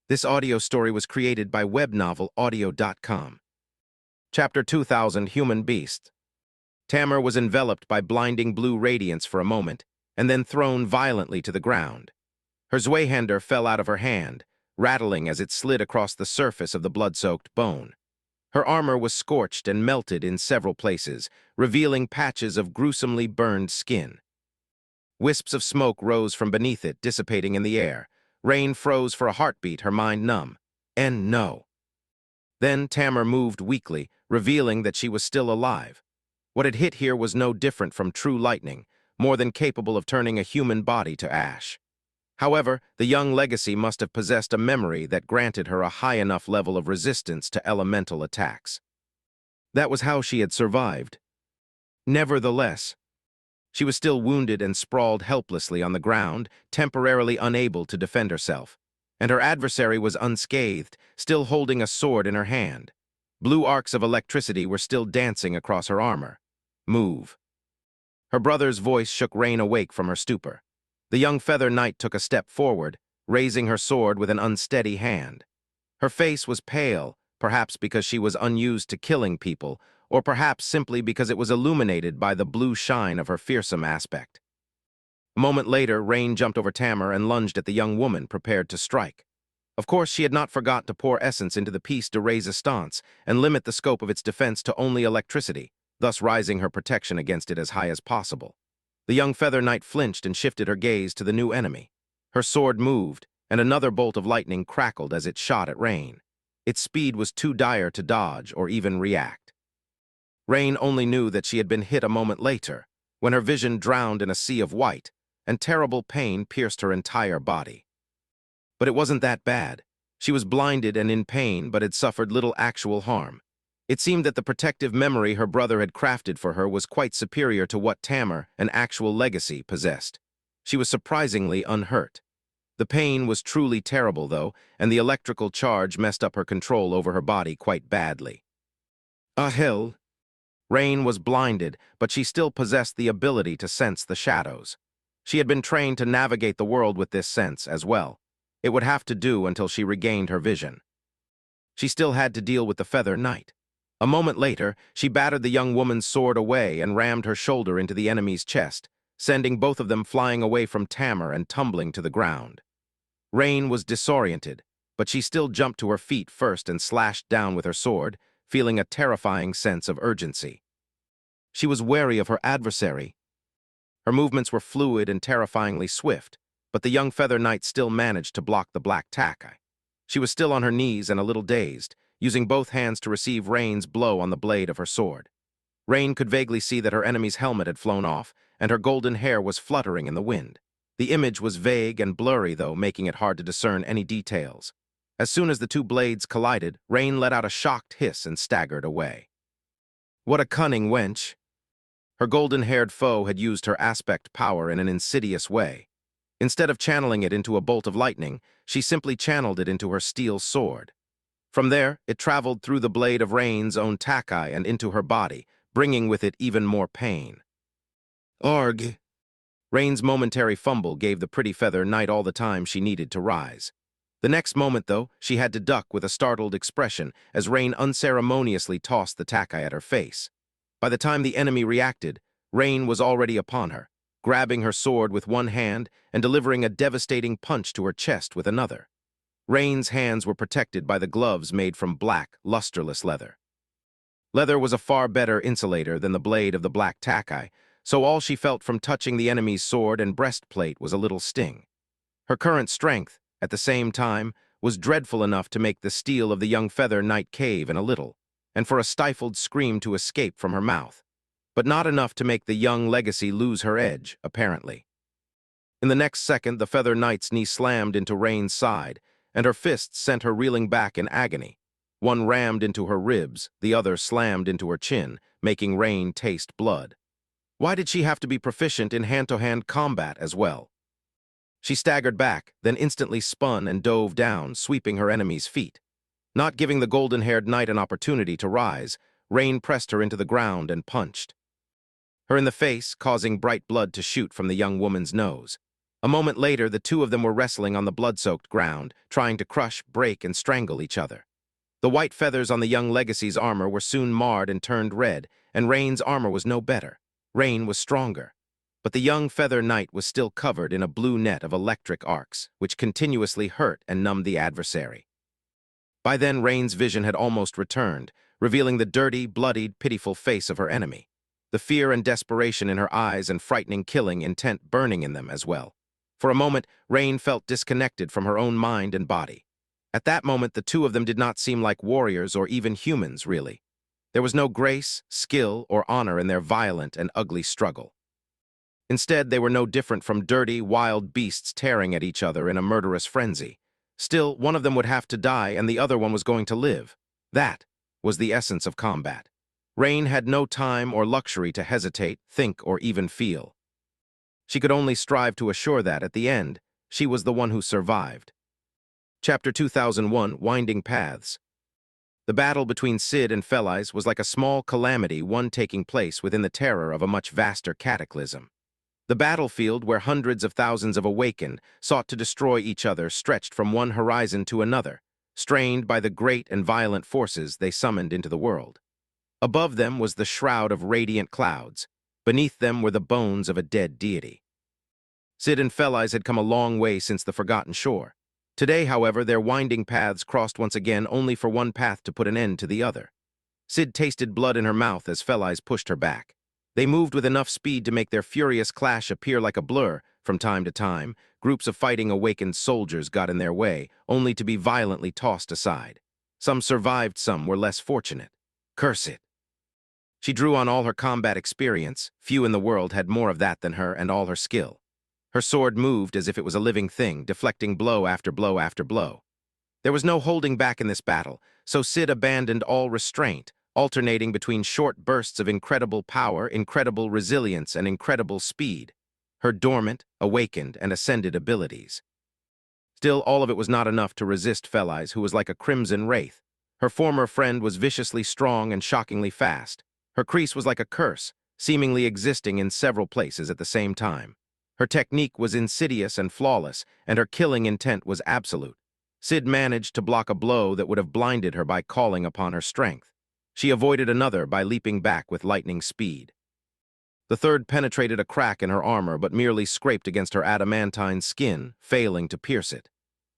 This audio story was created by WebNovel Chapter 2000 Human Beast. Tamar was enveloped by blinding blue radiance for a moment, and then thrown violently to the ground. Her Zweihander fell out of her hand, rattling as it slid across the surface of the blood-soaked bone. Her armor was scorched and melted in several places, revealing patches of gruesomely burned skin. Wisps of smoke rose from beneath it, dissipating in the air. Rain froze for a heartbeat, her mind numb. And no. Then Tamar moved weakly, revealing that she was still alive. What had hit here was no different from true lightning, more than capable of turning a human body to ash. However, the young legacy must have possessed a memory that granted her a high enough level of resistance to elemental attacks. That was how she had survived. Nevertheless, she was still wounded and sprawled helplessly on the ground, temporarily unable to defend herself. And her adversary was unscathed, still holding a sword in her hand. Blue arcs of electricity were still dancing across her armor. Move. Her brother's voice shook Rain awake from her stupor. The young feather knight took a step forward, raising her sword with an unsteady hand. Her face was pale, perhaps because she was unused to killing people, or perhaps simply because it was illuminated by the blue shine of her fearsome aspect. A moment later, Rain jumped over Tamar and lunged at the young woman, prepared to strike. Of course, she had not forgot to pour essence into the piece de resistance and limit the scope of its defense to only electricity, thus rising her protection against it as high as possible. The young feather knight flinched and shifted her gaze to the new enemy. Her sword moved, and another bolt of lightning crackled as it shot at Rain. Its speed was too dire to dodge or even react. Rain only knew that she had been hit a moment later, when her vision drowned in a sea of white, and terrible pain pierced her entire body. But it wasn't that bad. She was blinded and in pain, but had suffered little actual harm. It seemed that the protective memory her brother had crafted for her was quite superior to what Tamar, an actual legacy, possessed. She was surprisingly unhurt. The pain was truly terrible, though, and the electrical charge messed up her control over her body quite badly. Hell. Rain was blinded, but she still possessed the ability to sense the shadows. She had been trained to navigate the world with this sense as well. It would have to do until she regained her vision. She still had to deal with the feather knight. A moment later, she battered the young woman's sword away and rammed her shoulder into the enemy's chest, sending both of them flying away from Tamar and tumbling to the ground. Rain was disoriented, but she still jumped to her feet first and slashed down with her sword, feeling a terrifying sense of urgency. She was wary of her adversary. Her movements were fluid and terrifyingly swift, but the young feather knight still managed to block the black tack. She was still on her knees and a little dazed, using both hands to receive Rain's blow on the blade of her sword. Rain could vaguely see that her enemy's helmet had flown off, and her golden hair was fluttering in the wind. The image was vague and blurry, though, making it hard to discern any details. As soon as the two blades collided, Rain let out a shocked hiss and staggered away. What a cunning wench! Her golden-haired foe had used her aspect power in an insidious way. Instead of channeling it into a bolt of lightning, she simply channeled it into her steel sword. From there, it traveled through the blade of Rain's own takai and into her body, bringing with it even more pain. Arg! Rain's momentary fumble gave the pretty feather knight all the time she needed to rise. The next moment, though, she had to duck with a startled expression as Rain unceremoniously tossed the takai at her face. By the time the enemy reacted, Rain was already upon her, grabbing her sword with one hand and delivering a devastating punch to her chest with another. Rain's hands were protected by the gloves made from black, lusterless leather. Leather was a far better insulator than the blade of the black takai, so all she felt from touching the enemy's sword and breastplate was a little sting. Her current strength, at the same time, was dreadful enough to make the steel of the young feather knight cave in a little, and for a stifled scream to escape from her mouth, but not enough to make the young legacy lose her edge, apparently. In the next second, the feather knight's knee slammed into Rain's side, and her fists sent her reeling back in agony. One rammed into her ribs, the other slammed into her chin, making Rain taste blood. Why did she have to be proficient in hand-to-hand combat as well? She staggered back, then instantly spun and dove down, sweeping her enemy's feet. Not giving the golden-haired knight an opportunity to rise, Rain pressed her into the ground and punched her in the face, causing bright blood to shoot from the young woman's nose. A moment later, the two of them were wrestling on the blood-soaked ground, trying to crush, break, and strangle each other. The white feathers on the young Legacy's armor were soon marred and turned red, and Rain's armor was no better. Rain was stronger. But the young Feather Knight was still covered in a blue net of electric arcs, which continuously hurt and numbed the adversary. By then, Rain's vision had almost returned, revealing the dirty, bloodied, pitiful face of her enemy. The fear and desperation in her eyes and frightening killing intent burning in them as well. For a moment, Rain felt disconnected from her own mind and body. At that moment, the two of them did not seem like warriors or even humans, really. There was no grace, skill, or honor in their violent and ugly struggle. Instead, they were no different from dirty, wild beasts tearing at each other in a murderous frenzy. Still, one of them would have to die and the other one was going to live. That was the essence of combat. Rain had no time or luxury to hesitate, think, or even feel. She could only strive to assure that, at the end, she was the one who survived. Chapter 2001, Winding Paths. The battle between Cid and Felice was like a small calamity, one taking place within the terror of a much vaster cataclysm. The battlefield where hundreds of thousands of Awakened sought to destroy each other stretched from one horizon to another, strained by the great and violent forces they summoned into the world. Above them was the shroud of radiant clouds. Beneath them were the bones of a dead deity. Cid and Felice had come a long way since the Forgotten Shore. Today, however, their winding paths crossed once again, only for one path to put an end to the other. Cid tasted blood in her mouth as Felice pushed her back. They moved with enough speed to make their furious clash appear like a blur. From time to time, groups of fighting Awakened soldiers got in their way, only to be violently tossed aside. Some survived, some were less fortunate. Curse it! She drew on all her combat experience. Few in the world had more of that than her, and all her skill. Her sword moved as if it was a living thing, deflecting blow after blow after blow. There was no holding back in this battle, so Cid abandoned all restraint, alternating between short bursts of incredible power, incredible resilience, and incredible speed, her dormant, awakened, and ascended abilities. Still, all of it was not enough to resist Felice, who was like a crimson wraith. Her former friend was viciously strong and shockingly fast. Her crease was like a curse, seemingly existing in several places at the same time. Her technique was insidious and flawless, and her killing intent was absolute. Cid managed to block a blow that would have blinded her by calling upon her strength. She avoided another by leaping back with lightning speed. The third penetrated a crack in her armor but merely scraped against her adamantine skin, failing to pierce it.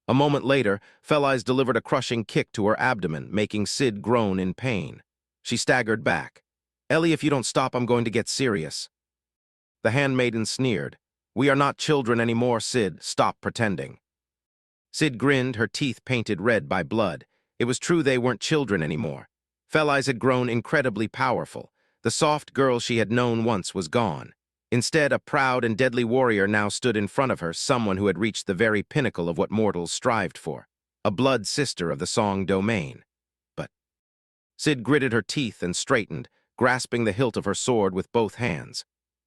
A moment later, Felice delivered a crushing kick to her abdomen, making Cid groan in pain. She staggered back. "Ellie, if you don't stop, I'm going to get serious." The handmaiden sneered. "We are not children anymore, Cid. Stop pretending." Cid grinned, her teeth painted red by blood. It was true they weren't children anymore. Felice had grown incredibly powerful. The soft girl she had known once was gone. Instead, a proud and deadly warrior now stood in front of her, someone who had reached the very pinnacle of what mortals strived for. A blood sister of the Song domain. But Cid gritted her teeth and straightened, grasping the hilt of her sword with both hands.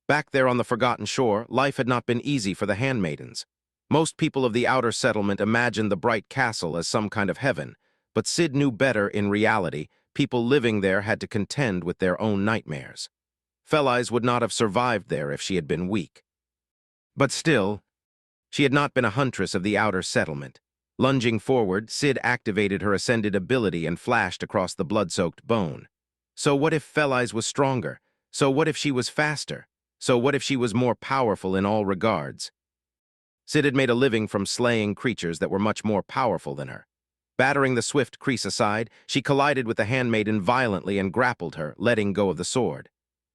Back there on the Forgotten Shore, life had not been easy for the handmaidens. Most people of the outer settlement imagined the bright castle as some kind of heaven, but Cid knew better. In reality, people living there had to contend with their own nightmares. Felice would not have survived there if she had been weak. But still, she had not been a huntress of the outer settlement. Lunging forward, Cid activated her ascended ability and flashed across the blood-soaked bone. So what if Felice was stronger? So what if she was faster? So what if she was more powerful in all regards? Cid had made a living from slaying creatures that were much more powerful than her. Battering the swift crease aside, she collided with the handmaiden violently and grappled her, letting go of the sword.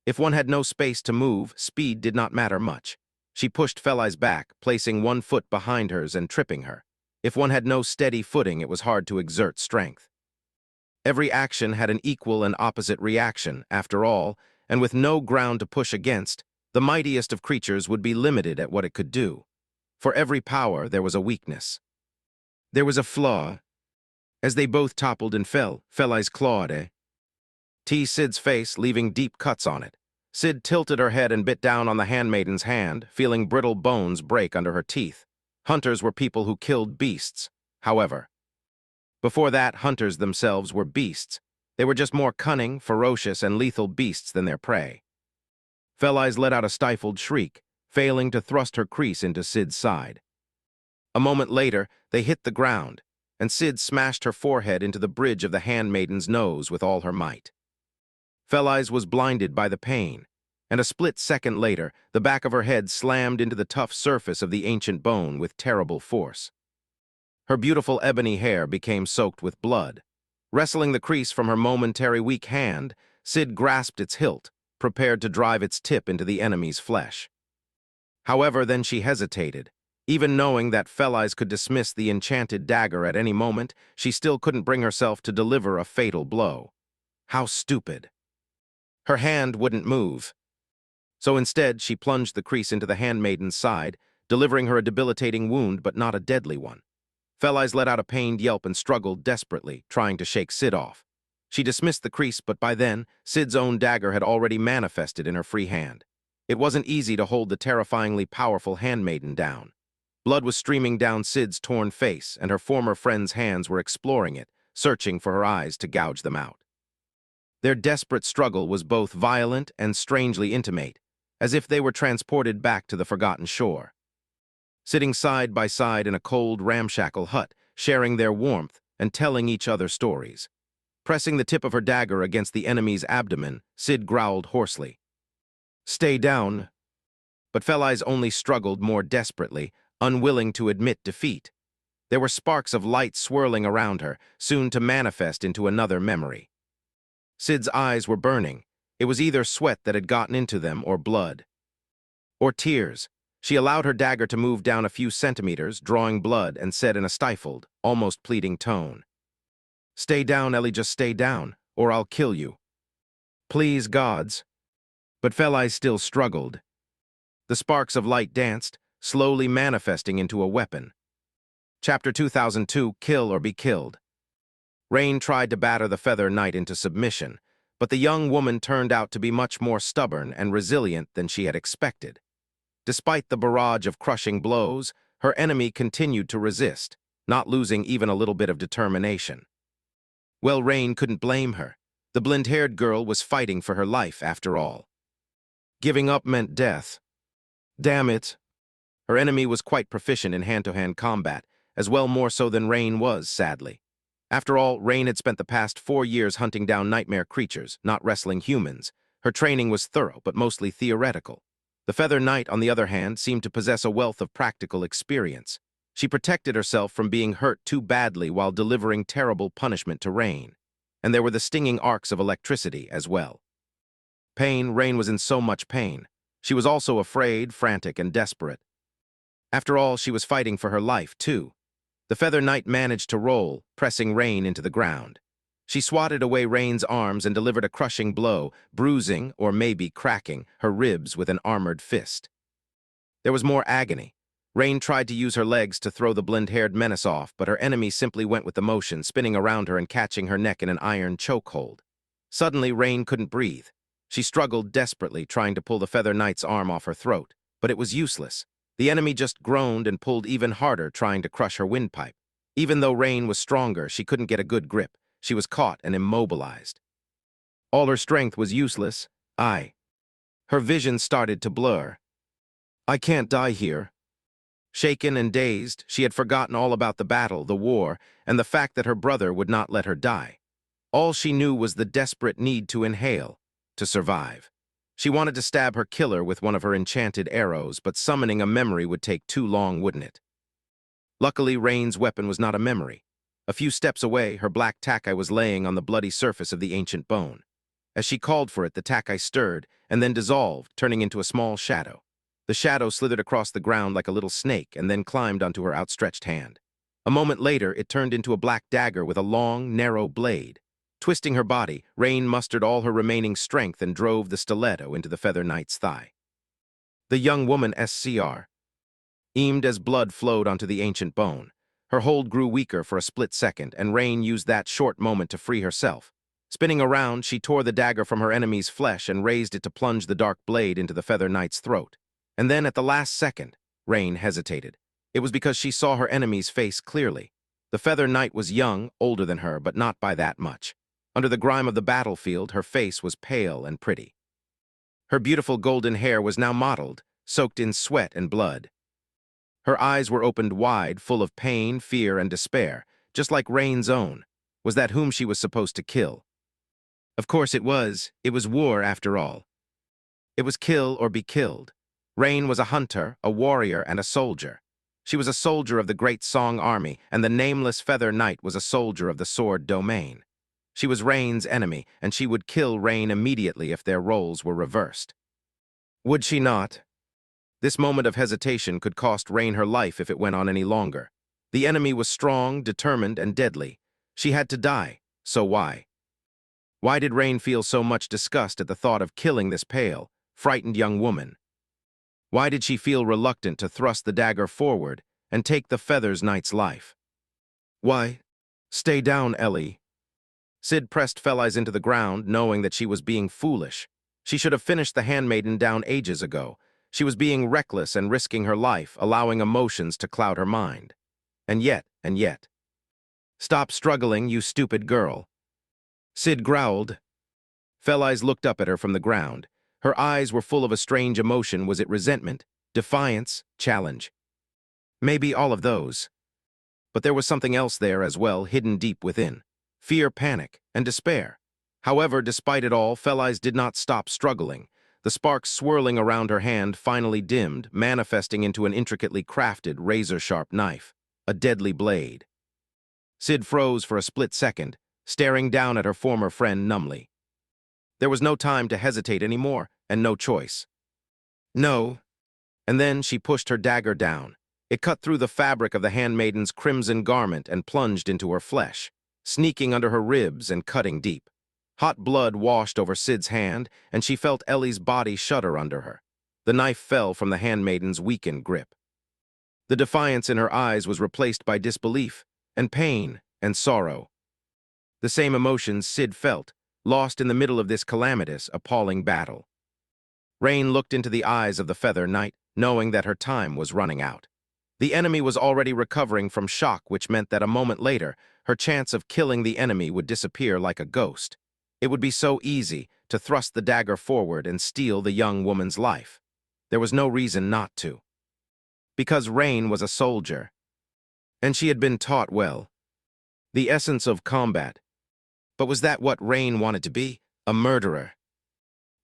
If one had no space to move, speed did not matter much. She pushed Felice back, placing one foot behind hers and tripping her. If one had no steady footing, it was hard to exert strength. Every action had an equal and opposite reaction, after all, and with no ground to push against, the mightiest of creatures would be limited at what it could do. For every power, there was a weakness. There was a flaw. As they both toppled and fell, Felice clawed Cid's face, leaving deep cuts on it. Cid tilted her head and bit down on the handmaiden's hand, feeling brittle bones break under her teeth. Hunters were people who killed beasts, however. Before that, hunters themselves were beasts. They were just more cunning, ferocious, and lethal beasts than their prey. Felice let out a stifled shriek. failing to thrust her crease into Sid's side. A moment later, they hit the ground, and Sid smashed her forehead into the bridge of the handmaiden's nose with all her might. Felice was blinded by the pain, and a split second later, the back of her head slammed into the tough surface of the ancient bone with terrible force. Her beautiful ebony hair became soaked with blood. Wrestling the crease from her momentary weak hand, Sid grasped its hilt, prepared to drive its tip into the enemy's flesh. However, then she hesitated. Even knowing that Felice could dismiss the enchanted dagger at any moment, she still couldn't bring herself to deliver a fatal blow. How stupid. Her hand wouldn't move. So instead, she plunged the crease into the handmaiden's side, delivering her a debilitating wound but not a deadly one. Felice let out a pained yelp and struggled desperately, trying to shake Sid off. She dismissed the crease, but by then, Sid's own dagger had already manifested in her free hand. It wasn't easy to hold the terrifyingly powerful handmaiden down. Blood was streaming down Sid's torn face, and her former friend's hands were exploring it, searching for her eyes to gouge them out. Their desperate struggle was both violent and strangely intimate, as if they were transported back to the forgotten shore. Sitting side by side in a cold, ramshackle hut, sharing their warmth and telling each other stories. Pressing the tip of her dagger against the enemy's abdomen, Sid growled hoarsely, "Stay down." But Felice only struggled more desperately, unwilling to admit defeat. There were sparks of light swirling around her, soon to manifest into another memory. Sid's eyes were burning. It was either sweat that had gotten into them or blood. Or tears. She allowed her dagger to move down a few centimeters, drawing blood, and said in a stifled, almost pleading tone, "Stay down, Ellie, just stay down, or I'll kill you. Please, gods." But Felice still struggled. The sparks of light danced, slowly manifesting into a weapon. Chapter 2002, Kill or Be Killed. Rain tried to batter the Feather Knight into submission, but the young woman turned out to be much more stubborn and resilient than she had expected. Despite the barrage of crushing blows, her enemy continued to resist, not losing even a little bit of determination. Well, Rain couldn't blame her. The blonde-haired girl was fighting for her life, after all. Giving up meant death. Damn it. Her enemy was quite proficient in hand-to-hand combat, as well more so than Rain was, sadly. After all, Rain had spent the past 4 years hunting down nightmare creatures, not wrestling humans. Her training was thorough, but mostly theoretical. The Feather Knight, on the other hand, seemed to possess a wealth of practical experience. She protected herself from being hurt too badly while delivering terrible punishment to Rain. And there were the stinging arcs of electricity as well. Rain was in so much pain. She was also afraid, frantic, and desperate. After all, she was fighting for her life, too. The Feather Knight managed to roll, pressing Rain into the ground. She swatted away Rain's arms and delivered a crushing blow, bruising, or maybe cracking, her ribs with an armored fist. There was more agony. Rain tried to use her legs to throw the blonde-haired menace off, but her enemy simply went with the motion, spinning around her and catching her neck in an iron chokehold. Suddenly, Rain couldn't breathe. She struggled desperately, trying to pull the Feather Knight's arm off her throat, but it was useless. The enemy just groaned and pulled even harder, trying to crush her windpipe. Even though Rain was stronger, she couldn't get a good grip. She was caught and immobilized. All her strength was useless. Her vision started to blur. "I can't die here." Shaken and dazed, she had forgotten all about the battle, the war, and the fact that her brother would not let her die. All she knew was the desperate need to inhale, to survive. She wanted to stab her killer with one of her enchanted arrows, but summoning a memory would take too long, wouldn't it? Luckily, Rain's weapon was not a memory. A few steps away, her black takai was laying on the bloody surface of the ancient bone. As she called for it, the takai stirred and then dissolved, turning into a small shadow. The shadow slithered across the ground like a little snake and then climbed onto her outstretched hand. A moment later, it turned into a black dagger with a long, narrow blade. Twisting her body, Rain mustered all her remaining strength and drove the stiletto into the Feather Knight's thigh. The young woman aimed as blood flowed onto the ancient bone. Her hold grew weaker for a split second, and Rain used that short moment to free herself. Spinning around, she tore the dagger from her enemy's flesh and raised it to plunge the dark blade into the Feather Knight's throat. And then, at the last second, Rain hesitated. It was because she saw her enemy's face clearly. The Feather Knight was young, older than her, but not by that much. Under the grime of the battlefield, her face was pale and pretty. Her beautiful golden hair was now mottled, soaked in sweat and blood. Her eyes were opened wide, full of pain, fear, and despair, just like Rain's own. Was that whom she was supposed to kill? Of course it was. It was war, after all. It was kill or be killed. Rain was a hunter, a warrior, and a soldier. She was a soldier of the Great Song Army, and the nameless Feather Knight was a soldier of the Sword Domain. She was Rain's enemy, and she would kill Rain immediately if their roles were reversed. Would she not? This moment of hesitation could cost Rain her life if it went on any longer. The enemy was strong, determined, and deadly. She had to die, so why? Why did Rain feel so much disgust at the thought of killing this pale, frightened young woman? Why did she feel reluctant to thrust the dagger forward and take the Feathers Knight's life? Why? Stay down, Ellie. Sid pressed Felice into the ground, knowing that she was being foolish. She should have finished the handmaiden down ages ago. She was being reckless and risking her life, allowing emotions to cloud her mind. And yet. Stop struggling, you stupid girl. Sid growled. Felice looked up at her from the ground. Her eyes were full of a strange emotion. Was it resentment, defiance, challenge? Maybe all of those. But there was something else there as well, hidden deep within. Fear, panic, and despair. However, despite it all, Felice did not stop struggling. The sparks swirling around her hand finally dimmed, manifesting into an intricately crafted, razor-sharp knife. A deadly blade. Sid froze for a split second, staring down at her former friend numbly. There was no time to hesitate anymore, and no choice. No. And then she pushed her dagger down. It cut through the fabric of the handmaiden's crimson garment and plunged into her flesh, sneaking under her ribs and cutting deep. Hot blood washed over Sid's hand, and she felt Ellie's body shudder under her. The knife fell from the handmaiden's weakened grip. The defiance in her eyes was replaced by disbelief, and pain, and sorrow. The same emotions Sid felt, lost in the middle of this calamitous, appalling battle. Rain looked into the eyes of the Feather Knight, knowing that her time was running out. The enemy was already recovering from shock, which meant that a moment later, her chance of killing the enemy would disappear like a ghost. It would be so easy to thrust the dagger forward and steal the young woman's life. There was no reason not to. Because Rain was a soldier, and she had been taught well. The essence of combat. But was that what Rain wanted to be? A murderer?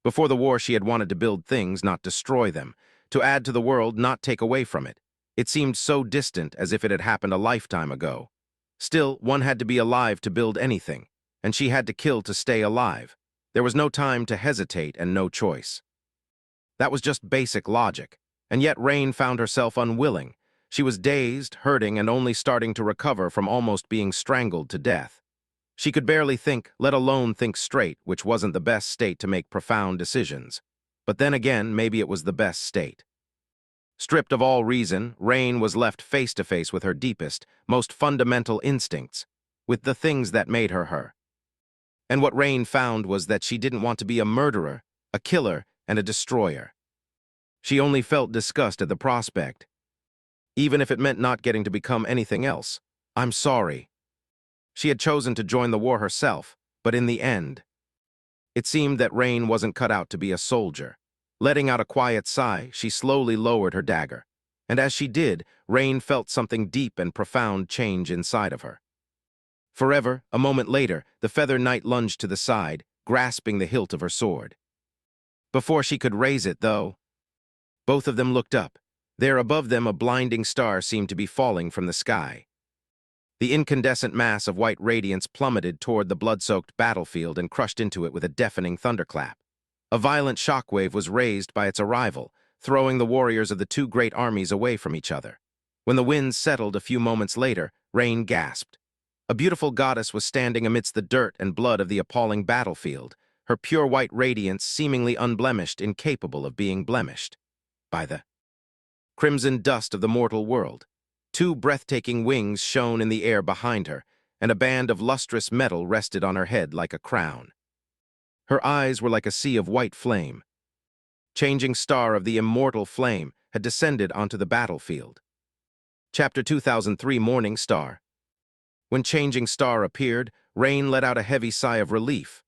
Before the war, she had wanted to build things, not destroy them, to add to the world, not take away from it. It seemed so distant, as if it had happened a lifetime ago. Still, one had to be alive to build anything, and she had to kill to stay alive. There was no time to hesitate and no choice. That was just basic logic, and yet Rain found herself unwilling. She was dazed, hurting, and only starting to recover from almost being strangled to death. She could barely think, let alone think straight, which wasn't the best state to make profound decisions. But then again, maybe it was the best state. Stripped of all reason, Rain was left face to face with her deepest, most fundamental instincts, with the things that made her her. And what Rain found was that she didn't want to be a murderer, a killer, and a destroyer. She only felt disgust at the prospect, even if it meant not getting to become anything else. I'm sorry. She had chosen to join the war herself, but in the end, it seemed that Rain wasn't cut out to be a soldier. Letting out a quiet sigh, she slowly lowered her dagger. And as she did, Rain felt something deep and profound change inside of her. Forever, a moment later, the Feather Knight lunged to the side, grasping the hilt of her sword. Before she could raise it, though, both of them looked up. There above them, a blinding star seemed to be falling from the sky. The incandescent mass of white radiance plummeted toward the blood-soaked battlefield and crushed into it with a deafening thunderclap. A violent shockwave was raised by its arrival, throwing the warriors of the two great armies away from each other. When the winds settled a few moments later, Rain gasped. A beautiful goddess was standing amidst the dirt and blood of the appalling battlefield, her pure white radiance seemingly unblemished, incapable of being blemished by the crimson dust of the mortal world. Two breathtaking wings shone in the air behind her, and a band of lustrous metal rested on her head like a crown. Her eyes were like a sea of white flame. Changing Star of the immortal flame had descended onto the battlefield. Chapter 2003, Morning Star. When Changing Star appeared, Rain let out a heavy sigh of relief.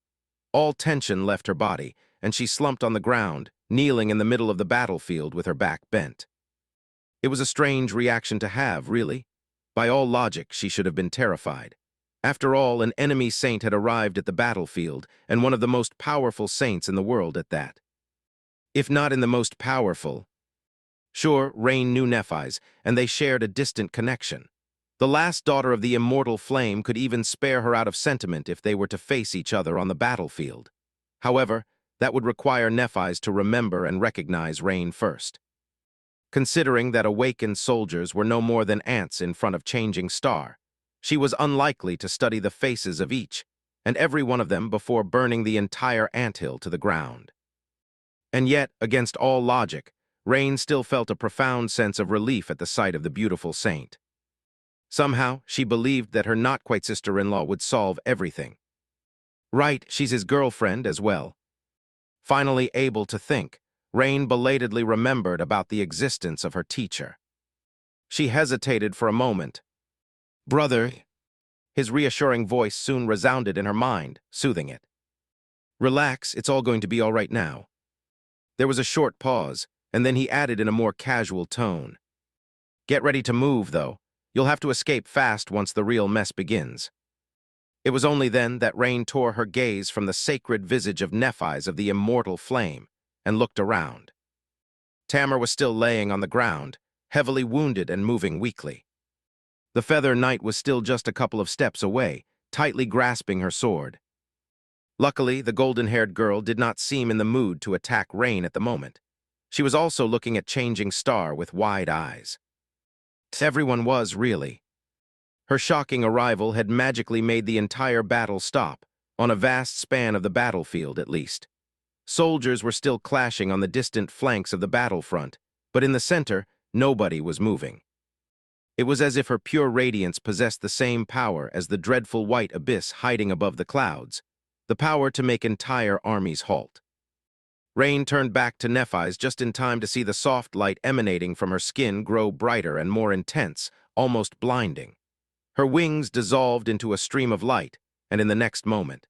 All tension left her body, and she slumped on the ground, kneeling in the middle of the battlefield with her back bent. It was a strange reaction to have, really. By all logic, she should have been terrified. After all, an enemy saint had arrived at the battlefield, and one of the most powerful saints in the world at that. If not in the most powerful. Sure, Rain knew Nephis, and they shared a distant connection. The last daughter of the immortal flame could even spare her out of sentiment if they were to face each other on the battlefield. However, that would require Nephis to remember and recognize Rain first. Considering that awakened soldiers were no more than ants in front of changing star, she was unlikely to study the faces of each, and every one of them before burning the entire anthill to the ground. And yet, against all logic, Rain still felt a profound sense of relief at the sight of the beautiful saint. Somehow, she believed that her not-quite-sister-in-law would solve everything. Right, she's his girlfriend as well. Finally able to think, Rain belatedly remembered about the existence of her teacher. She hesitated for a moment. "Brother," his reassuring voice soon resounded in her mind, soothing it. "Relax, it's all going to be all right now." There was a short pause, and then he added in a more casual tone. "Get ready to move, though. You'll have to escape fast once the real mess begins." It was only then that Rain tore her gaze from the sacred visage of Nephis of the immortal flame and looked around. Tamar was still laying on the ground, heavily wounded and moving weakly. The Feather Knight was still just a couple of steps away, tightly grasping her sword. Luckily, the golden-haired girl did not seem in the mood to attack Rain at the moment. She was also looking at Changing Star with wide eyes. Everyone was, really. Her shocking arrival had magically made the entire battle stop, on a vast span of the battlefield at least. Soldiers were still clashing on the distant flanks of the battlefront, but in the center, nobody was moving. It was as if her pure radiance possessed the same power as the dreadful white abyss hiding above the clouds, the power to make entire armies halt. Rain turned back to Nephis just in time to see the soft light emanating from her skin grow brighter and more intense, almost blinding. Her wings dissolved into a stream of light, and in the next moment,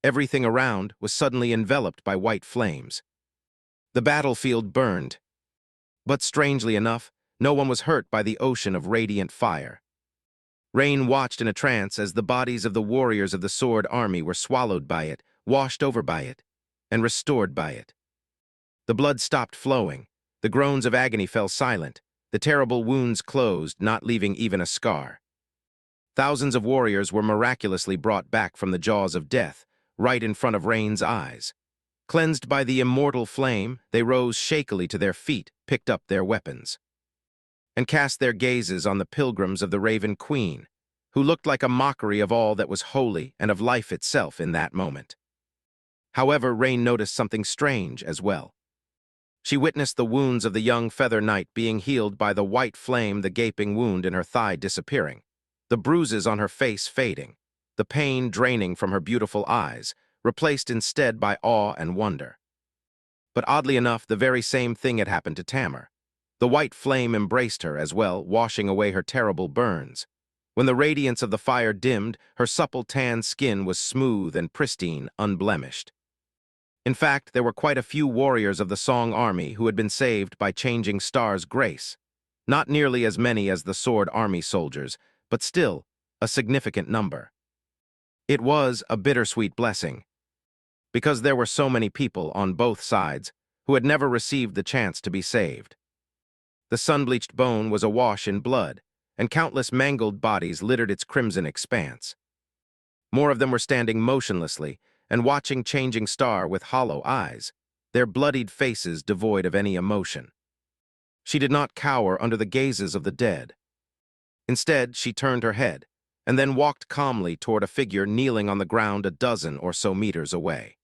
everything around was suddenly enveloped by white flames. The battlefield burned. But strangely enough, no one was hurt by the ocean of radiant fire. Rain watched in a trance as the bodies of the warriors of the Sword Army were swallowed by it, washed over by it, and restored by it. The blood stopped flowing, the groans of agony fell silent, the terrible wounds closed, not leaving even a scar. Thousands of warriors were miraculously brought back from the jaws of death, right in front of Rain's eyes. Cleansed by the immortal flame, they rose shakily to their feet, picked up their weapons, and cast their gazes on the pilgrims of the Raven Queen, who looked like a mockery of all that was holy and of life itself in that moment. However, Rain noticed something strange as well. She witnessed the wounds of the young Feather Knight being healed by the white flame, the gaping wound in her thigh disappearing, the bruises on her face fading, the pain draining from her beautiful eyes, replaced instead by awe and wonder. But oddly enough, the very same thing had happened to Tamar. The white flame embraced her as well, washing away her terrible burns. When the radiance of the fire dimmed, her supple tan skin was smooth and pristine, unblemished. In fact, there were quite a few warriors of the Song Army who had been saved by Changing Star's grace. Not nearly as many as the Sword Army soldiers, but still a significant number. It was a bittersweet blessing, because there were so many people on both sides who had never received the chance to be saved. The sun-bleached bone was awash in blood, and countless mangled bodies littered its crimson expanse. More of them were standing motionlessly and watching Changing Star with hollow eyes, their bloodied faces devoid of any emotion. She did not cower under the gazes of the dead. Instead, she turned her head, and then walked calmly toward a figure kneeling on the ground a dozen or so meters away.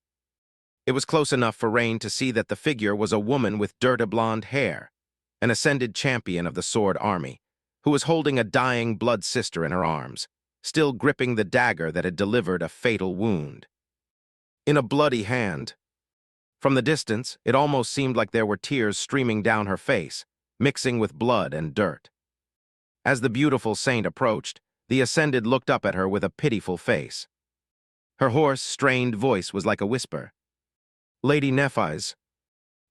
It was close enough for Rain to see that the figure was a woman with dirty blonde hair, an ascended champion of the Sword Army, who was holding a dying blood sister in her arms, still gripping the dagger that had delivered a fatal wound. In a bloody hand. From the distance, it almost seemed like there were tears streaming down her face, mixing with blood and dirt. As the beautiful saint approached, the Ascended looked up at her with a pitiful face. Her hoarse, strained voice was like a whisper. "Lady Nephis."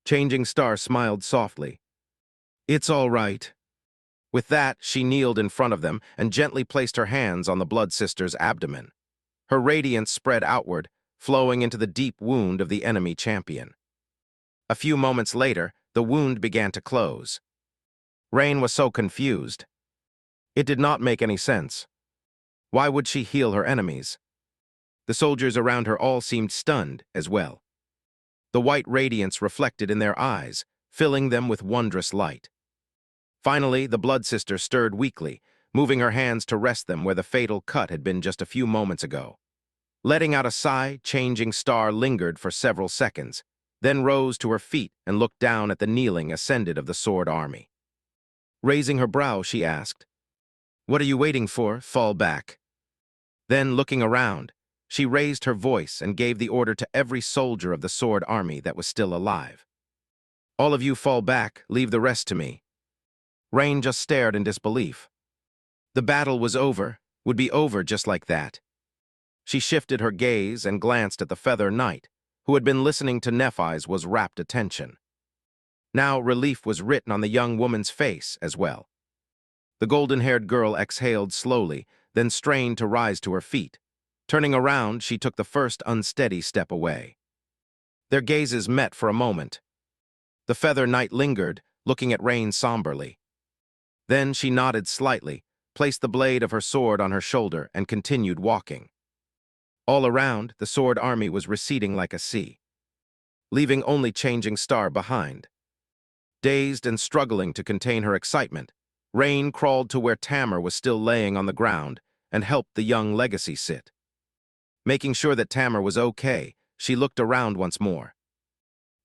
Changing Star smiled softly. It's all right. With that, she kneeled in front of them and gently placed her hands on the Blood Sister's abdomen. Her radiance spread outward, flowing into the deep wound of the enemy champion. A few moments later, the wound began to close. Rain was so confused. It did not make any sense. Why would she heal her enemies? The soldiers around her all seemed stunned as well. The white radiance reflected in their eyes, filling them with wondrous light. Finally, the Blood Sister stirred weakly, moving her hands to rest them where the fatal cut had been just a few moments ago. Letting out a sigh, Changing Star lingered for several seconds, then rose to her feet and looked down at the kneeling ascended of the Sword Army. Raising her brow, she asked, "What are you waiting for? Fall back." Then, looking around, she raised her voice and gave the order to every soldier of the Sword Army that was still alive. "All of you fall back, leave the rest to me." Rain just stared in disbelief. The battle was over, would be over just like that. She shifted her gaze and glanced at the Feather Knight, who had been listening to Nephis with rapt attention. Now relief was written on the young woman's face as well. The golden-haired girl exhaled slowly, then strained to rise to her feet. Turning around, she took the first unsteady step away. Their gazes met for a moment. The Feather Knight lingered, looking at Rain somberly. Then she nodded slightly, placed the blade of her sword on her shoulder, and continued walking. All around, the Sword Army was receding like a sea, leaving only Changing Star behind. Dazed and struggling to contain her excitement, Rain crawled to where Tamar was still laying on the ground and helped the young legacy sit. Making sure that Tamar was okay, she looked around once more.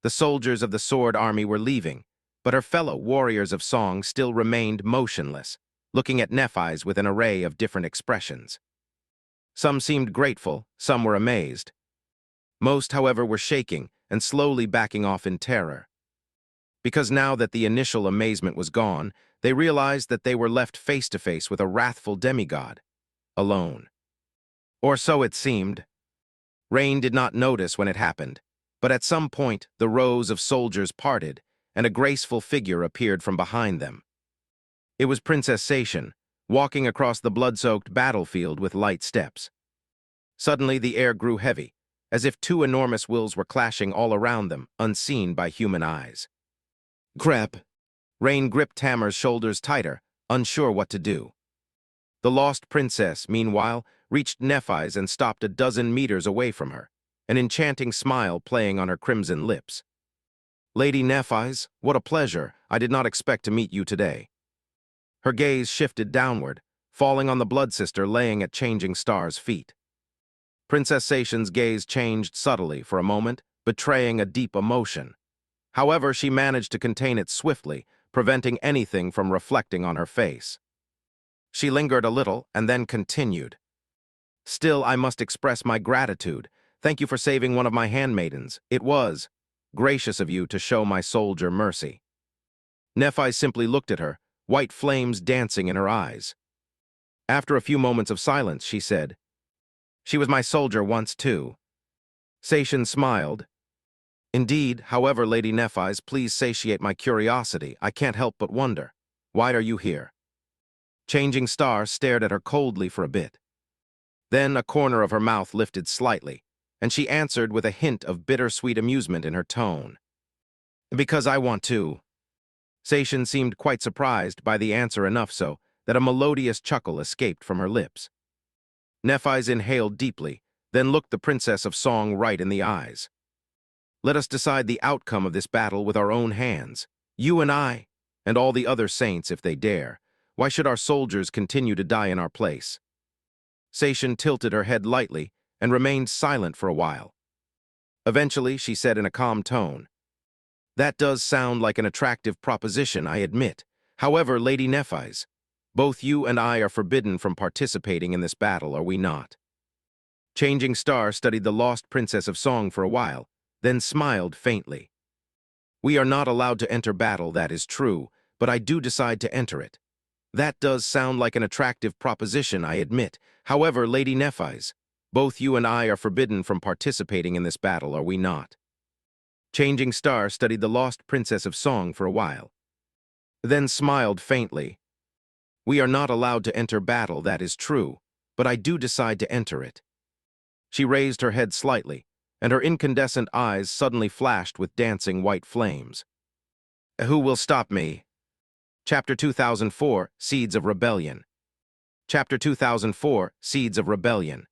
The soldiers of the Sword Army were leaving, but her fellow warriors of song still remained motionless, looking at Nephis with an array of different expressions. Some seemed grateful, some were amazed. Most, however, were shaking and slowly backing off in terror. Because now that the initial amazement was gone, they realized that they were left face to face with a wrathful demigod, alone. Or so it seemed. Rain did not notice when it happened, but at some point the rows of soldiers parted, and a graceful figure appeared from behind them. It was Princess Sation, walking across the blood-soaked battlefield with light steps. Suddenly the air grew heavy, as if two enormous wills were clashing all around them, unseen by human eyes. "Grab!" Rain gripped Tamar's shoulders tighter, unsure what to do. The lost princess, meanwhile, reached Nephis and stopped a dozen meters away from her, an enchanting smile playing on her crimson lips. "Lady Nephis, what a pleasure. I did not expect to meet you today." Her gaze shifted downward, falling on the Blood Sister laying at Changing Star's feet. Princess Sation's gaze changed subtly for a moment, betraying a deep emotion. However, she managed to contain it swiftly, preventing anything from reflecting on her face. She lingered a little and then continued. "Still, I must express my gratitude. Thank you for saving one of my handmaidens. It was gracious of you to show my soldier mercy." Nephis simply looked at her, white flames dancing in her eyes. After a few moments of silence, she said, "She was my soldier once, too." Sation smiled. "Indeed, however, Lady Nephis, please satiate my curiosity. I can't help but wonder. Why are you here?" Changing Star stared at her coldly for a bit. Then a corner of her mouth lifted slightly, and she answered with a hint of bittersweet amusement in her tone. "Because I want to." Sation seemed quite surprised by the answer, enough so that a melodious chuckle escaped from her lips. Nephis inhaled deeply, then looked the Princess of Song right in the eyes. "Let us decide the outcome of this battle with our own hands. You and I, and all the other saints if they dare. Why should our soldiers continue to die in our place?" Sation tilted her head lightly and remained silent for a while. Eventually, she said in a calm tone, "That does sound like an attractive proposition, I admit. However, Lady Nephis, both you and I are forbidden from participating in this battle, are we not?" Changing Star studied the lost Princess of Song for a while, then smiled faintly. "We are not allowed to enter battle, that is true, but I do decide to enter it. That does sound like an attractive proposition, I admit. However, Lady Nephis, both you and I are forbidden from participating in this battle, are we not?" Changing Star studied the lost princess of song for a while, then smiled faintly. We are not allowed to enter battle, that is true, but I do decide to enter it. She raised her head slightly, and her incandescent eyes suddenly flashed with dancing white flames. Who will stop me? Chapter 2004, Seeds of Rebellion. Chapter 2004, Seeds of Rebellion.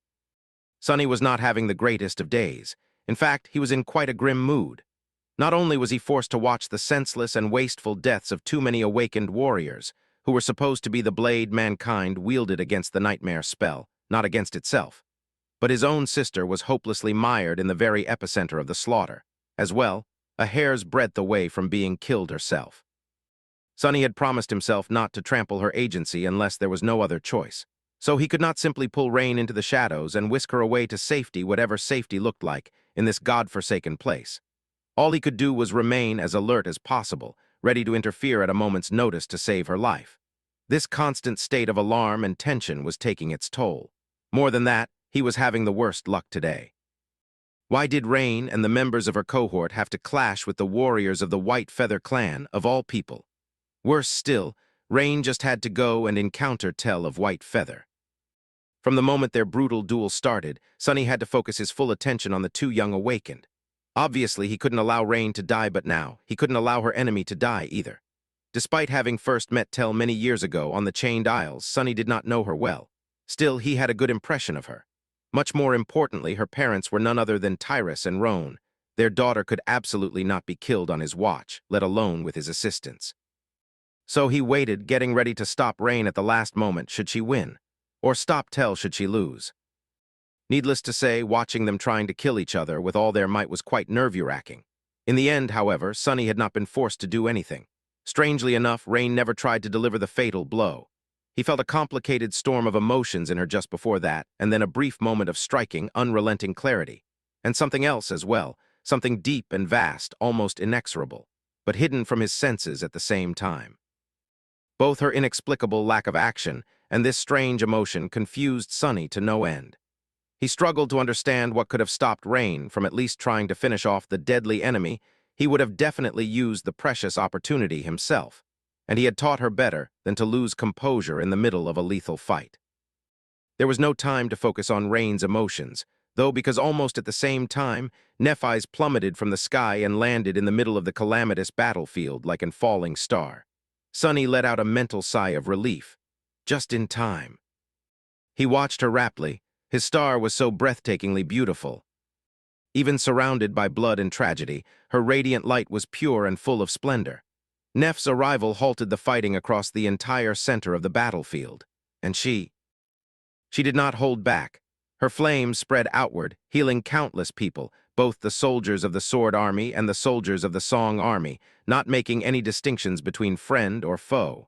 Sonny was not having the greatest of days. In fact, he was in quite a grim mood. Not only was he forced to watch the senseless and wasteful deaths of too many awakened warriors, who were supposed to be the blade mankind wielded against the nightmare spell, not against itself, but his own sister was hopelessly mired in the very epicenter of the slaughter, as well, a hair's breadth away from being killed herself. Sonny had promised himself not to trample her agency unless there was no other choice, so he could not simply pull Rain into the shadows and whisk her away to safety, whatever safety looked like, in this godforsaken place. All he could do was remain as alert as possible, ready to interfere at a moment's notice to save her life. This constant state of alarm and tension was taking its toll. More than that, he was having the worst luck today. Why did Rain and the members of her cohort have to clash with the warriors of the White Feather clan, of all people? Worse still, Rain just had to go and encounter Tell of White Feather. From the moment their brutal duel started, Sonny had to focus his full attention on the two young awakened. Obviously, he couldn't allow Rain to die, but now, he couldn't allow her enemy to die either. Despite having first met Tell many years ago on the Chained Isles, Sonny did not know her well. Still, he had a good impression of her. Much more importantly, her parents were none other than Tyrus and Roan. Their daughter could absolutely not be killed on his watch, let alone with his assistance. So he waited, getting ready to stop Rain at the last moment should she win, or stop Tell should she lose. Needless to say, watching them trying to kill each other with all their might was quite nerve-wracking. In the end, however, Sonny had not been forced to do anything. Strangely enough, Rain never tried to deliver the fatal blow. He felt a complicated storm of emotions in her just before that, and then a brief moment of striking, unrelenting clarity. And something else as well, something deep and vast, almost inexorable, but hidden from his senses at the same time. Both her inexplicable lack of action and this strange emotion confused Sonny to no end. He struggled to understand what could have stopped Rain from at least trying to finish off the deadly enemy. He would have definitely used the precious opportunity himself, and he had taught her better than to lose composure in the middle of a lethal fight. There was no time to focus on Rain's emotions, though, because almost at the same time, Nephis plummeted from the sky and landed in the middle of the calamitous battlefield like a falling star. Sonny let out a mental sigh of relief. Just in time. He watched her raptly. His star was so breathtakingly beautiful. Even surrounded by blood and tragedy, her radiant light was pure and full of splendor. Neph's arrival halted the fighting across the entire center of the battlefield, and she did not hold back. Her flames spread outward, healing countless people, both the soldiers of the Sword Army and the soldiers of the Song Army, not making any distinctions between friend or foe.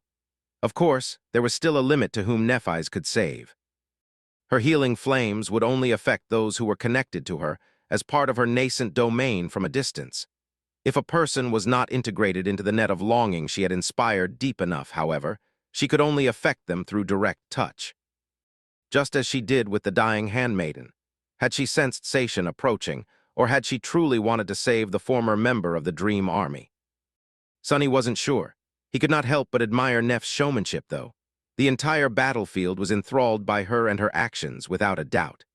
Of course, there was still a limit to whom Nephis could save. Her healing flames would only affect those who were connected to her as part of her nascent domain from a distance. If a person was not integrated into the net of longing she had inspired deep enough, however, she could only affect them through direct touch. Just as she did with the dying handmaiden. Had she sensed Sation approaching, or had she truly wanted to save the former member of the Dream Army? Sonny wasn't sure. He could not help but admire Neph's showmanship, though. The entire battlefield was enthralled by her and her actions, without a doubt.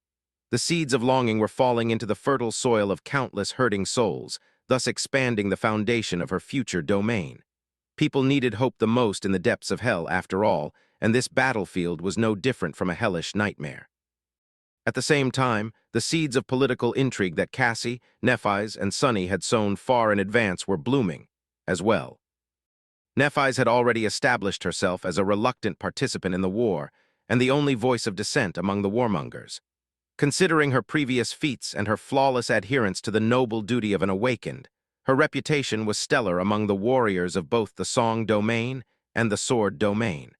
The seeds of longing were falling into the fertile soil of countless hurting souls, thus expanding the foundation of her future domain. People needed hope the most in the depths of hell, after all, and this battlefield was no different from a hellish nightmare. At the same time, the seeds of political intrigue that Cassie, Nephis, and Sonny had sown far in advance were blooming, as well. Nephis had already established herself as a reluctant participant in the war, and the only voice of dissent among the warmongers. Considering her previous feats and her flawless adherence to the noble duty of an awakened, her reputation was stellar among the warriors of both the Song domain and the Sword domain.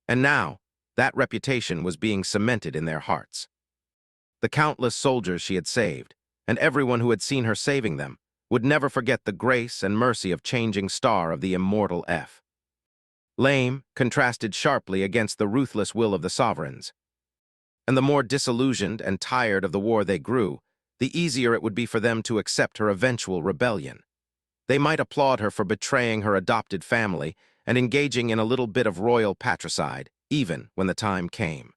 And now, that reputation was being cemented in their hearts. The countless soldiers she had saved, and everyone who had seen her saving them, would never forget the grace and mercy of Changing Star of the immortal F. Lame contrasted sharply against the ruthless will of the sovereigns. And the more disillusioned and tired of the war they grew, the easier it would be for them to accept her eventual rebellion. They might applaud her for betraying her adopted family and engaging in a little bit of royal patricide, even when the time came.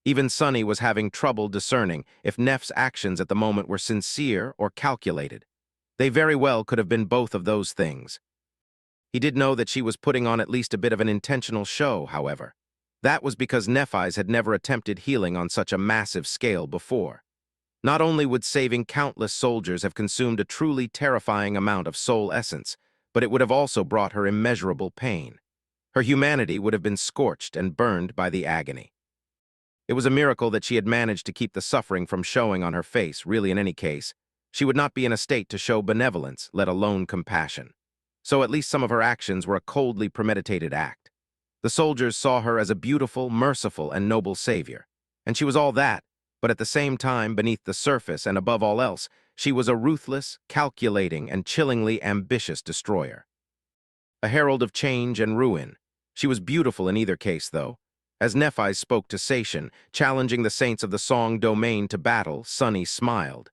Even Sonny was having trouble discerning if Neff's actions at the moment were sincere or calculated. They very well could have been both of those things. He did know that she was putting on at least a bit of an intentional show, however. That was because Nephis had never attempted healing on such a massive scale before. Not only would saving countless soldiers have consumed a truly terrifying amount of soul essence, but it would have also brought her immeasurable pain. Her humanity would have been scorched and burned by the agony. It was a miracle that she had managed to keep the suffering from showing on her face. Really, in any case, she would not be in a state to show benevolence, let alone compassion. So at least some of her actions were a coldly premeditated act. The soldiers saw her as a beautiful, merciful, and noble savior. And she was all that, but at the same time, beneath the surface and above all else, she was a ruthless, calculating, and chillingly ambitious destroyer. A herald of change and ruin. She was beautiful in either case, though. As Nephis spoke to Sation, challenging the saints of the Song domain to battle, Sonny smiled.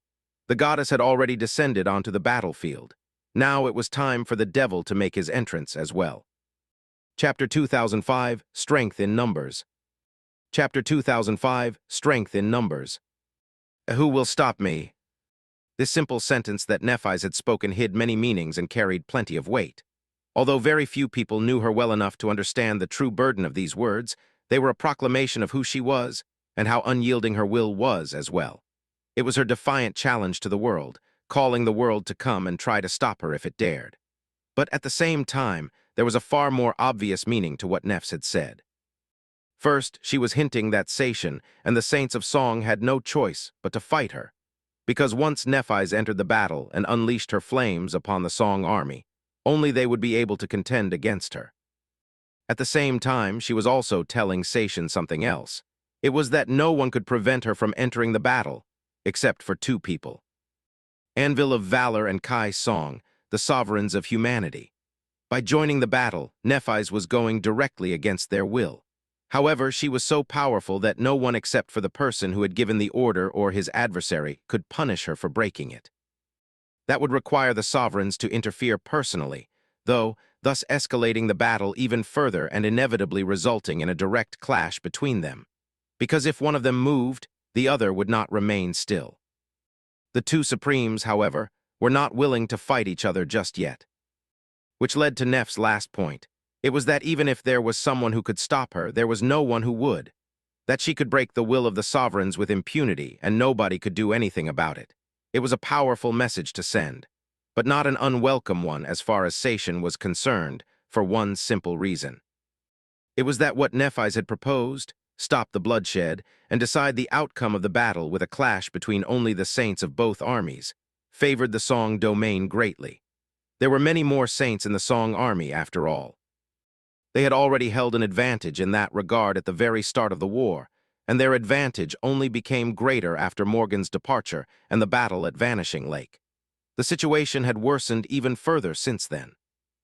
The goddess had already descended onto the battlefield. Now it was time for the devil to make his entrance as well. Chapter 2005, Strength in Numbers. Chapter 2005, Strength in Numbers. Who will stop me? This simple sentence that Nephis had spoken hid many meanings and carried plenty of weight. Although very few people knew her well enough to understand the true burden of these words, they were a proclamation of who she was and how unyielding her will was as well. It was her defiant challenge to the world, calling the world to come and try to stop her if it dared. But at the same time, there was a far more obvious meaning to what Nephis had said. First, she was hinting that Sation and the Saints of Song had no choice but to fight her, because once Nephis entered the battle and unleashed her flames upon the Song army, only they would be able to contend against her. At the same time, she was also telling Sation something else. It was that no one could prevent her from entering the battle, except for two people. Anvil of Valor and Kai Song, the sovereigns of humanity. By joining the battle, Nephis was going directly against their will. However, she was so powerful that no one except for the person who had given the order or his adversary could punish her for breaking it. That would require the sovereigns to interfere personally, though, thus escalating the battle even further and inevitably resulting in a direct clash between them. Because if one of them moved, the other would not remain still. The two supremes, however, were not willing to fight each other just yet. Which led to Neff's last point. It was that even if there was someone who could stop her, there was no one who would. That she could break the will of the sovereigns with impunity, and nobody could do anything about it. It was a powerful message to send, but not an unwelcome one as far as Sation was concerned, for one simple reason. It was that what Nephis had proposed, stop the bloodshed, and decide the outcome of the battle with a clash between only the saints of both armies, favored the Song domain greatly. There were many more saints in the Song army, after all. They had already held an advantage in that regard at the very start of the war, and their advantage only became greater after Morgan's departure and the battle at Vanishing Lake. The situation had worsened even further since then.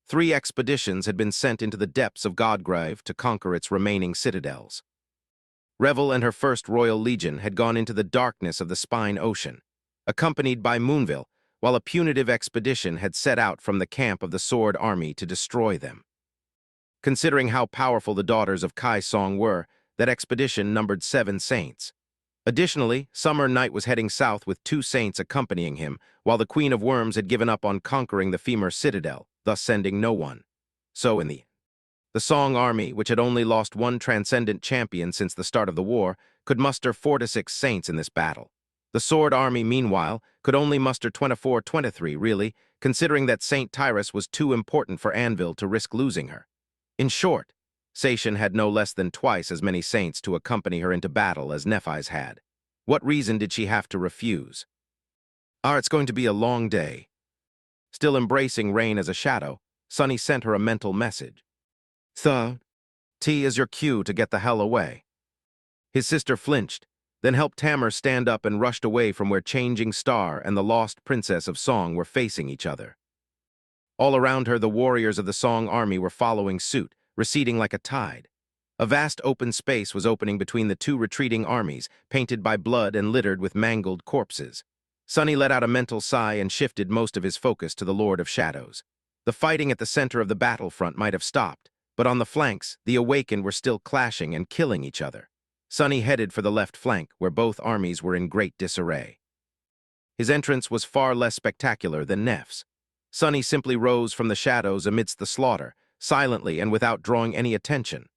3 expeditions had been sent into the depths of Godgrave to conquer its remaining citadels. Revel and her first Royal Legion had gone into the darkness of the Spine Ocean, accompanied by Moonville, while a punitive expedition had set out from the camp of the Sword Army to destroy them. Considering how powerful the daughters of Kai Song were, that expedition numbered 7 saints. Additionally, Summer Knight was heading south with 2 saints accompanying him, while the Queen of Worms had given up on conquering the Femur Citadel, thus sending no one. So in the Song army, which had only lost 1 transcendent champion since the start of the war, could muster 4 to 6 saints in this battle. The Sword army, meanwhile, could only muster 23, really, considering that Saint Tyrus was too important for Anvil to risk losing her. In short, Sation had no less than twice as many saints to accompany her into battle as Nephis had. What reason did she have to refuse? It's going to be a long day. Still embracing rain as a shadow, Sonny sent her a mental message. T is your cue to get the hell away. His sister flinched, then helped Tamar stand up and rushed away from where Changing Star and the lost princess of Song were facing each other. All around her, the warriors of the Song army were following suit, receding like a tide. A vast open space was opening between the 2 retreating armies, painted by blood and littered with mangled corpses. Sunny let out a mental sigh and shifted most of his focus to the Lord of Shadows. The fighting at the center of the battlefront might have stopped, but on the flanks, the Awakened were still clashing and killing each other. Sunny headed for the left flank, where both armies were in great disarray. His entrance was far less spectacular than Neph's. Sunny simply rose from the shadows amidst the slaughter, silently and without drawing any attention.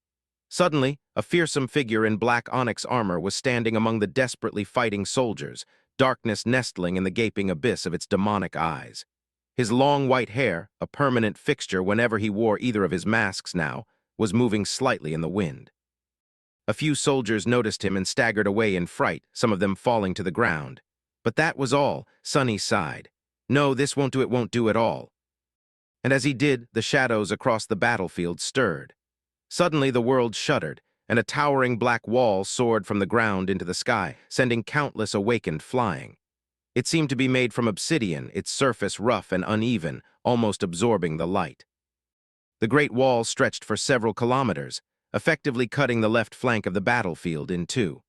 Suddenly, a fearsome figure in black onyx armor was standing among the desperately fighting soldiers, darkness nestling in the gaping abyss of its demonic eyes. His long white hair, a permanent fixture whenever he wore either of his masks now, was moving slightly in the wind. A few soldiers noticed him and staggered away in fright, some of them falling to the ground. But that was all. Sunny sighed. No, this won't do at all. And as he did, the shadows across the battlefield stirred. Suddenly the world shuddered, and a towering black wall soared from the ground into the sky, sending countless Awakened flying. It seemed to be made from obsidian, its surface rough and uneven, almost absorbing the light. The great wall stretched for several kilometers, effectively cutting the left flank of the battlefield in two.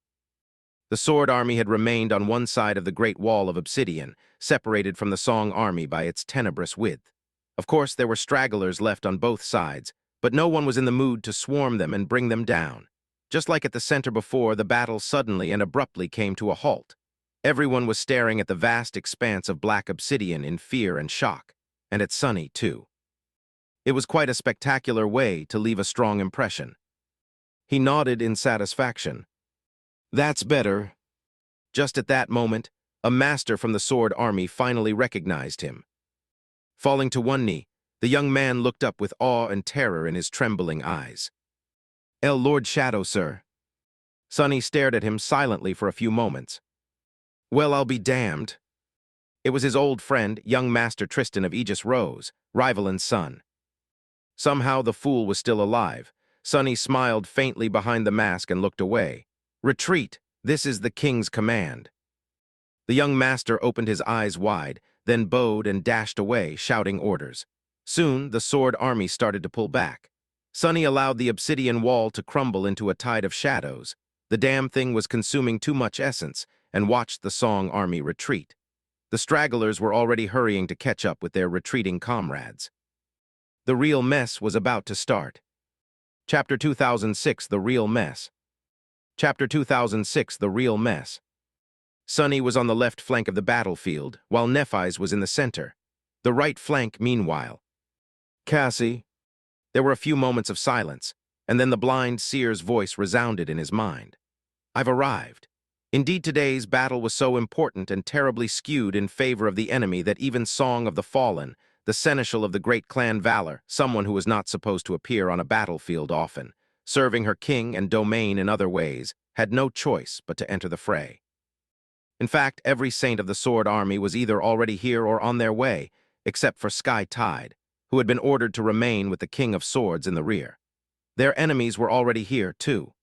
The Sword Army had remained on one side of the great wall of obsidian, separated from the Song Army by its tenebrous width. Of course, there were stragglers left on both sides, but no one was in the mood to swarm them and bring them down. Just like at the center before, the battle suddenly and abruptly came to a halt. Everyone was staring at the vast expanse of black obsidian in fear and shock, and at Sunny, too. It was quite a spectacular way to leave a strong impression. He nodded in satisfaction. That's better. Just at that moment, a master from the Sword Army finally recognized him. Falling to one knee, the young man looked up with awe and terror in his trembling eyes. Lord Shadow, sir." Sunny stared at him silently for a few moments. Well, I'll be damned. It was his old friend, young Master Tristan of Aegis Rose, Rivalin's son. Somehow the fool was still alive. Sunny smiled faintly behind the mask and looked away. Retreat, this is the king's command. The young master opened his eyes wide, then bowed and dashed away, shouting orders. Soon, the Sword Army started to pull back. Sunny allowed the obsidian wall to crumble into a tide of shadows. The damn thing was consuming too much essence, and watched the Song Army retreat. The stragglers were already hurrying to catch up with their retreating comrades. The real mess was about to start. Chapter 2006, The Real Mess. Chapter 2006, The Real Mess. Sunny was on the left flank of the battlefield, while Nephis was in the center. The right flank, meanwhile. Cassie. There were a few moments of silence, and then the blind seer's voice resounded in his mind. I've arrived. Indeed, today's battle was so important and terribly skewed in favor of the enemy that even Song of the Fallen, the seneschal of the great clan Valor, someone who was not supposed to appear on a battlefield often, serving her king and domain in other ways, had no choice but to enter the fray. In fact, every saint of the Sword Army was either already here or on their way, except for Sky Tide, who had been ordered to remain with the King of Swords in the rear. Their enemies were already here, too.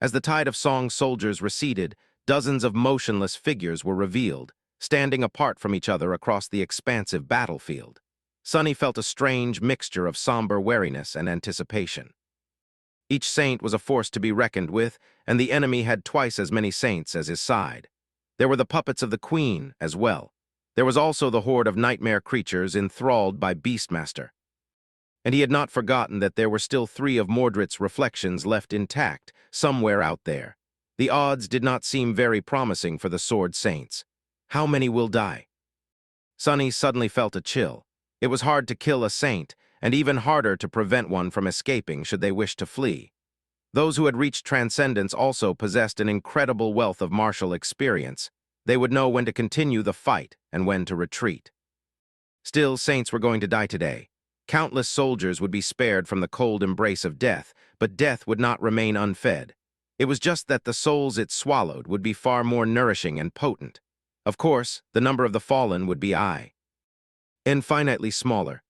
As the tide of Song's soldiers receded, dozens of motionless figures were revealed, standing apart from each other across the expansive battlefield. Sunny felt a strange mixture of somber wariness and anticipation. Each saint was a force to be reckoned with, and the enemy had twice as many saints as his side. There were the puppets of the Queen as well. There was also the horde of nightmare creatures enthralled by Beastmaster. And he had not forgotten that there were still 3 of Mordred's reflections left intact, somewhere out there. The odds did not seem very promising for the Sword Saints. How many will die? Sunny suddenly felt a chill. It was hard to kill a saint, and even harder to prevent one from escaping should they wish to flee. Those who had reached transcendence also possessed an incredible wealth of martial experience. They would know when to continue the fight and when to retreat. Still, saints were going to die today. Countless soldiers would be spared from the cold embrace of death, but death would not remain unfed. It was just that the souls it swallowed would be far more nourishing and potent. Of course, the number of the fallen would be infinitely smaller,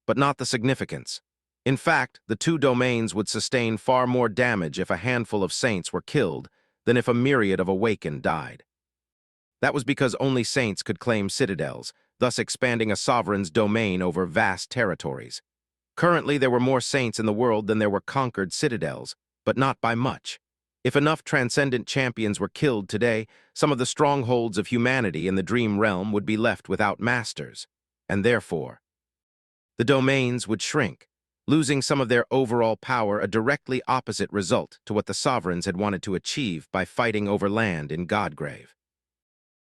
but not the significance. In fact, the 2 domains would sustain far more damage if a handful of saints were killed than if a myriad of Awakened died. That was because only saints could claim citadels, thus expanding a sovereign's domain over vast territories. Currently, there were more saints in the world than there were conquered citadels, but not by much. If enough transcendent champions were killed today, some of the strongholds of humanity in the dream realm would be left without masters, and therefore, the domains would shrink, losing some of their overall power, a directly opposite result to what the sovereigns had wanted to achieve by fighting over land in Godgrave.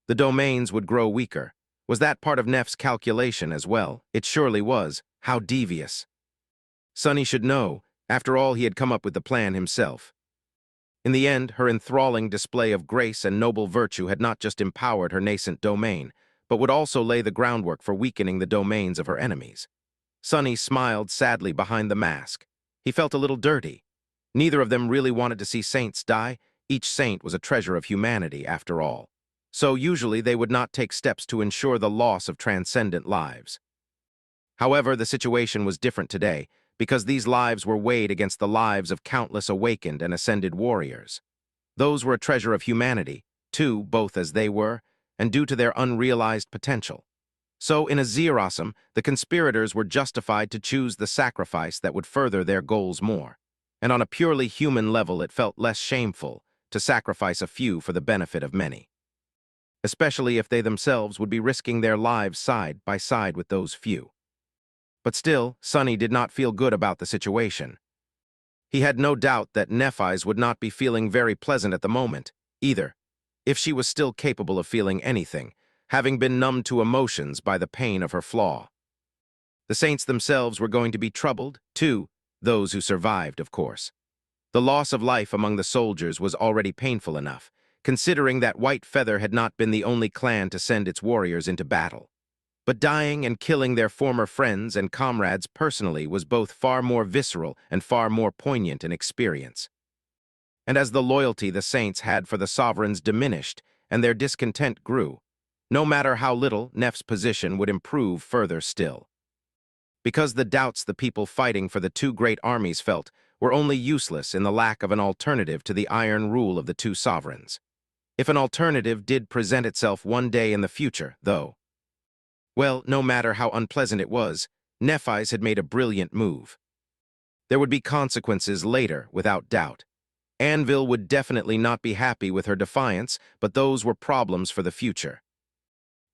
The domains would grow weaker. Was that part of Neph's calculation as well? It surely was. How devious. Sunny should know. After all, he had come up with the plan himself. In the end, her enthralling display of grace and noble virtue had not just empowered her nascent domain, but would also lay the groundwork for weakening the domains of her enemies. Sunny smiled sadly behind the mask. He felt a little dirty. Neither of them really wanted to see saints die. Each saint was a treasure of humanity, after all. So usually they would not take steps to ensure the loss of transcendent lives. However, the situation was different today, because these lives were weighed against the lives of countless awakened and ascended warriors. Those were a treasure of humanity, too, both as they were, and due to their unrealized potential. So, in a Zerosum, the conspirators were justified to choose the sacrifice that would further their goals more. And on a purely human level, it felt less shameful to sacrifice a few for the benefit of many, especially if they themselves would be risking their lives side by side with those few. But still, Sunny did not feel good about the situation. He had no doubt that Nephis would not be feeling very pleasant at the moment, either, if she was still capable of feeling anything, having been numbed to emotions by the pain of her flaw. The saints themselves were going to be troubled, too, those who survived, of course. The loss of life among the soldiers was already painful enough, considering that White Feather had not been the only clan to send its warriors into battle. But dying and killing their former friends and comrades personally was both far more visceral and far more poignant in experience. And as the loyalty the saints had for the sovereigns diminished and their discontent grew, no matter how little, Neph's position would improve further still. Because the doubts the people fighting for the two great armies felt were only useless in the lack of an alternative to the iron rule of the two sovereigns. If an alternative did present itself one day in the future, though, well, no matter how unpleasant it was, Nephis had made a brilliant move. There would be consequences later, without doubt. Anvil would definitely not be happy with her defiance, but those were problems for the future.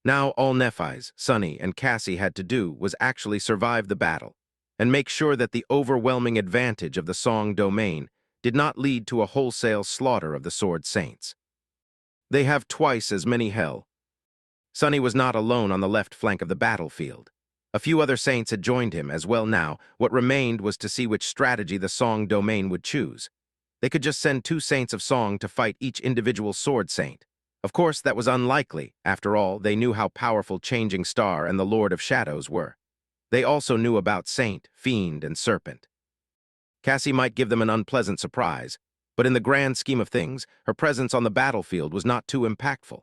Now all Nephis, Sunny, and Cassie had to do was actually survive the battle, and make sure that the overwhelming advantage of the Song domain did not lead to a wholesale slaughter of the Sword Saints. They have twice as many hell. Sunny was not alone on the left flank of the battlefield. A few other saints had joined him as well now. What remained was to see which strategy the Song domain would choose. They could just send 2 saints of Song to fight each individual sword saint. Of course, that was unlikely. After all, they knew how powerful Changing Star and the Lord of Shadows were. They also knew about Saint, Fiend, and Serpent. Cassie might give them an unpleasant surprise, but in the grand scheme of things, her presence on the battlefield was not too impactful.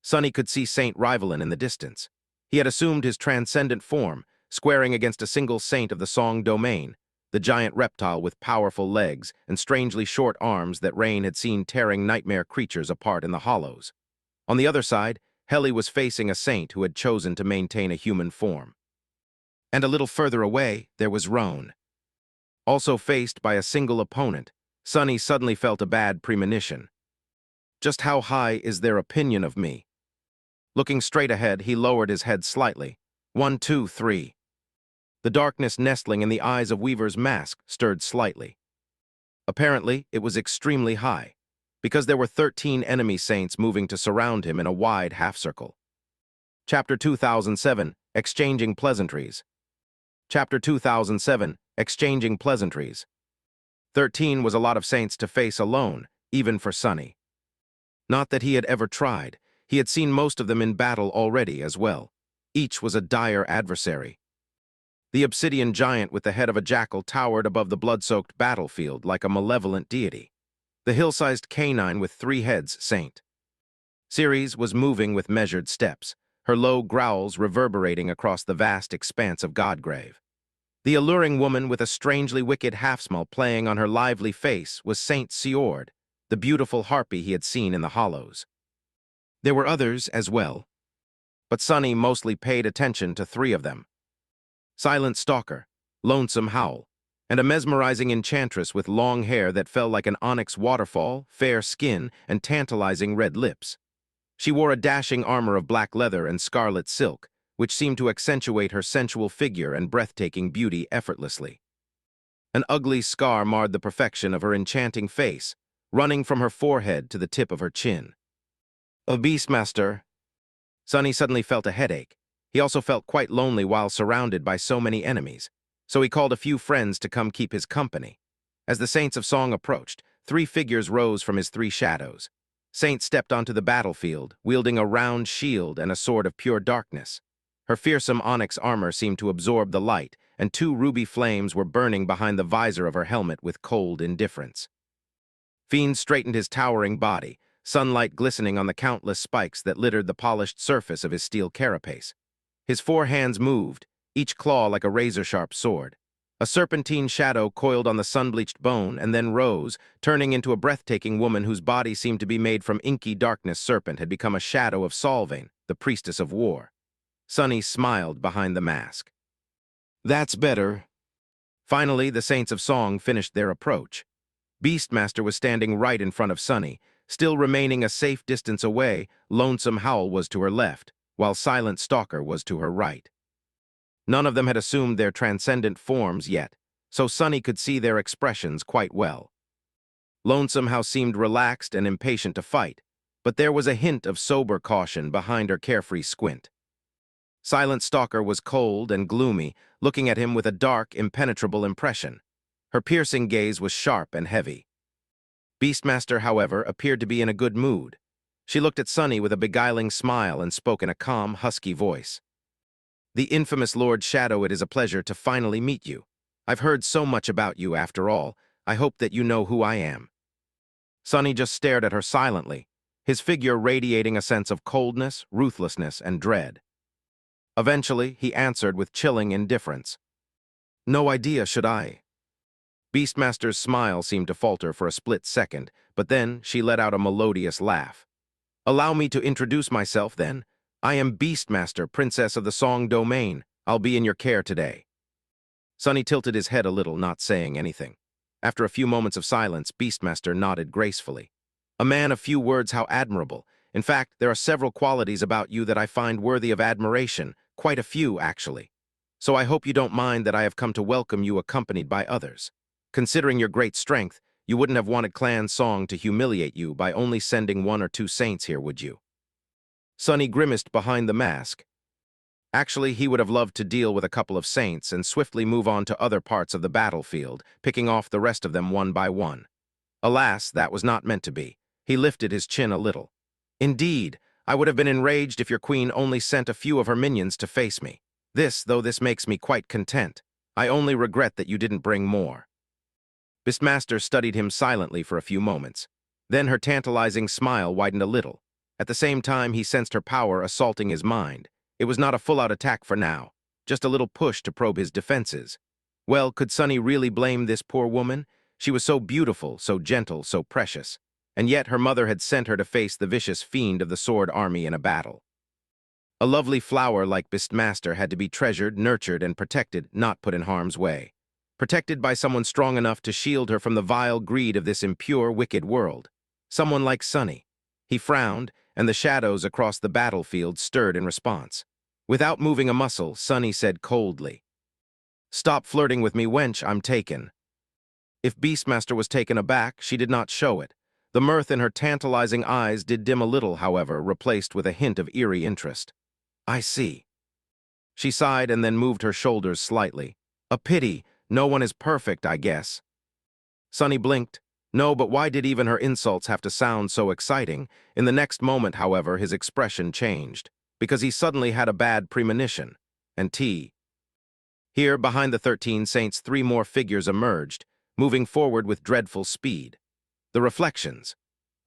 Sunny could see Saint Rivalin in the distance. He had assumed his transcendent form, squaring against a single saint of the Song domain, the giant reptile with powerful legs and strangely short arms that Rain had seen tearing nightmare creatures apart in the hollows. On the other side, Heli was facing a saint who had chosen to maintain a human form. And a little further away, there was Roan. Also faced by a single opponent, Sunny suddenly felt a bad premonition. Just how high is their opinion of me? Looking straight ahead, he lowered his head slightly. 1, 2, 3. The darkness nestling in the eyes of Weaver's mask stirred slightly. Apparently, it was extremely high, because there were 13 enemy saints moving to surround him in a wide half-circle. Chapter 2007, Exchanging Pleasantries. Chapter 2007, Exchanging Pleasantries. 13 was a lot of saints to face alone, even for Sunny. Not that he had ever tried. He had seen most of them in battle already as well. Each was a dire adversary. The obsidian giant with the head of a jackal towered above the blood-soaked battlefield like a malevolent deity. The hill-sized canine with 3 heads, Saint. Ceres was moving with measured steps, her low growls reverberating across the vast expanse of Godgrave. The alluring woman with a strangely wicked half-smile playing on her lively face was Saint Seord, the beautiful harpy he had seen in the hollows. There were others as well, but Sunny mostly paid attention to 3 of them. Silent Stalker, Lonesome Howl, and a mesmerizing enchantress with long hair that fell like an onyx waterfall, fair skin, and tantalizing red lips. She wore a dashing armor of black leather and scarlet silk, which seemed to accentuate her sensual figure and breathtaking beauty effortlessly. An ugly scar marred the perfection of her enchanting face, running from her forehead to the tip of her chin. "A Beastmaster." Sunny suddenly felt a headache. He also felt quite lonely while surrounded by so many enemies, so he called a few friends to come keep his company. As the Saints of Song approached, 3 figures rose from his 3 shadows. Saint stepped onto the battlefield, wielding a round shield and a sword of pure darkness. Her fearsome onyx armor seemed to absorb the light, and 2 ruby flames were burning behind the visor of her helmet with cold indifference. Fiend straightened his towering body, sunlight glistening on the countless spikes that littered the polished surface of his steel carapace. His 4 hands moved, each claw like a razor-sharp sword. A serpentine shadow coiled on the sun-bleached bone and then rose, turning into a breathtaking woman whose body seemed to be made from inky darkness. Serpent had become a shadow of Solvane, the priestess of war. Sunny smiled behind the mask. "That's better." Finally, the Saints of Song finished their approach. Beastmaster was standing right in front of Sunny, still remaining a safe distance away. Lonesome Howl was to her left, while Silent Stalker was to her right. None of them had assumed their transcendent forms yet, so Sunny could see their expressions quite well. Lonesome Howl seemed relaxed and impatient to fight, but there was a hint of sober caution behind her carefree squint. Silent Stalker was cold and gloomy, looking at him with a dark, impenetrable impression. Her piercing gaze was sharp and heavy. Beastmaster, however, appeared to be in a good mood. She looked at Sunny with a beguiling smile and spoke in a calm, husky voice. "The infamous Lord Shadow, it is a pleasure to finally meet you. I've heard so much about you, after all. I hope that you know who I am." Sunny just stared at her silently, his figure radiating a sense of coldness, ruthlessness, and dread. Eventually, he answered with chilling indifference. "No idea, should I?" Beastmaster's smile seemed to falter for a split second, but then she let out a melodious laugh. "Allow me to introduce myself, then. I am Beastmaster, Princess of the Song Domain. I'll be in your care today." Sunny tilted his head a little, not saying anything. After a few moments of silence, Beastmaster nodded gracefully. "A man of few words, how admirable. In fact, there are several qualities about you that I find worthy of admiration, quite a few, actually. So I hope you don't mind that I have come to welcome you accompanied by others. Considering your great strength, you wouldn't have wanted Clan Song to humiliate you by only sending 1 or 2 saints here, would you?" Sunny grimaced behind the mask. Actually, he would have loved to deal with a couple of saints and swiftly move on to other parts of the battlefield, picking off the rest of them one by one. Alas, that was not meant to be. He lifted his chin a little. "Indeed, I would have been enraged if your queen only sent a few of her minions to face me. This makes me quite content. I only regret that you didn't bring more." Beastmaster studied him silently for a few moments. Then her tantalizing smile widened a little. At the same time, he sensed her power assaulting his mind. It was not a full-out attack for now, just a little push to probe his defenses. Well, could Sunny really blame this poor woman? She was so beautiful, so gentle, so precious. And yet her mother had sent her to face the vicious fiend of the Sword Army in a battle. A lovely flower like Beastmaster had to be treasured, nurtured, and protected, not put in harm's way. Protected by someone strong enough to shield her from the vile greed of this impure, wicked world. Someone like Sunny. He frowned, and the shadows across the battlefield stirred in response. Without moving a muscle, Sunny said coldly, "Stop flirting with me, wench, I'm taken." If Beastmaster was taken aback, she did not show it. The mirth in her tantalizing eyes did dim a little, however, replaced with a hint of eerie interest. "I see." She sighed and then moved her shoulders slightly. "A pity. No one is perfect, I guess." Sunny blinked. No, but why did even her insults have to sound so exciting? In the next moment, however, his expression changed, because he suddenly had a bad premonition. And Here, behind the 13 saints, 3 more figures emerged, moving forward with dreadful speed. The reflections.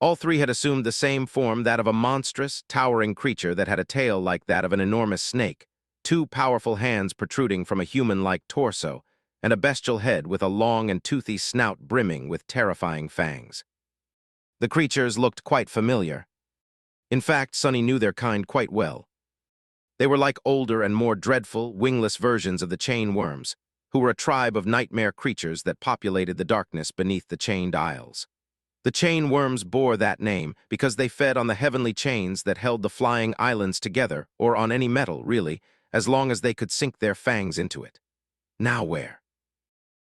All 3 had assumed the same form, that of a monstrous, towering creature that had a tail like that of an enormous snake, 2 powerful hands protruding from a human-like torso, and a bestial head with a long and toothy snout brimming with terrifying fangs. The creatures looked quite familiar. In fact, Sunny knew their kind quite well. They were like older and more dreadful, wingless versions of the chain worms, who were a tribe of nightmare creatures that populated the darkness beneath the chained isles. The chain worms bore that name because they fed on the heavenly chains that held the flying islands together, or on any metal, really, as long as they could sink their fangs into it. Now where?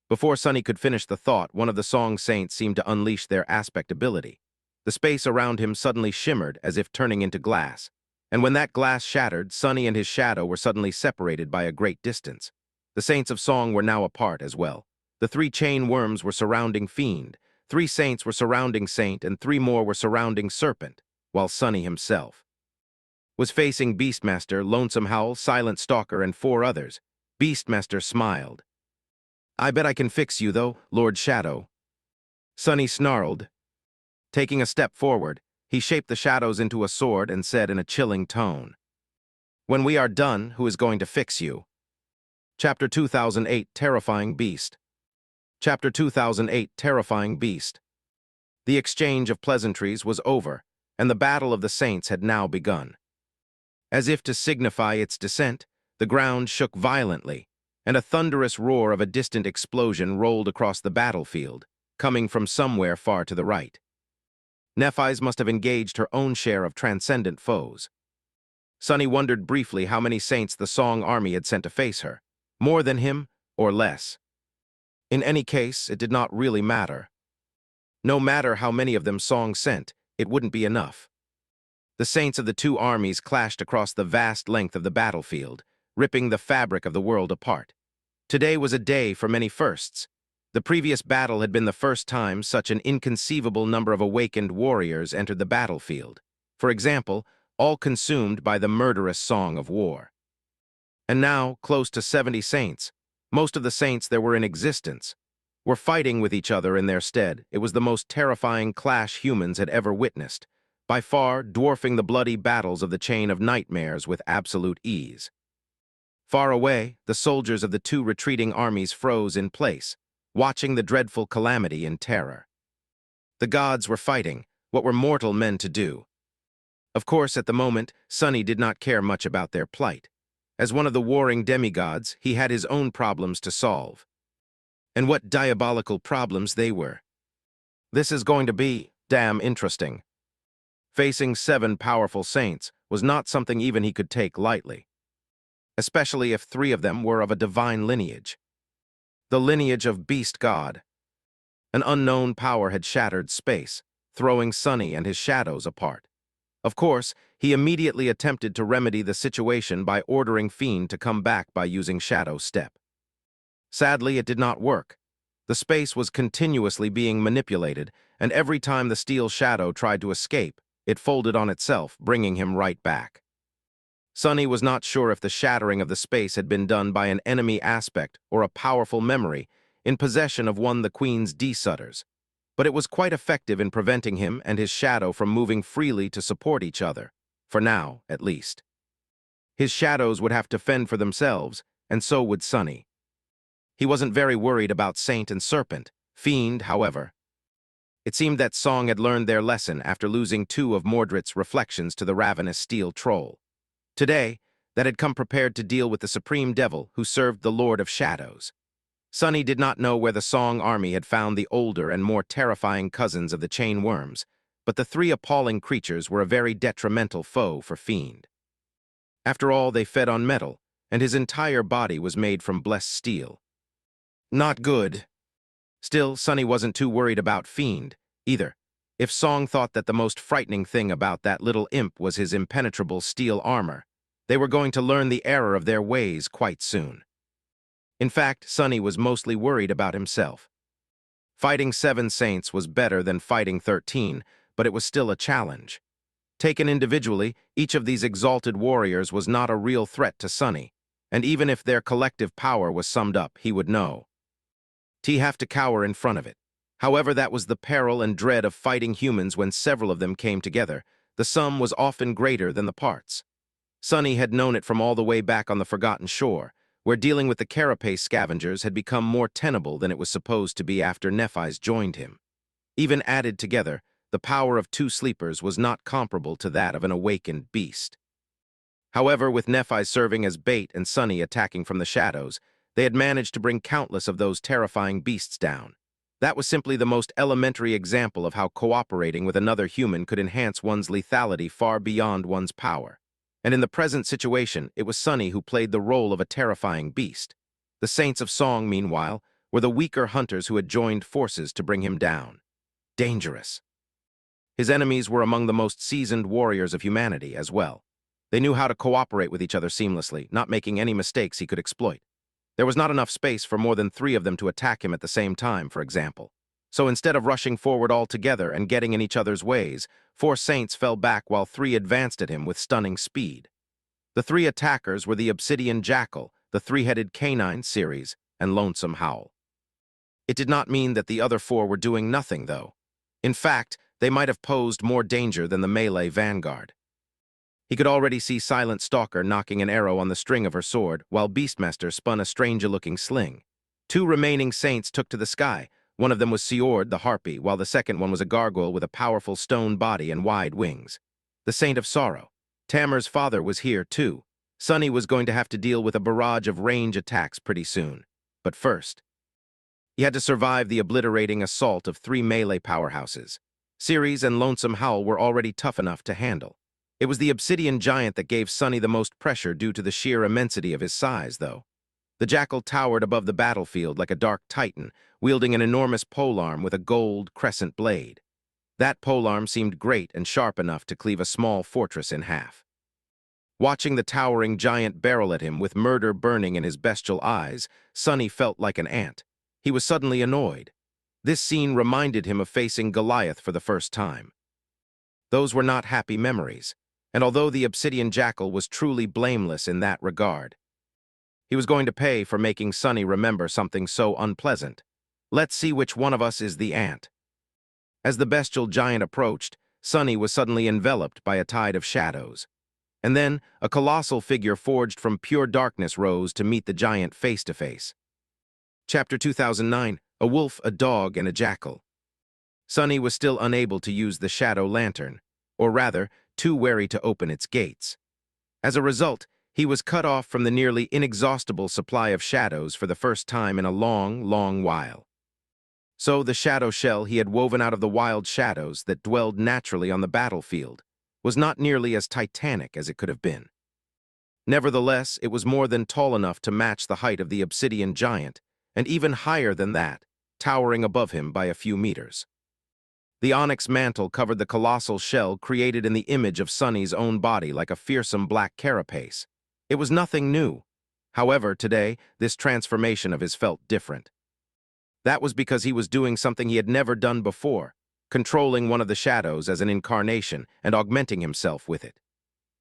Before Sonny could finish the thought, one of the song saints seemed to unleash their aspect ability. The space around him suddenly shimmered as if turning into glass, and when that glass shattered, Sonny and his shadow were suddenly separated by a great distance. The saints of song were now apart as well. The 3 chain worms were surrounding Fiend, 3 saints were surrounding Saint, and 3 more were surrounding Serpent, while Sonny himself was facing Beastmaster, Lonesome Howl, Silent Stalker, and 4 others. Beastmaster smiled. "I bet I can fix you, though, Lord Shadow." Sonny snarled. Taking a step forward, he shaped the shadows into a sword and said in a chilling tone, "When we are done, who is going to fix you?" Chapter 2008, Terrifying Beast. Chapter 2008, Terrifying Beast. The exchange of pleasantries was over, and the battle of the saints had now begun. As if to signify its descent, the ground shook violently, and a thunderous roar of a distant explosion rolled across the battlefield, coming from somewhere far to the right. Nephis must have engaged her own share of transcendent foes. Sonny wondered briefly how many saints the Song army had sent to face her. More than him, or less. In any case, it did not really matter. No matter how many of them Song sent, it wouldn't be enough. The saints of the 2 armies clashed across the vast length of the battlefield, ripping the fabric of the world apart. Today was a day for many firsts. The previous battle had been the first time such an inconceivable number of awakened warriors entered the battlefield. For example, all consumed by the murderous song of war. And now, close to 70 saints, most of the saints there were in existence, were fighting with each other in their stead. It was the most terrifying clash humans had ever witnessed, by far dwarfing the bloody battles of the Chain of Nightmares with absolute ease. Far away, the soldiers of the 2 retreating armies froze in place, watching the dreadful calamity in terror. The gods were fighting, what were mortal men to do? Of course, at the moment, Sonny did not care much about their plight. As one of the warring demigods, he had his own problems to solve. And what diabolical problems they were. This is going to be damn interesting. Facing 7 powerful saints was not something even he could take lightly, especially if 3 of them were of a divine lineage. The lineage of Beast God. An unknown power had shattered space, throwing Sonny and his shadows apart. Of course, he immediately attempted to remedy the situation by ordering Fiend to come back by using Shadow Step. Sadly, it did not work. The space was continuously being manipulated, and every time the steel shadow tried to escape, it folded on itself, bringing him right back. Sonny was not sure if the shattering of the space had been done by an enemy aspect or a powerful memory in possession of one of the Queen's D-Sutters, but it was quite effective in preventing him and his shadow from moving freely to support each other, for now, at least. His shadows would have to fend for themselves, and so would Sonny. He wasn't very worried about Saint and Serpent. Fiend, however. It seemed that Song had learned their lesson after losing 2 of Mordred's reflections to the ravenous steel troll. Today, that had come prepared to deal with the Supreme Devil who served the Lord of Shadows. Sonny did not know where the Song army had found the older and more terrifying cousins of the chain worms, but the 3 appalling creatures were a very detrimental foe for Fiend. After all, they fed on metal, and his entire body was made from blessed steel. Not good. Still, Sonny wasn't too worried about Fiend, either. If Song thought that the most frightening thing about that little imp was his impenetrable steel armor, they were going to learn the error of their ways quite soon. In fact, Sonny was mostly worried about himself. Fighting 7 saints was better than fighting 13, but it was still a challenge. Taken individually, each of these exalted warriors was not a real threat to Sonny, and even if their collective power was summed up, he would know. He'd have to cower in front of it. However, that was the peril and dread of fighting humans when several of them came together. The sum was often greater than the parts. Sonny had known it from all the way back on the Forgotten Shore, where dealing with the carapace scavengers had become more tenable than it was supposed to be after Nephis joined him. Even added together, the power of 2 sleepers was not comparable to that of an awakened beast. However, with Nephis serving as bait and Sonny attacking from the shadows, They had managed to bring countless of those terrifying beasts down. That was simply the most elementary example of how cooperating with another human could enhance one's lethality far beyond one's power. And in the present situation, it was Sunny who played the role of a terrifying beast. The Saints of Song, meanwhile, were the weaker hunters who had joined forces to bring him down. Dangerous. His enemies were among the most seasoned warriors of humanity as well. They knew how to cooperate with each other seamlessly, not making any mistakes he could exploit. There was not enough space for more than 3 of them to attack him at the same time, for example. So instead of rushing forward all together and getting in each other's ways, 4 Saints fell back while 3 advanced at him with stunning speed. The 3 attackers were the Obsidian Jackal, the 3-headed Canine series, and Lonesome Howl. It did not mean that the other 4 were doing nothing, though. In fact, they might have posed more danger than the melee vanguard. He could already see Silent Stalker knocking an arrow on the string of her sword, while Beastmaster spun a stranger-looking sling. 2 remaining Saints took to the sky. One of them was Seord, the Harpy, while the second one was a gargoyle with a powerful stone body and wide wings. The Saint of Sorrow. Tamer's father was here, too. Sunny was going to have to deal with a barrage of range attacks pretty soon. But first, he had to survive the obliterating assault of 3 melee powerhouses. Ceres and Lonesome Howl were already tough enough to handle. It was the obsidian giant that gave Sunny the most pressure due to the sheer immensity of his size, though. The jackal towered above the battlefield like a dark titan, wielding an enormous polearm with a gold crescent blade. That polearm seemed great and sharp enough to cleave a small fortress in half. Watching the towering giant barrel at him with murder burning in his bestial eyes, Sunny felt like an ant. He was suddenly annoyed. This scene reminded him of facing Goliath for the first time. Those were not happy memories. And although the Obsidian Jackal was truly blameless in that regard, he was going to pay for making Sunny remember something so unpleasant. Let's see which one of us is the ant. As the bestial giant approached, Sunny was suddenly enveloped by a tide of shadows. And then, a colossal figure forged from pure darkness rose to meet the giant face to face. Chapter 2009, A Wolf, a Dog, and a Jackal. Sunny was still unable to use the shadow lantern, or rather, too wary to open its gates. As a result, he was cut off from the nearly inexhaustible supply of shadows for the first time in a long, long while. So the shadow shell he had woven out of the wild shadows that dwelled naturally on the battlefield was not nearly as titanic as it could have been. Nevertheless, it was more than tall enough to match the height of the obsidian giant, and even higher than that, towering above him by a few meters. The onyx mantle covered the colossal shell created in the image of Sunny's own body like a fearsome black carapace. It was nothing new. However, today, this transformation of his felt different. That was because he was doing something he had never done before, controlling one of the shadows as an incarnation and augmenting himself with it.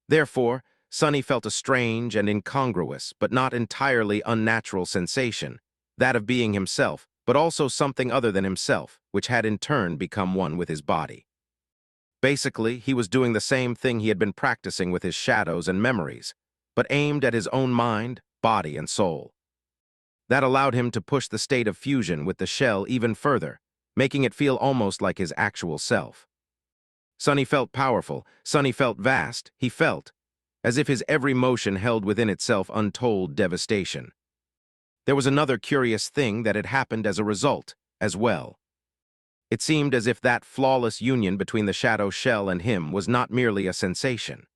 Therefore, Sunny felt a strange and incongruous, but not entirely unnatural sensation, that of being himself, but also something other than himself, which had in turn become one with his body. Basically, he was doing the same thing he had been practicing with his shadows and memories, but aimed at his own mind, body, and soul. That allowed him to push the state of fusion with the shell even further, making it feel almost like his actual self. Sunny felt powerful, Sunny felt vast, he felt, as if his every motion held within itself untold devastation. There was another curious thing that had happened as a result, as well. It seemed as if that flawless union between the shadow shell and him was not merely a sensation.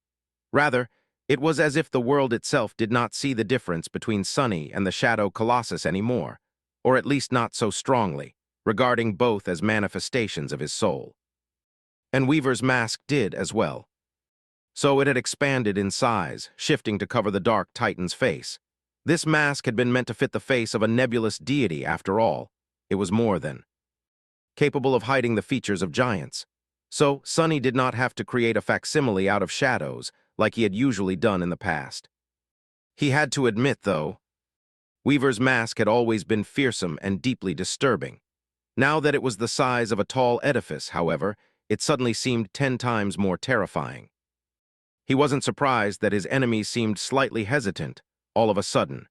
Rather, it was as if the world itself did not see the difference between Sunny and the shadow colossus anymore, or at least not so strongly, regarding both as manifestations of his soul. And Weaver's mask did as well. So it had expanded in size, shifting to cover the dark Titan's face. This mask had been meant to fit the face of a nebulous deity after all. It was more than capable of hiding the features of giants. So Sunny did not have to create a facsimile out of shadows like he had usually done in the past. He had to admit, though, Weaver's mask had always been fearsome and deeply disturbing. Now that it was the size of a tall edifice, however, it suddenly seemed 10 times more terrifying. He wasn't surprised that his enemies seemed slightly hesitant, all of a sudden.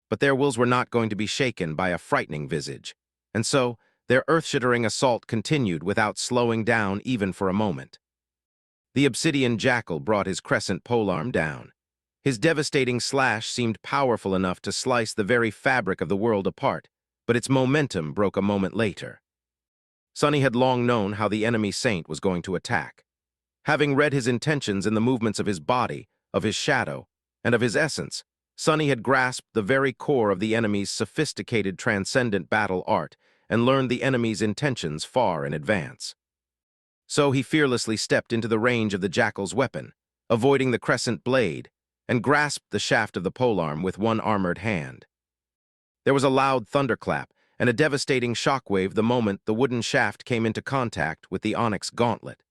But their wills were not going to be shaken by a frightening visage, and so their earth-shattering assault continued without slowing down even for a moment. The obsidian jackal brought his crescent polearm down. His devastating slash seemed powerful enough to slice the very fabric of the world apart, but its momentum broke a moment later. Sonny had long known how the enemy saint was going to attack. Having read his intentions in the movements of his body, of his shadow, and of his essence, Sonny had grasped the very core of the enemy's sophisticated transcendent battle art and learned the enemy's intentions far in advance. So he fearlessly stepped into the range of the jackal's weapon, avoiding the crescent blade, and grasped the shaft of the polearm with one armored hand. There was a loud thunderclap and a devastating shockwave the moment the wooden shaft came into contact with the onyx gauntlet.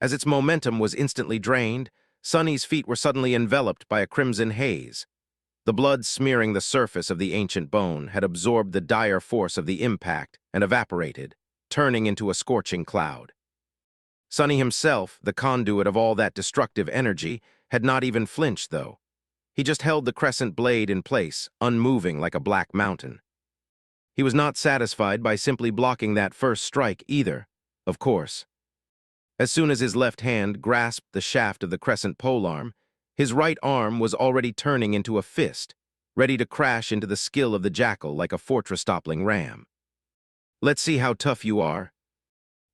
As its momentum was instantly drained, Sonny's feet were suddenly enveloped by a crimson haze. The blood smearing the surface of the ancient bone had absorbed the dire force of the impact and evaporated, turning into a scorching cloud. Sonny himself, the conduit of all that destructive energy, had not even flinched, though. He just held the crescent blade in place, unmoving like a black mountain. He was not satisfied by simply blocking that first strike either, of course. As soon as his left hand grasped the shaft of the crescent polearm, his right arm was already turning into a fist, ready to crash into the skill of the jackal like a fortress-toppling ram. "Let's see how tough you are."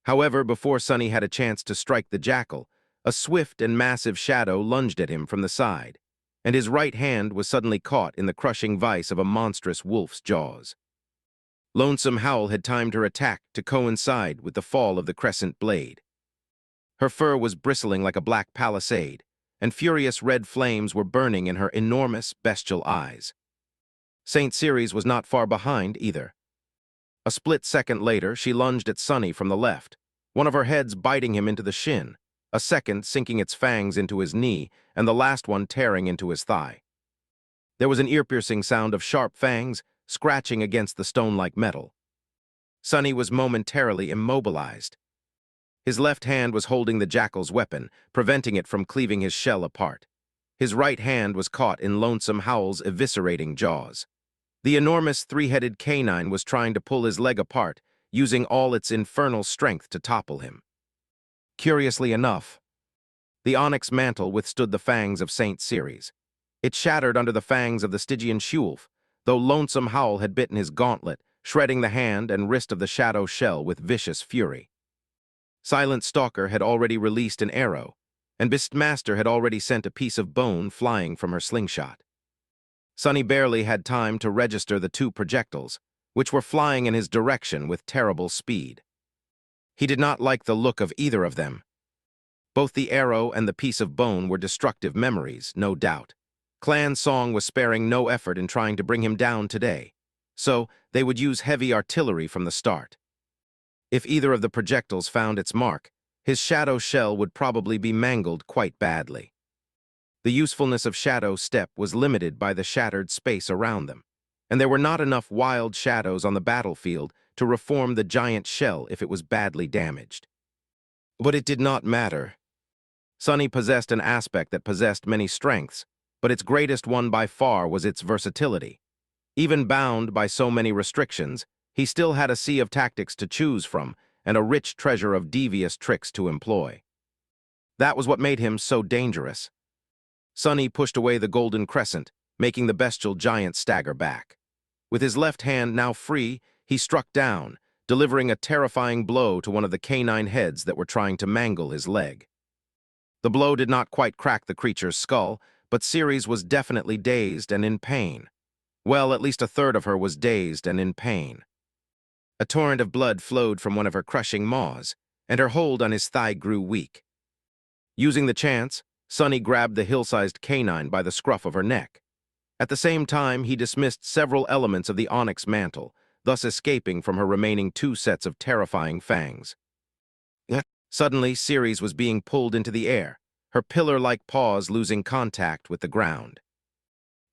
However, before Sonny had a chance to strike the jackal, a swift and massive shadow lunged at him from the side, and his right hand was suddenly caught in the crushing vice of a monstrous wolf's jaws. Lonesome Howl had timed her attack to coincide with the fall of the crescent blade. Her fur was bristling like a black palisade, and furious red flames were burning in her enormous, bestial eyes. St. Ceres was not far behind either. A split second later, she lunged at Sonny from the left, one of her heads biting him into the shin, a second sinking its fangs into his knee, and the last one tearing into his thigh. There was an ear-piercing sound of sharp fangs scratching against the stone-like metal. Sonny was momentarily immobilized. His left hand was holding the jackal's weapon, preventing it from cleaving his shell apart. His right hand was caught in Lonesome Howl's eviscerating jaws. The enormous three-headed canine was trying to pull his leg apart, using all its infernal strength to topple him. Curiously enough, the onyx mantle withstood the fangs of St. Ceres. It shattered under the fangs of the Stygian Shulf, though Lonesome Howl had bitten his gauntlet, shredding the hand and wrist of the shadow shell with vicious fury. Silent Stalker had already released an arrow, and Beastmaster had already sent a piece of bone flying from her slingshot. Sonny barely had time to register the two projectiles, which were flying in his direction with terrible speed. He did not like the look of either of them. Both the arrow and the piece of bone were destructive memories, no doubt. Clan Song was sparing no effort in trying to bring him down today, so they would use heavy artillery from the start. If either of the projectiles found its mark, his shadow shell would probably be mangled quite badly. The usefulness of Shadow Step was limited by the shattered space around them, and there were not enough wild shadows on the battlefield to reform the giant shell if it was badly damaged. But it did not matter. Sonny possessed an aspect that possessed many strengths, but its greatest one by far was its versatility. Even bound by so many restrictions, he still had a sea of tactics to choose from and a rich treasure of devious tricks to employ. That was what made him so dangerous. Sonny pushed away the golden crescent, making the bestial giant stagger back. With his left hand now free, he struck down, delivering a terrifying blow to one of the canine heads that were trying to mangle his leg. The blow did not quite crack the creature's skull, but Ceres was definitely dazed and in pain. Well, at least a third of her was dazed and in pain. A torrent of blood flowed from one of her crushing maws, and her hold on his thigh grew weak. Using the chance, Sonny grabbed the hill-sized canine by the scruff of her neck. At the same time, he dismissed several elements of the onyx mantle, thus escaping from her remaining two sets of terrifying fangs. Suddenly, Ceres was being pulled into the air, her pillar-like paws losing contact with the ground.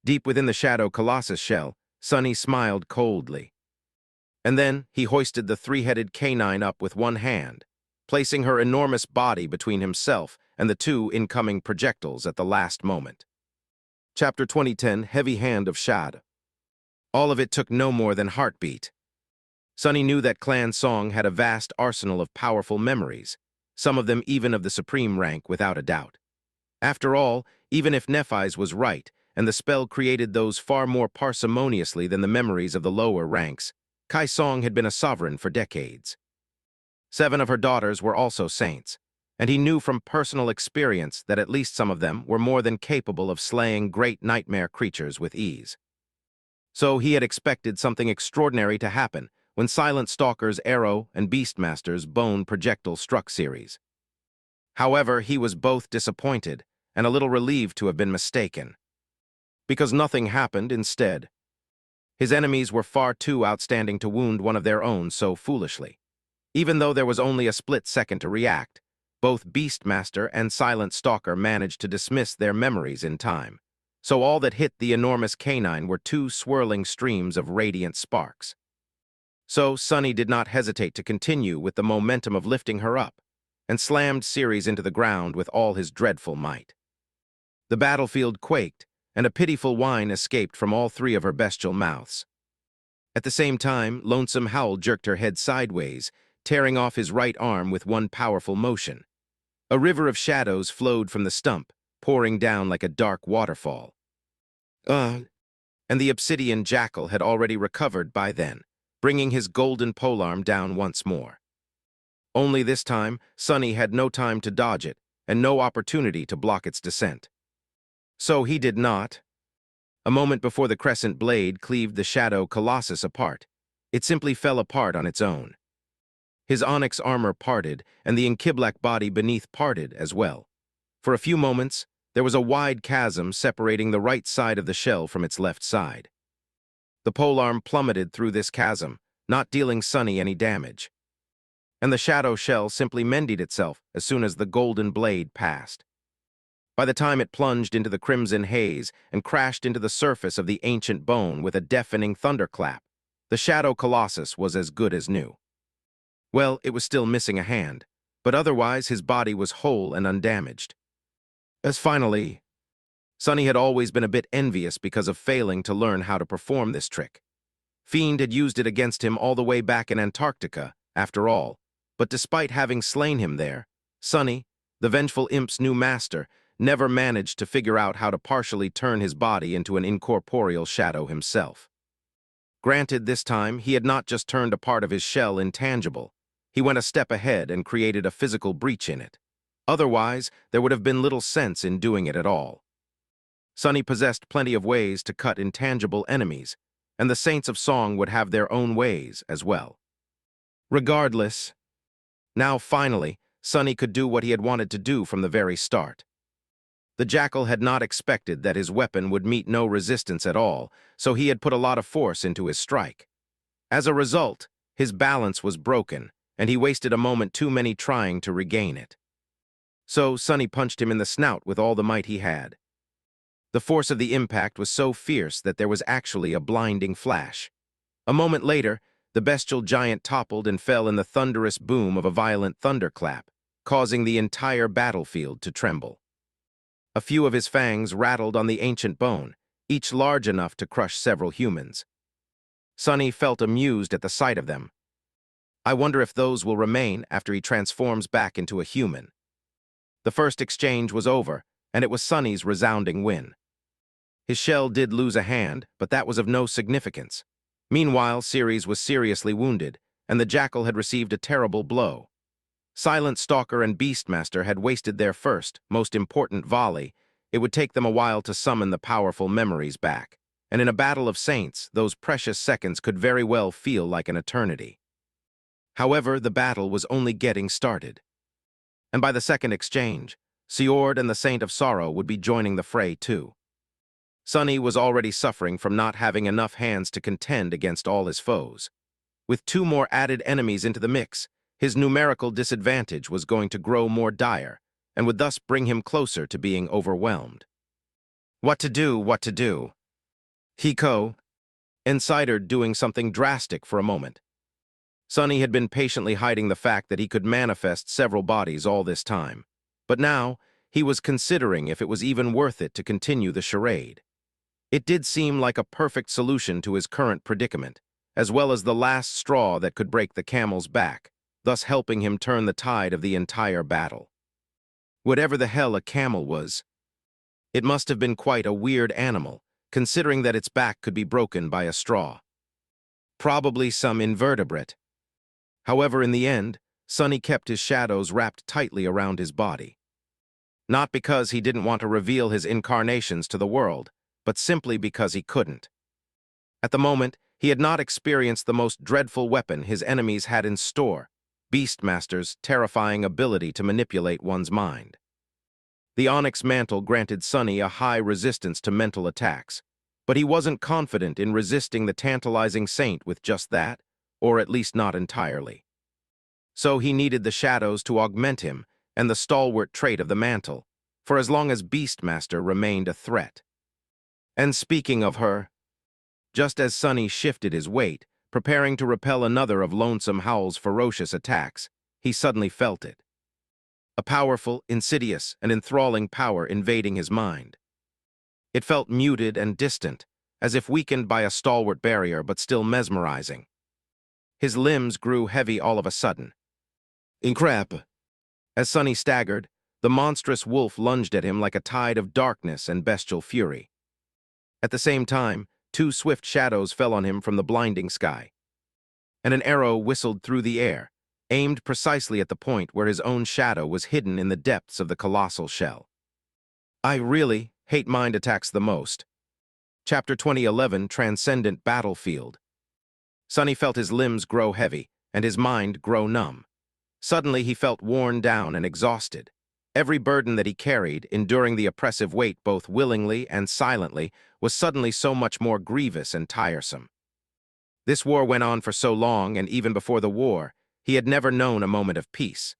Deep within the Shadow Colossus shell, Sonny smiled coldly. And then he hoisted the three-headed canine up with one hand, placing her enormous body between himself and the two incoming projectiles at the last moment. Chapter 2010, Heavy Hand of Shad. All of it took no more than heartbeat. Sonny knew that Clan Song had a vast arsenal of powerful memories, some of them even of the supreme rank without a doubt. After all, even if Nephis was right, and the spell created those far more parsimoniously than the memories of the lower ranks. Kai Song had been a sovereign for decades. 7 of her daughters were also saints, and he knew from personal experience that at least some of them were more than capable of slaying great nightmare creatures with ease. So he had expected something extraordinary to happen when Silent Stalker's Arrow and Beastmaster's Bone Projectile struck series. However, he was both disappointed and a little relieved to have been mistaken, because nothing happened instead. His enemies were far too outstanding to wound one of their own so foolishly. Even though there was only a split second to react, both Beastmaster and Silent Stalker managed to dismiss their memories in time, so all that hit the enormous canine were 2 swirling streams of radiant sparks. So Sunny did not hesitate to continue with the momentum of lifting her up, and slammed Ceres into the ground with all his dreadful might. The battlefield quaked, and a pitiful whine escaped from all 3 of her bestial mouths. At the same time, Lonesome Howl jerked her head sideways, tearing off his right arm with one powerful motion. A river of shadows flowed from the stump, pouring down like a dark waterfall. And the obsidian jackal had already recovered by then, bringing his golden polearm down once more. Only this time, Sunny had no time to dodge it, and no opportunity to block its descent. So he did not. A moment before the crescent blade cleaved the shadow colossus apart, it simply fell apart on its own. His onyx armor parted, and the Inkiblak body beneath parted as well. For a few moments, there was a wide chasm separating the right side of the shell from its left side. The polearm plummeted through this chasm, not dealing Sunny any damage. And the shadow shell simply mended itself as soon as the golden blade passed. By the time it plunged into the crimson haze and crashed into the surface of the ancient bone with a deafening thunderclap, the shadow colossus was as good as new. Well, it was still missing a hand, but otherwise his body was whole and undamaged. As finally, Sunny had always been a bit envious because of failing to learn how to perform this trick. Fiend had used it against him all the way back in Antarctica, after all, but despite having slain him there, Sunny, the vengeful imp's new master, never managed to figure out how to partially turn his body into an incorporeal shadow himself. Granted, this time, he had not just turned a part of his shell intangible. He went a step ahead and created a physical breach in it. Otherwise, there would have been little sense in doing it at all. Sunny possessed plenty of ways to cut intangible enemies, and the Saints of Song would have their own ways as well. Regardless, now finally, Sunny could do what he had wanted to do from the very start. The jackal had not expected that his weapon would meet no resistance at all, so he had put a lot of force into his strike. As a result, his balance was broken, and he wasted a moment too many trying to regain it. So Sunny punched him in the snout with all the might he had. The force of the impact was so fierce that there was actually a blinding flash. A moment later, the bestial giant toppled and fell in the thunderous boom of a violent thunderclap, causing the entire battlefield to tremble. A few of his fangs rattled on the ancient bone, each large enough to crush several humans. Sunny felt amused at the sight of them. I wonder if those will remain after he transforms back into a human. The first exchange was over, and it was Sunny's resounding win. His shell did lose a hand, but that was of no significance. Meanwhile, Ceres was seriously wounded, and the jackal had received a terrible blow. Silent Stalker and Beastmaster had wasted their first, most important volley. It would take them a while to summon the powerful memories back, and in a battle of saints, those precious seconds could very well feel like an eternity. However, the battle was only getting started. And by the second exchange, Siord and the Saint of Sorrow would be joining the fray too. Sunny was already suffering from not having enough hands to contend against all his foes. With 2 more added enemies into the mix, his numerical disadvantage was going to grow more dire, and would thus bring him closer to being overwhelmed. What to do, what to do? Hiko, Insider doing something drastic for a moment. Sunny had been patiently hiding the fact that he could manifest several bodies all this time, but now he was considering if it was even worth it to continue the charade. It did seem like a perfect solution to his current predicament, as well as the last straw that could break the camel's back, thus helping him turn the tide of the entire battle. Whatever the hell a camel was, It must have been quite a weird animal, considering that its back could be broken by a straw. Probably some invertebrate. However, in the end, Sonny kept his shadows wrapped tightly around his body. Not because he didn't want to reveal his incarnations to the world, but simply because he couldn't. At the moment, he had not experienced the most dreadful weapon his enemies had in store, Beastmaster's terrifying ability to manipulate one's mind. The onyx mantle granted Sonny a high resistance to mental attacks, but he wasn't confident in resisting the tantalizing saint with just that, or at least not entirely. So he needed the shadows to augment him and the stalwart trait of the mantle, for as long as Beastmaster remained a threat. And speaking of her, just as Sonny shifted his weight, preparing to repel another of Lonesome Howl's ferocious attacks, he suddenly felt it. A powerful, insidious, and enthralling power invading his mind. It felt muted and distant, as if weakened by a stalwart barrier but still mesmerizing. His limbs grew heavy all of a sudden. Incrap! As Sonny staggered, the monstrous wolf lunged at him like a tide of darkness and bestial fury. At the same time, two swift shadows fell on him from the blinding sky, and an arrow whistled through the air, aimed precisely at the point where his own shadow was hidden in the depths of the colossal shell. I really hate mind attacks the most. Chapter 2011, Transcendent Battlefield. Sonny felt his limbs grow heavy, and his mind grow numb. Suddenly he felt worn down and exhausted. Every burden that he carried, enduring the oppressive weight both willingly and silently, was suddenly so much more grievous and tiresome. This war went on for so long, and even before the war, he had never known a moment of peace.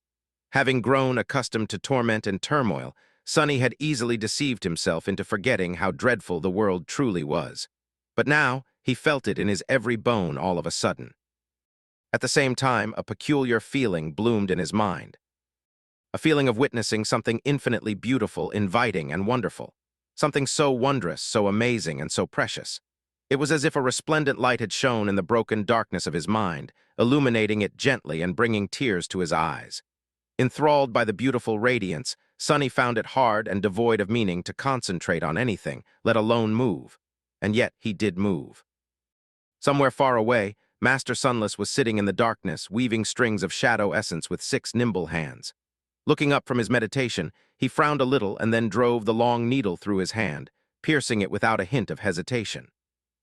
Having grown accustomed to torment and turmoil, Sonny had easily deceived himself into forgetting how dreadful the world truly was. But now, he felt it in his every bone all of a sudden. At the same time, a peculiar feeling bloomed in his mind. A feeling of witnessing something infinitely beautiful, inviting, and wonderful. Something so wondrous, so amazing, and so precious. It was as if a resplendent light had shone in the broken darkness of his mind, illuminating it gently and bringing tears to his eyes. Enthralled by the beautiful radiance, Sonny found it hard and devoid of meaning to concentrate on anything, let alone move. And yet he did move. Somewhere far away, Master Sunless was sitting in the darkness, weaving strings of shadow essence with 6 nimble hands. Looking up from his meditation, he frowned a little and then drove the long needle through his hand, piercing it without a hint of hesitation.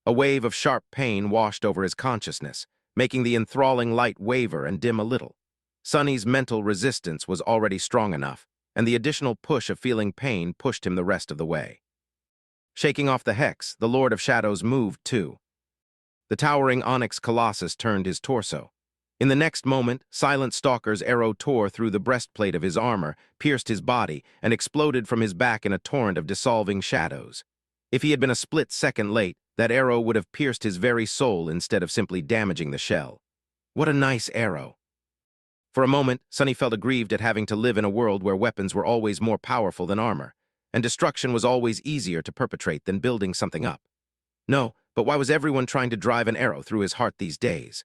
A wave of sharp pain washed over his consciousness, making the enthralling light waver and dim a little. Sonny's mental resistance was already strong enough, and the additional push of feeling pain pushed him the rest of the way. Shaking off the hex, the Lord of Shadows moved too. The towering onyx colossus turned his torso. In the next moment, Silent Stalker's arrow tore through the breastplate of his armor, pierced his body, and exploded from his back in a torrent of dissolving shadows. If he had been a split second late, that arrow would have pierced his very soul instead of simply damaging the shell. What a nice arrow. For a moment, Sonny felt aggrieved at having to live in a world where weapons were always more powerful than armor, and destruction was always easier to perpetrate than building something up. No, but why was everyone trying to drive an arrow through his heart these days?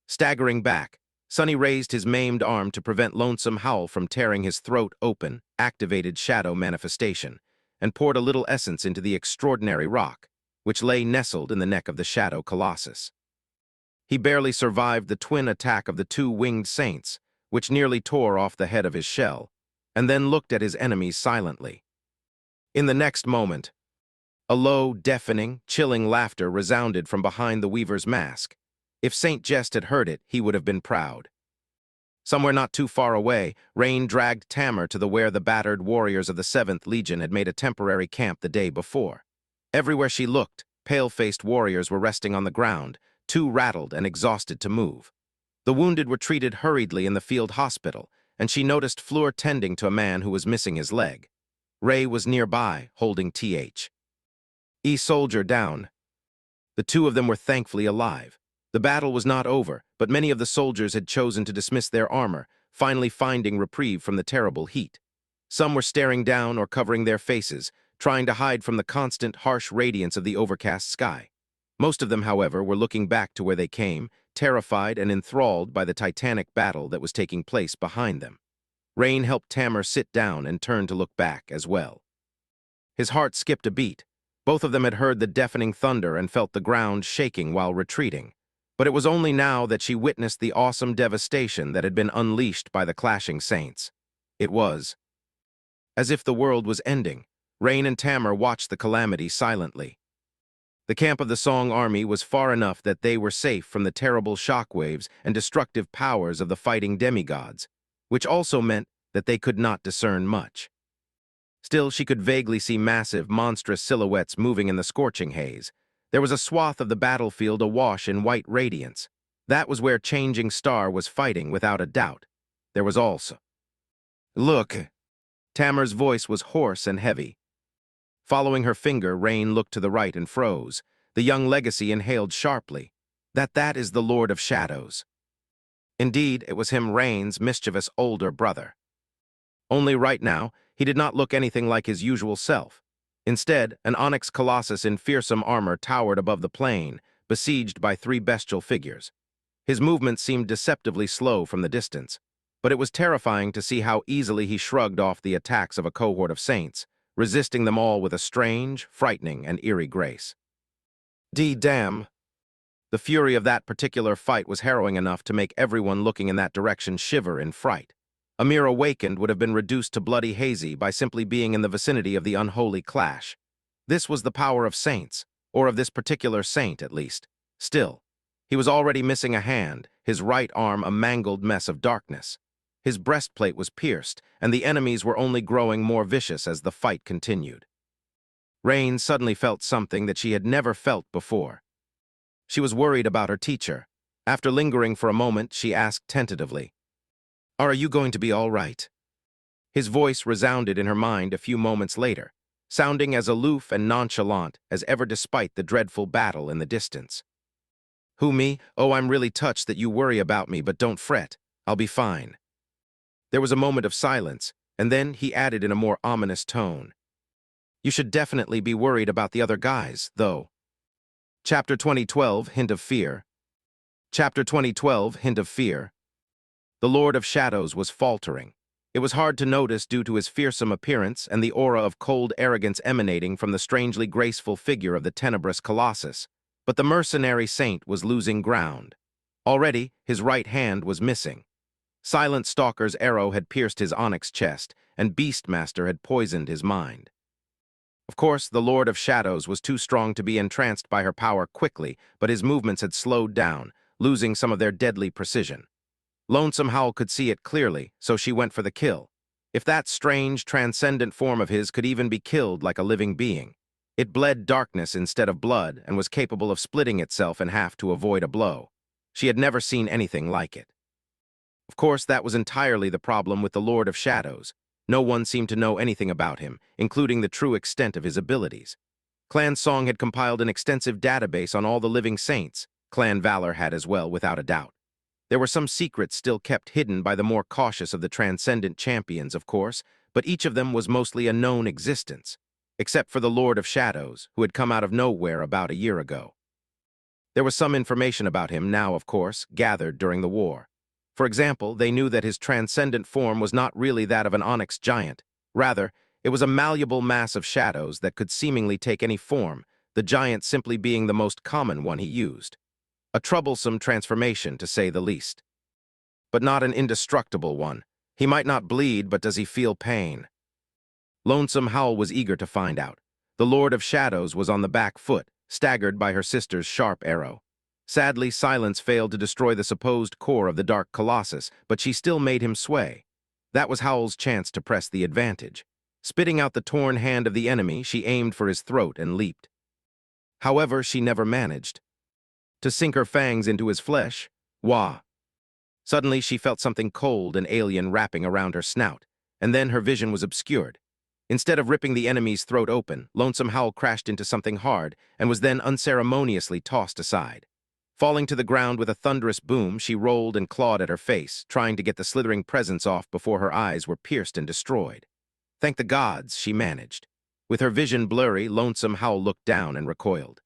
Staggering back, Sonny raised his maimed arm to prevent Lonesome Howl from tearing his throat open, activated shadow manifestation, and poured a little essence into the extraordinary rock, which lay nestled in the neck of the shadow colossus. He barely survived the twin attack of the 2 winged saints, which nearly tore off the head of his shell, and then looked at his enemies silently. In the next moment, a low, deafening, chilling laughter resounded from behind the Weaver's mask. If Saint Jest had heard it, he would have been proud. Somewhere not too far away, Rain dragged Tamar to where the battered warriors of the 7th Legion had made a temporary camp the day before. Everywhere she looked, pale-faced warriors were resting on the ground, too rattled and exhausted to move. The wounded were treated hurriedly in the field hospital, and she noticed Fleur tending to a man who was missing his leg. Ray was nearby, holding Th. E soldier down. The 2 of them were thankfully alive. The battle was not over, but many of the soldiers had chosen to dismiss their armor, finally finding reprieve from the terrible heat. Some were staring down or covering their faces, trying to hide from the constant, harsh radiance of the overcast sky. Most of them, however, were looking back to where they came, terrified and enthralled by the titanic battle that was taking place behind them. Rain helped Tamar sit down and turned to look back as well. His heart skipped a beat. Both of them had heard the deafening thunder and felt the ground shaking while retreating. But it was only now that she witnessed the awesome devastation that had been unleashed by the clashing saints. It was as if the world was ending. Rain and Tamar watched the calamity silently. The camp of the Song army was far enough that they were safe from the terrible shockwaves and destructive powers of the fighting demigods, which also meant that they could not discern much. Still, she could vaguely see massive, monstrous silhouettes moving in the scorching haze. There was a swath of the battlefield awash in white radiance. That was where Changing Star was fighting, without a doubt. There was also... Look! Tamar's voice was hoarse and heavy. Following her finger, Rain looked to the right and froze. The young legacy inhaled sharply. That is the Lord of Shadows. Indeed, it was him, Rain's mischievous older brother. Only right now, he did not look anything like his usual self. Instead, an onyx colossus in fearsome armor towered above the plain, besieged by three bestial figures. His movements seemed deceptively slow from the distance, but it was terrifying to see how easily he shrugged off the attacks of a cohort of saints, resisting them all with a strange, frightening, and eerie grace. Damn! The fury of that particular fight was harrowing enough to make everyone looking in that direction shiver in fright. A mere awakened would have been reduced to bloody hazy by simply being in the vicinity of the unholy clash. This was the power of saints, or of this particular saint at least. Still, he was already missing a hand, his right arm a mangled mess of darkness. His breastplate was pierced, and the enemies were only growing more vicious as the fight continued. Rain suddenly felt something that she had never felt before. She was worried about her teacher. After lingering for a moment, she asked tentatively, "Are you going to be all right?" His voice resounded in her mind a few moments later, sounding as aloof and nonchalant as ever despite the dreadful battle in the distance. "Who, me? Oh, I'm really touched that you worry about me, but don't fret. I'll be fine." There was a moment of silence, and then he added in a more ominous tone, "You should definitely be worried about the other guys, though." Chapter 2012, Hint of Fear. Chapter 2012, Hint of Fear. The Lord of Shadows was faltering. It was hard to notice due to his fearsome appearance and the aura of cold arrogance emanating from the strangely graceful figure of the tenebrous colossus, but the mercenary saint was losing ground. Already, his right hand was missing. Silent Stalker's arrow had pierced his onyx chest, and Beastmaster had poisoned his mind. Of course, the Lord of Shadows was too strong to be entranced by her power quickly, but his movements had slowed down, losing some of their deadly precision. Lonesome Howl could see it clearly, so she went for the kill. If that strange, transcendent form of his could even be killed like a living being. It bled darkness instead of blood and was capable of splitting itself in half to avoid a blow. She had never seen anything like it. Of course, that was entirely the problem with the Lord of Shadows. No one seemed to know anything about him, including the true extent of his abilities. Clan Song had compiled an extensive database on all the living saints. Clan Valor had as well, without a doubt. There were some secrets still kept hidden by the more cautious of the transcendent champions, of course, but each of them was mostly a known existence, except for the Lord of Shadows, who had come out of nowhere about a year ago. There was some information about him now, of course, gathered during the war. For example, they knew that his transcendent form was not really that of an onyx giant. Rather, it was a malleable mass of shadows that could seemingly take any form, the giant simply being the most common one he used. A troublesome transformation, to say the least. But not an indestructible one. He might not bleed, but does he feel pain? Lonesome Howl was eager to find out. The Lord of Shadows was on the back foot, staggered by her sister's sharp arrow. Sadly, silence failed to destroy the supposed core of the Dark Colossus, but she still made him sway. That was Howl's chance to press the advantage. Spitting out the torn hand of the enemy, she aimed for his throat and leaped. However, she never managed to sink her fangs into his flesh. Wah! Suddenly, she felt something cold and alien wrapping around her snout, and then her vision was obscured. Instead of ripping the enemy's throat open, Lonesome Howl crashed into something hard and was then unceremoniously tossed aside. Falling to the ground with a thunderous boom, she rolled and clawed at her face, trying to get the slithering presence off before her eyes were pierced and destroyed. Thank the gods, she managed. With her vision blurry, Lonesome Howl looked down and recoiled.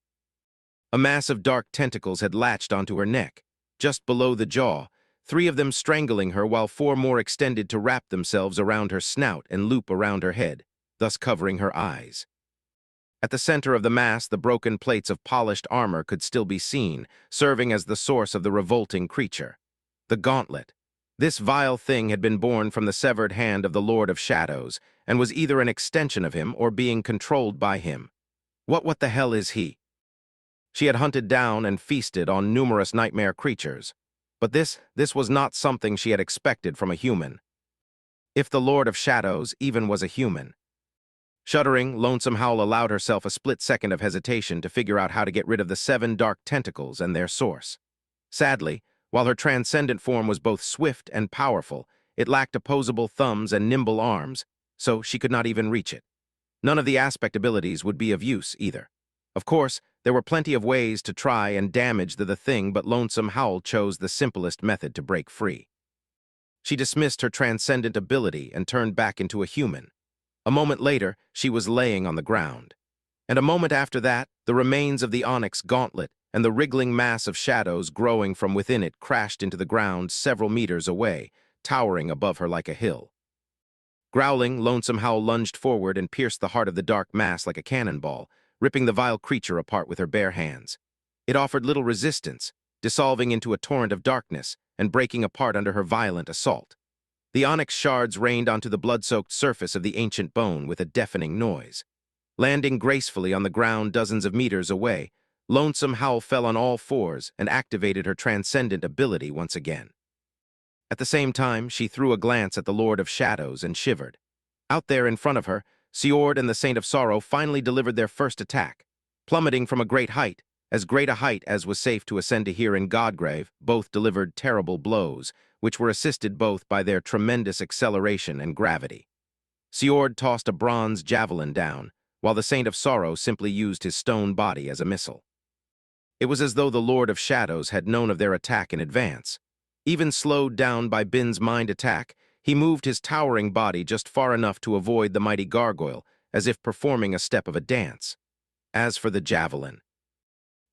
A mass of dark tentacles had latched onto her neck, just below the jaw, 3 of them strangling her while 4 more extended to wrap themselves around her snout and loop around her head, thus covering her eyes. At the center of the mass, the broken plates of polished armor could still be seen, serving as the source of the revolting creature. The gauntlet. This vile thing had been born from the severed hand of the Lord of Shadows, and was either an extension of him or being controlled by him. What the hell is he? She had hunted down and feasted on numerous nightmare creatures. But this was not something she had expected from a human. If the Lord of Shadows even was a human. Shuddering, Lonesome Howl allowed herself a split second of hesitation to figure out how to get rid of the 7 dark tentacles and their source. Sadly, while her transcendent form was both swift and powerful, it lacked opposable thumbs and nimble arms, so she could not even reach it. None of the aspect abilities would be of use, either. Of course, there were plenty of ways to try and damage the thing, but Lonesome Howl chose the simplest method to break free. She dismissed her transcendent ability and turned back into a human. A moment later, she was laying on the ground. And a moment after that, the remains of the onyx gauntlet and the wriggling mass of shadows growing from within it crashed into the ground several meters away, towering above her like a hill. Growling, Lonesome Howl lunged forward and pierced the heart of the dark mass like a cannonball, ripping the vile creature apart with her bare hands. It offered little resistance, dissolving into a torrent of darkness and breaking apart under her violent assault. The onyx shards rained onto the blood-soaked surface of the ancient bone with a deafening noise. Landing gracefully on the ground dozens of meters away, Lonesome Howl fell on all fours and activated her transcendent ability once again. At the same time, she threw a glance at the Lord of Shadows and shivered. Out there in front of her, Siord and the Saint of Sorrow finally delivered their first attack. Plummeting from a great height, as great a height as was safe to ascend to here in Godgrave, both delivered terrible blows, which were assisted both by their tremendous acceleration and gravity. Siord tossed a bronze javelin down, while the Saint of Sorrow simply used his stone body as a missile. It was as though the Lord of Shadows had known of their attack in advance. Even slowed down by Bin's mind attack, he moved his towering body just far enough to avoid the mighty gargoyle, as if performing a step of a dance. As for the javelin,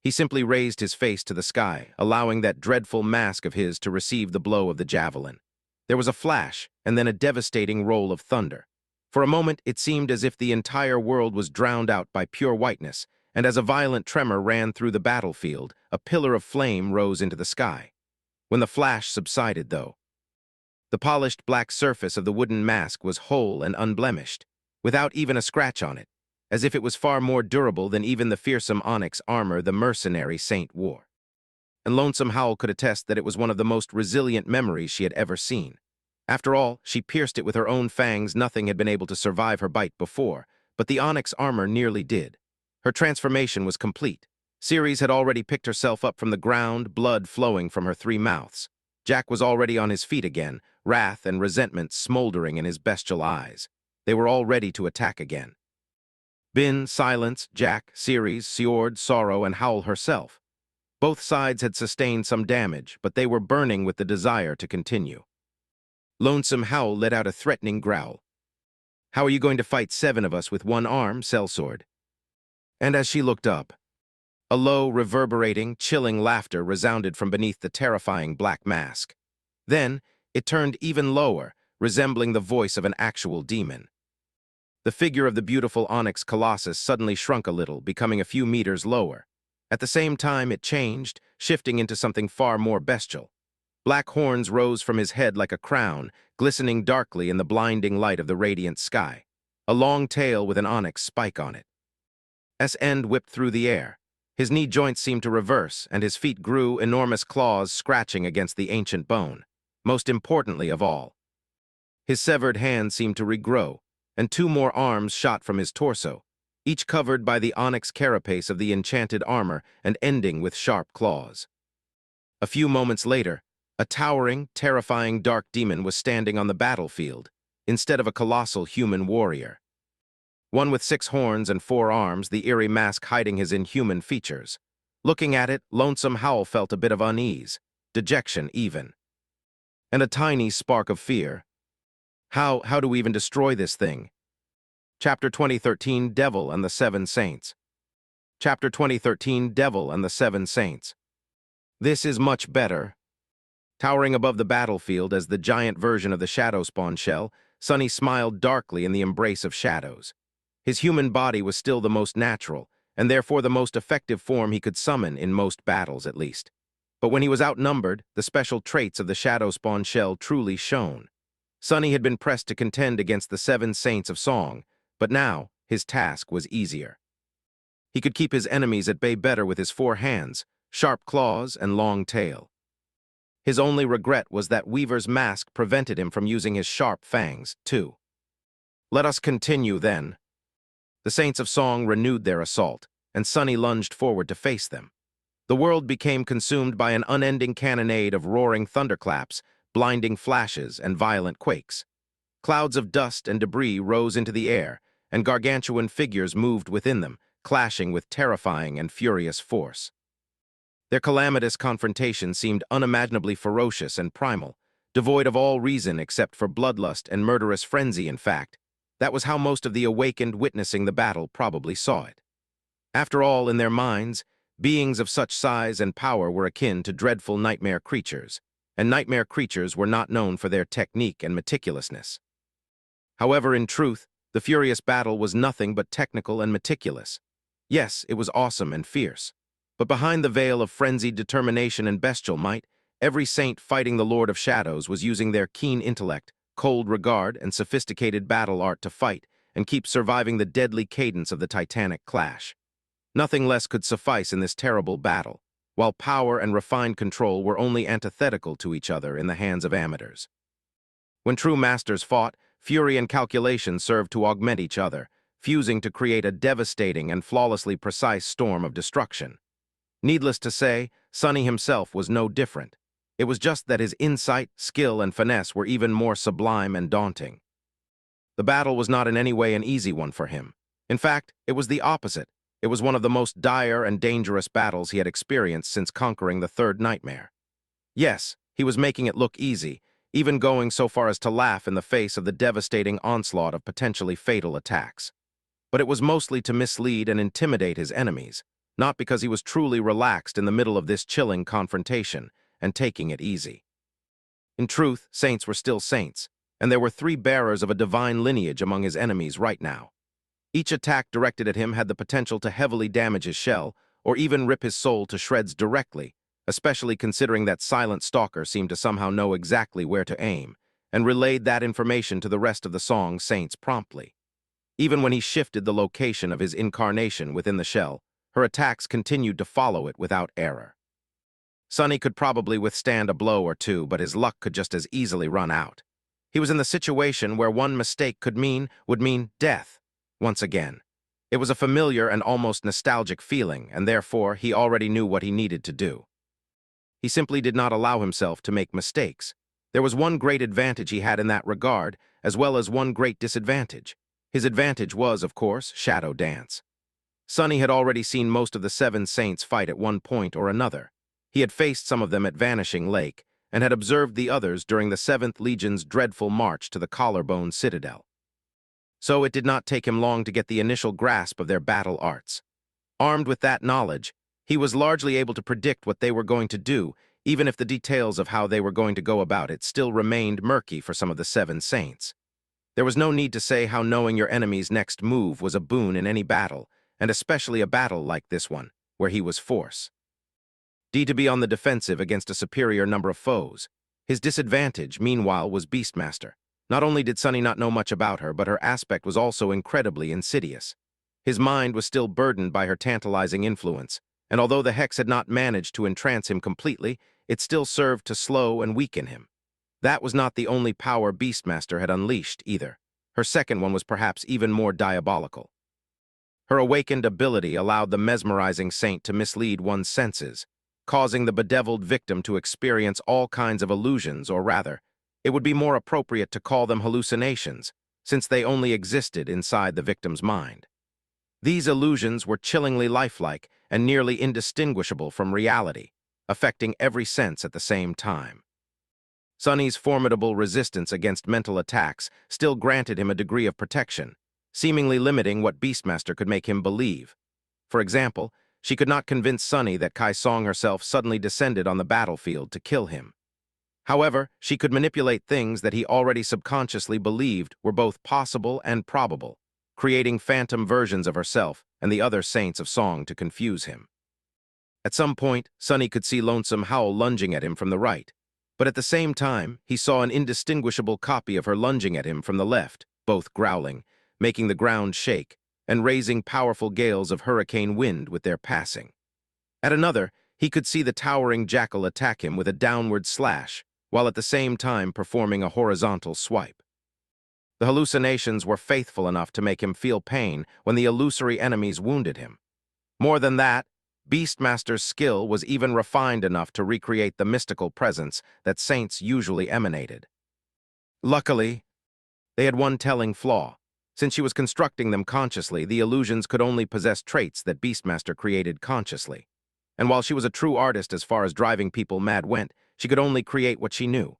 he simply raised his face to the sky, allowing that dreadful mask of his to receive the blow of the javelin. There was a flash, and then a devastating roll of thunder. For a moment, it seemed as if the entire world was drowned out by pure whiteness, and as a violent tremor ran through the battlefield, a pillar of flame rose into the sky. When the flash subsided, though, the polished black surface of the wooden mask was whole and unblemished, without even a scratch on it, as if it was far more durable than even the fearsome onyx armor the mercenary saint wore. And Lonesome Howl could attest that it was one of the most resilient memories she had ever seen. After all, she pierced it with her own fangs. Nothing had been able to survive her bite before, but the onyx armor nearly did. Her transformation was complete. Ceres had already picked herself up from the ground, blood flowing from her 3 mouths. Jack was already on his feet again, wrath and resentment smoldering in his bestial eyes. They were all ready to attack again. Bin, Silence, Jack, Ceres, Siord, Sorrow, and Howl herself. Both sides had sustained some damage, but they were burning with the desire to continue. Lonesome Howl let out a threatening growl. "How are you going to fight 7 of us with 1 arm, Sellsword?" And as she looked up, a low, reverberating, chilling laughter resounded from beneath the terrifying black mask. Then, it turned even lower, resembling the voice of an actual demon. The figure of the beautiful onyx colossus suddenly shrunk a little, becoming a few meters lower. At the same time, it changed, shifting into something far more bestial. Black horns rose from his head like a crown, glistening darkly in the blinding light of the radiant sky. A long tail with an onyx spike on it. S end whipped through the air. His knee joints seemed to reverse, and his feet grew, enormous claws scratching against the ancient bone. Most importantly of all, his severed hand seemed to regrow, and 2 more arms shot from his torso, each covered by the onyx carapace of the enchanted armor and ending with sharp claws. A few moments later, a towering, terrifying dark demon was standing on the battlefield, instead of a colossal human warrior. One with 6 horns and 4 arms, the eerie mask hiding his inhuman features. Looking at it, Lonesome Howl felt a bit of unease, dejection even, and a tiny spark of fear. How do we even destroy this thing? Chapter 2013, Devil and the 7 Saints. Chapter 2013, Devil and the 7 Saints. This is much better. Towering above the battlefield as the giant version of the Shadow Spawn shell, Sunny smiled darkly in the embrace of shadows. His human body was still the most natural, and therefore the most effective form he could summon in most battles, at least. But when he was outnumbered, the special traits of the Shadow Spawn shell truly shone. Sonny had been pressed to contend against the 7 Saints of Song, but now his task was easier. He could keep his enemies at bay better with his 4 hands, sharp claws, and long tail. His only regret was that Weaver's mask prevented him from using his sharp fangs, too. Let us continue, then. The Saints of Song renewed their assault, and Sonny lunged forward to face them. The world became consumed by an unending cannonade of roaring thunderclaps, blinding flashes, and violent quakes. Clouds of dust and debris rose into the air, and gargantuan figures moved within them, clashing with terrifying and furious force. Their calamitous confrontation seemed unimaginably ferocious and primal, devoid of all reason except for bloodlust and murderous frenzy. In fact, that was how most of the awakened witnessing the battle probably saw it. After all, in their minds, beings of such size and power were akin to dreadful nightmare creatures, and nightmare creatures were not known for their technique and meticulousness. However, in truth, the furious battle was nothing but technical and meticulous. Yes, it was awesome and fierce, but behind the veil of frenzied determination and bestial might, every saint fighting the Lord of Shadows was using their keen intellect, cold regard, and sophisticated battle art to fight and keep surviving the deadly cadence of the titanic clash. Nothing less could suffice in this terrible battle, while power and refined control were only antithetical to each other in the hands of amateurs. When true masters fought, fury and calculation served to augment each other, fusing to create a devastating and flawlessly precise storm of destruction. Needless to say, Sonny himself was no different. It was just that his insight, skill, and finesse were even more sublime and daunting. The battle was not in any way an easy one for him. In fact, it was the opposite. It was one of the most dire and dangerous battles he had experienced since conquering the 3rd nightmare. Yes, he was making it look easy, even going so far as to laugh in the face of the devastating onslaught of potentially fatal attacks. But it was mostly to mislead and intimidate his enemies, not because he was truly relaxed in the middle of this chilling confrontation and taking it easy. In truth, saints were still saints, and there were 3 bearers of a divine lineage among his enemies right now. Each attack directed at him had the potential to heavily damage his shell, or even rip his soul to shreds directly, especially considering that Silent Stalker seemed to somehow know exactly where to aim, and relayed that information to the rest of the Song Saints promptly. Even when he shifted the location of his incarnation within the shell, her attacks continued to follow it without error. Sonny could probably withstand a blow or two, but his luck could just as easily run out. He was in the situation where one mistake would mean death, once again. It was a familiar and almost nostalgic feeling, and therefore he already knew what he needed to do. He simply did not allow himself to make mistakes. There was one great advantage he had in that regard, as well as one great disadvantage. His advantage was, of course, Shadow Dance. Sonny had already seen most of the 7 Saints fight at one point or another. He had faced some of them at Vanishing Lake, and had observed the others during the 7th Legion's dreadful march to the Collarbone Citadel. So it did not take him long to get the initial grasp of their battle arts. Armed with that knowledge, he was largely able to predict what they were going to do, even if the details of how they were going to go about it still remained murky for some of the 7 Saints. There was no need to say how knowing your enemy's next move was a boon in any battle, and especially a battle like this one, where he was force. To be on the defensive against a superior number of foes. His disadvantage, meanwhile, was Beastmaster. Not only did Sonny not know much about her, but her aspect was also incredibly insidious. His mind was still burdened by her tantalizing influence, and although the hex had not managed to entrance him completely, it still served to slow and weaken him. That was not the only power Beastmaster had unleashed, either. Her second one was perhaps even more diabolical. Her awakened ability allowed the mesmerizing saint to mislead one's senses, causing the bedeviled victim to experience all kinds of illusions, or rather, it would be more appropriate to call them hallucinations, since they only existed inside the victim's mind. These illusions were chillingly lifelike and nearly indistinguishable from reality, affecting every sense at the same time. Sonny's formidable resistance against mental attacks still granted him a degree of protection, seemingly limiting what Beastmaster could make him believe. For example, she could not convince Sonny that Kai Song herself suddenly descended on the battlefield to kill him. However, she could manipulate things that he already subconsciously believed were both possible and probable, creating phantom versions of herself and the other saints of song to confuse him. At some point, Sonny could see Lonesome Howl lunging at him from the right, but at the same time, he saw an indistinguishable copy of her lunging at him from the left, both growling, making the ground shake, and raising powerful gales of hurricane wind with their passing. At another, he could see the towering jackal attack him with a downward slash, while at the same time performing a horizontal swipe. The hallucinations were faithful enough to make him feel pain when the illusory enemies wounded him. More than that, Beastmaster's skill was even refined enough to recreate the mystical presence that saints usually emanated. Luckily, they had one telling flaw. Since she was constructing them consciously, the illusions could only possess traits that Beastmaster created consciously. And while she was a true artist as far as driving people mad went, she could only create what she knew.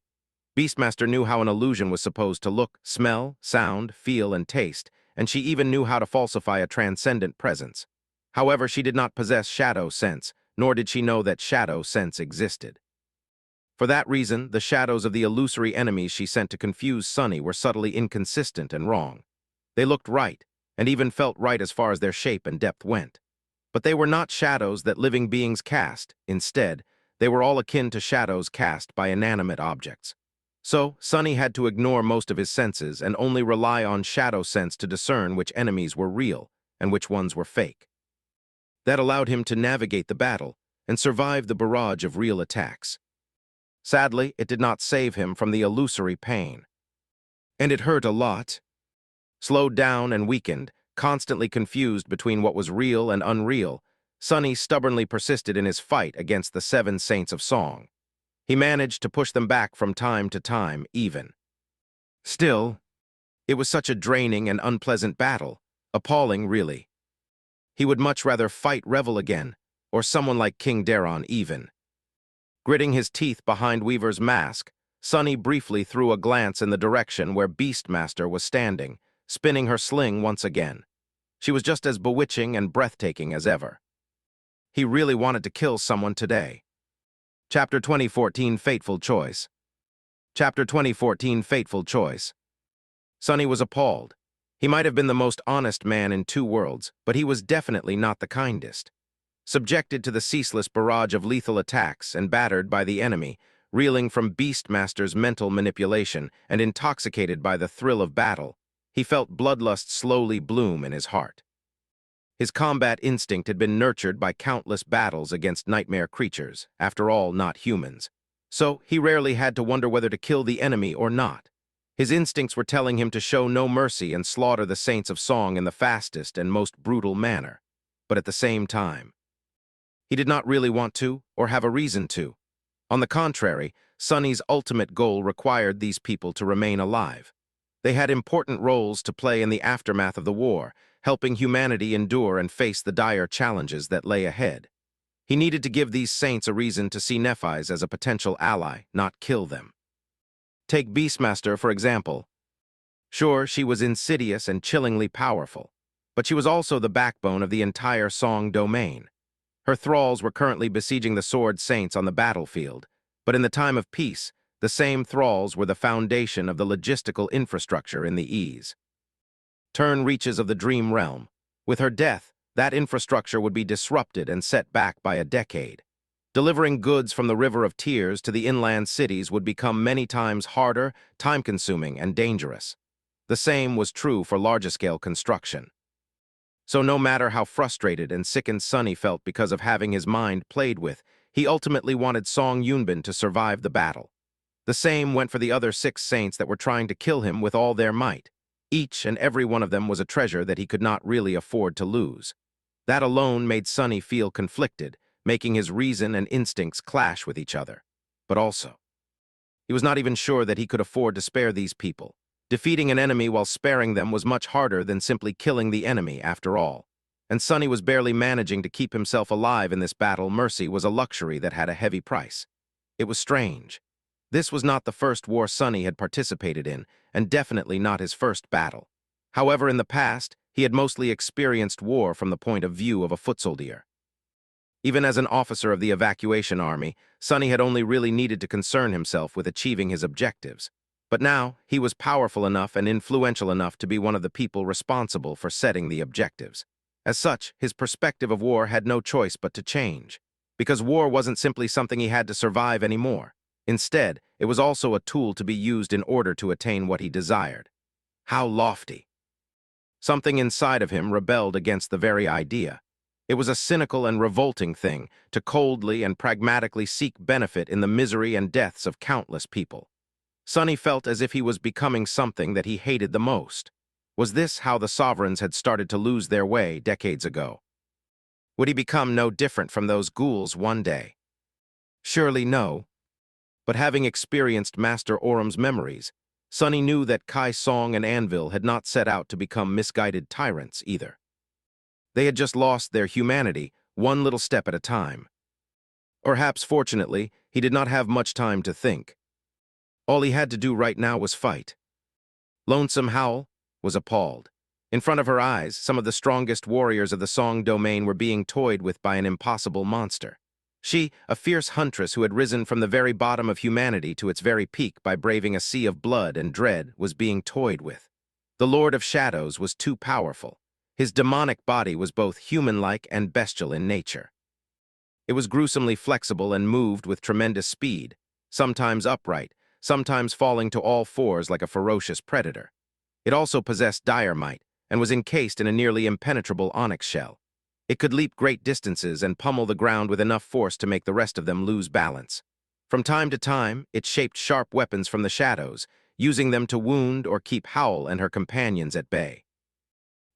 Beastmaster knew how an illusion was supposed to look, smell, sound, feel, and taste, and she even knew how to falsify a transcendent presence. However, she did not possess shadow sense, nor did she know that shadow sense existed. For that reason, the shadows of the illusory enemies she sent to confuse Sonny were subtly inconsistent and wrong. They looked right, and even felt right as far as their shape and depth went. But they were not shadows that living beings cast. Instead, they were all akin to shadows cast by inanimate objects. So, Sonny had to ignore most of his senses and only rely on shadow sense to discern which enemies were real and which ones were fake. That allowed him to navigate the battle and survive the barrage of real attacks. Sadly, it did not save him from the illusory pain. And it hurt a lot. Slowed down and weakened, constantly confused between what was real and unreal, Sonny stubbornly persisted in his fight against the 7 saints of song. He managed to push them back from time to time, even. Still, it was such a draining and unpleasant battle, appalling, really. He would much rather fight Revel again, or someone like King Daron even. Gritting his teeth behind Weaver's mask, Sonny briefly threw a glance in the direction where Beastmaster was standing, spinning her sling once again. She was just as bewitching and breathtaking as ever. He really wanted to kill someone today. Chapter 2014 Fateful Choice. Chapter 2014 Fateful Choice. Sonny was appalled. He might have been the most honest man in 2 worlds, but he was definitely not the kindest. Subjected to the ceaseless barrage of lethal attacks and battered by the enemy, reeling from Beastmaster's mental manipulation and intoxicated by the thrill of battle, he felt bloodlust slowly bloom in his heart. His combat instinct had been nurtured by countless battles against nightmare creatures, after all not humans. So he rarely had to wonder whether to kill the enemy or not. His instincts were telling him to show no mercy and slaughter the saints of song in the fastest and most brutal manner. But at the same time, he did not really want to, or have a reason to. On the contrary, Sonny's ultimate goal required these people to remain alive. They had important roles to play in the aftermath of the war, helping humanity endure and face the dire challenges that lay ahead. He needed to give these saints a reason to see Nephis as a potential ally, not kill them. Take Beastmaster, for example. Sure, she was insidious and chillingly powerful, but she was also the backbone of the entire Song domain. Her thralls were currently besieging the Sword Saints on the battlefield, but in the time of peace, the same thralls were the foundation of the logistical infrastructure in the Ease. Turn reaches of the Dream Realm. With her death, that infrastructure would be disrupted and set back by a decade. Delivering goods from the River of Tears to the inland cities would become many times harder, time-consuming, and dangerous. The same was true for larger-scale construction. So no matter how frustrated and sickened Sonny felt because of having his mind played with, he ultimately wanted Song Yunbin to survive the battle. The same went for the other 6 saints that were trying to kill him with all their might. Each and every one of them was a treasure that he could not really afford to lose. That alone made Sonny feel conflicted, making his reason and instincts clash with each other. But also, he was not even sure that he could afford to spare these people. Defeating an enemy while sparing them was much harder than simply killing the enemy, after all. And Sonny was barely managing to keep himself alive in this battle. Mercy was a luxury that had a heavy price. It was strange. This was not the first war Sonny had participated in, and definitely not his first battle. However, in the past, he had mostly experienced war from the point of view of a foot soldier. Even as an officer of the evacuation army, Sonny had only really needed to concern himself with achieving his objectives. But now, he was powerful enough and influential enough to be one of the people responsible for setting the objectives. As such, his perspective of war had no choice but to change, because war wasn't simply something he had to survive anymore. Instead, it was also a tool to be used in order to attain what he desired. How lofty! Something inside of him rebelled against the very idea. It was a cynical and revolting thing to coldly and pragmatically seek benefit in the misery and deaths of countless people. Sonny felt as if he was becoming something that he hated the most. Was this how the sovereigns had started to lose their way decades ago? Would he become no different from those ghouls one day? Surely no. But having experienced Master Orum's memories, Sonny knew that Kai Song and Anvil had not set out to become misguided tyrants either. They had just lost their humanity, one little step at a time. Perhaps, fortunately, he did not have much time to think. All he had to do right now was fight. Lonesome Howl was appalled. In front of her eyes, some of the strongest warriors of the Song domain were being toyed with by an impossible monster. She, a fierce huntress who had risen from the very bottom of humanity to its very peak by braving a sea of blood and dread, was being toyed with. The Lord of Shadows was too powerful. His demonic body was both human-like and bestial in nature. It was gruesomely flexible and moved with tremendous speed, sometimes upright, sometimes falling to all fours like a ferocious predator. It also possessed dire might and was encased in a nearly impenetrable onyx shell. It could leap great distances and pummel the ground with enough force to make the rest of them lose balance. From time to time, it shaped sharp weapons from the shadows, using them to wound or keep Howl and her companions at bay.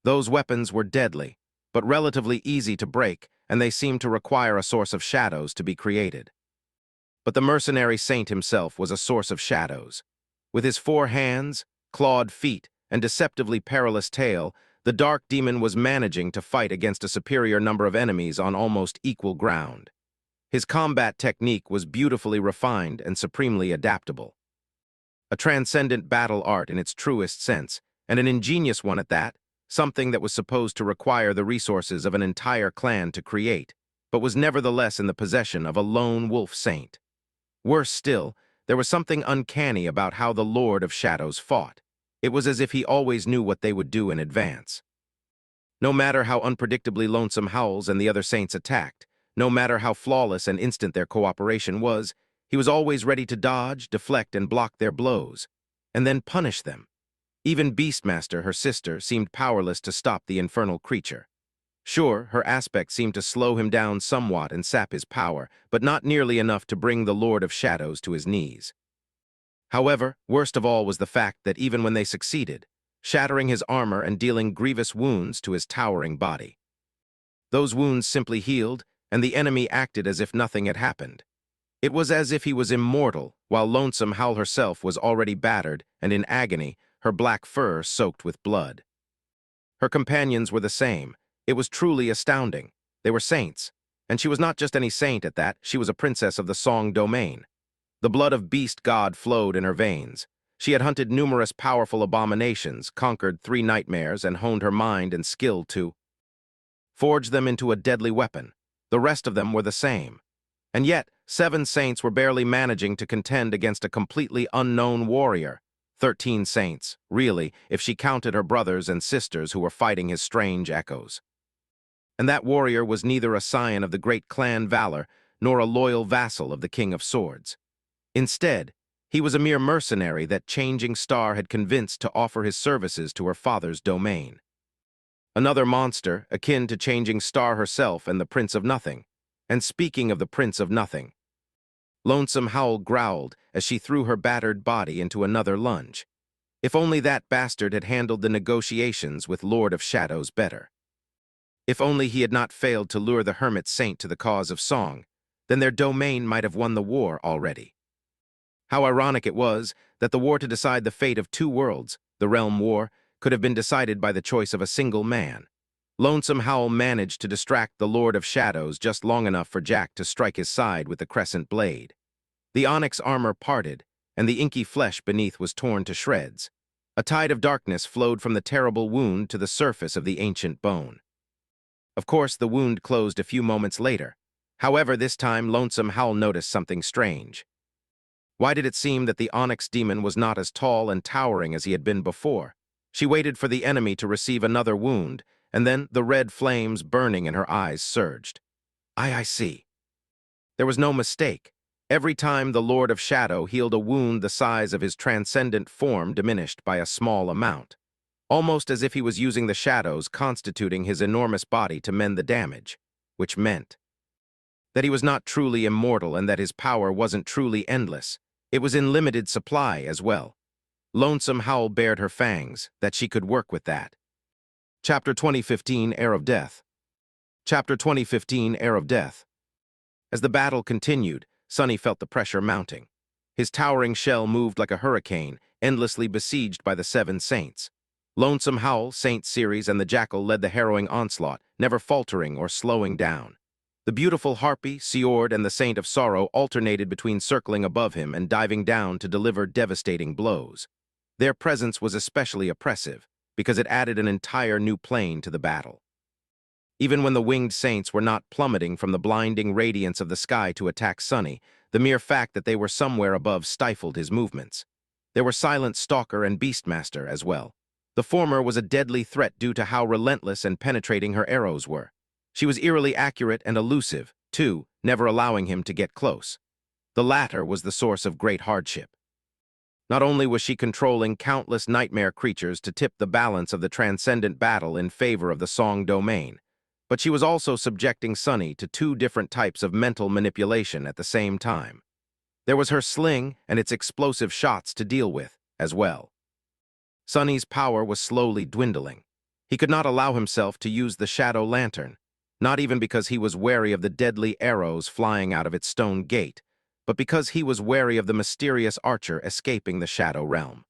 Those weapons were deadly, but relatively easy to break, and they seemed to require a source of shadows to be created. But the mercenary saint himself was a source of shadows. With his 4 hands, clawed feet, and deceptively perilous tail, the dark demon was managing to fight against a superior number of enemies on almost equal ground. His combat technique was beautifully refined and supremely adaptable. A transcendent battle art in its truest sense, and an ingenious one at that, something that was supposed to require the resources of an entire clan to create, but was nevertheless in the possession of a lone wolf saint. Worse still, there was something uncanny about how the Lord of Shadows fought. It was as if he always knew what they would do in advance. No matter how unpredictably Lonesome Howls and the other saints attacked, no matter how flawless and instant their cooperation was, he was always ready to dodge, deflect, and block their blows, and then punish them. Even Beastmaster, her sister, seemed powerless to stop the infernal creature. Sure, her aspect seemed to slow him down somewhat and sap his power, but not nearly enough to bring the Lord of Shadows to his knees. However, worst of all was the fact that even when they succeeded, shattering his armor and dealing grievous wounds to his towering body, those wounds simply healed, and the enemy acted as if nothing had happened. It was as if he was immortal, while Lonesome Howl herself was already battered and in agony, her black fur soaked with blood. Her companions were the same. It was truly astounding. They were saints, and she was not just any saint at that, she was a princess of the Song domain. The blood of beast god flowed in her veins. She had hunted numerous powerful abominations, conquered 3 nightmares, and honed her mind and skill to forge them into a deadly weapon. The rest of them were the same. And yet, 7 saints were barely managing to contend against a completely unknown warrior. 13 saints, really, if she counted her brothers and sisters who were fighting his strange echoes. And that warrior was neither a scion of the great clan Valor, nor a loyal vassal of the King of Swords. Instead, he was a mere mercenary that Changing Star had convinced to offer his services to her father's domain. Another monster, akin to Changing Star herself and the Prince of Nothing. And speaking of the Prince of Nothing, Lonesome Howl growled as she threw her battered body into another lunge. If only that bastard had handled the negotiations with Lord of Shadows better. If only he had not failed to lure the Hermit Saint to the cause of song, then their domain might have won the war already. How ironic it was that the war to decide the fate of 2 worlds, the Realm War, could have been decided by the choice of a single man. Lonesome Howl managed to distract the Lord of Shadows just long enough for Jack to strike his side with the crescent blade. The onyx armor parted, and the inky flesh beneath was torn to shreds. A tide of darkness flowed from the terrible wound to the surface of the ancient bone. Of course, the wound closed a few moments later. However, this time Lonesome Howl noticed something strange. Why did it seem that the onyx demon was not as tall and towering as he had been before? She waited for the enemy to receive another wound, and then the red flames burning in her eyes surged. I see. There was no mistake. Every time the Lord of Shadow healed a wound, the size of his transcendent form diminished by a small amount, almost as if he was using the shadows constituting his enormous body to mend the damage, which meant that he was not truly immortal and that his power wasn't truly endless. It was in limited supply as well. Lonesome Howl bared her fangs, that she could work with that. Chapter 2015, Heir of Death. Chapter 2015, Heir of Death. As the battle continued, Sonny felt the pressure mounting. His towering shell moved like a hurricane, endlessly besieged by the Seven Saints. Lonesome Howl, Saint Ceres, and the Jackal led the harrowing onslaught, never faltering or slowing down. The beautiful Harpy, Seord, and the Saint of Sorrow alternated between circling above him and diving down to deliver devastating blows. Their presence was especially oppressive, because it added an entire new plane to the battle. Even when the winged saints were not plummeting from the blinding radiance of the sky to attack Sonny, the mere fact that they were somewhere above stifled his movements. There were Silent Stalker and Beastmaster as well. The former was a deadly threat due to how relentless and penetrating her arrows were. She was eerily accurate and elusive, too, never allowing him to get close. The latter was the source of great hardship. Not only was she controlling countless nightmare creatures to tip the balance of the transcendent battle in favor of the Song domain, but she was also subjecting Sonny to two different types of mental manipulation at the same time. There was her sling and its explosive shots to deal with, as well. Sonny's power was slowly dwindling. He could not allow himself to use the shadow lantern, not even because he was wary of the deadly arrows flying out of its stone gate, but because he was wary of the mysterious archer escaping the shadow realm.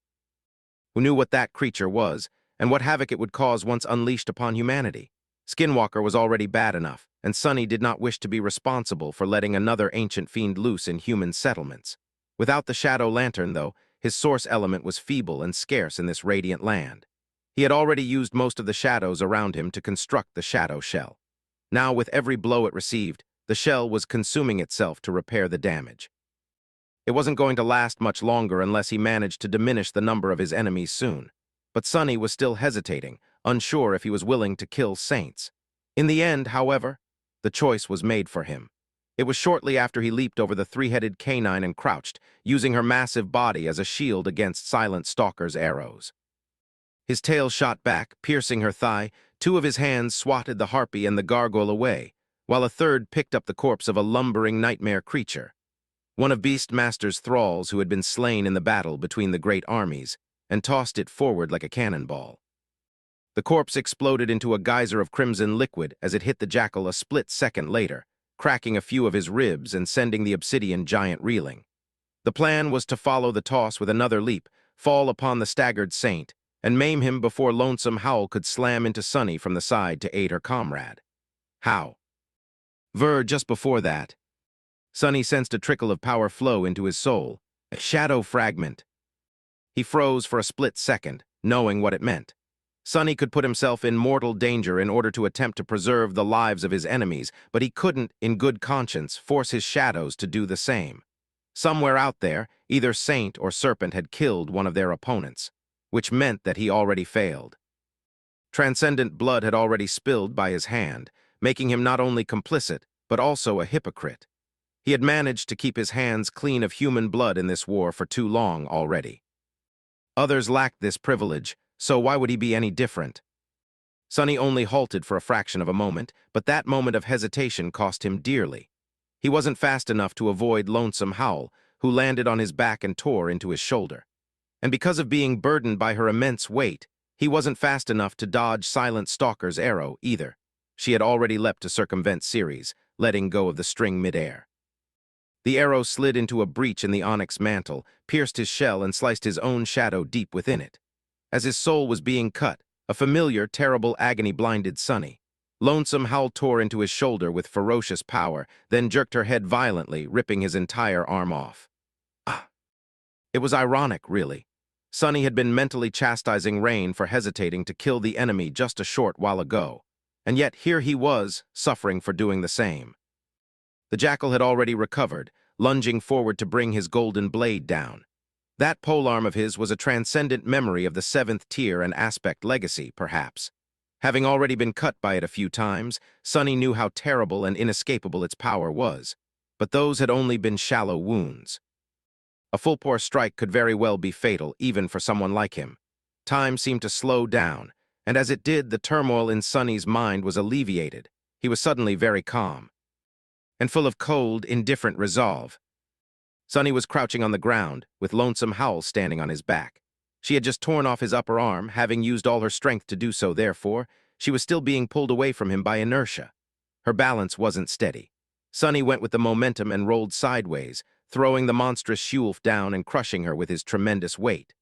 Who knew what that creature was, and what havoc it would cause once unleashed upon humanity? Skinwalker was already bad enough, and Sonny did not wish to be responsible for letting another ancient fiend loose in human settlements. Without the shadow lantern, though, his source element was feeble and scarce in this radiant land. He had already used most of the shadows around him to construct the shadow shell. Now, with every blow it received, the shell was consuming itself to repair the damage. It wasn't going to last much longer unless he managed to diminish the number of his enemies soon. But Sonny was still hesitating, unsure if he was willing to kill saints. In the end, however, the choice was made for him. It was shortly after he leaped over the three-headed canine and crouched, using her massive body as a shield against Silent Stalker's arrows. His tail shot back, piercing her thigh. Two of his hands swatted the harpy and the gargoyle away, while a third picked up the corpse of a lumbering nightmare creature, one of Beastmaster's thralls who had been slain in the battle between the great armies, and tossed it forward like a cannonball. The corpse exploded into a geyser of crimson liquid as it hit the jackal a split second later, cracking a few of his ribs and sending the obsidian giant reeling. The plan was to follow the toss with another leap, fall upon the staggered saint, and maim him before Lonesome Howl could slam into Sonny from the side to aid her comrade. How? Just before that, Sonny sensed a trickle of power flow into his soul, a shadow fragment. He froze for a split second, knowing what it meant. Sonny could put himself in mortal danger in order to attempt to preserve the lives of his enemies, but he couldn't, in good conscience, force his shadows to do the same. Somewhere out there, either Saint or Serpent had killed one of their opponents, which meant that he already failed. Transcendent blood had already spilled by his hand, making him not only complicit, but also a hypocrite. He had managed to keep his hands clean of human blood in this war for too long already. Others lacked this privilege, so why would he be any different? Sonny only halted for a fraction of a moment, but that moment of hesitation cost him dearly. He wasn't fast enough to avoid Lonesome Howl, who landed on his back and tore into his shoulder. And because of being burdened by her immense weight, he wasn't fast enough to dodge Silent Stalker's arrow either. She had already leapt to circumvent Ceres, letting go of the string midair. The arrow slid into a breach in the onyx mantle, pierced his shell, and sliced his own shadow deep within it. As his soul was being cut, a familiar, terrible agony blinded Sonny. Lonesome Howl tore into his shoulder with ferocious power, then jerked her head violently, ripping his entire arm off. Ah! It was ironic, really. Sonny had been mentally chastising Rain for hesitating to kill the enemy just a short while ago, and yet here he was, suffering for doing the same. The jackal had already recovered, lunging forward to bring his golden blade down. That polearm of his was a transcendent memory of the seventh tier and aspect legacy, perhaps. Having already been cut by it a few times, Sunny knew how terrible and inescapable its power was. But those had only been shallow wounds. A full-bore strike could very well be fatal, even for someone like him. Time seemed to slow down, and as it did, the turmoil in Sunny's mind was alleviated. He was suddenly very calm, and full of cold, indifferent resolve. Sunny was crouching on the ground, with Lonesome Howl standing on his back. She had just torn off his upper arm, having used all her strength to do so. Therefore, she was still being pulled away from him by inertia. Her balance wasn't steady. Sunny went with the momentum and rolled sideways, throwing the monstrous Shulf down and crushing her with his tremendous weight.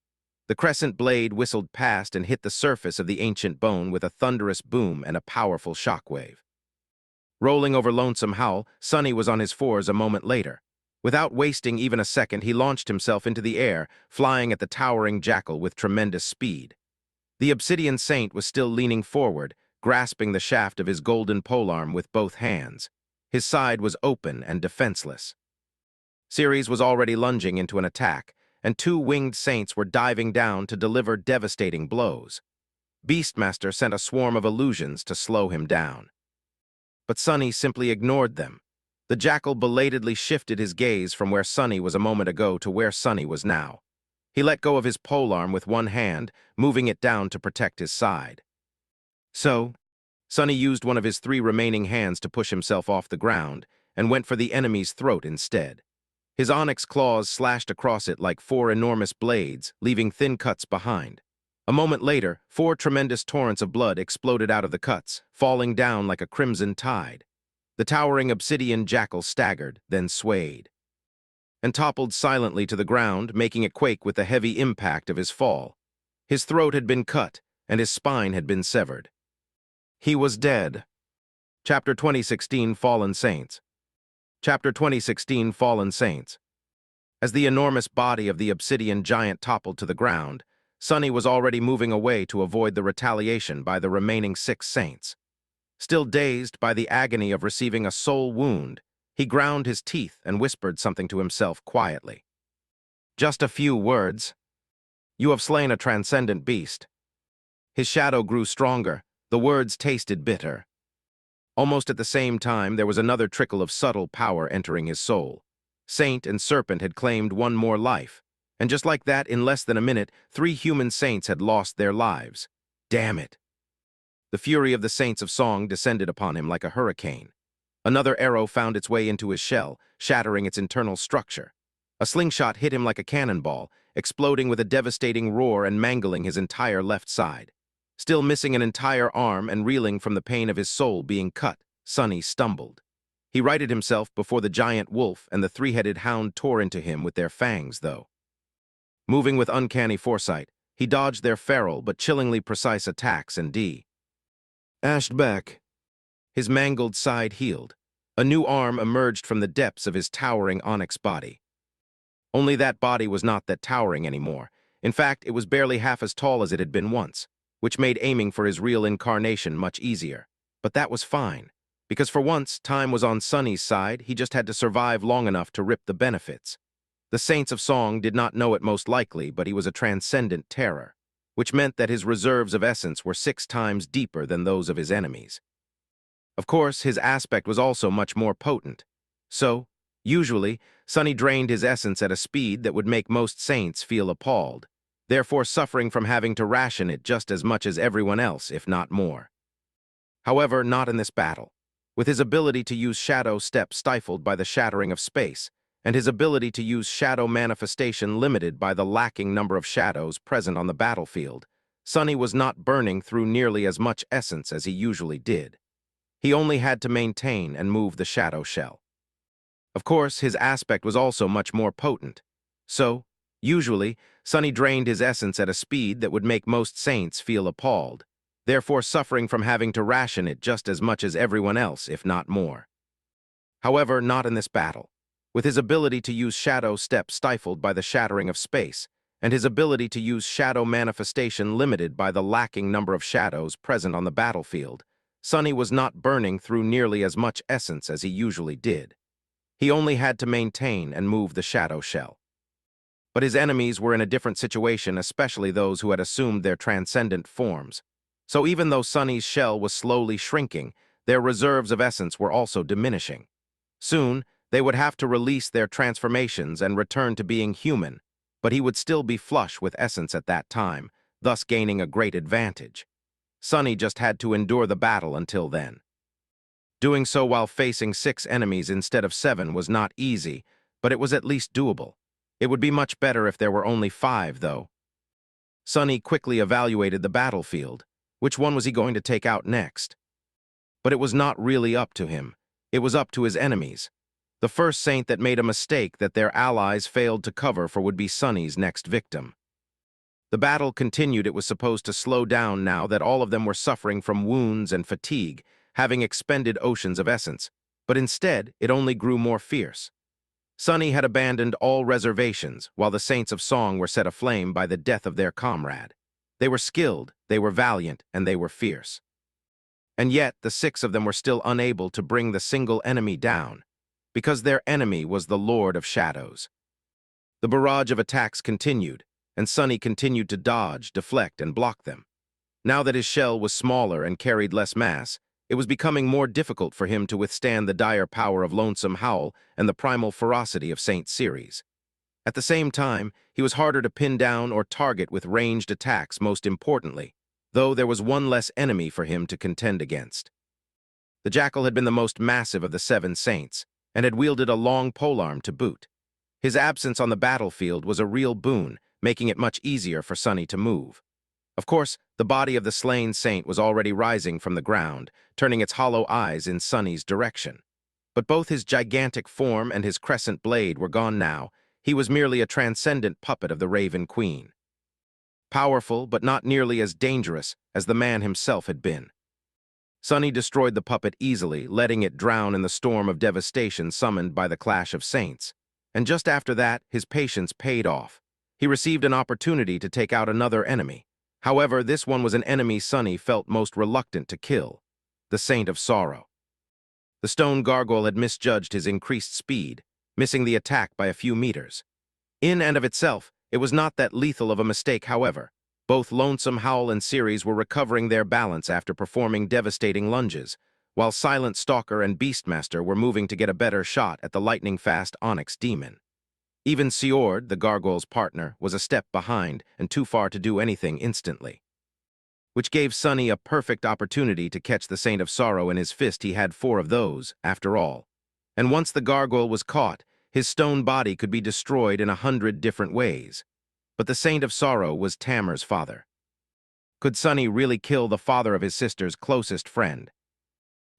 The crescent blade whistled past and hit the surface of the ancient bone with a thunderous boom and a powerful shockwave. Rolling over Lonesome Howl, Sunny was on his fours a moment later. Without wasting even a second, he launched himself into the air, flying at the towering jackal with tremendous speed. The Obsidian Saint was still leaning forward, grasping the shaft of his golden polearm with both hands. His side was open and defenseless. Ceres was already lunging into an attack, and two winged saints were diving down to deliver devastating blows. Beastmaster sent a swarm of illusions to slow him down. But Sunny simply ignored them. The jackal belatedly shifted his gaze from where Sunny was a moment ago to where Sunny was now. He let go of his polearm with one hand, moving it down to protect his side. So, Sunny used one of his three remaining hands to push himself off the ground, and went for the enemy's throat instead. His onyx claws slashed across it like four enormous blades, leaving thin cuts behind. A moment later, four tremendous torrents of blood exploded out of the cuts, falling down like a crimson tide. The towering obsidian jackal staggered, then swayed, and toppled silently to the ground, making it quake with the heavy impact of his fall. His throat had been cut, and his spine had been severed. He was dead. Chapter 2016 Fallen Saints. Chapter 2016 Fallen Saints. As the enormous body of the obsidian giant toppled to the ground, Sunny was already moving away to avoid the retaliation by the remaining 6 saints. Still dazed by the agony of receiving a soul wound, he ground his teeth and whispered something to himself quietly. Just a few words. You have slain a transcendent beast. His shadow grew stronger. The words tasted bitter. Almost at the same time, there was another trickle of subtle power entering his soul. Saint and serpent had claimed one more life, and just like that, in less than a minute, 3 human saints had lost their lives. Damn it! The fury of the Saints of Song descended upon him like a hurricane. Another arrow found its way into his shell, shattering its internal structure. A slingshot hit him like a cannonball, exploding with a devastating roar and mangling his entire left side. Still missing an entire arm and reeling from the pain of his soul being cut, Sunny stumbled. He righted himself before the giant wolf and the 3-headed hound tore into him with their fangs, though. Moving with uncanny foresight, he dodged their feral but chillingly precise attacks and ashed back. His mangled side healed. A new arm emerged from the depths of his towering onyx body. Only that body was not that towering anymore. In fact, it was barely half as tall as it had been once, which made aiming for his real incarnation much easier. But that was fine, because for once, time was on Sunny's side. He just had to survive long enough to rip the benefits. The Saints of Song did not know it most likely, but he was a transcendent terror, which meant that his reserves of essence were 6 times deeper than those of his enemies. Of course, his aspect was also much more potent. So, usually, Sunny drained his essence at a speed that would make most saints feel appalled, therefore suffering from having to ration it just as much as everyone else, if not more. However, not in this battle. With his ability to use shadow step stifled by the shattering of space, and his ability to use shadow manifestation limited by the lacking number of shadows present on the battlefield, Sunny was not burning through nearly as much essence as he usually did. He only had to maintain and move the shadow shell. Of course, his aspect was also much more potent. So, usually, Sunny drained his essence at a speed that would make most saints feel appalled, therefore suffering from having to ration it just as much as everyone else, if not more. However, not in this battle. With his ability to use shadow step stifled by the shattering of space, and his ability to use shadow manifestation limited by the lacking number of shadows present on the battlefield, Sunny was not burning through nearly as much essence as he usually did. He only had to maintain and move the shadow shell. But his enemies were in a different situation, especially those who had assumed their transcendent forms. So even though Sunny's shell was slowly shrinking, their reserves of essence were also diminishing. Soon, they would have to release their transformations and return to being human, but he would still be flush with essence at that time, thus gaining a great advantage. Sunny just had to endure the battle until then. Doing so while facing 6 enemies instead of 7 was not easy, but it was at least doable. It would be much better if there were only 5, though. Sunny quickly evaluated the battlefield. Which one was he going to take out next? But it was not really up to him. It was up to his enemies. The first saint that made a mistake that their allies failed to cover for would be Sunny's next victim. The battle continued. It was supposed to slow down now that all of them were suffering from wounds and fatigue, having expended oceans of essence, but instead it only grew more fierce. Sunny had abandoned all reservations, while the Saints of Song were set aflame by the death of their comrade. They were skilled, they were valiant, and they were fierce. And yet the 6 of them were still unable to bring the single enemy down, because their enemy was the Lord of Shadows. The barrage of attacks continued, and Sunny continued to dodge, deflect, and block them. Now that his shell was smaller and carried less mass, it was becoming more difficult for him to withstand the dire power of Lonesome Howl and the primal ferocity of Saint Ceres. At the same time, he was harder to pin down or target with ranged attacks, most importantly, though there was one less enemy for him to contend against. The Jackal had been the most massive of the 7 saints, and had wielded a long polearm to boot. His absence on the battlefield was a real boon, making it much easier for Sunny to move. Of course, the body of the slain saint was already rising from the ground, turning its hollow eyes in Sunny's direction. But both his gigantic form and his crescent blade were gone now. He was merely a transcendent puppet of the Raven Queen. Powerful, but not nearly as dangerous as the man himself had been. Sunny destroyed the puppet easily, letting it drown in the storm of devastation summoned by the clash of saints. And just after that, his patience paid off. He received an opportunity to take out another enemy. However, this one was an enemy Sunny felt most reluctant to kill, the Saint of Sorrow. The stone gargoyle had misjudged his increased speed, missing the attack by a few meters. In and of itself, it was not that lethal of a mistake, however. Both Lonesome Howl and Ceres were recovering their balance after performing devastating lunges, while Silent Stalker and Beastmaster were moving to get a better shot at the lightning-fast Onyx Demon. Even Siord, the gargoyle's partner, was a step behind and too far to do anything instantly, which gave Sunny a perfect opportunity to catch the Saint of Sorrow in his fist. He had 4 of those, after all. And once the gargoyle was caught, his stone body could be destroyed in 100 different ways. But the Saint of Sorrow was Tamer's father. Could Sunny really kill the father of his sister's closest friend?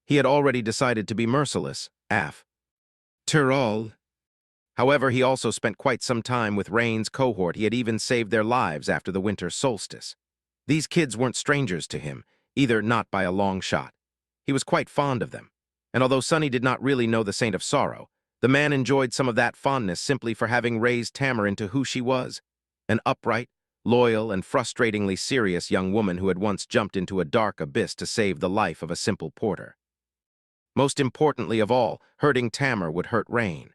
He had already decided to be merciless, after all. However, he also spent quite some time with Rain's cohort. He had even saved their lives after the winter solstice. These kids weren't strangers to him, either, not by a long shot. He was quite fond of them. And although Sunny did not really know the Saint of Sorrow, the man enjoyed some of that fondness simply for having raised Tamer into who she was, an upright, loyal, and frustratingly serious young woman who had once jumped into a dark abyss to save the life of a simple porter. Most importantly of all, hurting Tamer would hurt Rain.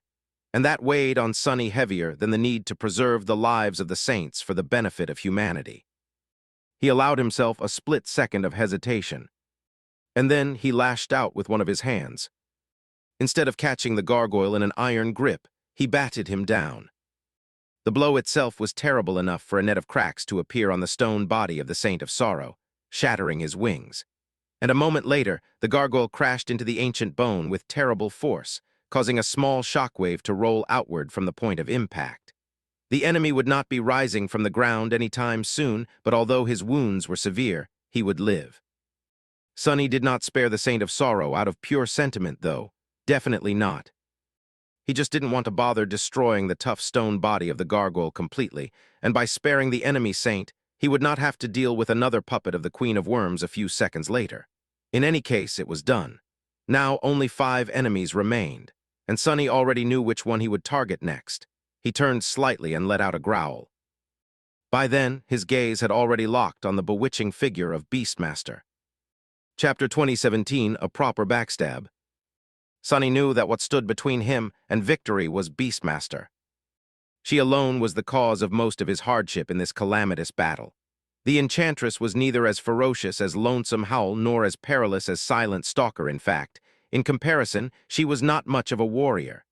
And that weighed on Sunny heavier than the need to preserve the lives of the saints for the benefit of humanity. He allowed himself a split second of hesitation, and then he lashed out with one of his hands. Instead of catching the gargoyle in an iron grip, he batted him down. The blow itself was terrible enough for a net of cracks to appear on the stone body of the Saint of Sorrow, shattering his wings. And a moment later, the gargoyle crashed into the ancient bone with terrible force, causing a small shockwave to roll outward from the point of impact. The enemy would not be rising from the ground any time soon, but although his wounds were severe, he would live. Sunny did not spare the Saint of Sorrow out of pure sentiment, though. Definitely not. He just didn't want to bother destroying the tough stone body of the gargoyle completely, and by sparing the enemy saint, he would not have to deal with another puppet of the Queen of Worms a few seconds later. In any case, it was done. Now only 5 enemies remained, and Sunny already knew which one he would target next. He turned slightly and let out a growl. By then, his gaze had already locked on the bewitching figure of Beastmaster. Chapter 2017, A Proper Backstab. Sunny knew that what stood between him and victory was Beastmaster. She alone was the cause of most of his hardship in this calamitous battle. The enchantress was neither as ferocious as Lonesome Howl nor as perilous as Silent Stalker, in fact. In comparison, she was not much of a warrior.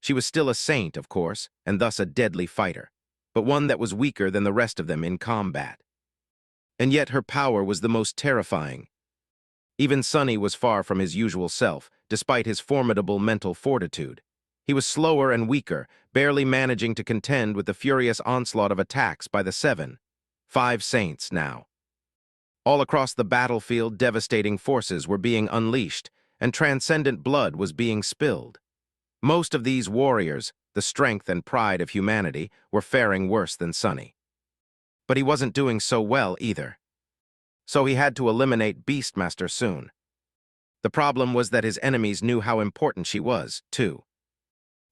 She was still a saint, of course, and thus a deadly fighter, but one that was weaker than the rest of them in combat. And yet her power was the most terrifying. Even Sunny was far from his usual self, despite his formidable mental fortitude. He was slower and weaker, barely managing to contend with the furious onslaught of attacks by the 5 saints now. All across the battlefield, devastating forces were being unleashed, and transcendent blood was being spilled. Most of these warriors, the strength and pride of humanity, were faring worse than Sunny. But he wasn't doing so well either. So he had to eliminate Beastmaster soon. The problem was that his enemies knew how important she was, too.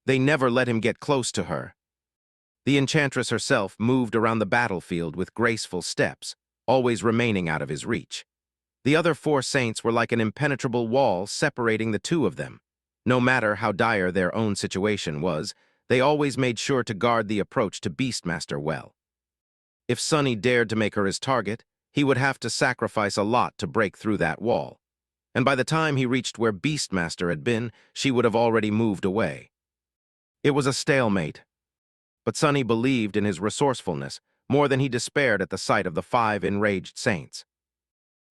They never let him get close to her. The enchantress herself moved around the battlefield with graceful steps, always remaining out of his reach. The other 4 saints were like an impenetrable wall separating the two of them. No matter how dire their own situation was, they always made sure to guard the approach to Beastmaster well. If Sunny dared to make her his target, he would have to sacrifice a lot to break through that wall. And by the time he reached where Beastmaster had been, she would have already moved away. It was a stalemate. But Sunny believed in his resourcefulness more than he despaired at the sight of the 5 enraged saints.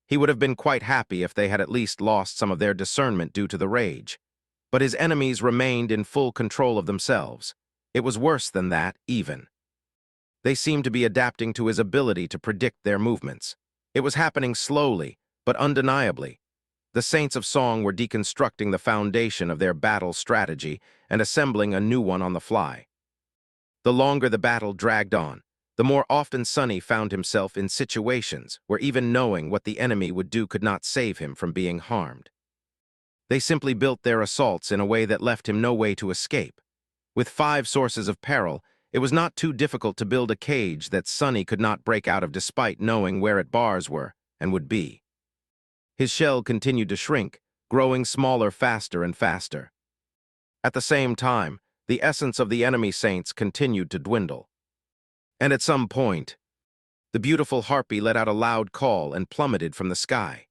He would have been quite happy if they had at least lost some of their discernment due to the rage. But his enemies remained in full control of themselves. It was worse than that, even. They seemed to be adapting to his ability to predict their movements. It was happening slowly, but undeniably. The Saints of Song were deconstructing the foundation of their battle strategy and assembling a new one on the fly. The longer the battle dragged on, the more often Sunny found himself in situations where even knowing what the enemy would do could not save him from being harmed. They simply built their assaults in a way that left him no way to escape. With 5 sources of peril, it was not too difficult to build a cage that Sunny could not break out of despite knowing where its bars were and would be. His shell continued to shrink, growing smaller faster and faster. At the same time, the essence of the enemy saints continued to dwindle. And at some point, the beautiful harpy let out a loud call and plummeted from the sky.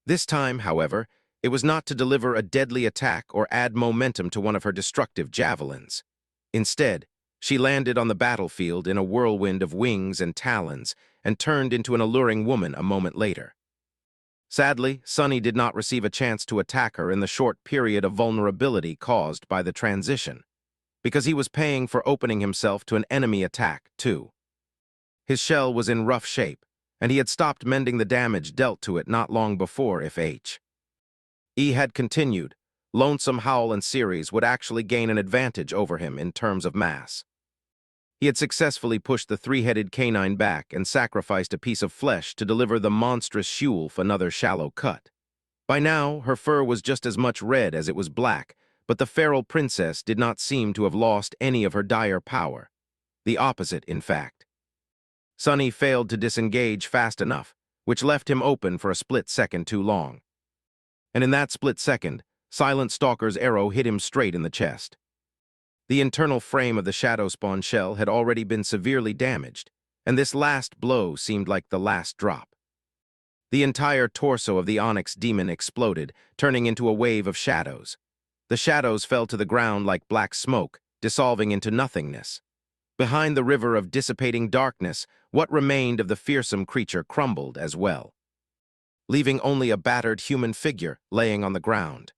This time, however, it was not to deliver a deadly attack or add momentum to one of her destructive javelins. Instead, she landed on the battlefield in a whirlwind of wings and talons and turned into an alluring woman a moment later. Sadly, Sunny did not receive a chance to attack her in the short period of vulnerability caused by the transition, because he was paying for opening himself to an enemy attack, too. His shell was in rough shape, and he had stopped mending the damage dealt to it not long before if he had continued. Lonesome Howl and Ceres would actually gain an advantage over him in terms of mass. He had successfully pushed the 3-headed canine back and sacrificed a piece of flesh to deliver the monstrous she-wolf another shallow cut. By now, her fur was just as much red as it was black, but the feral princess did not seem to have lost any of her dire power. The opposite, in fact. Sunny failed to disengage fast enough, which left him open for a split second too long. And in that split second, Silent Stalker's arrow hit him straight in the chest. The internal frame of the Shadow Spawn shell had already been severely damaged, and this last blow seemed like the last drop. The entire torso of the Onyx demon exploded, turning into a wave of shadows. The shadows fell to the ground like black smoke, dissolving into nothingness. Behind the river of dissipating darkness, what remained of the fearsome creature crumbled as well, leaving only a battered human figure laying on the ground.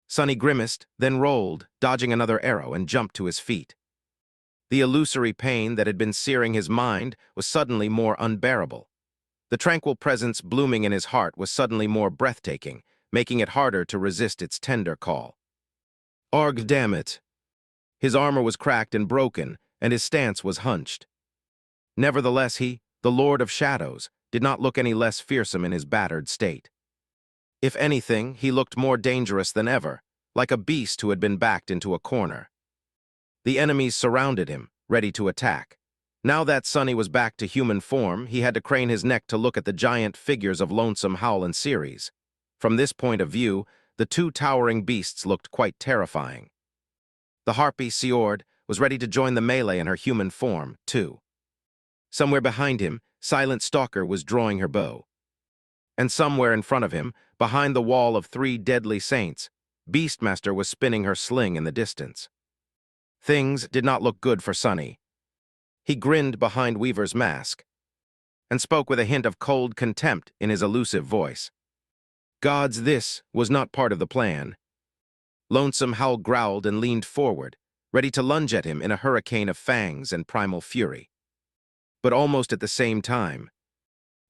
Sunny grimaced, then rolled, dodging another arrow, and jumped to his feet. The illusory pain that had been searing his mind was suddenly more unbearable. The tranquil presence blooming in his heart was suddenly more breathtaking, making it harder to resist its tender call. Arg, damn it! His armor was cracked and broken, and his stance was hunched. Nevertheless, he, the Lord of Shadows, did not look any less fearsome in his battered state. If anything, he looked more dangerous than ever, like a beast who had been backed into a corner. The enemies surrounded him, ready to attack. Now that Sunny was back to human form, he had to crane his neck to look at the giant figures of Lonesome Howl and Ceres. From this point of view, the two towering beasts looked quite terrifying. The harpy Siord was ready to join the melee in her human form, too. Somewhere behind him, Silent Stalker was drawing her bow. And somewhere in front of him, behind the wall of three deadly saints, Beastmaster was spinning her sling in the distance. Things did not look good for Sunny. He grinned behind Weaver's mask and spoke with a hint of cold contempt in his elusive voice. Gods, this was not part of the plan. Lonesome Howl growled and leaned forward, ready to lunge at him in a hurricane of fangs and primal fury. But almost at the same time,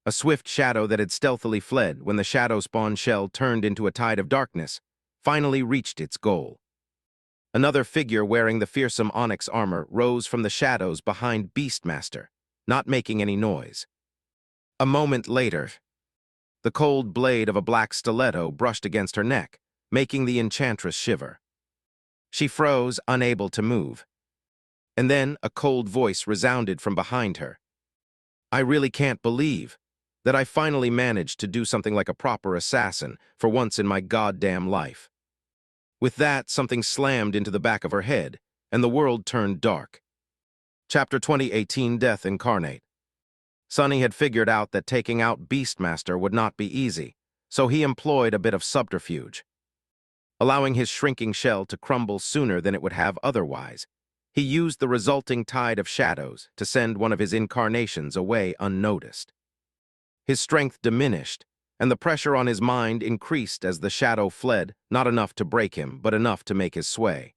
a swift shadow that had stealthily fled when the shadow spawn shell turned into a tide of darkness finally reached its goal. Another figure wearing the fearsome onyx armor rose from the shadows behind Beastmaster, not making any noise. A moment later, the cold blade of a black stiletto brushed against her neck, making the enchantress shiver. She froze, unable to move. And then a cold voice resounded from behind her. I really can't believe that I finally managed to do something like a proper assassin for once in my goddamn life. With that, something slammed into the back of her head, and the world turned dark. Chapter 2018, Death Incarnate. Sunny had figured out that taking out Beastmaster would not be easy, so he employed a bit of subterfuge. Allowing his shrinking shell to crumble sooner than it would have otherwise, he used the resulting tide of shadows to send one of his incarnations away unnoticed. His strength diminished, and the pressure on his mind increased as the shadow fled, not enough to break him, but enough to make his sway.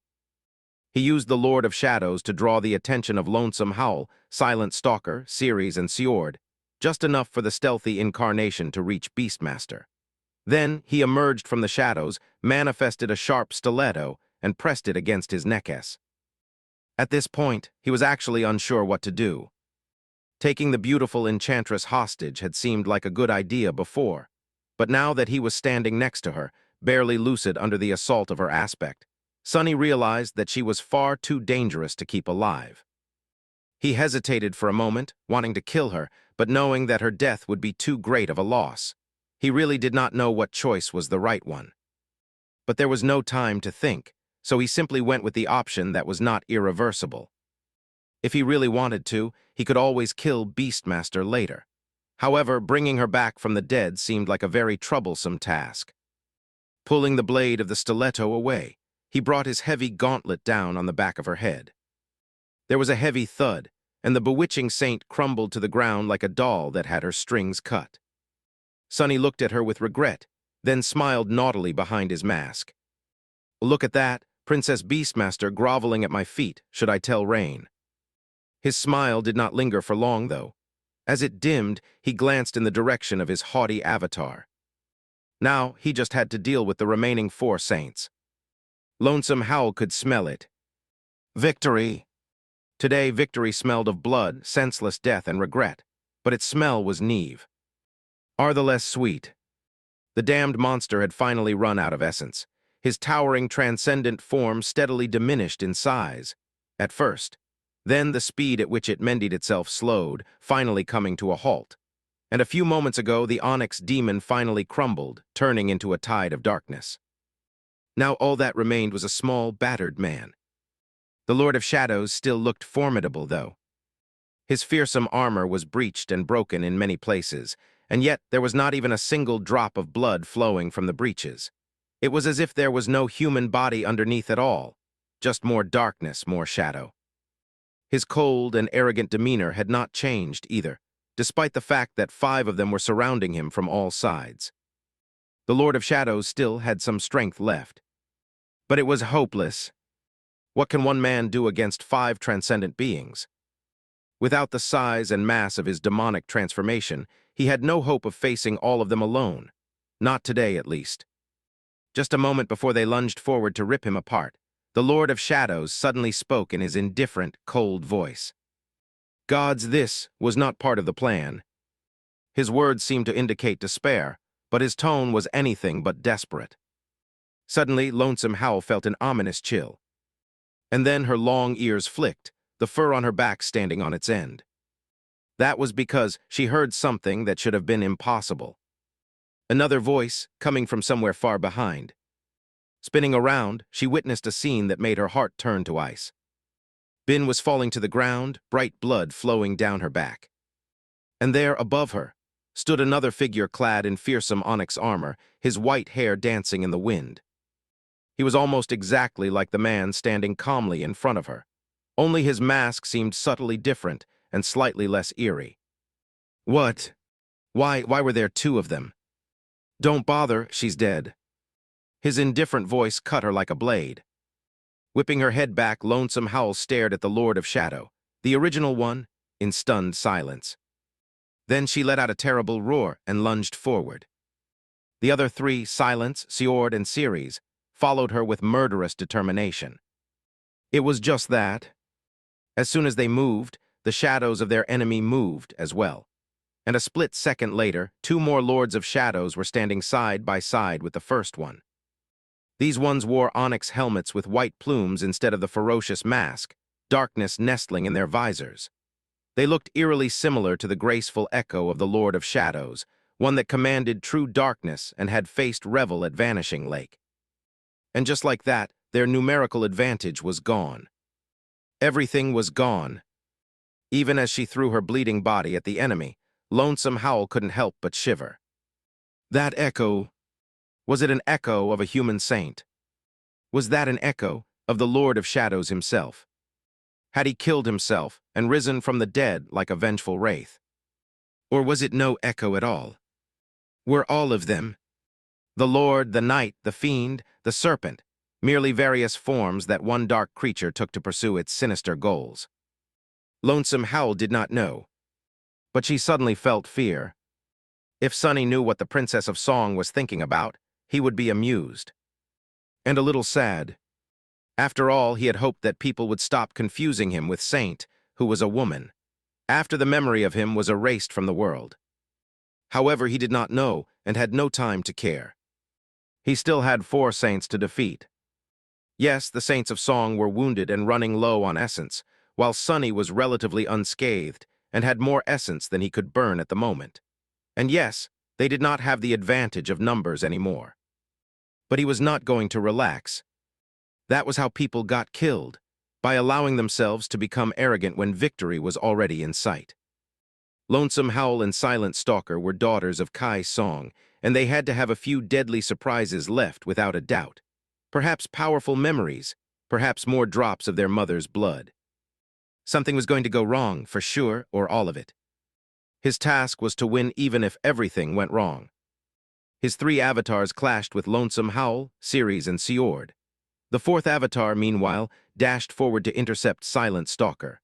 He used the Lord of Shadows to draw the attention of Lonesome Howl, Silent Stalker, Ceres, and Siord, just enough for the stealthy incarnation to reach Beastmaster. Then he emerged from the shadows, manifested a sharp stiletto, and pressed it against his neckes. At this point, he was actually unsure what to do. Taking the beautiful enchantress hostage had seemed like a good idea before, but now that he was standing next to her, barely lucid under the assault of her aspect, Sunny realized that she was far too dangerous to keep alive. He hesitated for a moment, wanting to kill her, but knowing that her death would be too great of a loss. He really did not know what choice was the right one. But there was no time to think, so he simply went with the option that was not irreversible. If he really wanted to, he could always kill Beastmaster later. However, bringing her back from the dead seemed like a very troublesome task. Pulling the blade of the stiletto away, he brought his heavy gauntlet down on the back of her head. There was a heavy thud, and the bewitching saint crumbled to the ground like a doll that had her strings cut. Sunny looked at her with regret, then smiled naughtily behind his mask. Look at that, Princess Beastmaster groveling at my feet, should I tell Rain? His smile did not linger for long, though. As it dimmed, he glanced in the direction of his haughty avatar. Now, he just had to deal with the remaining 4 saints. Lonesome Howl could smell it. Victory! Today, victory smelled of blood, senseless death, and regret, but its smell was Neve. Are the less sweet. The damned monster had finally run out of essence. His towering, transcendent form steadily diminished in size. At first. Then the speed at which it mended itself slowed, finally coming to a halt. And a few moments ago, the onyx demon finally crumbled, turning into a tide of darkness. Now all that remained was a small, battered man. The Lord of Shadows still looked formidable, though. His fearsome armor was breached and broken in many places, and yet there was not even a single drop of blood flowing from the breaches. It was as if there was no human body underneath at all, just more darkness, more shadow. His cold and arrogant demeanor had not changed either, despite the fact that 5 of them were surrounding him from all sides. The Lord of Shadows still had some strength left. But it was hopeless. What can one man do against 5 transcendent beings? Without the size and mass of his demonic transformation, he had no hope of facing all of them alone. Not today, at least. Just a moment before they lunged forward to rip him apart, the Lord of Shadows suddenly spoke in his indifferent, cold voice. Gods, this was not part of the plan. His words seemed to indicate despair, but his tone was anything but desperate. Suddenly, Lonesome Howl felt an ominous chill. And then her long ears flicked, the fur on her back standing on its end. That was because she heard something that should have been impossible. Another voice, coming from somewhere far behind. Spinning around, she witnessed a scene that made her heart turn to ice. Bin was falling to the ground, bright blood flowing down her back. And there, above her, stood another figure clad in fearsome onyx armor, his white hair dancing in the wind. He was almost exactly like the man standing calmly in front of her. Only his mask seemed subtly different and slightly less eerie. What? Why were there two of them? Don't bother, she's dead. His indifferent voice cut her like a blade. Whipping her head back, Lonesome Howl stared at the Lord of Shadow, the original one, in stunned silence. Then she let out a terrible roar and lunged forward. The other three, Silence, Sjord, and Ceres, followed her with murderous determination. It was just that. As soon as they moved, the shadows of their enemy moved as well. And a split second later, two more Lords of Shadows were standing side by side with the first one. These ones wore onyx helmets with white plumes instead of the ferocious mask, darkness nestling in their visors. They looked eerily similar to the graceful echo of the Lord of Shadows, one that commanded true darkness and had faced Revel at Vanishing Lake. And just like that, their numerical advantage was gone. Everything was gone. Even as she threw her bleeding body at the enemy, Lonesome Howl couldn't help but shiver. That echo... Was it an echo of a human saint? Was that an echo of the Lord of Shadows himself? Had he killed himself and risen from the dead like a vengeful wraith? Or was it no echo at all? Were all of them, the Lord, the Knight, the Fiend, the Serpent, merely various forms that one dark creature took to pursue its sinister goals? Lonesome Howl did not know, but she suddenly felt fear. If Sunny knew what the Princess of Song was thinking about, he would be amused. And a little sad. After all, he had hoped that people would stop confusing him with Saint, who was a woman, after the memory of him was erased from the world. However, he did not know and had no time to care. He still had 4 saints to defeat. Yes, the Saints of Song were wounded and running low on essence, while Sunny was relatively unscathed and had more essence than he could burn at the moment. And yes, they did not have the advantage of numbers anymore. But he was not going to relax. That was how people got killed, by allowing themselves to become arrogant when victory was already in sight. Lonesome Howl and Silent Stalker were daughters of Kai Song, and they had to have a few deadly surprises left without a doubt. Perhaps powerful memories, perhaps more drops of their mother's blood. Something was going to go wrong, for sure, or all of it. His task was to win even if everything went wrong. His 3 avatars clashed with Lonesome Howl, Ceres, and Sjord. The 4th avatar, meanwhile, dashed forward to intercept Silent Stalker.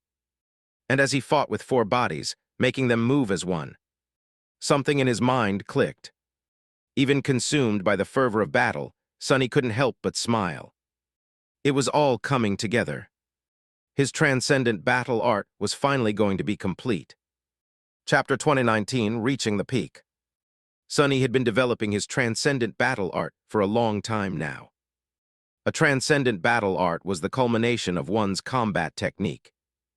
And as he fought with 4 bodies, making them move as one, something in his mind clicked. Even consumed by the fervor of battle, Sunny couldn't help but smile. It was all coming together. His transcendent battle art was finally going to be complete. Chapter 2019, Reaching the Peak. Sunny had been developing his transcendent battle art for a long time now. A transcendent battle art was the culmination of one's combat technique.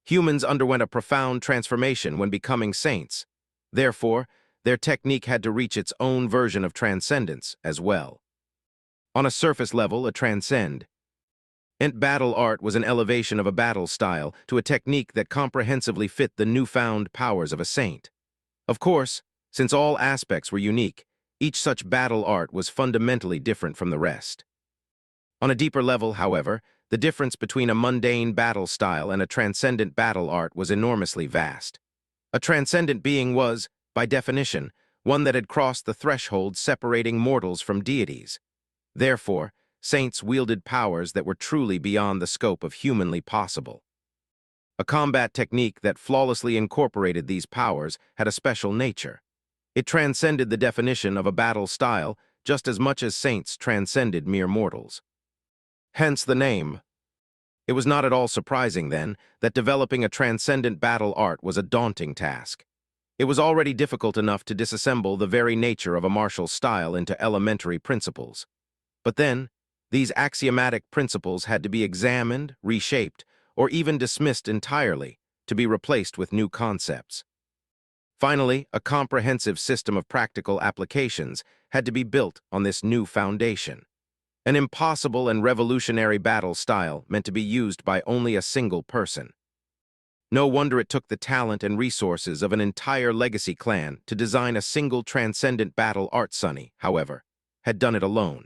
Humans underwent a profound transformation when becoming saints. Therefore, their technique had to reach its own version of transcendence as well. On a surface level, a transcend. Battle art was an elevation of a battle style to a technique that comprehensively fit the newfound powers of a saint. Of course, since all aspects were unique, each such battle art was fundamentally different from the rest. On a deeper level, however, the difference between a mundane battle style and a transcendent battle art was enormously vast. A transcendent being was, by definition, one that had crossed the threshold separating mortals from deities. Therefore, saints wielded powers that were truly beyond the scope of humanly possible. A combat technique that flawlessly incorporated these powers had a special nature. It transcended the definition of a battle style just as much as saints transcended mere mortals. Hence the name. It was not at all surprising, then, that developing a transcendent battle art was a daunting task. It was already difficult enough to disassemble the very nature of a martial style into elementary principles. But then, these axiomatic principles had to be examined, reshaped, or even dismissed entirely to be replaced with new concepts. Finally, a comprehensive system of practical applications had to be built on this new foundation. an impossible and revolutionary battle style meant to be used by only a single person. No wonder it took the talent and resources of an entire legacy clan to design a single transcendent battle art. Sonny, however, had done it alone.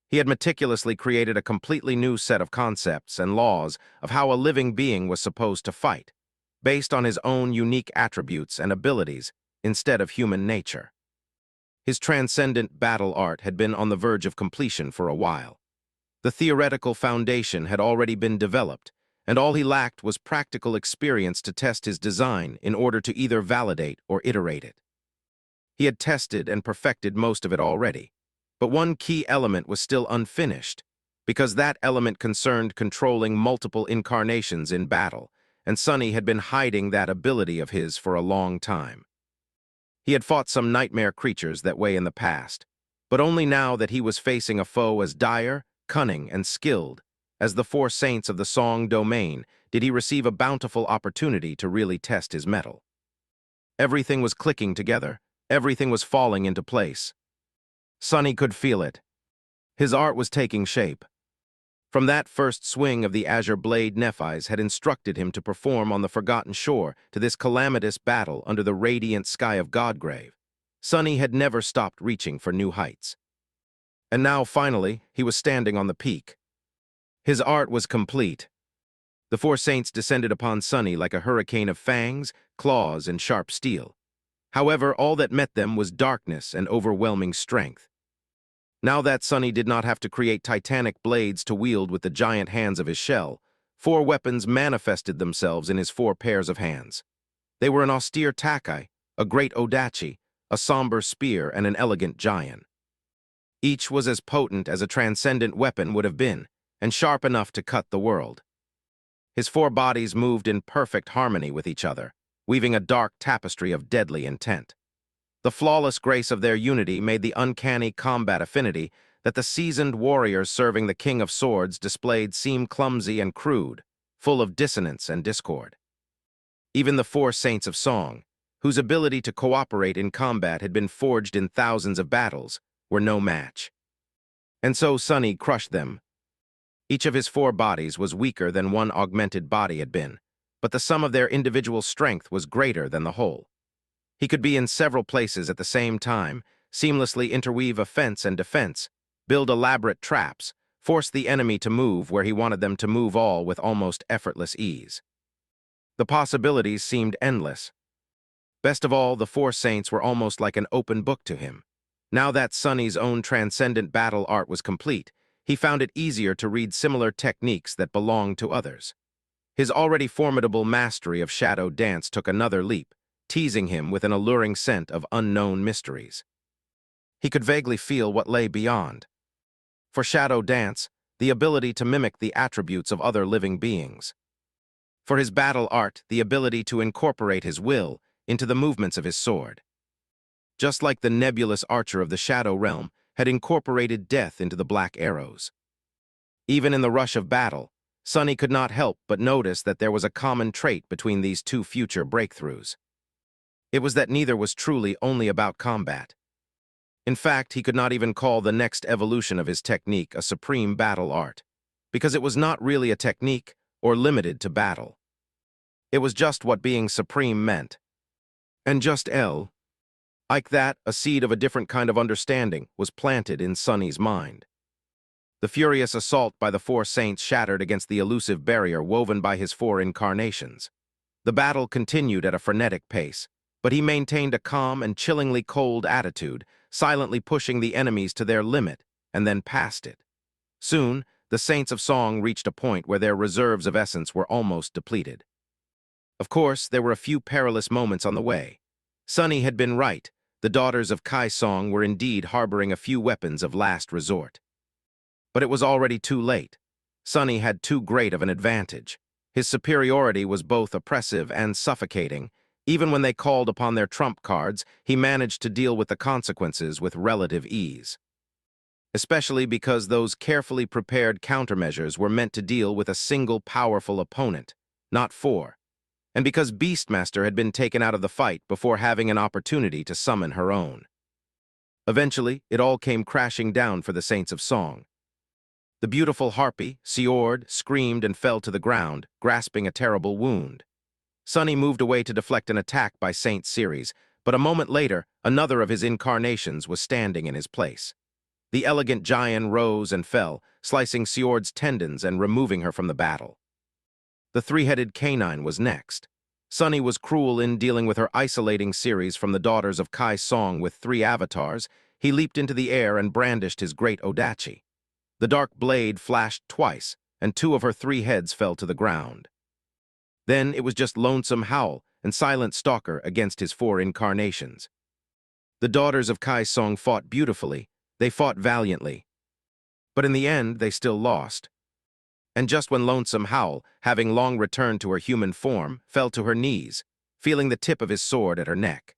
He had meticulously created a completely new set of concepts and laws of how a living being was supposed to fight, based on his own unique attributes and abilities instead of human nature. His transcendent battle art had been on the verge of completion for a while. The theoretical foundation had already been developed, and all he lacked was practical experience to test his design in order to either validate or iterate it. He had tested and perfected most of it already, but one key element was still unfinished, because that element concerned controlling multiple incarnations in battle, and Sonny had been hiding that ability of his for a long time. He had fought some nightmare creatures that way in the past, but only now that he was facing a foe as dire, cunning, and skilled as the four saints of the Song domain did he receive a bountiful opportunity to really test his mettle. Everything was clicking together. Everything was falling into place. Sonny could feel it. His art was taking shape. From that first swing of the azure blade, Nephis had instructed him to perform on the forgotten shore to this calamitous battle under the radiant sky of Godgrave. Sonny had never stopped reaching for new heights. And now, finally, he was standing on the peak. His art was complete. The four saints descended upon Sonny like a hurricane of fangs, claws, and sharp steel. However, all that met them was darkness and overwhelming strength. Now that Sonny did not have to create titanic blades to wield with the giant hands of his shell, four weapons manifested themselves in his four pairs of hands. They were an austere takai, a great odachi, a somber spear, and an elegant giant. Each was as potent as a transcendent weapon would have been, and sharp enough to cut the world. His four bodies moved in perfect harmony with each other, weaving a dark tapestry of deadly intent. The flawless grace of their unity made the uncanny combat affinity that the seasoned warriors serving the King of Swords displayed seem clumsy and crude, full of dissonance and discord. Even the four saints of song, whose ability to cooperate in combat had been forged in thousands of battles, were no match. And so Sonny crushed them. Each of his four bodies was weaker than one augmented body had been, but the sum of their individual strength was greater than the whole. He could be in several places at the same time, seamlessly interweave offense and defense, build elaborate traps, force the enemy to move where he wanted them to move, all with almost effortless ease. The possibilities seemed endless. Best of all, the four saints were almost like an open book to him. Now that Sonny's own transcendent battle art was complete, he found it easier to read similar techniques that belonged to others. His already formidable mastery of shadow dance took another leap, teasing him with an alluring scent of unknown mysteries. He could vaguely feel what lay beyond. For shadow dance, the ability to mimic the attributes of other living beings. For his battle art, the ability to incorporate his will into the movements of his sword. Just like the nebulous archer of the shadow realm had incorporated death into the black arrows. Even in the rush of battle, Sonny could not help but notice that there was a common trait between these two future breakthroughs. It was that neither was truly only about combat. In fact, he could not even call the next evolution of his technique a supreme battle art, because it was not really a technique or limited to battle. It was just what being supreme meant. And just like that, a seed of a different kind of understanding was planted in Sonny's mind. The furious assault by the four saints shattered against the elusive barrier woven by his four incarnations. The battle continued at a frenetic pace, but he maintained a calm and chillingly cold attitude, silently pushing the enemies to their limit and then past it. Soon, the Saints of Song reached a point where their reserves of essence were almost depleted. Of course, there were a few perilous moments on the way. Sonny had been right. The daughters of Kai Song were indeed harboring a few weapons of last resort. But it was already too late. Sonny had too great of an advantage. His superiority was both oppressive and suffocating. Even when they called upon their trump cards, he managed to deal with the consequences with relative ease. Especially because those carefully prepared countermeasures were meant to deal with a single powerful opponent, not four. And because Beastmaster had been taken out of the fight before having an opportunity to summon her own. Eventually, it all came crashing down for the Saints of Song. The beautiful harpy, Siord, screamed and fell to the ground, grasping a terrible wound. Sunny moved away to deflect an attack by Saint Ceres, but a moment later, another of his incarnations was standing in his place. The elegant giant rose and fell, slicing Siord's tendons and removing her from the battle. The three-headed canine was next. Sunny was cruel in dealing with her isolating Ceres from the daughters of Kai Song with three avatars. He leaped into the air and brandished his great Odachi. The dark blade flashed twice, and two of her three heads fell to the ground. Then it was just Lonesome Howl and Silent Stalker against his four incarnations. The daughters of Kai Song fought beautifully. They fought valiantly. But in the end, they still lost. And just when Lonesome Howl, having long returned to her human form, fell to her knees, feeling the tip of his sword at her neck.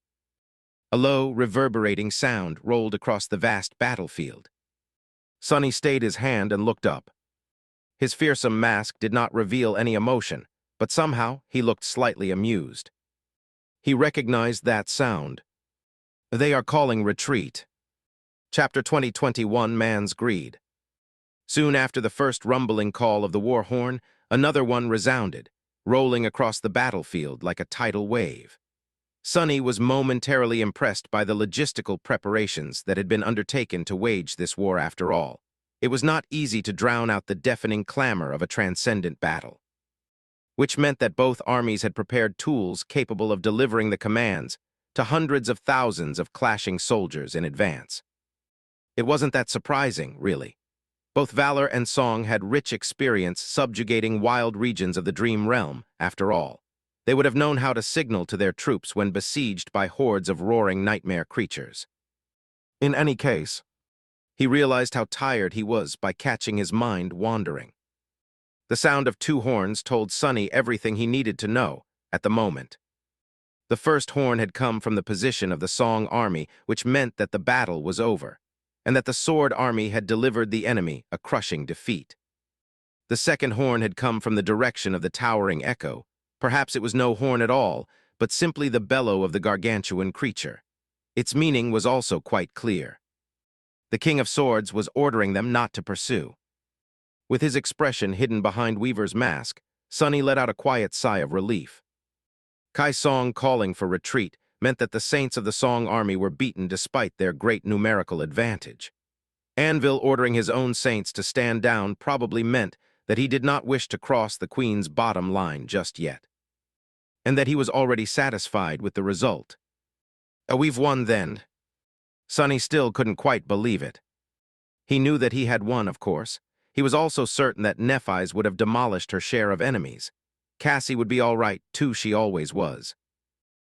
A low, reverberating sound rolled across the vast battlefield. Sunny stayed his hand and looked up. His fearsome mask did not reveal any emotion, but somehow he looked slightly amused. He recognized that sound. They are calling retreat. Chapter 2021, Man's Greed. Soon after the first rumbling call of the war horn, another one resounded, rolling across the battlefield like a tidal wave. Sunny was momentarily impressed by the logistical preparations that had been undertaken to wage this war after all. It was not easy to drown out the deafening clamor of a transcendent battle, which meant that both armies had prepared tools capable of delivering the commands to hundreds of thousands of clashing soldiers in advance. It wasn't that surprising, really. Both valor and song had rich experience subjugating wild regions of the dream realm, after all. They would have known how to signal to their troops when besieged by hordes of roaring nightmare creatures. In any case, he realized how tired he was by catching his mind wandering. The sound of two horns told Sunny everything he needed to know at the moment. The first horn had come from the position of the Song army, which meant that the battle was over, and that the Sword army had delivered the enemy a crushing defeat. The second horn had come from the direction of the towering echo. Perhaps it was no horn at all, but simply the bellow of the gargantuan creature. Its meaning was also quite clear. The King of Swords was ordering them not to pursue. With his expression hidden behind Weaver's mask, Sunny let out a quiet sigh of relief. Kai Song calling for retreat meant that the saints of the Song army were beaten despite their great numerical advantage. Anvil ordering his own saints to stand down probably meant that he did not wish to cross the Queen's bottom line just yet, and that he was already satisfied with the result. We've won then. Sunny still couldn't quite believe it. He knew that he had won, of course. He was also certain that Nephis would have demolished her share of enemies. Cassie would be all right, too, she always was.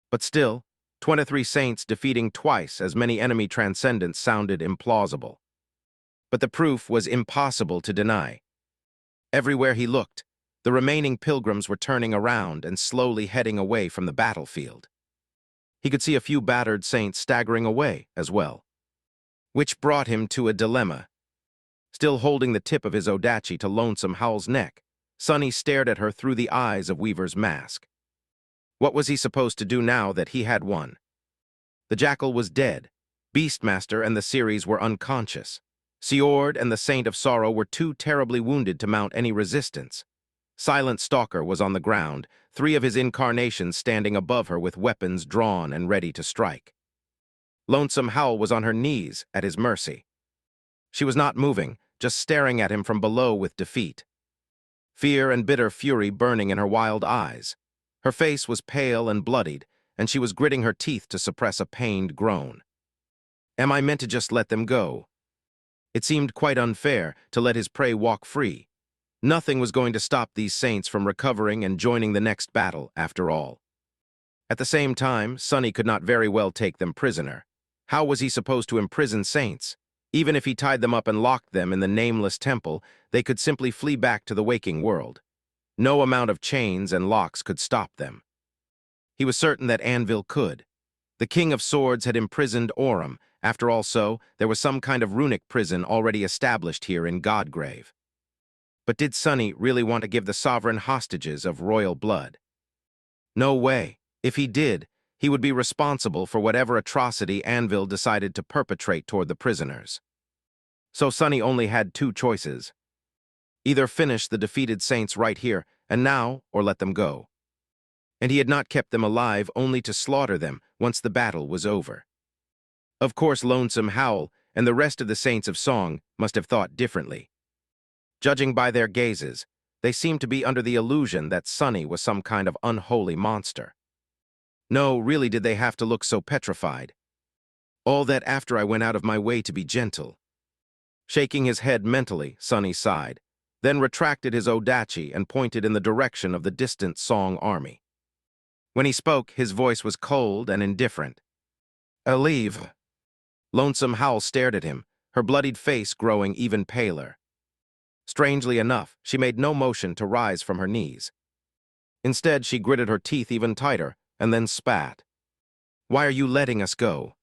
But still, 23 saints defeating twice as many enemy transcendents sounded implausible. But the proof was impossible to deny. Everywhere he looked, the remaining pilgrims were turning around and slowly heading away from the battlefield. He could see a few battered saints staggering away as well, which brought him to a dilemma. Still holding the tip of his Odachi to Lonesome Howl's neck, Sunny stared at her through the eyes of Weaver's mask. What was he supposed to do now that he had won? The Jackal was dead. Beastmaster and the Ceres were unconscious. Siord and the Saint of Sorrow were too terribly wounded to mount any resistance. Silent Stalker was on the ground, three of his incarnations standing above her with weapons drawn and ready to strike. Lonesome Howl was on her knees at his mercy. She was not moving, just staring at him from below with defeat. Fear and bitter fury burning in her wild eyes. Her face was pale and bloodied, and she was gritting her teeth to suppress a pained groan. Am I meant to just let them go? It seemed quite unfair to let his prey walk free. Nothing was going to stop these saints from recovering and joining the next battle, after all. At the same time, Sunny could not very well take them prisoner. How was he supposed to imprison saints? Even if he tied them up and locked them in the nameless temple, they could simply flee back to the waking world. No amount of chains and locks could stop them. He was certain that Anvil could. The King of Swords had imprisoned Aurum. After all, so, there was some kind of runic prison already established here in Godgrave. But did Sunny really want to give the sovereign hostages of royal blood? No way. If he did, he would be responsible for whatever atrocity Anvil decided to perpetrate toward the prisoners. So Sunny only had two choices. Either finish the defeated saints right here and now, or let them go. And he had not kept them alive only to slaughter them once the battle was over. Of course, Lonesome Howl and the rest of the Saints of Song must have thought differently. Judging by their gazes, they seemed to be under the illusion that Sunny was some kind of unholy monster. No, really did they have to look so petrified. All that after I went out of my way to be gentle. Shaking his head mentally, Sunny sighed, then retracted his odachi and pointed in the direction of the distant Song army. When he spoke, his voice was cold and indifferent. "Leave." Lonesome Howl stared at him, her bloodied face growing even paler. Strangely enough, she made no motion to rise from her knees. Instead, she gritted her teeth even tighter and then spat. "Why are you letting us go?"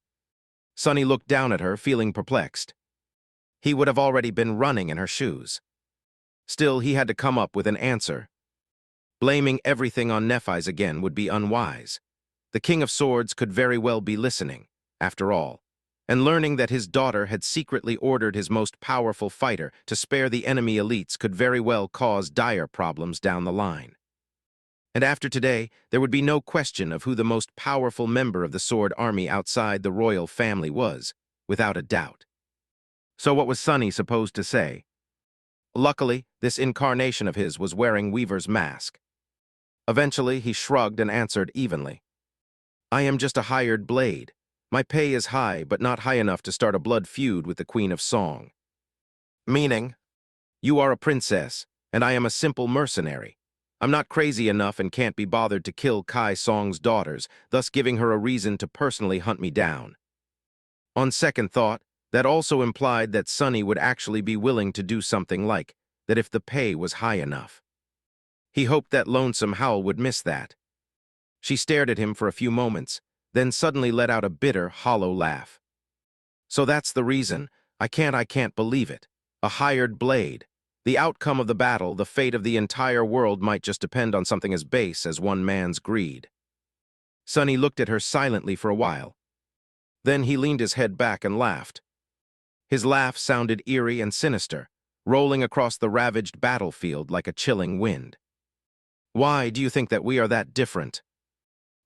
Sunny looked down at her, feeling perplexed. He would have already been running in her shoes. Still, he had to come up with an answer. Blaming everything on Nephis again would be unwise. The King of Swords could very well be listening, after all, and learning that his daughter had secretly ordered his most powerful fighter to spare the enemy elites could very well cause dire problems down the line. And after today, there would be no question of who the most powerful member of the Sword Army outside the royal family was, without a doubt. So what was Sunny supposed to say? Luckily, this incarnation of his was wearing Weaver's mask. Eventually, he shrugged and answered evenly. "I am just a hired blade. My pay is high, but not high enough to start a blood feud with the Queen of Song." "Meaning?" "You are a princess, and I am a simple mercenary. I'm not crazy enough and can't be bothered to kill Kai Song's daughters, thus giving her a reason to personally hunt me down." On second thought, that also implied that Sunny would actually be willing to do something like that if the pay was high enough. He hoped that Lonesome Howl would miss that. She stared at him for a few moments, then suddenly let out a bitter, hollow laugh. "So that's the reason. I can't believe it. A hired blade. The outcome of the battle, the fate of the entire world might just depend on something as base as one man's greed." Sunny looked at her silently for a while. Then he leaned his head back and laughed. His laugh sounded eerie and sinister, rolling across the ravaged battlefield like a chilling wind. "Why do you think that we are that different?"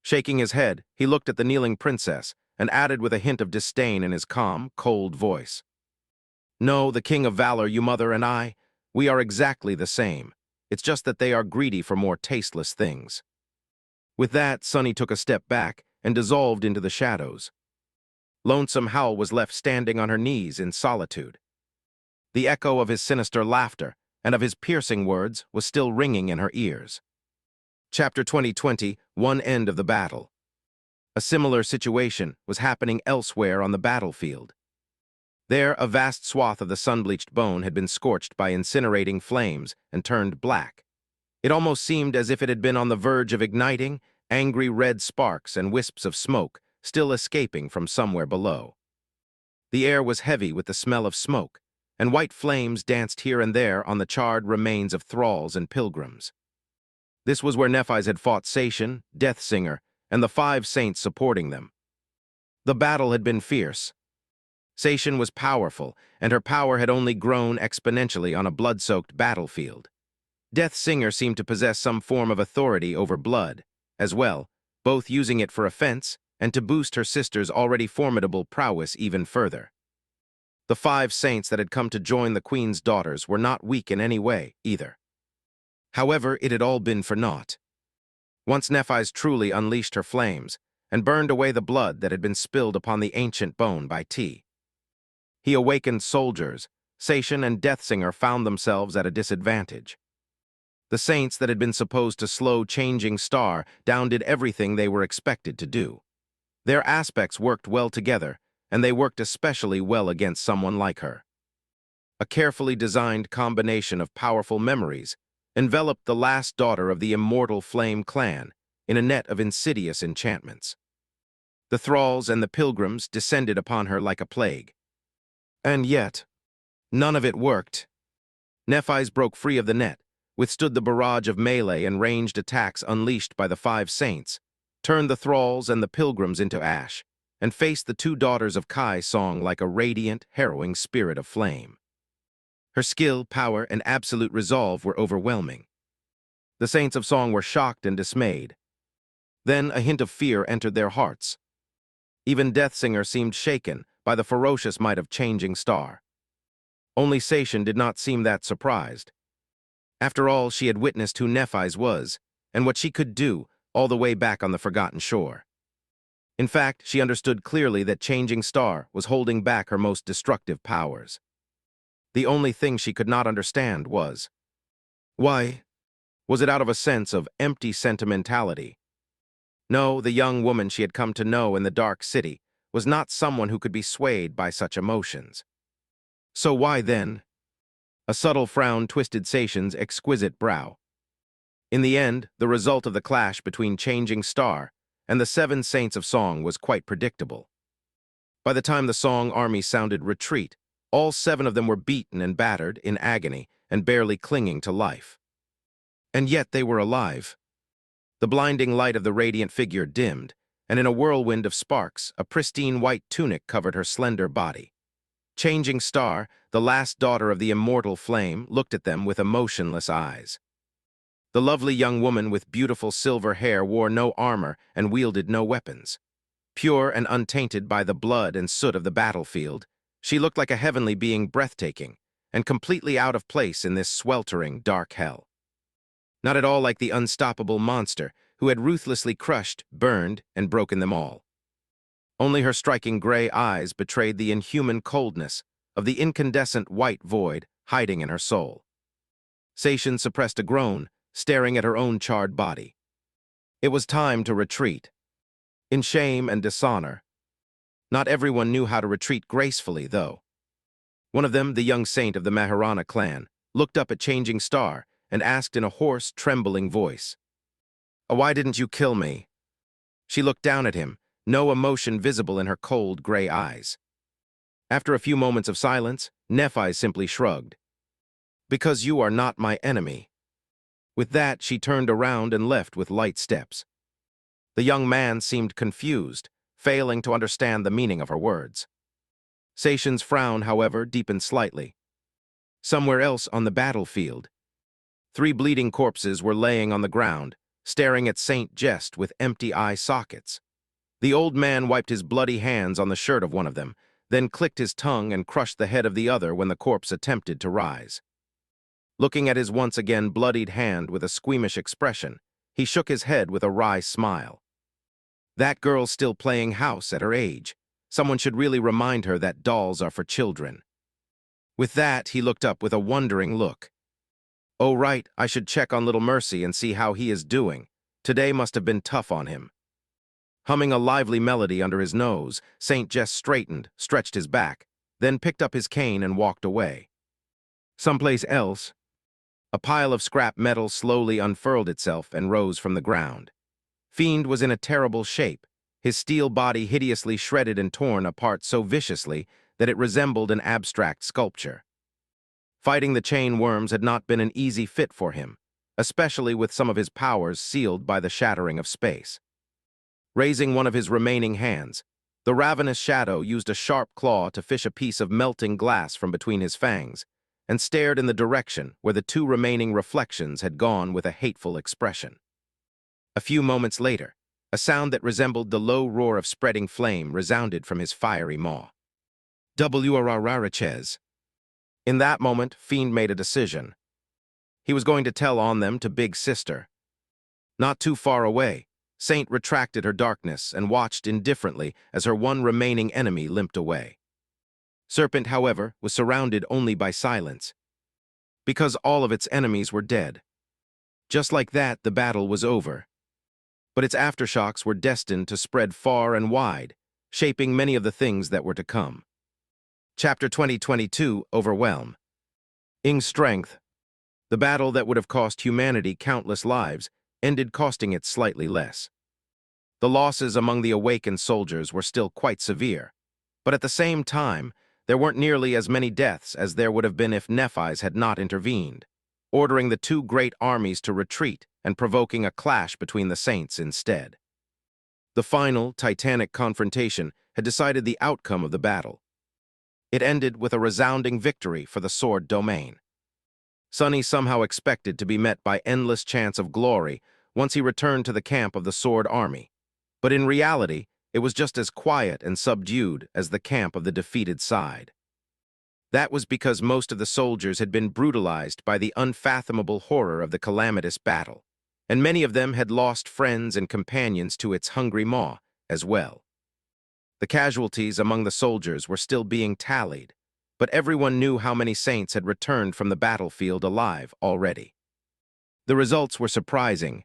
Shaking his head, he looked at the kneeling princess and added with a hint of disdain in his calm, cold voice. "No, the King of Valor, you mother, and I, we are exactly the same. It's just that they are greedy for more tasteless things." With that, Sunny took a step back and dissolved into the shadows. Lonesome Howl was left standing on her knees in solitude. The echo of his sinister laughter and of his piercing words was still ringing in her ears. Chapter 2020, One End of the Battle. A similar situation was happening elsewhere on the battlefield. There, a vast swath of the sun-bleached bone had been scorched by incinerating flames and turned black. It almost seemed as if it had been on the verge of igniting, angry red sparks and wisps of smoke still escaping from somewhere below. The air was heavy with the smell of smoke, and white flames danced here and there on the charred remains of thralls and pilgrims. This was where Nephis had fought Sation, Deathsinger, and the 5 saints supporting them. The battle had been fierce. Sation was powerful, and her power had only grown exponentially on a blood-soaked battlefield. Deathsinger seemed to possess some form of authority over blood, as well, both using it for offense and to boost her sister's already formidable prowess even further. The 5 saints that had come to join the Queen's daughters were not weak in any way, either. However, it had all been for naught. Once Nephis truly unleashed her flames and burned away the blood that had been spilled upon the ancient bone by T. He awakened soldiers. Sation and Deathsinger found themselves at a disadvantage. The saints that had been supposed to slow changing star down did everything they were expected to do. Their aspects worked well together, and they worked especially well against someone like her. A carefully designed combination of powerful memories enveloped the last daughter of the immortal Flame clan in a net of insidious enchantments. The thralls and the pilgrims descended upon her like a plague. And yet, none of it worked. Nephis broke free of the net, withstood the barrage of melee and ranged attacks unleashed by the 5 saints, turned the thralls and the pilgrims into ash, and faced the 2 daughters of Kai Song like a radiant, harrowing spirit of flame. Her skill, power, and absolute resolve were overwhelming. The Saints of Song were shocked and dismayed. Then a hint of fear entered their hearts. Even Deathsinger seemed shaken by the ferocious might of Changing Star. Only Sation did not seem that surprised. After all, she had witnessed who Nephis was, and what she could do, all the way back on the Forgotten Shore. In fact, she understood clearly that Changing Star was holding back her most destructive powers. The only thing she could not understand was, why? Was it out of a sense of empty sentimentality? No, the young woman she had come to know in the Dark City was not someone who could be swayed by such emotions. So why then? A subtle frown twisted Sation's exquisite brow. In the end, the result of the clash between Changing Star and the 7 Saints of Song was quite predictable. By the time the Song army sounded retreat, all 7 of them were beaten and battered, in agony, and barely clinging to life. And yet they were alive. The blinding light of the radiant figure dimmed, and in a whirlwind of sparks, a pristine white tunic covered her slender body. Changing Star, the last daughter of the immortal flame, looked at them with emotionless eyes. The lovely young woman with beautiful silver hair wore no armor and wielded no weapons. Pure and untainted by the blood and soot of the battlefield, she looked like a heavenly being, breathtaking and completely out of place in this sweltering, dark hell. Not at all like the unstoppable monster who had ruthlessly crushed, burned, and broken them all. Only her striking gray eyes betrayed the inhuman coldness of the incandescent white void hiding in her soul. Sation suppressed a groan, staring at her own charred body. It was time to retreat. In shame and dishonor. Not everyone knew how to retreat gracefully, though. One of them, the young saint of the Maharana clan, looked up at Changing Star and asked in a hoarse, trembling voice, "Why didn't you kill me?" She looked down at him, no emotion visible in her cold, gray eyes. After a few moments of silence, Nephis simply shrugged. "Because you are not my enemy." With that, she turned around and left with light steps. The young man seemed confused, failing to understand the meaning of her words. Sation's frown, however, deepened slightly. Somewhere else on the battlefield, 3 bleeding corpses were laying on the ground, staring at Saint Jest with empty eye sockets. The old man wiped his bloody hands on the shirt of one of them, then clicked his tongue and crushed the head of the other when the corpse attempted to rise. Looking at his once again bloodied hand with a squeamish expression, he shook his head with a wry smile. That girl's still playing house at her age. Someone should really remind her that dolls are for children. With that, he looked up with a wondering look. "Oh, right, I should check on little Mercy and see how he is doing. Today must have been tough on him." Humming a lively melody under his nose, Saint Jest straightened, stretched his back, then picked up his cane and walked away. Someplace else, a pile of scrap metal slowly unfurled itself and rose from the ground. Fiend was in a terrible shape, his steel body hideously shredded and torn apart so viciously that it resembled an abstract sculpture. Fighting the chain worms had not been an easy fit for him, especially with some of his powers sealed by the shattering of space. Raising one of his remaining hands, the ravenous shadow used a sharp claw to fish a piece of melting glass from between his fangs, and stared in the direction where the 2 remaining reflections had gone with a hateful expression. A few moments later, a sound that resembled the low roar of spreading flame resounded from his fiery maw. "WRRRHES." In that moment, Fiend made a decision. He was going to tell on them to Big Sister. Not too far away, Saint retracted her darkness and watched indifferently as her one remaining enemy limped away. Serpent, however, was surrounded only by silence, because all of its enemies were dead. Just like that, the battle was over. But its aftershocks were destined to spread far and wide, shaping many of the things that were to come. Chapter 2022, Overwhelm. In strength, the battle that would have cost humanity countless lives ended costing it slightly less. The losses among the awakened soldiers were still quite severe, but at the same time, there weren't nearly as many deaths as there would have been if Nephis had not intervened, ordering the 2 great armies to retreat and provoking a clash between the saints instead. The final, titanic confrontation had decided the outcome of the battle. It ended with a resounding victory for the sword domain. Sunny somehow expected to be met by endless chants of glory once he returned to the camp of the sword army. But in reality, it was just as quiet and subdued as the camp of the defeated side. That was because most of the soldiers had been brutalized by the unfathomable horror of the calamitous battle, and many of them had lost friends and companions to its hungry maw as well. The casualties among the soldiers were still being tallied, but everyone knew how many saints had returned from the battlefield alive already. The results were surprising,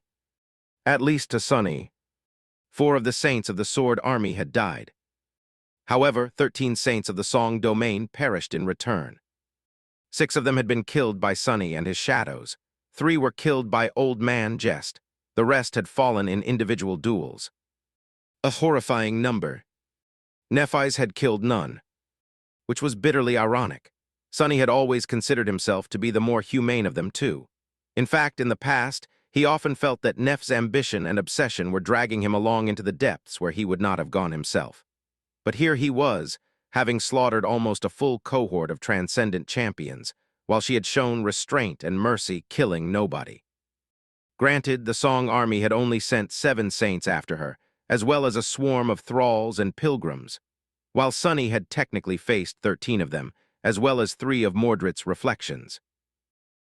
at least to Sunny. 4 of the saints of the sword army had died. However, 13 saints of the song domain perished in return. 6 of them had been killed by Sunny and his shadows. 3 were killed by Old Man Jest. The rest had fallen in individual duels. A horrifying number. Nephis had killed none, which was bitterly ironic. Sunny had always considered himself to be the more humane of them too. In fact, in the past, he often felt that Neph's ambition and obsession were dragging him along into the depths where he would not have gone himself. But here he was, having slaughtered almost a full cohort of transcendent champions, while she had shown restraint and mercy, killing nobody. Granted, the Song army had only sent 7 saints after her, as well as a swarm of thralls and pilgrims, while Sunny had technically faced 13 of them, as well as 3 of Mordred's reflections.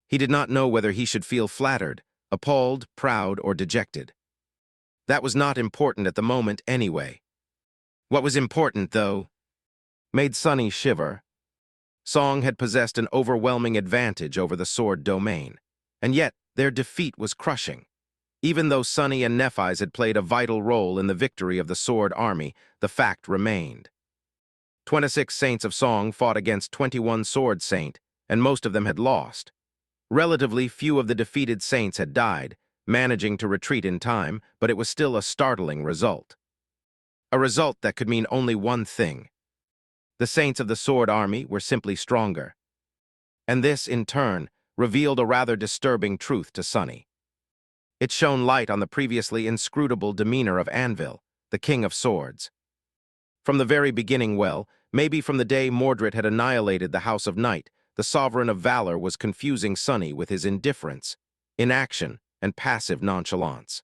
He did not know whether he should feel flattered, appalled, proud, or dejected. That was not important at the moment anyway. What was important, though, made Sunny shiver. Song had possessed an overwhelming advantage over the sword domain, and yet their defeat was crushing. Even though Sunny and Nephis had played a vital role in the victory of the sword army, the fact remained. 26 saints of Song fought against 21 sword saint, and most of them had lost. Relatively few of the defeated saints had died, managing to retreat in time, but it was still a startling result. A result that could mean only one thing. The saints of the sword army were simply stronger. And this, in turn, revealed a rather disturbing truth to Sunny. It shone light on the previously inscrutable demeanor of Anvil, the king of swords. From the very beginning, well, maybe from the day Mordred had annihilated the House of Night, the sovereign of valor was confusing Sunny with his indifference, inaction, and passive nonchalance.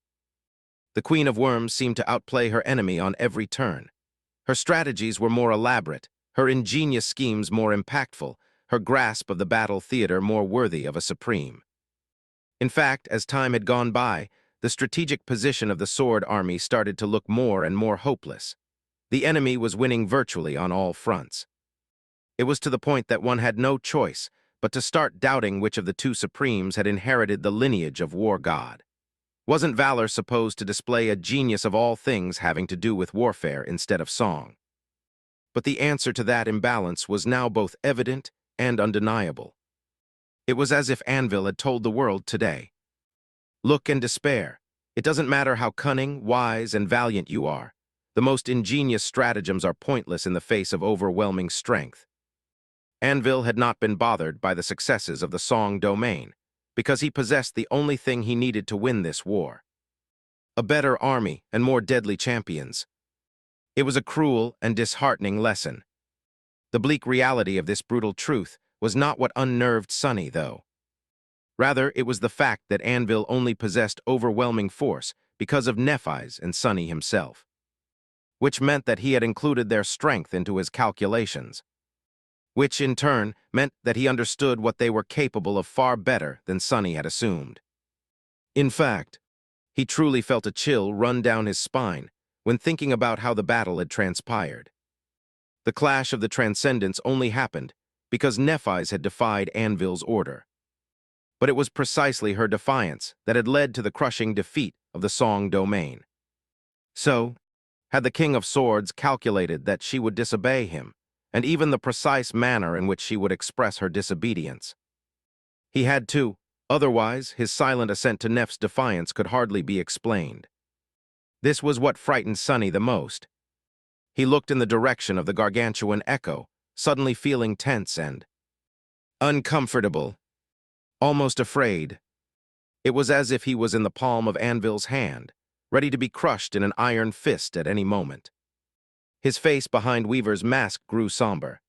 The Queen of Worms seemed to outplay her enemy on every turn. Her strategies were more elaborate, her ingenious schemes more impactful, her grasp of the battle theater more worthy of a supreme. In fact, as time had gone by, the strategic position of the sword army started to look more and more hopeless. The enemy was winning virtually on all fronts. It was to the point that one had no choice but to start doubting which of the 2 supremes had inherited the lineage of war god. Wasn't valor supposed to display a genius of all things having to do with warfare instead of song? But the answer to that imbalance was now both evident and undeniable. It was as if Anvil had told the world today. Look and despair. It doesn't matter how cunning, wise, and valiant you are. The most ingenious stratagems are pointless in the face of overwhelming strength. Anvil had not been bothered by the successes of the Song domain, because he possessed the only thing he needed to win this war: a better army and more deadly champions. It was a cruel and disheartening lesson. The bleak reality of this brutal truth was not what unnerved Sunny, though. Rather, it was the fact that Anvil only possessed overwhelming force because of Nephis and Sunny himself, which meant that he had included their strength into his calculations, which in turn meant that he understood what they were capable of far better than Sunny had assumed. In fact, he truly felt a chill run down his spine when thinking about how the battle had transpired. The clash of the Transcendents only happened because Nephis had defied Anvil's order. But it was precisely her defiance that had led to the crushing defeat of the Song domain. So, had the King of Swords calculated that she would disobey him, and even the precise manner in which she would express her disobedience? He had to, otherwise his silent assent to Neph's defiance could hardly be explained. This was what frightened Sunny the most. He looked in the direction of the gargantuan echo, suddenly feeling tense and uncomfortable, almost afraid. It was as if he was in the palm of Anvil's hand, ready to be crushed in an iron fist at any moment. His face behind Weaver's mask grew somber.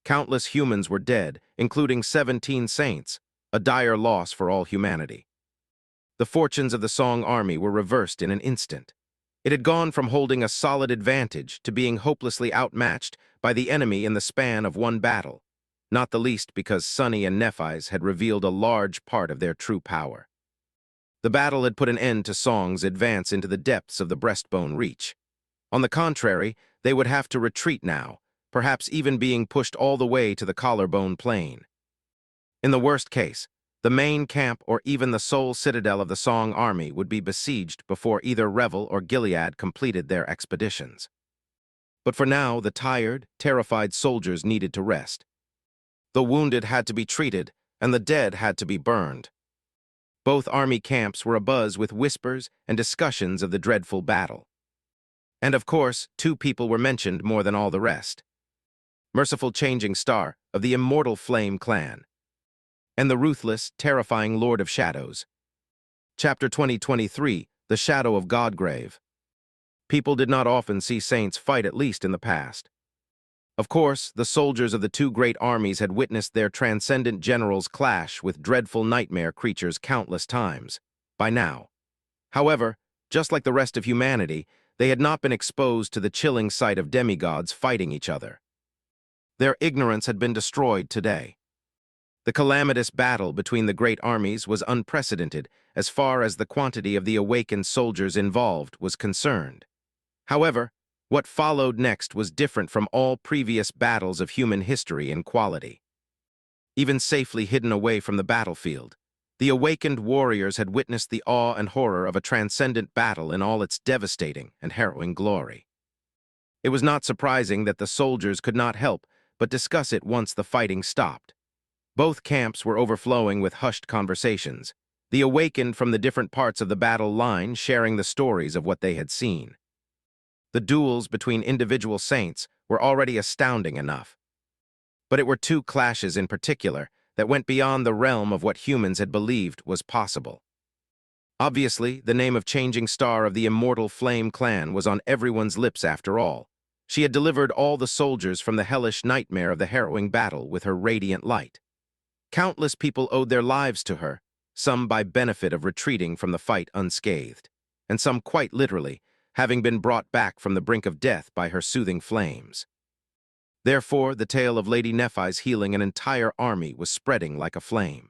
Countless humans were dead, including 17 saints, a dire loss for all humanity. The fortunes of the Song army were reversed in an instant. It had gone from holding a solid advantage to being hopelessly outmatched by the enemy in the span of one battle, not the least because Sunny and Nephis had revealed a large part of their true power. The battle had put an end to Song's advance into the depths of the breastbone reach. On the contrary, they would have to retreat now, perhaps even being pushed all the way to the collarbone plain. In the worst case, the main camp or even the sole citadel of the Song army would be besieged before either Revel or Gilead completed their expeditions. But for now, the tired, terrified soldiers needed to rest. The wounded had to be treated, and the dead had to be burned. Both army camps were abuzz with whispers and discussions of the dreadful battle. And of course, two people were mentioned more than all the rest. Merciful Changing Star of the Immortal Flame clan, and the ruthless, terrifying Lord of Shadows. Chapter 2023, The Shadow of Godgrave. People did not often see saints fight, at least in the past. Of course, the soldiers of the two great armies had witnessed their transcendent generals clash with dreadful nightmare creatures countless times, by now. However, just like the rest of humanity, they had not been exposed to the chilling sight of demigods fighting each other. Their ignorance had been destroyed today. The calamitous battle between the great armies was unprecedented as far as the quantity of the awakened soldiers involved was concerned. However, what followed next was different from all previous battles of human history in quality. Even safely hidden away from the battlefield, the awakened warriors had witnessed the awe and horror of a transcendent battle in all its devastating and harrowing glory. It was not surprising that the soldiers could not help but discuss it once the fighting stopped. Both camps were overflowing with hushed conversations, the awakened from the different parts of the battle line sharing the stories of what they had seen. The duels between individual saints were already astounding enough. But it were two clashes in particular that went beyond the realm of what humans had believed was possible. Obviously, the name of Changing Star of the Immortal Flame clan was on everyone's lips after all. She had delivered all the soldiers from the hellish nightmare of the harrowing battle with her radiant light. Countless people owed their lives to her, some by benefit of retreating from the fight unscathed, and some quite literally, having been brought back from the brink of death by her soothing flames. Therefore, the tale of Lady Nephis healing an entire army was spreading like a flame.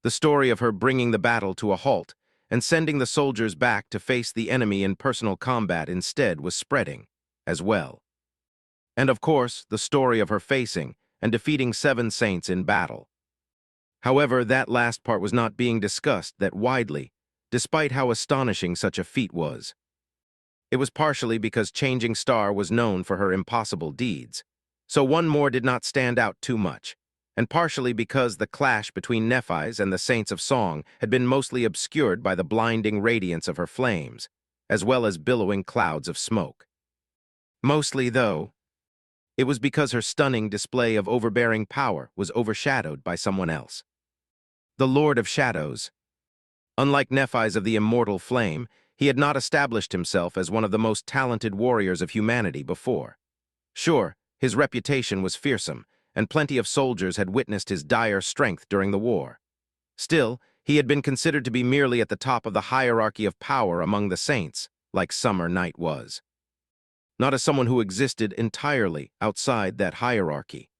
The story of her bringing the battle to a halt and sending the soldiers back to face the enemy in personal combat instead was spreading, as well. And of course, the story of her facing and defeating 7 saints in battle. However, that last part was not being discussed that widely, despite how astonishing such a feat was. It was partially because Changing Star was known for her impossible deeds, so one more did not stand out too much, and partially because the clash between Nephis and the Saints of Song had been mostly obscured by the blinding radiance of her flames, as well as billowing clouds of smoke. Mostly, though, it was because her stunning display of overbearing power was overshadowed by someone else. The Lord of Shadows. Unlike Nephis of the Immortal Flame, he had not established himself as one of the most talented warriors of humanity before. Sure, his reputation was fearsome, and plenty of soldiers had witnessed his dire strength during the war. Still, he had been considered to be merely at the top of the hierarchy of power among the saints, like Summer Night was. Not as someone who existed entirely outside that hierarchy.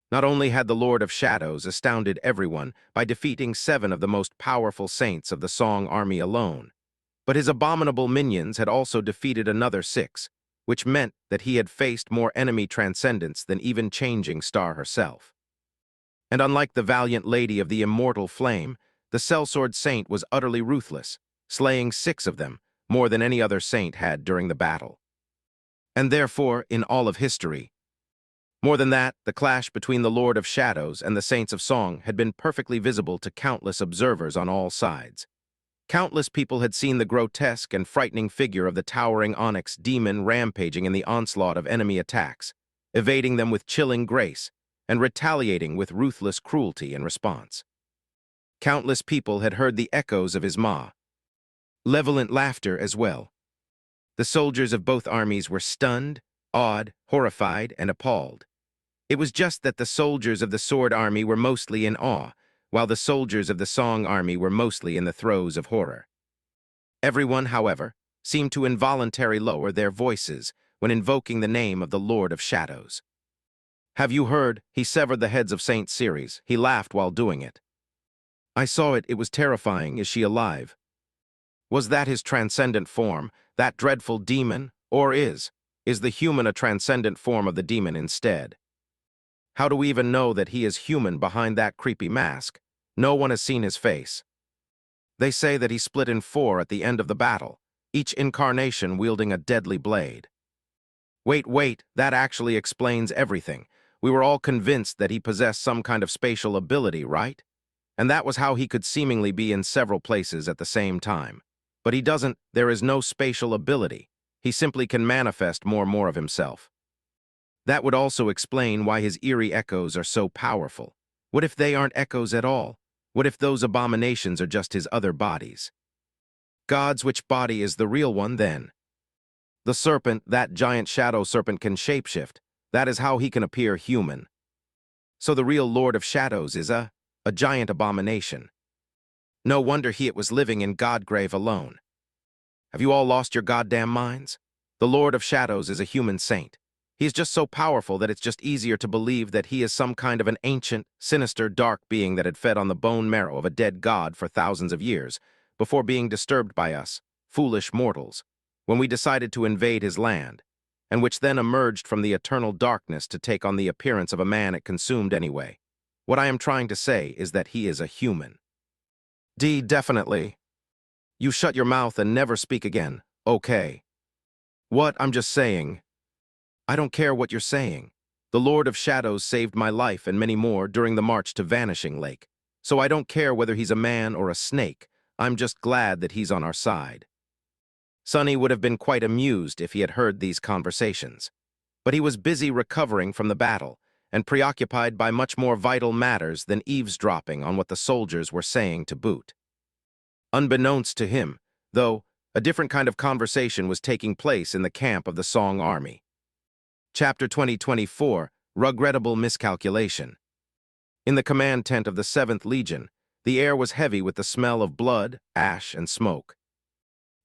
Not only had the Lord of Shadows astounded everyone by defeating 7 of the most powerful saints of the Song army alone, but his abominable minions had also defeated another 6, which meant that he had faced more enemy transcendence than even Changing Star herself. And unlike the valiant Lady of the Immortal Flame, the Sellsword Saint was utterly ruthless, slaying 6 of them, more than any other saint had during the battle. And therefore, in all of history, more than that, the clash between the Lord of Shadows and the Saints of Song had been perfectly visible to countless observers on all sides. Countless people had seen the grotesque and frightening figure of the towering onyx demon rampaging in the onslaught of enemy attacks, evading them with chilling grace and retaliating with ruthless cruelty in response. Countless people had heard the echoes of his malevolent laughter as well. The soldiers of both armies were stunned, awed, horrified, and appalled. It was just that the soldiers of the Sword Army were mostly in awe, while the soldiers of the Song Army were mostly in the throes of horror. Everyone, however, seemed to involuntarily lower their voices when invoking the name of the Lord of Shadows. "Have you heard? He severed the heads of Saint Ceres. He laughed while doing it." "I saw it. It was terrifying. Is she alive?" "Was that his transcendent form, that dreadful demon, or is the human a transcendent form of the demon instead? How do we even know that he is human behind that creepy mask? No one has seen his face. They say that he split in 4 at the end of the battle, each incarnation wielding a deadly blade." Wait, that actually explains everything. We were all convinced that he possessed some kind of spatial ability, right? And that was how he could seemingly be in several places at the same time. But he doesn't. There is no spatial ability. He simply can manifest more and more of himself. That would also explain why his eerie echoes are so powerful. What if they aren't echoes at all? What if those abominations are just his other bodies? Gods, which body is the real one then? The serpent, that giant shadow serpent, can shapeshift. That is how he can appear human. So the real Lord of Shadows is a giant abomination. No wonder it was living in Godgrave alone. Have you all lost your goddamn minds? The Lord of Shadows is a human saint. He is just so powerful that it's just easier to believe that he is some kind of an ancient, sinister, dark being that had fed on the bone marrow of a dead god for thousands of years, before being disturbed by us, foolish mortals, when we decided to invade his land, and which then emerged from the eternal darkness to take on the appearance of a man it consumed anyway. What I am trying to say is that he is a human. Definitely. You shut your mouth and never speak again, okay? What? I'm just saying. I don't care what you're saying. The Lord of Shadows saved my life and many more during the march to Vanishing Lake, so I don't care whether he's a man or a snake. I'm just glad that he's on our side. Sonny would have been quite amused if he had heard these conversations, but he was busy recovering from the battle and preoccupied by much more vital matters than eavesdropping on what the soldiers were saying to boot. Unbeknownst to him, though, a different kind of conversation was taking place in the camp of the Song Army. Chapter 2024, Regrettable Miscalculation. In the command tent of the 7th Legion, the air was heavy with the smell of blood, ash, and smoke.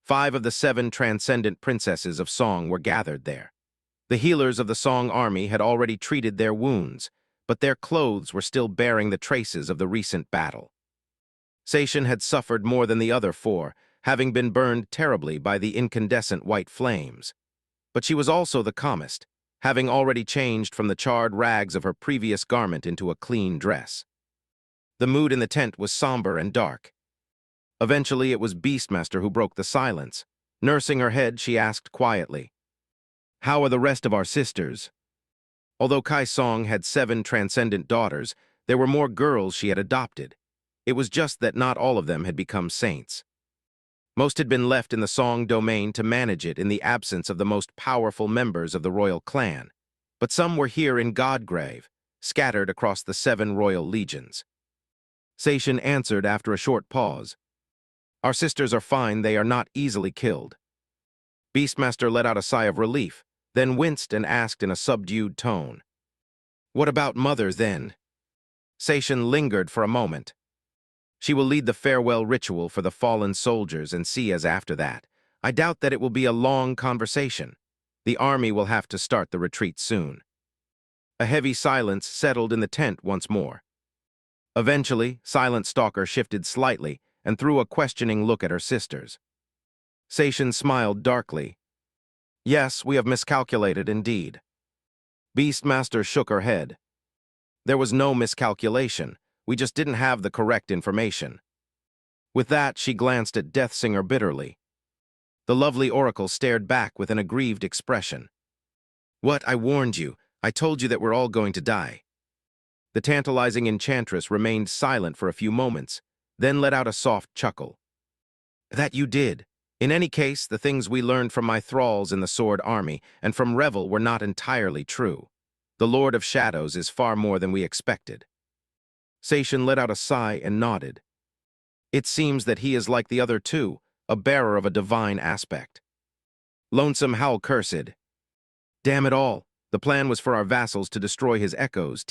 5 of the 7 transcendent princesses of Song were gathered there. The healers of the Song Army had already treated their wounds, but their clothes were still bearing the traces of the recent battle. Sation had suffered more than the other 4, having been burned terribly by the incandescent white flames. But she was also the calmest, having already changed from the charred rags of her previous garment into a clean dress. The mood in the tent was somber and dark. Eventually, it was Beastmaster who broke the silence. Nursing her head, she asked quietly, "How are the rest of our sisters?" Although Kai Song had 7 transcendent daughters, there were more girls she had adopted. It was just that not all of them had become saints. Most had been left in the Song domain to manage it in the absence of the most powerful members of the royal clan, but some were here in Godgrave, scattered across the 7 royal legions. Sation answered after a short pause, "Our sisters are fine, they are not easily killed." Beastmaster let out a sigh of relief, then winced and asked in a subdued tone, "What about Mother, then?" Sation lingered for a moment. "She will lead the farewell ritual for the fallen soldiers and see us after that. I doubt that it will be a long conversation. The army will have to start the retreat soon." A heavy silence settled in the tent once more. Eventually, Silent Stalker shifted slightly and threw a questioning look at her sisters. Sation smiled darkly. "Yes, we have miscalculated indeed." Beastmaster shook her head. "There was no miscalculation. We just didn't have the correct information." With that, she glanced at Deathsinger bitterly. The lovely oracle stared back with an aggrieved expression. "What? I warned you. I told you that we're all going to die." The tantalizing enchantress remained silent for a few moments, then let out a soft chuckle. "That you did. In any case, the things we learned from my thralls in the Sword Army and from Revel were not entirely true. The Lord of Shadows is far more than we expected." Sation let out a sigh and nodded. "It seems that he is like the other 2, a bearer of a divine aspect." Lonesome howl cursed. "Damn it all. The plan was for our vassals to destroy his echoes,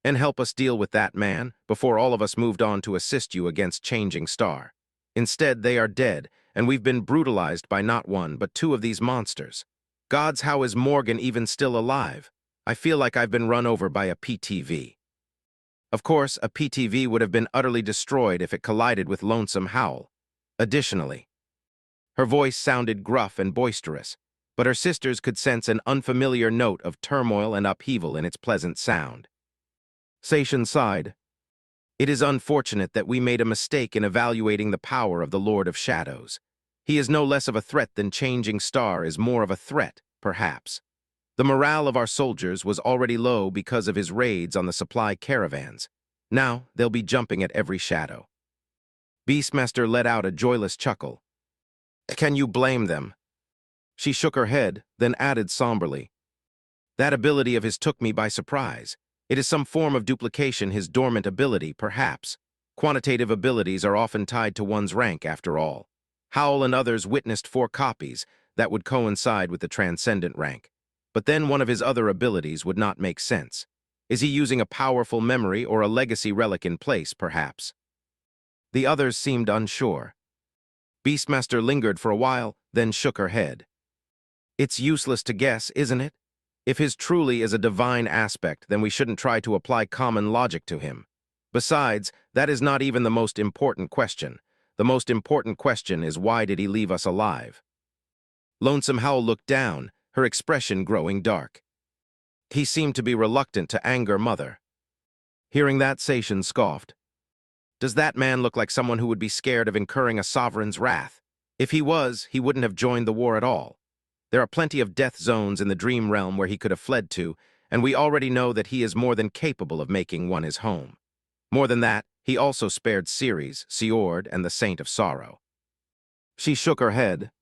and help us deal with that man before all of us moved on to assist you against Changing Star. Instead, they are dead, and we've been brutalized by not one, but two of these monsters. Gods, how is Morgan even still alive? I feel like I've been run over by a PTV. Of course, a PTV would have been utterly destroyed if it collided with Lonesome Howl. Additionally, her voice sounded gruff and boisterous, but her sisters could sense an unfamiliar note of turmoil and upheaval in its pleasant sound. Seishin sighed. It is unfortunate that we made a mistake in evaluating the power of the Lord of Shadows. He is no less of a threat than Changing Star is more of a threat, perhaps. The morale of our soldiers was already low because of his raids on the supply caravans. Now they'll be jumping at every shadow. Beastmaster let out a joyless chuckle. Can you blame them? She shook her head, then added somberly. That ability of his took me by surprise. It is some form of duplication, his dormant ability, perhaps. Quantitative abilities are often tied to one's rank, after all. Howl and others witnessed 4 copies that would coincide with the transcendent rank. But then one of his other abilities would not make sense. Is he using a powerful memory or a legacy relic in place, perhaps? The others seemed unsure. Beastmaster lingered for a while, then shook her head. It's useless to guess, isn't it? If his truly is a divine aspect, then we shouldn't try to apply common logic to him. Besides, that is not even the most important question. The most important question is, why did he leave us alive? Lonesome Howl looked down, her expression growing dark. He seemed to be reluctant to anger Mother. Hearing that, Seishin scoffed. Does that man look like someone who would be scared of incurring a sovereign's wrath? If he was, he wouldn't have joined the war at all. There are plenty of death zones in the dream realm where he could have fled to, and we already know that he is more than capable of making one his home. More than that, he also spared Ceres, Seord, and the Saint of Sorrow. She shook her head.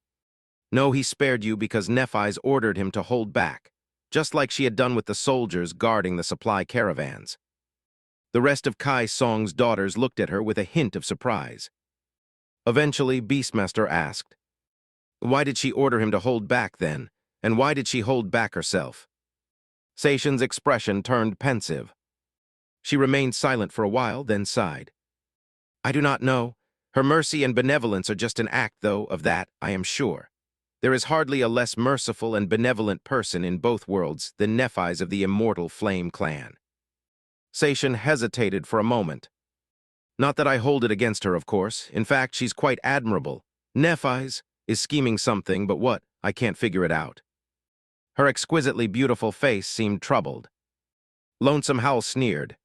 No, he spared you because Nephis ordered him to hold back, just like she had done with the soldiers guarding the supply caravans. The rest of Kai Song's daughters looked at her with a hint of surprise. Eventually, Beastmaster asked, why did she order him to hold back then, and why did she hold back herself? Seishin's expression turned pensive. She remained silent for a while, then sighed. I do not know. Her mercy and benevolence are just an act, though, of that, I am sure. There is hardly a less merciful and benevolent person in both worlds than Nephis of the immortal Flame Clan. Seishin hesitated for a moment. Not that I hold it against her, of course. In fact, she's quite admirable. Nephis is scheming something, but what? I can't figure it out. Her exquisitely beautiful face seemed troubled. Lonesome Howl sneered.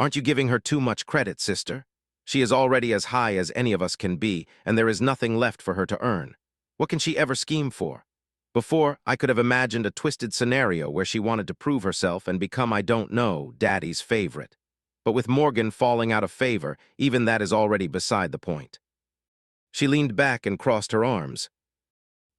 Aren't you giving her too much credit, sister? She is already as high as any of us can be, and there is nothing left for her to earn. What can she ever scheme for? Before, I could have imagined a twisted scenario where she wanted to prove herself and become, I don't know, Daddy's favorite. But with Morgan falling out of favor, even that is already beside the point. She leaned back and crossed her arms.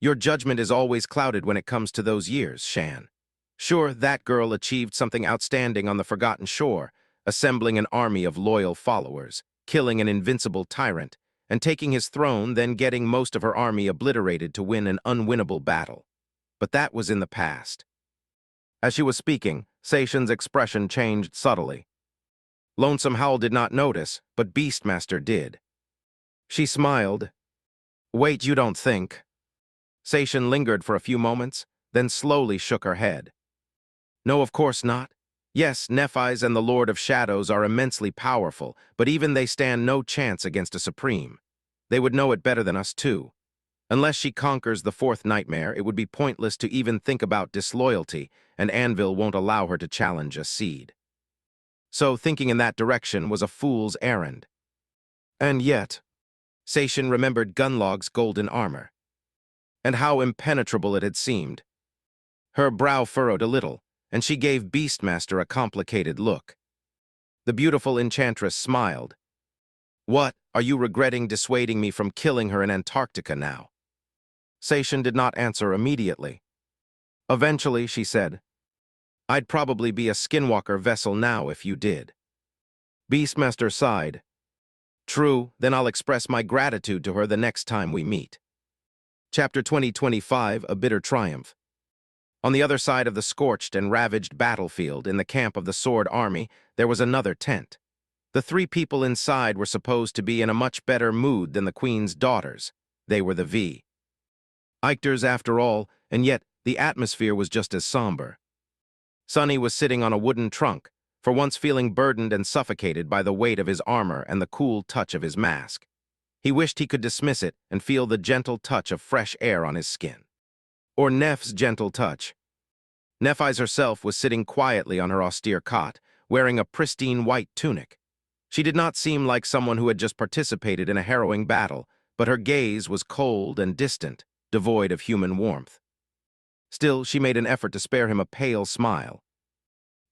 Your judgment is always clouded when it comes to those years, Shan. Sure, that girl achieved something outstanding on the Forgotten Shore, assembling an army of loyal followers, killing an invincible tyrant, and taking his throne, then getting most of her army obliterated to win an unwinnable battle. But that was in the past. As she was speaking, Seishin's expression changed subtly. Lonesome Howl did not notice, but Beastmaster did. She smiled. Wait, you don't think? Seishin lingered for a few moments, then slowly shook her head. No, of course not. Yes, Nephis and the Lord of Shadows are immensely powerful, but even they stand no chance against a Supreme. They would know it better than us, too. Unless she conquers the 4th nightmare, it would be pointless to even think about disloyalty, and Anvil won't allow her to challenge a seed. So thinking in that direction was a fool's errand. And yet, Seishin remembered Gunlog's golden armor, and how impenetrable it had seemed. Her brow furrowed a little, and she gave Beastmaster a complicated look. The beautiful enchantress smiled. What, are you regretting dissuading me from killing her in Antarctica now? Seishin did not answer immediately. Eventually, she said, I'd probably be a skinwalker vessel now if you did. Beastmaster sighed. True, then I'll express my gratitude to her the next time we meet. Chapter 2025, A Bitter Triumph. On the other side of the scorched and ravaged battlefield, in the camp of the Sword Army, there was another tent. The three people inside were supposed to be in a much better mood than the Queen's daughters. They were the V. Eichters after all, and yet the atmosphere was just as somber. Sonny was sitting on a wooden trunk, for once feeling burdened and suffocated by the weight of his armor and the cool touch of his mask. He wished he could dismiss it and feel the gentle touch of fresh air on his skin. Or Neph's gentle touch. Nephis herself was sitting quietly on her austere cot, wearing a pristine white tunic. She did not seem like someone who had just participated in a harrowing battle, but her gaze was cold and distant, devoid of human warmth. Still, she made an effort to spare him a pale smile.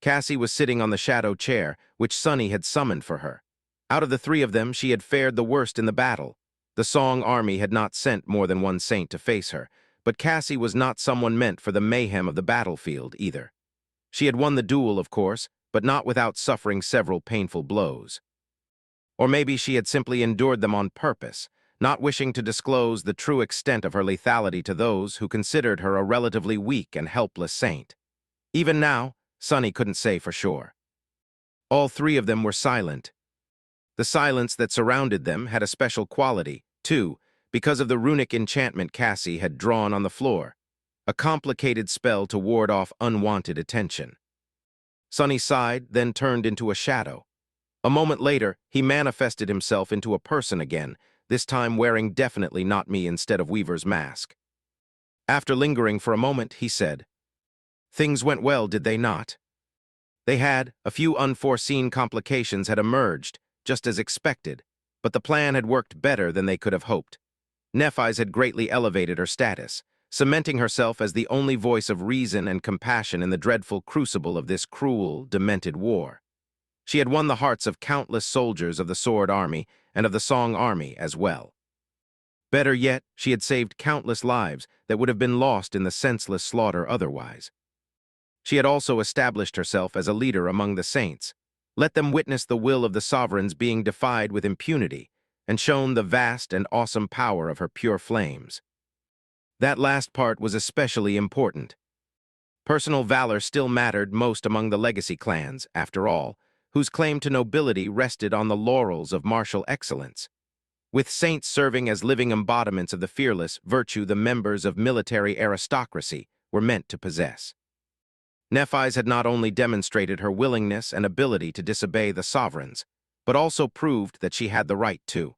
Cassie was sitting on the shadow chair, which Sonny had summoned for her. Out of the three of them, she had fared the worst in the battle. The Song Army had not sent more than one saint to face her, but Cassie was not someone meant for the mayhem of the battlefield either. She had won the duel, of course, but not without suffering several painful blows. Or maybe she had simply endured them on purpose, not wishing to disclose the true extent of her lethality to those who considered her a relatively weak and helpless saint. Even now, Sonny couldn't say for sure. All three of them were silent. The silence that surrounded them had a special quality, too, because of the runic enchantment Cassie had drawn on the floor, a complicated spell to ward off unwanted attention. Sonny sighed, then turned into a shadow. A moment later, he manifested himself into a person again, this time wearing definitely not me instead of Weaver's mask. After lingering for a moment, he said, "Things went well, did they not?" They had. A few unforeseen complications had emerged, just as expected, but the plan had worked better than they could have hoped. Nephis had greatly elevated her status, cementing herself as the only voice of reason and compassion in the dreadful crucible of this cruel, demented war. She had won the hearts of countless soldiers of the Sword Army and of the Song Army as well. Better yet, she had saved countless lives that would have been lost in the senseless slaughter otherwise. She had also established herself as a leader among the saints, let them witness the will of the sovereigns being defied with impunity, and shown the vast and awesome power of her pure flames. That last part was especially important. Personal valor still mattered most among the legacy clans, after all, whose claim to nobility rested on the laurels of martial excellence, with saints serving as living embodiments of the fearless virtue the members of military aristocracy were meant to possess. Nephis had not only demonstrated her willingness and ability to disobey the sovereigns, but also proved that she had the right to.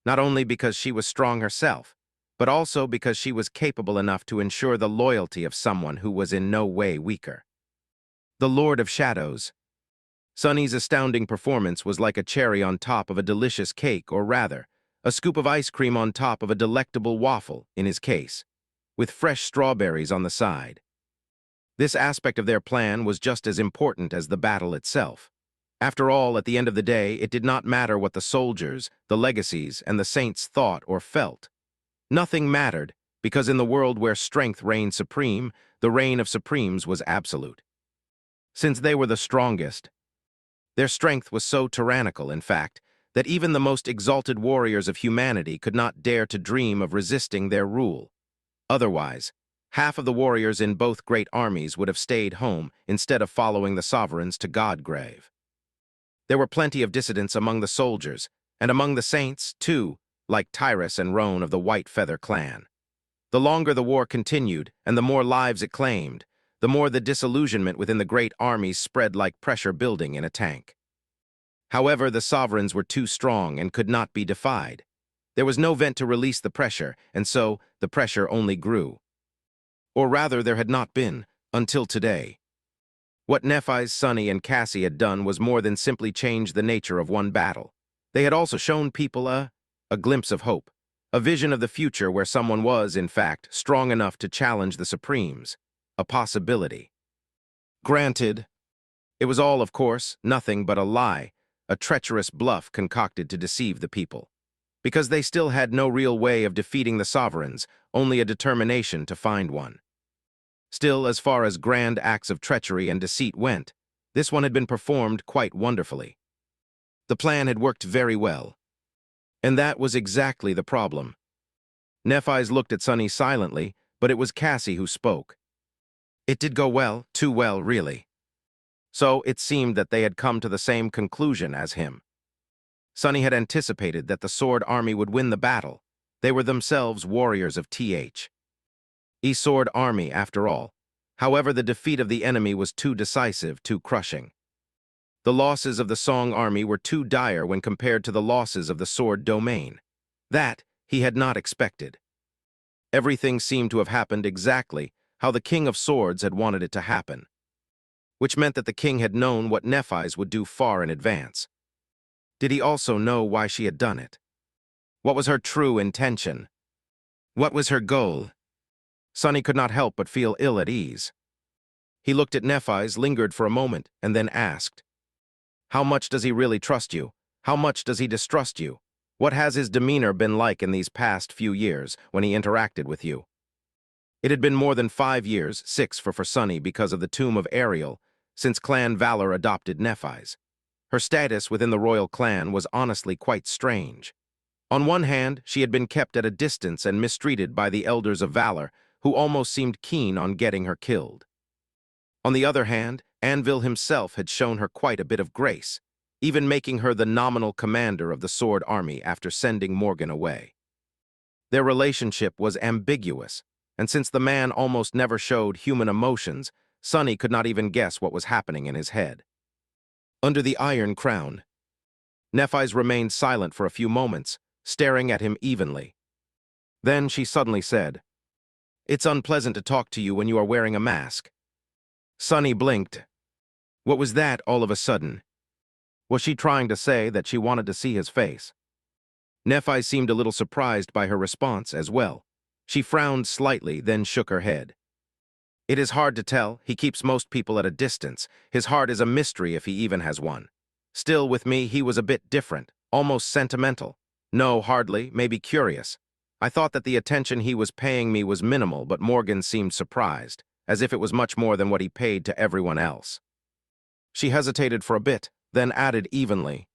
Not only because she was strong herself, but also because she was capable enough to ensure the loyalty of someone who was in no way weaker. The Lord of Shadows. Sonny's astounding performance was like a cherry on top of a delicious cake, or rather, a scoop of ice cream on top of a delectable waffle, in his case, with fresh strawberries on the side. This aspect of their plan was just as important as the battle itself. After all, at the end of the day, it did not matter what the soldiers, the legacies, and the saints thought or felt. Nothing mattered, because in the world where strength reigned supreme, the reign of supremes was absolute. Since they were the strongest, their strength was so tyrannical, in fact, that even the most exalted warriors of humanity could not dare to dream of resisting their rule. Otherwise, half of the warriors in both great armies would have stayed home instead of following the sovereigns to Godgrave. There were plenty of dissidents among the soldiers, and among the saints, too, like Tyrus and Roan of the White Feather clan. The longer the war continued, and the more lives it claimed, the more the disillusionment within the great armies spread like pressure building in a tank. However, the sovereigns were too strong and could not be defied. There was no vent to release the pressure, and so the pressure only grew. Or rather, there had not been, until today. What Nephis, Sonny, and Cassie had done was more than simply change the nature of one battle. They had also shown people a glimpse of hope, a vision of the future where someone was, in fact, strong enough to challenge the Supremes, a possibility. Granted, it was all, of course, nothing but a lie, a treacherous bluff concocted to deceive the people, because they still had no real way of defeating the sovereigns, only a determination to find one. Still, as far as grand acts of treachery and deceit went, this one had been performed quite wonderfully. The plan had worked very well. And that was exactly the problem. Nephis looked at Sonny silently, but it was Cassie who spoke. It did go well, too well, really. So it seemed that they had come to the same conclusion as him. Sunny had anticipated that the Sword Army would win the battle. They were themselves warriors of Sword Army, after all. However, the defeat of the enemy was too decisive, too crushing. The losses of the Song Army were too dire when compared to the losses of the Sword Domain. That he had not expected. Everything seemed to have happened exactly how the King of Swords had wanted it to happen, which meant that the king had known what Nephis would do far in advance. Did he also know why she had done it? What was her true intention? What was her goal? Sunny could not help but feel ill at ease. He looked at Nephis, lingered for a moment, and then asked, "How much does he really trust you? How much does he distrust you? What has his demeanor been like in these past few years when he interacted with you?" It had been more than 5 years, 6 for Sunny because of the tomb of Ariel, since Clan Valor adopted Nephis. Her status within the royal clan was honestly quite strange. On one hand, she had been kept at a distance and mistreated by the elders of Valor, who almost seemed keen on getting her killed. On the other hand, Anvil himself had shown her quite a bit of grace, even making her the nominal commander of the Sword Army after sending Morgan away. Their relationship was ambiguous, and since the man almost never showed human emotions, Sunny could not even guess what was happening in his head. Under the Iron Crown, Nephis remained silent for a few moments, staring at him evenly. Then she suddenly said, "It's unpleasant to talk to you when you are wearing a mask." Sunny blinked. What was that all of a sudden? Was she trying to say that she wanted to see his face? Nephis seemed a little surprised by her response as well. She frowned slightly, then shook her head. "It is hard to tell. He keeps most people at a distance. His heart is a mystery if he even has one. Still, with me, he was a bit different, almost sentimental. No, hardly, maybe curious. I thought that the attention he was paying me was minimal, but Morgan seemed surprised, as if it was much more than what he paid to everyone else." She hesitated for a bit, then added evenly,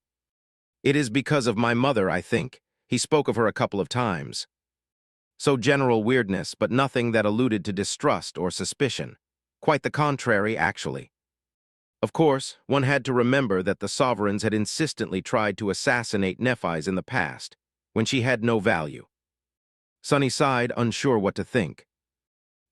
"It is because of my mother, I think. He spoke of her a couple of times." So general weirdness, but nothing that alluded to distrust or suspicion. Quite the contrary, actually. Of course, one had to remember that the sovereigns had insistently tried to assassinate Nephis in the past, when she had no value. Sunny sighed, unsure what to think.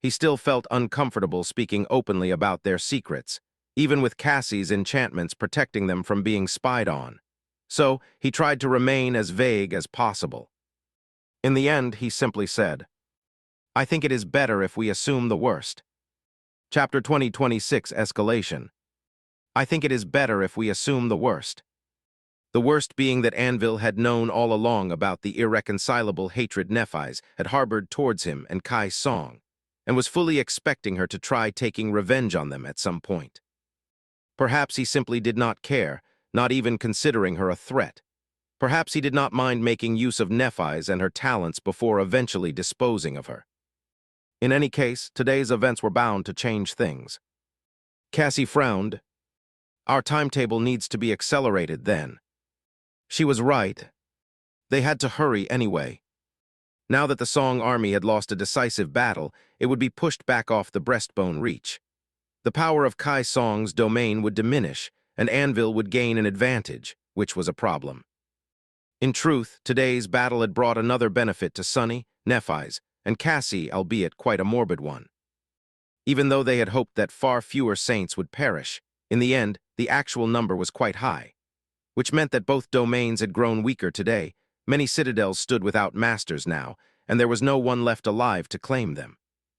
He still felt uncomfortable speaking openly about their secrets, even with Cassie's enchantments protecting them from being spied on. So he tried to remain as vague as possible. In the end, he simply said, "I think it is better if we assume the worst." Chapter 2026 Escalation. I think it is better if we assume the worst. The worst being that Anvil had known all along about the irreconcilable hatred Nephis had harbored towards him and Kai Song, and was fully expecting her to try taking revenge on them at some point. Perhaps he simply did not care, not even considering her a threat. Perhaps he did not mind making use of Nephis and her talents before eventually disposing of her. In any case, today's events were bound to change things. Cassie frowned. Our timetable needs to be accelerated then. She was right. They had to hurry anyway. Now that the Song Army had lost a decisive battle, it would be pushed back off the breastbone reach. The power of Kai Song's domain would diminish, and Anvil would gain an advantage, which was a problem. In truth, today's battle had brought another benefit to Sunny, Nephis, and Cassie, albeit quite a morbid one. Even though they had hoped that far fewer saints would perish, in the end, the actual number was quite high, which meant that both domains had grown weaker today. Many citadels stood without masters now, and there was no one left alive to claim them.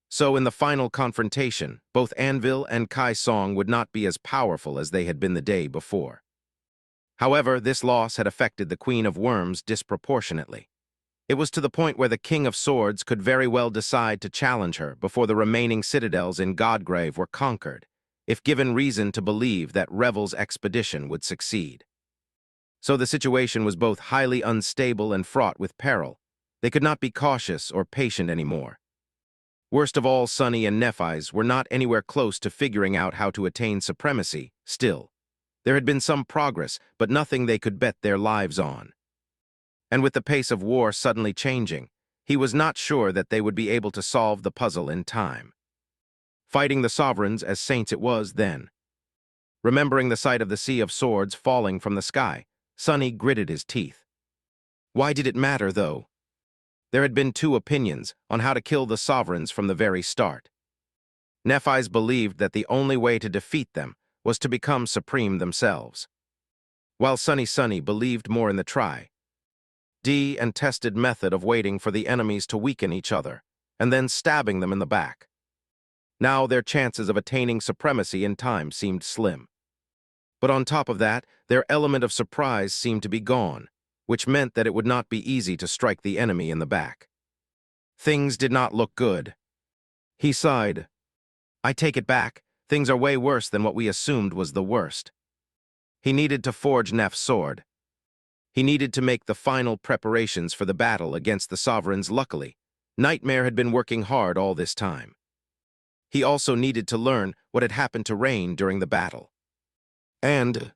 So in the final confrontation, both Anvil and Kai Song would not be as powerful as they had been the day before. However, this loss had affected the Queen of Worms disproportionately. It was to the point where the King of Swords could very well decide to challenge her before the remaining citadels in Godgrave were conquered, if given reason to believe that Revel's expedition would succeed. So the situation was both highly unstable and fraught with peril. They could not be cautious or patient anymore. Worst of all, Sunny and Nephis were not anywhere close to figuring out how to attain supremacy, still. There had been some progress, but nothing they could bet their lives on. And with the pace of war suddenly changing, he was not sure that they would be able to solve the puzzle in time. fighting the sovereigns as saints it was then. Remembering the sight of the sea of swords falling from the sky, Sonny gritted his teeth. Why did it matter, though? There had been two opinions on how to kill the sovereigns from the very start. Nephis believed that the only way to defeat them was to become supreme themselves, while Sonny believed more in the and tested method of waiting for the enemies to weaken each other, and then stabbing them in the back. Now their chances of attaining supremacy in time seemed slim. But on top of that, their element of surprise seemed to be gone, which meant that it would not be easy to strike the enemy in the back. Things did not look good. He sighed. I take it back. Things are way worse than what we assumed was the worst. He needed to forge Neph's sword. He needed to make the final preparations for the battle against the sovereigns. Luckily, Nightmare had been working hard all this time. He also needed to learn what had happened to Rain during the battle. And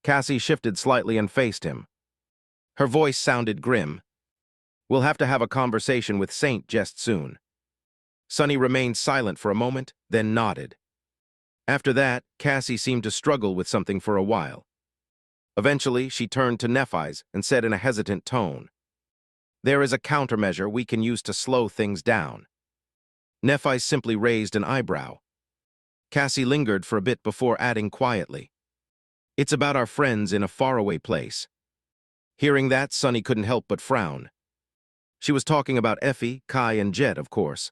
Cassie shifted slightly and faced him. Her voice sounded grim. We'll have to have a conversation with Saint just soon. Sonny remained silent for a moment, then nodded. After that, Cassie seemed to struggle with something for a while. Eventually, she turned to Nephis and said in a hesitant tone, There is a countermeasure we can use to slow things down. Nephis simply raised an eyebrow. Cassie lingered for a bit before adding quietly, It's about our friends in a faraway place. Hearing that, Sonny couldn't help but frown. She was talking about Effie, Kai, and Jet, of course.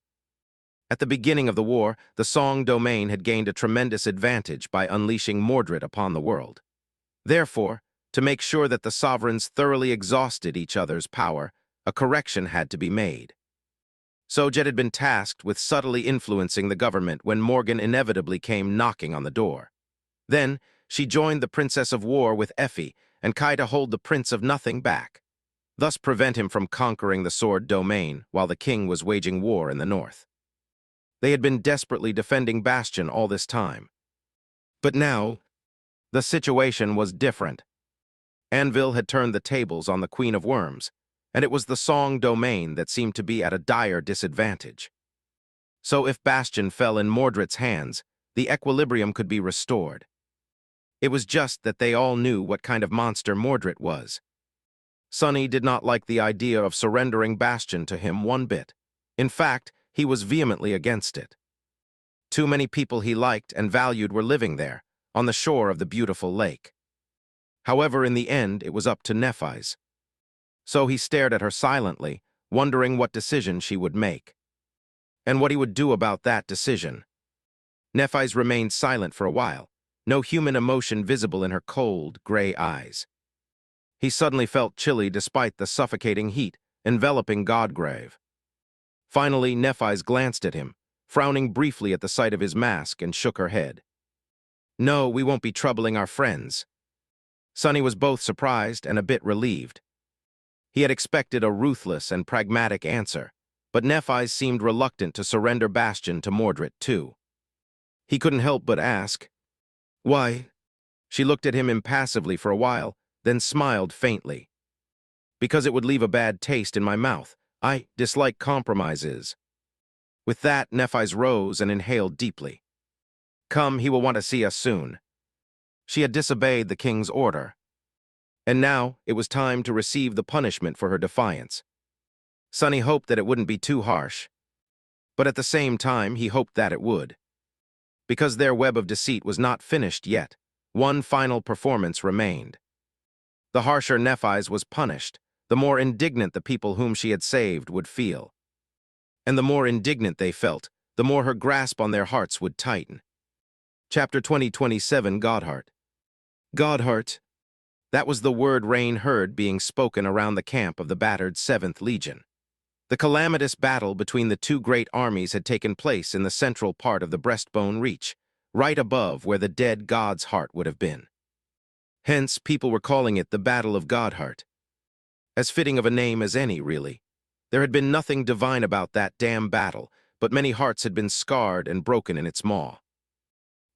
At the beginning of the war, the Song domain had gained a tremendous advantage by unleashing Mordred upon the world. Therefore, to make sure that the sovereigns thoroughly exhausted each other's power, a correction had to be made. So Jet had been tasked with subtly influencing the government when Morgan inevitably came knocking on the door. Then, she joined the Princess of War with Effie and Kai to hold the Prince of Nothing back, thus prevent him from conquering the Sword domain while the king was waging war in the north. They had been desperately defending Bastion all this time. But now, the situation was different. Anvil had turned the tables on the Queen of Worms, and it was the Song domain that seemed to be at a dire disadvantage. So if Bastion fell in Mordred's hands, the equilibrium could be restored. It was just that they all knew what kind of monster Mordred was. Sonny did not like the idea of surrendering Bastion to him one bit. In fact, he was vehemently against it. Too many people he liked and valued were living there, on the shore of the beautiful lake. However, in the end, it was up to Nephis. So he stared at her silently, wondering what decision she would make, and what he would do about that decision. Nephis remained silent for a while, no human emotion visible in her cold, gray eyes. He suddenly felt chilly despite the suffocating heat enveloping Godgrave. Finally, Nephis glanced at him, frowning briefly at the sight of his mask, and shook her head. No, we won't be troubling our friends. Sonny was both surprised and a bit relieved. He had expected a ruthless and pragmatic answer, but Nephis seemed reluctant to surrender Bastion to Mordred, too. He couldn't help but ask, Why? She looked at him impassively for a while, then smiled faintly. Because it would leave a bad taste in my mouth. I dislike compromises. With that, Nephis rose and inhaled deeply. Come, he will want to see us soon. She had disobeyed the king's order. And now, it was time to receive the punishment for her defiance. Sonny hoped that it wouldn't be too harsh. But at the same time, he hoped that it would. Because their web of deceit was not finished yet, one final performance remained. The harsher Nephis was punished, the more indignant the people whom she had saved would feel. And the more indignant they felt, the more her grasp on their hearts would tighten. Chapter 2027, Godheart. Godheart. That was the word Rain heard being spoken around the camp of the battered 7th Legion. The calamitous battle between the two great armies had taken place in the central part of the breastbone reach, right above where the dead god's heart would have been. Hence, people were calling it the Battle of Godheart. As fitting of a name as any, really. There had been nothing divine about that damn battle, but many hearts had been scarred and broken in its maw.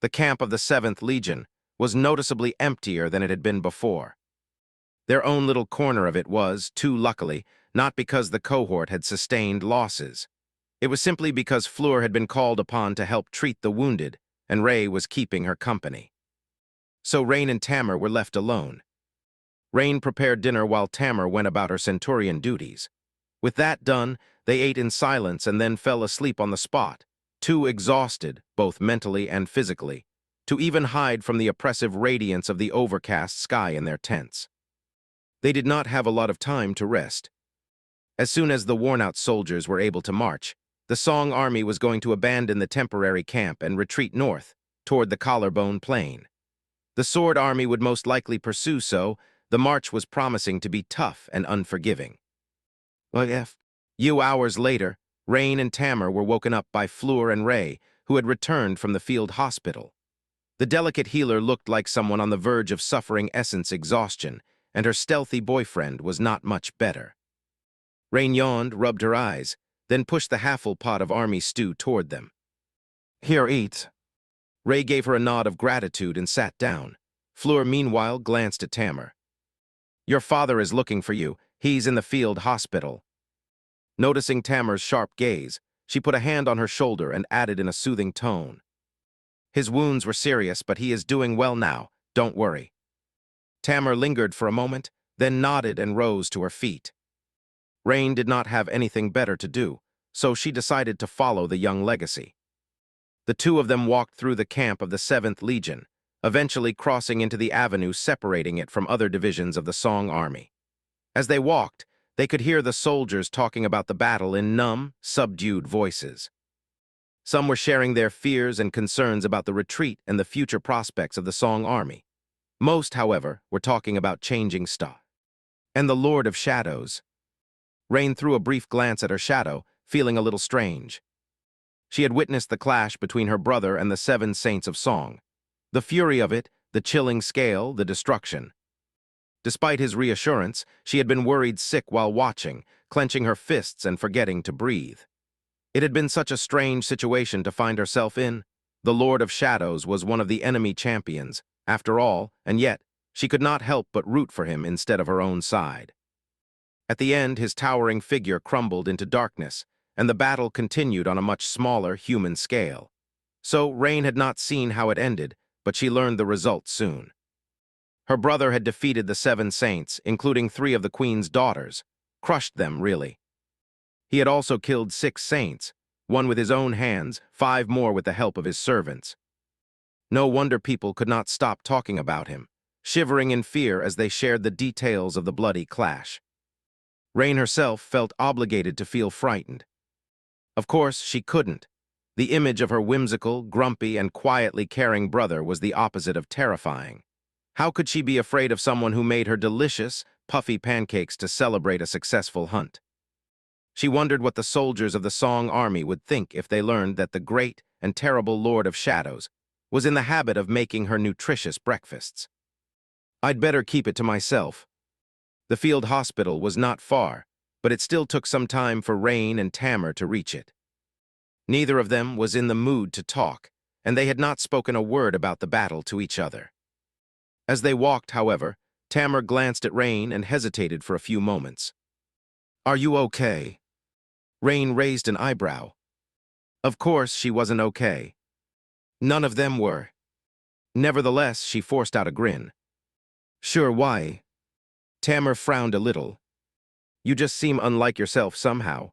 The camp of the 7th Legion was noticeably emptier than it had been before. Their own little corner of it was, too luckily, not because the cohort had sustained losses. It was simply because Fleur had been called upon to help treat the wounded, and Ray was keeping her company. So Rain and Tamar were left alone. Rain prepared dinner while Tamar went about her centurion duties. With that done, they ate in silence and then fell asleep on the spot, too exhausted, both mentally and physically, to even hide from the oppressive radiance of the overcast sky in their tents. They did not have a lot of time to rest. As soon as the worn-out soldiers were able to march, the Song army was going to abandon the temporary camp and retreat north, toward the Collarbone Plain. The Sword Army would most likely pursue, so the march was promising to be tough and unforgiving. A few hours later, Rain and Tamar were woken up by Fleur and Ray, who had returned from the field hospital. The delicate healer looked like someone on the verge of suffering essence exhaustion, and her stealthy boyfriend was not much better. Rain yawned, rubbed her eyes, then pushed the half-full pot of army stew toward them. "Here, eat." Ray gave her a nod of gratitude and sat down. Fleur, meanwhile, glanced at Tamar. "Your father is looking for you. He's in the field hospital." Noticing Tamar's sharp gaze, she put a hand on her shoulder and added in a soothing tone, "His wounds were serious, but he is doing well now. Don't worry." Tamar lingered for a moment, then nodded and rose to her feet. Rain did not have anything better to do, so she decided to follow the young legacy. The two of them walked through the camp of the 7th Legion, eventually crossing into the avenue separating it from other divisions of the Song army. As they walked, they could hear the soldiers talking about the battle in numb, subdued voices. Some were sharing their fears and concerns about the retreat and the future prospects of the Song army. Most, however, were talking about changing stuff. And the Lord of Shadows. Rain threw a brief glance at her shadow, feeling a little strange. She had witnessed the clash between her brother and the 7 Saints of Song. The fury of it, the chilling scale, the destruction. Despite his reassurance, she had been worried sick while watching, clenching her fists and forgetting to breathe. It had been such a strange situation to find herself in. The Lord of Shadows was one of the enemy champions, after all, and yet she could not help but root for him instead of her own side. At the end, his towering figure crumbled into darkness, and the battle continued on a much smaller human scale. So Rain had not seen how it ended, but she learned the result soon. Her brother had defeated the 7 Saints, including 3 of the Queen's daughters, crushed them, really. He had also killed 6 Saints, 1 with his own hands, 5 more with the help of his servants. No wonder people could not stop talking about him, shivering in fear as they shared the details of the bloody clash. Rain herself felt obligated to feel frightened. Of course, she couldn't. The image of her whimsical, grumpy, and quietly caring brother was the opposite of terrifying. How could she be afraid of someone who made her delicious, puffy pancakes to celebrate a successful hunt? She wondered what the soldiers of the Song army would think if they learned that the great and terrible Lord of Shadows was in the habit of making her nutritious breakfasts. "I'd better keep it to myself." The field hospital was not far, but it still took some time for Rain and Tamar to reach it. Neither of them was in the mood to talk, and they had not spoken a word about the battle to each other. As they walked, however, Tamar glanced at Rain and hesitated for a few moments. "Are you okay?" Rain raised an eyebrow. Of course she wasn't okay. None of them were. Nevertheless, she forced out a grin. "Sure, why?" Tamar frowned a little. "You just seem unlike yourself somehow."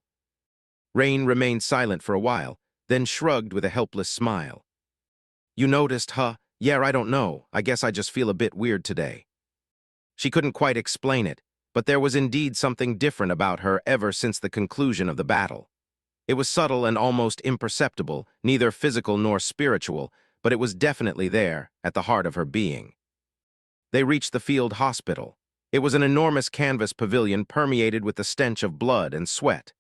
Rain remained silent for a while, then shrugged with a helpless smile. "You noticed, huh? Yeah, I don't know. I guess I just feel a bit weird today." She couldn't quite explain it, but there was indeed something different about her ever since the conclusion of the battle. It was subtle and almost imperceptible, neither physical nor spiritual, but it was definitely there, at the heart of her being. They reached the field hospital. It was an enormous canvas pavilion permeated with the stench of blood and sweat.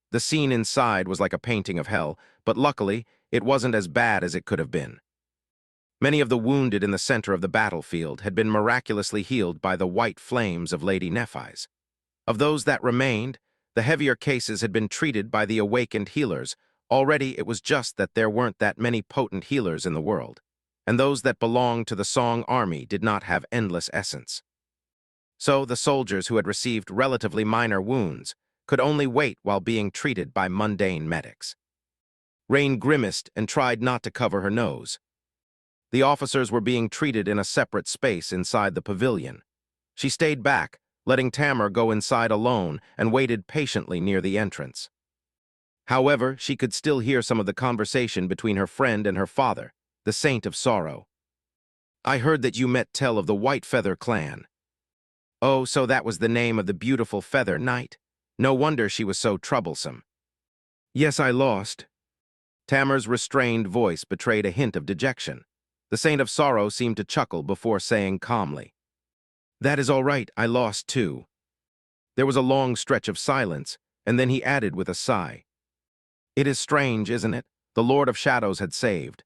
The scene inside was like a painting of hell, but luckily, it wasn't as bad as it could have been. Many of the wounded in the center of the battlefield had been miraculously healed by the white flames of Lady Nephis. Of those that remained, the heavier cases had been treated by the awakened healers. Already it was just that there weren't that many potent healers in the world, and those that belonged to the Song army did not have endless essence. So the soldiers who had received relatively minor wounds, could only wait while being treated by mundane medics. Rain grimaced and tried not to cover her nose. The officers were being treated in a separate space inside the pavilion. She stayed back, letting Tamar go inside alone, and waited patiently near the entrance. However, she could still hear some of the conversation between her friend and her father, the Saint of Sorrow. "I heard that you met tell of the White Feather clan." "Oh, so that was the name of the beautiful Feather Knight. No wonder she was so troublesome." "Yes, I lost." Tamar's restrained voice betrayed a hint of dejection. The Saint of Sorrow seemed to chuckle before saying calmly, "That is all right, I lost too." There was a long stretch of silence, and then he added with a sigh, "It is strange, isn't it? The Lord of Shadows had saved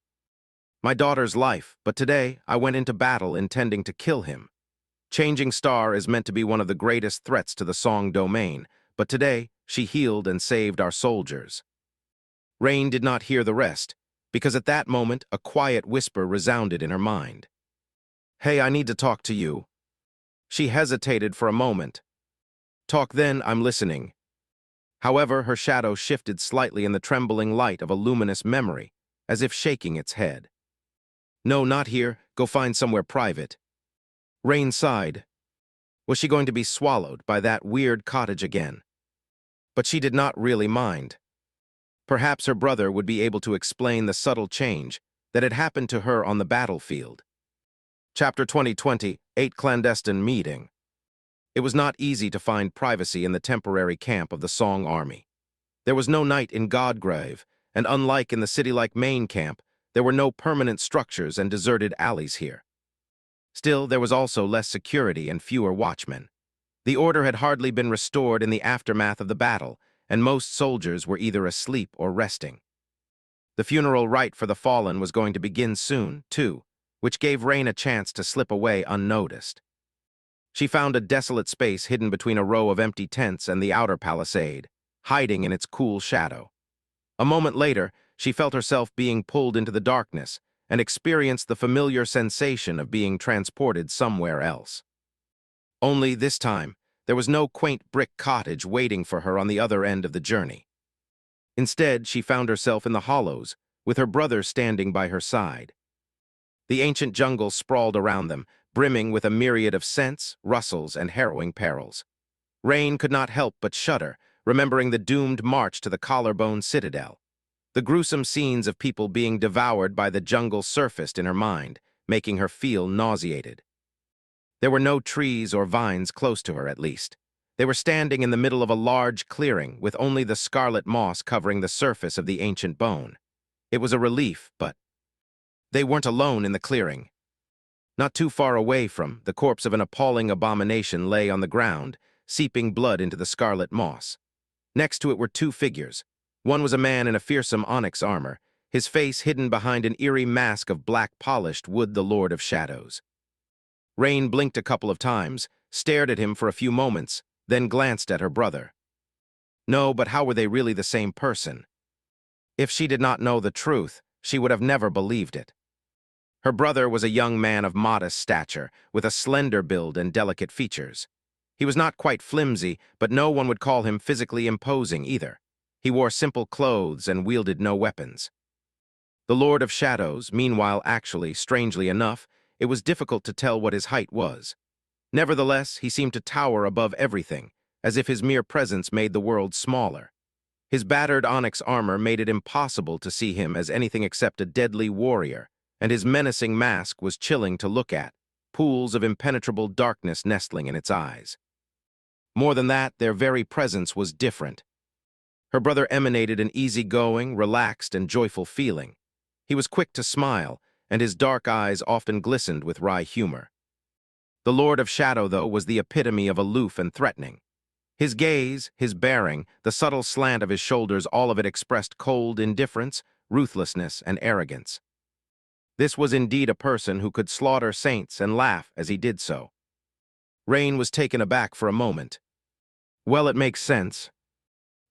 my daughter's life, but today I went into battle intending to kill him. Changing Star is meant to be one of the greatest threats to the Song domain, but today she healed and saved our soldiers." Rain did not hear the rest, because at that moment a quiet whisper resounded in her mind. "Hey, I need to talk to you." She hesitated for a moment. "Talk then, I'm listening." However, her shadow shifted slightly in the trembling light of a luminous memory, as if shaking its head. "No, not here. Go find somewhere private." Rain sighed. Was she going to be swallowed by that weird cottage again? But she did not really mind. Perhaps her brother would be able to explain the subtle change that had happened to her on the battlefield. Chapter 2020, 8 Clandestine Meeting. It was not easy to find privacy in the temporary camp of the Song Army. There was no night in Godgrave, and unlike in the city-like main camp, there were no permanent structures and deserted alleys here. Still, there was also less security and fewer watchmen. The order had hardly been restored in the aftermath of the battle, and most soldiers were either asleep or resting. The funeral rite for the fallen was going to begin soon, too, which gave Rain a chance to slip away unnoticed. She found a desolate space hidden between a row of empty tents and the outer palisade, hiding in its cool shadow. A moment later, she felt herself being pulled into the darkness and experienced the familiar sensation of being transported somewhere else. Only this time, there was no quaint brick cottage waiting for her on the other end of the journey. Instead, she found herself in the hollows, with her brother standing by her side. The ancient jungle sprawled around them, brimming with a myriad of scents, rustles, and harrowing perils. Rain could not help but shudder, remembering the doomed march to the Collarbone Citadel. The gruesome scenes of people being devoured by the jungle surfaced in her mind, making her feel nauseated. There were no trees or vines close to her, at least. They were standing in the middle of a large clearing, with only the scarlet moss covering the surface of the ancient bone. It was a relief, but they weren't alone in the clearing. Not too far away from, the corpse of an appalling abomination lay on the ground, seeping blood into the scarlet moss. Next to it were two figures. One was a man in a fearsome onyx armor, his face hidden behind an eerie mask of black polished wood, the Lord of Shadows. Rain blinked a couple of times, stared at him for a few moments, then glanced at her brother. No, but how were they really the same person? If she did not know the truth, she would have never believed it. Her brother was a young man of modest stature, with a slender build and delicate features. He was not quite flimsy, but no one would call him physically imposing either. He wore simple clothes and wielded no weapons. The Lord of Shadows, meanwhile, actually, strangely enough, it was difficult to tell what his height was. Nevertheless, he seemed to tower above everything, as if his mere presence made the world smaller. His battered onyx armor made it impossible to see him as anything except a deadly warrior, and his menacing mask was chilling to look at, pools of impenetrable darkness nestling in its eyes. More than that, their very presence was different. Her brother emanated an easygoing, relaxed, and joyful feeling. He was quick to smile, and his dark eyes often glistened with wry humor. The Lord of Shadow, though, was the epitome of aloof and threatening. His gaze, his bearing, the subtle slant of his shoulders, all of it expressed cold indifference, ruthlessness, and arrogance. This was indeed a person who could slaughter saints and laugh as he did so. Rain was taken aback for a moment. Well, it makes sense.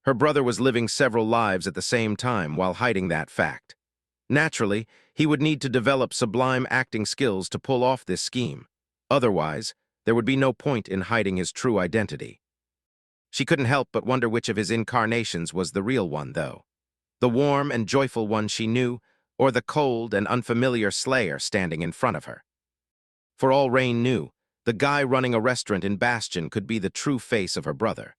Her brother was living several lives at the same time while hiding that fact. Naturally, he would need to develop sublime acting skills to pull off this scheme. Otherwise, there would be no point in hiding his true identity. She couldn't help but wonder which of his incarnations was the real one, though. The warm and joyful one she knew, or the cold and unfamiliar slayer standing in front of her. For all Rain knew, the guy running a restaurant in Bastion could be the true face of her brother.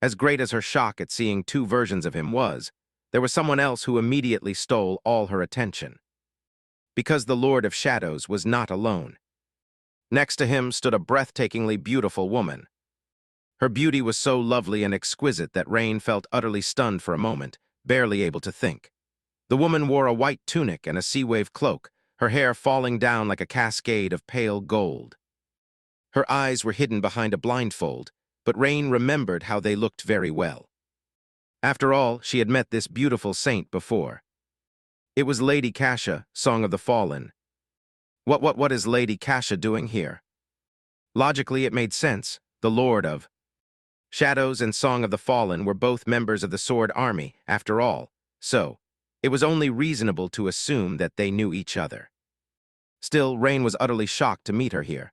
As great as her shock at seeing two versions of him was, there was someone else who immediately stole all her attention. Because the Lord of Shadows was not alone. Next to him stood a breathtakingly beautiful woman. Her beauty was so lovely and exquisite that Rain felt utterly stunned for a moment, barely able to think. The woman wore a white tunic and a sea-wave cloak, her hair falling down like a cascade of pale gold. Her eyes were hidden behind a blindfold, but Rain remembered how they looked very well. After all, she had met this beautiful saint before. It was Lady Cassia, Song of the Fallen. What is Lady Cassia doing here? Logically, it made sense. The Lord of Shadows and Song of the Fallen were both members of the Sword Army, after all, so it was only reasonable to assume that they knew each other. Still, Rain was utterly shocked to meet her here.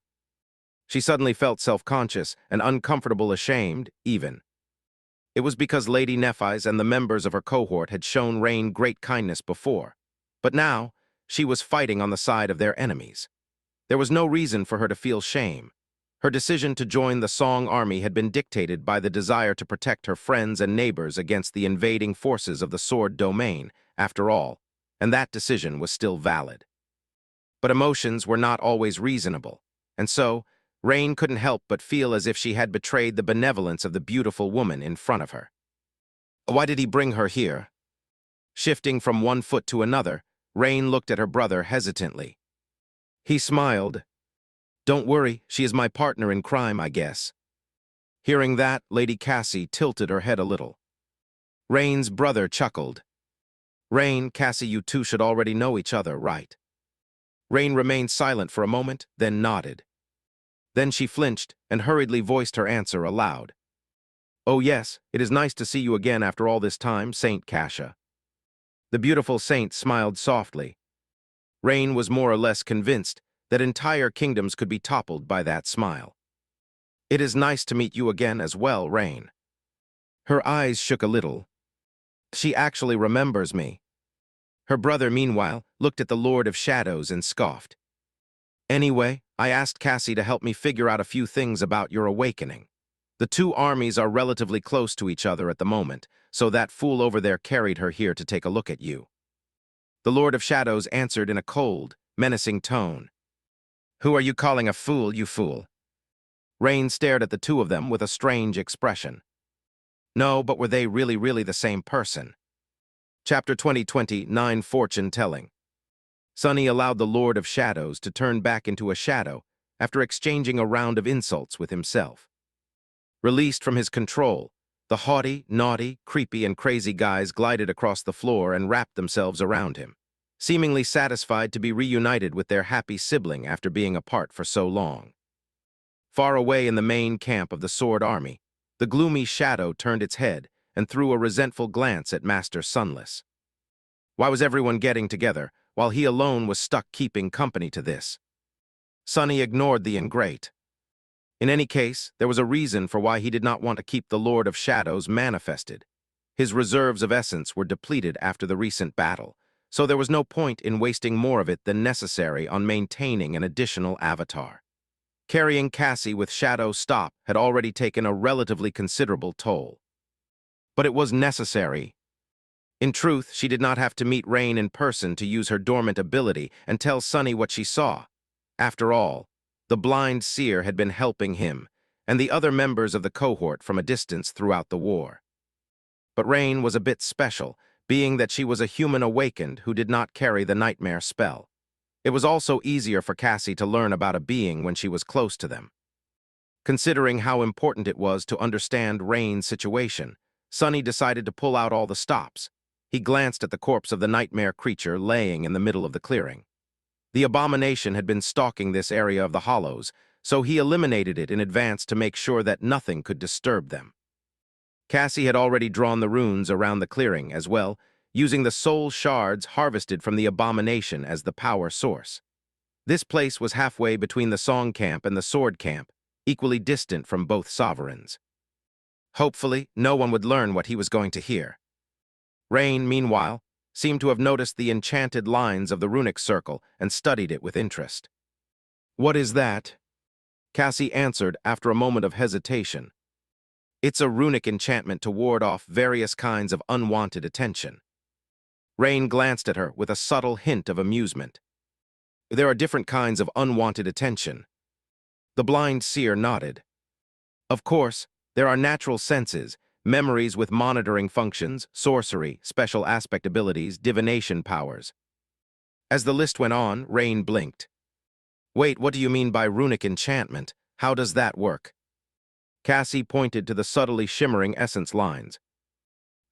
She suddenly felt self-conscious and uncomfortable, ashamed, even. It was because Lady Nephis and the members of her cohort had shown Rain great kindness before, but now she was fighting on the side of their enemies. There was no reason for her to feel shame. Her decision to join the Song Army had been dictated by the desire to protect her friends and neighbors against the invading forces of the Sword Domain, after all, and that decision was still valid. But emotions were not always reasonable, and so Rain couldn't help but feel as if she had betrayed the benevolence of the beautiful woman in front of her. Why did he bring her here? Shifting from one foot to another, Rain looked at her brother hesitantly. He smiled. Don't worry, she is my partner in crime, I guess. Hearing that, Lady Cassie tilted her head a little. Rain's brother chuckled. Rain, Cassie, you two should already know each other, right? Rain remained silent for a moment, then nodded. Then she flinched and hurriedly voiced her answer aloud. Oh yes, it is nice to see you again after all this time, Saint Cassia. The beautiful saint smiled softly. Rain was more or less convinced that entire kingdoms could be toppled by that smile. It is nice to meet you again as well, Rain. Her eyes shook a little. She actually remembers me. Her brother, meanwhile, looked at the Lord of Shadows and scoffed. Anyway, I asked Cassie to help me figure out a few things about your awakening. The two armies are relatively close to each other at the moment, so that fool over there carried her here to take a look at you. The Lord of Shadows answered in a cold, menacing tone. Who are you calling a fool, you fool? Rain stared at the two of them with a strange expression. No, but were they really the same person? Chapter 2029 Fortune Telling. Sunny allowed the Lord of Shadows to turn back into a shadow after exchanging a round of insults with himself. Released from his control, the haughty, naughty, creepy, and crazy guys glided across the floor and wrapped themselves around him, seemingly satisfied to be reunited with their happy sibling after being apart for so long. Far away in the main camp of the Sword Army, the gloomy shadow turned its head and threw a resentful glance at Master Sunless. Why was everyone getting together, while he alone was stuck keeping company to this? Sunny ignored the ingrate. In any case, there was a reason for why he did not want to keep the Lord of Shadows manifested. His reserves of essence were depleted after the recent battle, so there was no point in wasting more of it than necessary on maintaining an additional avatar. Carrying Cassie with Shadow Stop had already taken a relatively considerable toll. But it was necessary. In truth, she did not have to meet Rain in person to use her dormant ability and tell Sunny what she saw. After all, the blind seer had been helping him and the other members of the cohort from a distance throughout the war. But Rain was a bit special, being that she was a human awakened who did not carry the nightmare spell. It was also easier for Cassie to learn about a being when she was close to them. Considering how important it was to understand Rain's situation, Sunny decided to pull out all the stops. He glanced at the corpse of the nightmare creature laying in the middle of the clearing. The abomination had been stalking this area of the hollows, so he eliminated it in advance to make sure that nothing could disturb them. Cassie had already drawn the runes around the clearing as well, using the soul shards harvested from the abomination as the power source. This place was halfway between the Song Camp and the Sword Camp, equally distant from both sovereigns. Hopefully, no one would learn what he was going to hear. Rain, meanwhile, seemed to have noticed the enchanted lines of the runic circle and studied it with interest. "What is that?" Cassie answered after a moment of hesitation. "It's a runic enchantment to ward off various kinds of unwanted attention." Rain glanced at her with a subtle hint of amusement. "There are different kinds of unwanted attention." The blind seer nodded. "Of course, there are natural senses, memories with monitoring functions, sorcery, special aspect abilities, divination powers." As the list went on, Rain blinked. "Wait, what do you mean by runic enchantment? How does that work?" Cassie pointed to the subtly shimmering essence lines.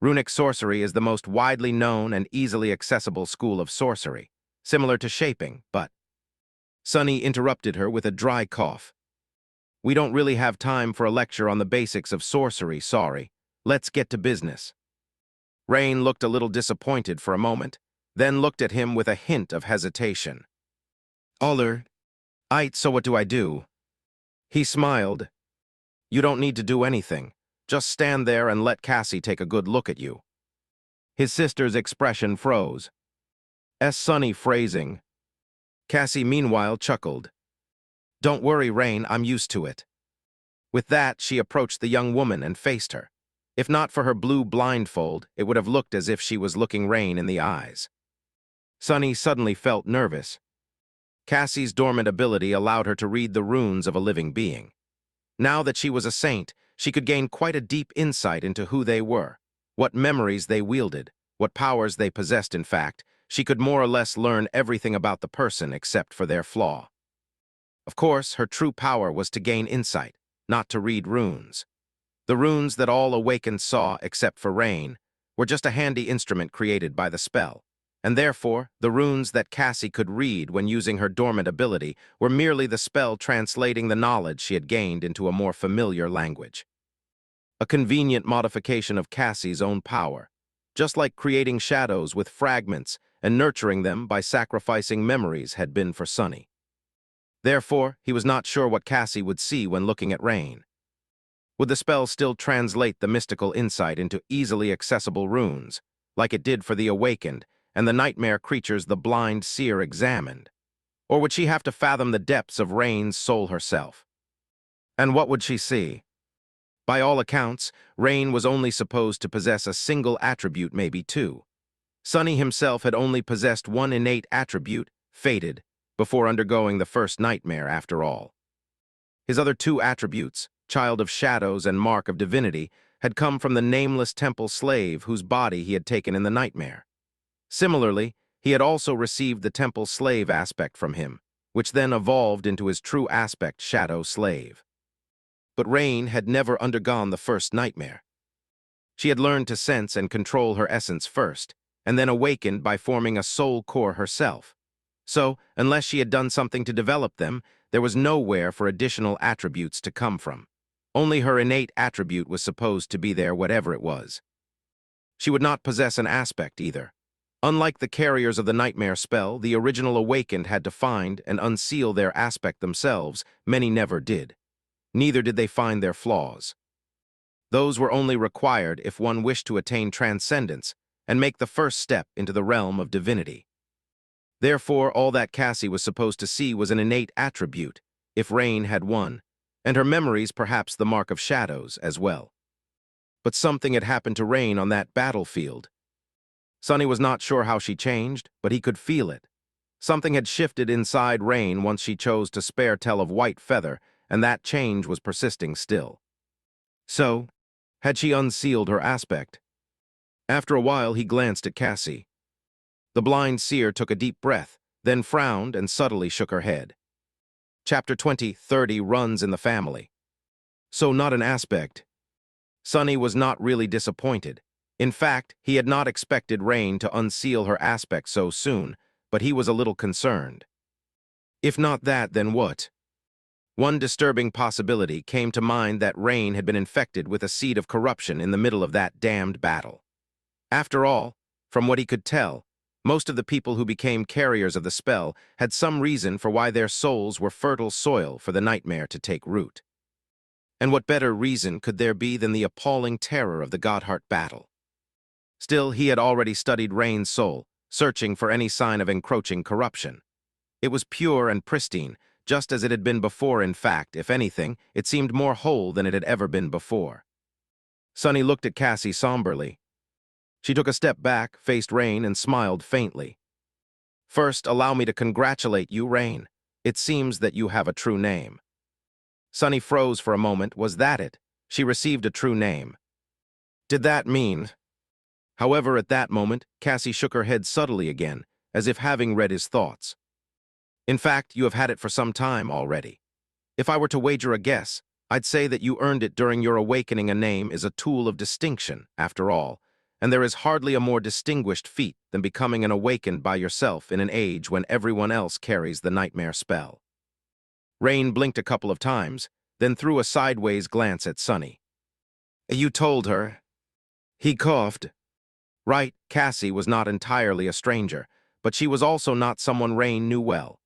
Runic sorcery is the most widely known and easily accessible school of sorcery, similar to shaping, but... Sunny interrupted her with a dry cough. "We don't really have time for a lecture on the basics of sorcery, sorry. Let's get to business." Rain looked a little disappointed for a moment, then looked at him with a hint of hesitation. "Aller, so what do I do?" He smiled. "You don't need to do anything. Just stand there and let Cassie take a good look at you." His sister's expression froze. Sunny phrasing. Cassie meanwhile chuckled. "Don't worry, Rain, I'm used to it." With that, she approached the young woman and faced her. If not for her blue blindfold, it would have looked as if she was looking Rain in the eyes. Sunny suddenly felt nervous. Cassie's dormant ability allowed her to read the runes of a living being. Now that she was a saint, she could gain quite a deep insight into who they were, what memories they wielded, what powers they possessed. In fact, she could more or less learn everything about the person except for their flaw. Of course, her true power was to gain insight, not to read runes. The runes that all awakened saw, except for Rain, were just a handy instrument created by the spell, and therefore, the runes that Cassie could read when using her dormant ability were merely the spell translating the knowledge she had gained into a more familiar language. A convenient modification of Cassie's own power, just like creating shadows with fragments and nurturing them by sacrificing memories had been for Sunny. Therefore, he was not sure what Cassie would see when looking at Rain. Would the spell still translate the mystical insight into easily accessible runes, like it did for the awakened and the nightmare creatures the blind seer examined? Or would she have to fathom the depths of Rain's soul herself? And what would she see? By all accounts, Rain was only supposed to possess a single attribute, maybe two. Sunny himself had only possessed one innate attribute, fated, before undergoing the first nightmare after all. His other two attributes, Child of Shadows and Mark of Divinity, had come from the nameless temple slave whose body he had taken in the nightmare. Similarly, he had also received the temple slave aspect from him, which then evolved into his true aspect, Shadow Slave. But Rain had never undergone the first nightmare. She had learned to sense and control her essence first, and then awakened by forming a soul core herself. So, unless she had done something to develop them, there was nowhere for additional attributes to come from. Only her innate attribute was supposed to be there, whatever it was. She would not possess an aspect either. Unlike the carriers of the nightmare spell, the original awakened had to find and unseal their aspect themselves. Many never did. Neither did they find their flaws. Those were only required if one wished to attain transcendence and make the first step into the realm of divinity. Therefore, all that Cassie was supposed to see was an innate attribute, if Rain had one, and her memories perhaps the Mark of Shadows as well. But something had happened to Rain on that battlefield. Sunny was not sure how she changed, but he could feel it. Something had shifted inside Rain once she chose to spare tell of White Feather, and that change was persisting still. So, had she unsealed her aspect? After a while, he glanced at Cassie. The blind seer took a deep breath, then frowned and subtly shook her head. Chapter 20:30 runs in the family. So not an aspect. Sunny was not really disappointed. In fact, he had not expected Rain to unseal her aspect so soon, but he was a little concerned. If not that, then what? One disturbing possibility came to mind, that Rain had been infected with a seed of corruption in the middle of that damned battle. After all, from what he could tell, most of the people who became carriers of the spell had some reason for why their souls were fertile soil for the nightmare to take root. And what better reason could there be than the appalling terror of the Godheart battle? Still, he had already studied Rain's soul, searching for any sign of encroaching corruption. It was pure and pristine, just as it had been before. In fact, if anything, it seemed more whole than it had ever been before. Sonny looked at Cassie somberly. She took a step back, faced Rain, and smiled faintly. "First, allow me to congratulate you, Rain. It seems that you have a true name." Sonny froze for a moment. Was that it? She received a true name. Did that mean? However, at that moment, Cassie shook her head subtly again, as if having read his thoughts. "In fact, you have had it for some time already. If I were to wager a guess, I'd say that you earned it during your awakening. A name is a tool of distinction, after all, and there is hardly a more distinguished feat than becoming an awakened by yourself in an age when everyone else carries the nightmare spell." Rain blinked a couple of times, then threw a sideways glance at Sonny. "You told her?" He coughed. Right, Cassie was not entirely a stranger, but she was also not someone Rain knew well.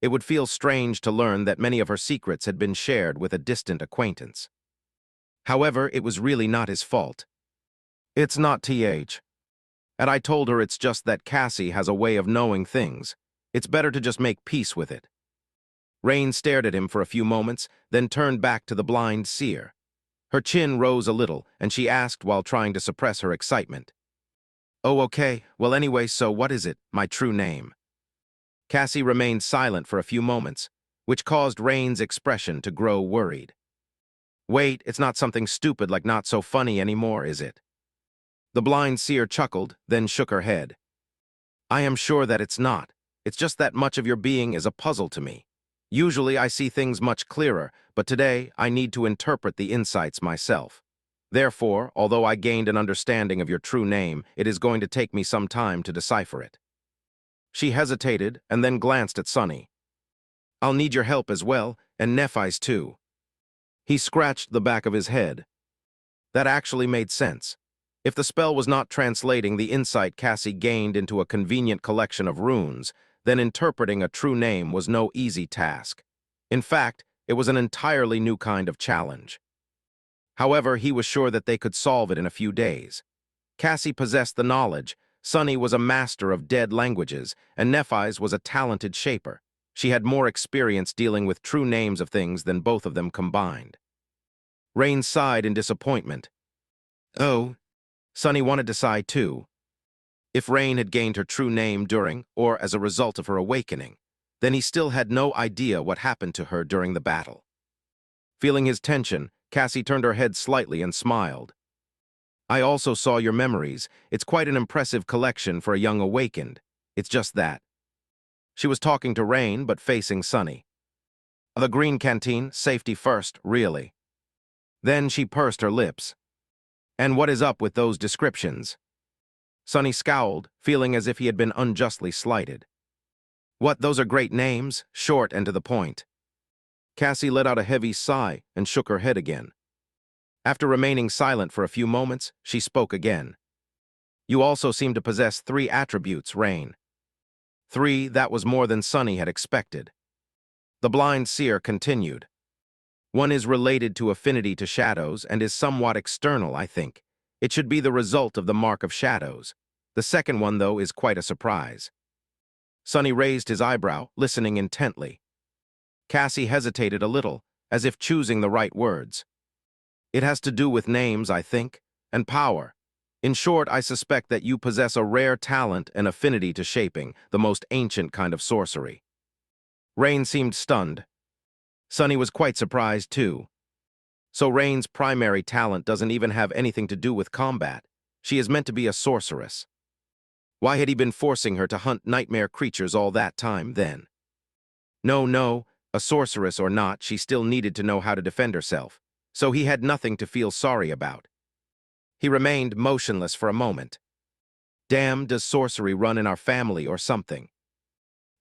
It would feel strange to learn that many of her secrets had been shared with a distant acquaintance. However, it was really not his fault. "It's not th. And I told her it's just that Cassie has a way of knowing things. It's better to just make peace with it." Rain stared at him for a few moments, then turned back to the blind seer. Her chin rose a little, and she asked while trying to suppress her excitement. "Oh, okay. Well, anyway, so what is it, my true name?" Cassie remained silent for a few moments, which caused Rain's expression to grow worried. "Wait, it's not something stupid like not so funny anymore, is it?" The blind seer chuckled, then shook her head. "I am sure that it's not. It's just that much of your being is a puzzle to me. Usually I see things much clearer, but today I need to interpret the insights myself. Therefore, although I gained an understanding of your true name, it is going to take me some time to decipher it." She hesitated and then glanced at Sonny. "I'll need your help as well, and Nephis too." He scratched the back of his head. That actually made sense. If the spell was not translating the insight Cassie gained into a convenient collection of runes, then interpreting a true name was no easy task. In fact, it was an entirely new kind of challenge. However, he was sure that they could solve it in a few days. Cassie possessed the knowledge, Sonny was a master of dead languages, and Nephis was a talented shaper. She had more experience dealing with true names of things than both of them combined. Rain sighed in disappointment. Oh, Sonny wanted to sigh too. If Rain had gained her true name during, or as a result of her awakening, then he still had no idea what happened to her during the battle. Feeling his tension, Cassie turned her head slightly and smiled. "I also saw your memories. It's quite an impressive collection for a young awakened. It's just that." She was talking to Rain, but facing Sonny. "The green canteen, safety first, really." Then she pursed her lips. "And what is up with those descriptions?" Sonny scowled, feeling as if he had been unjustly slighted. "What, those are great names, short and to the point." Cassie let out a heavy sigh and shook her head again. After remaining silent for a few moments, she spoke again. "You also seem to possess 3 attributes, Rain." 3, that was more than Sonny had expected. The blind seer continued. "One is related to affinity to shadows and is somewhat external, I think. It should be the result of the mark of shadows. The second one, though, is quite a surprise." Sonny raised his eyebrow, listening intently. Cassie hesitated a little, as if choosing the right words. "It has to do with names, I think, and power. In short, I suspect that you possess a rare talent and affinity to shaping, the most ancient kind of sorcery." Rain seemed stunned. Sonny was quite surprised, too. So Rain's primary talent doesn't even have anything to do with combat. She is meant to be a sorceress. Why had he been forcing her to hunt nightmare creatures all that time, then? No, a sorceress or not, she still needed to know how to defend herself, so he had nothing to feel sorry about. He remained motionless for a moment. Damn, does sorcery run in our family or something?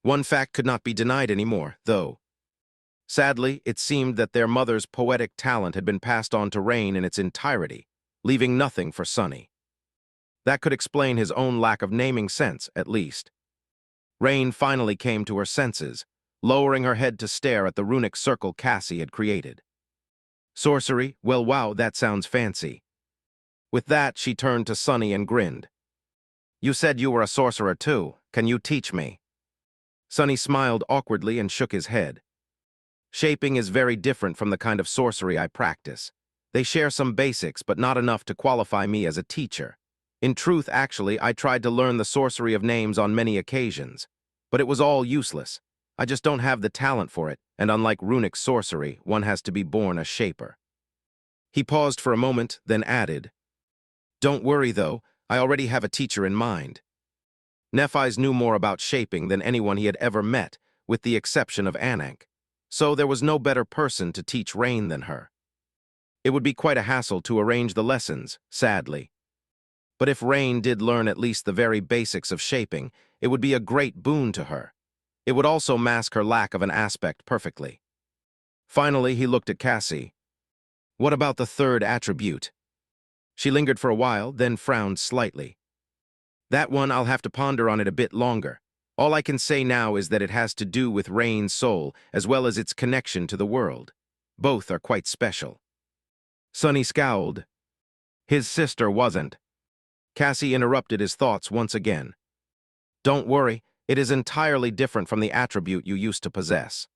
One fact could not be denied anymore, though. Sadly, it seemed that their mother's poetic talent had been passed on to Rain in its entirety, leaving nothing for Sonny. That could explain his own lack of naming sense, at least. Rain finally came to her senses, lowering her head to stare at the runic circle Cassie had created. Sorcery? Well, wow, that sounds fancy. With that, she turned to Sunny and grinned. You said you were a sorcerer too. Can you teach me? Sunny smiled awkwardly and shook his head. Shaping is very different from the kind of sorcery I practice. They share some basics, but not enough to qualify me as a teacher. In truth, actually, I tried to learn the sorcery of names on many occasions, but it was all useless. I just don't have the talent for it, and unlike runic sorcery, one has to be born a shaper. He paused for a moment, then added, Don't worry, though, I already have a teacher in mind. Nephis knew more about shaping than anyone he had ever met, with the exception of Anank, so there was no better person to teach Rain than her. It would be quite a hassle to arrange the lessons, sadly. But if Rain did learn at least the very basics of shaping, it would be a great boon to her. It would also mask her lack of an aspect perfectly. Finally, he looked at Cassie. What about the third attribute? She lingered for a while, then frowned slightly. That one, I'll have to ponder on it a bit longer. All I can say now is that it has to do with Rain's soul, as well as its connection to the world. Both are quite special. Sunny scowled. His sister wasn't. Cassie interrupted his thoughts once again. Don't worry, it is entirely different from the attribute you used to possess.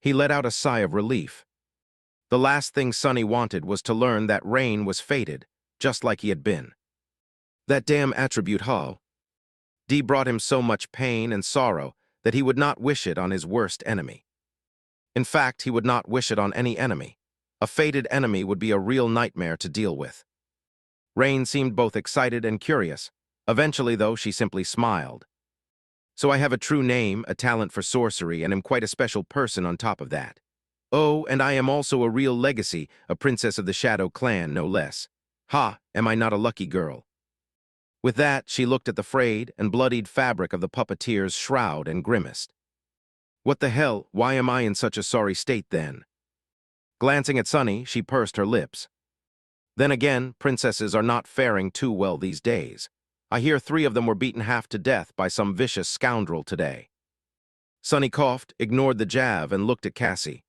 He let out a sigh of relief. The last thing Sunny wanted was to learn that Rain was fated, just like he had been. That damn attribute, huh? Dee brought him so much pain and sorrow that he would not wish it on his worst enemy. In fact, he would not wish it on any enemy. A fated enemy would be a real nightmare to deal with. Rain seemed both excited and curious. Eventually, though, she simply smiled. So I have a true name, a talent for sorcery, and am quite a special person on top of that. Oh, and I am also a real legacy, a princess of the Shadow clan, no less. Ha, am I not a lucky girl? With that, she looked at the frayed and bloodied fabric of the puppeteer's shroud and grimaced. What the hell, why am I in such a sorry state then? Glancing at Sunny, she pursed her lips. Then again, princesses are not faring too well these days. I hear 3 of them were beaten half to death by some vicious scoundrel today. Sunny coughed, ignored the jab, and looked at Cassie.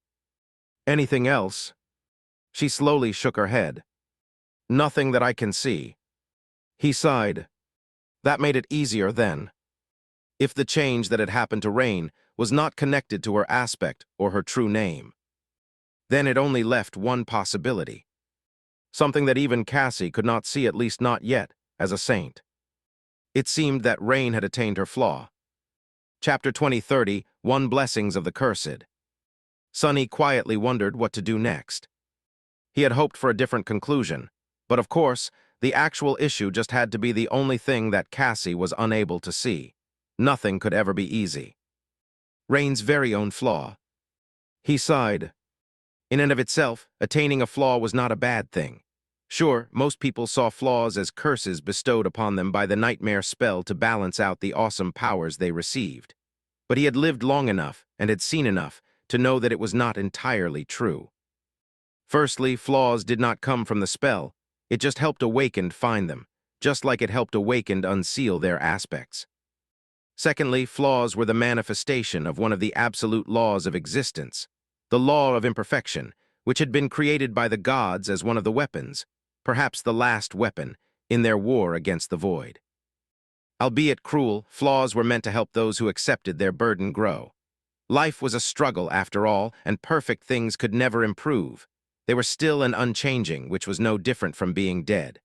Anything else? She slowly shook her head. Nothing that I can see. He sighed. That made it easier then. If the change that had happened to Rain was not connected to her aspect or her true name, then it only left one possibility. Something that even Cassie could not see, at least not yet, as a saint. It seemed that Rain had attained her flaw. Chapter 2030, One Blessings of the Cursed. Sunny quietly wondered what to do next. He had hoped for a different conclusion, but of course, the actual issue just had to be the only thing that Cassie was unable to see. Nothing could ever be easy. Rain's very own flaw. He sighed. In and of itself, attaining a flaw was not a bad thing. Sure, most people saw flaws as curses bestowed upon them by the nightmare spell to balance out the awesome powers they received. But he had lived long enough and had seen enough to know that it was not entirely true. Firstly, flaws did not come from the spell. It just helped Awakened find them, just like it helped Awakened unseal their aspects. Secondly, flaws were the manifestation of one of the absolute laws of existence, the law of imperfection, which had been created by the gods as one of the weapons, perhaps the last weapon, in their war against the void. Albeit cruel, flaws were meant to help those who accepted their burden grow. Life was a struggle, after all, and perfect things could never improve. They were still and unchanging, which was no different from being dead.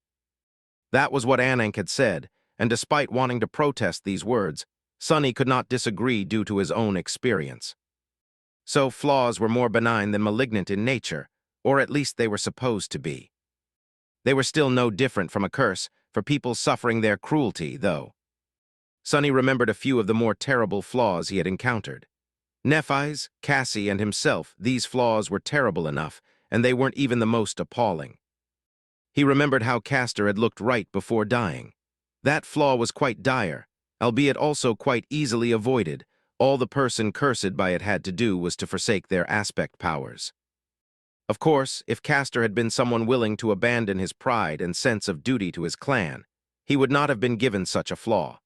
That was what Anank had said, and despite wanting to protest these words, Sunny could not disagree due to his own experience. So flaws were more benign than malignant in nature, or at least they were supposed to be. They were still no different from a curse for people suffering their cruelty, though. Sunny remembered a few of the more terrible flaws he had encountered. Nephis, Cassie, and himself, these flaws were terrible enough, and they weren't even the most appalling. He remembered how Castor had looked right before dying. That flaw was quite dire, albeit also quite easily avoided. All the person cursed by it had to do was to forsake their aspect powers. Of course, if Castor had been someone willing to abandon his pride and sense of duty to his clan, he would not have been given such a flaw.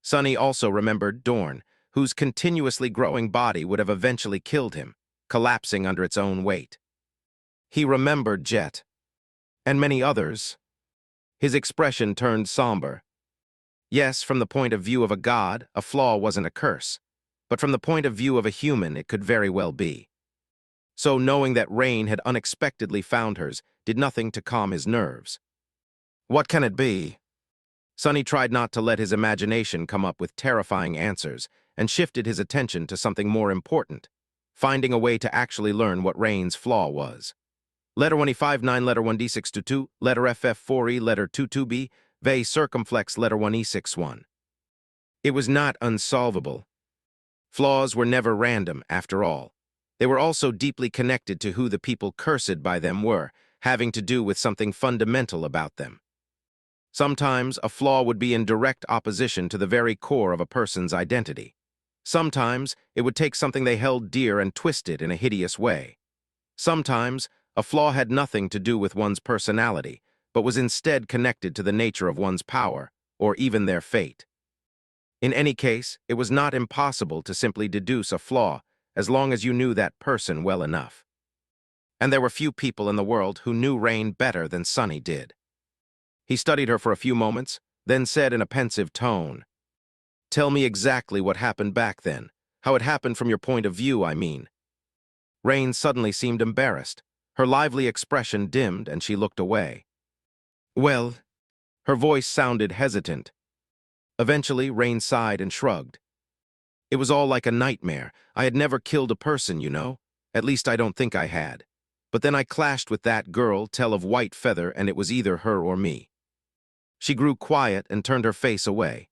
Sunny also remembered Dorn, whose continuously growing body would have eventually killed him, collapsing under its own weight. He remembered Jet. And many others. His expression turned somber. Yes, from the point of view of a god, a flaw wasn't a curse. But from the point of view of a human, it could very well be. So knowing that Rain had unexpectedly found hers did nothing to calm his nerves. What can it be? Sonny tried not to let his imagination come up with terrifying answers and shifted his attention to something more important, finding a way to actually learn what Rain's flaw was. Letter 1E59, letter 1D622, letter FF4E, letter 22B, ve circumflex letter 1E61. It was not unsolvable. Flaws were never random, after all. They were also deeply connected to who the people cursed by them were, having to do with something fundamental about them. Sometimes a flaw would be in direct opposition to the very core of a person's identity. Sometimes it would take something they held dear and twist it in a hideous way. Sometimes a flaw had nothing to do with one's personality, but was instead connected to the nature of one's power, or even their fate. In any case, it was not impossible to simply deduce a flaw as long as you knew that person well enough. And there were few people in the world who knew Rain better than Sonny did. He studied her for a few moments, then said in a pensive tone, "Tell me exactly what happened back then. How it happened from your point of view, I mean." Rain suddenly seemed embarrassed. Her lively expression dimmed and she looked away. "Well," her voice sounded hesitant. Eventually, Rain sighed and shrugged. "It was all like a nightmare. I had never killed a person, you know. At least I don't think I had. But then I clashed with that girl, Tell of White Feather, and it was either her or me." She grew quiet and turned her face away.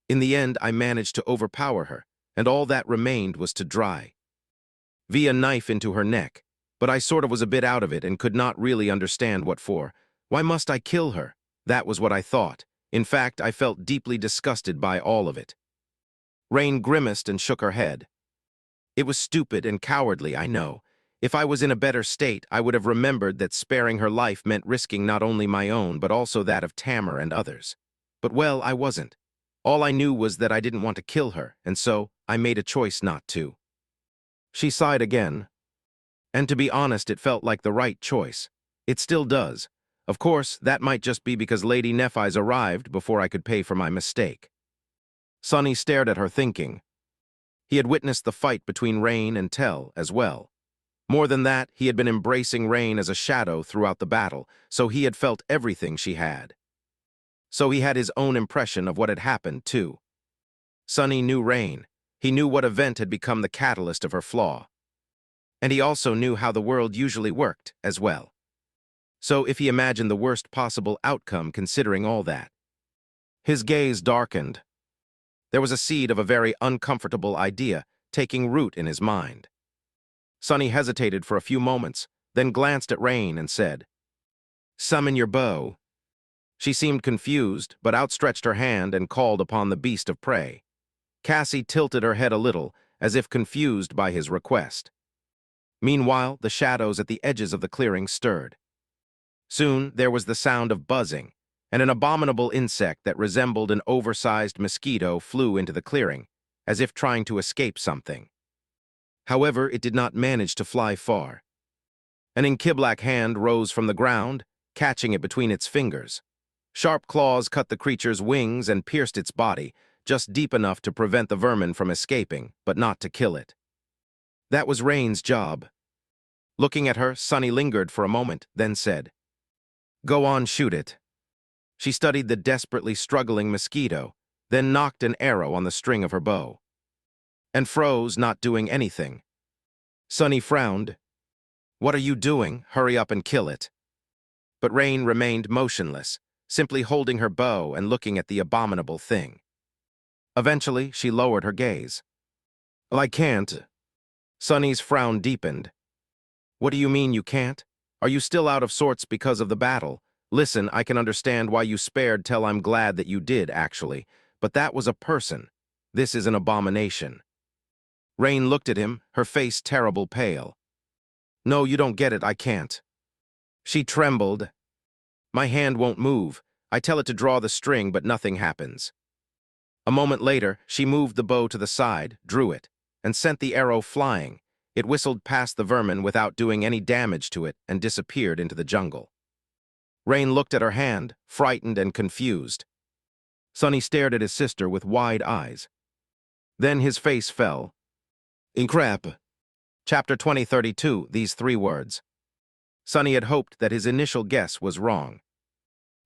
"In the end, I managed to overpower her, and all that remained was to dry. V a knife into her neck, but I sort of was a bit out of it and could not really understand what for. Why must I kill her? That was what I thought. In fact, I felt deeply disgusted by all of it." Rain grimaced and shook her head. "It was stupid and cowardly, I know. If I was in a better state, I would have remembered that sparing her life meant risking not only my own but also that of Tamar and others. But, well, I wasn't. All I knew was that I didn't want to kill her, and so I made a choice not to." She sighed again. "And to be honest, it felt like the right choice. It still does. Of course, that might just be because Lady Nephis arrived before I could pay for my mistake." Sonny stared at her thinking. He had witnessed the fight between Rain and Tell as well. More than that, he had been embracing Rain as a shadow throughout the battle, so he had felt everything she had. So he had his own impression of what had happened, too. Sonny knew Rain. He knew what event had become the catalyst of her flaw. And he also knew how the world usually worked, as well. So if he imagined the worst possible outcome considering all that. His gaze darkened. There was a seed of a very uncomfortable idea taking root in his mind. Sonny hesitated for a few moments, then glanced at Rain and said, "Summon your bow." She seemed confused, but outstretched her hand and called upon the beast of prey. Cassie tilted her head a little, as if confused by his request. Meanwhile, the shadows at the edges of the clearing stirred. Soon there was the sound of buzzing, and an abominable insect that resembled an oversized mosquito flew into the clearing, as if trying to escape something. However, it did not manage to fly far. An inky-black hand rose from the ground, catching it between its fingers. Sharp claws cut the creature's wings and pierced its body, just deep enough to prevent the vermin from escaping, but not to kill it. That was Rain's job. Looking at her, Sonny lingered for a moment, then said, "Go on, shoot it." She studied the desperately struggling mosquito, then knocked an arrow on the string of her bow. And froze, not doing anything. Sonny frowned. "What are you doing? Hurry up and kill it." But Rain remained motionless, simply holding her bow and looking at the abominable thing. Eventually, she lowered her gaze. "I can't." Sonny's frown deepened. "What do you mean you can't? Are you still out of sorts because of the battle? Listen, I can understand why you spared Tell. I'm glad that you did, actually. But that was a person. This is an abomination." Rain looked at him, her face terrible pale. "No, you don't get it, I can't." She trembled. "My hand won't move. I tell it to draw the string, but nothing happens." A moment later, she moved the bow to the side, drew it, and sent the arrow flying, It whistled past the vermin without doing any damage to it and disappeared into the jungle. Rain looked at her hand, frightened and confused. Sonny stared at his sister with wide eyes. Then his face fell. In crap. Chapter 2032, these 3 words. Sonny had hoped that his initial guess was wrong.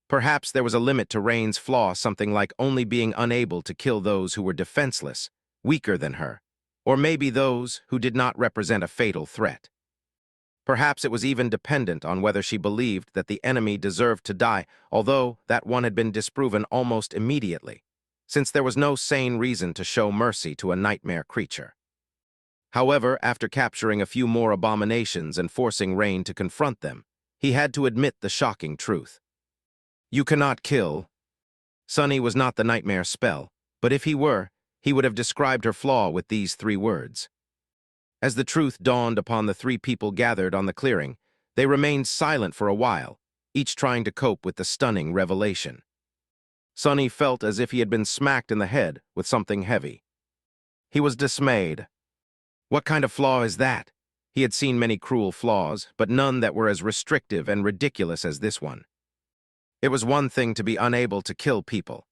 Perhaps there was a limit to Rain's flaw, something like only being unable to kill those who were defenseless, weaker than her, or maybe those who did not represent a fatal threat. Perhaps it was even dependent on whether she believed that the enemy deserved to die, although that one had been disproven almost immediately, since there was no sane reason to show mercy to a nightmare creature. However, after capturing a few more abominations and forcing Rain to confront them, he had to admit the shocking truth. You cannot kill. Sonny was not the nightmare spell, but if he were, he would have described her flaw with these 3 words. As the truth dawned upon the 3 people gathered on the clearing, they remained silent for a while, each trying to cope with the stunning revelation. Sonny felt as if he had been smacked in the head with something heavy. He was dismayed. What kind of flaw is that? He had seen many cruel flaws, but none that were as restrictive and ridiculous as this one. It was one thing to be unable to kill people.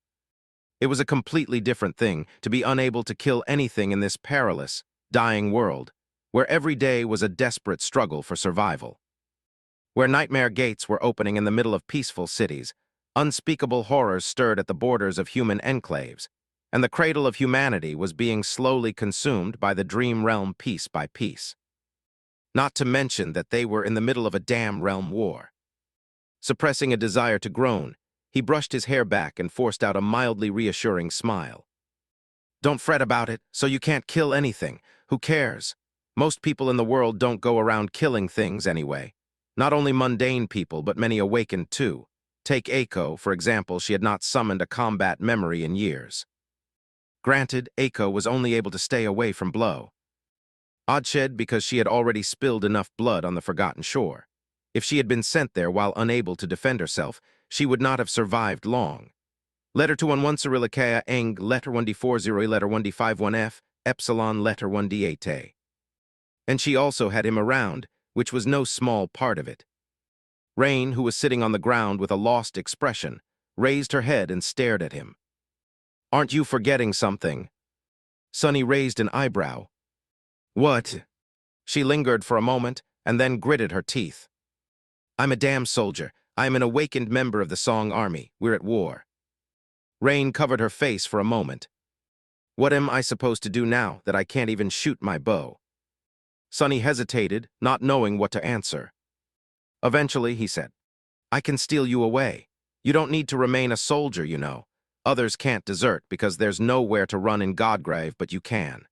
It was a completely different thing to be unable to kill anything in this perilous, dying world, where every day was a desperate struggle for survival. Where nightmare gates were opening in the middle of peaceful cities, unspeakable horrors stirred at the borders of human enclaves, and the cradle of humanity was being slowly consumed by the dream realm piece by piece. Not to mention that they were in the middle of a damn realm war. Suppressing a desire to groan, he brushed his hair back and forced out a mildly reassuring smile. Don't fret about it, so you can't kill anything. Who cares? Most people in the world don't go around killing things anyway. Not only mundane people, but many awakened too. Take Aiko, for example. She had not summoned a combat memory in years. Granted, Aiko was only able to stay away from blow. Oddshed because she had already spilled enough blood on the Forgotten Shore. If she had been sent there while unable to defend herself, she would not have survived long. Letter 211 Cyrillicea Eng, letter 1D40, letter 1D51F, epsilon, letter 1D8A. And she also had him around, which was no small part of it. Rain, who was sitting on the ground with a lost expression, raised her head and stared at him. Aren't you forgetting something? Sonny raised an eyebrow. What? She lingered for a moment and then gritted her teeth. I'm a damn soldier. I am an awakened member of the Song Army. We're at war. Rain covered her face for a moment. What am I supposed to do now that I can't even shoot my bow? Sonny hesitated, not knowing what to answer. Eventually, he said, I can steal you away. You don't need to remain a soldier, you know. Others can't desert because there's nowhere to run in Godgrave, but you can.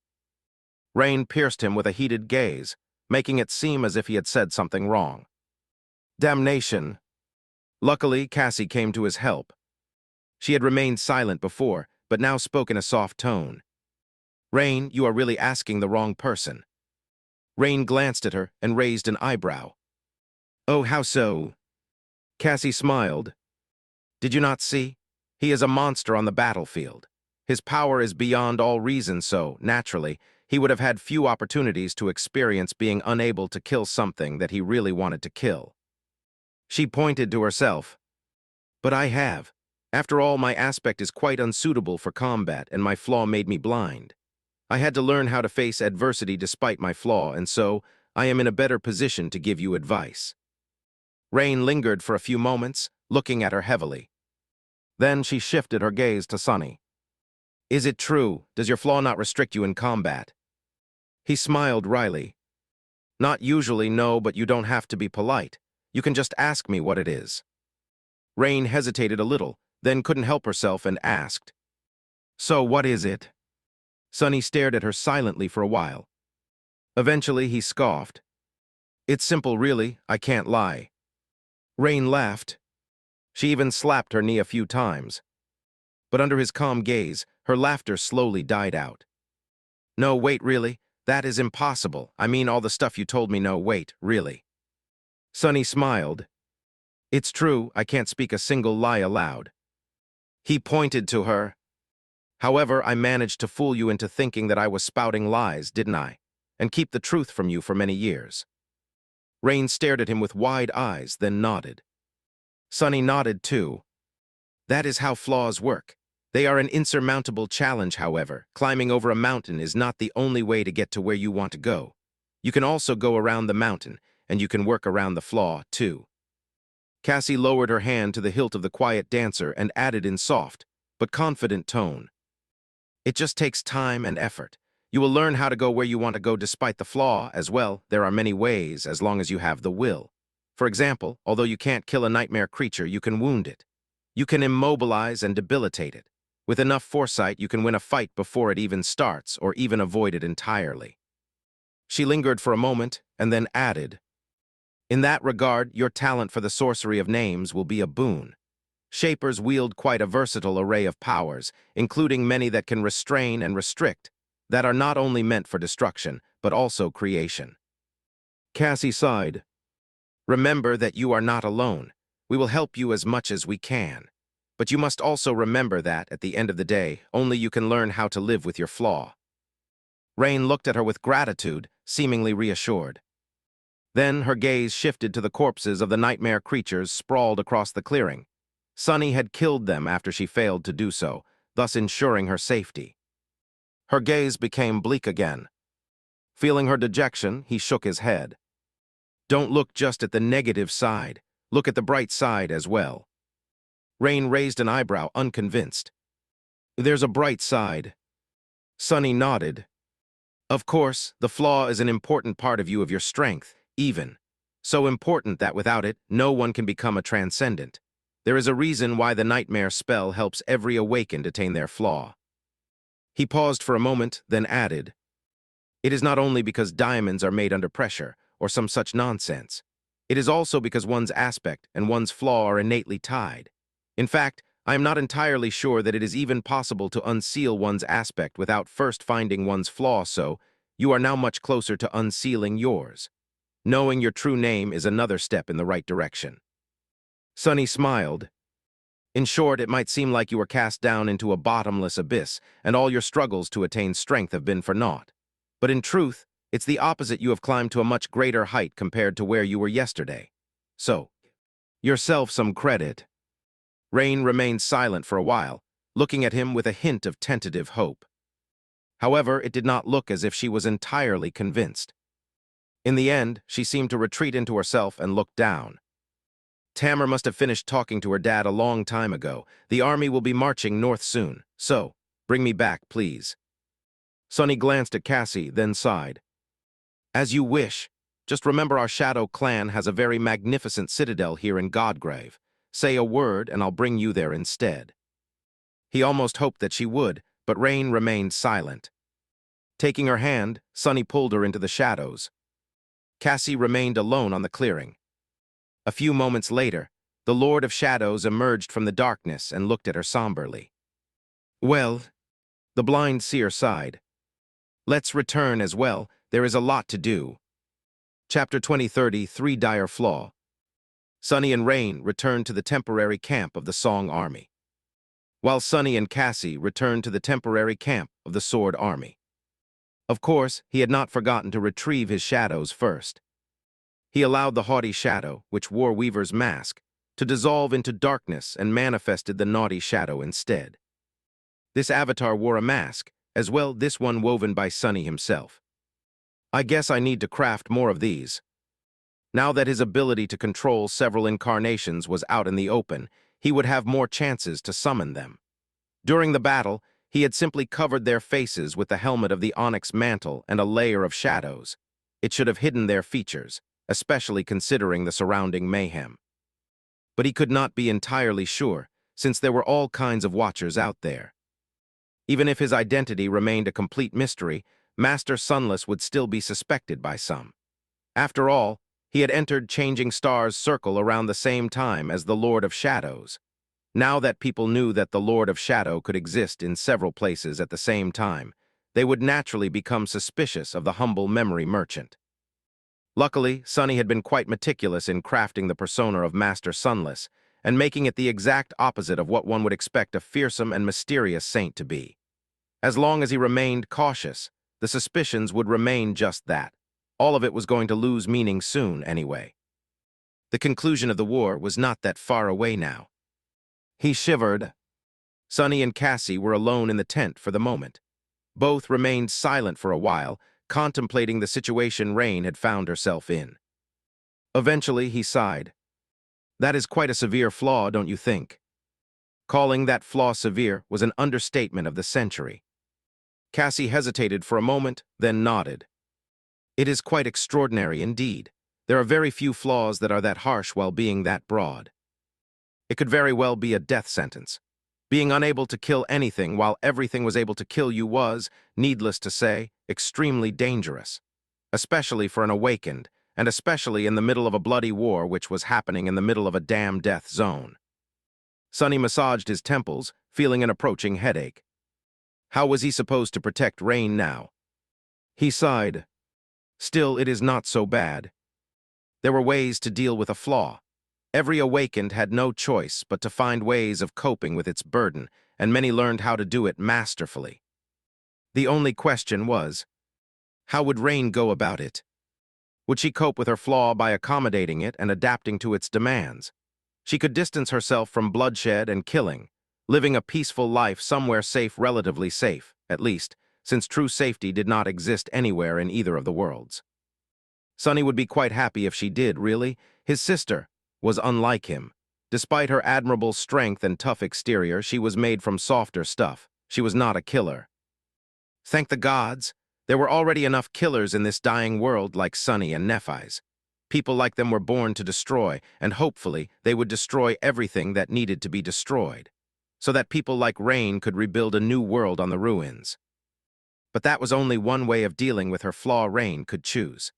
Rain pierced him with a heated gaze, making it seem as if he had said something wrong. Damnation. Luckily, Cassie came to his help. She had remained silent before, but now spoke in a soft tone. Rain, you are really asking the wrong person. Rain glanced at her and raised an eyebrow. Oh, how so? Cassie smiled. Did you not see? He is a monster on the battlefield. His power is beyond all reason, so, naturally, he would have had few opportunities to experience being unable to kill something that he really wanted to kill. She pointed to herself. But I have. After all, my aspect is quite unsuitable for combat, and my flaw made me blind. I had to learn how to face adversity despite my flaw, and so I am in a better position to give you advice. Rain lingered for a few moments, looking at her heavily. Then she shifted her gaze to Sonny. Is it true? Does your flaw not restrict you in combat? He smiled wryly. Not usually, no, but you don't have to be polite. You can just ask me what it is. Rain hesitated a little, then couldn't help herself and asked. So what is it? Sonny stared at her silently for a while. Eventually he scoffed. It's simple, really, I can't lie. Rain laughed. She even slapped her knee a few times. But under his calm gaze, her laughter slowly died out. No, wait, really? That is impossible. I mean all the stuff you told me. No, wait, really. Sonny smiled. It's true, I can't speak a single lie aloud. He pointed to her. However, I managed to fool you into thinking that I was spouting lies, didn't I? and keep the truth from you for many years. Rain stared at him with wide eyes, then nodded. Sunny nodded too. That is how flaws work. They are an insurmountable challenge, however. Climbing over a mountain is not the only way to get to where you want to go. You can also go around the mountain, and you can work around the flaw, too. Cassie lowered her hand to the hilt of the quiet dancer and added in soft, but confident tone. It just takes time and effort. You will learn how to go where you want to go despite the flaw as well. There are many ways as long as you have the will. For example, although you can't kill a nightmare creature, you can wound it. You can immobilize and debilitate it. With enough foresight, you can win a fight before it even starts, or even avoid it entirely. She lingered for a moment, and then added, in that regard, your talent for the sorcery of names will be a boon. Shapers wield quite a versatile array of powers, including many that can restrain and restrict, that are not only meant for destruction, but also creation. Cassie sighed. Remember that you are not alone. We will help you as much as we can. But you must also remember that, at the end of the day, only you can learn how to live with your flaw. Rain looked at her with gratitude, seemingly reassured. Then her gaze shifted to the corpses of the nightmare creatures sprawled across the clearing. Sunny had killed them after she failed to do so, thus ensuring her safety. Her gaze became bleak again. Feeling her dejection, he shook his head. Don't look just at the negative side. Look at the bright side as well. Rain raised an eyebrow, unconvinced. There's a bright side. Sunny nodded. Of course, the flaw is an important part of you, of your strength, even. So important that without it, no one can become a transcendent. There is a reason why the nightmare spell helps every awakened attain their flaw. He paused for a moment, then added, it is not only because diamonds are made under pressure, or some such nonsense. It is also because one's aspect and one's flaw are innately tied. In fact, I am not entirely sure that it is even possible to unseal one's aspect without first finding one's flaw, so you are now much closer to unsealing yours. Knowing your true name is another step in the right direction. Sunny smiled. In short, it might seem like you were cast down into a bottomless abyss, and all your struggles to attain strength have been for naught. But in truth, it's the opposite. You have climbed to a much greater height compared to where you were yesterday. So, yourself some credit. Rain remained silent for a while, looking at him with a hint of tentative hope. However, it did not look as if she was entirely convinced. In the end, she seemed to retreat into herself and look down. Tamar must have finished talking to her dad a long time ago. The army will be marching north soon, so bring me back, please. Sunny glanced at Cassie, then sighed. As you wish. Just remember our Shadow clan has a very magnificent citadel here in Godgrave. Say a word and I'll bring you there instead. He almost hoped that she would, but Rain remained silent. Taking her hand, Sunny pulled her into the shadows. Cassie remained alone on the clearing. A few moments later, the Lord of Shadows emerged from the darkness and looked at her somberly. Well, the blind seer sighed. Let's return as well. There is a lot to do. Chapter 2030, Three Dire Flaw. Sunny and Rain returned to the temporary camp of the Song Army, while Sunny and Cassie returned to the temporary camp of the Sword Army. Of course, he had not forgotten to retrieve his shadows first. He allowed the haughty shadow, which wore Weaver's mask, to dissolve into darkness and manifested the naughty shadow instead. This avatar wore a mask, as well this one woven by Sunny himself. I guess I need to craft more of these. Now that his ability to control several incarnations was out in the open, he would have more chances to summon them. During the battle, he had simply covered their faces with the helmet of the onyx mantle and a layer of shadows. It should have hidden their features, especially considering the surrounding mayhem. But he could not be entirely sure, since there were all kinds of watchers out there. Even if his identity remained a complete mystery, Master Sunless would still be suspected by some. After all, he had entered Changing Star's circle around the same time as the Lord of Shadows. Now that people knew that the Lord of Shadow could exist in several places at the same time, they would naturally become suspicious of the humble memory merchant. Luckily, Sunny had been quite meticulous in crafting the persona of Master Sunless and making it the exact opposite of what one would expect a fearsome and mysterious saint to be. As long as he remained cautious, the suspicions would remain just that. All of it was going to lose meaning soon, anyway. The conclusion of the war was not that far away now. He shivered. Sonny and Cassie were alone in the tent for the moment. Both remained silent for a while, contemplating the situation Rain had found herself in. Eventually, he sighed. That is quite a severe flaw, don't you think? Calling that flaw severe was an understatement of the century. Cassie hesitated for a moment, then nodded. It is quite extraordinary indeed. There are very few flaws that are that harsh while being that broad. It could very well be a death sentence. Being unable to kill anything while everything was able to kill you was, needless to say, extremely dangerous. Especially for an awakened, and especially in the middle of a bloody war which was happening in the middle of a damn death zone. Sonny massaged his temples, feeling an approaching headache. How was he supposed to protect Rain now? He sighed. Still, it is not so bad. There were ways to deal with a flaw. Every awakened had no choice but to find ways of coping with its burden, and many learned how to do it masterfully. The only question was, how would Rain go about it? Would she cope with her flaw by accommodating it and adapting to its demands? She could distance herself from bloodshed and killing, living a peaceful life somewhere safe, relatively safe, at least, since true safety did not exist anywhere in either of the worlds. Sonny would be quite happy if she did, really. His sister was unlike him. Despite her admirable strength and tough exterior, she was made from softer stuff. She was not a killer. Thank the gods, there were already enough killers in this dying world like Sonny and Nephis. People like them were born to destroy, and hopefully they would destroy everything that needed to be destroyed, so that people like Rain could rebuild a new world on the ruins. But that was only one way of dealing with her flaw Rain could choose.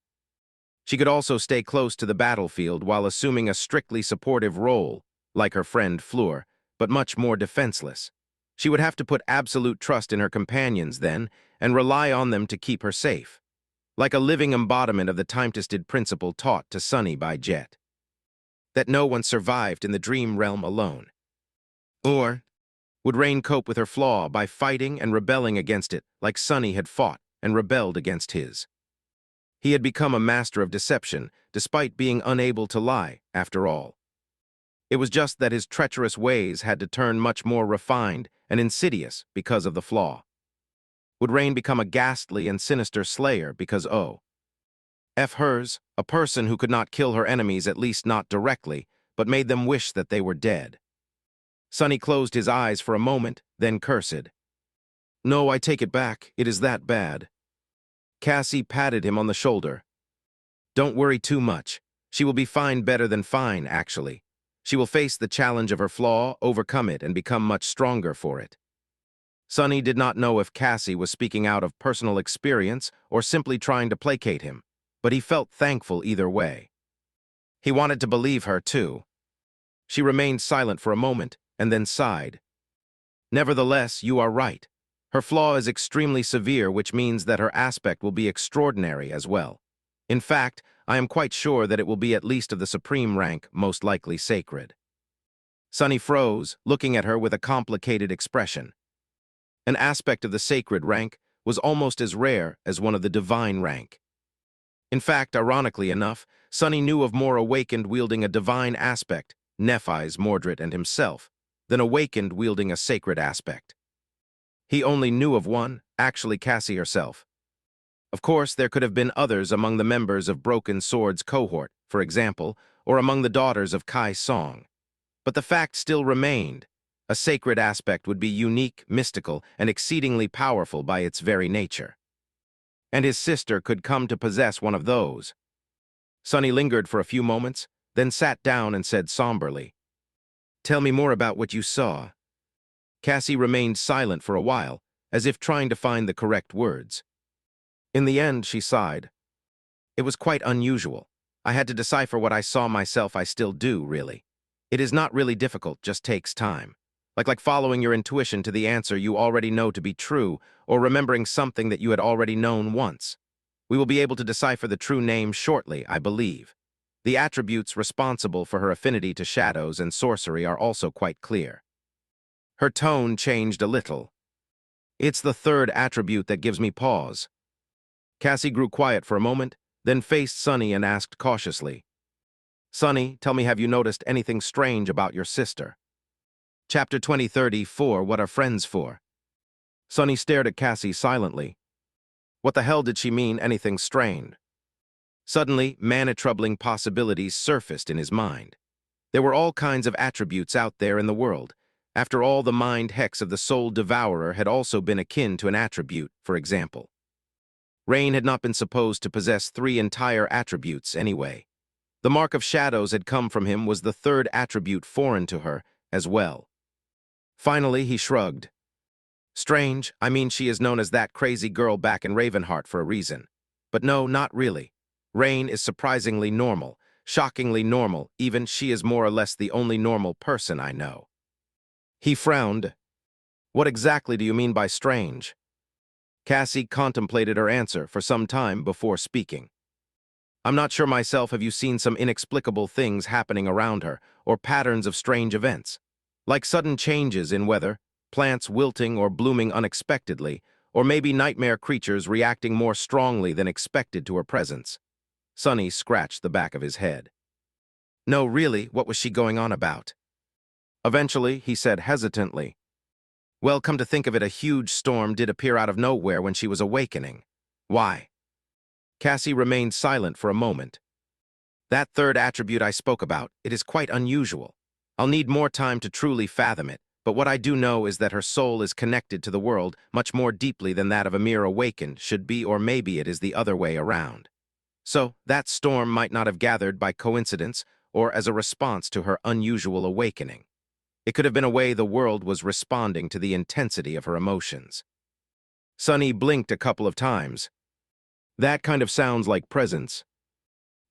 She could also stay close to the battlefield while assuming a strictly supportive role, like her friend Fleur, but much more defenseless. She would have to put absolute trust in her companions then, and rely on them to keep her safe, like a living embodiment of the time-tested principle taught to Sonny by Jet. That no one survived in the dream realm alone. Or would Rain cope with her flaw by fighting and rebelling against it like Sonny had fought and rebelled against his? He had become a master of deception, despite being unable to lie, after all. It was just that his treacherous ways had to turn much more refined and insidious because of the flaw. Would Rain become a ghastly and sinister slayer because hers, a person who could not kill her enemies, at least not directly, but made them wish that they were dead? Sonny closed his eyes for a moment, then cursed. No, I take it back. It is that bad. Cassie patted him on the shoulder. Don't worry too much. She will be fine, better than fine, actually. She will face the challenge of her flaw, overcome it, and become much stronger for it. Sonny did not know if Cassie was speaking out of personal experience or simply trying to placate him, but he felt thankful either way. He wanted to believe her, too. She remained silent for a moment, and then sighed. Nevertheless, you are right. Her flaw is extremely severe, which means that her aspect will be extraordinary as well. In fact, I am quite sure that it will be at least of the supreme rank, most likely sacred. Sonny froze, looking at her with a complicated expression. An aspect of the sacred rank was almost as rare as one of the divine rank. In fact, ironically enough, Sonny knew of more awakened wielding a divine aspect, Nephis, Mordred, and himself, than awakened wielding a sacred aspect. He only knew of one, actually Cassie herself. Of course, there could have been others among the members of Broken Sword's cohort, for example, or among the daughters of Kai Song. But the fact still remained. A sacred aspect would be unique, mystical, and exceedingly powerful by its very nature. And his sister could come to possess one of those. Sonny lingered for a few moments, then sat down and said somberly, "Tell me more about what you saw." Cassie remained silent for a while, as if trying to find the correct words. In the end, she sighed. It was quite unusual. I had to decipher what I saw myself. I still do, really. It is not really difficult, just takes time. Like following your intuition to the answer you already know to be true, or remembering something that you had already known once. We will be able to decipher the true name shortly, I believe. The attributes responsible for her affinity to shadows and sorcery are also quite clear. Her tone changed a little. It's the third attribute that gives me pause. Cassie grew quiet for a moment, then faced Sunny and asked cautiously, "Sunny, tell me, have you noticed anything strange about your sister?" Chapter 2034, What Are Friends For? Sunny stared at Cassie silently. What the hell did she mean, anything strange? Suddenly, mana-troubling possibilities surfaced in his mind. There were all kinds of attributes out there in the world. After all, the mind hex of the Soul Devourer had also been akin to an attribute, for example. Rain had not been supposed to possess 3 entire attributes anyway. The mark of shadows had come from him was the 3rd attribute foreign to her as well. Finally, he shrugged. Strange, I mean, she is known as that crazy girl back in Ravenheart for a reason. But no, not really. Rain is surprisingly normal, shockingly normal, even she is more or less the only normal person I know. He frowned. What exactly do you mean by strange? Cassie contemplated her answer for some time before speaking. I'm not sure myself. Have you seen some inexplicable things happening around her, or patterns of strange events? Like sudden changes in weather, plants wilting or blooming unexpectedly, or maybe nightmare creatures reacting more strongly than expected to her presence. Sunny scratched the back of his head. No, really, what was she going on about? Eventually, he said hesitantly, well, come to think of it, a huge storm did appear out of nowhere when she was awakening. Why? Cassie remained silent for a moment. That 3rd attribute I spoke about, it is quite unusual. I'll need more time to truly fathom it, but what I do know is that her soul is connected to the world much more deeply than that of a mere awakened should be, or maybe it is the other way around. So, that storm might not have gathered by coincidence or as a response to her unusual awakening. It could have been a way the world was responding to the intensity of her emotions. Sunny blinked a couple of times. That kind of sounds like presence.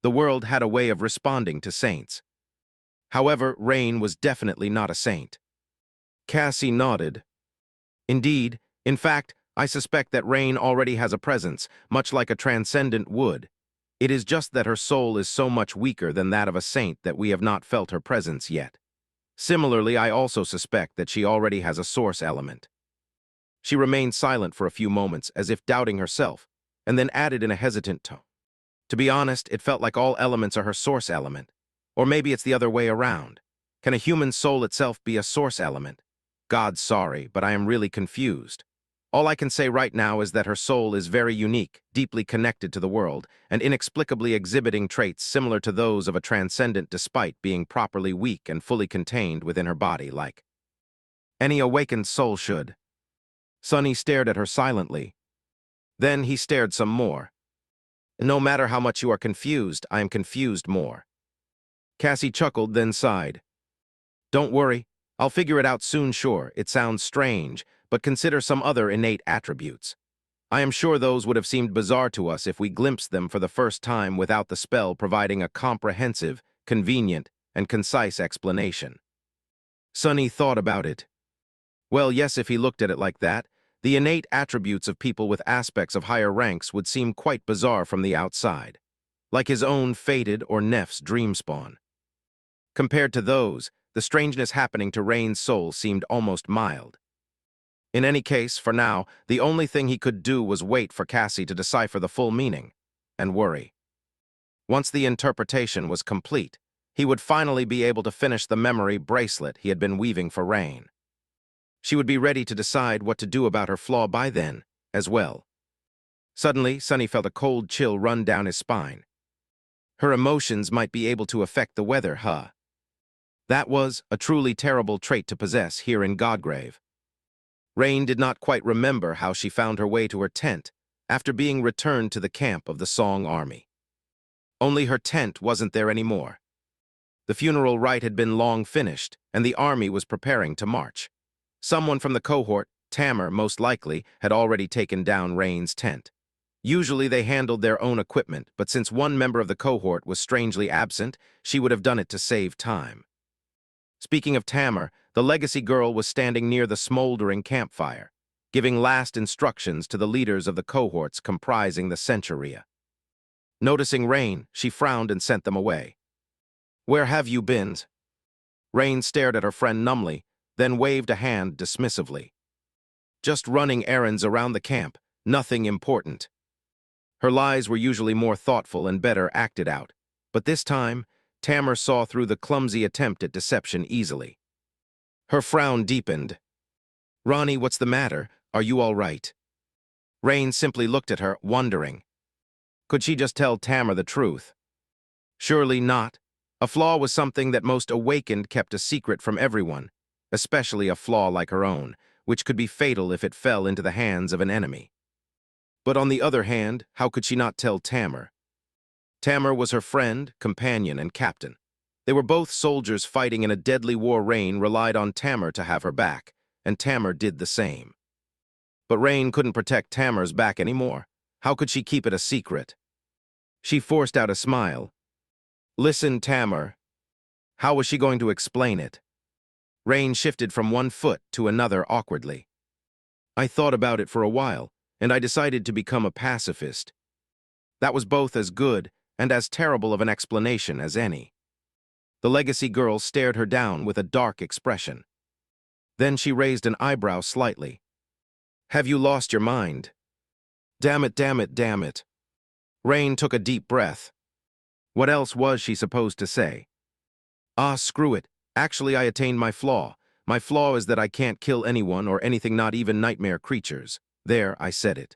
The world had a way of responding to saints. However, Rain was definitely not a saint. Cassie nodded. Indeed, in fact, I suspect that Rain already has a presence, much like a transcendent would. It is just that her soul is so much weaker than that of a saint that we have not felt her presence yet. Similarly, I also suspect that she already has a source element. She remained silent for a few moments, as if doubting herself, and then added in a hesitant tone. To be honest, it felt like all elements are her source element. Or maybe it's the other way around. Can a human soul itself be a source element? God, sorry, but I am really confused. All I can say right now is that her soul is very unique, deeply connected to the world, and inexplicably exhibiting traits similar to those of a transcendent despite being properly weak and fully contained within her body, like any awakened soul should. Sunny stared at her silently. Then he stared some more. No matter how much you are confused, I am confused more. Cassie chuckled, then sighed. Don't worry, I'll figure it out soon, sure. It sounds strange, but consider some other innate attributes. I am sure those would have seemed bizarre to us if we glimpsed them for the first time without the spell providing a comprehensive, convenient, and concise explanation. Sunny thought about it. Well, yes, if he looked at it like that, the innate attributes of people with aspects of higher ranks would seem quite bizarre from the outside, like his own fated or Neph's dreamspawn. Compared to those, the strangeness happening to Rain's soul seemed almost mild. In any case, for now, the only thing he could do was wait for Cassie to decipher the full meaning, and worry. Once the interpretation was complete, he would finally be able to finish the memory bracelet he had been weaving for Rain. She would be ready to decide what to do about her flaw by then, as well. Suddenly, Sunny felt a cold chill run down his spine. Her emotions might be able to affect the weather, huh? That was a truly terrible trait to possess here in Godgrave. Rain did not quite remember how she found her way to her tent after being returned to the camp of the Song Army. Only her tent wasn't there anymore. The funeral rite had been long finished, and the army was preparing to march. Someone from the cohort, Tamar most likely, had already taken down Rain's tent. Usually they handled their own equipment, but since one member of the cohort was strangely absent, she would have done it to save time. Speaking of Tamar, the legacy girl was standing near the smoldering campfire, giving last instructions to the leaders of the cohorts comprising the Centuria. Noticing Rain, she frowned and sent them away. Where have you been? Rain stared at her friend numbly, then waved a hand dismissively. Just running errands around the camp, nothing important. Her lies were usually more thoughtful and better acted out, but this time, Tamar saw through the clumsy attempt at deception easily. Her frown deepened. "Ronnie, what's the matter? Are you all right?" Rain simply looked at her, wondering. Could she just tell Tamar the truth? Surely not. A flaw was something that most awakened kept a secret from everyone, especially a flaw like her own, which could be fatal if it fell into the hands of an enemy. But on the other hand, how could she not tell Tamar? Tamar was her friend, companion, and captain. They were both soldiers fighting in a deadly war. Rain relied on Tamar to have her back, and Tamar did the same. But Rain couldn't protect Tamar's back anymore. How could she keep it a secret? She forced out a smile. "Listen, Tamar." How was she going to explain it? Rain shifted from one foot to another awkwardly. "I thought about it for a while, and I decided to become a pacifist." That was both as good and as terrible of an explanation as any. The legacy girl stared her down with a dark expression. Then she raised an eyebrow slightly. "Have you lost your mind?" Damn it, damn it, damn it." Rain took a deep breath. What else was she supposed to say? "Ah, screw it. Actually, I attained my flaw. My flaw is that I can't kill anyone or anything, not even nightmare creatures. There, I said it."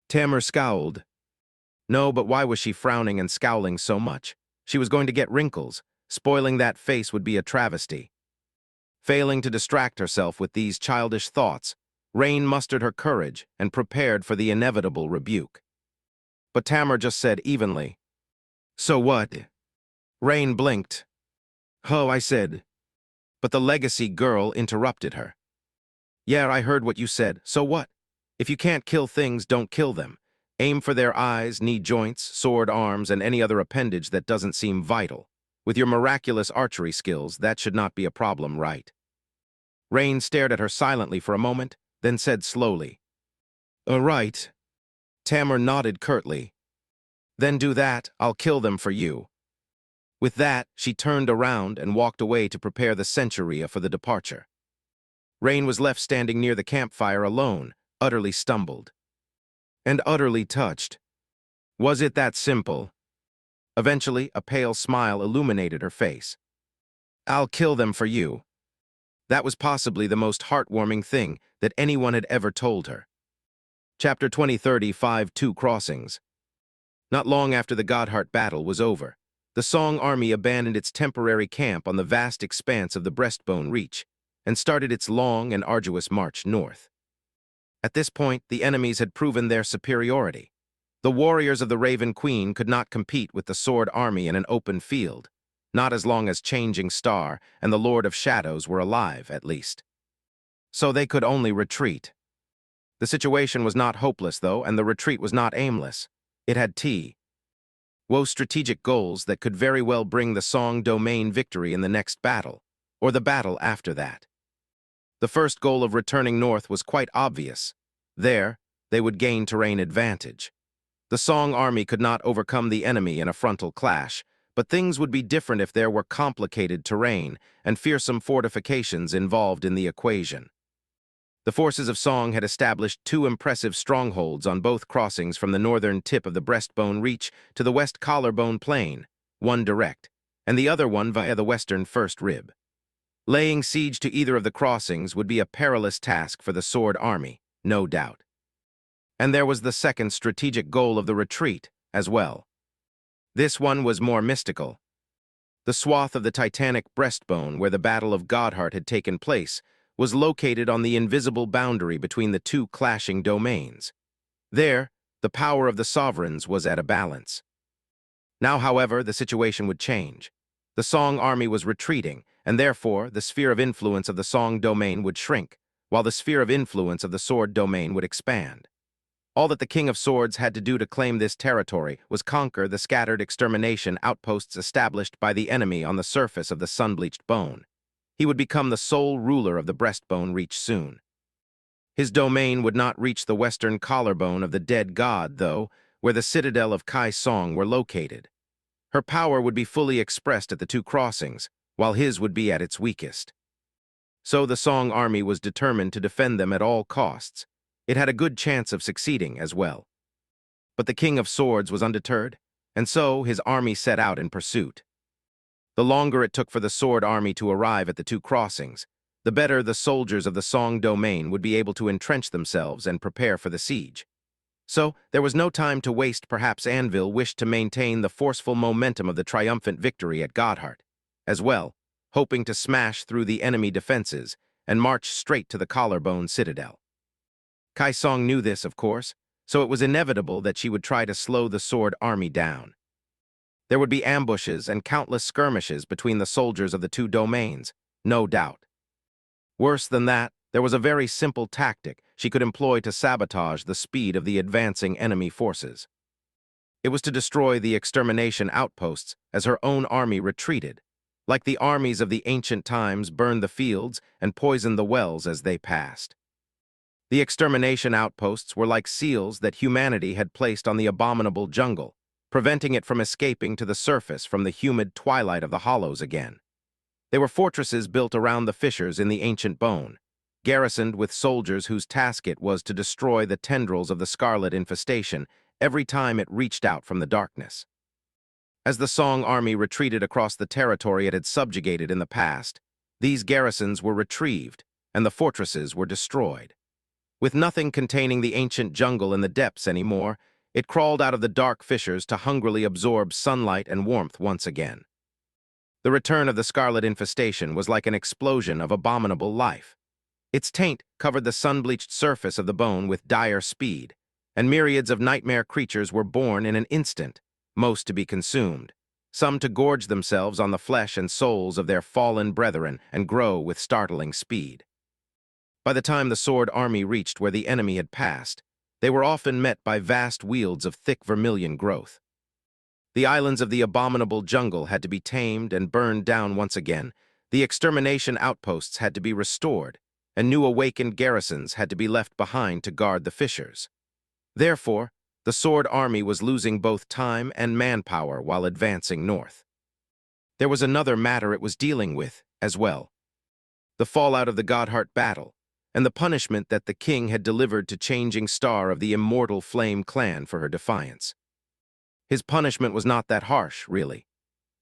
Tamar scowled. No, but why was she frowning and scowling so much? She was going to get wrinkles. Spoiling that face would be a travesty. Failing to distract herself with these childish thoughts, Rain mustered her courage and prepared for the inevitable rebuke. But Tamar just said evenly, "So what?" Rain blinked. "Oh," I said. But the legacy girl interrupted her. "Yeah, I heard what you said. So what? If you can't kill things, don't kill them. Aim for their eyes, knee joints, sword arms, and any other appendage that doesn't seem vital. With your miraculous archery skills, that should not be a problem, right?" Rain stared at her silently for a moment, then said slowly, "Right." Tamar nodded curtly. "Then do that, I'll kill them for you." With that, she turned around and walked away to prepare the centuria for the departure. Rain was left standing near the campfire alone, utterly stumbled. And utterly touched. Was it that simple? Eventually, a pale smile illuminated her face. "I'll kill them for you." That was possibly the most heartwarming thing that anyone had ever told her. Chapter 2035 Two Crossings. Not long after the Godheart battle was over, the Song army abandoned its temporary camp on the vast expanse of the Breastbone Reach and started its long and arduous march north. At this point, the enemies had proven their superiority. The warriors of the Raven Queen could not compete with the Sword Army in an open field, not as long as Changing Star and the Lord of Shadows were alive, at least. So they could only retreat. The situation was not hopeless, though, and the retreat was not aimless. It had strategic goals that could very well bring the Song domain victory in the next battle, or the battle after that. The first goal of returning north was quite obvious. There, they would gain terrain advantage. The Song army could not overcome the enemy in a frontal clash, but things would be different if there were complicated terrain and fearsome fortifications involved in the equation. The forces of Song had established two impressive strongholds on both crossings from the northern tip of the Breastbone Reach to the West Collarbone Plain, one direct, and the other one via the western first rib. Laying siege to either of the crossings would be a perilous task for the Sword Army, no doubt. And there was the second strategic goal of the retreat, as well. This one was more mystical. The swath of the titanic breastbone where the Battle of Godheart had taken place was located on the invisible boundary between the two clashing domains. There, the power of the sovereigns was at a balance. Now, however, the situation would change. The Song army was retreating, and therefore the sphere of influence of the Song domain would shrink, while the sphere of influence of the Sword domain would expand. All that the King of Swords had to do to claim this territory was conquer the scattered extermination outposts established by the enemy on the surface of the sun-bleached bone. He would become the sole ruler of the Breastbone Reach soon. His domain would not reach the western collarbone of the dead god, though, where the citadel of Kai Song were located. Her power would be fully expressed at the two crossings, while his would be at its weakest. So the Song army was determined to defend them at all costs. It had a good chance of succeeding as well. But the King of Swords was undeterred, and so his army set out in pursuit. The longer it took for the sword army to arrive at the two crossings, the better the soldiers of the Song domain would be able to entrench themselves and prepare for the siege. So, there was no time to waste. Perhaps Anvil wished to maintain the forceful momentum of the triumphant victory at Godheart, as well, hoping to smash through the enemy defenses and march straight to the Collarbone Citadel. Kai Song knew this, of course, so it was inevitable that she would try to slow the sword army down. There would be ambushes and countless skirmishes between the soldiers of the two domains, no doubt. Worse than that, there was a very simple tactic she could employ to sabotage the speed of the advancing enemy forces. It was to destroy the extermination outposts as her own army retreated, like the armies of the ancient times burned the fields and poisoned the wells as they passed. The extermination outposts were like seals that humanity had placed on the abominable jungle, preventing it from escaping to the surface from the humid twilight of the hollows again. They were fortresses built around the fissures in the ancient bone, garrisoned with soldiers whose task it was to destroy the tendrils of the scarlet infestation every time it reached out from the darkness. As the Song army retreated across the territory it had subjugated in the past, these garrisons were retrieved and the fortresses were destroyed. With nothing containing the ancient jungle in the depths anymore, it crawled out of the dark fissures to hungrily absorb sunlight and warmth once again. The return of the scarlet infestation was like an explosion of abominable life. Its taint covered the sun-bleached surface of the bone with dire speed, and myriads of nightmare creatures were born in an instant, most to be consumed, some to gorge themselves on the flesh and souls of their fallen brethren and grow with startling speed. By the time the sword army reached where the enemy had passed, they were often met by vast wields of thick vermilion growth. The islands of the abominable jungle had to be tamed and burned down once again, the extermination outposts had to be restored, and new awakened garrisons had to be left behind to guard the fissures. Therefore, the sword army was losing both time and manpower while advancing north. There was another matter it was dealing with, as well. The fallout of the Godheart battle, and the punishment that the king had delivered to Changing Star of the Immortal Flame clan for her defiance. His punishment was not that harsh, really.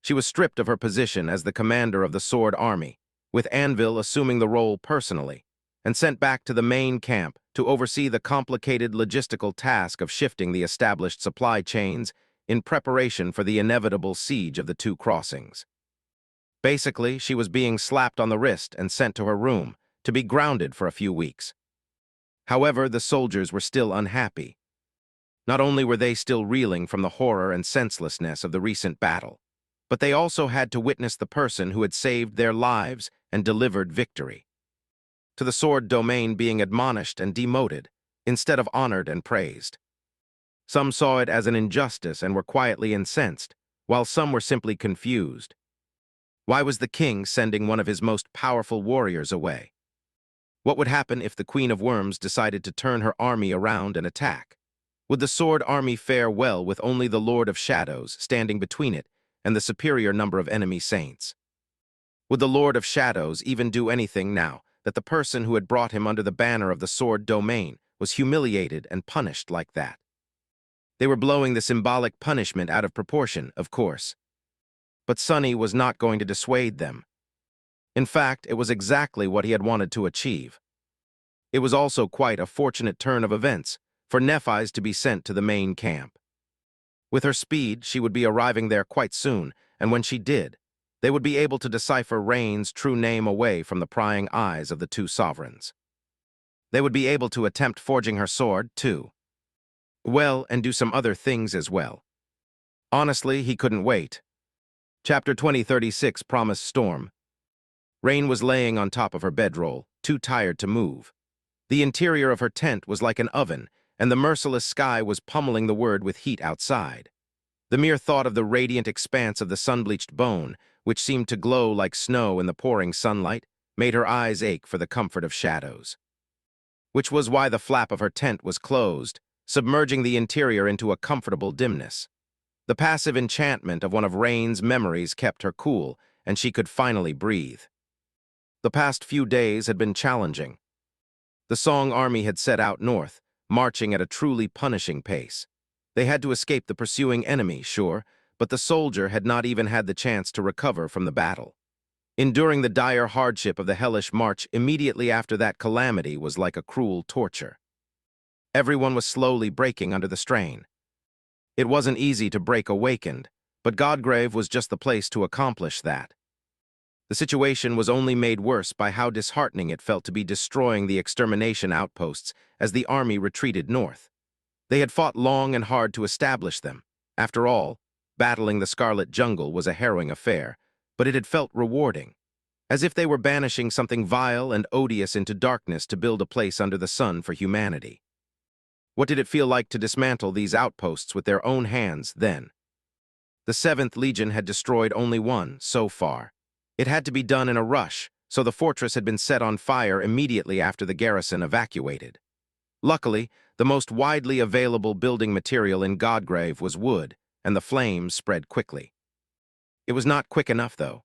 She was stripped of her position as the commander of the sword army, with Anvil assuming the role personally, and sent back to the main camp to oversee the complicated logistical task of shifting the established supply chains in preparation for the inevitable siege of the two crossings. Basically, she was being slapped on the wrist and sent to her room, to be grounded for a few weeks. However, the soldiers were still unhappy. Not only were they still reeling from the horror and senselessness of the recent battle, but they also had to witness the person who had saved their lives and delivered victory. To the sword domain being admonished and demoted, instead of honored and praised. Some saw it as an injustice and were quietly incensed, while some were simply confused. Why was the king sending one of his most powerful warriors away? What would happen if the Queen of Worms decided to turn her army around and attack? Would the sword army fare well with only the Lord of Shadows standing between it and the superior number of enemy saints? Would the Lord of Shadows even do anything now that the person who had brought him under the banner of the sword domain was humiliated and punished like that? They were blowing the symbolic punishment out of proportion, of course. But Sunny was not going to dissuade them. In fact, it was exactly what he had wanted to achieve. It was also quite a fortunate turn of events for Nephis to be sent to the main camp. With her speed, she would be arriving there quite soon, and when she did, they would be able to decipher Rain's true name away from the prying eyes of the two sovereigns. They would be able to attempt forging her sword, too. Well, and do some other things as well. Honestly, he couldn't wait. Chapter 2036 Promised Storm. Rain was laying on top of her bedroll, too tired to move. The interior of her tent was like an oven, and the merciless sky was pummeling the word with heat outside. The mere thought of the radiant expanse of the sun-bleached bone, which seemed to glow like snow in the pouring sunlight, made her eyes ache for the comfort of shadows. Which was why the flap of her tent was closed, submerging the interior into a comfortable dimness. The passive enchantment of one of Rain's memories kept her cool, and she could finally breathe. The past few days had been challenging. The Song army had set out north, marching at a truly punishing pace. They had to escape the pursuing enemy, sure, but the soldier had not even had the chance to recover from the battle. Enduring the dire hardship of the hellish march immediately after that calamity was like a cruel torture. Everyone was slowly breaking under the strain. It wasn't easy to break awakened, but Godgrave was just the place to accomplish that. The situation was only made worse by how disheartening it felt to be destroying the extermination outposts as the army retreated north. They had fought long and hard to establish them. After all, battling the Scarlet Jungle was a harrowing affair, but it had felt rewarding, as if they were banishing something vile and odious into darkness to build a place under the sun for humanity. What did it feel like to dismantle these outposts with their own hands then? The 7th Legion had destroyed only one so far. It had to be done in a rush, so the fortress had been set on fire immediately after the garrison evacuated. Luckily, the most widely available building material in Godgrave was wood, and the flames spread quickly. It was not quick enough, though.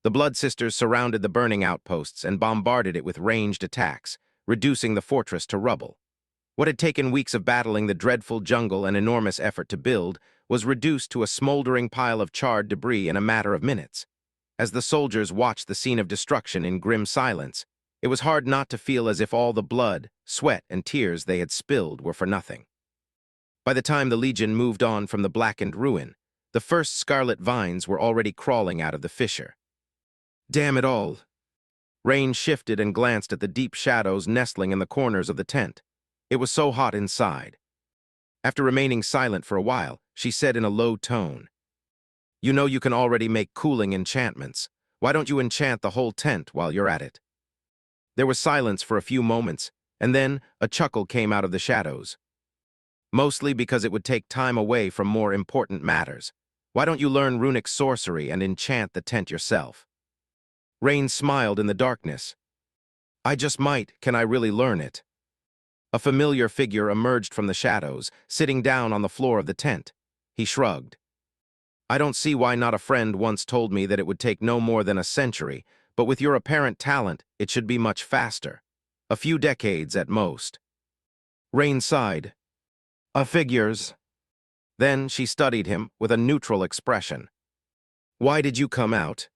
The Blood Sisters surrounded the burning outposts and bombarded it with ranged attacks, reducing the fortress to rubble. What had taken weeks of battling the dreadful jungle and enormous effort to build was reduced to a smoldering pile of charred debris in a matter of minutes. As the soldiers watched the scene of destruction in grim silence, it was hard not to feel as if all the blood, sweat, and tears they had spilled were for nothing. By the time the Legion moved on from the blackened ruin, the first scarlet vines were already crawling out of the fissure. Damn it all! Rain shifted and glanced at the deep shadows nestling in the corners of the tent. It was so hot inside. After remaining silent for a while, she said in a low tone, "You know you can already make cooling enchantments. Why don't you enchant the whole tent while you're at it?" There was silence for a few moments, and then a chuckle came out of the shadows. "Mostly because it would take time away from more important matters. Why don't you learn runic sorcery and enchant the tent yourself?" Rain smiled in the darkness. "I just might. Can I really learn it?" A familiar figure emerged from the shadows, sitting down on the floor of the tent. He shrugged. "I don't see why not. A friend once told me that it would take no more than a century, but with your apparent talent, it should be much faster. A few decades at most." Rain sighed. Figures." Then she studied him with a neutral expression. "Why did you come out?"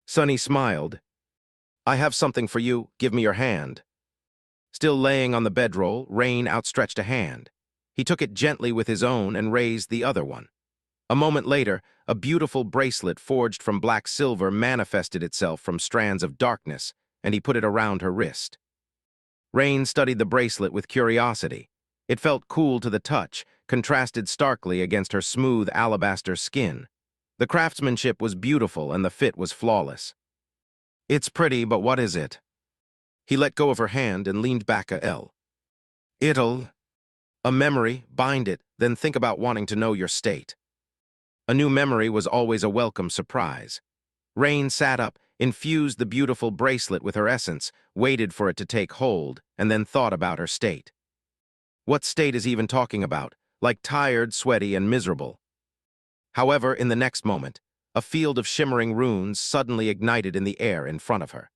Sunny smiled. "I have something for you. Give me your hand." Still laying on the bedroll, Rain outstretched a hand. He took it gently with his own and raised the other one. A moment later, a beautiful bracelet forged from black silver manifested itself from strands of darkness, and he put it around her wrist. Rain studied the bracelet with curiosity. It felt cool to the touch, contrasted starkly against her smooth alabaster skin. The craftsmanship was beautiful and the fit was flawless. "It's pretty, but what is it?" He let go of her hand and leaned back a L. "It'll..." "A memory, bind it, then think about wanting to know your state." A new memory was always a welcome surprise. Rain sat up, infused the beautiful bracelet with her essence, waited for it to take hold, and then thought about her state. What state is he even talking about? Like tired, sweaty, and miserable. However, in the next moment, a field of shimmering runes suddenly ignited in the air in front of her.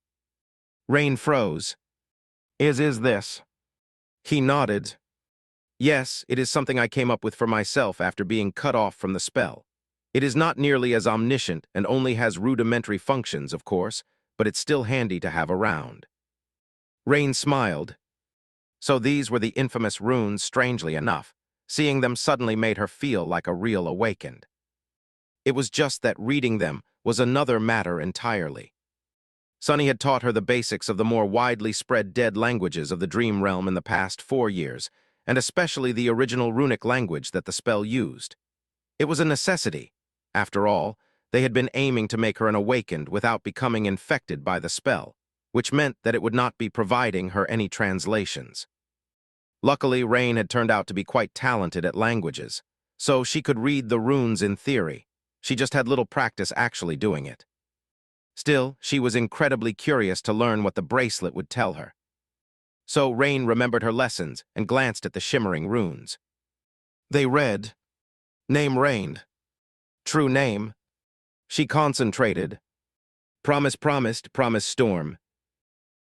Rain froze. Is this?" He nodded. "Yes, it is something I came up with for myself after being cut off from the spell. It is not nearly as omniscient and only has rudimentary functions, of course, but it's still handy to have around." Rain smiled. So these were the infamous runes, strangely enough. Seeing them suddenly made her feel like a real awakened. It was just that reading them was another matter entirely. Sunny had taught her the basics of the more widely spread dead languages of the Dream Realm in the past 4 years, and especially the original runic language that the spell used. It was a necessity. After all, they had been aiming to make her an awakened without becoming infected by the spell, which meant that it would not be providing her any translations. Luckily, Rain had turned out to be quite talented at languages, so she could read the runes in theory. She just had little practice actually doing it. Still, she was incredibly curious to learn what the bracelet would tell her. So Rain remembered her lessons and glanced at the shimmering runes. They read, "Name Rain. True name." She concentrated. "Promise promised, promise storm."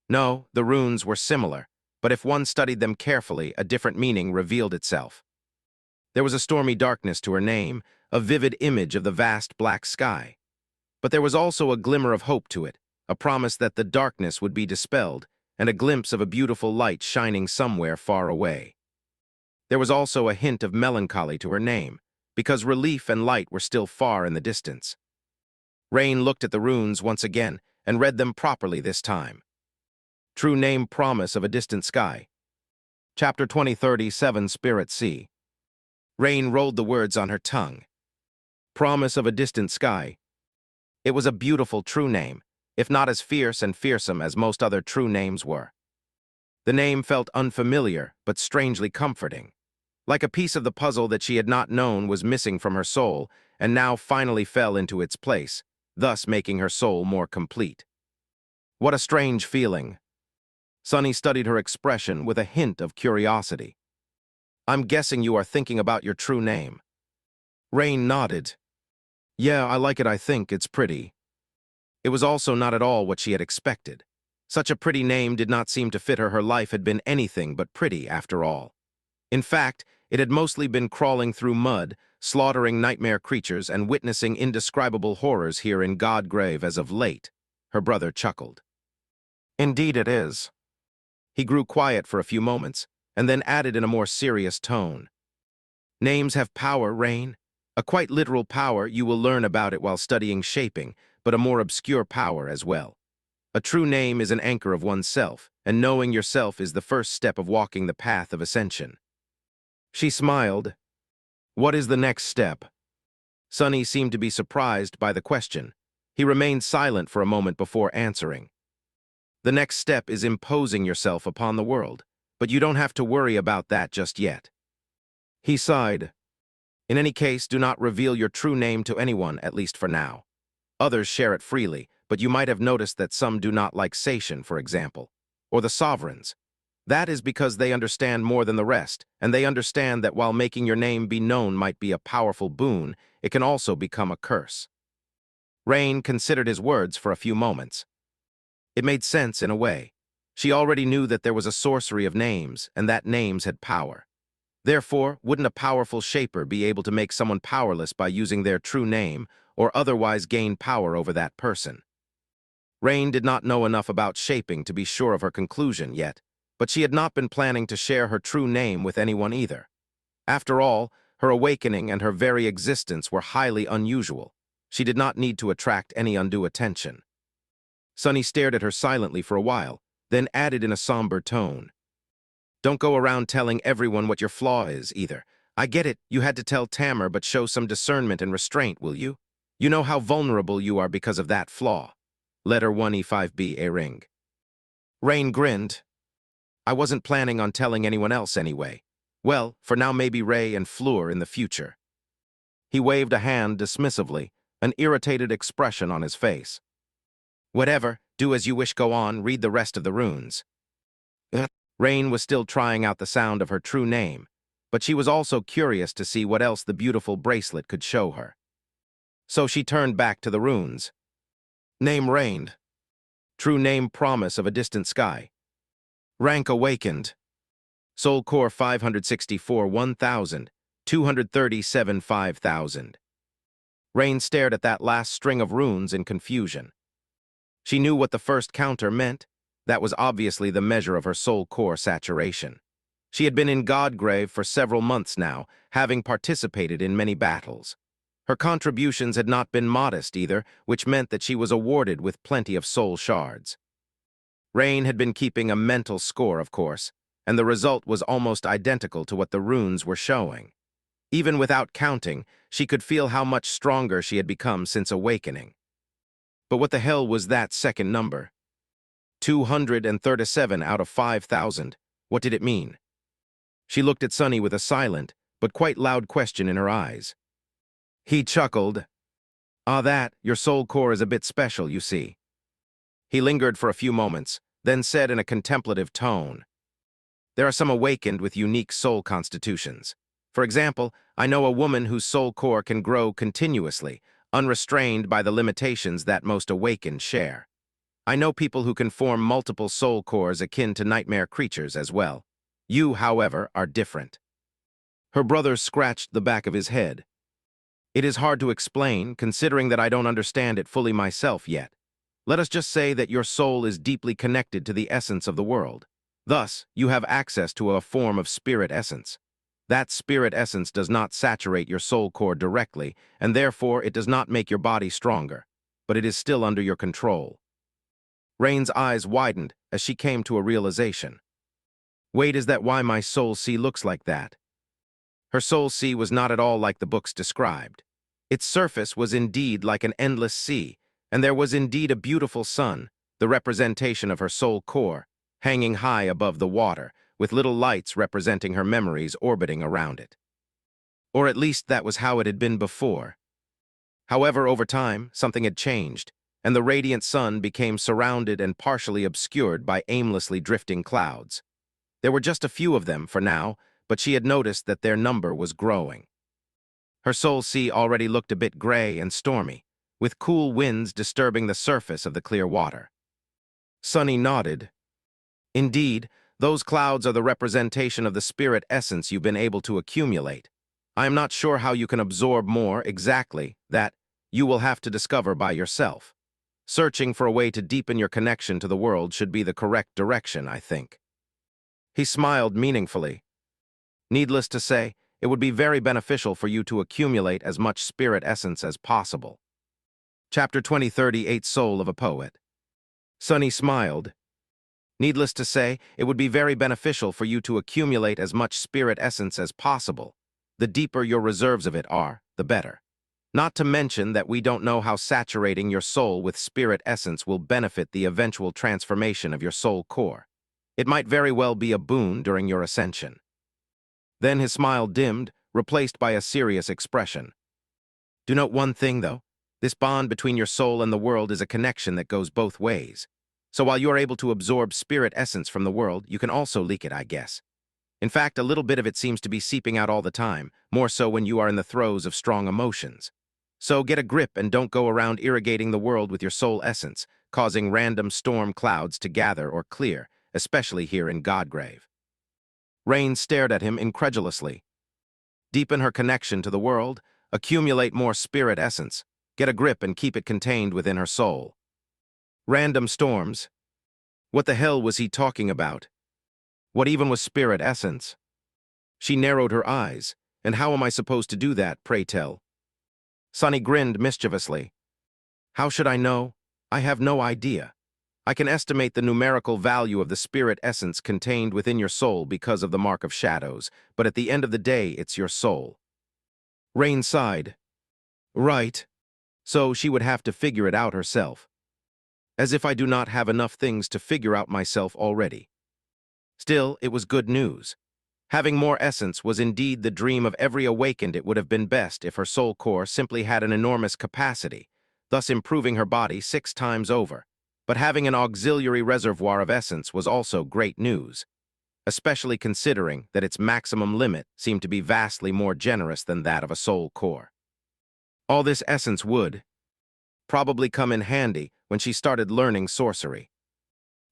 No, the runes were similar, but if one studied them carefully, a different meaning revealed itself. There was a stormy darkness to her name, a vivid image of the vast black sky. But there was also a glimmer of hope to it, a promise that the darkness would be dispelled, and a glimpse of a beautiful light shining somewhere far away. There was also a hint of melancholy to her name, because relief and light were still far in the distance. Rain looked at the runes once again and read them properly this time. True name promise of a distant sky. Chapter 2037 Spirit Sea. Rain rolled the words on her tongue. Promise of a distant sky. It was a beautiful true name, if not as fierce and fearsome as most other true names were. The name felt unfamiliar, but strangely comforting. Like a piece of the puzzle that she had not known was missing from her soul, and now finally fell into its place, thus making her soul more complete. What a strange feeling. Sunny studied her expression with a hint of curiosity. I'm guessing you are thinking about your true name. Rain nodded. Yeah, I like it. I think it's pretty. It was also not at all what she had expected. Such a pretty name did not seem to fit her. Her life had been anything but pretty, after all. In fact, it had mostly been crawling through mud, slaughtering nightmare creatures, and witnessing indescribable horrors here in Godgrave as of late. Her brother chuckled. Indeed it is. He grew quiet for a few moments, and then added in a more serious tone. Names have power, Rain. A quite literal power. You will learn about it while studying shaping, but a more obscure power as well. A true name is an anchor of oneself, and knowing yourself is the first step of walking the path of ascension. She smiled. What is the next step? Sunny seemed to be surprised by the question. He remained silent for a moment before answering. The next step is imposing yourself upon the world, but you don't have to worry about that just yet. He sighed. In any case, do not reveal your true name to anyone, at least for now. Others share it freely, but you might have noticed that some do not, like Sation, for example, or the sovereigns. That is because they understand more than the rest, and they understand that while making your name be known might be a powerful boon, it can also become a curse. Rain considered his words for a few moments. It made sense in a way. She already knew that there was a sorcery of names, and that names had power. Therefore, wouldn't a powerful shaper be able to make someone powerless by using their true name, or otherwise gain power over that person? Rain did not know enough about shaping to be sure of her conclusion yet, but she had not been planning to share her true name with anyone either. After all, her awakening and her very existence were highly unusual. She did not need to attract any undue attention. Sunny stared at her silently for a while, then added in a somber tone. Don't go around telling everyone what your flaw is, either. I get it, you had to tell Tamer, but show some discernment and restraint, will you? You know how vulnerable you are because of that flaw. Letter 1E5B A ring. Rain grinned. I wasn't planning on telling anyone else anyway. Well, for now maybe Ray and Fleur in the future. He waved a hand dismissively, an irritated expression on his face. Whatever, do as you wish, go on, read the rest of the runes. Rain was still trying out the sound of her true name, but she was also curious to see what else the beautiful bracelet could show her. So she turned back to the runes. Name reigned. True name promise of a distant sky. Rank awakened. Soul core 564 1000, 237 5000. Rain stared at that last string of runes in confusion. She knew what the first counter meant. That was obviously the measure of her soul core saturation. She had been in Godgrave for several months now, having participated in many battles. Her contributions had not been modest either, which meant that she was awarded with plenty of soul shards. Rain had been keeping a mental score, of course, and the result was almost identical to what the runes were showing. Even without counting, she could feel how much stronger she had become since awakening. But what the hell was that second number? 237 out of 5,000. What did it mean? She looked at Sunny with a silent, but quite loud question in her eyes. He chuckled. Your soul core is a bit special, you see. He lingered for a few moments, then said in a contemplative tone. There are some awakened with unique soul constitutions. For example, I know a woman whose soul core can grow continuously, unrestrained by the limitations that most awakened share. I know people who can form multiple soul cores akin to nightmare creatures as well. You, however, are different. Her brother scratched the back of his head. It is hard to explain, considering that I don't understand it fully myself yet. Let us just say that your soul is deeply connected to the essence of the world. Thus, you have access to a form of spirit essence. That spirit essence does not saturate your soul core directly, and therefore it does not make your body stronger, but it is still under your control. Rain's eyes widened as she came to a realization. Wait, is that why my soul sea looks like that? Her soul sea was not at all like the books described. Its surface was indeed like an endless sea, and there was indeed a beautiful sun, the representation of her soul core, hanging high above the water, with little lights representing her memories orbiting around it. Or at least that was how it had been before. However, over time, something had changed, and the radiant sun became surrounded and partially obscured by aimlessly drifting clouds. There were just a few of them for now, but she had noticed that their number was growing. Her soul sea already looked a bit gray and stormy, with cool winds disturbing the surface of the clear water. Sunny nodded. Indeed, those clouds are the representation of the spirit essence you've been able to accumulate. I am not sure how you can absorb more exactly. That you will have to discover by yourself. Searching for a way to deepen your connection to the world should be the correct direction, I think. He smiled meaningfully. Needless to say, it would be very beneficial for you to accumulate as much spirit essence as possible. Chapter 2038, Soul of a Poet. Sunny smiled. Needless to say, it would be very beneficial for you to accumulate as much spirit essence as possible. The deeper your reserves of it are, the better. Not to mention that we don't know how saturating your soul with spirit essence will benefit the eventual transformation of your soul core. It might very well be a boon during your ascension. Then his smile dimmed, replaced by a serious expression. Do note one thing, though. This bond between your soul and the world is a connection that goes both ways. So while you are able to absorb spirit essence from the world, you can also leak it, I guess. In fact, a little bit of it seems to be seeping out all the time, more so when you are in the throes of strong emotions. So get a grip and don't go around irrigating the world with your soul essence, causing random storm clouds to gather or clear, especially here in Godgrave. Rain stared at him incredulously. Deepen her connection to the world, accumulate more spirit essence, get a grip and keep it contained within her soul. Random storms. What the hell was he talking about? What even was spirit essence? She narrowed her eyes. And how am I supposed to do that, pray tell? Sunny grinned mischievously. How should I know? I have no idea. I can estimate the numerical value of the spirit essence contained within your soul because of the mark of shadows, but at the end of the day, it's your soul. Rain sighed. Right. So she would have to figure it out herself. As if I do not have enough things to figure out myself already. Still, it was good news. Having more essence was indeed the dream of every awakened. It would have been best if her soul core simply had an enormous capacity, thus improving her body 6 times over. But having an auxiliary reservoir of essence was also great news, especially considering that its maximum limit seemed to be vastly more generous than that of a soul core. All this essence would probably come in handy when she started learning sorcery.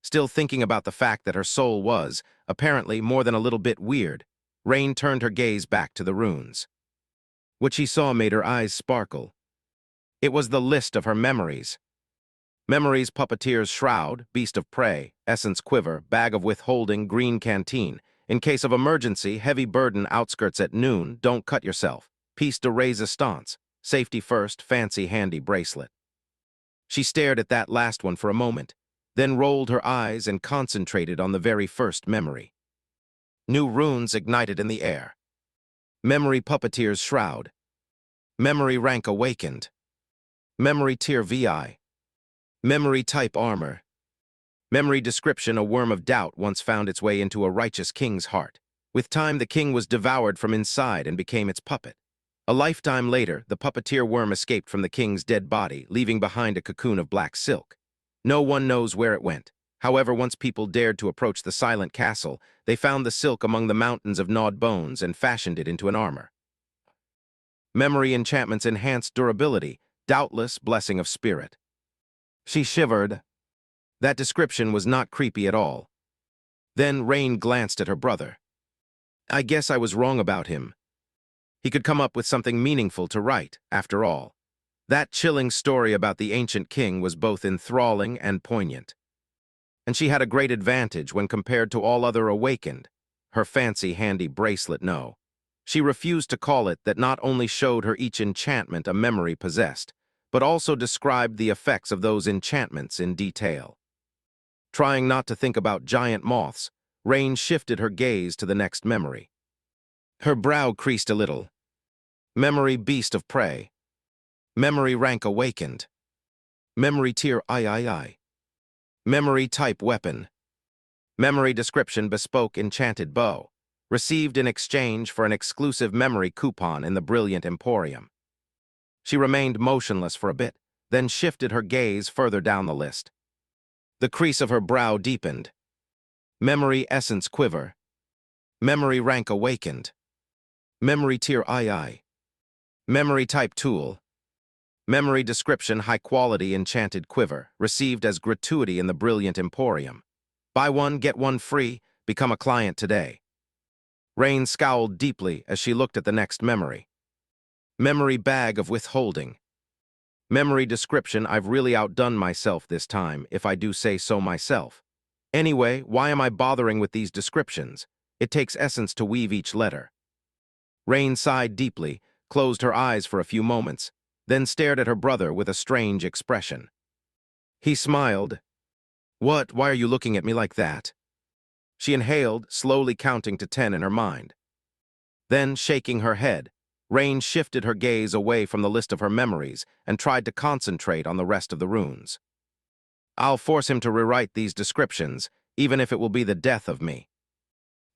Still thinking about the fact that her soul was, apparently, more than a little bit weird, Rain turned her gaze back to the runes. What she saw made her eyes sparkle. It was the list of her memories. Memories: puppeteer's shroud, beast of prey, essence quiver, bag of withholding, green canteen. In case of emergency, heavy burden, outskirts at noon, don't cut yourself. Piece de resistance, safety first, fancy handy bracelet. She stared at that last one for a moment, then rolled her eyes and concentrated on the very first memory. New runes ignited in the air. Memory: puppeteer's shroud. Memory rank awakened. Memory tier VI. Memory type armor. Memory description: a worm of doubt once found its way into a righteous king's heart. With time, the king was devoured from inside and became its puppet. A lifetime later, the puppeteer worm escaped from the king's dead body, leaving behind a cocoon of black silk. No one knows where it went. However, once people dared to approach the silent castle, they found the silk among the mountains of gnawed bones and fashioned it into an armor. Memory enchantments: enhanced durability, doubtless blessing of spirit. She shivered. That description was not creepy at all. Then Rain glanced at her brother. I guess I was wrong about him. He could come up with something meaningful to write, after all. That chilling story about the ancient king was both enthralling and poignant. And she had a great advantage when compared to all other awakened. Her fancy-handy bracelet, no. She refused to call it that not only showed her each enchantment a memory possessed, but also described the effects of those enchantments in detail. Trying not to think about giant moths, Rain shifted her gaze to the next memory. Her brow creased a little. Memory beast of prey. Memory rank awakened. Memory tier III. Memory type weapon. Memory description bespoke enchanted bow. Received in exchange for an exclusive memory coupon in the Brilliant Emporium. She remained motionless for a bit, then shifted her gaze further down the list. The crease of her brow deepened. Memory essence quiver. Memory rank awakened. Memory tier II. Memory type tool. Memory description high-quality enchanted quiver, received as gratuity in the Brilliant Emporium. Buy one, get one free, become a client today. Rain scowled deeply as she looked at the next memory. Memory bag of withholding. Memory description, I've really outdone myself this time, if I do say so myself. Anyway, why am I bothering with these descriptions? It takes essence to weave each letter. Rain sighed deeply, closed her eyes for a few moments, then stared at her brother with a strange expression. He smiled. What? Why are you looking at me like that? She inhaled, slowly counting to 10 in her mind. Then, shaking her head, Rain shifted her gaze away from the list of her memories and tried to concentrate on the rest of the runes. I'll force him to rewrite these descriptions, even if it will be the death of me.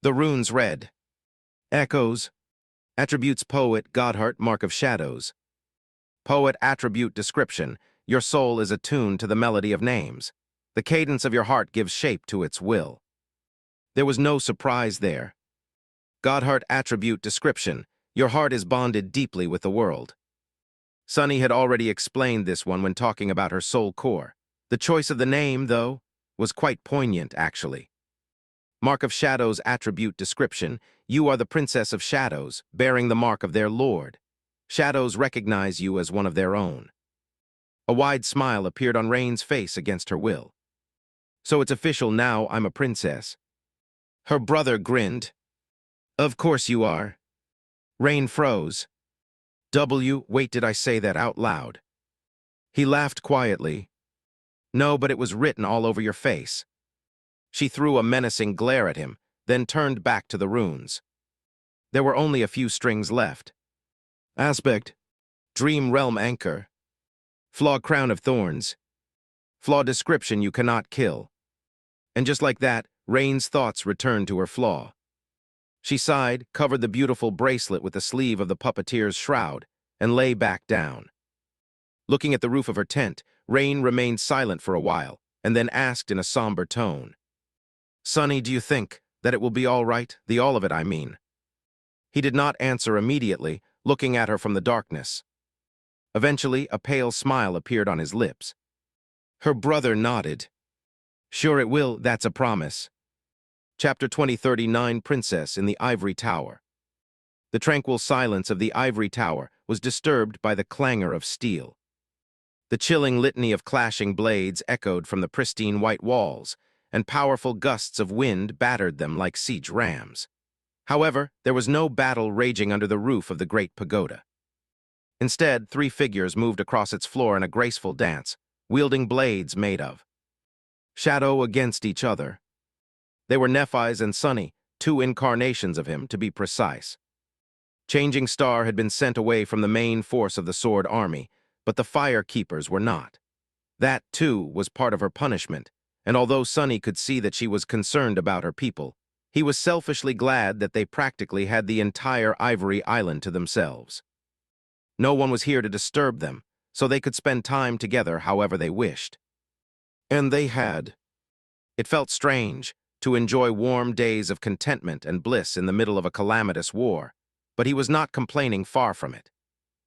The runes read: Echoes. Attributes poet, Godheart, mark of shadows. Poet attribute description, your soul is attuned to the melody of names. The cadence of your heart gives shape to its will. There was no surprise there. Godheart attribute description, your heart is bonded deeply with the world. Sunny had already explained this one when talking about her soul core. The choice of the name, though, was quite poignant, actually. Mark of Shadows attribute description, you are the Princess of Shadows, bearing the mark of their lord. Shadows recognize you as one of their own. A wide smile appeared on Rain's face against her will. So it's official now, I'm a princess. Her brother grinned. Of course you are. Rain froze. Wait, did I say that out loud? He laughed quietly. No, but it was written all over your face. She threw a menacing glare at him, then turned back to the runes. There were only a few strings left. Aspect. Dream Realm Anchor. Flaw Crown of Thorns. Flaw description you cannot kill. And just like that, Rain's thoughts returned to her flaw. She sighed, covered the beautiful bracelet with the sleeve of the puppeteer's shroud, and lay back down. Looking at the roof of her tent, Rain remained silent for a while, and then asked in a somber tone, Sunny, do you think that it will be all right? The all of it, I mean. He did not answer immediately, looking at her from the darkness. Eventually, a pale smile appeared on his lips. Her brother nodded. Sure it will, that's a promise. Chapter 2039, Princess in the Ivory Tower. The tranquil silence of the ivory tower was disturbed by the clangor of steel. The chilling litany of clashing blades echoed from the pristine white walls, and powerful gusts of wind battered them like siege rams. However, there was no battle raging under the roof of the great pagoda. Instead, 3 figures moved across its floor in a graceful dance, wielding blades made of shadow against each other. They were Nephis and Sunny, 2 incarnations of him, to be precise. Changing Star had been sent away from the main force of the Sword Army, but the Fire Keepers were not. That, too, was part of her punishment, and although Sunny could see that she was concerned about her people, he was selfishly glad that they practically had the entire Ivory Island to themselves. No one was here to disturb them, so they could spend time together however they wished. And they had. It felt strange to enjoy warm days of contentment and bliss in the middle of a calamitous war, but he was not complaining, far from it.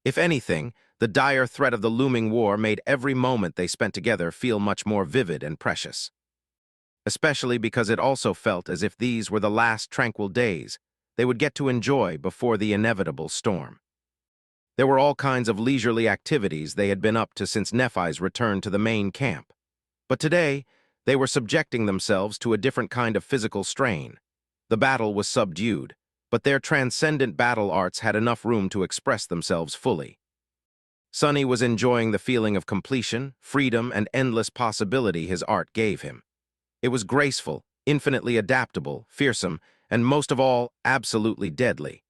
If anything, the dire threat of the looming war made every moment they spent together feel much more vivid and precious. Especially because it also felt as if these were the last tranquil days they would get to enjoy before the inevitable storm. There were all kinds of leisurely activities they had been up to since Nephis returned to the main camp. But today, they were subjecting themselves to a different kind of physical strain. The battle was subdued, but their transcendent battle arts had enough room to express themselves fully. Sonny was enjoying the feeling of completion, freedom, and endless possibility his art gave him. It was graceful, infinitely adaptable, fearsome, and most of all, absolutely deadly.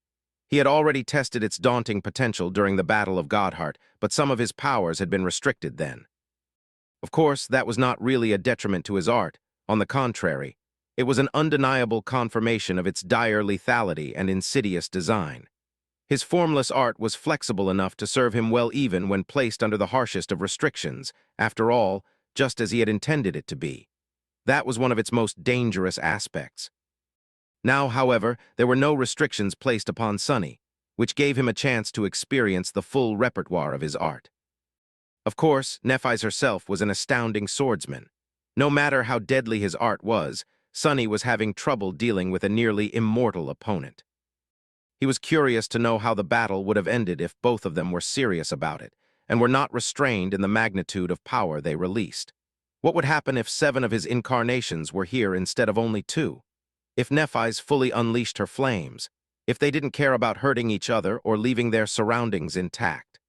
He had already tested its daunting potential during the Battle of Godheart, but some of his powers had been restricted then. Of course, that was not really a detriment to his art. On the contrary, it was an undeniable confirmation of its dire lethality and insidious design. His formless art was flexible enough to serve him well even when placed under the harshest of restrictions, after all, just as he had intended it to be. That was one of its most dangerous aspects. Now, however, there were no restrictions placed upon Sonny, which gave him a chance to experience the full repertoire of his art. Of course, Nephis herself was an astounding swordsman. No matter how deadly his art was, Sonny was having trouble dealing with a nearly immortal opponent. He was curious to know how the battle would have ended if both of them were serious about it, and were not restrained in the magnitude of power they released. What would happen if 7 of his incarnations were here instead of only 2? If Nephis fully unleashed her flames? If they didn't care about hurting each other or leaving their surroundings intact?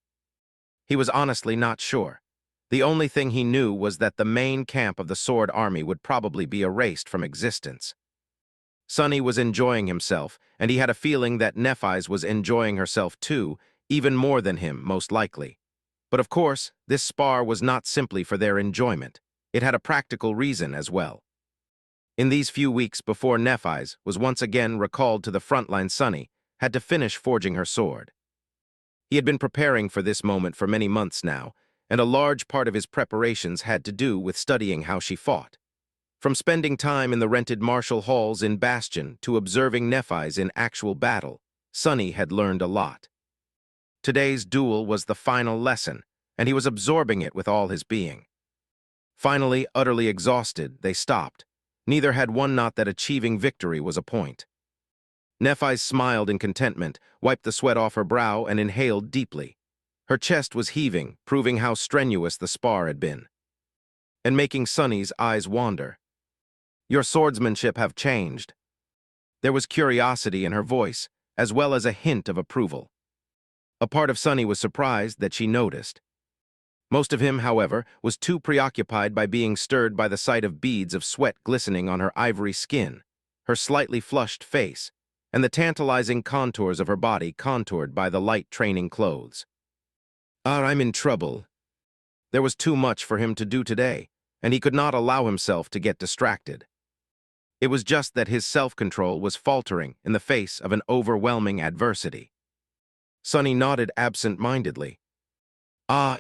He was honestly not sure. The only thing he knew was that the main camp of the Sword Army would probably be erased from existence. Sonny was enjoying himself, and he had a feeling that Nephis was enjoying herself too, even more than him, most likely. But of course, this spar was not simply for their enjoyment. It had a practical reason as well. In these few weeks before Nephis was once again recalled to the front line, Sonny had to finish forging her sword. He had been preparing for this moment for many months now, and a large part of his preparations had to do with studying how she fought. From spending time in the rented martial halls in Bastion to observing Nephis in actual battle, Sonny had learned a lot. Today's duel was the final lesson, and he was absorbing it with all his being. Finally, utterly exhausted, they stopped. Neither had one not that achieving victory was a point. Nephis smiled in contentment, wiped the sweat off her brow, and inhaled deeply. Her chest was heaving, proving how strenuous the spar had been, and making Sonny's eyes wander. "Your swordsmanship have changed." There was curiosity in her voice, as well as a hint of approval. A part of Sonny was surprised that she noticed. Most of him, however, was too preoccupied by being stirred by the sight of beads of sweat glistening on her ivory skin, her slightly flushed face, and the tantalizing contours of her body contoured by the light training clothes. I'm in trouble." There was too much for him to do today, and he could not allow himself to get distracted. It was just that his self-control was faltering in the face of an overwhelming adversity. Sonny nodded absent-mindedly.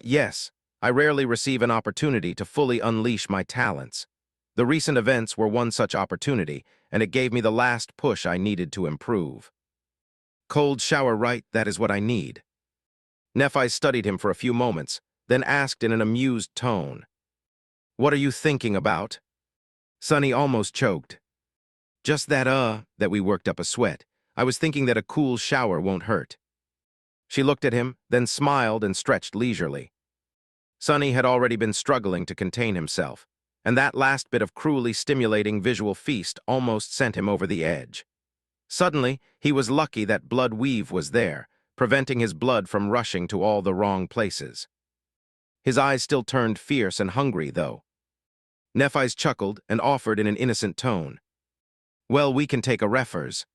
Yes, I rarely receive an opportunity to fully unleash my talents. The recent events were one such opportunity, and it gave me the last push I needed to improve. Cold shower, right? That is what I need. Nephis studied him for a few moments, then asked in an amused tone, "What are you thinking about?" Sonny almost choked. "Just that we worked up a sweat. I was thinking that a cool shower won't hurt." She looked at him, then smiled and stretched leisurely. Sonny had already been struggling to contain himself, and that last bit of cruelly stimulating visual feast almost sent him over the edge. Suddenly, he was lucky that blood weave was there, preventing his blood from rushing to all the wrong places. His eyes still turned fierce and hungry, though. Nephis chuckled and offered in an innocent tone, "Well, we can take a refers.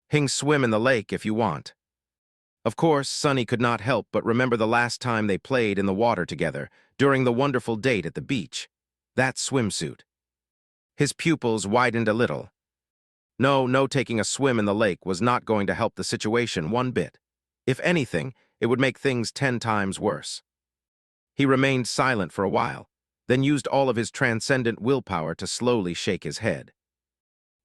Hing swim in the lake if you want." Of course, Sonny could not help but remember the last time they played in the water together, during the wonderful date at the beach. That swimsuit. His pupils widened a little. No, taking a swim in the lake was not going to help the situation one bit. If anything, it would make things 10 times worse. He remained silent for a while, then used all of his transcendent willpower to slowly shake his head.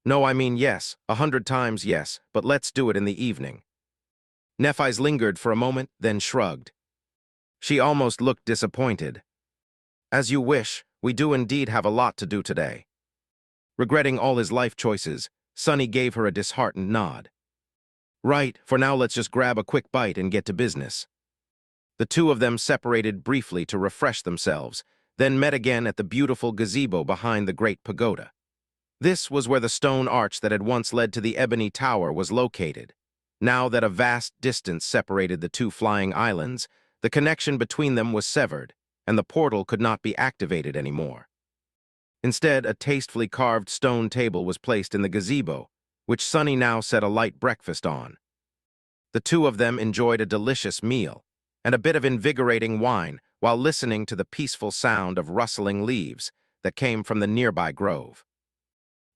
"No, I mean yes, 100 times yes, but let's do it in the evening." Nephis lingered for a moment, then shrugged. She almost looked disappointed. "As you wish, we do indeed have a lot to do today." Regretting all his life choices, Sonny gave her a disheartened nod. Right, for now let's just grab a quick bite and get to business. The two of them separated briefly to refresh themselves, then met again at the beautiful gazebo behind the great pagoda. This was where the stone arch that had once led to the ebony tower was located. Now that a vast distance separated the two flying islands, the connection between them was severed, and the portal could not be activated anymore. Instead, a tastefully carved stone table was placed in the gazebo, which Sunny now set a light breakfast on. The two of them enjoyed a delicious meal and a bit of invigorating wine while listening to the peaceful sound of rustling leaves that came from the nearby grove.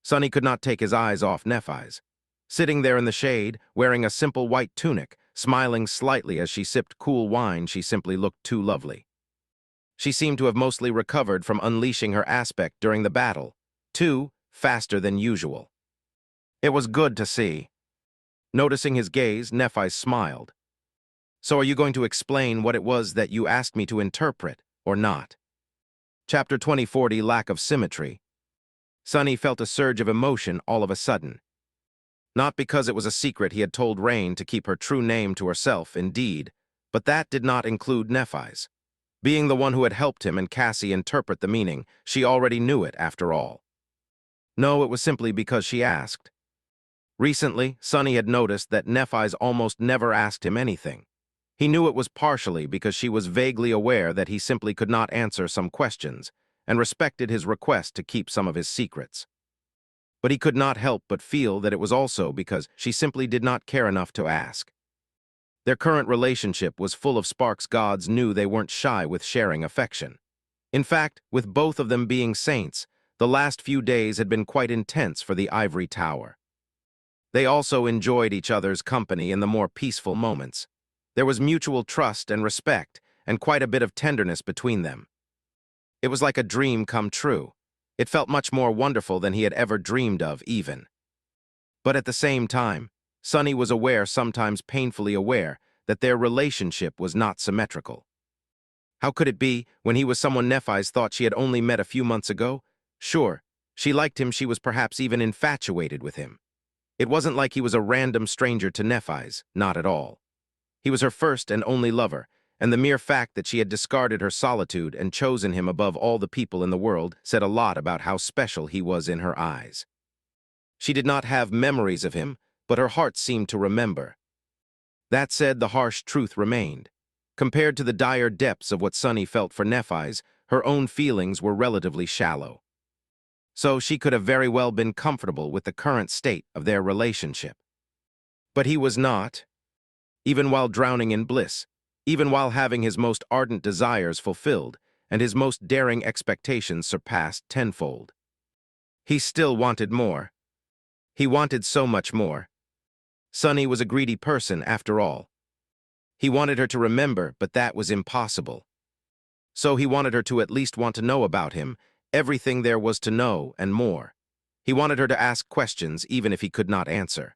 Sunny could not take his eyes off Nephis. Sitting there in the shade, wearing a simple white tunic, smiling slightly as she sipped cool wine, she simply looked too lovely. She seemed to have mostly recovered from unleashing her aspect during the battle, faster than usual. It was good to see. Noticing his gaze, Nephis smiled. So are you going to explain what it was that you asked me to interpret, or not? Chapter 2040, Lack of Symmetry. Sunny felt a surge of emotion all of a sudden. Not because it was a secret he had told Rain to keep her true name to herself, indeed, but that did not include Nephis. Being the one who had helped him and Cassie interpret the meaning, she already knew it after all. No, it was simply because she asked. Recently, Sunny had noticed that Nephis almost never asked him anything. He knew it was partially because she was vaguely aware that he simply could not answer some questions, and respected his request to keep some of his secrets. But he could not help but feel that it was also because she simply did not care enough to ask. Their current relationship was full of sparks. Gods knew they weren't shy with sharing affection. In fact, with both of them being saints, the last few days had been quite intense for the ivory tower. They also enjoyed each other's company in the more peaceful moments. There was mutual trust and respect, and quite a bit of tenderness between them. It was like a dream come true. It felt much more wonderful than he had ever dreamed of, even. But at the same time, Sunny was aware, sometimes painfully aware, that their relationship was not symmetrical. How could it be when he was someone Nephis thought she had only met a few months ago? Sure, she liked him, she was perhaps even infatuated with him. It wasn't like he was a random stranger to Nephis, not at all. He was her first and only lover, and the mere fact that she had discarded her solitude and chosen him above all the people in the world said a lot about how special he was in her eyes. She did not have memories of him, but her heart seemed to remember. That said, the harsh truth remained. Compared to the dire depths of what Sunny felt for Nephis, her own feelings were relatively shallow. So she could have very well been comfortable with the current state of their relationship. But he was not. Even while drowning in bliss, even while having his most ardent desires fulfilled and his most daring expectations surpassed tenfold. He still wanted more. He wanted so much more. Sunny was a greedy person, after all. He wanted her to remember, but that was impossible. So he wanted her to at least want to know about him, everything there was to know and more. He wanted her to ask questions, even if he could not answer.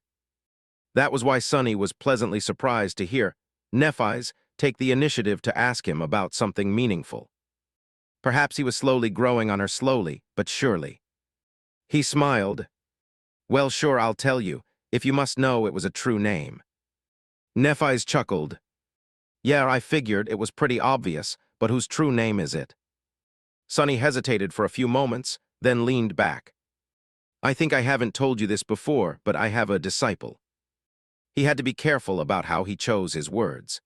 That was why Sunny was pleasantly surprised to hear Nephis take the initiative to ask him about something meaningful. Perhaps he was slowly growing on her, slowly but surely. He smiled. Well, sure, I'll tell you, if you must know it was a true name. Nephis chuckled. Yeah, I figured it was pretty obvious, but whose true name is it? Sunny hesitated for a few moments, then leaned back. I think I haven't told you this before, but I have a disciple. He had to be careful about how he chose his words.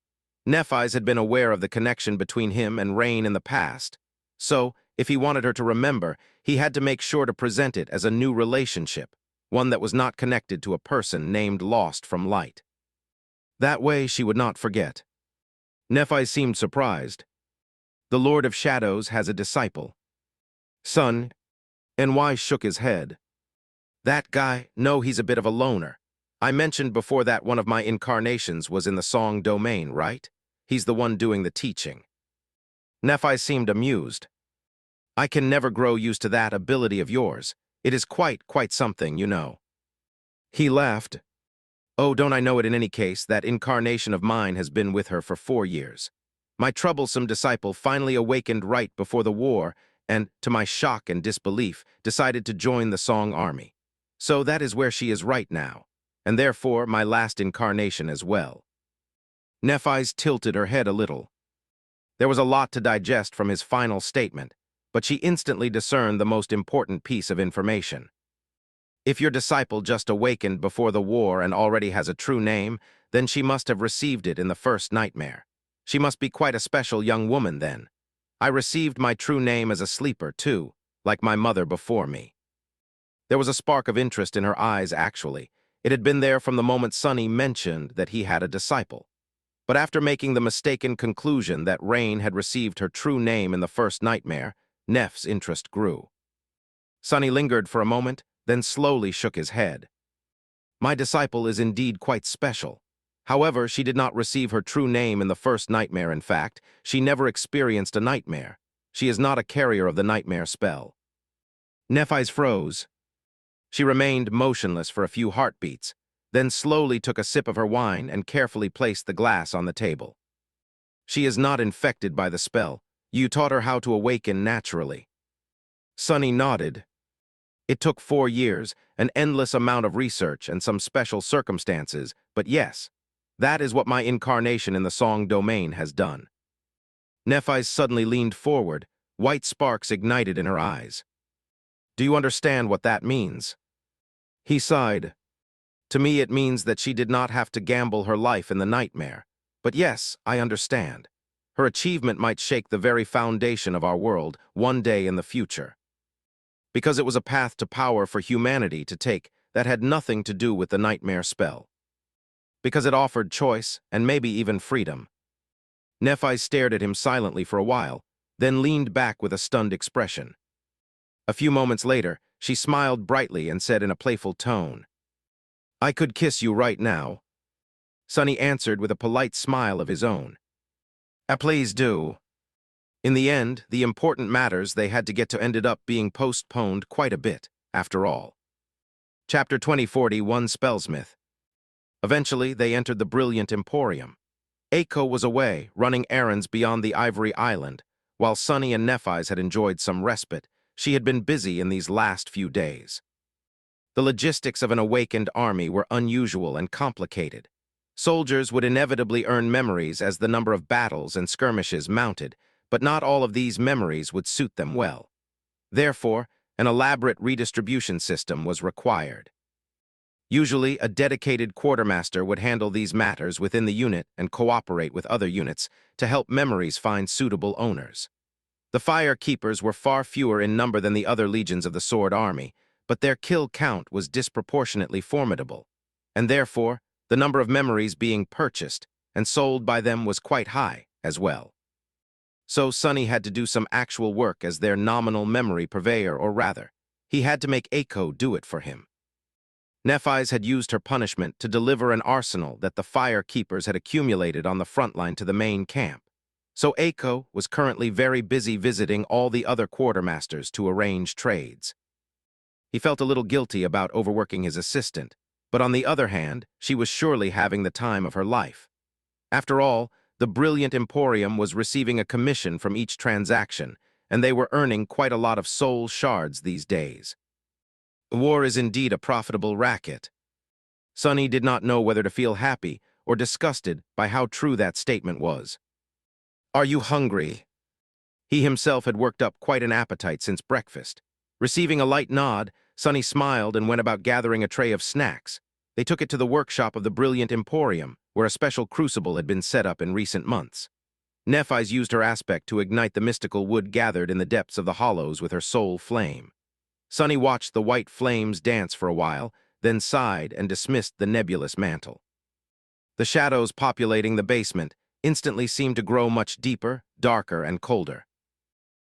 Nephis had been aware of the connection between him and Rain in the past, so if he wanted her to remember, he had to make sure to present it as a new relationship, one that was not connected to a person named Lost from Light. That way she would not forget. Nephis seemed surprised. The Lord of Shadows has a disciple. Son, and why shook his head. That guy, no, he's a bit of a loner. I mentioned before that one of my incarnations was in the song domain, right? He's the one doing the teaching. Nephis seemed amused. I can never grow used to that ability of yours. It is quite something, you know. He laughed. Oh, don't I know it in any case, that incarnation of mine has been with her for 4 years. My troublesome disciple finally awakened right before the war and, to my shock and disbelief, decided to join the Song Army. So that is where she is right now. and therefore my last incarnation as well. Nephis tilted her head a little. There was a lot to digest from his final statement, but she instantly discerned the most important piece of information. If your disciple just awakened before the war and already has a true name, then she must have received it in the first nightmare. She must be quite a special young woman then. I received my true name as a sleeper, too, like my mother before me. There was a spark of interest in her eyes, actually. It had been there from the moment Sonny mentioned that he had a disciple. But after making the mistaken conclusion that Rain had received her true name in the first nightmare, Neff's interest grew. Sonny lingered for a moment, then slowly shook his head. My disciple is indeed quite special. However, she did not receive her true name in the first nightmare. In fact, she never experienced a nightmare. She is not a carrier of the nightmare spell. Nephis froze. She remained motionless for a few heartbeats, then slowly took a sip of her wine and carefully placed the glass on the table. She is not infected by the spell. You taught her how to awaken naturally. Sonny nodded. It took 4 years, an endless amount of research and some special circumstances, but yes, that is what my incarnation in the song domain has done. Nephis suddenly leaned forward, white sparks ignited in her eyes. Do you understand what that means? He sighed. To me it means that she did not have to gamble her life in the nightmare. But yes, I understand. Her achievement might shake the very foundation of our world one day in the future. Because it was a path to power for humanity to take that had nothing to do with the nightmare spell. Because it offered choice and maybe even freedom. Nephis stared at him silently for a while, then leaned back with a stunned expression. A few moments later, she smiled brightly and said in a playful tone, I could kiss you right now. Sonny answered with a polite smile of his own. Please do. In the end, the important matters they had to get to ended up being postponed quite a bit, after all. Chapter 2041 Spellsmith. Eventually, they entered the brilliant Emporium. Eiko was away, running errands beyond the Ivory Island. While Sonny and Nephis had enjoyed some respite, she had been busy in these last few days. The logistics of an awakened army were unusual and complicated. Soldiers would inevitably earn memories as the number of battles and skirmishes mounted, but not all of these memories would suit them well. Therefore, an elaborate redistribution system was required. Usually, a dedicated quartermaster would handle these matters within the unit and cooperate with other units to help memories find suitable owners. The Fire Keepers were far fewer in number than the other legions of the Sword Army, but their kill count was disproportionately formidable, and therefore, the number of memories being purchased and sold by them was quite high as well. So Sonny had to do some actual work as their nominal memory purveyor, or rather, he had to make Eiko do it for him. Nephis had used her punishment to deliver an arsenal that the Fire Keepers had accumulated on the front line to the main camp. So Eiko was currently very busy visiting all the other quartermasters to arrange trades. He felt a little guilty about overworking his assistant, but on the other hand, she was surely having the time of her life. After all, the brilliant Emporium was receiving a commission from each transaction, and they were earning quite a lot of soul shards these days. War is indeed a profitable racket. Sonny did not know whether to feel happy or disgusted by how true that statement was. Are you hungry? He himself had worked up quite an appetite since breakfast. Receiving a light nod, Sonny smiled and went about gathering a tray of snacks. They took it to the workshop of the brilliant Emporium, where a special crucible had been set up in recent months. Nephis used her aspect to ignite the mystical wood gathered in the depths of the hollows with her soul flame. Sonny watched the white flames dance for a while, then sighed and dismissed the nebulous mantle. The shadows populating the basement instantly seemed to grow much deeper, darker, and colder.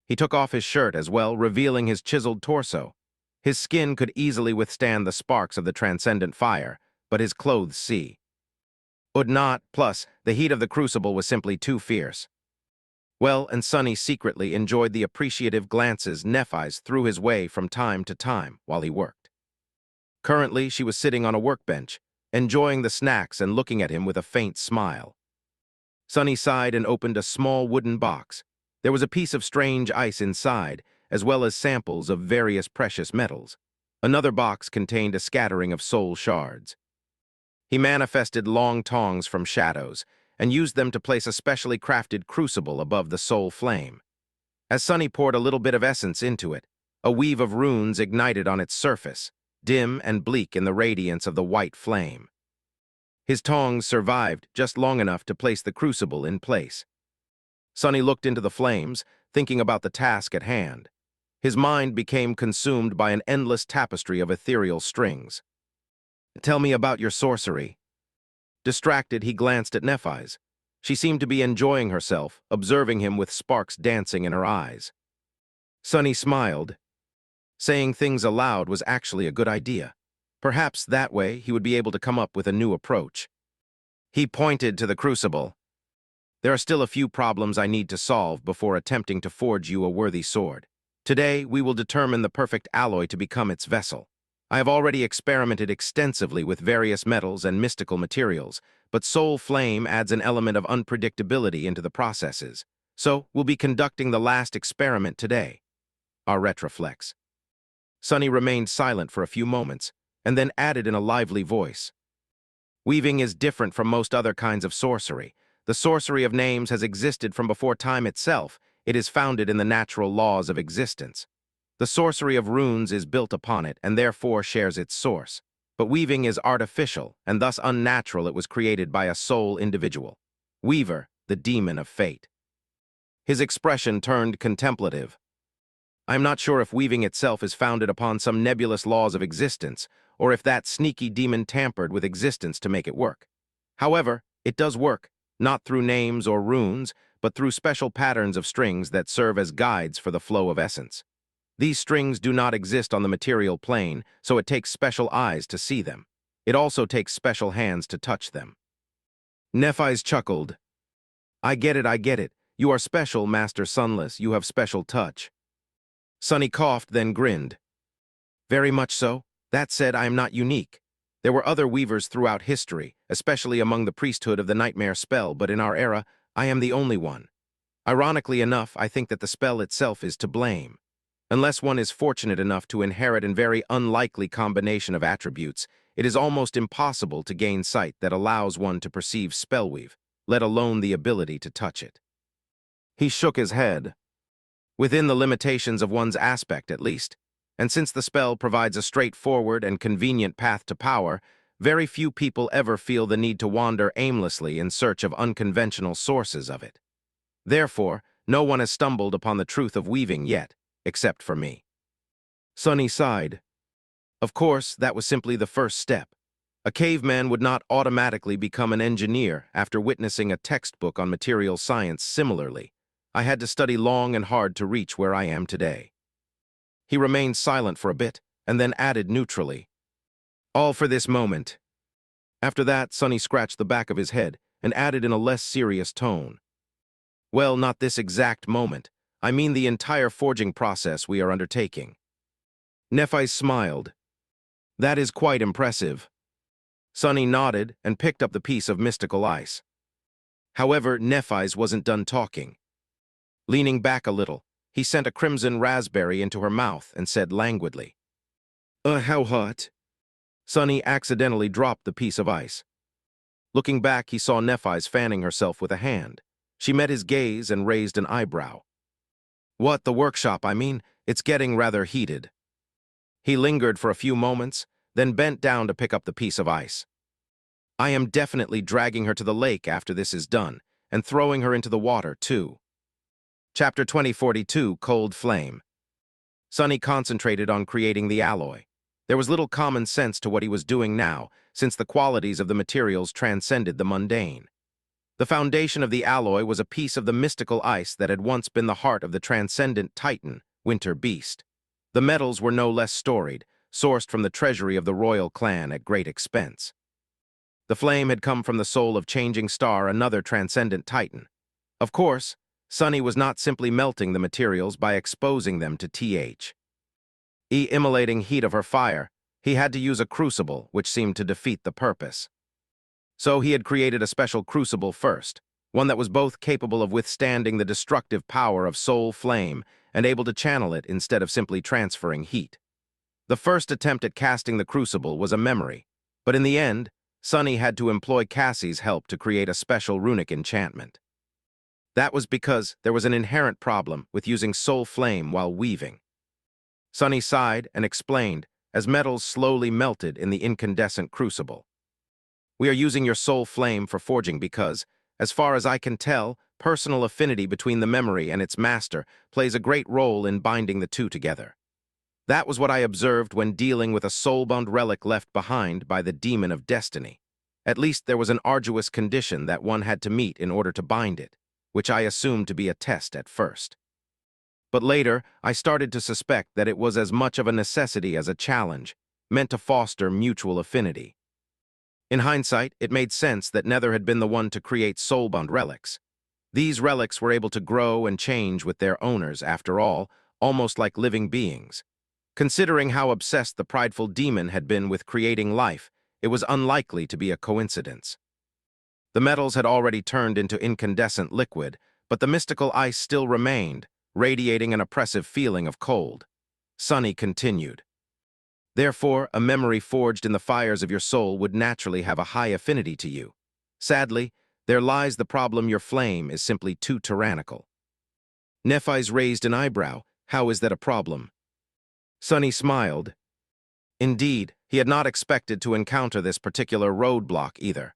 He took off his shirt as well, revealing his chiseled torso. His skin could easily withstand the sparks of the transcendent fire, but his clothes would not, plus, the heat of the crucible was simply too fierce. Well, and Sonny secretly enjoyed the appreciative glances Nephis threw his way from time to time while he worked. Currently, she was sitting on a workbench, enjoying the snacks and looking at him with a faint smile. Sonny sighed and opened a small wooden box. There was a piece of strange ice inside, as well as samples of various precious metals. Another box contained a scattering of soul shards. He manifested long tongs from shadows and used them to place a specially crafted crucible above the soul flame. As Sunny poured a little bit of essence into it, a weave of runes ignited on its surface, dim and bleak in the radiance of the white flame. His tongs survived just long enough to place the crucible in place. Sunny looked into the flames, thinking about the task at hand. His mind became consumed by an endless tapestry of ethereal strings. "Tell me about your sorcery." Distracted, he glanced at Nephis. She seemed to be enjoying herself, observing him with sparks dancing in her eyes. Sunny smiled. Saying things aloud was actually a good idea. Perhaps that way he would be able to come up with a new approach. He pointed to the crucible. "There are still a few problems I need to solve before attempting to forge you a worthy sword. Today, we will determine the perfect alloy to become its vessel. I have already experimented extensively with various metals and mystical materials, but soul flame adds an element of unpredictability into the processes. So, we'll be conducting the last experiment today." Our retroflex. Sunny remained silent for a few moments, and then added in a lively voice. "Weaving is different from most other kinds of sorcery. The sorcery of names has existed from before time itself. It is founded in the natural laws of existence. The sorcery of runes is built upon it and therefore shares its source. But weaving is artificial and thus unnatural. It was created by a sole individual. Weaver, the demon of fate." His expression turned contemplative. "I am not sure if weaving itself is founded upon some nebulous laws of existence, or if that sneaky demon tampered with existence to make it work. However, it does work, not through names or runes, but through special patterns of strings that serve as guides for the flow of essence. These strings do not exist on the material plane, so it takes special eyes to see them. It also takes special hands to touch them." Nephis chuckled. I get it. You are special, Master Sunless. You have special touch." Sunny coughed, then grinned. "Very much so. That said, I am not unique. There were other weavers throughout history, especially among the priesthood of the nightmare spell, but in our era, I am the only one. Ironically enough, I think that the spell itself is to blame. Unless one is fortunate enough to inherit a very unlikely combination of attributes, it is almost impossible to gain sight that allows one to perceive spellweave, let alone the ability to touch it." He shook his head. "Within the limitations of one's aspect, at least. And since the spell provides a straightforward and convenient path to power, very few people ever feel the need to wander aimlessly in search of unconventional sources of it. Therefore, no one has stumbled upon the truth of weaving yet, except for me." Sunny sighed. Of course, that was simply the first step. A caveman would not automatically become an engineer after witnessing a textbook on material science similarly. I had to study long and hard to reach where I am today. He remained silent for a bit, and then added neutrally, "All for this moment." After that, Sunny scratched the back of his head and added in a less serious tone, "Well, not this exact moment. I mean the entire forging process we are undertaking." Nephis smiled. "That is quite impressive." Sunny nodded and picked up the piece of mystical ice. However, Nephis wasn't done talking. Leaning back a little, he sent a crimson raspberry into her mouth and said languidly, How hot?" Sunny accidentally dropped the piece of ice. Looking back, he saw Nephis fanning herself with a hand. She met his gaze and raised an eyebrow. "What, the workshop, I mean? It's getting rather heated." He lingered for a few moments, then bent down to pick up the piece of ice. "I am definitely dragging her to the lake after this is done, and throwing her into the water, too." Chapter 2042, Cold Flame. Sunny concentrated on creating the alloy. There was little common sense to what he was doing now, since the qualities of the materials transcended the mundane. The foundation of the alloy was a piece of the mystical ice that had once been the heart of the transcendent Titan, Winter Beast. The metals were no less storied, sourced from the treasury of the royal clan at great expense. The flame had come from the soul of Changing Star, another transcendent Titan. Of course, Sunny was not simply melting the materials by exposing them to the immolating heat of her fire. He had to use a crucible, which seemed to defeat the purpose. So he had created a special crucible first, one that was both capable of withstanding the destructive power of soul flame and able to channel it instead of simply transferring heat. The first attempt at casting the crucible was a memory, but in the end, Sunny had to employ Cassie's help to create a special runic enchantment. That was because there was an inherent problem with using soul flame while weaving. Sunny sighed and explained as metals slowly melted in the incandescent crucible. We are using your soul flame for forging because, as far as I can tell, personal affinity between the memory and its master plays a great role in binding the two together. That was what I observed when dealing with a soul-bound relic left behind by the demon of destiny. At least there was an arduous condition that one had to meet in order to bind it, which I assumed to be a test at first. But later, I started to suspect that it was as much of a necessity as a challenge, meant to foster mutual affinity. In hindsight, it made sense that Nether had been the one to create soul-bound relics. These relics were able to grow and change with their owners, after all, almost like living beings. Considering how obsessed the prideful demon had been with creating life, it was unlikely to be a coincidence. The metals had already turned into incandescent liquid, but the mystical ice still remained, radiating an oppressive feeling of cold. Sunny continued. Therefore, a memory forged in the fires of your soul would naturally have a high affinity to you. Sadly, there lies the problem your flame is simply too tyrannical. Nephis raised an eyebrow. How is that a problem? Sunny smiled. Indeed, he had not expected to encounter this particular roadblock either.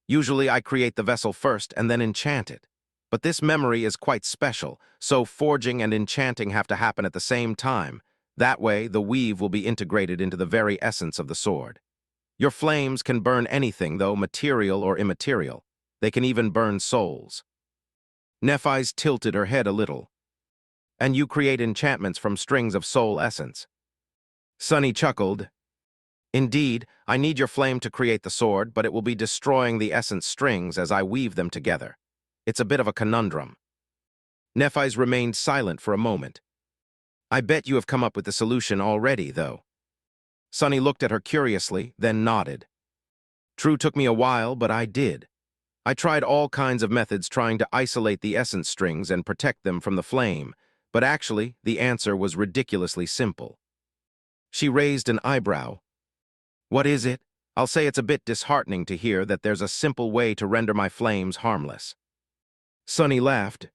Usually I create the vessel first and then enchant it. But this memory is quite special, so forging and enchanting have to happen at the same time. That way, the weave will be integrated into the very essence of the sword. Your flames can burn anything, though material or immaterial. They can even burn souls. Nephis tilted her head a little. And you create enchantments from strings of soul essence. Sunny chuckled. Indeed, I need your flame to create the sword, but it will be destroying the essence strings as I weave them together. It's a bit of a conundrum. Nephis remained silent for a moment. I bet you have come up with the solution already, though. Sunny looked at her curiously, then nodded. True, took me a while, but I did. I tried all kinds of methods trying to isolate the essence strings and protect them from the flame, but actually, the answer was ridiculously simple. She raised an eyebrow. What is it? I'll say it's a bit disheartening to hear that there's a simple way to render my flames harmless. Sunny laughed.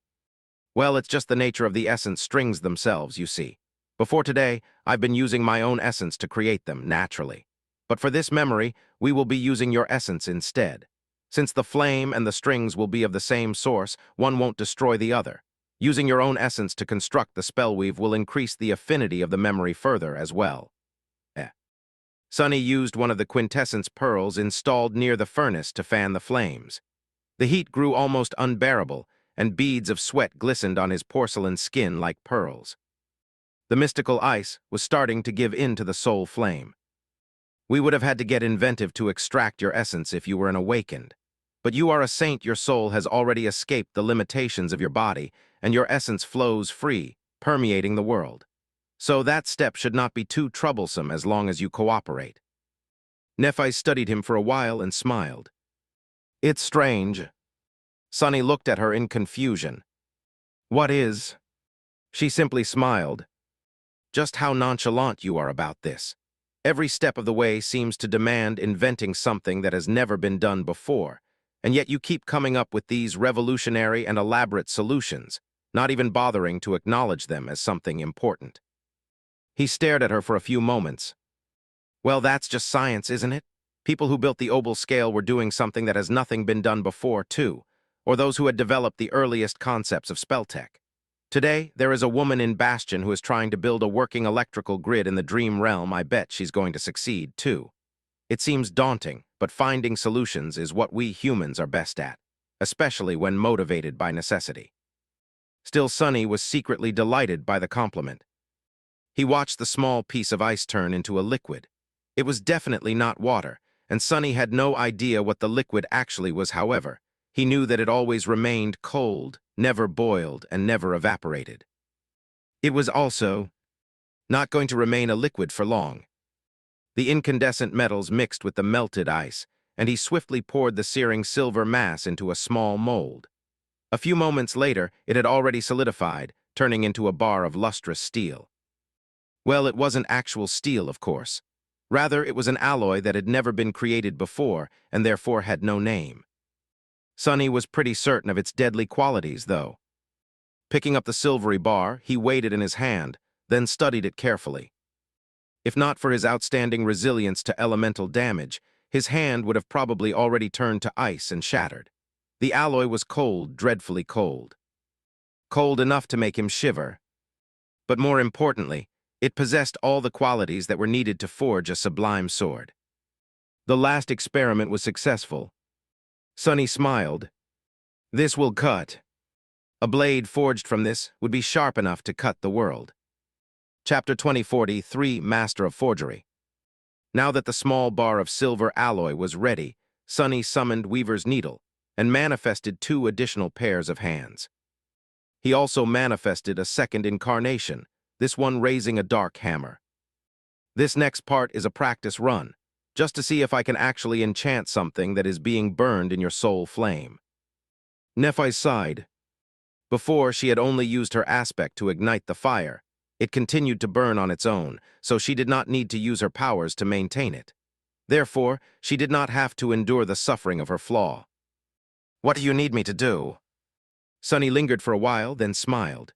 Well, it's just the nature of the essence strings themselves, you see. Before today, I've been using my own essence to create them, naturally. But for this memory, we will be using your essence instead. Since the flame and the strings will be of the same source, one won't destroy the other. Using your own essence to construct the spellweave will increase the affinity of the memory further as well. Sunny used one of the quintessence pearls installed near the furnace to fan the flames. The heat grew almost unbearable, and beads of sweat glistened on his porcelain skin like pearls. The mystical ice was starting to give in to the soul flame. We would have had to get inventive to extract your essence if you were an awakened. But you are a saint. Your soul has already escaped the limitations of your body, and your essence flows free, permeating the world. So that step should not be too troublesome as long as you cooperate. Nephis studied him for a while and smiled. It's strange. Sunny looked at her in confusion. What is? She simply smiled. Just how nonchalant you are about this. Every step of the way seems to demand inventing something that has never been done before, and yet you keep coming up with these revolutionary and elaborate solutions, not even bothering to acknowledge them as something important. He stared at her for a few moments. Well, that's just science, isn't it? People who built the Obel scale were doing something that has nothing been done before, too, or those who had developed the earliest concepts of spelltech. Today, there is a woman in Bastion who is trying to build a working electrical grid in the dream realm. I bet she's going to succeed, too. It seems daunting, but finding solutions is what we humans are best at, especially when motivated by necessity. Still, Sunny was secretly delighted by the compliment. He watched the small piece of ice turn into a liquid. It was definitely not water, and Sunny had no idea what the liquid actually was. However, he knew that it always remained cold, never boiled, and never evaporated. It was also not going to remain a liquid for long. The incandescent metals mixed with the melted ice, and he swiftly poured the searing silver mass into a small mold. A few moments later, it had already solidified, turning into a bar of lustrous steel. Well, it wasn't actual steel, of course. Rather, it was an alloy that had never been created before and therefore had no name. Sunny was pretty certain of its deadly qualities, though. Picking up the silvery bar, he weighed it in his hand, then studied it carefully. If not for his outstanding resilience to elemental damage, his hand would have probably already turned to ice and shattered. The alloy was cold, dreadfully cold. Cold enough to make him shiver. But more importantly, it possessed all the qualities that were needed to forge a sublime sword. The last experiment was successful. Sunny smiled. This will cut. A blade forged from this would be sharp enough to cut the world. Chapter 2043, Master of Forgery. Now that the small bar of silver alloy was ready, Sunny summoned Weaver's Needle and manifested 2 additional pairs of hands. He also manifested a second incarnation, this one raising a dark hammer. This next part is a practice run, just to see if I can actually enchant something that is being burned in your soul flame. Nephis sighed. Before, she had only used her aspect to ignite the fire. It continued to burn on its own, so she did not need to use her powers to maintain it. Therefore, she did not have to endure the suffering of her flaw. What do you need me to do? Sunny lingered for a while, then smiled.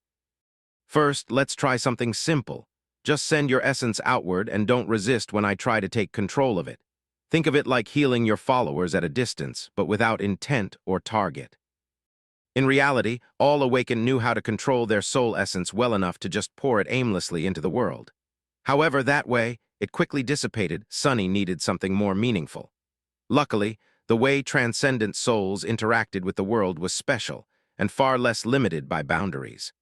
First, let's try something simple. Just send your essence outward and don't resist when I try to take control of it. Think of it like healing your followers at a distance, but without intent or target. In reality, all Awakened knew how to control their soul essence well enough to just pour it aimlessly into the world. However, that way, it quickly dissipated. Sunny needed something more meaningful. Luckily, the way transcendent souls interacted with the world was special and far less limited by boundaries.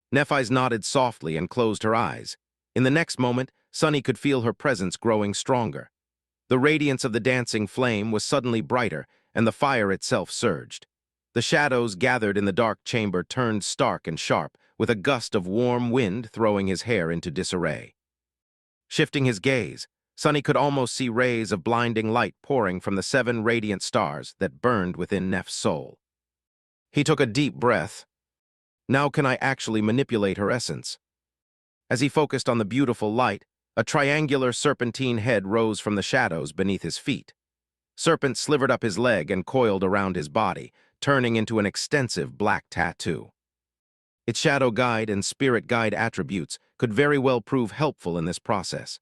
Nephis nodded softly and closed her eyes. In the next moment, Sunny could feel her presence growing stronger. The radiance of the dancing flame was suddenly brighter, and the fire itself surged. The shadows gathered in the dark chamber turned stark and sharp, with a gust of warm wind throwing his hair into disarray. Shifting his gaze, Sunny could almost see rays of blinding light pouring from the 7 radiant stars that burned within Neph's soul. He took a deep breath. Now can I actually manipulate her essence? As he focused on the beautiful light, a triangular serpentine head rose from the shadows beneath his feet. Serpent slivered up his leg and coiled around his body, turning into an extensive black tattoo. Its shadow guide and spirit guide attributes could very well prove helpful in this process.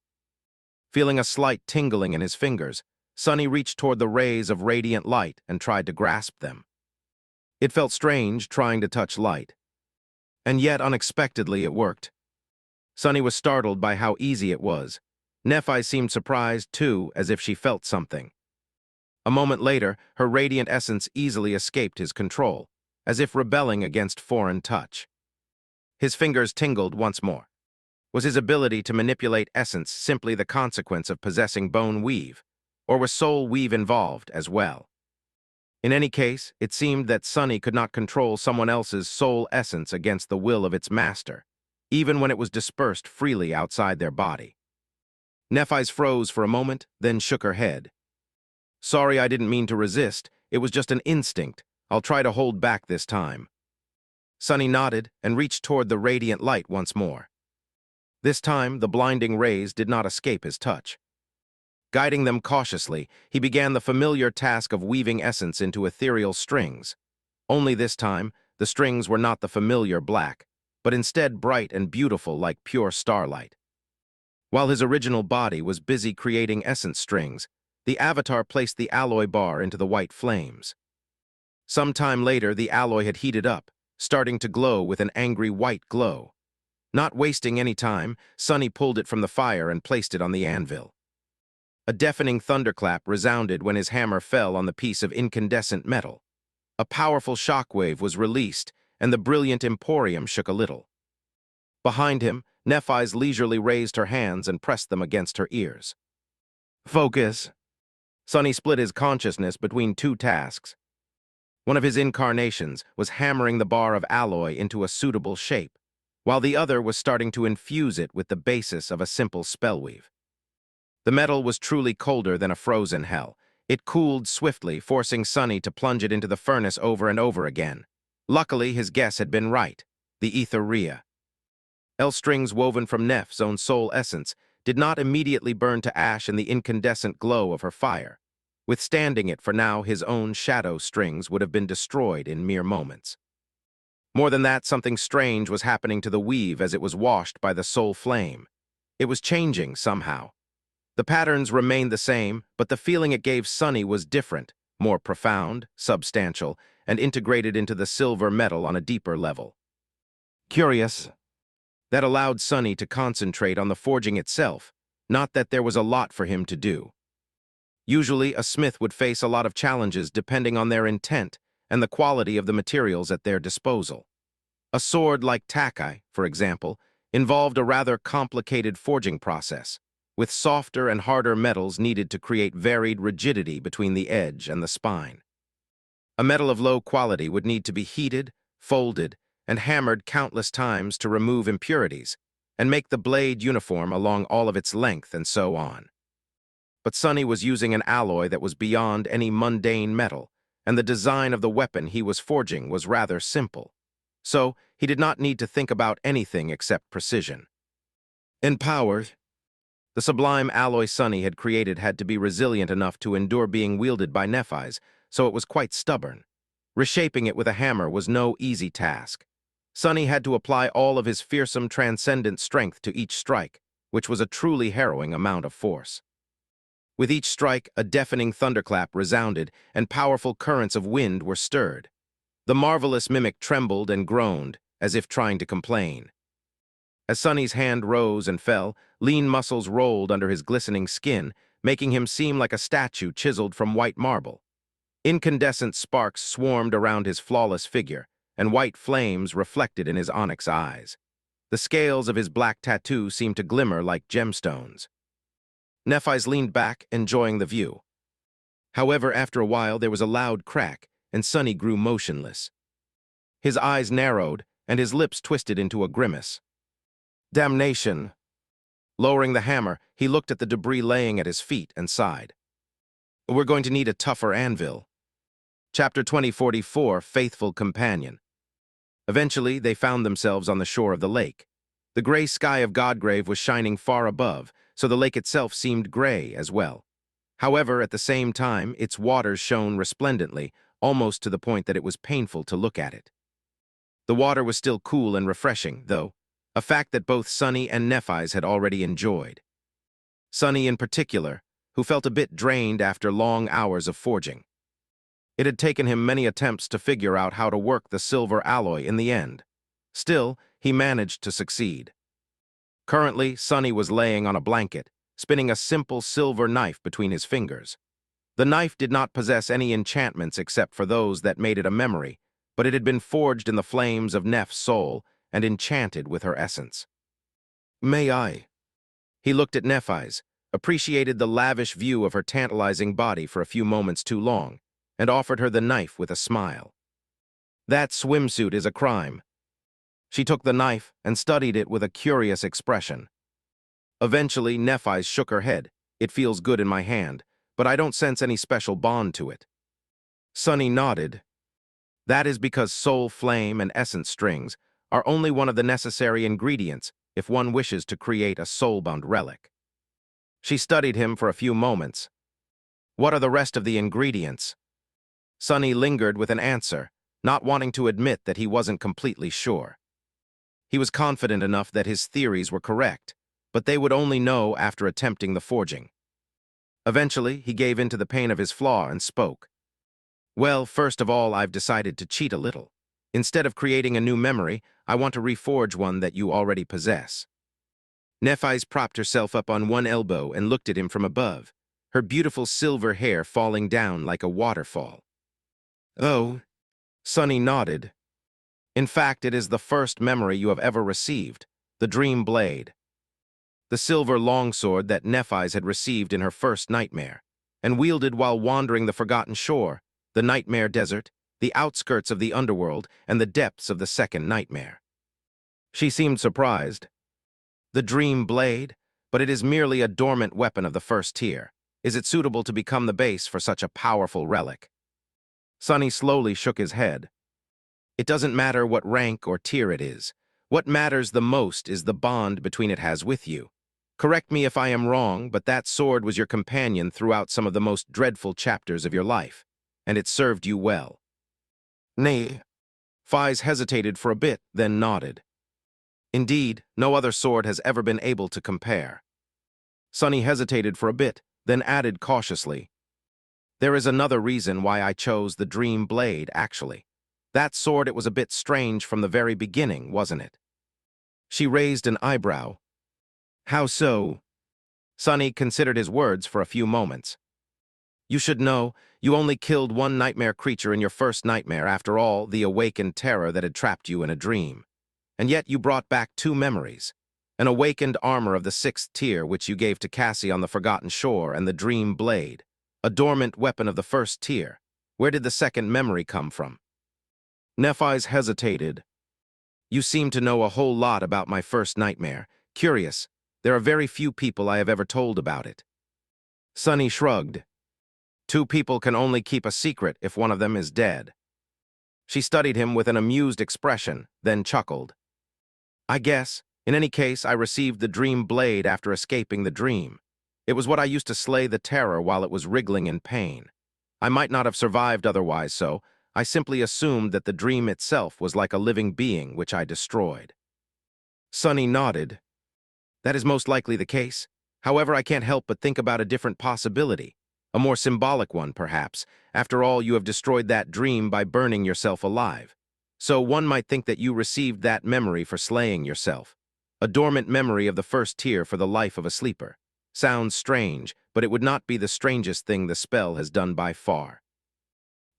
Feeling a slight tingling in his fingers, Sunny reached toward the rays of radiant light and tried to grasp them. It felt strange trying to touch light. And yet, unexpectedly, it worked. Sunny was startled by how easy it was. Nephis seemed surprised, too, as if she felt something. A moment later, her radiant essence easily escaped his control, as if rebelling against foreign touch. His fingers tingled once more. Was his ability to manipulate essence simply the consequence of possessing bone weave, or was soul weave involved as well? In any case, it seemed that Sunny could not control someone else's soul essence against the will of its master, even when it was dispersed freely outside their body. Nephis froze for a moment, then shook her head. Sorry, I didn't mean to resist. It was just an instinct. I'll try to hold back this time. Sunny nodded and reached toward the radiant light once more. This time, the blinding rays did not escape his touch. Guiding them cautiously, he began the familiar task of weaving essence into ethereal strings. Only this time, the strings were not the familiar black, but instead bright and beautiful like pure starlight. While his original body was busy creating essence strings, the avatar placed the alloy bar into the white flames. Some time later, the alloy had heated up, starting to glow with an angry white glow. Not wasting any time, Sunny pulled it from the fire and placed it on the anvil. A deafening thunderclap resounded when his hammer fell on the piece of incandescent metal. A powerful shockwave was released, and the brilliant emporium shook a little. Behind him, Nephis leisurely raised her hands and pressed them against her ears. Focus. Sunny split his consciousness between 2 tasks. One of his incarnations was hammering the bar of alloy into a suitable shape, while the other was starting to infuse it with the basis of a simple spellweave. The metal was truly colder than a frozen hell. It cooled swiftly, forcing Sunny to plunge it into the furnace over and over again. Luckily, his guess had been right. The Guiltythree. L strings woven from Neph's own soul essence did not immediately burn to ash in the incandescent glow of her fire. Withstanding it for now, his own shadow strings would have been destroyed in mere moments. More than that, something strange was happening to the weave as it was washed by the soul flame. It was changing somehow. The patterns remained the same, but the feeling it gave Sunny was different, more profound, substantial, and integrated into the silver metal on a deeper level. Curious. That allowed Sunny to concentrate on the forging itself, not that there was a lot for him to do. Usually, a smith would face a lot of challenges depending on their intent and the quality of the materials at their disposal. A sword like Takai, for example, involved a rather complicated forging process, with softer and harder metals needed to create varied rigidity between the edge and the spine. A metal of low quality would need to be heated, folded, and hammered countless times to remove impurities and make the blade uniform along all of its length and so on. But Sunny was using an alloy that was beyond any mundane metal, and the design of the weapon he was forging was rather simple. So, he did not need to think about anything except precision. Empowered, the sublime alloy Sunny had created had to be resilient enough to endure being wielded by Nephis, so it was quite stubborn. Reshaping it with a hammer was no easy task. Sunny had to apply all of his fearsome, transcendent strength to each strike, which was a truly harrowing amount of force. With each strike, a deafening thunderclap resounded, and powerful currents of wind were stirred. The marvelous mimic trembled and groaned, as if trying to complain. As Sunny's hand rose and fell, lean muscles rolled under his glistening skin, making him seem like a statue chiseled from white marble. Incandescent sparks swarmed around his flawless figure, and white flames reflected in his onyx eyes. The scales of his black tattoo seemed to glimmer like gemstones. Nephis leaned back, enjoying the view. However, after a while, there was a loud crack, and Sunny grew motionless. His eyes narrowed, and his lips twisted into a grimace. Damnation! Lowering the hammer, he looked at the debris laying at his feet and sighed. We're going to need a tougher anvil. Chapter 2044, Faithful Companion. Eventually, they found themselves on the shore of the lake. The gray sky of Godgrave was shining far above, so the lake itself seemed gray as well. However, at the same time, its waters shone resplendently, almost to the point that it was painful to look at it. The water was still cool and refreshing, though, a fact that both Sunny and Nephis had already enjoyed. Sunny in particular, who felt a bit drained after long hours of forging. It had taken him many attempts to figure out how to work the silver alloy in the end. Still, he managed to succeed. Currently, Sunny was laying on a blanket, spinning a simple silver knife between his fingers. The knife did not possess any enchantments except for those that made it a memory, but it had been forged in the flames of Neph's soul and enchanted with her essence. May I? He looked at Nephis, appreciated the lavish view of her tantalizing body for a few moments too long, and offered her the knife with a smile. That swimsuit is a crime. She took the knife and studied it with a curious expression. Eventually, Nephis shook her head. It feels good in my hand, but I don't sense any special bond to it. Sunny nodded. That is because soul flame and essence strings are only one of the necessary ingredients if one wishes to create a soul-bound relic. She studied him for a few moments. What are the rest of the ingredients? Sunny lingered with an answer, not wanting to admit that he wasn't completely sure. He was confident enough that his theories were correct, but they would only know after attempting the forging. Eventually, he gave in to the pain of his flaw and spoke. Well, first of all, I've decided to cheat a little. Instead of creating a new memory, I want to reforge one that you already possess. Nephis propped herself up on one elbow and looked at him from above, her beautiful silver hair falling down like a waterfall. Oh, Sunny nodded. In fact, it is the first memory you have ever received, the Dream Blade. The silver longsword that Nephis had received in her first nightmare, and wielded while wandering the forgotten shore, the nightmare desert, the outskirts of the underworld, and the depths of the second nightmare. She seemed surprised. The Dream Blade? But it is merely a dormant weapon of the first tier. Is it suitable to become the base for such a powerful relic? Sunny slowly shook his head. It doesn't matter what rank or tier it is. What matters the most is the bond between it has with you. Correct me if I am wrong, but that sword was your companion throughout some of the most dreadful chapters of your life, and it served you well. Nay. Fies hesitated for a bit, then nodded. Indeed, no other sword has ever been able to compare. Sonny hesitated for a bit, then added cautiously, there is another reason why I chose the Dream Blade, actually. That sword, it was a bit strange from the very beginning, wasn't it? She raised an eyebrow. How so? Sonny considered his words for a few moments. You should know, you only killed one nightmare creature in your first nightmare, after all, the awakened terror that had trapped you in a dream. And yet you brought back two memories. An awakened armor of the 6th tier, which you gave to Cassie on the Forgotten Shore, and the Dream Blade, a dormant weapon of the 1st tier. Where did the second memory come from? Nephis hesitated. You seem to know a whole lot about my first nightmare. Curious, there are very few people I have ever told about it. Sonny shrugged. 2 people can only keep a secret if one of them is dead. She studied him with an amused expression, then chuckled. I guess, in any case, I received the Dream Blade after escaping the dream. It was what I used to slay the terror while it was wriggling in pain. I might not have survived otherwise, so I simply assumed that the dream itself was like a living being which I destroyed. Sonny nodded. That is most likely the case. However, I can't help but think about a different possibility. A more symbolic one, perhaps. After all, you have destroyed that dream by burning yourself alive. So one might think that you received that memory for slaying yourself. A dormant memory of the 1st tier for the life of a sleeper. Sounds strange, but it would not be the strangest thing the spell has done by far.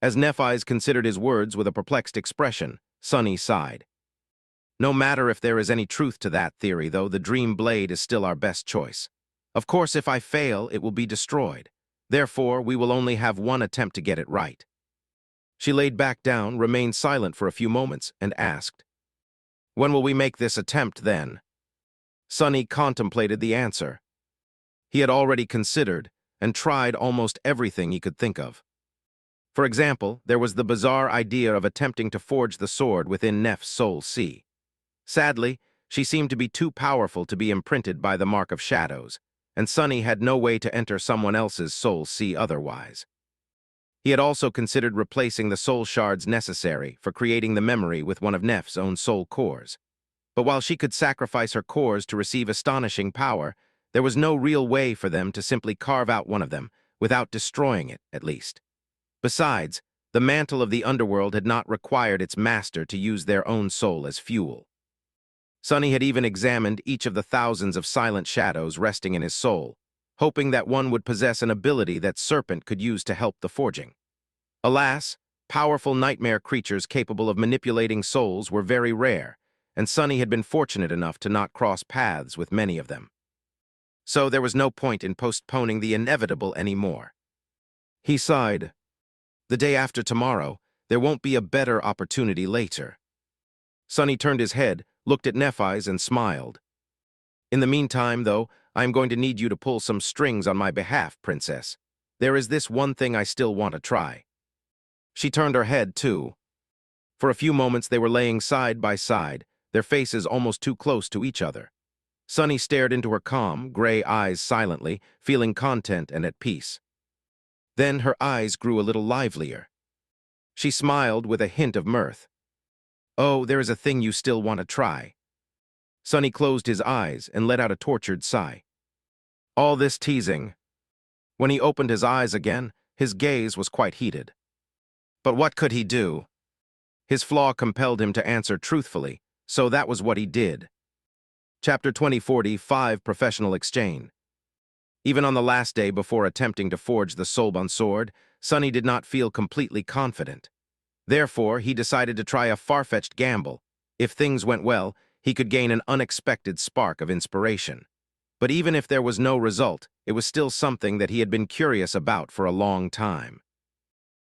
As Nephis considered his words with a perplexed expression, Sonny sighed. No matter if there is any truth to that theory, though, the Dream Blade is still our best choice. Of course, if I fail, it will be destroyed. Therefore, we will only have one attempt to get it right. She laid back down, remained silent for a few moments, and asked, When will we make this attempt, then? Sonny contemplated the answer. He had already considered and tried almost everything he could think of. For example, there was the bizarre idea of attempting to forge the sword within Neph's soul sea. Sadly, she seemed to be too powerful to be imprinted by the mark of shadows, and Sonny had no way to enter someone else's soul sea otherwise. He had also considered replacing the soul shards necessary for creating the memory with one of Neph's own soul cores. But while she could sacrifice her cores to receive astonishing power, there was no real way for them to simply carve out one of them, without destroying it, at least. Besides, the mantle of the underworld had not required its master to use their own soul as fuel. Sonny had even examined each of the thousands of silent shadows resting in his soul, hoping that one would possess an ability that Serpent could use to help the forging. Alas, powerful nightmare creatures capable of manipulating souls were very rare, and Sonny had been fortunate enough to not cross paths with many of them. So there was no point in postponing the inevitable anymore. He sighed. The day after tomorrow, there won't be a better opportunity later. Sonny turned his head, looked at Nephis, and smiled. In the meantime, though, I am going to need you to pull some strings on my behalf, Princess. There is this one thing I still want to try. She turned her head, too. For a few moments they were laying side by side, their faces almost too close to each other. Sonny stared into her calm, gray eyes silently, feeling content and at peace. Then her eyes grew a little livelier. She smiled with a hint of mirth. Oh, there is a thing you still want to try. Sonny closed his eyes and let out a tortured sigh. All this teasing. When he opened his eyes again, his gaze was quite heated. But what could he do? His flaw compelled him to answer truthfully, so that was what he did. Chapter 2045, Professional Exchange. Even on the last day before attempting to forge the Soulbon sword, Sonny did not feel completely confident. Therefore, he decided to try a far-fetched gamble. If things went well, he could gain an unexpected spark of inspiration. But even if there was no result, it was still something that he had been curious about for a long time.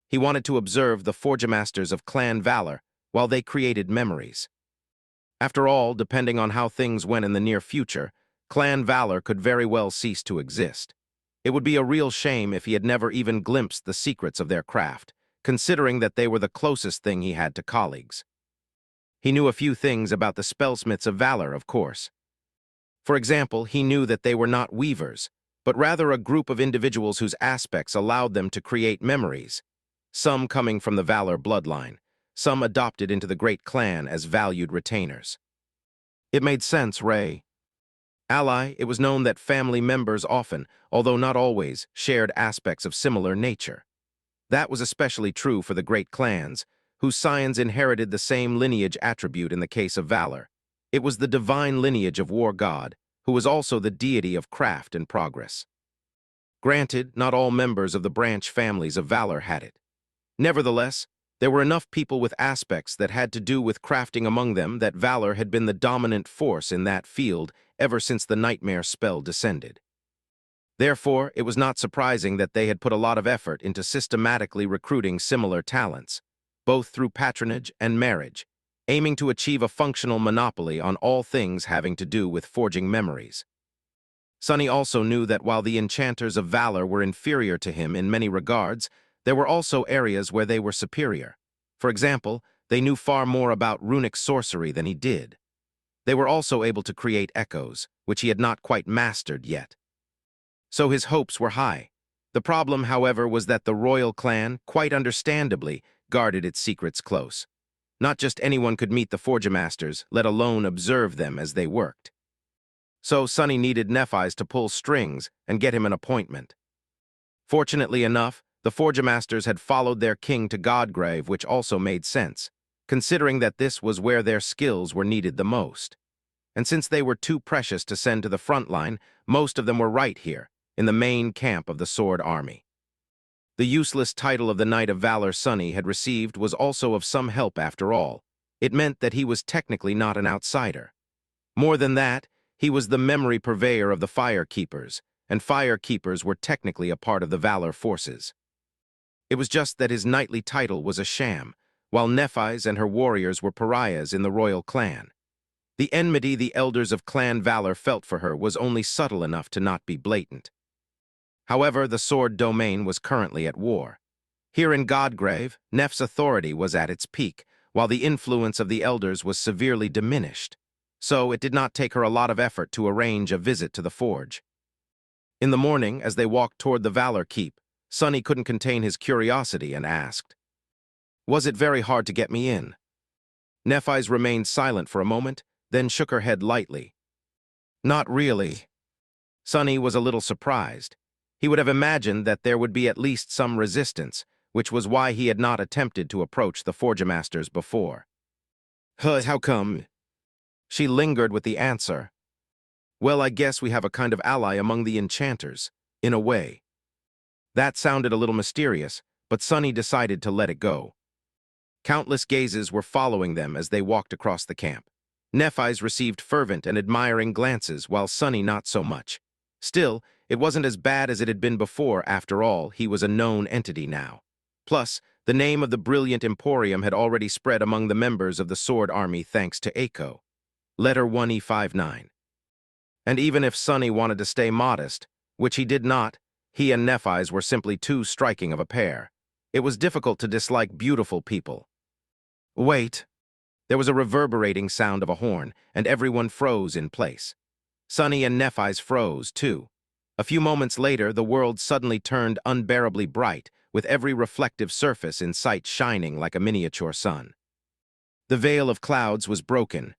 He wanted to observe the Forgemasters of Clan Valor while they created memories. After all, depending on how things went in the near future, Clan Valor could very well cease to exist. It would be a real shame if he had never even glimpsed the secrets of their craft, considering that they were the closest thing he had to colleagues. He knew a few things about the spellsmiths of Valor, of course. For example, he knew that they were not weavers, but rather a group of individuals whose aspects allowed them to create memories, some coming from the Valor bloodline, some adopted into the great clan as valued retainers. It made sense, Ray. Ally, it was known that family members often, although not always, shared aspects of similar nature. That was especially true for the great clans, whose scions inherited the same lineage attribute in the case of Valor. It was the divine lineage of War God, who was also the deity of craft and progress. Granted, not all members of the branch families of Valor had it. Nevertheless, there were enough people with aspects that had to do with crafting among them that Valor had been the dominant force in that field ever since the nightmare spell descended. Therefore, it was not surprising that they had put a lot of effort into systematically recruiting similar talents, both through patronage and marriage, aiming to achieve a functional monopoly on all things having to do with forging memories. Sonny also knew that while the enchanters of Valor were inferior to him in many regards, there were also areas where they were superior. For example, they knew far more about runic sorcery than he did. They were also able to create echoes, which he had not quite mastered yet. So his hopes were high. The problem, however, was that the royal clan, quite understandably, guarded its secrets close. Not just anyone could meet the Forgemasters, let alone observe them as they worked. So Sonny needed Nephis to pull strings and get him an appointment. Fortunately enough, the Forgemasters had followed their king to Godgrave, which also made sense, considering that this was where their skills were needed the most. And since they were too precious to send to the front line, most of them were right here, in the main camp of the Sword Army. The useless title of the Knight of Valor Sonny had received was also of some help after all. It meant that he was technically not an outsider. More than that, he was the memory purveyor of the Fire Keepers, and Fire Keepers were technically a part of the Valor forces. It was just that his knightly title was a sham, while Nephis and her warriors were pariahs in the royal clan. The enmity the elders of Clan Valor felt for her was only subtle enough to not be blatant. However, the Sword Domain was currently at war. Here in Godgrave, Neph's authority was at its peak, while the influence of the elders was severely diminished. So it did not take her a lot of effort to arrange a visit to the forge. In the morning, as they walked toward the Valor Keep, Sonny couldn't contain his curiosity and asked, "Was it very hard to get me in?" Nephis remained silent for a moment, then shook her head lightly. "Not really." Sonny was a little surprised. He would have imagined that there would be at least some resistance, which was why he had not attempted to approach the Forgemasters before. How come?" She lingered with the answer. "Well, I guess we have a kind of ally among the enchanters, in a way." That sounded a little mysterious, but Sonny decided to let it go. Countless gazes were following them as they walked across the camp. Nephis received fervent and admiring glances, while Sonny not so much. Still, it wasn't as bad as it had been before. After all, he was a known entity now. Plus, the name of the brilliant Emporium had already spread among the members of the Sword Army thanks to Aiko. Letter 1E59. And even if Sonny wanted to stay modest, which he did not, he and Nephis were simply too striking of a pair. It was difficult to dislike beautiful people. Wait. There was a reverberating sound of a horn, and everyone froze in place. Sonny and Nephis froze, too. A few moments later, the world suddenly turned unbearably bright, with every reflective surface in sight shining like a miniature sun. The veil of clouds was broken.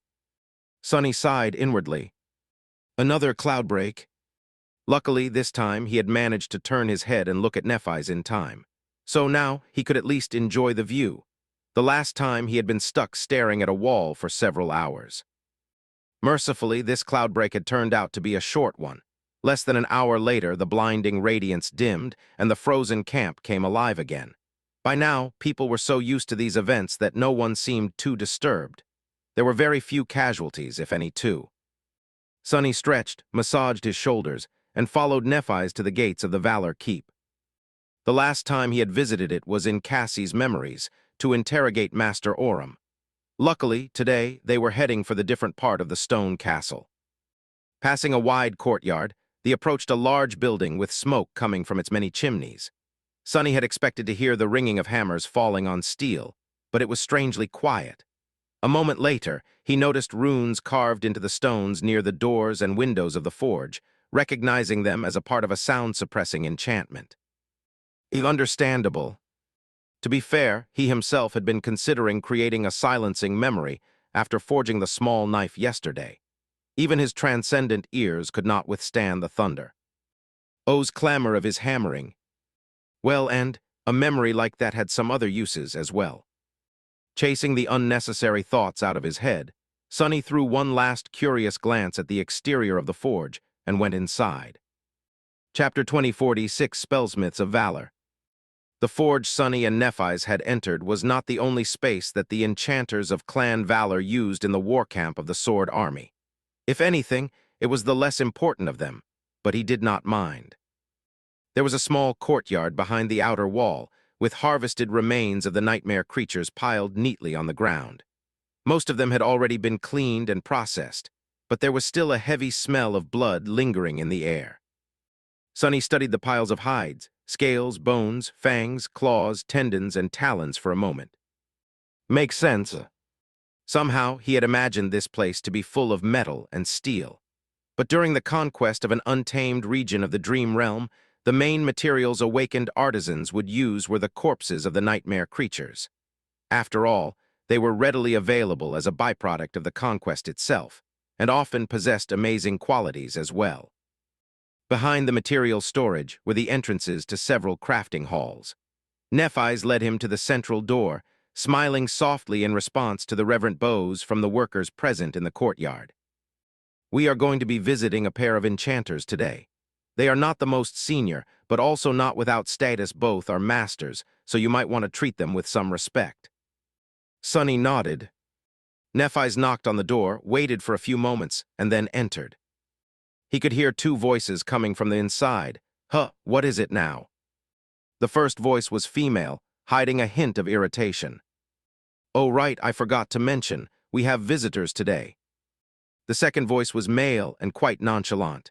Sonny sighed inwardly. Another cloud break. Luckily, this time, he had managed to turn his head and look at Nephis in time. So now, he could at least enjoy the view. The last time, he had been stuck staring at a wall for several hours. Mercifully, this cloud break had turned out to be a short one. Less than an hour later, the blinding radiance dimmed, and the frozen camp came alive again. By now, people were so used to these events that no one seemed too disturbed. There were very few casualties, if any, too. Sonny stretched, massaged his shoulders, and followed Nephis to the gates of the Valor Keep. The last time he had visited it was in Cassie's memories, to interrogate Master Orim. Luckily, today, they were heading for the different part of the stone castle. Passing a wide courtyard, they approached a large building with smoke coming from its many chimneys. Sonny had expected to hear the ringing of hammers falling on steel, but it was strangely quiet. A moment later, he noticed runes carved into the stones near the doors and windows of the forge, recognizing them as a part of a sound-suppressing enchantment. Understandable. To be fair, he himself had been considering creating a silencing memory after forging the small knife yesterday. Even his transcendent ears could not withstand the thunder. O's clamor of his hammering. Well, and a memory like that had some other uses as well. Chasing the unnecessary thoughts out of his head, Sonny threw one last curious glance at the exterior of the forge and went inside. Chapter 2046, Spellsmiths of Valor. The forge Sonny and Nephis had entered was not the only space that the enchanters of Clan Valor used in the war camp of the Sword Army. If anything, it was the less important of them, but he did not mind. There was a small courtyard behind the outer wall, with harvested remains of the nightmare creatures piled neatly on the ground. Most of them had already been cleaned and processed, but there was still a heavy smell of blood lingering in the air. Sonny studied the piles of hides, scales, bones, fangs, claws, tendons, and talons for a moment. Makes sense. Somehow, he had imagined this place to be full of metal and steel. But during the conquest of an untamed region of the Dream Realm, the main materials awakened artisans would use were the corpses of the nightmare creatures. After all, they were readily available as a byproduct of the conquest itself, and often possessed amazing qualities as well. Behind the material storage were the entrances to several crafting halls. Nephis led him to the central door, smiling softly in response to the reverent bows from the workers present in the courtyard. We are going to be visiting a pair of enchanters today. They are not the most senior, but also not without status. Both are masters, so you might want to treat them with some respect. Sonny nodded. Nephis knocked on the door, waited for a few moments, and then entered. He could hear two voices coming from the inside. Huh, what is it now? The first voice was female, hiding a hint of irritation. Oh right, I forgot to mention, we have visitors today. The second voice was male and quite nonchalant.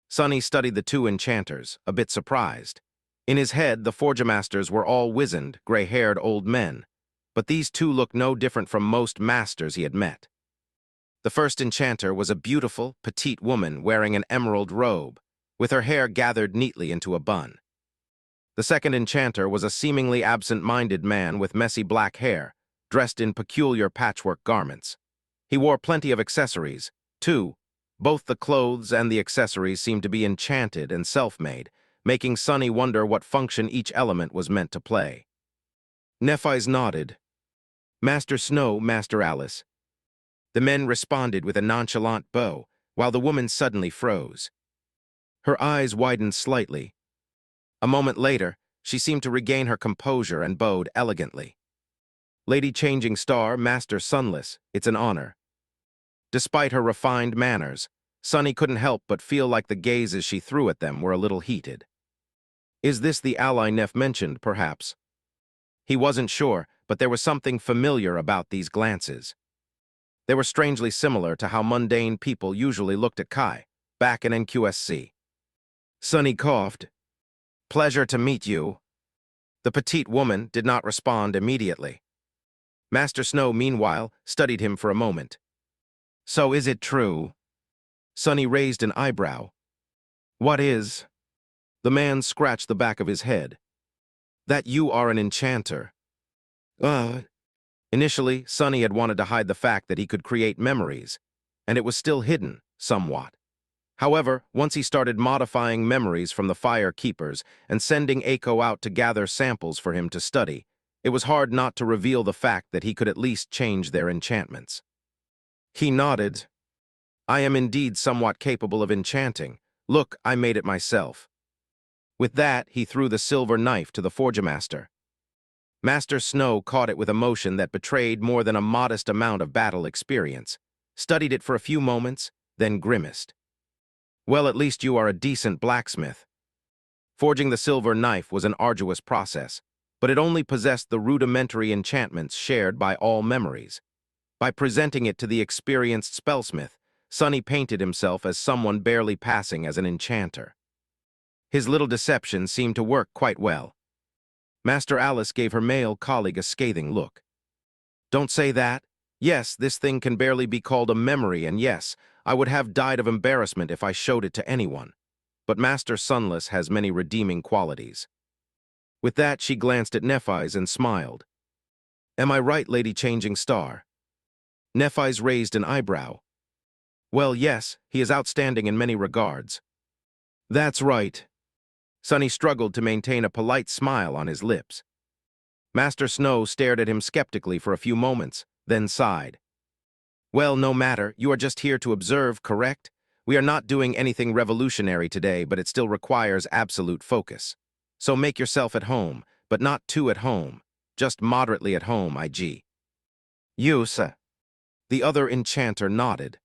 Sonny studied the two enchanters, a bit surprised. In his head, the Forgemasters were all wizened, gray-haired old men, but these two looked no different from most masters he had met. The first enchanter was a beautiful, petite woman wearing an emerald robe, with her hair gathered neatly into a bun. The second enchanter was a seemingly absent-minded man with messy black hair, dressed in peculiar patchwork garments. He wore plenty of accessories, too. Both the clothes and the accessories seemed to be enchanted and self-made, making Sonny wonder what function each element was meant to play. Nephis nodded. Master Snow, Master Alice. The men responded with a nonchalant bow, while the woman suddenly froze. Her eyes widened slightly. A moment later, she seemed to regain her composure and bowed elegantly. Lady Changing Star, Master Sunless, it's an honor. Despite her refined manners, Sonny couldn't help but feel like the gazes she threw at them were a little heated. Is this the ally Neph mentioned, perhaps? He wasn't sure, but there was something familiar about these glances. They were strangely similar to how mundane people usually looked at Kai, back in NQSC. Sonny coughed. Pleasure to meet you. The petite woman did not respond immediately. Master Snow, meanwhile, studied him for a moment. So is it true? Sonny raised an eyebrow. What is? The man scratched the back of his head. That you are an enchanter. Initially, Sonny had wanted to hide the fact that he could create memories, and it was still hidden, somewhat. However, once he started modifying memories from the Fire Keepers and sending Eiko out to gather samples for him to study, it was hard not to reveal the fact that he could at least change their enchantments. He nodded. I am indeed somewhat capable of enchanting. Look, I made it myself. With that, he threw the silver knife to the Forgemaster. Master Snow caught it with emotion that betrayed more than a modest amount of battle experience, studied it for a few moments, then grimaced. Well, at least you are a decent blacksmith. Forging the silver knife was an arduous process, but it only possessed the rudimentary enchantments shared by all memories. By presenting it to the experienced spellsmith, Sonny painted himself as someone barely passing as an enchanter. His little deception seemed to work quite well. Master Alice gave her male colleague a scathing look. Don't say that. Yes, this thing can barely be called a memory, and yes, I would have died of embarrassment if I showed it to anyone. But Master Sunless has many redeeming qualities. With that, she glanced at Nephis and smiled. Am I right, Lady Changing Star? Nephis raised an eyebrow. Well, yes, he is outstanding in many regards. That's right. Sunny struggled to maintain a polite smile on his lips. Master Snow stared at him skeptically for a few moments, then sighed. Well, no matter, you are just here to observe, correct? We are not doing anything revolutionary today, but it still requires absolute focus. So make yourself at home, but not too at home. Just moderately at home, IG. You, sir. The other enchanter nodded.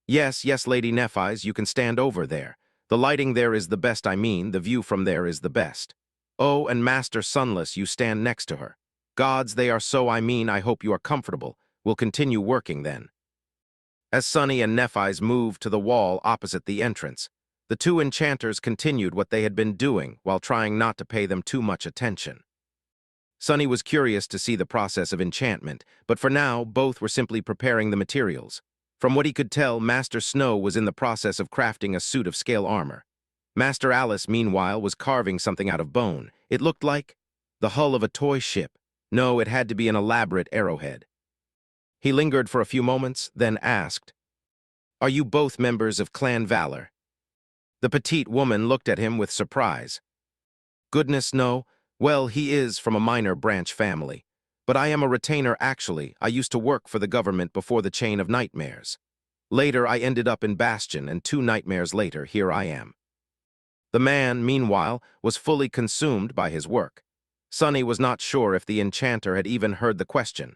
Yes, yes, Lady Nephis, you can stand over there. The lighting there is the best, I mean, the view from there is the best. Oh, and Master Sunless, you stand next to her. Gods, they are so, I mean, I hope you are comfortable. We'll continue working then. As Sunny and Nephis moved to the wall opposite the entrance, the two enchanters continued what they had been doing while trying not to pay them too much attention. Sunny was curious to see the process of enchantment, but for now, both were simply preparing the materials. From what he could tell, Master Snow was in the process of crafting a suit of scale armor. Master Alice, meanwhile, was carving something out of bone. It looked like the hull of a toy ship. No, it had to be an elaborate arrowhead. He lingered for a few moments, then asked, Are you both members of Clan Valor? The petite woman looked at him with surprise. Goodness, no. Well, he is from a minor branch family. But I am a retainer actually. I used to work for the government before the chain of nightmares. Later, I ended up in Bastion, and 2 nightmares later, here I am. The man, meanwhile, was fully consumed by his work. Sunny was not sure if the enchanter had even heard the question.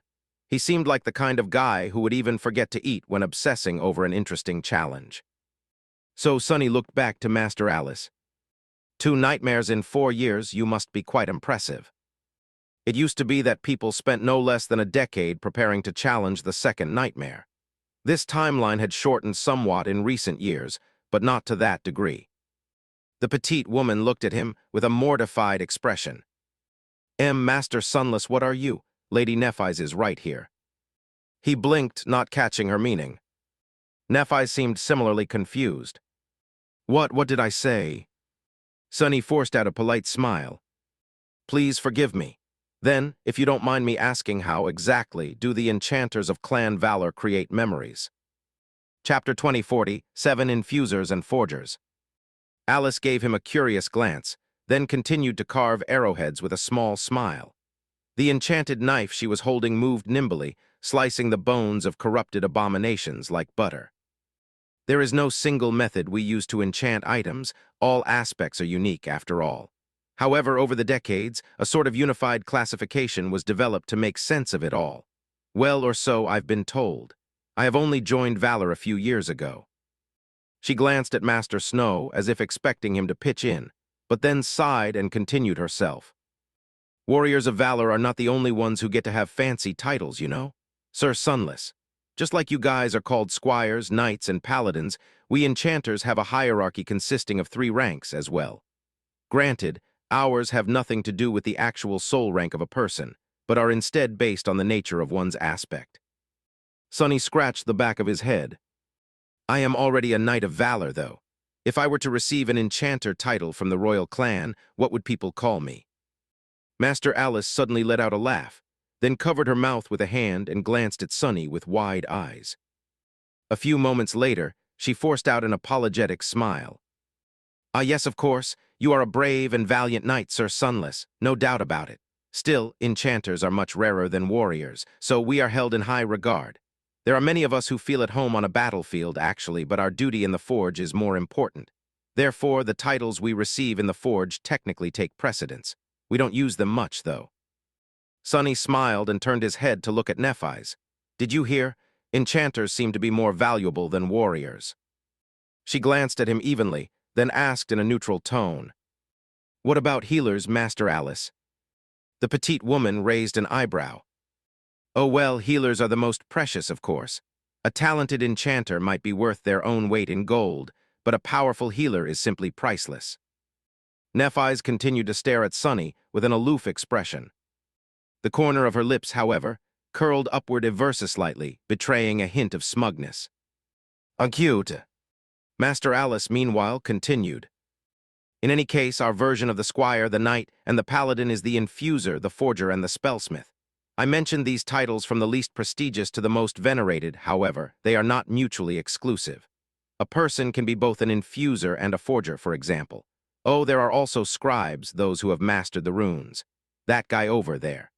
He seemed like the kind of guy who would even forget to eat when obsessing over an interesting challenge. So Sunny looked back to Master Alice. 2 nightmares in 4 years, you must be quite impressive. It used to be that people spent no less than a decade preparing to challenge the second nightmare. This timeline had shortened somewhat in recent years, but not to that degree. The petite woman looked at him with a mortified expression. Master Sunless, what are you? Lady Nephis is right here. He blinked, not catching her meaning. Nephis seemed similarly confused. What did I say? Sunny forced out a polite smile. Please forgive me. Then, if you don't mind me asking, how exactly do the enchanters of Clan Valor create memories? Chapter 2040, 7 Infusers and Forgers. Alice gave him a curious glance, then continued to carve arrowheads with a small smile. The enchanted knife she was holding moved nimbly, slicing the bones of corrupted abominations like butter. There is no single method we use to enchant items. All aspects are unique after all. However, over the decades, a sort of unified classification was developed to make sense of it all. Well, or so I've been told. I have only joined Valor a few years ago. She glanced at Master Snow as if expecting him to pitch in, but then sighed and continued herself. Warriors of Valor are not the only ones who get to have fancy titles, you know? Sir Sunless. Just like you guys are called squires, knights, and paladins, we enchanters have a hierarchy consisting of 3 ranks as well. Granted, ours have nothing to do with the actual soul rank of a person, but are instead based on the nature of one's aspect. Sunny scratched the back of his head. I am already a Knight of Valor, though. If I were to receive an enchanter title from the royal clan, what would people call me? Master Alice suddenly let out a laugh, then covered her mouth with a hand and glanced at Sunny with wide eyes. A few moments later, she forced out an apologetic smile. Ah, yes, of course, you are a brave and valiant knight, Sir Sunless, no doubt about it. Still, enchanters are much rarer than warriors, so we are held in high regard. There are many of us who feel at home on a battlefield, actually, but our duty in the forge is more important. Therefore, the titles we receive in the forge technically take precedence. We don't use them much, though. Sunny smiled and turned his head to look at Nephis. Did you hear? Enchanters seem to be more valuable than warriors. She glanced at him evenly, then asked in a neutral tone. What about healers, Master Alice? The petite woman raised an eyebrow. Oh well, healers are the most precious, of course. A talented enchanter might be worth their own weight in gold, but a powerful healer is simply priceless. Nephis continued to stare at Sunny with an aloof expression. The corner of her lips, however, curled upward ever so slightly, betraying a hint of smugness. Acute. Master Alice, meanwhile, continued. In any case, our version of the squire, the knight, and the paladin is the infuser, the forger, and the spellsmith. I mentioned these titles from the least prestigious to the most venerated, however, they are not mutually exclusive. A person can be both an infuser and a forger, for example. Oh, there are also scribes, those who have mastered the runes. That guy over there.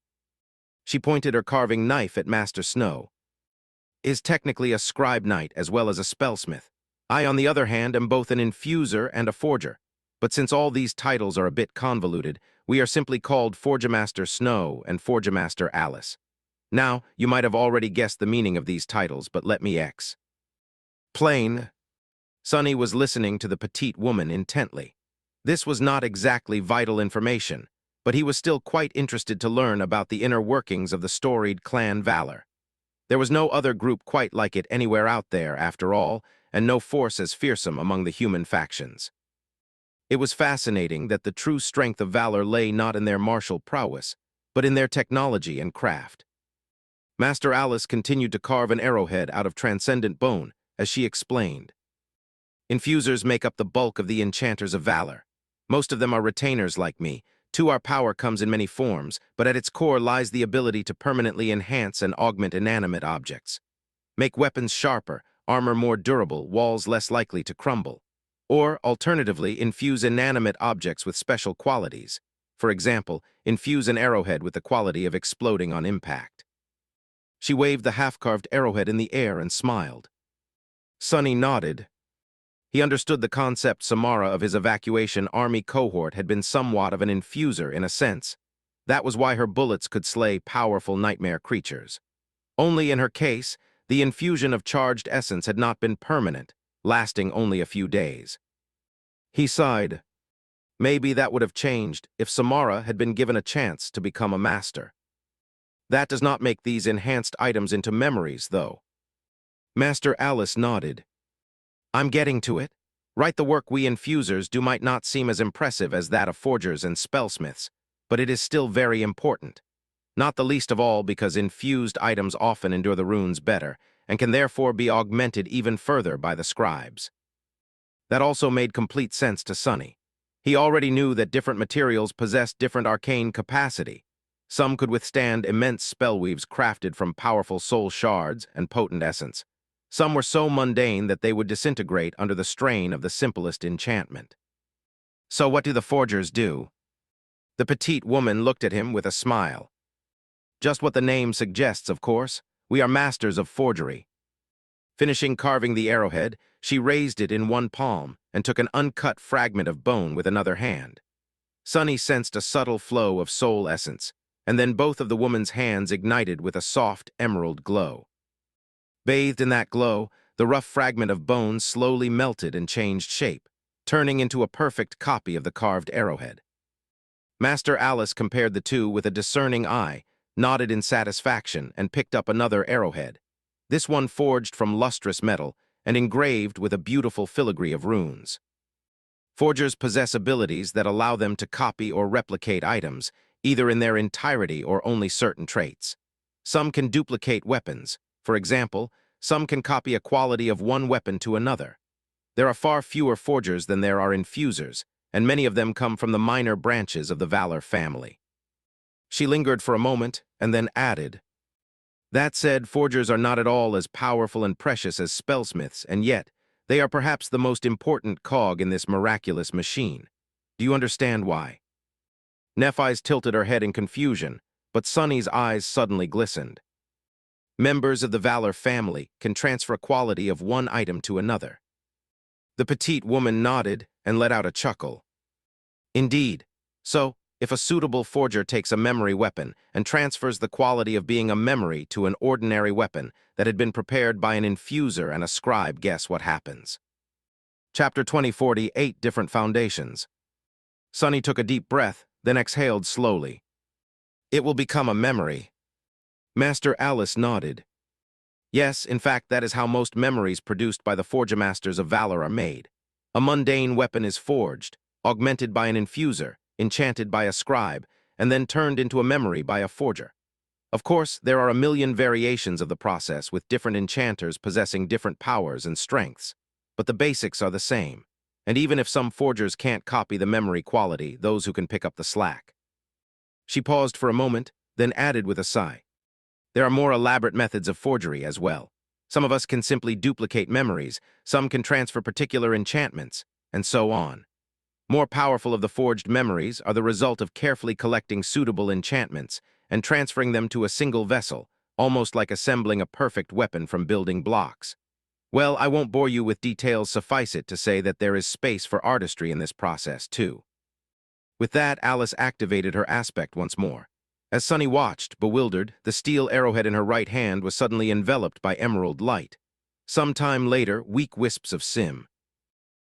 She pointed her carving knife at Master Snow. Is technically a scribe knight as well as a spellsmith. I, on the other hand, am both an infuser and a forger. But since all these titles are a bit convoluted, we are simply called Forgemaster Snow and Forgemaster Alice. Now, you might have already guessed the meaning of these titles, but let me explain. Sonny was listening to the petite woman intently. This was not exactly vital information, but he was still quite interested to learn about the inner workings of the storied clan Valor. There was no other group quite like it anywhere out there, after all, and no force as fearsome among the human factions. It was fascinating that the true strength of Valor lay not in their martial prowess, but in their technology and craft. Master Alice continued to carve an arrowhead out of transcendent bone, as she explained. Infusers make up the bulk of the enchanters of Valor. Most of them are retainers like me. Too, our power comes in many forms, but at its core lies the ability to permanently enhance and augment inanimate objects. Make weapons sharper, armor more durable, walls less likely to crumble. Or, alternatively, infuse inanimate objects with special qualities. For example, infuse an arrowhead with the quality of exploding on impact. She waved the half-carved arrowhead in the air and smiled. Sonny nodded. He understood the concept Samara of his evacuation army cohort had been somewhat of an infuser in a sense. That was why her bullets could slay powerful nightmare creatures. Only in her case, the infusion of charged essence had not been permanent, lasting only a few days. He sighed. Maybe that would have changed if Samara had been given a chance to become a master. That does not make these enhanced items into memories, though. Master Alice nodded. I'm getting to it. Right, the work we infusers do might not seem as impressive as that of forgers and spellsmiths, but it is still very important. Not the least of all because infused items often endure the runes better, and can therefore be augmented even further by the scribes. That also made complete sense to Sonny. He already knew that different materials possessed different arcane capacity. Some could withstand immense spellweaves crafted from powerful soul shards and potent essence. Some were so mundane that they would disintegrate under the strain of the simplest enchantment. So what do the forgers do? The petite woman looked at him with a smile. Just what the name suggests, of course. We are masters of forgery. Finishing carving the arrowhead, she raised it in one palm and took an uncut fragment of bone with another hand. Sonny sensed a subtle flow of soul essence, and then both of the woman's hands ignited with a soft emerald glow. Bathed in that glow, the rough fragment of bone slowly melted and changed shape, turning into a perfect copy of the carved arrowhead. Master Alice compared the two with a discerning eye, nodded in satisfaction, and picked up another arrowhead, this one forged from lustrous metal and engraved with a beautiful filigree of runes. Forgers possess abilities that allow them to copy or replicate items, either in their entirety or only certain traits. Some can duplicate weapons. For example, some can copy a quality of one weapon to another. There are far fewer forgers than there are infusers, and many of them come from the minor branches of the Valor family. She lingered for a moment and then added, that said, forgers are not at all as powerful and precious as spellsmiths, and yet they are perhaps the most important cog in this miraculous machine. Do you understand why? Nephis tilted her head in confusion, but Sonny's eyes suddenly glistened. Members of the Valor family can transfer a quality of one item to another. The petite woman nodded and let out a chuckle. Indeed. So, if a suitable forger takes a memory weapon and transfers the quality of being a memory to an ordinary weapon that had been prepared by an infuser and a scribe, guess what happens? Chapter 2040, 8 Different Foundations. Sonny took a deep breath, then exhaled slowly. It will become a memory. Master Alice nodded. Yes, in fact, that is how most memories produced by the Forgemasters of Valor are made. A mundane weapon is forged, augmented by an infuser, enchanted by a scribe, and then turned into a memory by a forger. Of course, there are a million variations of the process with different enchanters possessing different powers and strengths, but the basics are the same. And even if some forgers can't copy the memory quality, those who can pick up the slack. She paused for a moment, then added with a sigh. There are more elaborate methods of forgery as well. Some of us can simply duplicate memories, some can transfer particular enchantments, and so on. More powerful of the forged memories are the result of carefully collecting suitable enchantments and transferring them to a single vessel, almost like assembling a perfect weapon from building blocks. Well, I won't bore you with details, suffice it to say that there is space for artistry in this process, too. With that, Alice activated her aspect once more. As Sunny watched, bewildered, the steel arrowhead in her right hand was suddenly enveloped by emerald light. Some time later, weak wisps of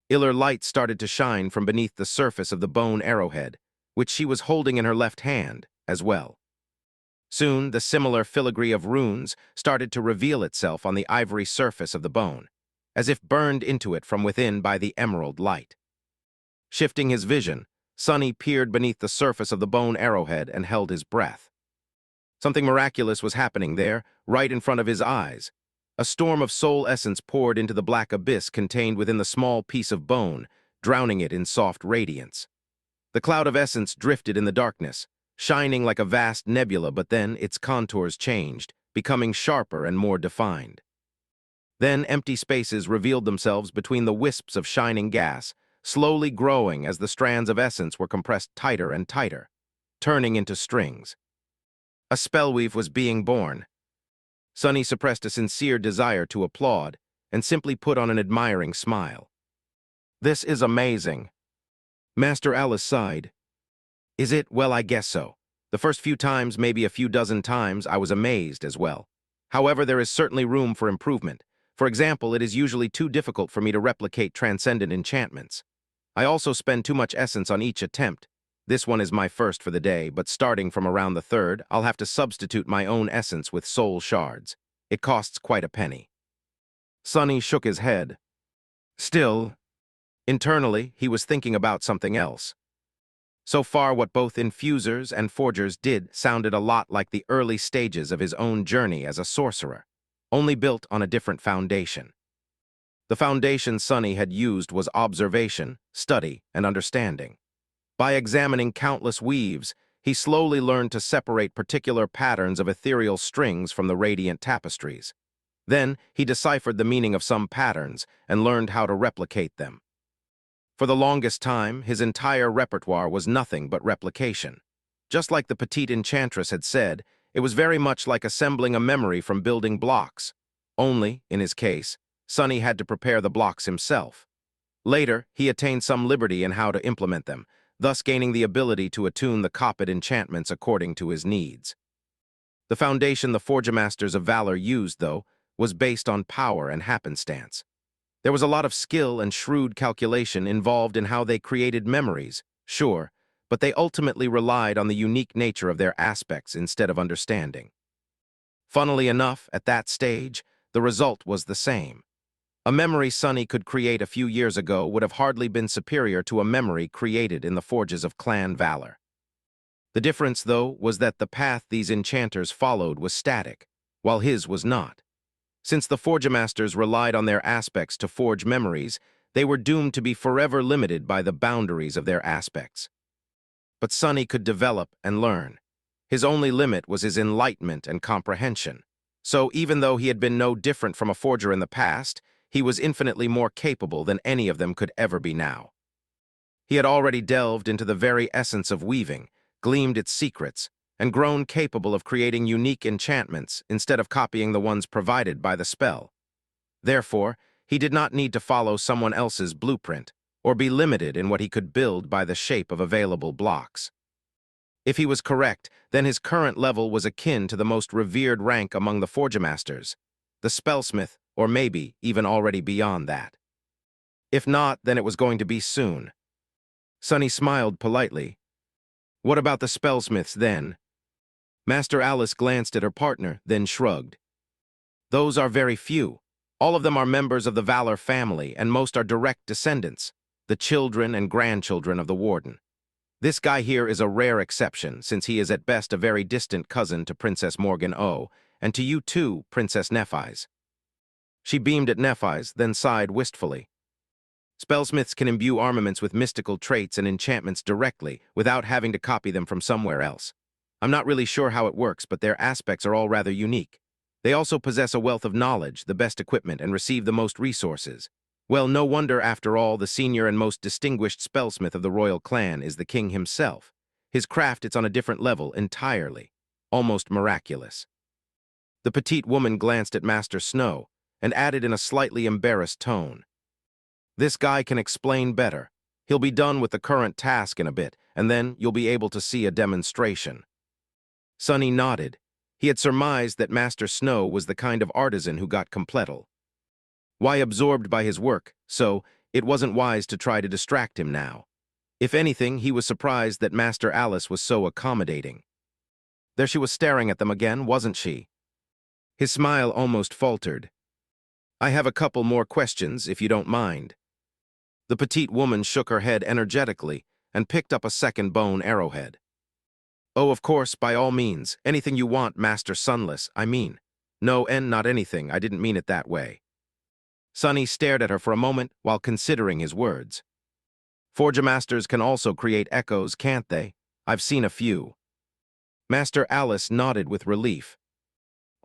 iller light started to shine from beneath the surface of the bone arrowhead, which she was holding in her left hand, as well. Soon, the similar filigree of runes started to reveal itself on the ivory surface of the bone, as if burned into it from within by the emerald light. Shifting his vision, Sunny peered beneath the surface of the bone arrowhead and held his breath. Something miraculous was happening there, right in front of his eyes. A storm of soul essence poured into the black abyss contained within the small piece of bone, drowning it in soft radiance. The cloud of essence drifted in the darkness, shining like a vast nebula, but then its contours changed, becoming sharper and more defined. Then empty spaces revealed themselves between the wisps of shining gas, slowly growing as the strands of essence were compressed tighter and tighter, turning into strings. A spellweave was being born. Sunny suppressed a sincere desire to applaud and simply put on an admiring smile. "This is amazing." Master Alice sighed. "Is it? Well, I guess so. The first few times, maybe a few dozen times, I was amazed as well. However, there is certainly room for improvement. For example, it is usually too difficult for me to replicate transcendent enchantments. I also spend too much essence on each attempt. This one is my first for the day, but starting from around the third, I'll have to substitute my own essence with soul shards. It costs quite a penny." Sunny shook his head. Still, internally, he was thinking about something else. So far, what both infusers and forgers did sounded a lot like the early stages of his own journey as a sorcerer, only built on a different foundation. The foundation Sunny had used was observation, study, and understanding. By examining countless weaves, he slowly learned to separate particular patterns of ethereal strings from the radiant tapestries. Then, he deciphered the meaning of some patterns and learned how to replicate them. For the longest time, his entire repertoire was nothing but replication. Just like the petite enchantress had said, it was very much like assembling a memory from building blocks. Only, in his case, Sunny had to prepare the blocks himself. Later, he attained some liberty in how to implement them, thus gaining the ability to attune the copied enchantments according to his needs. The foundation the Forgemasters of Valor used, though, was based on power and happenstance. There was a lot of skill and shrewd calculation involved in how they created memories, sure, but they ultimately relied on the unique nature of their aspects instead of understanding. Funnily enough, at that stage, the result was the same. A memory Sunny could create a few years ago would have hardly been superior to a memory created in the forges of Clan Valor. The difference, though, was that the path these enchanters followed was static, while his was not. Since the Forgemasters relied on their aspects to forge memories, they were doomed to be forever limited by the boundaries of their aspects. But Sunny could develop and learn. His only limit was his enlightenment and comprehension. So even though he had been no different from a forger in the past, he was infinitely more capable than any of them could ever be now. He had already delved into the very essence of weaving, gleaned its secrets, and grown capable of creating unique enchantments instead of copying the ones provided by the spell. Therefore, he did not need to follow someone else's blueprint, or be limited in what he could build by the shape of available blocks. If he was correct, then his current level was akin to the most revered rank among the Forgemasters, the Spellsmith, or maybe even already beyond that. If not, then it was going to be soon. Sunny smiled politely. "What about the Spellsmiths, then?" Master Alice glanced at her partner, then shrugged. "Those are very few. All of them are members of the Valor family, and most are direct descendants, the children and grandchildren of the Warden. This guy here is a rare exception, since he is at best a very distant cousin to Princess Morgan O, and to you too, Princess Nephis. She beamed at Nephis, then sighed wistfully. Spellsmiths can imbue armaments with mystical traits and enchantments directly, without having to copy them from somewhere else. I'm not really sure how it works, but their aspects are all rather unique. They also possess a wealth of knowledge, the best equipment, and receive the most resources. Well, no wonder, after all, the senior and most distinguished spellsmith of the royal clan is the king himself. His craft, it's on a different level entirely. Almost miraculous. The petite woman glanced at Master Snow and added in a slightly embarrassed tone, "This guy can explain better. He'll be done with the current task in a bit, and then you'll be able to see a demonstration." Sunny nodded. He had surmised that Master Snow was the kind of artisan who got completal. Why, absorbed by his work, so it wasn't wise to try to distract him now. If anything, he was surprised that Master Alice was so accommodating. There she was staring at them again, wasn't she? His smile almost faltered. "I have a couple more questions, if you don't mind." The petite woman shook her head energetically and picked up a second bone arrowhead. "Oh, of course, by all means. Anything you want, Master Sunless, I mean. No, and not anything. I didn't mean it that way." Sunny stared at her for a moment while considering his words. "Forgemasters can also create echoes, can't they? I've seen a few." Master Alice nodded with relief.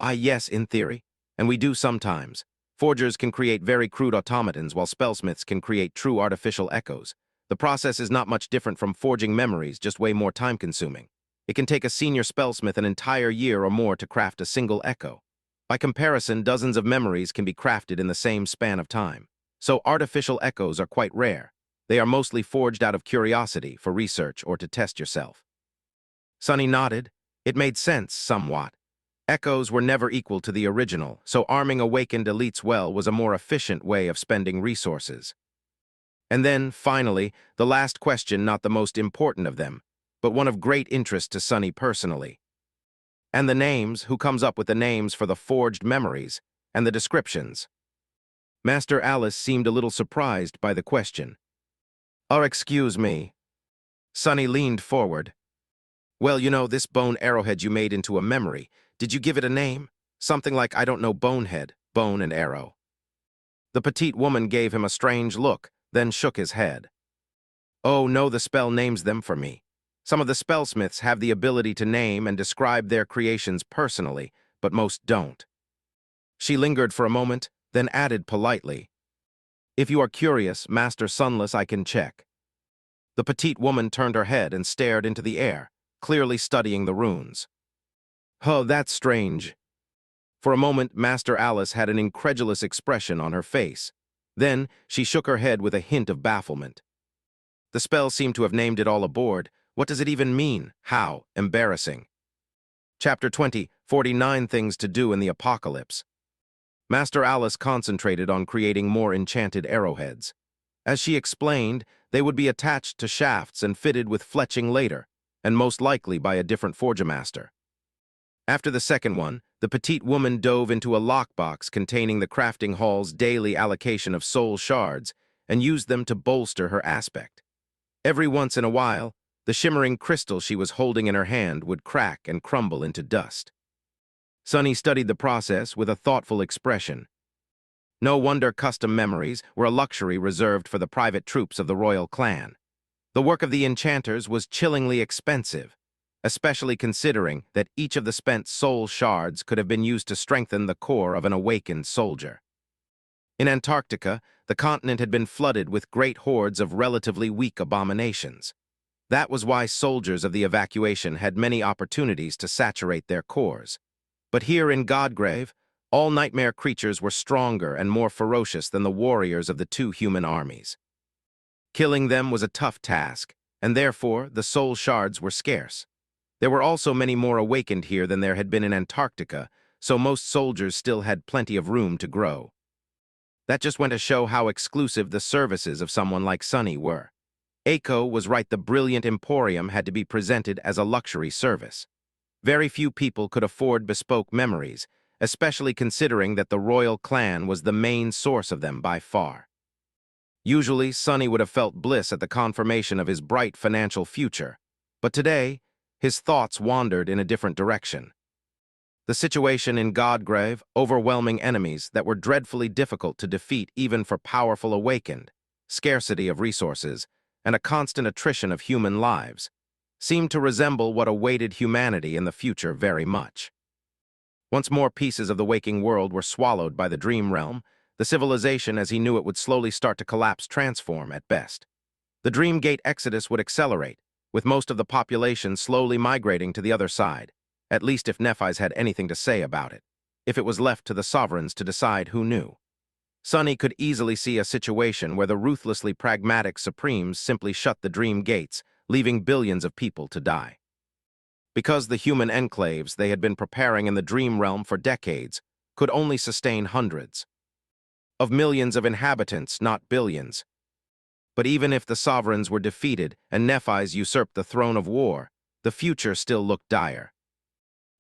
Yes, in theory. And we do sometimes. Forgers can create very crude automatons, while spellsmiths can create true artificial echoes. The process is not much different from forging memories, just way more time-consuming. It can take a senior spellsmith an entire year or more to craft a single echo. By comparison, dozens of memories can be crafted in the same span of time. So artificial echoes are quite rare. They are mostly forged out of curiosity, for research, or to test yourself. Sunny nodded. It made sense, somewhat. Echoes were never equal to the original, so arming awakened elites well was a more efficient way of spending resources. And then, finally, the last question, not the most important of them, but one of great interest to Sunny personally. "And the names, who comes up with the names for the forged memories, and the descriptions?" Master Alice seemed a little surprised by the question. Excuse me." Sunny leaned forward. "Well, you know, this bone arrowhead you made into a memory, did you give it a name? Something like, I don't know, bonehead, bone and arrow." The petite woman gave him a strange look, then shook his head. "Oh, no, the spell names them for me. Some of the spellsmiths have the ability to name and describe their creations personally, but most don't." She lingered for a moment, then added politely, "If you are curious, Master Sunless, I can check." The petite woman turned her head and stared into the air, clearly studying the runes. "Oh, that's strange." For a moment, Master Alice had an incredulous expression on her face. Then, she shook her head with a hint of bafflement. "The spell seemed to have named it all aboard. What does it even mean? How embarrassing." Chapter 20, 49 Things to Do in the Apocalypse. Master Alice concentrated on creating more enchanted arrowheads. As she explained, they would be attached to shafts and fitted with fletching later, and most likely by a different forgemaster. After the second one, the petite woman dove into a lockbox containing the crafting hall's daily allocation of soul shards and used them to bolster her aspect. Every once in a while, the shimmering crystal she was holding in her hand would crack and crumble into dust. Sunny studied the process with a thoughtful expression. No wonder custom memories were a luxury reserved for the private troops of the royal clan. The work of the enchanters was chillingly expensive, especially considering that each of the spent soul shards could have been used to strengthen the core of an awakened soldier. In Antarctica, the continent had been flooded with great hordes of relatively weak abominations. That was why soldiers of the evacuation had many opportunities to saturate their cores. But here in Godgrave, all nightmare creatures were stronger and more ferocious than the warriors of the two human armies. Killing them was a tough task, and therefore the soul shards were scarce. There were also many more awakened here than there had been in Antarctica, so most soldiers still had plenty of room to grow. That just went to show how exclusive the services of someone like Sunny were. Aiko was right, the brilliant emporium had to be presented as a luxury service. Very few people could afford bespoke memories, especially considering that the royal clan was the main source of them by far. Usually, Sonny would have felt bliss at the confirmation of his bright financial future. But today, his thoughts wandered in a different direction. The situation in Godgrave, overwhelming enemies that were dreadfully difficult to defeat even for powerful awakened, scarcity of resources, and a constant attrition of human lives, seemed to resemble what awaited humanity in the future very much. Once more pieces of the waking world were swallowed by the dream realm, the civilization as he knew it would slowly start to collapse, transform at best. The Dream Gate exodus would accelerate, with most of the population slowly migrating to the other side, at least if Nephis had anything to say about it, if it was left to the sovereigns to decide who knew. Sonny could easily see a situation where the ruthlessly pragmatic Supremes simply shut the Dream Gates, leaving billions of people to die. Because the human enclaves they had been preparing in the Dream Realm for decades could only sustain hundreds of millions of inhabitants, not billions. But even if the sovereigns were defeated and Nephis usurped the throne of war, the future still looked dire.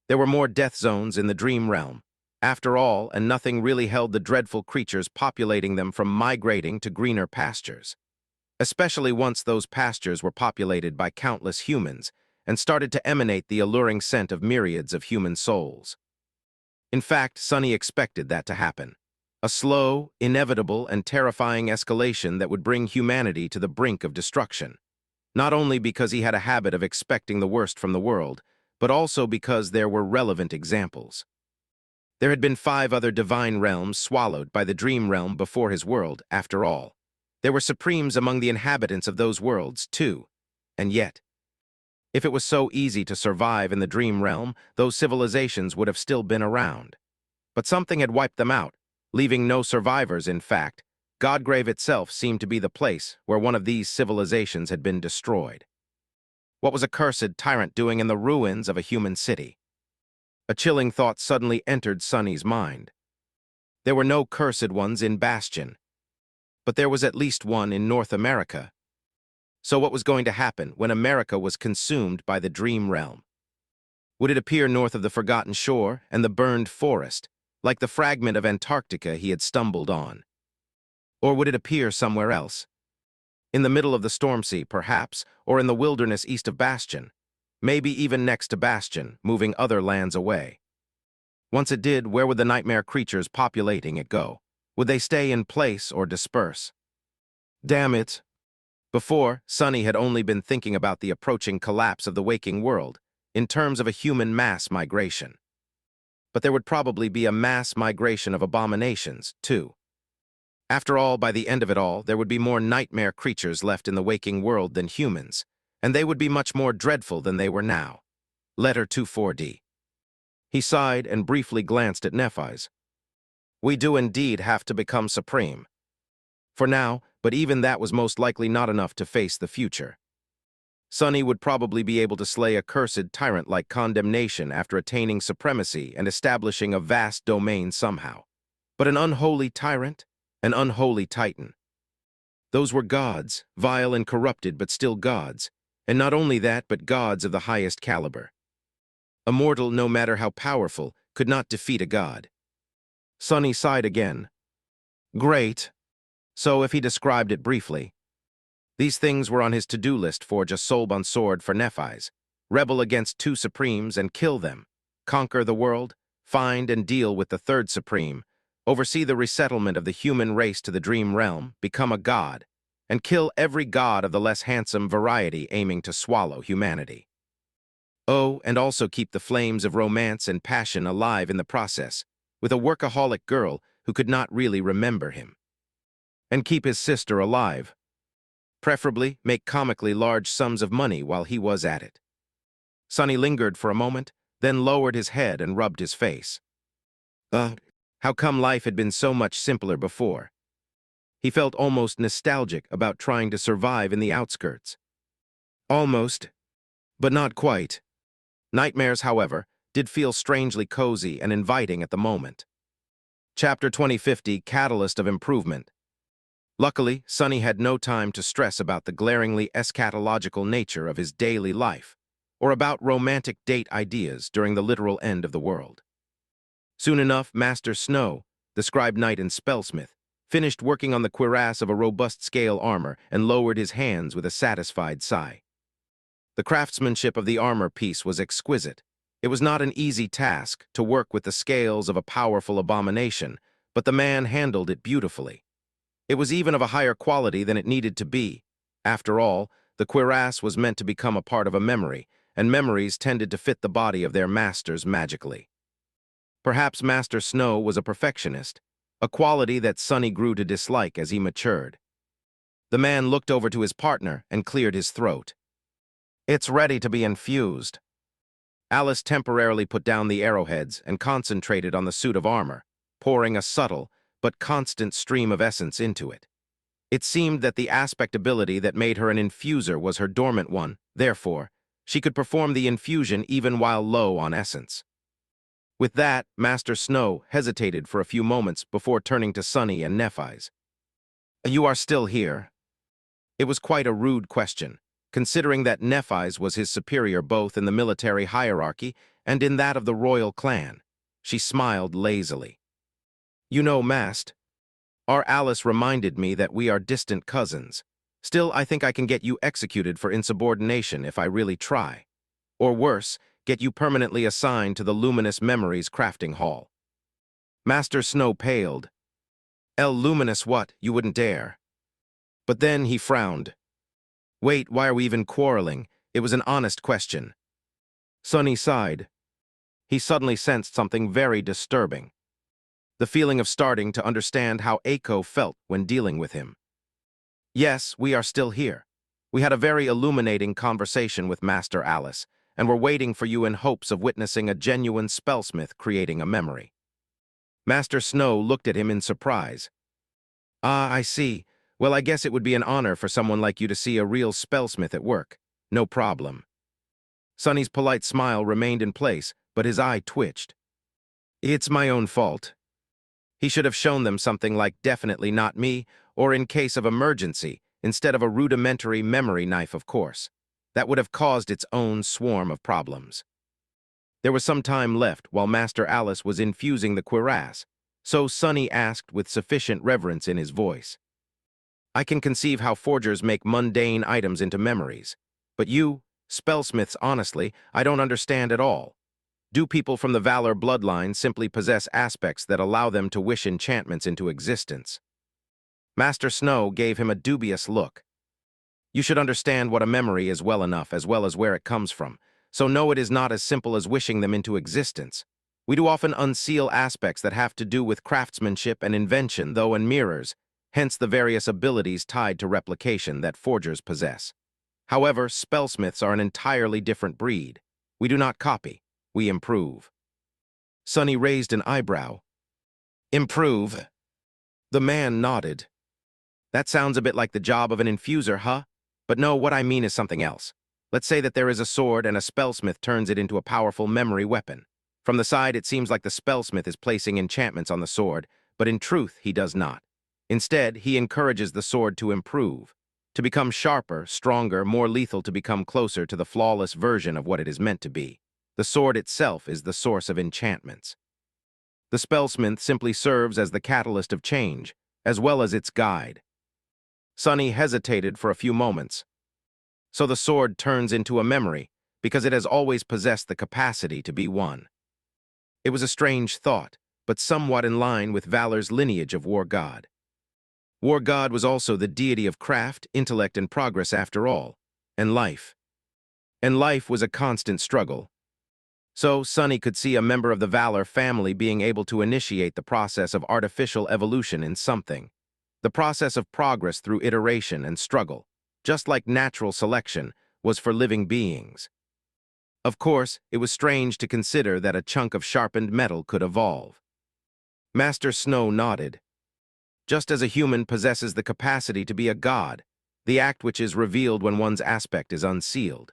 There were more death zones in the Dream Realm, after all, and nothing really held the dreadful creatures populating them from migrating to greener pastures. Especially once those pastures were populated by countless humans and started to emanate the alluring scent of myriads of human souls. In fact, Sonny expected that to happen. A slow, inevitable, and terrifying escalation that would bring humanity to the brink of destruction. Not only because he had a habit of expecting the worst from the world, but also because there were relevant examples. There had been 5 other divine realms swallowed by the Dream Realm before his world, after all. There were Supremes among the inhabitants of those worlds, too. And yet, if it was so easy to survive in the Dream Realm, those civilizations would have still been around. But something had wiped them out, leaving no survivors. In fact, Godgrave itself seemed to be the place where one of these civilizations had been destroyed. What was a cursed tyrant doing in the ruins of a human city? A chilling thought suddenly entered Sonny's mind. There were no cursed ones in Bastion, but there was at least one in North America. So what was going to happen when America was consumed by the Dream Realm? Would it appear north of the Forgotten Shore and the burned forest, like the fragment of Antarctica he had stumbled on? Or would it appear somewhere else? In the middle of the storm sea, perhaps, or in the wilderness east of Bastion, maybe even next to Bastion, moving other lands away. Once it did, where would the nightmare creatures populating it go? Would they stay in place or disperse? Damn it! Before, Sonny had only been thinking about the approaching collapse of the waking world, in terms of a human mass migration. But there would probably be a mass migration of abominations, too. After all, by the end of it all, there would be more nightmare creatures left in the waking world than humans, and they would be much more dreadful than they were now. Letter 24D. He sighed and briefly glanced at Nephis. We do indeed have to become supreme. For now, but even that was most likely not enough to face the future. Sonny would probably be able to slay a cursed tyrant like Condemnation after attaining supremacy and establishing a vast domain somehow. But an unholy tyrant? An unholy titan. Those were gods, vile and corrupted, but still gods. And not only that, but gods of the highest caliber. A mortal, no matter how powerful, could not defeat a god. Sonny sighed again. Great. So if he described it briefly, these things were on his to-do list: forge a soulbound sword for Nephis, rebel against 2 Supremes and kill them, conquer the world, find and deal with the 3rd Supreme, oversee the resettlement of the human race to the Dream Realm, become a god, and kill every god of the less handsome variety aiming to swallow humanity. Oh, and also keep the flames of romance and passion alive in the process, with a workaholic girl who could not really remember him. And keep his sister alive. Preferably make comically large sums of money while he was at it. Sonny lingered for a moment, then lowered his head and rubbed his face. How come life had been so much simpler before? He felt almost nostalgic about trying to survive in the outskirts. Almost, but not quite. Nightmares, however, did feel strangely cozy and inviting at the moment. Chapter 2050, Catalyst of Improvement. Luckily, Sonny had no time to stress about the glaringly eschatological nature of his daily life, or about romantic date ideas during the literal end of the world. Soon enough, Master Snow, the scribe knight and spellsmith, finished working on the cuirass of a robust scale armor, and lowered his hands with a satisfied sigh. The craftsmanship of the armor piece was exquisite. It was not an easy task to work with the scales of a powerful abomination, but the man handled it beautifully. It was even of a higher quality than it needed to be. After all, the cuirass was meant to become a part of a memory, and memories tended to fit the body of their masters magically. Perhaps Master Snow was a perfectionist, a quality that Sonny grew to dislike as he matured. The man looked over to his partner and cleared his throat. "It's ready to be infused." Alice temporarily put down the arrowheads and concentrated on the suit of armor, pouring a subtle but constant stream of essence into it. It seemed that the aspect ability that made her an infuser was her dormant one, therefore, she could perform the infusion even while low on essence. With that, Master Snow hesitated for a few moments before turning to Sonny and Nephis. "You are still here?" It was quite a rude question, considering that Nephis was his superior both in the military hierarchy and in that of the royal clan. She smiled lazily. "You know, Mast, our Alice reminded me that we are distant cousins. Still, I think I can get you executed for insubordination if I really try. Or worse, get you permanently assigned to the Luminous Memories crafting hall." Master Snow paled. Luminous what? You wouldn't dare." But then he frowned. "Wait, why are we even quarreling? It was an honest question." Sonny sighed. He suddenly sensed something very disturbing. The feeling of starting to understand how Aiko felt when dealing with him. "Yes, we are still here. We had a very illuminating conversation with Master Alice, and we're waiting for you in hopes of witnessing a genuine spellsmith creating a memory." Master Snow looked at him in surprise. "Ah, I see. Well, I guess it would be an honor for someone like you to see a real spellsmith at work. No problem." Sonny's polite smile remained in place, but his eye twitched. "It's my own fault." He should have shown them something like "definitely not me," or "in case of emergency," instead of a rudimentary memory knife, of course. That would have caused its own swarm of problems. There was some time left while Master Alice was infusing the cuirass, so Sonny asked with sufficient reverence in his voice. "I can conceive how forgers make mundane items into memories. But you, spellsmiths, honestly, I don't understand at all. Do people from the Valor bloodline simply possess aspects that allow them to wish enchantments into existence?" Master Snow gave him a dubious look. "You should understand what a memory is well enough, as well as where it comes from. So no, it is not as simple as wishing them into existence. We do often unseal aspects that have to do with craftsmanship and invention, though in mirrors, hence the various abilities tied to replication that forgers possess. However, spellsmiths are an entirely different breed. We do not copy, we improve." Sonny raised an eyebrow. "Improve?" The man nodded. "That sounds a bit like the job of an infuser, huh? But no, what I mean is something else. Let's say that there is a sword and a spellsmith turns it into a powerful memory weapon. From the side, it seems like the spellsmith is placing enchantments on the sword, but in truth, he does not. Instead, he encourages the sword to improve, to become sharper, stronger, more lethal, to become closer to the flawless version of what it is meant to be. The sword itself is the source of enchantments. The spellsmith simply serves as the catalyst of change, as well as its guide." Sonny hesitated for a few moments. "So the sword turns into a memory, because it has always possessed the capacity to be one." It was a strange thought, but somewhat in line with Valor's lineage of War God. War God was also the deity of craft, intellect, and progress after all, and life. And life was a constant struggle. So Sonny could see a member of the Valor family being able to initiate the process of artificial evolution in something. The process of progress through iteration and struggle, just like natural selection, was for living beings. Of course, it was strange to consider that a chunk of sharpened metal could evolve. Master Snow nodded. "Just as a human possesses the capacity to be a god, the act which is revealed when one's aspect is unsealed.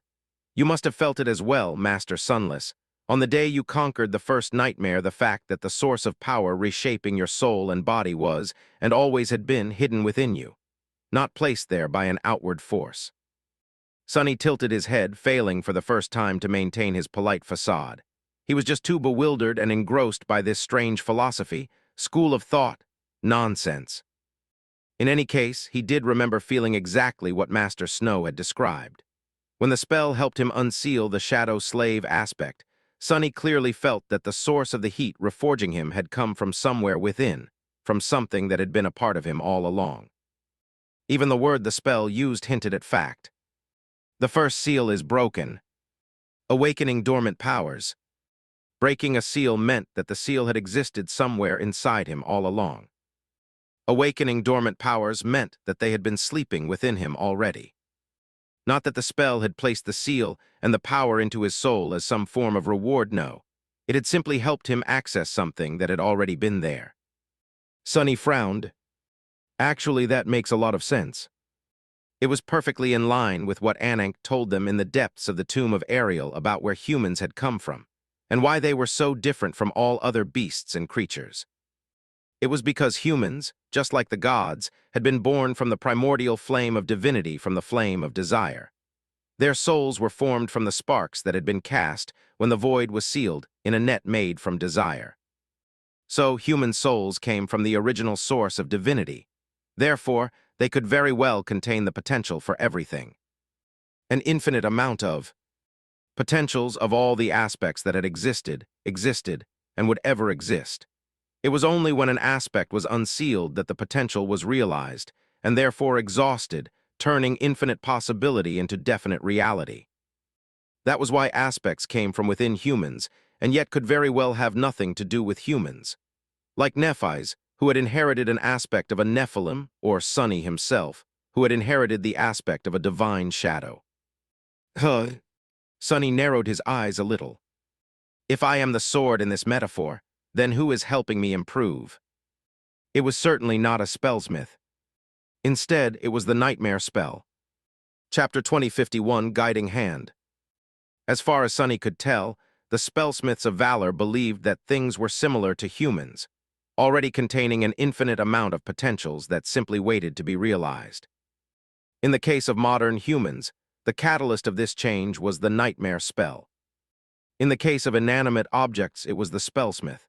You must have felt it as well, Master Sunless, on the day you conquered the first nightmare, the fact that the source of power reshaping your soul and body was, and always had been, hidden within you, not placed there by an outward force." Sonny tilted his head, failing for the first time to maintain his polite facade. He was just too bewildered and engrossed by this strange philosophy, school of thought, nonsense. In any case, he did remember feeling exactly what Master Snow had described. When the spell helped him unseal the shadow slave aspect, Sunny clearly felt that the source of the heat reforging him had come from somewhere within, from something that had been a part of him all along. Even the word the spell used hinted at fact. The first seal is broken, awakening dormant powers. Breaking a seal meant that the seal had existed somewhere inside him all along. Awakening dormant powers meant that they had been sleeping within him already. Not that the spell had placed the seal and the power into his soul as some form of reward, no. It had simply helped him access something that had already been there. Sunny frowned. Actually, that makes a lot of sense. It was perfectly in line with what Ankh told them in the depths of the tomb of Ariel about where humans had come from, and why they were so different from all other beasts and creatures. It was because humans, just like the gods, had been born from the primordial flame of divinity, from the flame of desire. Their souls were formed from the sparks that had been cast when the void was sealed in a net made from desire. So human souls came from the original source of divinity. Therefore, they could very well contain the potential for everything. An infinite amount of potentials of all the aspects that had existed, and would ever exist. It was only when an aspect was unsealed that the potential was realized, and therefore exhausted, turning infinite possibility into definite reality. That was why aspects came from within humans, and yet could very well have nothing to do with humans. Like Nephis, who had inherited an aspect of a Nephilim, or Sunny himself, who had inherited the aspect of a divine shadow. Sunny narrowed his eyes a little. If I am the sword in this metaphor, then who is helping me improve? It was certainly not a spellsmith. Instead, it was the nightmare spell. Chapter 2051, Guiding Hand. As far as Sunny could tell, the spellsmiths of valor believed that things were similar to humans, already containing an infinite amount of potentials that simply waited to be realized. In the case of modern humans, the catalyst of this change was the nightmare spell. In the case of inanimate objects, it was the spellsmith.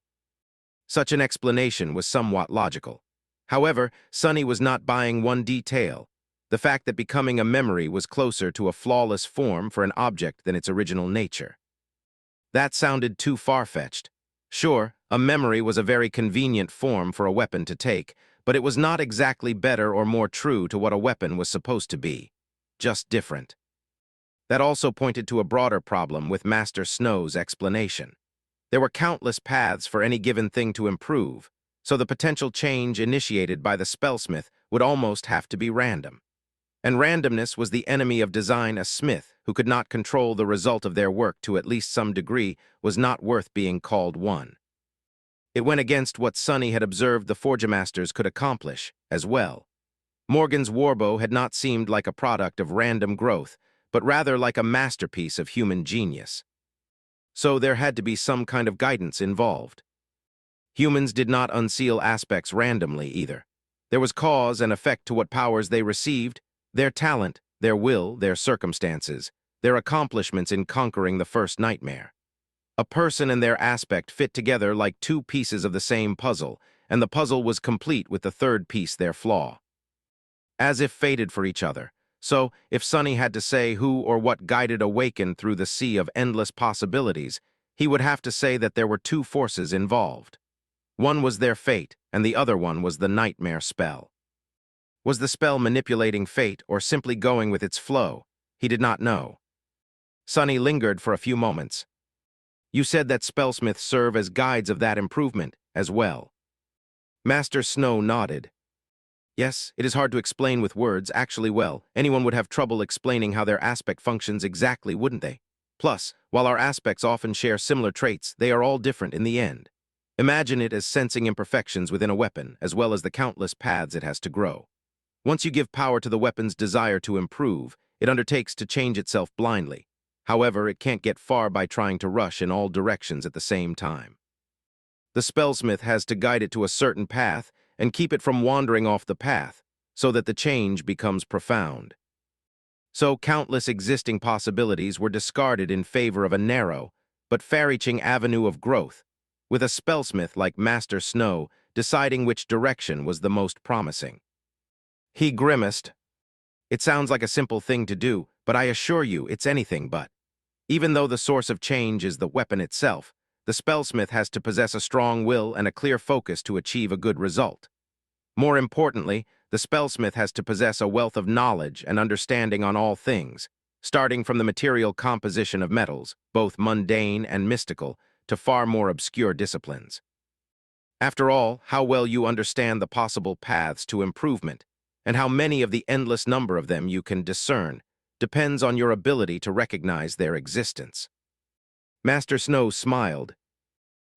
Such an explanation was somewhat logical. However, Sunny was not buying one detail: the fact that becoming a memory was closer to a flawless form for an object than its original nature. That sounded too far-fetched. Sure, a memory was a very convenient form for a weapon to take, but it was not exactly better or more true to what a weapon was supposed to be. Just different. That also pointed to a broader problem with Master Snow's explanation. There were countless paths for any given thing to improve, so the potential change initiated by the spellsmith would almost have to be random. And randomness was the enemy of design. A smith who could not control the result of their work to at least some degree was not worth being called one. It went against what Sunny had observed the Forgemasters could accomplish, as well. Morgan's warbow had not seemed like a product of random growth, but rather like a masterpiece of human genius. So there had to be some kind of guidance involved. Humans did not unseal aspects randomly either. There was cause and effect to what powers they received, their talent, their will, their circumstances, their accomplishments in conquering the first nightmare. A person and their aspect fit together like two pieces of the same puzzle, and the puzzle was complete with the third piece, their flaw. As if fated for each other. So, if Sunny had to say who or what guided Awaken through the sea of endless possibilities, he would have to say that there were two forces involved. One was their fate, and the other one was the nightmare spell. Was the spell manipulating fate or simply going with its flow? He did not know. Sunny lingered for a few moments. You said that spellsmiths serve as guides of that improvement, as well. Master Snow nodded. Yes, it is hard to explain with words. Actually, well, anyone would have trouble explaining how their aspect functions exactly, wouldn't they? Plus, while our aspects often share similar traits, they are all different in the end. Imagine it as sensing imperfections within a weapon, as well as the countless paths it has to grow. Once you give power to the weapon's desire to improve, it undertakes to change itself blindly. However, it can't get far by trying to rush in all directions at the same time. The spellsmith has to guide it to a certain path and keep it from wandering off the path, so that the change becomes profound. So countless existing possibilities were discarded in favor of a narrow, but far-reaching avenue of growth, with a spellsmith like Master Snow deciding which direction was the most promising. He grimaced. It sounds like a simple thing to do, but I assure you it's anything but. Even though the source of change is the weapon itself, the spellsmith has to possess a strong will and a clear focus to achieve a good result. More importantly, the spellsmith has to possess a wealth of knowledge and understanding on all things, starting from the material composition of metals, both mundane and mystical, to far more obscure disciplines. After all, how well you understand the possible paths to improvement, and how many of the endless number of them you can discern, depends on your ability to recognize their existence. Master Snow smiled.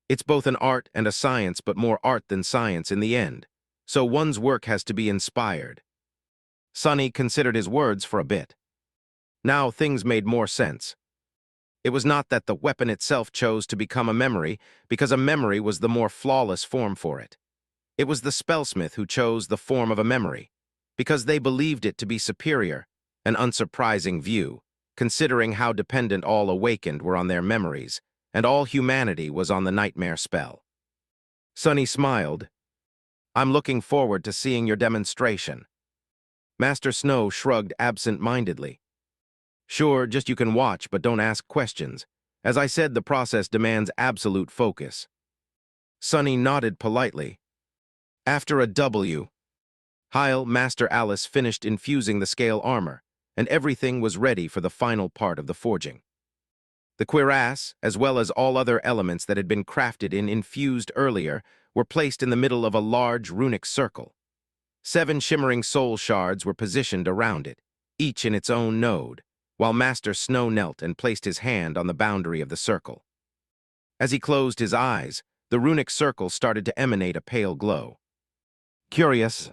It's both an art and a science, but more art than science in the end, so one's work has to be inspired. Sonny considered his words for a bit. Now things made more sense. It was not that the weapon itself chose to become a memory, because a memory was the more flawless form for it. It was the spellsmith who chose the form of a memory, because they believed it to be superior, an unsurprising view, considering how dependent all awakened were on their memories, and all humanity was on the nightmare spell. Sonny smiled. I'm looking forward to seeing your demonstration. Master Snow shrugged absent-mindedly. Sure, just you can watch, but don't ask questions. As I said, the process demands absolute focus. Sonny nodded politely. After a W, Master Alice finished infusing the scale armor, and everything was ready for the final part of the forging. The cuirass, as well as all other elements that had been crafted and infused earlier, were placed in the middle of a large runic circle. 7 shimmering soul shards were positioned around it, each in its own node, while Master Snow knelt and placed his hand on the boundary of the circle. As he closed his eyes, the runic circle started to emanate a pale glow. Curious.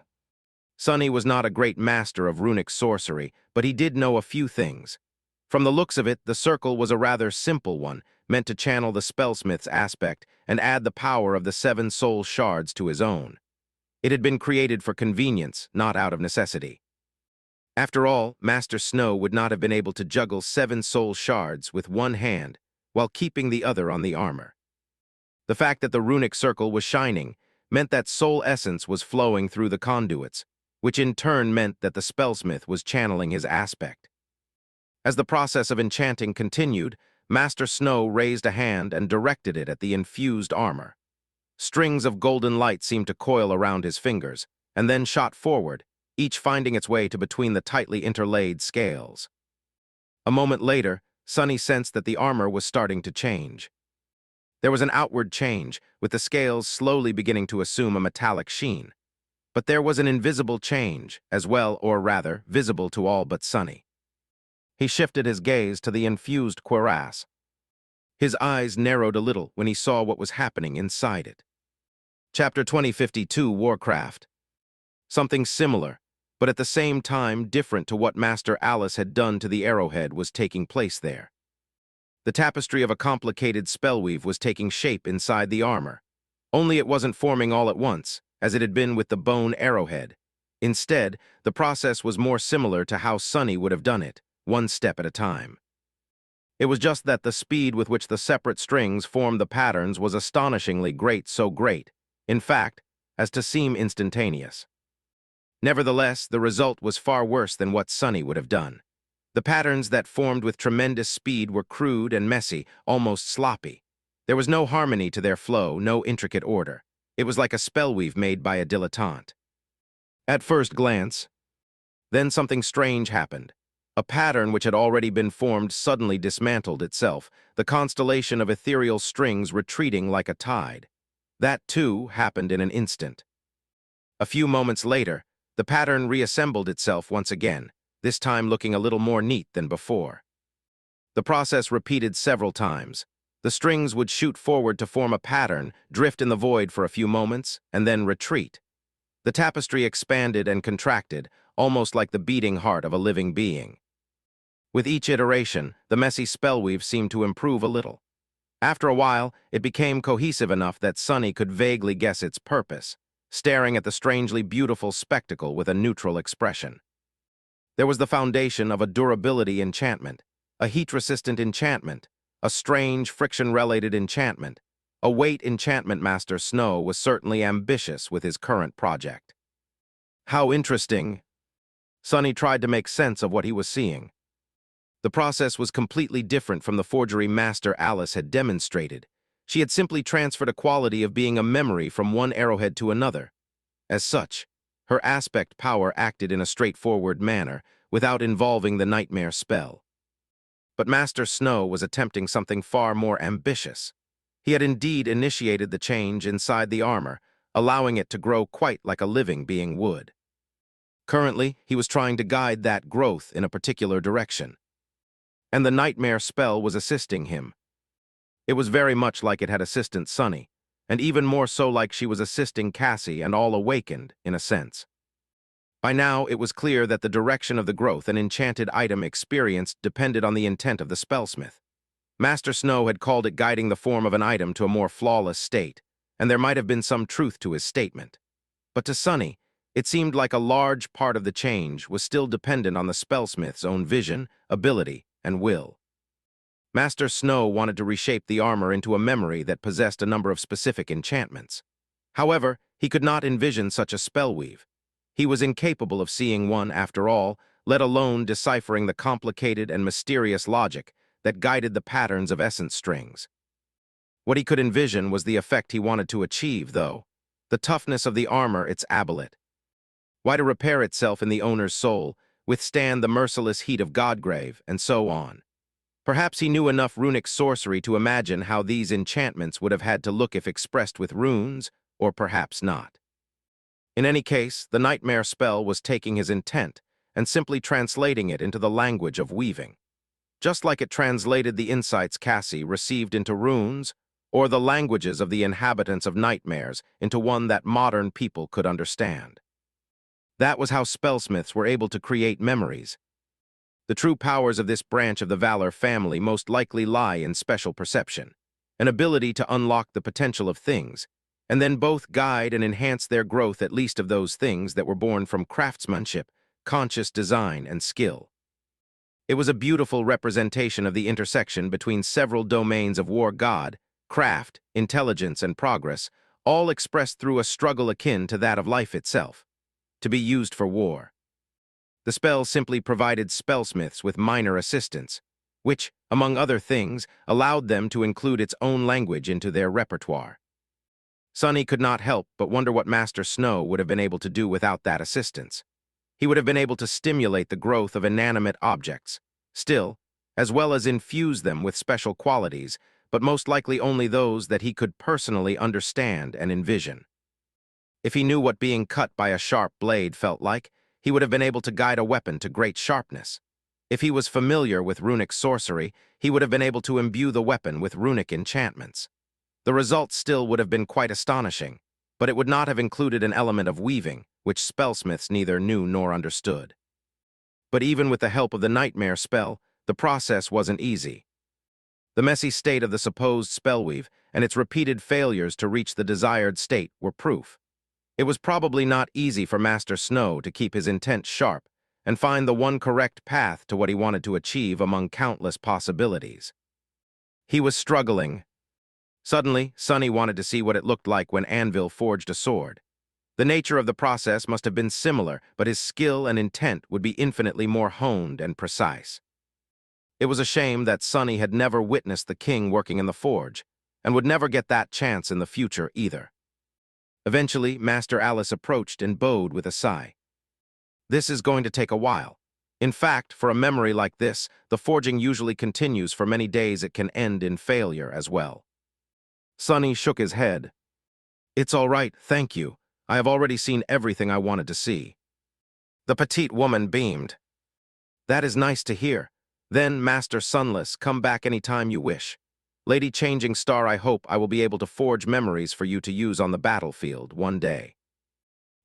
Sonny was not a great master of runic sorcery, but he did know a few things. From the looks of it, the circle was a rather simple one, meant to channel the spellsmith's aspect and add the power of the 7 soul shards to his own. It had been created for convenience, not out of necessity. After all, Master Snow would not have been able to juggle 7 soul shards with one hand while keeping the other on the armor. The fact that the runic circle was shining meant that soul essence was flowing through the conduits, which in turn meant that the spellsmith was channeling his aspect. As the process of enchanting continued, Master Snow raised a hand and directed it at the infused armor. Strings of golden light seemed to coil around his fingers, and then shot forward, each finding its way to between the tightly interlaid scales. A moment later, Sonny sensed that the armor was starting to change. There was an outward change, with the scales slowly beginning to assume a metallic sheen. But there was an invisible change, as well, or rather, visible to all but Sonny. He shifted his gaze to the infused cuirass. His eyes narrowed a little when he saw what was happening inside it. Chapter 2052, Warcraft. Something similar, but at the same time different to what Master Alice had done to the arrowhead, was taking place there. The tapestry of a complicated spellweave was taking shape inside the armor. Only it wasn't forming all at once, as it had been with the bone arrowhead. Instead, the process was more similar to how Sonny would have done it, one step at a time. It was just that the speed with which the separate strings formed the patterns was astonishingly great, so great, in fact, as to seem instantaneous. Nevertheless, the result was far worse than what Sonny would have done. The patterns that formed with tremendous speed were crude and messy, almost sloppy. There was no harmony to their flow, no intricate order. It was like a spellweave made by a dilettante. At first glance, then something strange happened. A pattern which had already been formed suddenly dismantled itself, the constellation of ethereal strings retreating like a tide. That, too, happened in an instant. A few moments later, the pattern reassembled itself once again, this time looking a little more neat than before. The process repeated several times. The strings would shoot forward to form a pattern, drift in the void for a few moments, and then retreat. The tapestry expanded and contracted, almost like the beating heart of a living being. With each iteration, the messy spellweave seemed to improve a little. After a while, it became cohesive enough that Sonny could vaguely guess its purpose, staring at the strangely beautiful spectacle with a neutral expression. There was the foundation of a durability enchantment, a heat-resistant enchantment, a strange, friction-related enchantment. A weight enchantment. Master Snow was certainly ambitious with his current project. How interesting, Sonny tried to make sense of what he was seeing. The process was completely different from the forgery master Alice had demonstrated. She had simply transferred a quality of being a memory from one arrowhead to another. As such, her aspect power acted in a straightforward manner, without involving the nightmare spell. But Master Snow was attempting something far more ambitious. He had indeed initiated the change inside the armor, allowing it to grow quite like a living being would. Currently, he was trying to guide that growth in a particular direction. And the nightmare spell was assisting him. It was very much like it had assisted Sonny, and even more so like she was assisting Cassie and all awakened, in a sense. By now, it was clear that the direction of the growth an enchanted item experienced depended on the intent of the spellsmith. Master Snow had called it guiding the form of an item to a more flawless state, and there might have been some truth to his statement. But to Sonny, it seemed like a large part of the change was still dependent on the spellsmith's own vision, ability, and will. Master Snow wanted to reshape the armor into a memory that possessed a number of specific enchantments. However, he could not envision such a spellweave. He was incapable of seeing one, after all, let alone deciphering the complicated and mysterious logic that guided the patterns of essence strings. What he could envision was the effect he wanted to achieve, though: the toughness of the armor, its aboleth. Why to repair itself in the owner's soul, withstand the merciless heat of Godgrave, and so on. Perhaps he knew enough runic sorcery to imagine how these enchantments would have had to look if expressed with runes, or perhaps not. In any case, the nightmare spell was taking his intent and simply translating it into the language of weaving. Just like it translated the insights Cassie received into runes, or the languages of the inhabitants of nightmares into one that modern people could understand. That was how spellsmiths were able to create memories. The true powers of this branch of the Valor family most likely lie in special perception, an ability to unlock the potential of things, and then both guide and enhance their growth, at least of those things that were born from craftsmanship, conscious design, and skill. It was a beautiful representation of the intersection between several domains of war: god, craft, intelligence, and progress, all expressed through a struggle akin to that of life itself, to be used for war. The spell simply provided spellsmiths with minor assistance, which, among other things, allowed them to include its own language into their repertoire. Sonny could not help but wonder what Master Snow would have been able to do without that assistance. He would have been able to stimulate the growth of inanimate objects, still, as well as infuse them with special qualities, but most likely only those that he could personally understand and envision. If he knew what being cut by a sharp blade felt like, he would have been able to guide a weapon to great sharpness. If he was familiar with runic sorcery, he would have been able to imbue the weapon with runic enchantments. The result still would have been quite astonishing, but it would not have included an element of weaving, which spellsmiths neither knew nor understood. But even with the help of the nightmare spell, the process wasn't easy. The messy state of the supposed spellweave and its repeated failures to reach the desired state were proof. It was probably not easy for Master Snow to keep his intent sharp and find the one correct path to what he wanted to achieve among countless possibilities. He was struggling. Suddenly, Sonny wanted to see what it looked like when Anvil forged a sword. The nature of the process must have been similar, but his skill and intent would be infinitely more honed and precise. It was a shame that Sonny had never witnessed the king working in the forge, and would never get that chance in the future either. Eventually, Master Alice approached and bowed with a sigh. This is going to take a while. In fact, for a memory like this, the forging usually continues for many days. It can end in failure as well. Sonny shook his head. It's all right, thank you. I have already seen everything I wanted to see. The petite woman beamed. That is nice to hear. Then, Master Sunless, come back any time you wish. Lady Changing Star, I hope I will be able to forge memories for you to use on the battlefield one day.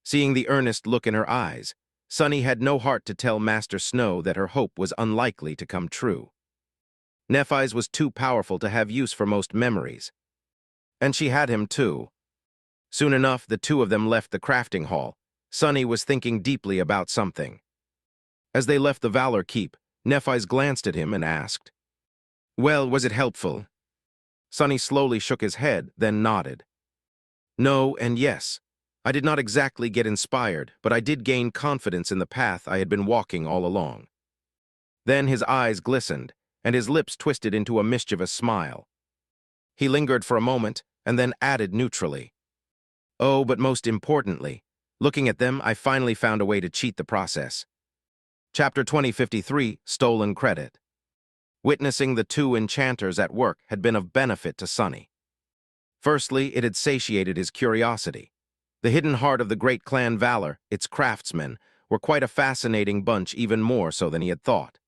Seeing the earnest look in her eyes, Sonny had no heart to tell Master Snow that her hope was unlikely to come true. Nephis was too powerful to have use for most memories. And she had him too. Soon enough, the two of them left the crafting hall. Sonny was thinking deeply about something. As they left the Valor Keep, Nephis glanced at him and asked, "Well, was it helpful?" Sonny slowly shook his head, then nodded. "No and yes. I did not exactly get inspired, but I did gain confidence in the path I had been walking all along. Then his eyes glistened, and his lips twisted into a mischievous smile. He lingered for a moment, and then added neutrally, "Oh, but most importantly, looking at them, I finally found a way to cheat the process." Chapter 2053, Stolen Credit. Witnessing the two enchanters at work had been of benefit to Sunny. Firstly, it had satiated his curiosity. The hidden heart of the great clan Valor, its craftsmen, were quite a fascinating bunch, even more so than he had thought.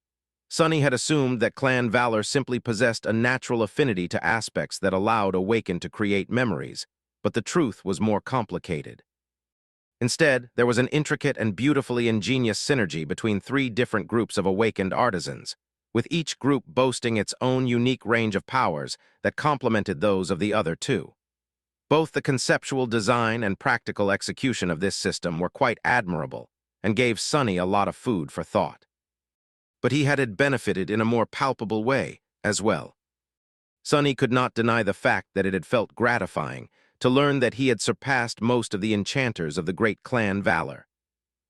Sunny had assumed that Clan Valor simply possessed a natural affinity to aspects that allowed Awakened to create memories, but the truth was more complicated. Instead, there was an intricate and beautifully ingenious synergy between three different groups of awakened artisans, with each group boasting its own unique range of powers that complemented those of the other two. Both the conceptual design and practical execution of this system were quite admirable and gave Sunny a lot of food for thought. But he had benefited in a more palpable way as well. Sunny could not deny the fact that it had felt gratifying to learn that he had surpassed most of the enchanters of the great clan Valor.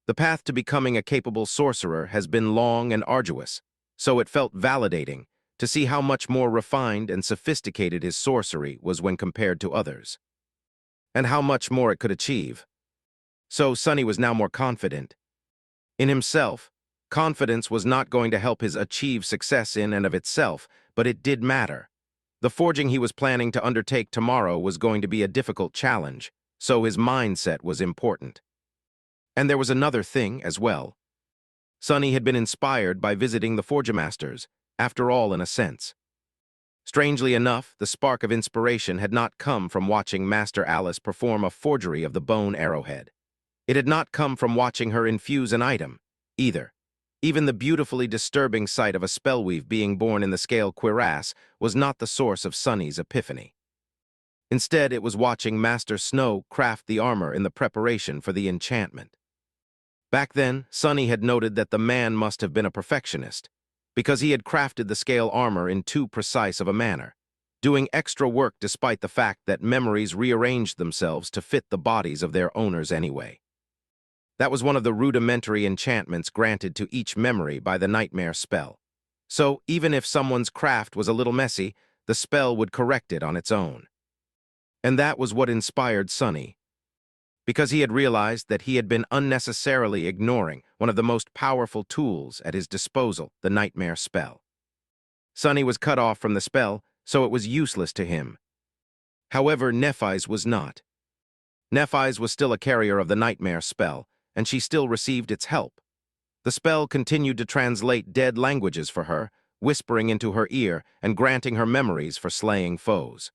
The path to becoming a capable sorcerer has been long and arduous, so it felt validating to see how much more refined and sophisticated his sorcery was when compared to others, and how much more it could achieve. So Sunny was now more confident in himself. Confidence was not going to help his achieve success in and of itself, but it did matter. The forging he was planning to undertake tomorrow was going to be a difficult challenge, so his mindset was important. And there was another thing as well. Sunny had been inspired by visiting the Forgemasters, after all, in a sense. Strangely enough, the spark of inspiration had not come from watching Master Alice perform a forgery of the bone arrowhead. It had not come from watching her infuse an item, either. Even the beautifully disturbing sight of a spellweave being born in the scale cuirass was not the source of Sunny's epiphany. Instead, it was watching Master Snow craft the armor in the preparation for the enchantment. Back then, Sunny had noted that the man must have been a perfectionist, because he had crafted the scale armor in too precise of a manner, doing extra work despite the fact that memories rearranged themselves to fit the bodies of their owners anyway. That was one of the rudimentary enchantments granted to each memory by the nightmare spell. So, even if someone's craft was a little messy, the spell would correct it on its own. And that was what inspired Sunny, because he had realized that he had been unnecessarily ignoring one of the most powerful tools at his disposal, the nightmare spell. Sunny was cut off from the spell, so it was useless to him. However, Nephis was not. Nephis was still a carrier of the nightmare spell, and she still received its help. The spell continued to translate dead languages for her, whispering into her ear and granting her memories for slaying foes.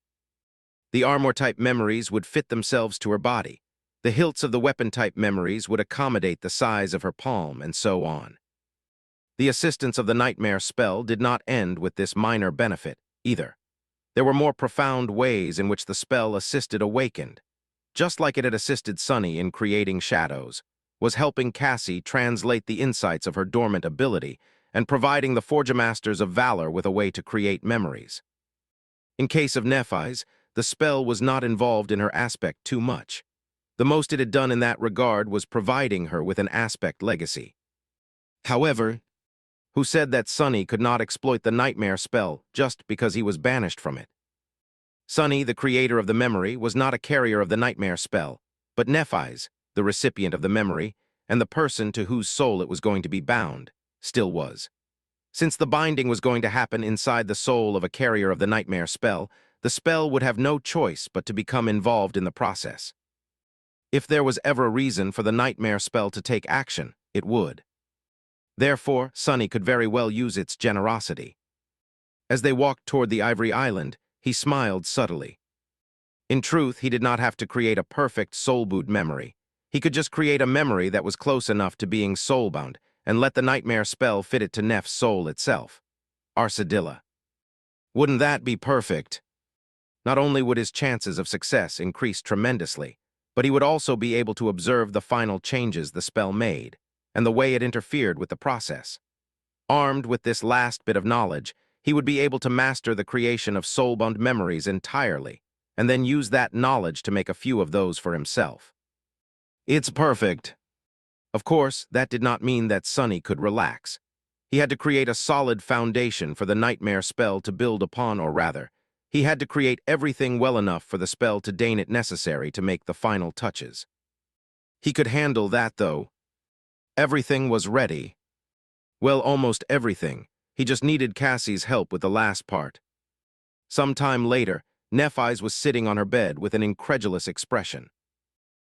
The armor-type memories would fit themselves to her body. The hilts of the weapon-type memories would accommodate the size of her palm, and so on. The assistance of the nightmare spell did not end with this minor benefit, either. There were more profound ways in which the spell assisted Awakened. Just like it had assisted Sunny in creating shadows, was helping Cassie translate the insights of her dormant ability and providing the Forgemasters of Valor with a way to create memories. In case of Nephis, the spell was not involved in her aspect too much. The most it had done in that regard was providing her with an aspect legacy. However, who said that Sunny could not exploit the nightmare spell just because he was banished from it? Sunny, the creator of the memory, was not a carrier of the nightmare spell, but Nephis, the recipient of the memory, and the person to whose soul it was going to be bound, still was. Since the binding was going to happen inside the soul of a carrier of the nightmare spell, the spell would have no choice but to become involved in the process. If there was ever a reason for the nightmare spell to take action, it would. Therefore, Sunny could very well use its generosity. As they walked toward the Ivory Island, he smiled subtly. In truth, he did not have to create a perfect soul-boot memory. He could just create a memory that was close enough to being soul-bound and let the nightmare spell fit it to Neph's soul itself. Arsadilla. Wouldn't that be perfect? Not only would his chances of success increase tremendously, but he would also be able to observe the final changes the spell made and the way it interfered with the process. Armed with this last bit of knowledge, he would be able to master the creation of soul-bound memories entirely, and then use that knowledge to make a few of those for himself. It's perfect. Of course, that did not mean that Sunny could relax. He had to create a solid foundation for the nightmare spell to build upon, or rather, he had to create everything well enough for the spell to deign it necessary to make the final touches. He could handle that, though. Everything was ready. Well, almost everything. He just needed Cassie's help with the last part. Sometime later, Nephis was sitting on her bed with an incredulous expression.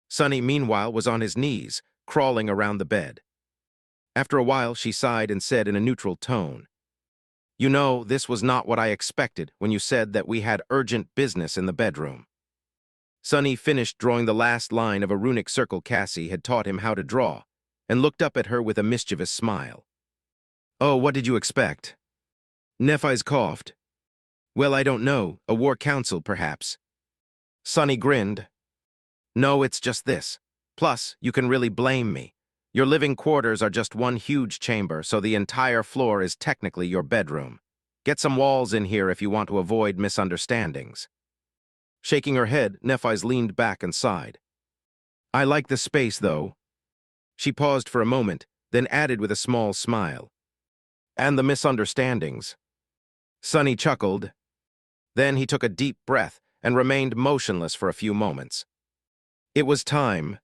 Sunny, meanwhile, was on his knees, crawling around the bed. After a while, she sighed and said in a neutral tone, "You know, this was not what I expected when you said that we had urgent business in the bedroom." Sunny finished drawing the last line of a runic circle Cassie had taught him how to draw, and looked up at her with a mischievous smile. "Oh, what did you expect?" Nephis coughed. "Well, I don't know. A war council, perhaps." Sunny grinned. "No, it's just this. Plus, you can really blame me. Your living quarters are just one huge chamber, so the entire floor is technically your bedroom. Get some walls in here if you want to avoid misunderstandings." Shaking her head, Nephis leaned back and sighed. "I like the space, though." She paused for a moment, then added with a small smile, "And the misunderstandings." Sunny chuckled. Then he took a deep breath and remained motionless for a few moments. It was time.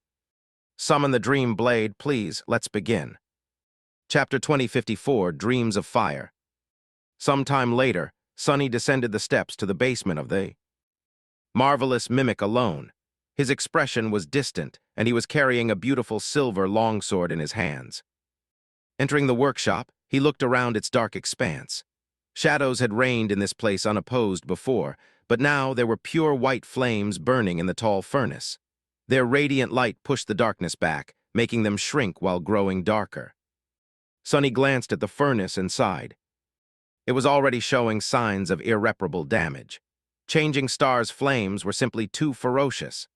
"Summon the Dream Blade, please. Let's begin." Chapter 2054, Dreams of Fire. Sometime later, Sunny descended the steps to the basement of the marvelous mimic alone. His expression was distant, and he was carrying a beautiful silver longsword in his hands. Entering the workshop, he looked around its dark expanse. Shadows had reigned in this place unopposed before, but now there were pure white flames burning in the tall furnace. Their radiant light pushed the darkness back, making them shrink while growing darker. Sunny glanced at the furnace and sighed. It was already showing signs of irreparable damage. Changing Star's flames were simply too ferocious.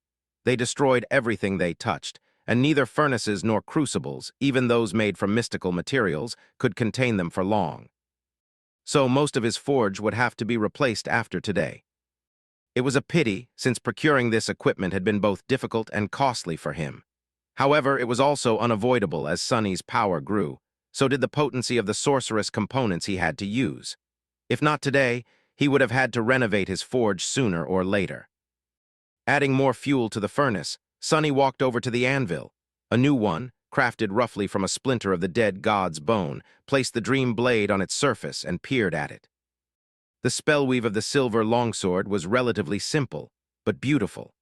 They destroyed everything they touched, and neither furnaces nor crucibles, even those made from mystical materials, could contain them for long. So most of his forge would have to be replaced after today. It was a pity, since procuring this equipment had been both difficult and costly for him. However, it was also unavoidable as Sunny's power grew. So did the potency of the sorcerous components he had to use. If not today, he would have had to renovate his forge sooner or later. Adding more fuel to the furnace, Sunny walked over to the anvil. A new one, crafted roughly from a splinter of the dead god's bone, placed the dream blade on its surface and peered at it. The spellweave of the silver longsword was relatively simple, but beautiful.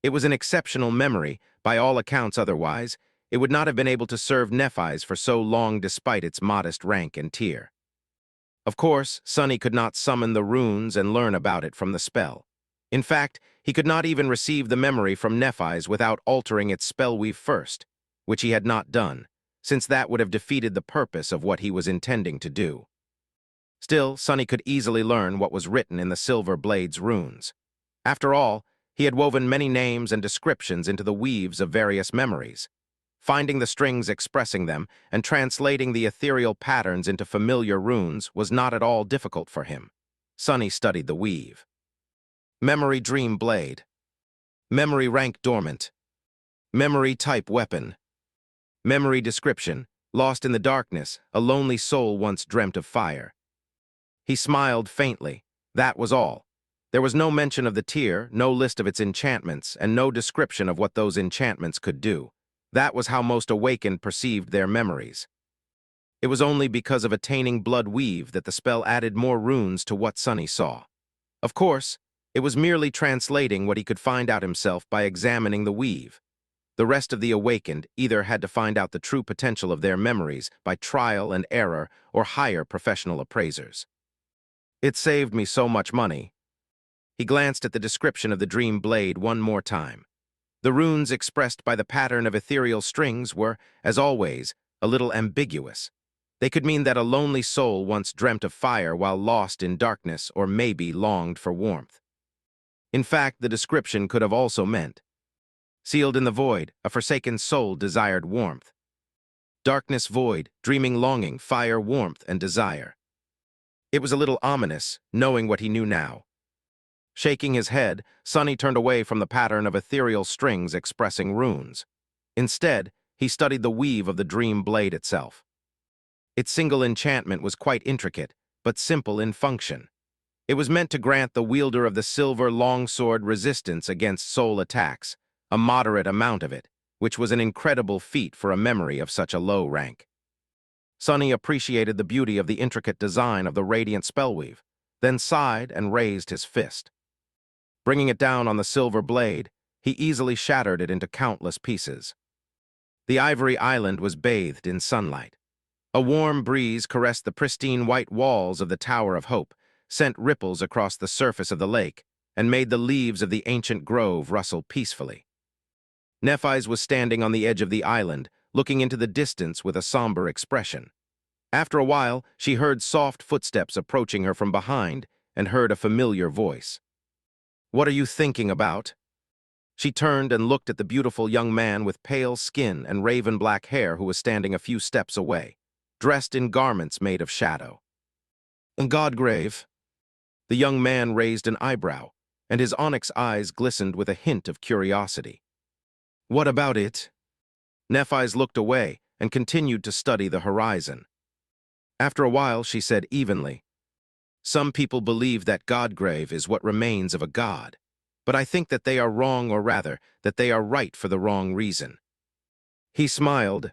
It was an exceptional memory, by all accounts otherwise. It would not have been able to serve Nephis for so long despite its modest rank and tier. Of course, Sunny could not summon the runes and learn about it from the spell. In fact, he could not even receive the memory from Nephis without altering its spellweave first, which he had not done, since that would have defeated the purpose of what he was intending to do. Still, Sunny could easily learn what was written in the silver blade's runes. After all, he had woven many names and descriptions into the weaves of various memories. Finding the strings expressing them and translating the ethereal patterns into familiar runes was not at all difficult for him. Sunny studied the weave. Memory Dream Blade. Memory Rank Dormant. Memory Type Weapon. Memory Description. Lost in the darkness, a lonely soul once dreamt of fire. He smiled faintly. That was all. There was no mention of the tier, no list of its enchantments, and no description of what those enchantments could do. That was how most awakened perceived their memories. It was only because of attaining blood weave that the spell added more runes to what Sunny saw. Of course, it was merely translating what he could find out himself by examining the weave. The rest of the awakened either had to find out the true potential of their memories by trial and error or hire professional appraisers. It saved me so much money. He glanced at the description of the dream blade one more time. The runes expressed by the pattern of ethereal strings were, as always, a little ambiguous. They could mean that a lonely soul once dreamt of fire while lost in darkness or maybe longed for warmth. In fact, the description could have also meant, sealed in the void, a forsaken soul desired warmth. Darkness void, dreaming longing, fire, warmth, and desire. It was a little ominous, knowing what he knew now. Shaking his head, Sunny turned away from the pattern of ethereal strings expressing runes. Instead, he studied the weave of the dream blade itself. Its single enchantment was quite intricate, but simple in function. It was meant to grant the wielder of the silver longsword resistance against soul attacks, a moderate amount of it, which was an incredible feat for a memory of such a low rank. Sunny appreciated the beauty of the intricate design of the radiant spellweave, then sighed and raised his fist. Bringing it down on the silver blade, he easily shattered it into countless pieces. The ivory island was bathed in sunlight. A warm breeze caressed the pristine white walls of the Tower of Hope, sent ripples across the surface of the lake, and made the leaves of the ancient grove rustle peacefully. Nephis was standing on the edge of the island, looking into the distance with a somber expression. After a while, she heard soft footsteps approaching her from behind and heard a familiar voice. "What are you thinking about?" She turned and looked at the beautiful young man with pale skin and raven-black hair who was standing a few steps away, dressed in garments made of shadow. "Godgrave." The young man raised an eyebrow, and his onyx eyes glistened with a hint of curiosity. "What about it?" Nephis looked away and continued to study the horizon. After a while, she said evenly, "Some people believe that Godgrave is what remains of a god, but I think that they are wrong, or rather, that they are right for the wrong reason." He smiled.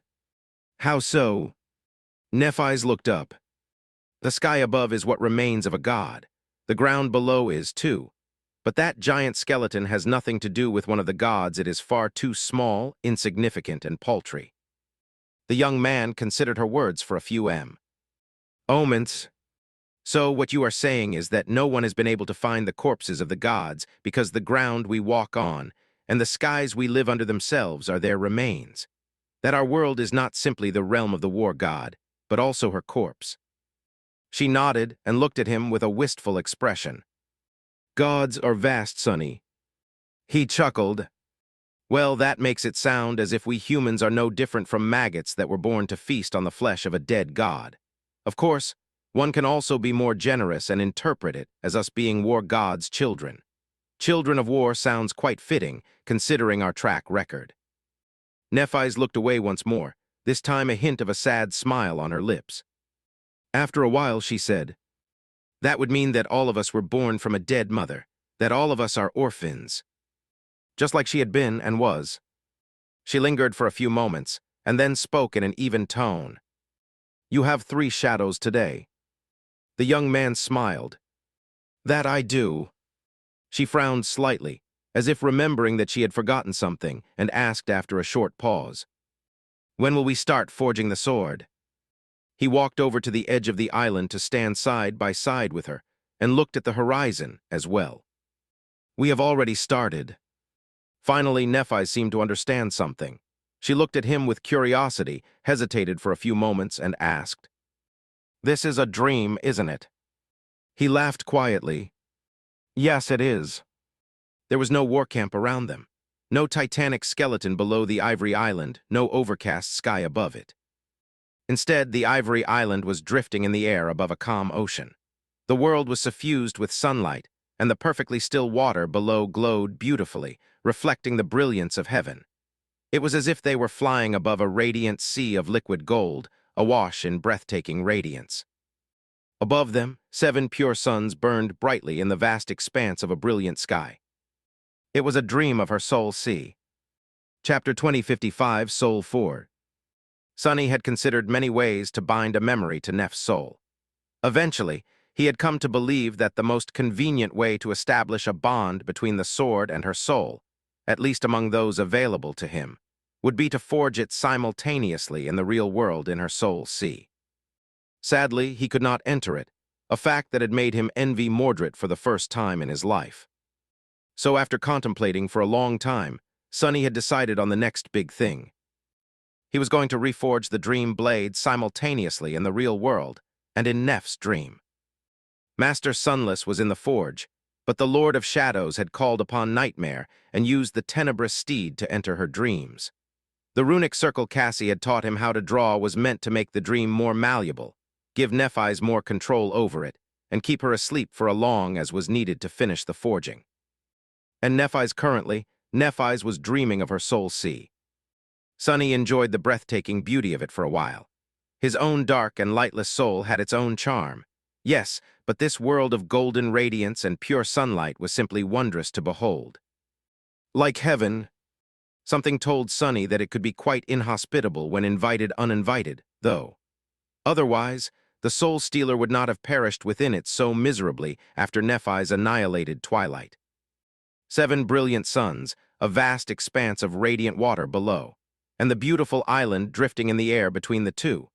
"How so?" Nephis looked up. "The sky above is what remains of a god. The ground below is, too. But that giant skeleton has nothing to do with one of the gods. It is far too small, insignificant, and paltry." The young man considered her words for a few moments. "So what you are saying is that no one has been able to find the corpses of the gods because the ground we walk on and the skies we live under themselves are their remains. That our world is not simply the realm of the war god, but also her corpse." She nodded and looked at him with a wistful expression. "Gods are vast, Sonny." He chuckled. "Well, that makes it sound as if we humans are no different from maggots that were born to feast on the flesh of a dead god. Of course, one can also be more generous and interpret it as us being war gods' children. Children of war sounds quite fitting, considering our track record." Nephis looked away once more, this time a hint of a sad smile on her lips. After a while, she said, "That would mean that all of us were born from a dead mother, that all of us are orphans." Just like she had been and was. She lingered for a few moments, and then spoke in an even tone. "You have 3 shadows today." The young man smiled. "That I do." She frowned slightly, as if remembering that she had forgotten something, and asked after a short pause, "When will we start forging the sword?" He walked over to the edge of the island to stand side by side with her, and looked at the horizon as well. "We have already started." Finally, Nephis seemed to understand something. She looked at him with curiosity, hesitated for a few moments, and asked, "This is a dream, isn't it?" He laughed quietly. "Yes, it is." There was no war camp around them, no titanic skeleton below the ivory island, no overcast sky above it. Instead, the ivory island was drifting in the air above a calm ocean. The world was suffused with sunlight, and the perfectly still water below glowed beautifully, reflecting the brilliance of heaven. It was as if they were flying above a radiant sea of liquid gold, awash in breathtaking radiance. Above them, 7 pure suns burned brightly in the vast expanse of a brilliant sky. It was a dream of her soul sea. Chapter 2055, Soul 4. Sunny had considered many ways to bind a memory to Neph's soul. Eventually, he had come to believe that the most convenient way to establish a bond between the sword and her soul, at least among those available to him, would be to forge it simultaneously in the real world in her soul sea. Sadly, he could not enter it, a fact that had made him envy Mordred for the first time in his life. So after contemplating for a long time, Sunny had decided on the next big thing. He was going to reforge the dream blade simultaneously in the real world and in Neph's dream. Master Sunless was in the forge, but the Lord of Shadows had called upon Nightmare and used the tenebrous steed to enter her dreams. The runic circle Cassie had taught him how to draw was meant to make the dream more malleable, give Nephis more control over it, and keep her asleep for as long as was needed to finish the forging. And Nephis was dreaming of her soul sea. Sunny enjoyed the breathtaking beauty of it for a while. His own dark and lightless soul had its own charm. Yes, but this world of golden radiance and pure sunlight was simply wondrous to behold. Like heaven, something told Sunny that it could be quite inhospitable when invited uninvited, though. Otherwise, the soul stealer would not have perished within it so miserably after Nephis annihilated twilight. 7 brilliant suns, a vast expanse of radiant water below, and the beautiful island drifting in the air between the two.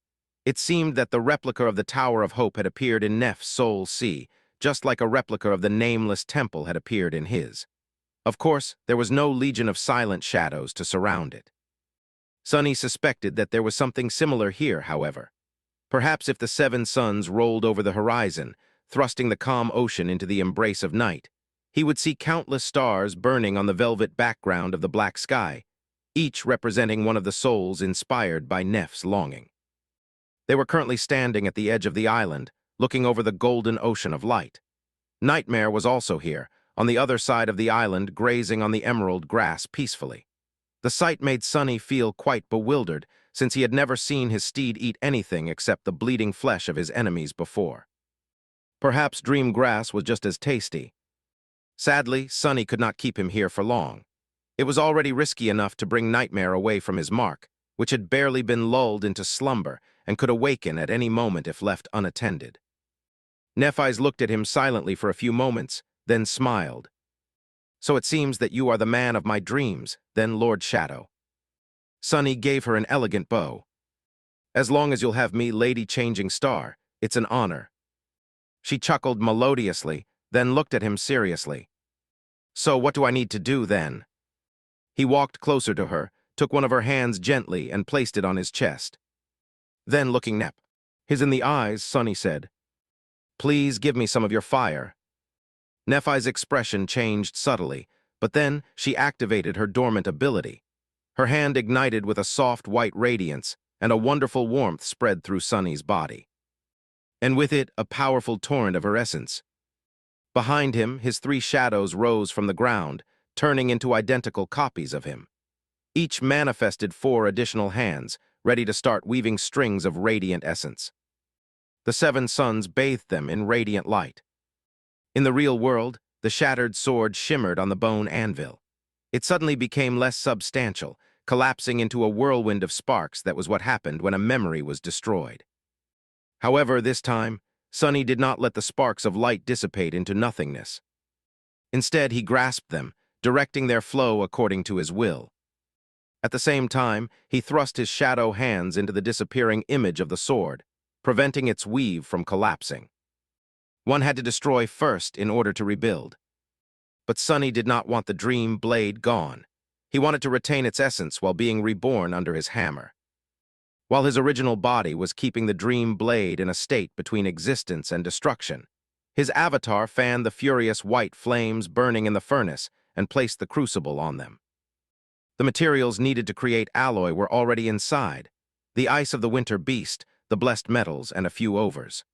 It seemed that the replica of the Tower of Hope had appeared in Neph's soul sea, just like a replica of the nameless temple had appeared in his. Of course, there was no legion of silent shadows to surround it. Sunny suspected that there was something similar here, however. Perhaps if the 7 suns rolled over the horizon, thrusting the calm ocean into the embrace of night, he would see countless stars burning on the velvet background of the black sky, each representing one of the souls inspired by Neph's longing. They were currently standing at the edge of the island, looking over the golden ocean of light. Nightmare was also here, on the other side of the island, grazing on the emerald grass peacefully. The sight made Sunny feel quite bewildered, since he had never seen his steed eat anything except the bleeding flesh of his enemies before. Perhaps dream grass was just as tasty. Sadly, Sunny could not keep him here for long. It was already risky enough to bring Nightmare away from his mark, which had barely been lulled into slumber and could awaken at any moment if left unattended. Nephis looked at him silently for a few moments, then smiled. "So it seems that you are the man of my dreams, then, Lord Shadow." Sunny gave her an elegant bow. "As long as you'll have me Lady Changing Star, it's an honor." She chuckled melodiously, then looked at him seriously. "So what do I need to do, then?" He walked closer to her, took one of her hands gently and placed it on his chest. Then, looking his in the eyes, Sunny said, "Please give me some of your fire." Nephi's expression changed subtly, but then she activated her dormant ability. Her hand ignited with a soft white radiance, and a wonderful warmth spread through Sunny's body. And with it, a powerful torrent of her essence. Behind him, his 3 shadows rose from the ground, turning into identical copies of him. Each manifested 4 additional hands, ready to start weaving strings of radiant essence. The 7 suns bathed them in radiant light. In the real world, the shattered sword shimmered on the bone anvil. It suddenly became less substantial, collapsing into a whirlwind of sparks. That was what happened when a memory was destroyed. However, this time, Sunny did not let the sparks of light dissipate into nothingness. Instead, he grasped them, directing their flow according to his will. At the same time, he thrust his shadow hands into the disappearing image of the sword, preventing its weave from collapsing. One had to destroy first in order to rebuild. But Sunny did not want the dream blade gone. He wanted to retain its essence while being reborn under his hammer. While his original body was keeping the dream blade in a state between existence and destruction, his avatar fanned the furious white flames burning in the furnace and placed the crucible on them. The materials needed to create alloy were already inside: the ice of the winter beast, the blessed metals, and a few overs.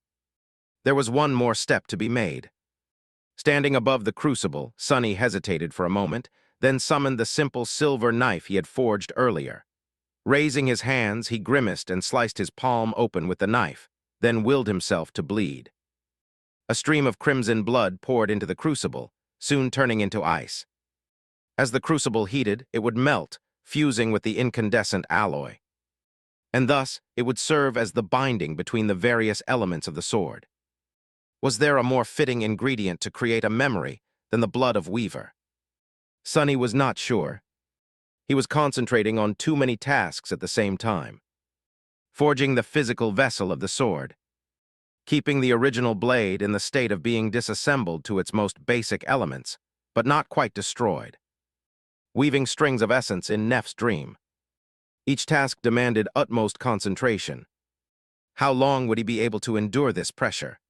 There was one more step to be made. Standing above the crucible, Sunny hesitated for a moment, then summoned the simple silver knife he had forged earlier. Raising his hands, he grimaced and sliced his palm open with the knife, then willed himself to bleed. A stream of crimson blood poured into the crucible, soon turning into ice. As the crucible heated, it would melt, fusing with the incandescent alloy. And thus, it would serve as the binding between the various elements of the sword. Was there a more fitting ingredient to create a memory than the blood of Weaver? Sunny was not sure. He was concentrating on too many tasks at the same time. Forging the physical vessel of the sword. Keeping the original blade in the state of being disassembled to its most basic elements, but not quite destroyed. Weaving strings of essence in Neph's dream. Each task demanded utmost concentration. How long would he be able to endure this pressure?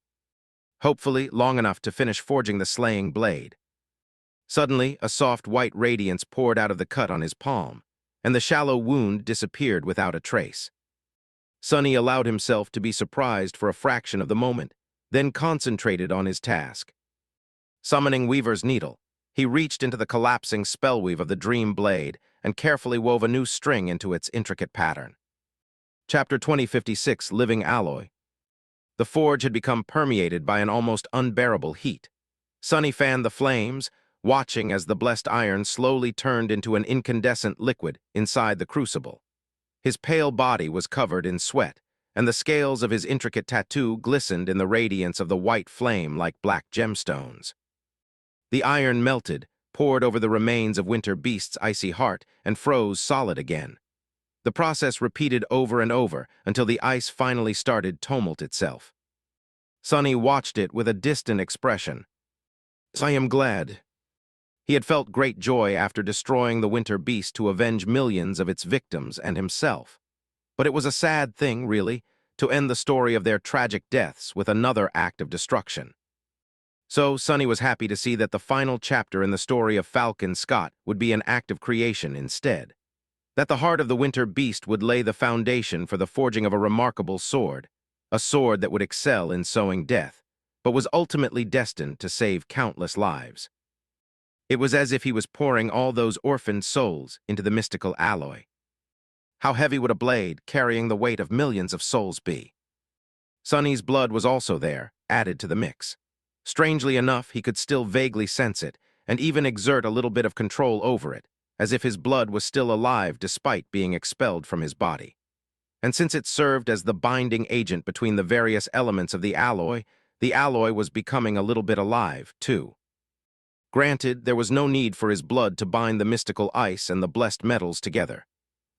Hopefully, long enough to finish forging the slaying blade. Suddenly, a soft white radiance poured out of the cut on his palm, and the shallow wound disappeared without a trace. Sunny allowed himself to be surprised for a fraction of the moment, then concentrated on his task. Summoning Weaver's needle, he reached into the collapsing spellweave of the dream blade and carefully wove a new string into its intricate pattern. Chapter 2056, Living Alloy. The forge had become permeated by an almost unbearable heat. Sonny fanned the flames, watching as the blessed iron slowly turned into an incandescent liquid inside the crucible. His pale body was covered in sweat, and the scales of his intricate tattoo glistened in the radiance of the white flame like black gemstones. The iron melted, poured over the remains of Winter Beast's icy heart, and froze solid again. The process repeated over and over until the ice finally started tumult itself. Sonny watched it with a distant expression. "I am glad." He had felt great joy after destroying the Winter Beast to avenge millions of its victims and himself. But it was a sad thing, really, to end the story of their tragic deaths with another act of destruction. So Sonny was happy to see that the final chapter in the story of Falcon Scott would be an act of creation instead. That the heart of the Winter Beast would lay the foundation for the forging of a remarkable sword, a sword that would excel in sowing death, but was ultimately destined to save countless lives. It was as if he was pouring all those orphaned souls into the mystical alloy. How heavy would a blade carrying the weight of millions of souls be? Sonny's blood was also there, added to the mix. Strangely enough, he could still vaguely sense it, and even exert a little bit of control over it, as if his blood was still alive despite being expelled from his body. And since it served as the binding agent between the various elements of the alloy was becoming a little bit alive, too. Granted, there was no need for his blood to bind the mystical ice and the blessed metals together.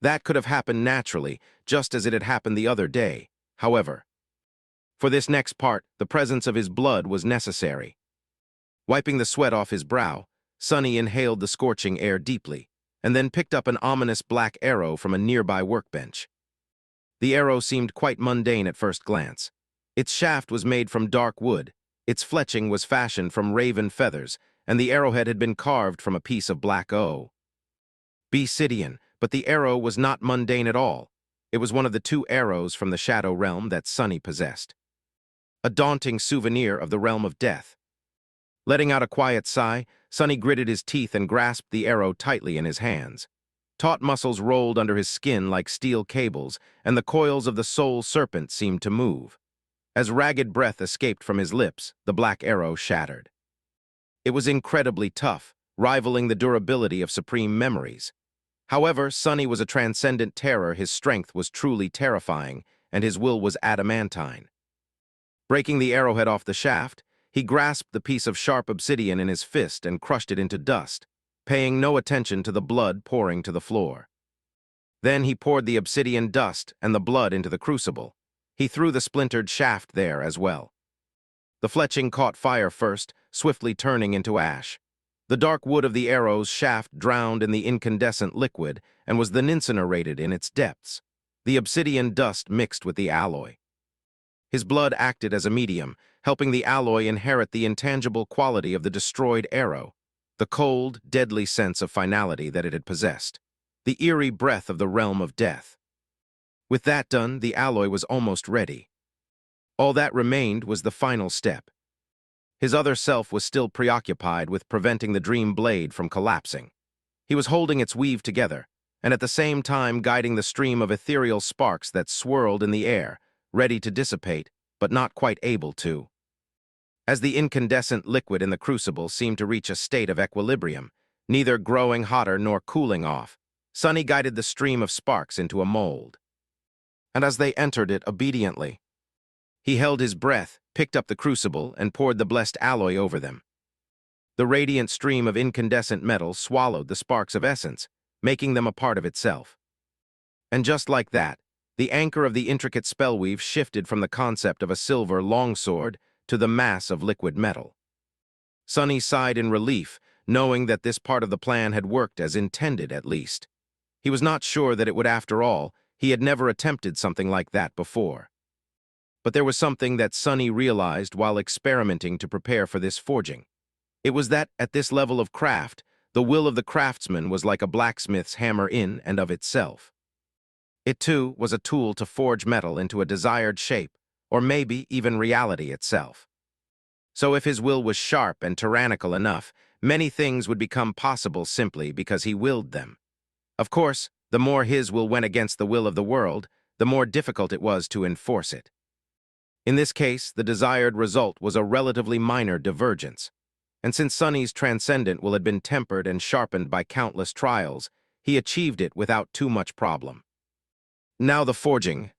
That could have happened naturally, just as it had happened the other day, however. For this next part, the presence of his blood was necessary. Wiping the sweat off his brow, Sonny inhaled the scorching air deeply, and then picked up an ominous black arrow from a nearby workbench. The arrow seemed quite mundane at first glance. Its shaft was made from dark wood, its fletching was fashioned from raven feathers, and the arrowhead had been carved from a piece of black obsidian, but the arrow was not mundane at all. It was one of the 2 arrows from the Shadow Realm that Sonny possessed. A daunting souvenir of the realm of death. Letting out a quiet sigh, Sonny gritted his teeth and grasped the arrow tightly in his hands. Taut muscles rolled under his skin like steel cables, and the coils of the soul serpent seemed to move. As ragged breath escaped from his lips, the black arrow shattered. It was incredibly tough, rivaling the durability of supreme memories. However, Sonny was a transcendent terror. His strength was truly terrifying, and his will was adamantine. Breaking the arrowhead off the shaft, he grasped the piece of sharp obsidian in his fist and crushed it into dust, paying no attention to the blood pouring to the floor. Then he poured the obsidian dust and the blood into the crucible. He threw the splintered shaft there as well. The fletching caught fire first, swiftly turning into ash. The dark wood of the arrow's shaft drowned in the incandescent liquid and was then incinerated in its depths. The obsidian dust mixed with the alloy. His blood acted as a medium, helping the alloy inherit the intangible quality of the destroyed arrow, the cold, deadly sense of finality that it had possessed, the eerie breath of the realm of death. With that done, the alloy was almost ready. All that remained was the final step. His other self was still preoccupied with preventing the dream blade from collapsing. He was holding its weave together, and at the same time guiding the stream of ethereal sparks that swirled in the air, ready to dissipate, but not quite able to. As the incandescent liquid in the crucible seemed to reach a state of equilibrium, neither growing hotter nor cooling off, Sonny guided the stream of sparks into a mold. And as they entered it obediently, he held his breath, picked up the crucible, and poured the blessed alloy over them. The radiant stream of incandescent metal swallowed the sparks of essence, making them a part of itself. And just like that, the anchor of the intricate spellweave shifted from the concept of a silver longsword to the mass of liquid metal. Sonny sighed in relief, knowing that this part of the plan had worked as intended at least. He was not sure that it would after all. He had never attempted something like that before. But there was something that Sonny realized while experimenting to prepare for this forging. It was that, at this level of craft, the will of the craftsman was like a blacksmith's hammer in and of itself. It, too, was a tool to forge metal into a desired shape, or maybe even reality itself. So if his will was sharp and tyrannical enough, many things would become possible simply because he willed them. Of course, the more his will went against the will of the world, the more difficult it was to enforce it. In this case, the desired result was a relatively minor divergence. And since Sonny's transcendent will had been tempered and sharpened by countless trials, he achieved it without too much problem. Now the forging.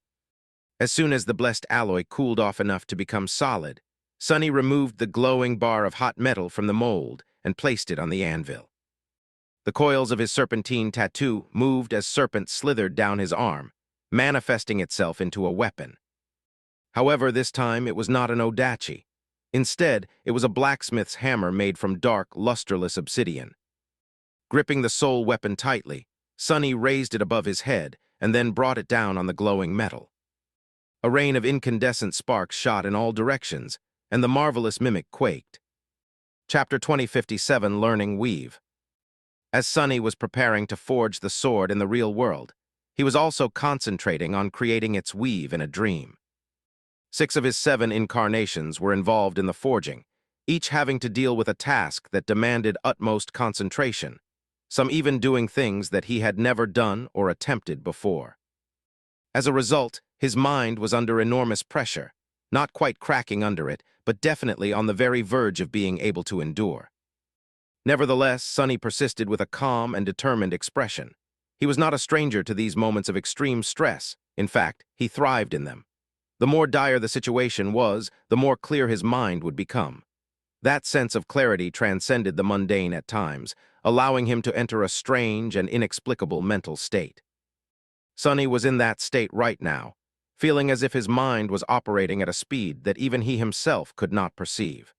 As soon as the blessed alloy cooled off enough to become solid, Sonny removed the glowing bar of hot metal from the mold and placed it on the anvil. The coils of his serpentine tattoo moved as serpent slithered down his arm, manifesting itself into a weapon. However, this time it was not an odachi. Instead, it was a blacksmith's hammer made from dark, lusterless obsidian. Gripping the soul weapon tightly, Sonny raised it above his head and then brought it down on the glowing metal. A rain of incandescent sparks shot in all directions, and the marvelous mimic quaked. Chapter 2057, Learning Weave. As Sonny was preparing to forge the sword in the real world, he was also concentrating on creating its weave in a dream. 6 of his 7 incarnations were involved in the forging, each having to deal with a task that demanded utmost concentration, some even doing things that he had never done or attempted before. As a result, his mind was under enormous pressure, not quite cracking under it, but definitely on the very verge of being able to endure. Nevertheless, Sonny persisted with a calm and determined expression. He was not a stranger to these moments of extreme stress. In fact, he thrived in them. The more dire the situation was, the more clear his mind would become. That sense of clarity transcended the mundane at times, allowing him to enter a strange and inexplicable mental state. Sonny was in that state right now, feeling as if his mind was operating at a speed that even he himself could not perceive.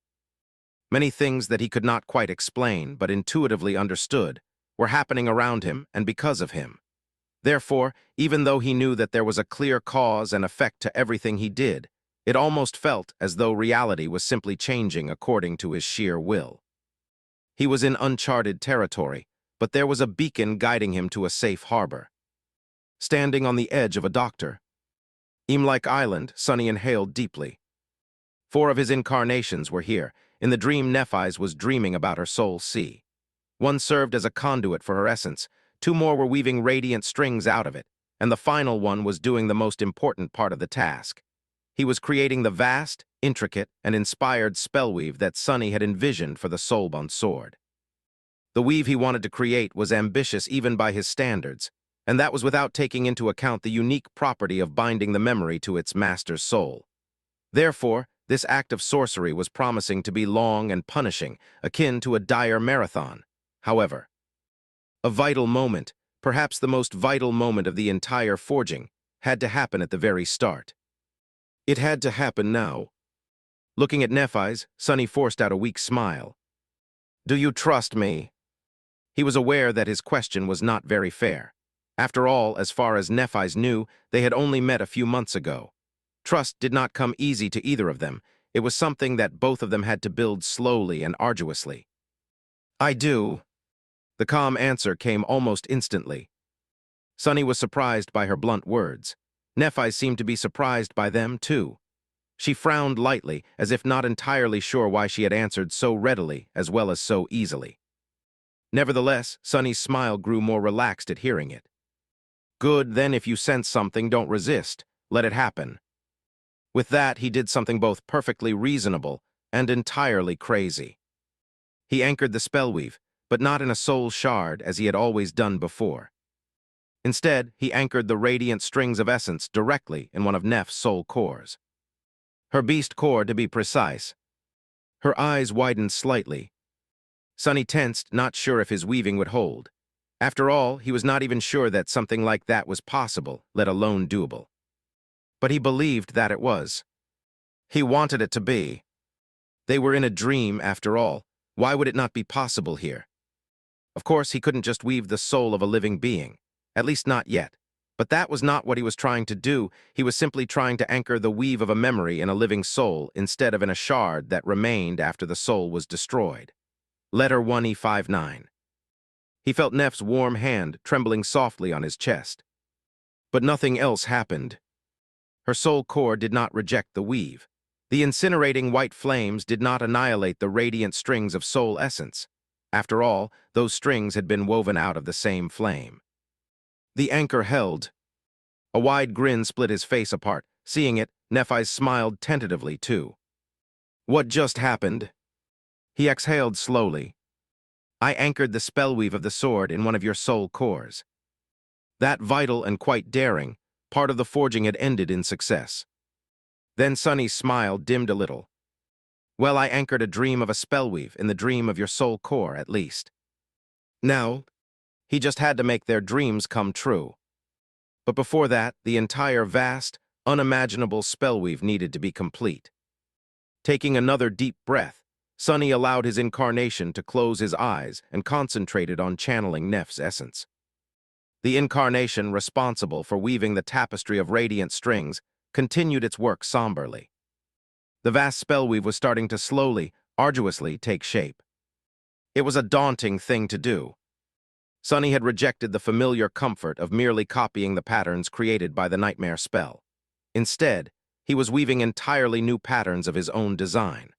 Many things that he could not quite explain but intuitively understood were happening around him and because of him. Therefore, even though he knew that there was a clear cause and effect to everything he did, it almost felt as though reality was simply changing according to his sheer will. He was in uncharted territory, but there was a beacon guiding him to a safe harbor. Standing on the edge of a doctor. Eam-like island, Sonny inhaled deeply. 4 of his incarnations were here. In the dream, Nephis was dreaming about her soul sea. 1 served as a conduit for her essence, 2 more were weaving radiant strings out of it, and the final one was doing the most important part of the task. He was creating the vast, intricate, and inspired spellweave that Sonny had envisioned for the soulbound sword. The weave he wanted to create was ambitious even by his standards, and that was without taking into account the unique property of binding the memory to its master's soul. Therefore, this act of sorcery was promising to be long and punishing, akin to a dire marathon. However, a vital moment, perhaps the most vital moment of the entire forging, had to happen at the very start. It had to happen now. Looking at Nephis, Sonny forced out a weak smile. "Do you trust me?" He was aware that his question was not very fair. After all, as far as Nephis knew, they had only met a few months ago. Trust did not come easy to either of them. It was something that both of them had to build slowly and arduously. "I do." The calm answer came almost instantly. Sonny was surprised by her blunt words. Nephis seemed to be surprised by them, too. She frowned lightly, as if not entirely sure why she had answered so readily as well as so easily. Nevertheless, Sonny's smile grew more relaxed at hearing it. "Good, then if you sense something, don't resist. Let it happen." With that, he did something both perfectly reasonable and entirely crazy. He anchored the spellweave, but not in a soul shard as he had always done before. Instead, he anchored the radiant strings of essence directly in one of Neph's soul cores. Her beast core, to be precise. Her eyes widened slightly. Sonny tensed, not sure if his weaving would hold. After all, he was not even sure that something like that was possible, let alone doable. But he believed that it was. He wanted it to be. They were in a dream, after all. Why would it not be possible here? Of course, he couldn't just weave the soul of a living being. At least not yet. But that was not what he was trying to do. He was simply trying to anchor the weave of a memory in a living soul instead of in a shard that remained after the soul was destroyed. Letter 1E59. He felt Neph's warm hand trembling softly on his chest. But nothing else happened. Her soul core did not reject the weave. The incinerating white flames did not annihilate the radiant strings of soul essence. After all, those strings had been woven out of the same flame. The anchor held. A wide grin split his face apart. Seeing it, Nephis smiled tentatively too. What just happened? He exhaled slowly. I anchored the spellweave of the sword in one of your soul cores. That vital and quite daring, part of the forging had ended in success. Then Sunny's smile dimmed a little. Well, I anchored a dream of a spellweave in the dream of your soul core, at least. Now, he just had to make their dreams come true. But before that, the entire vast, unimaginable spellweave needed to be complete. Taking another deep breath, Sunny allowed his incarnation to close his eyes and concentrated on channeling Neph's essence. The incarnation responsible for weaving the tapestry of radiant strings continued its work somberly. The vast spellweave was starting to slowly, arduously take shape. It was a daunting thing to do. Sunny had rejected the familiar comfort of merely copying the patterns created by the nightmare spell. Instead, he was weaving entirely new patterns of his own design.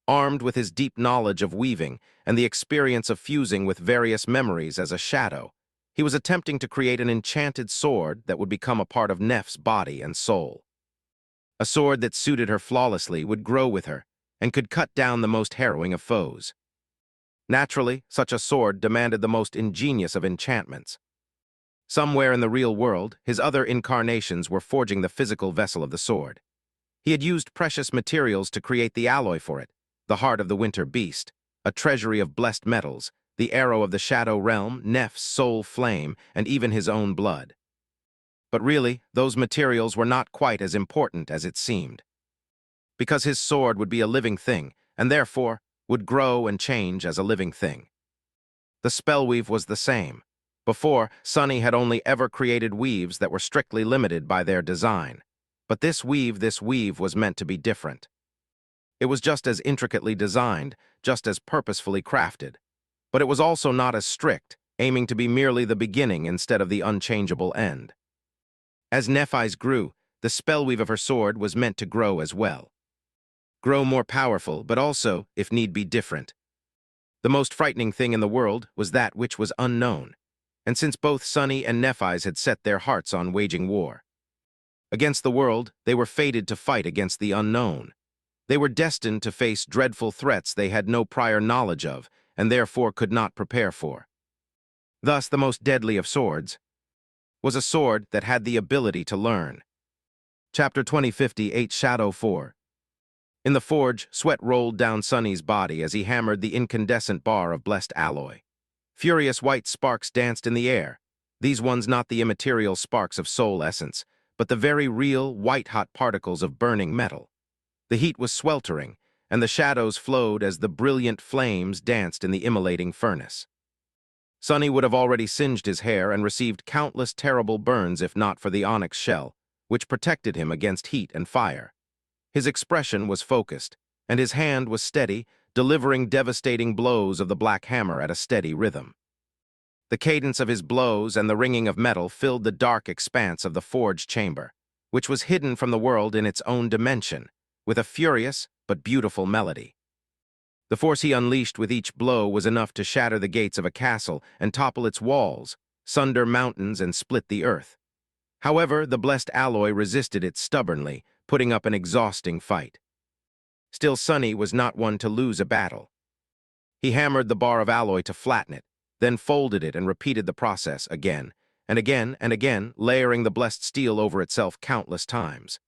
Armed with his deep knowledge of weaving and the experience of fusing with various memories as a shadow, he was attempting to create an enchanted sword that would become a part of Neph's body and soul. A sword that suited her flawlessly would grow with her and could cut down the most harrowing of foes. Naturally, such a sword demanded the most ingenious of enchantments. Somewhere in the real world, his other incarnations were forging the physical vessel of the sword. He had used precious materials to create the alloy for it, the heart of the winter beast, a treasury of blessed metals, the arrow of the shadow realm, Neph's soul flame, and even his own blood. But really, those materials were not quite as important as it seemed. Because his sword would be a living thing, and therefore would grow and change as a living thing. The spellweave was the same. Before, Sunny had only ever created weaves that were strictly limited by their design. But this weave was meant to be different. It was just as intricately designed, just as purposefully crafted. But it was also not as strict, aiming to be merely the beginning instead of the unchangeable end. As Nephis grew, the spellweave of her sword was meant to grow as well. Grow more powerful, but also, if need be, different. The most frightening thing in the world was that which was unknown, and since both Sunny and Nephis had set their hearts on waging war against the world, they were fated to fight against the unknown. They were destined to face dreadful threats they had no prior knowledge of, and therefore could not prepare for. Thus, the most deadly of swords was a sword that had the ability to learn. Chapter 2058, Shadow 4. In the forge, sweat rolled down Sunny's body as he hammered the incandescent bar of blessed alloy. Furious white sparks danced in the air, these ones not the immaterial sparks of soul essence, but the very real, white-hot particles of burning metal. The heat was sweltering, and the shadows flowed as the brilliant flames danced in the immolating furnace. Sunny would have already singed his hair and received countless terrible burns if not for the onyx shell, which protected him against heat and fire. His expression was focused, and his hand was steady, delivering devastating blows of the black hammer at a steady rhythm. The cadence of his blows and the ringing of metal filled the dark expanse of the forge chamber, which was hidden from the world in its own dimension, with a furious but beautiful melody. The force he unleashed with each blow was enough to shatter the gates of a castle and topple its walls, sunder mountains and split the earth. However, the blessed alloy resisted it stubbornly, putting up an exhausting fight. Still, Sunny was not one to lose a battle. He hammered the bar of alloy to flatten it, then folded it and repeated the process again, and again and again, layering the blessed steel over itself countless times.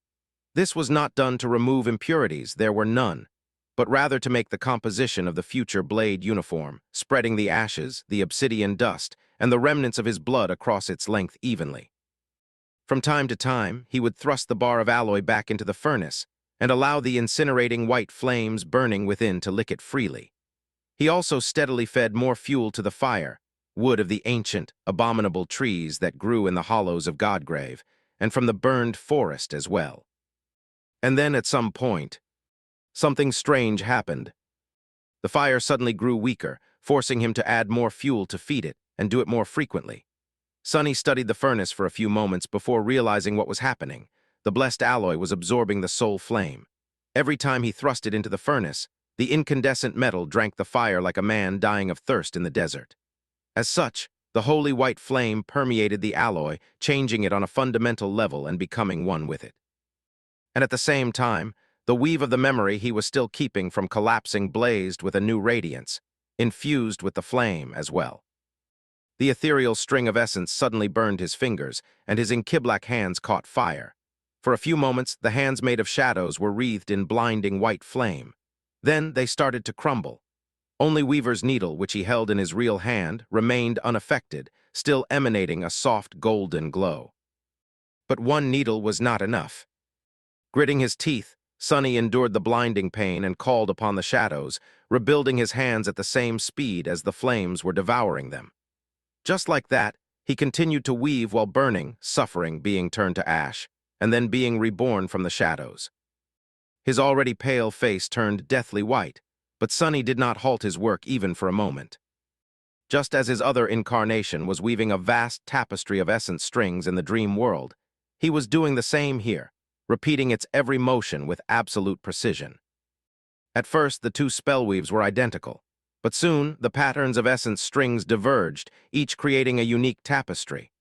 This was not done to remove impurities, there were none, but rather to make the composition of the future blade uniform, spreading the ashes, the obsidian dust, and the remnants of his blood across its length evenly. From time to time, he would thrust the bar of alloy back into the furnace and allow the incinerating white flames burning within to lick it freely. He also steadily fed more fuel to the fire, wood of the ancient, abominable trees that grew in the hollows of Godgrave, and from the burned forest as well. And then, at some point, something strange happened. The fire suddenly grew weaker, forcing him to add more fuel to feed it and do it more frequently. Sunny studied the furnace for a few moments before realizing what was happening. The blessed alloy was absorbing the soul flame. Every time he thrust it into the furnace, the incandescent metal drank the fire like a man dying of thirst in the desert. As such, the holy white flame permeated the alloy, changing it on a fundamental level and becoming one with it. And at the same time, the weave of the memory he was still keeping from collapsing blazed with a new radiance, infused with the flame as well. The ethereal string of essence suddenly burned his fingers, and his inky-black hands caught fire. For a few moments, the hands made of shadows were wreathed in blinding white flame. Then they started to crumble. Only Weaver's needle, which he held in his real hand, remained unaffected, still emanating a soft golden glow. But one needle was not enough. Gritting his teeth, Sonny endured the blinding pain and called upon the shadows, rebuilding his hands at the same speed as the flames were devouring them. Just like that, he continued to weave while burning, suffering, being turned to ash, and then being reborn from the shadows. His already pale face turned deathly white, but Sonny did not halt his work even for a moment. Just as his other incarnation was weaving a vast tapestry of essence strings in the dream world, he was doing the same here, repeating its every motion with absolute precision. At first, the two spellweaves were identical, but soon the patterns of essence strings diverged, each creating a unique tapestry.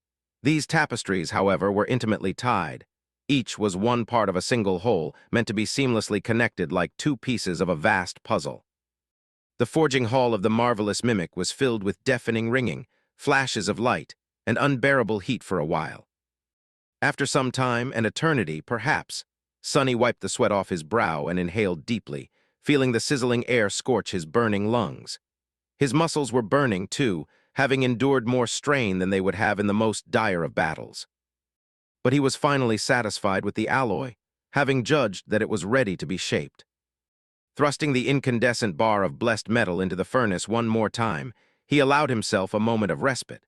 These tapestries, however, were intimately tied. Each was one part of a single whole, meant to be seamlessly connected like two pieces of a vast puzzle. The forging hall of the marvelous mimic was filled with deafening ringing, flashes of light, and unbearable heat for a while. After some time, an eternity, perhaps, Sonny wiped the sweat off his brow and inhaled deeply, feeling the sizzling air scorch his burning lungs. His muscles were burning, too, having endured more strain than they would have in the most dire of battles. But he was finally satisfied with the alloy, having judged that it was ready to be shaped. Thrusting the incandescent bar of blessed metal into the furnace one more time, he allowed himself a moment of respite.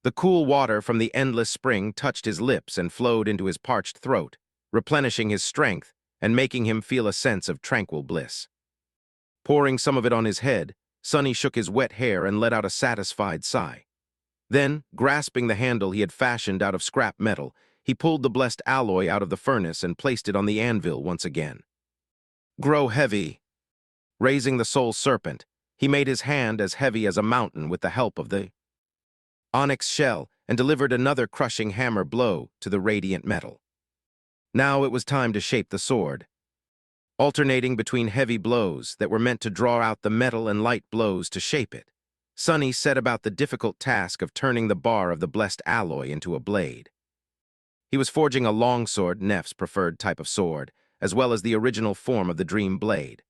The cool water from the endless spring touched his lips and flowed into his parched throat, replenishing his strength and making him feel a sense of tranquil bliss. Pouring some of it on his head, Sonny shook his wet hair and let out a satisfied sigh. Then, grasping the handle he had fashioned out of scrap metal, he pulled the blessed alloy out of the furnace and placed it on the anvil once again. "Grow heavy." Raising the soul serpent, he made his hand as heavy as a mountain with the help of the onyx shell and delivered another crushing hammer blow to the radiant metal. Now it was time to shape the sword. Alternating between heavy blows that were meant to draw out the metal and light blows to shape it, Sonny set about the difficult task of turning the bar of the blessed alloy into a blade. He was forging a longsword, Neph's preferred type of sword, as well as the original form of the dream blade.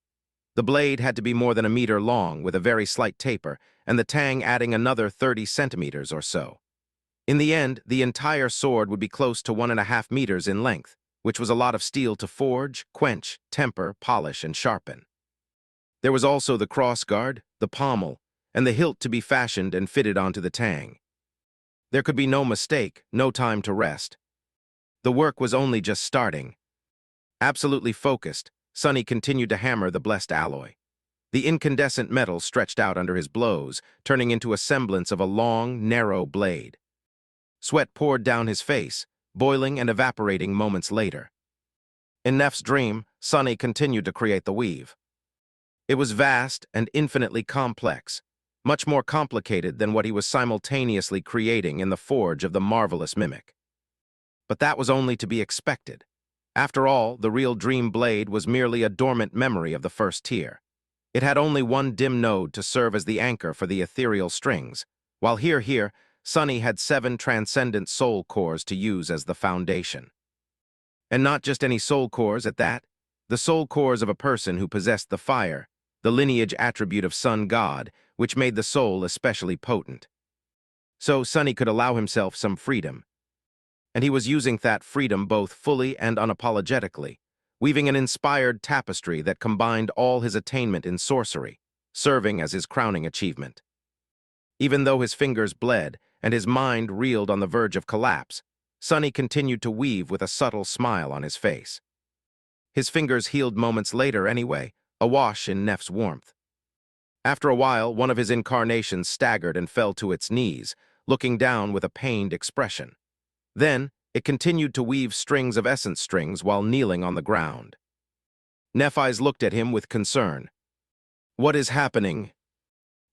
The blade had to be more than a meter long with a very slight taper, and the tang adding another 30 centimeters or so. In the end, the entire sword would be close to 1.5 meters in length, which was a lot of steel to forge, quench, temper, polish, and sharpen. There was also the crossguard, the pommel, and the hilt to be fashioned and fitted onto the tang. There could be no mistake, no time to rest. The work was only just starting. Absolutely focused, Sonny continued to hammer the blessed alloy. The incandescent metal stretched out under his blows, turning into a semblance of a long, narrow blade. Sweat poured down his face, boiling and evaporating moments later. In Neph's dream, Sonny continued to create the weave. It was vast and infinitely complex, much more complicated than what he was simultaneously creating in the forge of the marvelous mimic. But that was only to be expected. After all, the real dream blade was merely a dormant memory of the first tier. It had only one dim node to serve as the anchor for the ethereal strings, while here, Sonny had 7 transcendent soul cores to use as the foundation. And not just any soul cores at that, the soul cores of a person who possessed the fire, the lineage attribute of sun god, which made the soul especially potent. So Sonny could allow himself some freedom. And he was using that freedom both fully and unapologetically, weaving an inspired tapestry that combined all his attainment in sorcery, serving as his crowning achievement. Even though his fingers bled and his mind reeled on the verge of collapse, Sonny continued to weave with a subtle smile on his face. His fingers healed moments later anyway, awash in Neph's warmth. After a while, one of his incarnations staggered and fell to its knees, looking down with a pained expression. Then, it continued to weave strings of essence strings while kneeling on the ground. Nephis looked at him with concern. "What is happening?"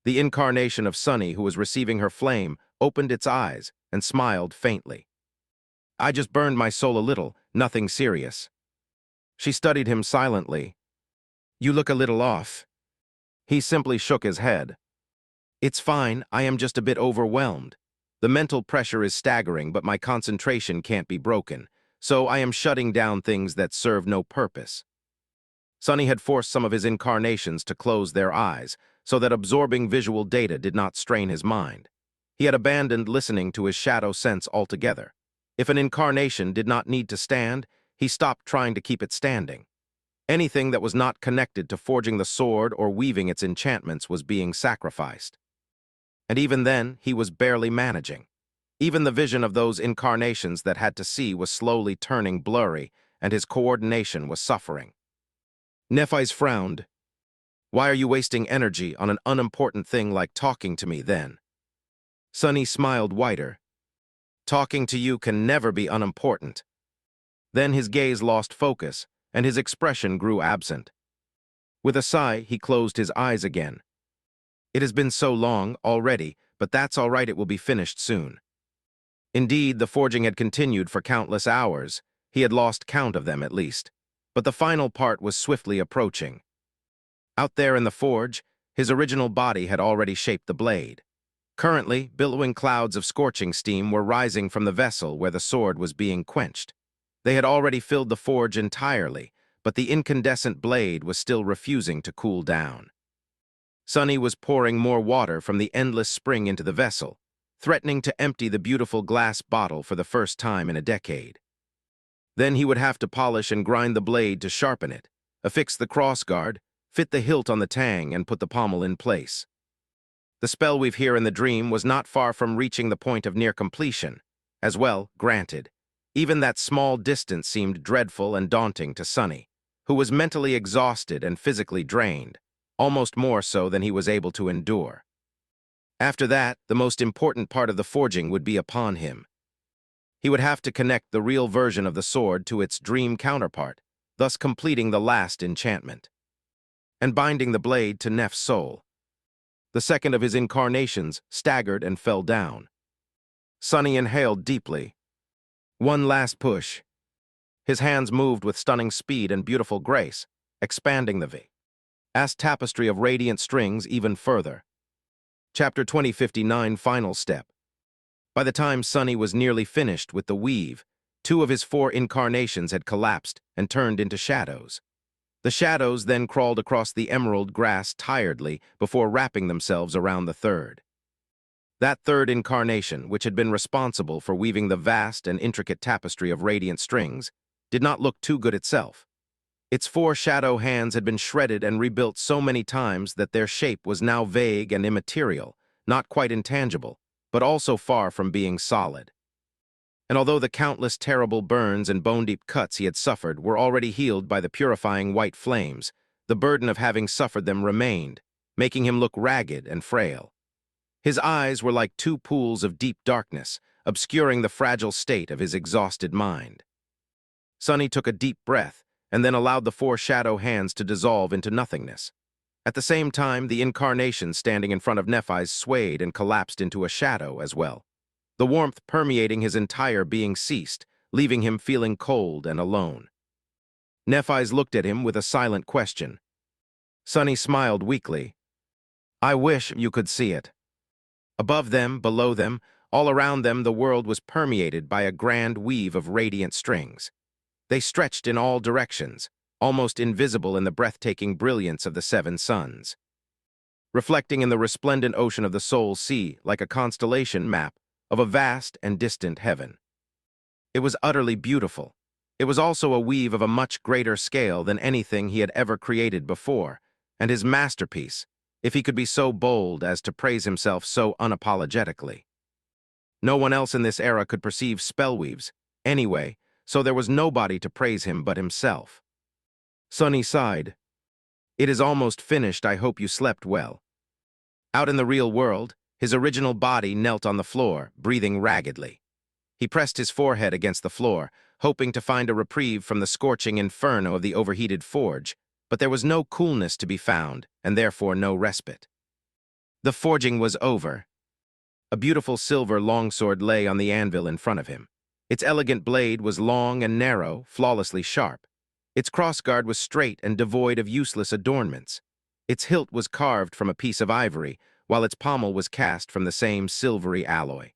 The incarnation of Sunny, who was receiving her flame, opened its eyes and smiled faintly. I just burned my soul a little, nothing serious. She studied him silently. You look a little off. He simply shook his head. It's fine, I am just a bit overwhelmed. The mental pressure is staggering, but my concentration can't be broken, so I am shutting down things that serve no purpose. Sunny had forced some of his incarnations to close their eyes, so that absorbing visual data did not strain his mind. He had abandoned listening to his shadow sense altogether. If an incarnation did not need to stand, he stopped trying to keep it standing. Anything that was not connected to forging the sword or weaving its enchantments was being sacrificed. And even then, he was barely managing. Even the vision of those incarnations that had to see was slowly turning blurry, and his coordination was suffering. Nephis frowned. Why are you wasting energy on an unimportant thing like talking to me, then? Sunny smiled wider. Talking to you can never be unimportant. Then his gaze lost focus, and his expression grew absent. With a sigh, he closed his eyes again. It has been so long already, but that's all right, it will be finished soon. Indeed, the forging had continued for countless hours. He had lost count of them, at least. But the final part was swiftly approaching. Out there in the forge, his original body had already shaped the blade. Currently, billowing clouds of scorching steam were rising from the vessel where the sword was being quenched. They had already filled the forge entirely, but the incandescent blade was still refusing to cool down. Sunny was pouring more water from the endless spring into the vessel, threatening to empty the beautiful glass bottle for the first time in a decade. Then he would have to polish and grind the blade to sharpen it, affix the crossguard, fit the hilt on the tang, and put the pommel in place. The spellweave here in the dream was not far from reaching the point of near completion. As well, granted. Even that small distance seemed dreadful and daunting to Sunny, who was mentally exhausted and physically drained, almost more so than he was able to endure. After that, the most important part of the forging would be upon him. He would have to connect the real version of the sword to its dream counterpart, thus completing the last enchantment, and binding the blade to Neph's soul. The second of his incarnations staggered and fell down. Sunny inhaled deeply. One last push. His hands moved with stunning speed and beautiful grace, expanding the vast tapestry of radiant strings even further. Chapter 2059, Final Step. By the time Sunny was nearly finished with the weave, 2 of his 4 incarnations had collapsed and turned into shadows. The shadows then crawled across the emerald grass tiredly before wrapping themselves around the third. That third incarnation, which had been responsible for weaving the vast and intricate tapestry of radiant strings, did not look too good itself. Its 4 shadow hands had been shredded and rebuilt so many times that their shape was now vague and immaterial, not quite intangible, but also far from being solid. And although the countless terrible burns and bone-deep cuts he had suffered were already healed by the purifying white flames, the burden of having suffered them remained, making him look ragged and frail. His eyes were like 2 pools of deep darkness, obscuring the fragile state of his exhausted mind. Sunny took a deep breath, and then allowed the 4 shadow hands to dissolve into nothingness. At the same time, the incarnation standing in front of Nephis swayed and collapsed into a shadow as well. The warmth permeating his entire being ceased, leaving him feeling cold and alone. Nephis looked at him with a silent question. Sunny smiled weakly. I wish you could see it. Above them, below them, all around them, the world was permeated by a grand weave of radiant strings. They stretched in all directions, almost invisible in the breathtaking brilliance of the 7 suns. Reflecting in the resplendent ocean of the soul sea like a constellation map of a vast and distant heaven. It was utterly beautiful. It was also a weave of a much greater scale than anything he had ever created before, and his masterpiece, if he could be so bold as to praise himself so unapologetically. No one else in this era could perceive spellweaves, anyway, so there was nobody to praise him but himself. Sunny sighed. It is almost finished, I hope you slept well. Out in the real world, his original body knelt on the floor, breathing raggedly. He pressed his forehead against the floor, hoping to find a reprieve from the scorching inferno of the overheated forge, but there was no coolness to be found, and therefore no respite. The forging was over. A beautiful silver longsword lay on the anvil in front of him. Its elegant blade was long and narrow, flawlessly sharp. Its crossguard was straight and devoid of useless adornments. Its hilt was carved from a piece of ivory, while its pommel was cast from the same silvery alloy.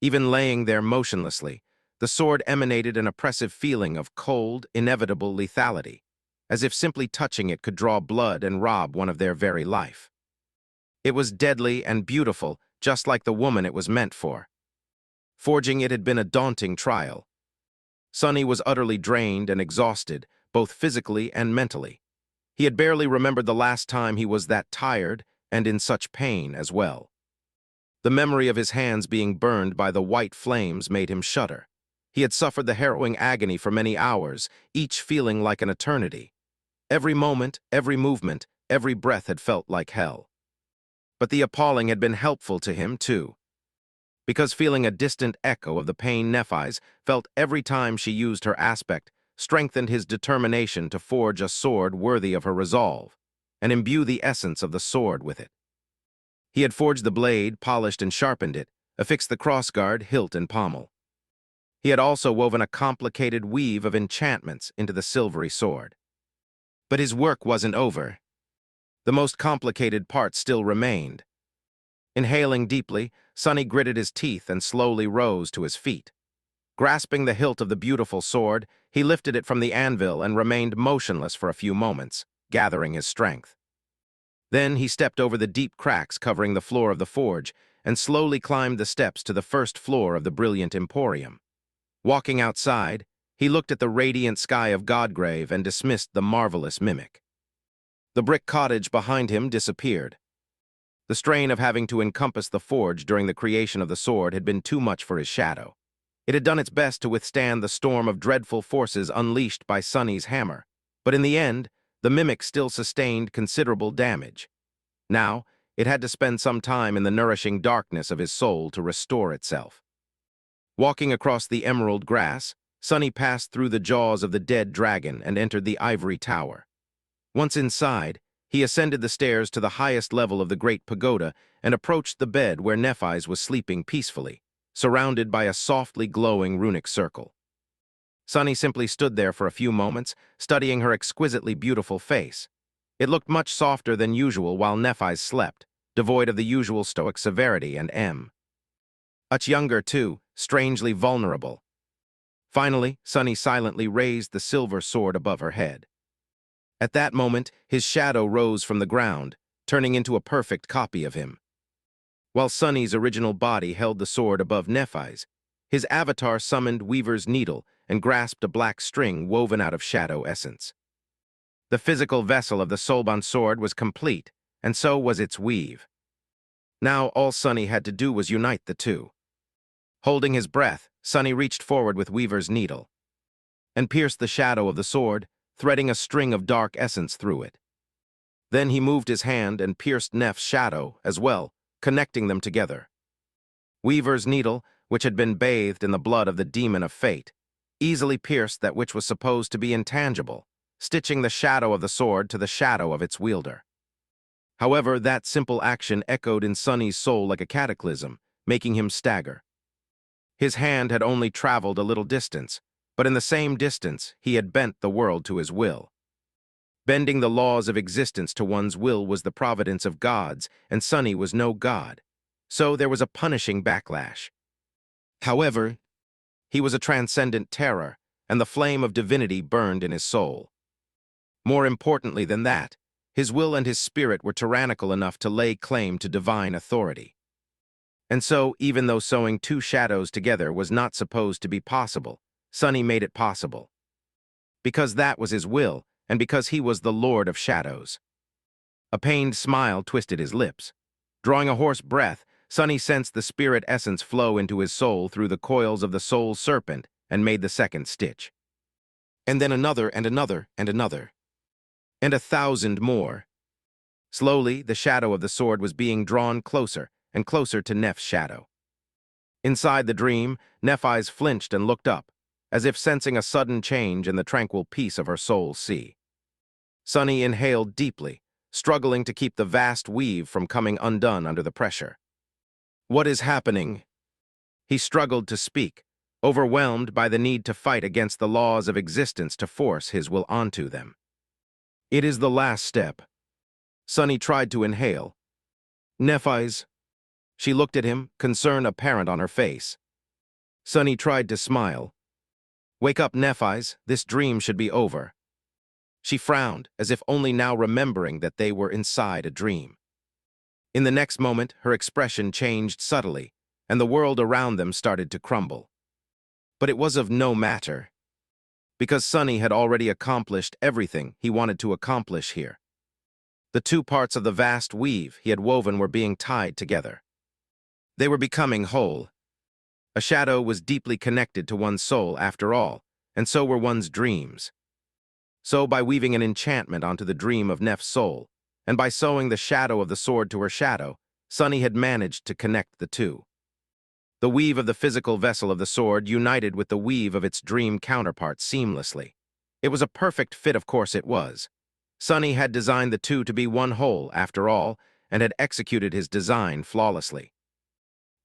Even laying there motionlessly, the sword emanated an oppressive feeling of cold, inevitable lethality, as if simply touching it could draw blood and rob one of their very life. It was deadly and beautiful, just like the woman it was meant for. Forging it had been a daunting trial. Sonny was utterly drained and exhausted, both physically and mentally. He had barely remembered the last time he was that tired and in such pain as well. The memory of his hands being burned by the white flames made him shudder. He had suffered the harrowing agony for many hours, each feeling like an eternity. Every moment, every movement, every breath had felt like hell. But the appalling had been helpful to him, too, because feeling a distant echo of the pain Nephis felt every time she used her aspect strengthened his determination to forge a sword worthy of her resolve, and imbue the essence of the sword with it. He had forged the blade, polished and sharpened it, affixed the crossguard, hilt and pommel. He had also woven a complicated weave of enchantments into the silvery sword. But his work wasn't over. The most complicated part still remained. Inhaling deeply, Sonny gritted his teeth and slowly rose to his feet. Grasping the hilt of the beautiful sword, he lifted it from the anvil and remained motionless for a few moments, gathering his strength. Then he stepped over the deep cracks covering the floor of the forge and slowly climbed the steps to the first floor of the brilliant emporium. Walking outside, he looked at the radiant sky of Godgrave and dismissed the marvelous mimic. The brick cottage behind him disappeared. The strain of having to encompass the forge during the creation of the sword had been too much for his shadow. It had done its best to withstand the storm of dreadful forces unleashed by Sonny's hammer, but in the end, the mimic still sustained considerable damage. Now, it had to spend some time in the nourishing darkness of his soul to restore itself. Walking across the emerald grass, Sonny passed through the jaws of the dead dragon and entered the ivory tower. Once inside, he ascended the stairs to the highest level of the great pagoda and approached the bed where Nephis was sleeping peacefully, surrounded by a softly glowing runic circle. Sonny simply stood there for a few moments, studying her exquisitely beautiful face. It looked much softer than usual while Nephis slept, devoid of the usual stoic severity and much younger, too, strangely vulnerable. Finally, Sonny silently raised the silver sword above her head. At that moment, his shadow rose from the ground, turning into a perfect copy of him. While Sonny's original body held the sword above Nephis, his avatar summoned Weaver's needle and grasped a black string woven out of shadow essence. The physical vessel of the Solban sword was complete, and so was its weave. Now all Sonny had to do was unite the two. Holding his breath, Sonny reached forward with Weaver's needle and pierced the shadow of the sword, threading a string of dark essence through it. Then he moved his hand and pierced Neph's shadow as well, connecting them together. Weaver's needle, which had been bathed in the blood of the demon of fate, easily pierced that which was supposed to be intangible, stitching the shadow of the sword to the shadow of its wielder. However, that simple action echoed in Sonny's soul like a cataclysm, making him stagger. His hand had only traveled a little distance, but in the same distance he had bent the world to his will. Bending the laws of existence to one's will was the providence of gods, and Sonny was no god. So there was a punishing backlash. However, he was a transcendent terror, and the flame of divinity burned in his soul. More importantly than that, his will and his spirit were tyrannical enough to lay claim to divine authority. And so, even though sewing two shadows together was not supposed to be possible, Sonny made it possible. Because that was his will, and because he was the Lord of Shadows. A pained smile twisted his lips. Drawing a hoarse breath, Sonny sensed the spirit essence flow into his soul through the coils of the soul serpent and made the second stitch. And then another and another and another. And 1,000 more. Slowly, the shadow of the sword was being drawn closer and closer to Neph's shadow. Inside the dream, Nephis flinched and looked up, as if sensing a sudden change in the tranquil peace of her soul's sea. Sonny inhaled deeply, struggling to keep the vast weave from coming undone under the pressure. "What is happening?" He struggled to speak, overwhelmed by the need to fight against the laws of existence to force his will onto them. "It is the last step." Sunny tried to inhale. "Nephis." She looked at him, concern apparent on her face. Sunny tried to smile. "Wake up, Nephis, this dream should be over." She frowned, as if only now remembering that they were inside a dream. In the next moment, her expression changed subtly, and the world around them started to crumble. But it was of no matter, because Sunny had already accomplished everything he wanted to accomplish here. The two parts of the vast weave he had woven were being tied together. They were becoming whole. A shadow was deeply connected to one's soul after all, and so were one's dreams. So by weaving an enchantment onto the dream of Neph's soul, and by sewing the shadow of the sword to her shadow, Sunny had managed to connect the two. The weave of the physical vessel of the sword united with the weave of its dream counterpart seamlessly. It was a perfect fit, of course it was. Sunny had designed the two to be one whole, after all, and had executed his design flawlessly.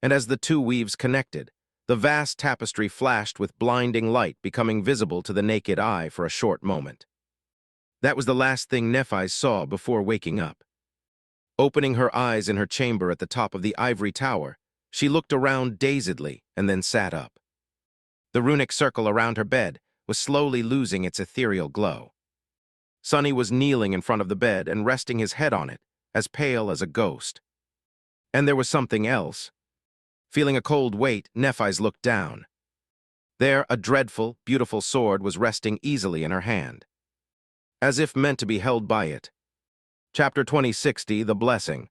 And as the two weaves connected, the vast tapestry flashed with blinding light, becoming visible to the naked eye for a short moment. That was the last thing Nephis saw before waking up. Opening her eyes in her chamber at the top of the ivory tower, she looked around dazedly and then sat up. The runic circle around her bed was slowly losing its ethereal glow. Sunny was kneeling in front of the bed and resting his head on it, as pale as a ghost. And there was something else. Feeling a cold weight, Nephis looked down. There, a dreadful, beautiful sword was resting easily in her hand, as if meant to be held by it. Chapter 2060, The Blessing.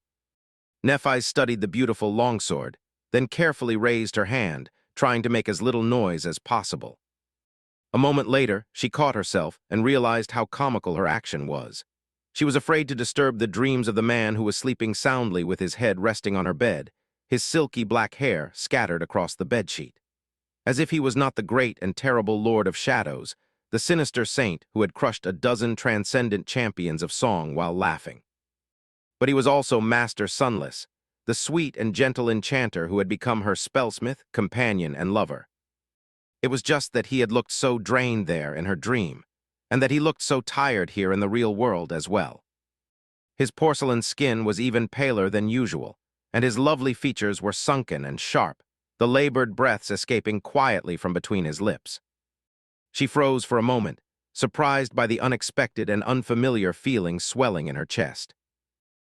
Nephis studied the beautiful longsword, then carefully raised her hand, trying to make as little noise as possible. A moment later, she caught herself and realized how comical her action was. She was afraid to disturb the dreams of the man who was sleeping soundly with his head resting on her bed, his silky black hair scattered across the bedsheet. As if he was not the great and terrible Lord of Shadows, the sinister saint who had crushed a dozen transcendent champions of song while laughing. But he was also Master Sunless, the sweet and gentle enchanter who had become her spellsmith, companion, and lover. It was just that he had looked so drained there in her dream, and that he looked so tired here in the real world as well. His porcelain skin was even paler than usual, and his lovely features were sunken and sharp, the labored breaths escaping quietly from between his lips. She froze for a moment, surprised by the unexpected and unfamiliar feeling swelling in her chest.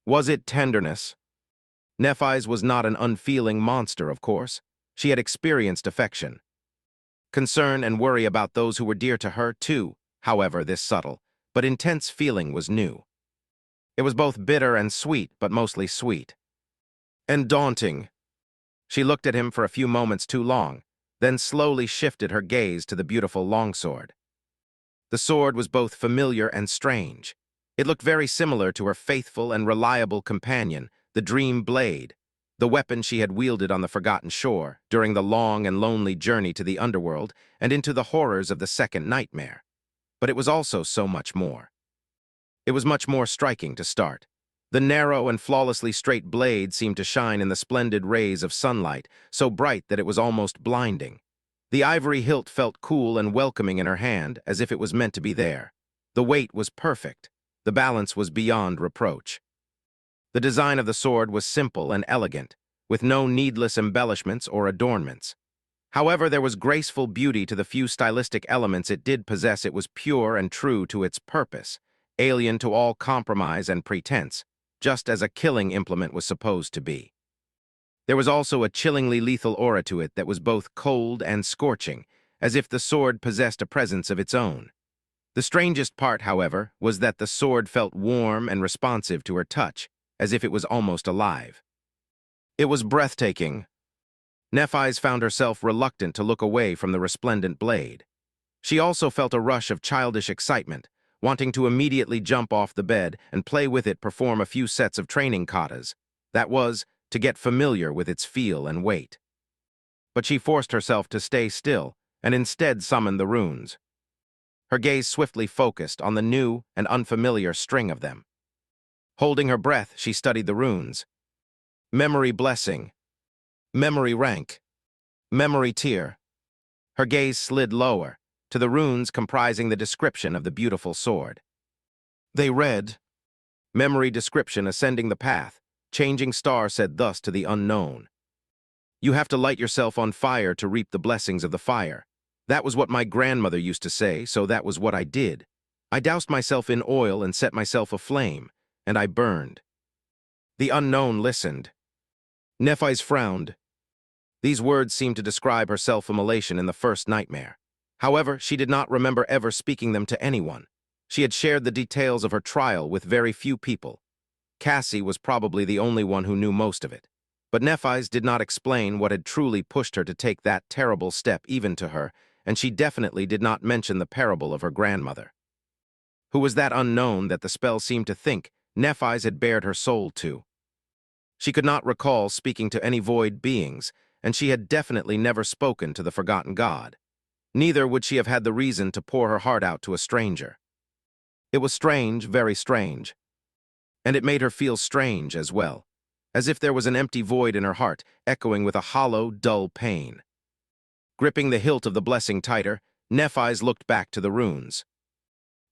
Was it tenderness? Nephis was not an unfeeling monster, of course. She had experienced affection. Concern and worry about those who were dear to her, too, however, this subtle, but intense feeling was new. It was both bitter and sweet, but mostly sweet. And daunting. She looked at him for a few moments too long, then slowly shifted her gaze to the beautiful longsword. The sword was both familiar and strange. It looked very similar to her faithful and reliable companion, the Dream Blade, the weapon she had wielded on the Forgotten Shore during the long and lonely journey to the underworld and into the horrors of the second nightmare. But it was also so much more. It was much more striking to start. The narrow and flawlessly straight blade seemed to shine in the splendid rays of sunlight, so bright that it was almost blinding. The ivory hilt felt cool and welcoming in her hand, as if it was meant to be there. The weight was perfect. The balance was beyond reproach. The design of the sword was simple and elegant, with no needless embellishments or adornments. However, there was graceful beauty to the few stylistic elements it did possess. It was pure and true to its purpose, alien to all compromise and pretense, just as a killing implement was supposed to be. There was also a chillingly lethal aura to it that was both cold and scorching, as if the sword possessed a presence of its own. The strangest part, however, was that the sword felt warm and responsive to her touch, as if it was almost alive. It was breathtaking. Nephis found herself reluctant to look away from the resplendent blade. She also felt a rush of childish excitement, wanting to immediately jump off the bed and play with it, perform a few sets of training katas. That was, to get familiar with its feel and weight. But she forced herself to stay still and instead summoned the runes. Her gaze swiftly focused on the new and unfamiliar string of them. Holding her breath, she studied the runes. Memory blessing. Memory rank. Memory tier. Her gaze slid lower, to the runes comprising the description of the beautiful sword. They read, Memory description ascending the path. Changing star said thus to the unknown. You have to light yourself on fire to reap the blessings of the fire. That was what my grandmother used to say, so that was what I did. I doused myself in oil and set myself aflame, and I burned. The unknown listened. Nephis frowned. These words seemed to describe her self-immolation in the first nightmare. However, she did not remember ever speaking them to anyone. She had shared the details of her trial with very few people. Cassie was probably the only one who knew most of it. But Nephis did not explain what had truly pushed her to take that terrible step even to her, and she definitely did not mention the parable of her grandmother. Who was that unknown that the spell seemed to think Nephis had bared her soul to? She could not recall speaking to any void beings, and she had definitely never spoken to the forgotten god. Neither would she have had the reason to pour her heart out to a stranger. It was strange, very strange. And it made her feel strange as well, as if there was an empty void in her heart, echoing with a hollow, dull pain. Gripping the hilt of the blessing tighter, Nephis looked back to the runes.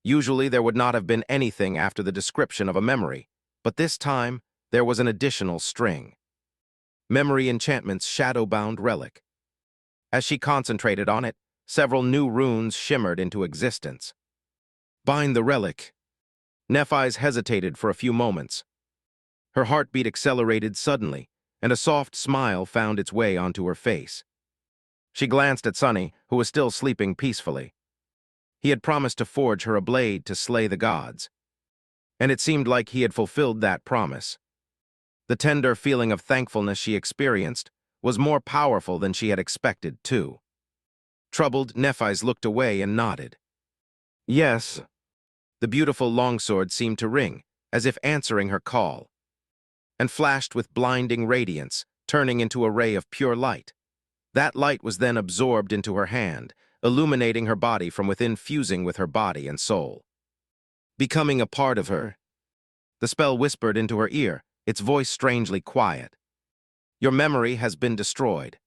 Usually there would not have been anything after the description of a memory, but this time there was an additional string. Memory enchantment's shadow-bound relic. As she concentrated on it, several new runes shimmered into existence. Bind the relic. Nephis hesitated for a few moments. Her heartbeat accelerated suddenly, and a soft smile found its way onto her face. She glanced at Sunny, who was still sleeping peacefully. He had promised to forge her a blade to slay the gods, and it seemed like he had fulfilled that promise. The tender feeling of thankfulness she experienced was more powerful than she had expected, too. Troubled, Nephis looked away and nodded. Yes. The beautiful longsword seemed to ring, as if answering her call, and flashed with blinding radiance, turning into a ray of pure light. That light was then absorbed into her hand, illuminating her body from within, fusing with her body and soul. Becoming a part of her. The spell whispered into her ear, its voice strangely quiet. Your memory has been destroyed.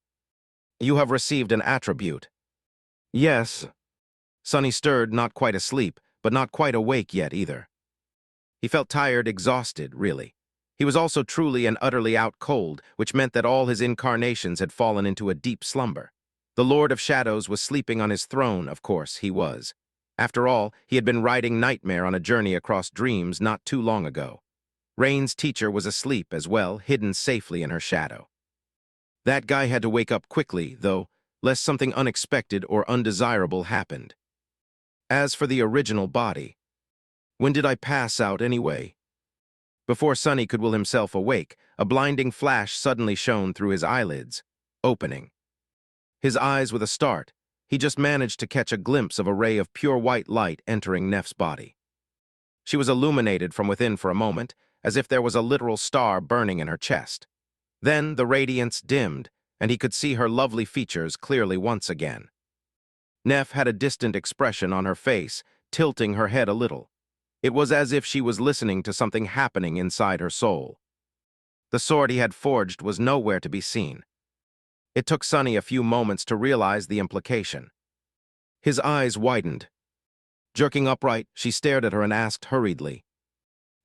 You have received an attribute. Yes. Sunny stirred, not quite asleep, but not quite awake yet either. He felt tired, exhausted, really. He was also truly and utterly out cold, which meant that all his incarnations had fallen into a deep slumber. The Lord of Shadows was sleeping on his throne, of course he was. After all, he had been riding Nightmare on a journey across dreams not too long ago. Rain's teacher was asleep as well, hidden safely in her shadow. That guy had to wake up quickly, though, lest something unexpected or undesirable happened. As for the original body, when did I pass out anyway? Before Sunny could will himself awake, a blinding flash suddenly shone through his eyelids, opening. His eyes with a start, he just managed to catch a glimpse of a ray of pure white light entering Neph's body. She was illuminated from within for a moment, as if there was a literal star burning in her chest. Then the radiance dimmed, and he could see her lovely features clearly once again. Neph had a distant expression on her face, tilting her head a little. It was as if she was listening to something happening inside her soul. The sword he had forged was nowhere to be seen. It took Sunny a few moments to realize the implication. His eyes widened. Jerking upright, she stared at her and asked hurriedly,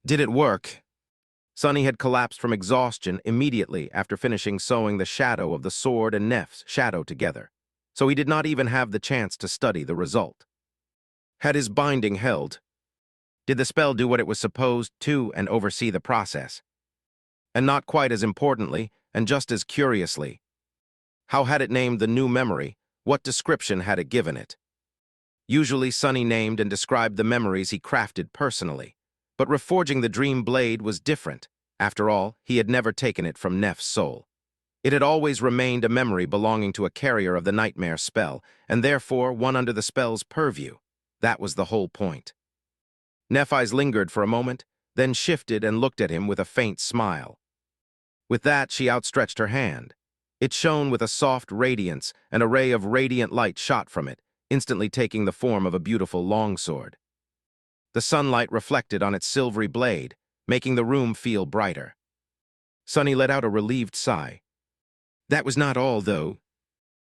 "Did it work?" Sunny had collapsed from exhaustion immediately after finishing sewing the shadow of the sword and Neph's shadow together, so he did not even have the chance to study the result. Had his binding held? Did the spell do what it was supposed to and oversee the process? And not quite as importantly, and just as curiously, how had it named the new memory? What description had it given it? Usually Sunny named and described the memories he crafted personally, but reforging the dream blade was different. After all, he had never taken it from Neph's soul. It had always remained a memory belonging to a carrier of the nightmare spell, and therefore one under the spell's purview. That was the whole point. Nephis lingered for a moment, then shifted and looked at him with a faint smile. With that, she outstretched her hand. It shone with a soft radiance, and a ray of radiant light shot from it, instantly taking the form of a beautiful longsword. The sunlight reflected on its silvery blade, making the room feel brighter. Sunny let out a relieved sigh. That was not all, though.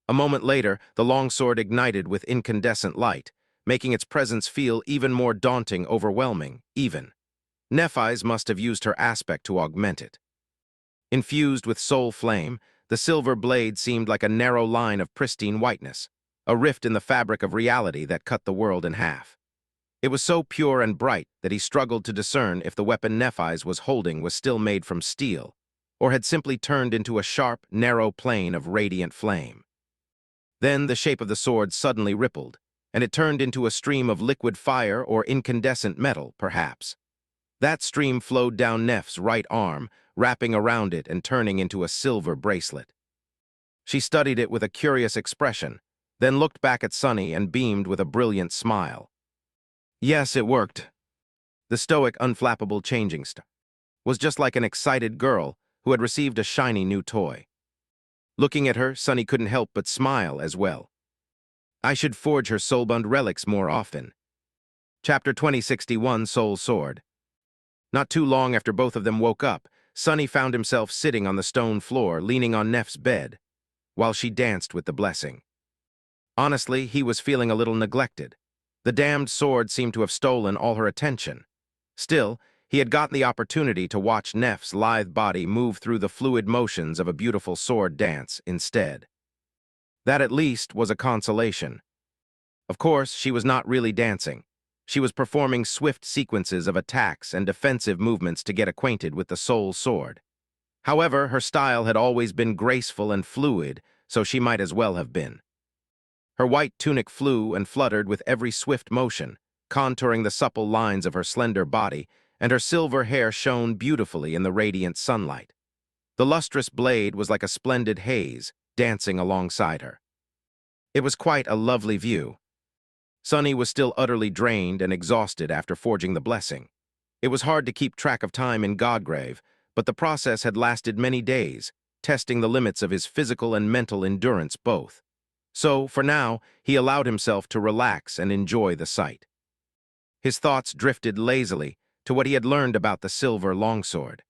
A moment later, the longsword ignited with incandescent light, making its presence feel even more daunting, overwhelming, even. Nephis must have used her aspect to augment it. Infused with soul flame, the silver blade seemed like a narrow line of pristine whiteness, a rift in the fabric of reality that cut the world in half. It was so pure and bright that he struggled to discern if the weapon Nephis was holding was still made from steel, or had simply turned into a sharp, narrow plane of radiant flame. Then the shape of the sword suddenly rippled, and it turned into a stream of liquid fire or incandescent metal, perhaps. That stream flowed down Neph's right arm, wrapping around it and turning into a silver bracelet. She studied it with a curious expression, then looked back at Sunny and beamed with a brilliant smile. Yes, it worked. The stoic, unflappable changing star was just like an excited girl who had received a shiny new toy. Looking at her, Sunny couldn't help but smile as well. I should forge her soulbound relics more often. Chapter 2061, Soul Sword. Not too long after both of them woke up, Sunny found himself sitting on the stone floor, leaning on Neph's bed, while she danced with the blessing. Honestly, he was feeling a little neglected. The damned sword seemed to have stolen all her attention. Still, he had gotten the opportunity to watch Neph's lithe body move through the fluid motions of a beautiful sword dance instead. That at least was a consolation. Of course, she was not really dancing. She was performing swift sequences of attacks and defensive movements to get acquainted with the soul sword. However, her style had always been graceful and fluid, so she might as well have been. Her white tunic flew and fluttered with every swift motion, contouring the supple lines of her slender body, and her silver hair shone beautifully in the radiant sunlight. The lustrous blade was like a splendid haze, dancing alongside her. It was quite a lovely view. Sunny was still utterly drained and exhausted after forging the blessing. It was hard to keep track of time in Godgrave, but the process had lasted many days, testing the limits of his physical and mental endurance both. So, for now, he allowed himself to relax and enjoy the sight. His thoughts drifted lazily to what he had learned about the silver longsword.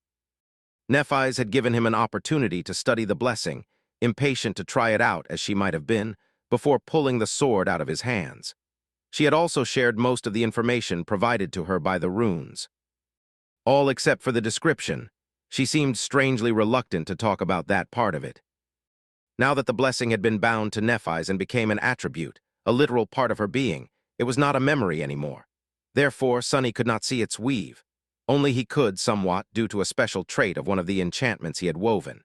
Nephis had given him an opportunity to study the blessing, impatient to try it out as she might have been, before pulling the sword out of his hands. She had also shared most of the information provided to her by the runes. All except for the description. She seemed strangely reluctant to talk about that part of it. Now that the blessing had been bound to Nephis and became an attribute, a literal part of her being, it was not a memory anymore. Therefore, Sunny could not see its weave. Only he could, somewhat, due to a special trait of one of the enchantments he had woven.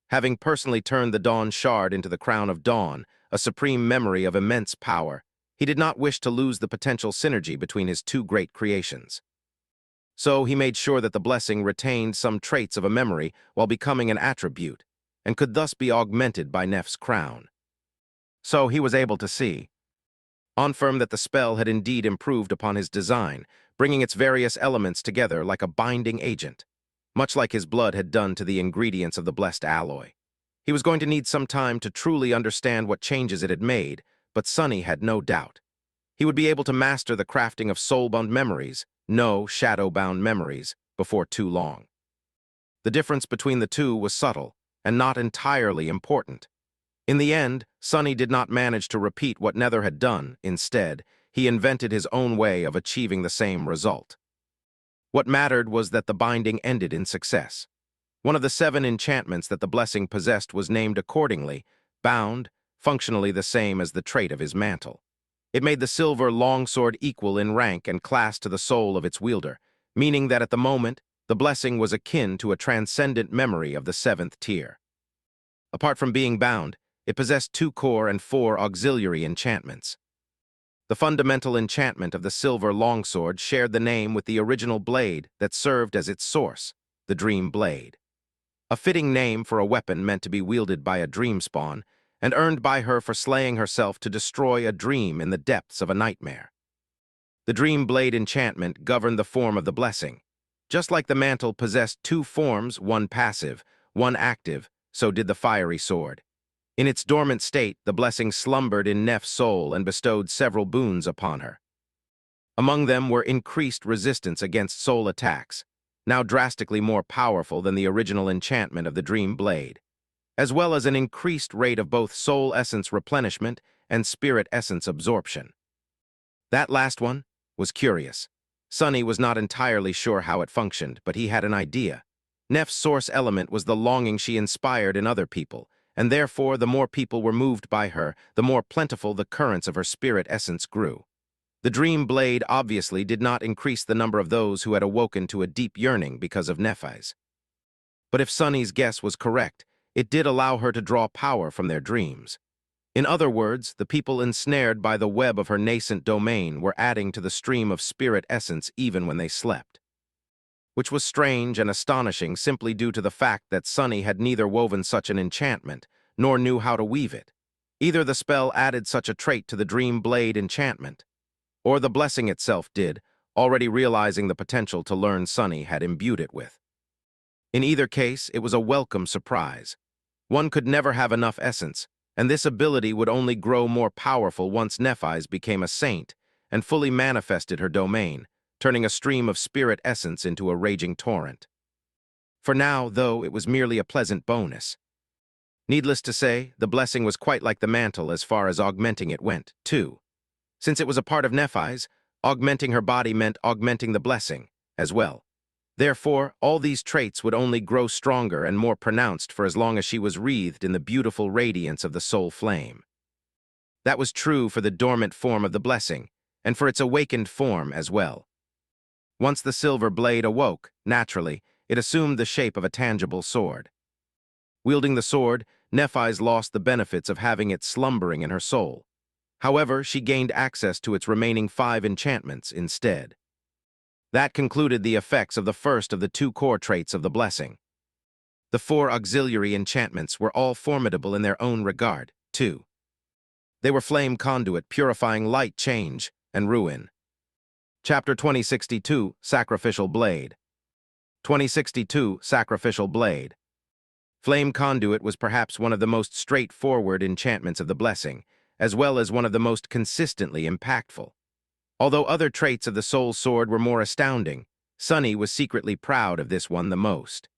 Having personally turned the Dawn Shard into the Crown of Dawn, a supreme memory of immense power, he did not wish to lose the potential synergy between his two great creations. So he made sure that the blessing retained some traits of a memory while becoming an attribute, and could thus be augmented by Neph's crown. So he was able to see, confirm that the spell had indeed improved upon his design, bringing its various elements together like a binding agent, much like his blood had done to the ingredients of the blessed alloy. He was going to need some time to truly understand what changes it had made, but Sunny had no doubt. He would be able to master the crafting of soul-bound memories, no shadow-bound memories, before too long. The difference between the two was subtle, and not entirely important. In the end, Sunny did not manage to repeat what Nether had done. Instead, he invented his own way of achieving the same result. What mattered was that the binding ended in success. One of the 7 enchantments that the blessing possessed was named accordingly, bound, functionally the same as the trait of his mantle. It made the silver longsword equal in rank and class to the soul of its wielder, meaning that at the moment, the blessing was akin to a transcendent memory of the 7th tier. Apart from being bound, it possessed 2 core and 4 auxiliary enchantments. The fundamental enchantment of the silver longsword shared the name with the original blade that served as its source, the Dream Blade. A fitting name for a weapon meant to be wielded by a dream spawn, and earned by her for slaying herself to destroy a dream in the depths of a nightmare. The Dream Blade enchantment governed the form of the blessing. Just like the mantle possessed 2 forms, one passive, one active, so did the fiery sword. In its dormant state, the blessing slumbered in Neph's soul and bestowed several boons upon her. Among them were increased resistance against soul attacks. now drastically more powerful than the original enchantment of the Dream Blade, as well as an increased rate of both soul essence replenishment and spirit essence absorption. That last one was curious. Sunny was not entirely sure how it functioned, but he had an idea. Neph's source element was the longing she inspired in other people, and therefore the more people were moved by her, the more plentiful the currents of her spirit essence grew. The Dream Blade obviously did not increase the number of those who had awoken to a deep yearning because of Nephis. But if Sunny's guess was correct, it did allow her to draw power from their dreams. In other words, the people ensnared by the web of her nascent domain were adding to the stream of spirit essence even when they slept. Which was strange and astonishing simply due to the fact that Sunny had neither woven such an enchantment, nor knew how to weave it. Either the spell added such a trait to the Dream Blade enchantment, or the blessing itself did, already realizing the potential to learn Sunny had imbued it with. In either case, it was a welcome surprise. One could never have enough essence, and this ability would only grow more powerful once Nephis became a saint and fully manifested her domain, turning a stream of spirit essence into a raging torrent. For now, though, it was merely a pleasant bonus. Needless to say, the blessing was quite like the mantle as far as augmenting it went, too. Since it was a part of Nephis, augmenting her body meant augmenting the blessing as well. Therefore, all these traits would only grow stronger and more pronounced for as long as she was wreathed in the beautiful radiance of the soul flame. That was true for the dormant form of the blessing, and for its awakened form as well. Once the silver blade awoke, naturally, it assumed the shape of a tangible sword. Wielding the sword, Nephis lost the benefits of having it slumbering in her soul. However, she gained access to its remaining 5 enchantments instead. That concluded the effects of the first of the 2 core traits of the blessing. The 4 auxiliary enchantments were all formidable in their own regard, too. They were Flame Conduit, purifying light change and ruin. Chapter 2062, Sacrificial Blade. 2062, Sacrificial Blade. Flame Conduit was perhaps one of the most straightforward enchantments of the blessing, as well as one of the most consistently impactful. Although other traits of the Soul Sword were more astounding, Sunny was secretly proud of this one the most.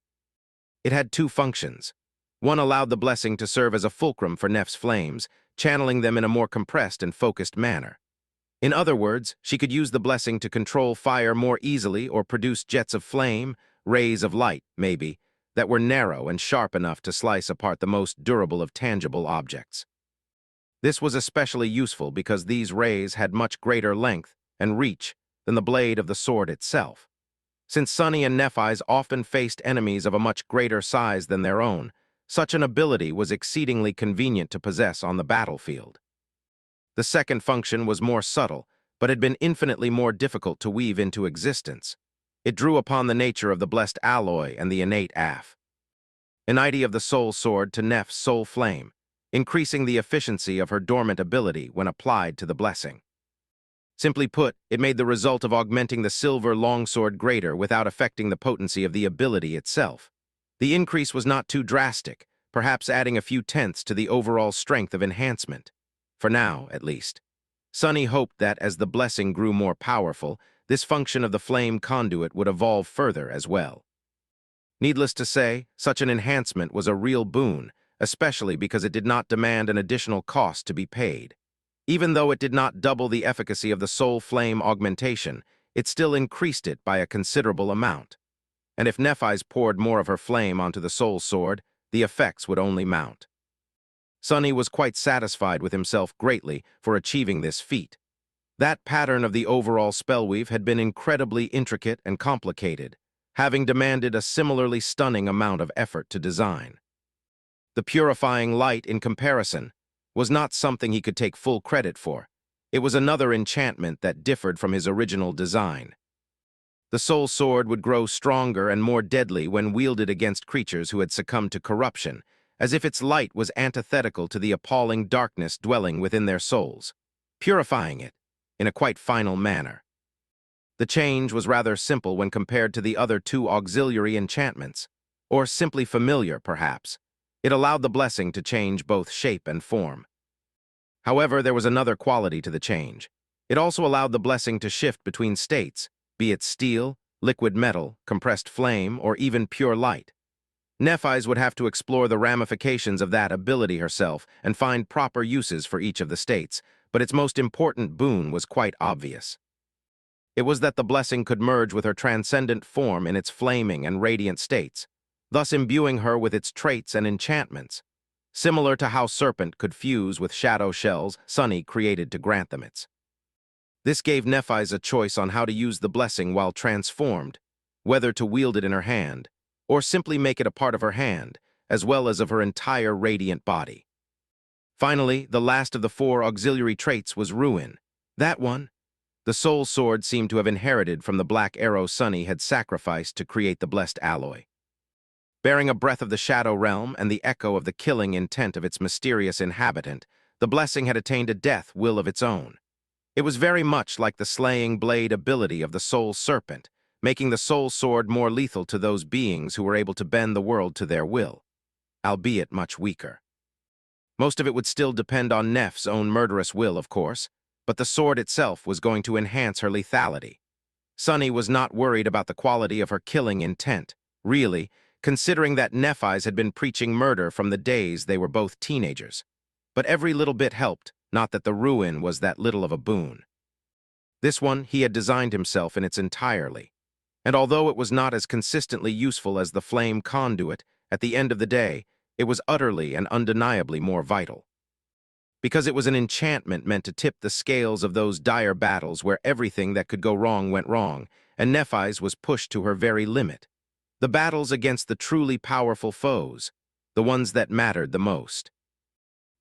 It had 2 functions. One allowed the blessing to serve as a fulcrum for Neph's flames, channeling them in a more compressed and focused manner. In other words, she could use the blessing to control fire more easily or produce jets of flame, rays of light, maybe, that were narrow and sharp enough to slice apart the most durable of tangible objects. This was especially useful because these rays had much greater length and reach than the blade of the sword itself. Since Sunny and Nephis often faced enemies of a much greater size than their own, such an ability was exceedingly convenient to possess on the battlefield. The second function was more subtle, but had been infinitely more difficult to weave into existence. It drew upon the nature of the blessed alloy and the innate affinity of the soul sword to Neph's soul flame, increasing the efficiency of her dormant ability when applied to the blessing. Simply put, it made the result of augmenting the silver longsword greater without affecting the potency of the ability itself. The increase was not too drastic, perhaps adding a few tenths to the overall strength of enhancement. For now, at least. Sunny hoped that as the blessing grew more powerful, this function of the flame conduit would evolve further as well. Needless to say, such an enhancement was a real boon, especially because it did not demand an additional cost to be paid. Even though it did not double the efficacy of the soul flame augmentation, it still increased it by a considerable amount. And if Nephis poured more of her flame onto the soul sword, the effects would only mount. Sunny was quite satisfied with himself greatly for achieving this feat. That pattern of the overall spellweave had been incredibly intricate and complicated, having demanded a similarly stunning amount of effort to design. The purifying light, in comparison, was not something he could take full credit for. It was another enchantment that differed from his original design. The soul sword would grow stronger and more deadly when wielded against creatures who had succumbed to corruption, as if its light was antithetical to the appalling darkness dwelling within their souls, purifying it in a quite final manner. The change was rather simple when compared to the other 2 auxiliary enchantments, or simply familiar, perhaps. It allowed the blessing to change both shape and form. However, there was another quality to the change. It also allowed the blessing to shift between states, be it steel, liquid metal, compressed flame, or even pure light. Nephis would have to explore the ramifications of that ability herself and find proper uses for each of the states, but its most important boon was quite obvious. It was that the blessing could merge with her transcendent form in its flaming and radiant states, thus imbuing her with its traits and enchantments, similar to how Serpent could fuse with shadow shells Sunny created to grant them its. This gave Nephis a choice on how to use the blessing while transformed, whether to wield it in her hand, or simply make it a part of her hand, as well as of her entire radiant body. Finally, the last of the 4 auxiliary traits was Ruin. That one, the soul sword seemed to have inherited from the black arrow Sunny had sacrificed to create the blessed alloy. Bearing a breath of the shadow realm and the echo of the killing intent of its mysterious inhabitant, the blessing had attained a death will of its own. It was very much like the slaying blade ability of the soul serpent, making the soul sword more lethal to those beings who were able to bend the world to their will, albeit much weaker. Most of it would still depend on Neph's own murderous will, of course, but the sword itself was going to enhance her lethality. Sunny was not worried about the quality of her killing intent, really, considering that Nephis had been preaching murder from the days they were both teenagers. But every little bit helped, not that the ruin was that little of a boon. This one he had designed himself in its entirely, and although it was not as consistently useful as the flame conduit, at the end of the day, it was utterly and undeniably more vital. Because it was an enchantment meant to tip the scales of those dire battles where everything that could go wrong went wrong, and Nephis was pushed to her very limit. The battles against the truly powerful foes, the ones that mattered the most.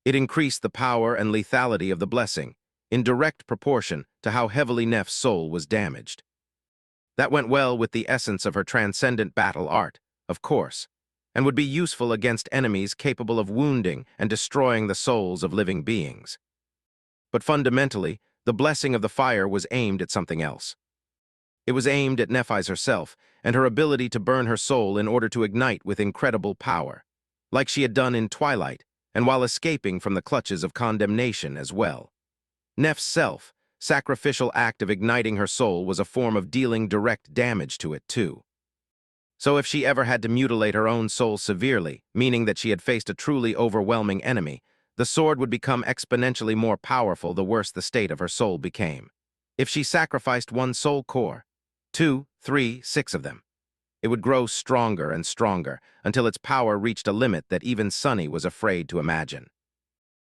It increased the power and lethality of the blessing, in direct proportion to how heavily Neph's soul was damaged. That went well with the essence of her transcendent battle art, of course, and would be useful against enemies capable of wounding and destroying the souls of living beings. But fundamentally, the blessing of the fire was aimed at something else. It was aimed at Nephis herself and her ability to burn her soul in order to ignite with incredible power, like she had done in Twilight, and while escaping from the clutches of condemnation as well. Neph's sacrificial act of igniting her soul was a form of dealing direct damage to it too. So if she ever had to mutilate her own soul severely, meaning that she had faced a truly overwhelming enemy, the sword would become exponentially more powerful the worse the state of her soul became. If she sacrificed one soul core, 2, 3, 6 of them, it would grow stronger and stronger until its power reached a limit that even Sunny was afraid to imagine.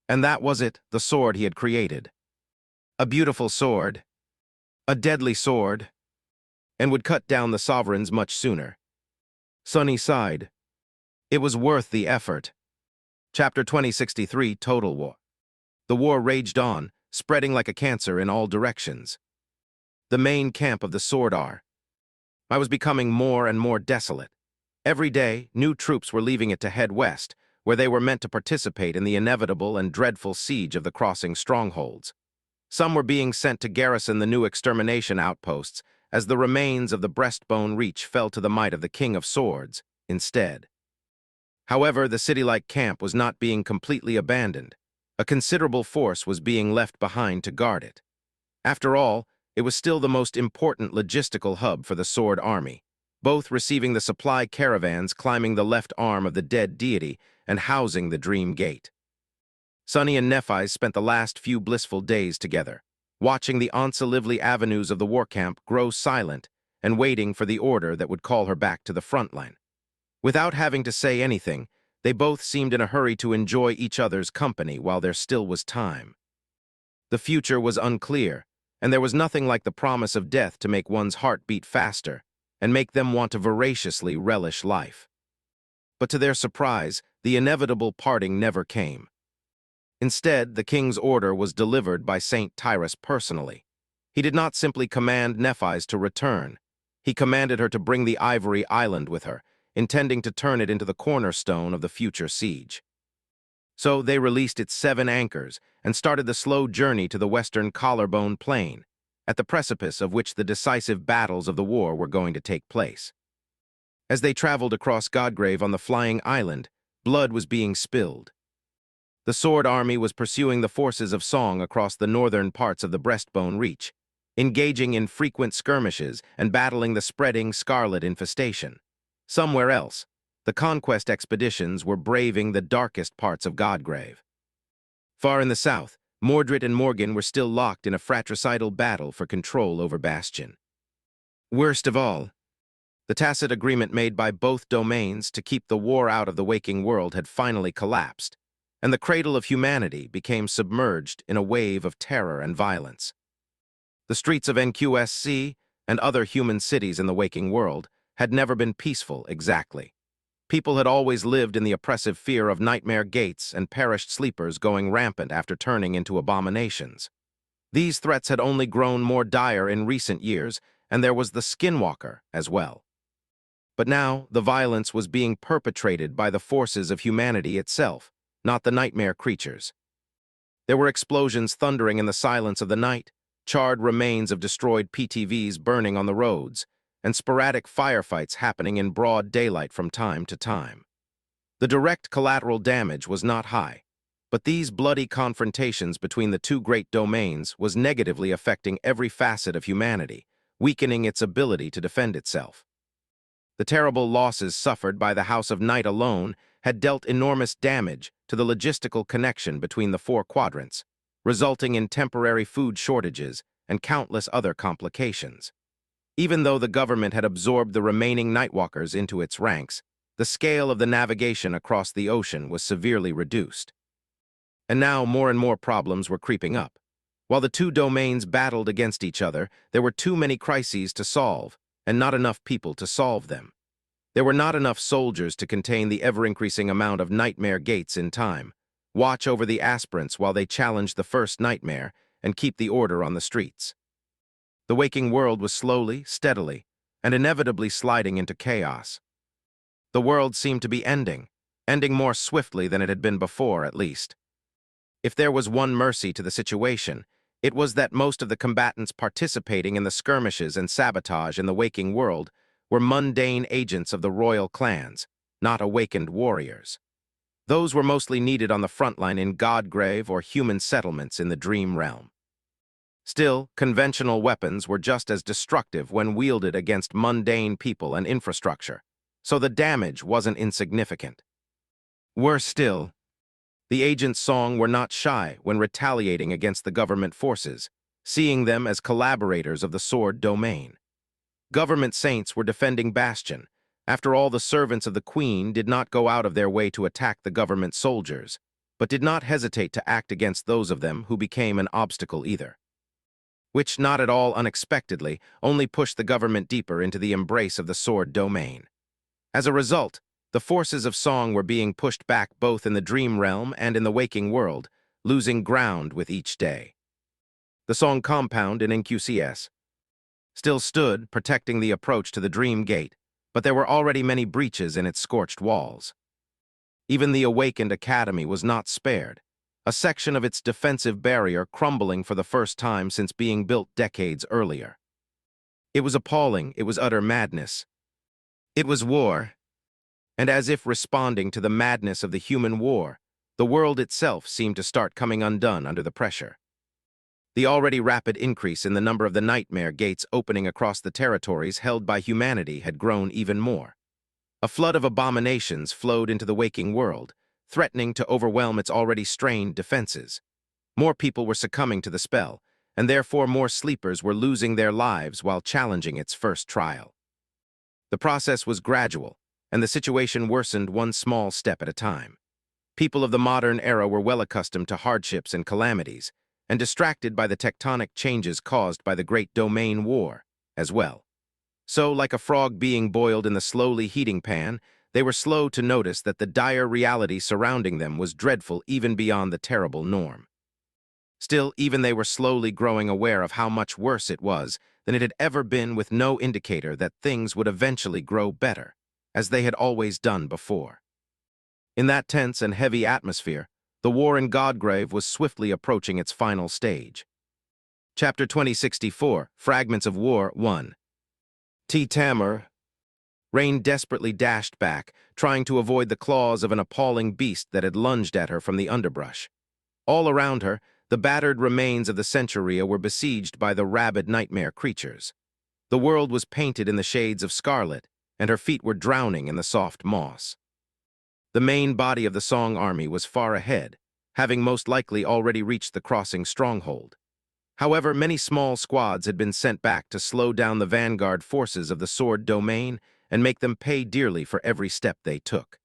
And that was it, the sword he had created. A beautiful sword, a deadly sword, and would cut down the sovereigns much sooner. Sunny sighed. It was worth the effort. Chapter 2063, Total War. The war raged on, spreading like a cancer in all directions. The main camp of the Sword I was becoming more and more desolate. Every day, new troops were leaving it to head west, where they were meant to participate in the inevitable and dreadful siege of the crossing strongholds. Some were being sent to garrison the new extermination outposts, as the remains of the breastbone reach fell to the might of the King of Swords instead. However, the city-like camp was not being completely abandoned. A considerable force was being left behind to guard it. After all, it was still the most important logistical hub for the Sword Army, both receiving the supply caravans climbing the left arm of the dead deity and housing the Dream Gate. Sunny and Nephis spent the last few blissful days together, watching the once-lively avenues of the war camp grow silent and waiting for the order that would call her back to the front line. Without having to say anything, they both seemed in a hurry to enjoy each other's company while there still was time. The future was unclear, and there was nothing like the promise of death to make one's heart beat faster and make them want to voraciously relish life. But to their surprise, the inevitable parting never came. Instead, the king's order was delivered by Saint Tyrus personally. He did not simply command Nephis to return. He commanded her to bring the Ivory Island with her, intending to turn it into the cornerstone of the future siege. So they released its 7 anchors and started the slow journey to the western Collarbone Plain, at the precipice of which the decisive battles of the war were going to take place. As they traveled across Godgrave on the flying island, blood was being spilled. The Sword Army was pursuing the forces of Song across the northern parts of the Breastbone Reach, engaging in frequent skirmishes and battling the spreading scarlet infestation. Somewhere else, the conquest expeditions were braving the darkest parts of Godgrave. Far in the south, Mordred and Morgan were still locked in a fratricidal battle for control over Bastion. Worst of all, the tacit agreement made by both domains to keep the war out of the waking world had finally collapsed, and the cradle of humanity became submerged in a wave of terror and violence. The streets of NQSC and other human cities in the waking world had never been peaceful exactly. People had always lived in the oppressive fear of nightmare gates and perished sleepers going rampant after turning into abominations. These threats had only grown more dire in recent years, and there was the Skinwalker as well. But now, the violence was being perpetrated by the forces of humanity itself, not the nightmare creatures. There were explosions thundering in the silence of the night, charred remains of destroyed PTVs burning on the roads, and sporadic firefights happening in broad daylight from time to time. The direct collateral damage was not high, but these bloody confrontations between the two great domains was negatively affecting every facet of humanity, weakening its ability to defend itself. The terrible losses suffered by the House of Night alone had dealt enormous damage to the logistical connection between the four quadrants, resulting in temporary food shortages and countless other complications. Even though the government had absorbed the remaining Nightwalkers into its ranks, the scale of the navigation across the ocean was severely reduced. And now more and more problems were creeping up. While the two domains battled against each other, there were too many crises to solve, and not enough people to solve them. There were not enough soldiers to contain the ever-increasing amount of nightmare gates in time, watch over the aspirants while they challenged the first nightmare, and keep the order on the streets. The waking world was slowly, steadily, and inevitably sliding into chaos. The world seemed to be ending more swiftly than it had been before, at least. If there was one mercy to the situation, it was that most of the combatants participating in the skirmishes and sabotage in the waking world were mundane agents of the royal clans, not awakened warriors. Those were mostly needed on the front line in Godgrave or human settlements in the dream realm. Still, conventional weapons were just as destructive when wielded against mundane people and infrastructure, so the damage wasn't insignificant. Worse still, the agents Song were not shy when retaliating against the government forces, seeing them as collaborators of the Sword domain. Government saints were defending Bastion. After all, the servants of the Queen did not go out of their way to attack the government soldiers, but did not hesitate to act against those of them who became an obstacle either. Which, not at all unexpectedly, only pushed the government deeper into the embrace of the Sword domain. As a result, the forces of Song were being pushed back both in the dream realm and in the waking world, losing ground with each day. The Song compound in NQCS still stood, protecting the approach to the Dream Gate, but there were already many breaches in its scorched walls. Even the awakened academy was not spared, a section of its defensive barrier crumbling for the first time since being built decades earlier. It was appalling, it was utter madness. It was war, and as if responding to the madness of the human war, the world itself seemed to start coming undone under the pressure. The already rapid increase in the number of the nightmare gates opening across the territories held by humanity had grown even more. A flood of abominations flowed into the waking world, threatening to overwhelm its already strained defenses. More people were succumbing to the spell, and therefore more sleepers were losing their lives while challenging its first trial. The process was gradual, and the situation worsened one small step at a time. People of the modern era were well accustomed to hardships and calamities, and distracted by the tectonic changes caused by the Great Domain War as well. So, like a frog being boiled in the slowly heating pan, they were slow to notice that the dire reality surrounding them was dreadful even beyond the terrible norm. Still, even they were slowly growing aware of how much worse it was than it had ever been, with no indicator that things would eventually grow better, as they had always done before. In that tense and heavy atmosphere, the war in Godgrave was swiftly approaching its final stage. Chapter 2064, Fragments of War 1. Tamar. Rain desperately dashed back, trying to avoid the claws of an appalling beast that had lunged at her from the underbrush. All around her, The battered remains of the Centuria were besieged by the rabid nightmare creatures. The world was painted in the shades of scarlet, and her feet were drowning in the soft moss. The main body of the Song army was far ahead, having most likely already reached the crossing stronghold. However, many small squads had been sent back to slow down the vanguard forces of the Sword domain and make them pay dearly for every step they took.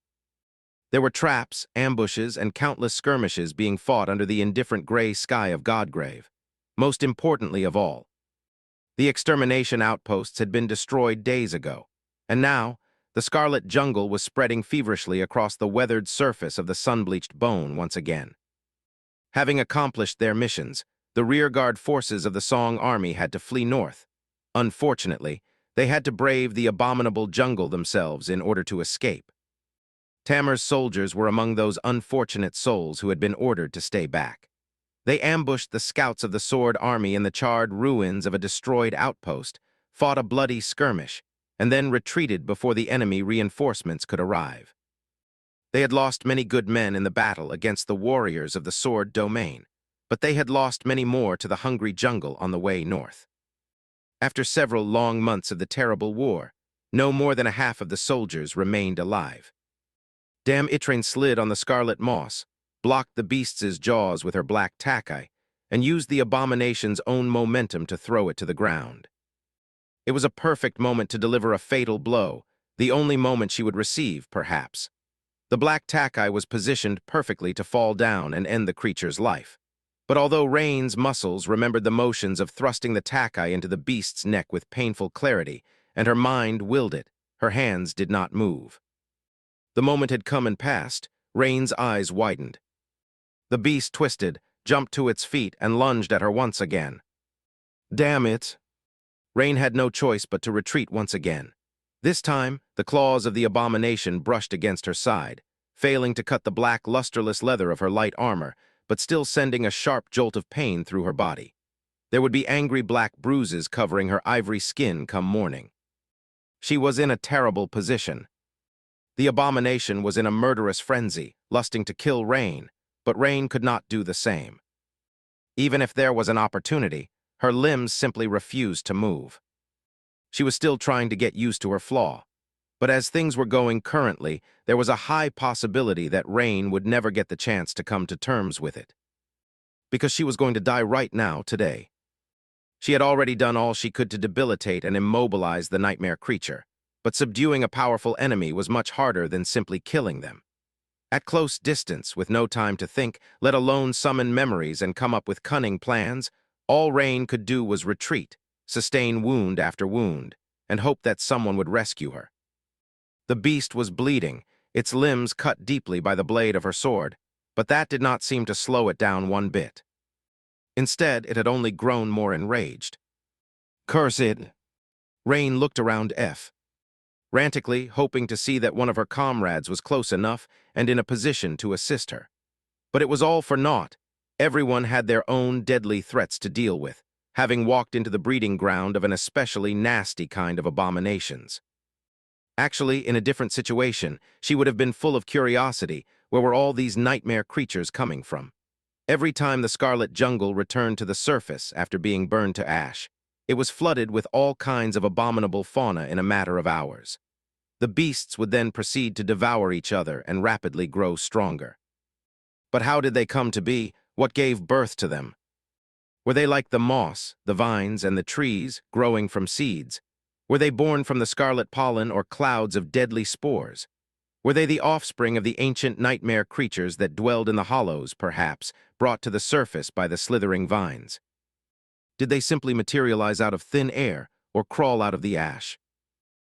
There were traps, ambushes, and countless skirmishes being fought under the indifferent gray sky of Godgrave. Most importantly of all, the extermination outposts had been destroyed days ago, and now the scarlet jungle was spreading feverishly across the weathered surface of the sun-bleached bone once again. Having accomplished their missions, the rearguard forces of the Song army had to flee north. Unfortunately, they had to brave the abominable jungle themselves in order to escape. Tamer's soldiers were among those unfortunate souls who had been ordered to stay back. They ambushed the scouts of the Sword army in the charred ruins of a destroyed outpost, fought a bloody skirmish, and then retreated before the enemy reinforcements could arrive. They had lost many good men in the battle against the warriors of the Sword domain, but they had lost many more to the hungry jungle on the way north. After several long months of the terrible war, no more than a half of the soldiers remained alive. Dame Itraine slid on the scarlet moss, blocked the beast's jaws with her black takai, and used the abomination's own momentum to throw it to the ground. It was a perfect moment to deliver a fatal blow, the only moment she would receive, perhaps. The black takai was positioned perfectly to fall down and end the creature's life. But although Rain's muscles remembered the motions of thrusting the takai into the beast's neck with painful clarity, and her mind willed it, her hands did not move. The moment had come and passed. Rain's eyes widened. The beast twisted, jumped to its feet, and lunged at her once again. Damn it! Rain had no choice but to retreat once again. This time, the claws of the abomination brushed against her side, failing to cut the black, lusterless leather of her light armor, but still sending a sharp jolt of pain through her body. There would be angry black bruises covering her ivory skin come morning. She was in a terrible position. The abomination was in a murderous frenzy, lusting to kill Rain, but Rain could not do the same. Even if there was an opportunity, her limbs simply refused to move. She was still trying to get used to her flaw, but as things were going currently, there was a high possibility that Rain would never get the chance to come to terms with it. Because she was going to die right now, today. She had already done all she could to debilitate and immobilize the nightmare creature, but subduing a powerful enemy was much harder than simply killing them. At close distance, with no time to think, let alone summon memories and come up with cunning plans, all Rain could do was retreat, sustain wound after wound, and hope that someone would rescue her. The beast was bleeding, its limbs cut deeply by the blade of her sword, but that did not seem to slow it down one bit. Instead, it had only grown more enraged. Curse it! Rain looked around frantically hoping to see that one of her comrades was close enough and in a position to assist her. But it was all for naught. Everyone had their own deadly threats to deal with, having walked into the breeding ground of an especially nasty kind of abominations. Actually, in a different situation, she would have been full of curiosity. Where were all these nightmare creatures coming from? Every time the scarlet jungle returned to the surface after being burned to ash, it was flooded with all kinds of abominable fauna in a matter of hours. The beasts would then proceed to devour each other and rapidly grow stronger. But how did they come to be? What gave birth to them? Were they like the moss, the vines, and the trees, growing from seeds? Were they born from the scarlet pollen or clouds of deadly spores? Were they the offspring of the ancient nightmare creatures that dwelled in the hollows, perhaps, brought to the surface by the slithering vines? Did they simply materialize out of thin air or crawl out of the ash?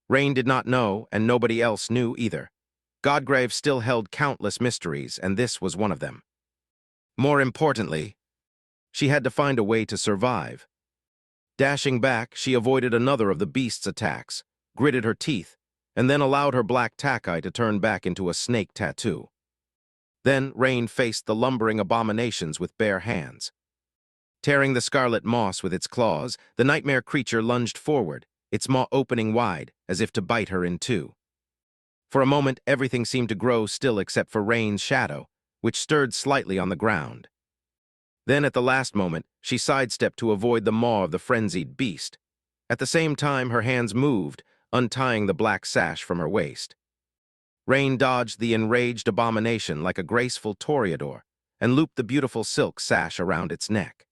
Rain did not know, and nobody else knew either. Godgrave still held countless mysteries, and this was one of them. More importantly, she had to find a way to survive. Dashing back, she avoided another of the beast's attacks, gritted her teeth, and then allowed her black takai to turn back into a snake tattoo. Then Rain faced the lumbering abominations with bare hands. Tearing the scarlet moss with its claws, the nightmare creature lunged forward, its maw opening wide, as if to bite her in two. For a moment, everything seemed to grow still except for Rain's shadow, which stirred slightly on the ground. Then, at the last moment, she sidestepped to avoid the maw of the frenzied beast. At the same time, her hands moved, untying the black sash from her waist. Rain dodged the enraged abomination like a graceful toreador and looped the beautiful silk sash around its neck.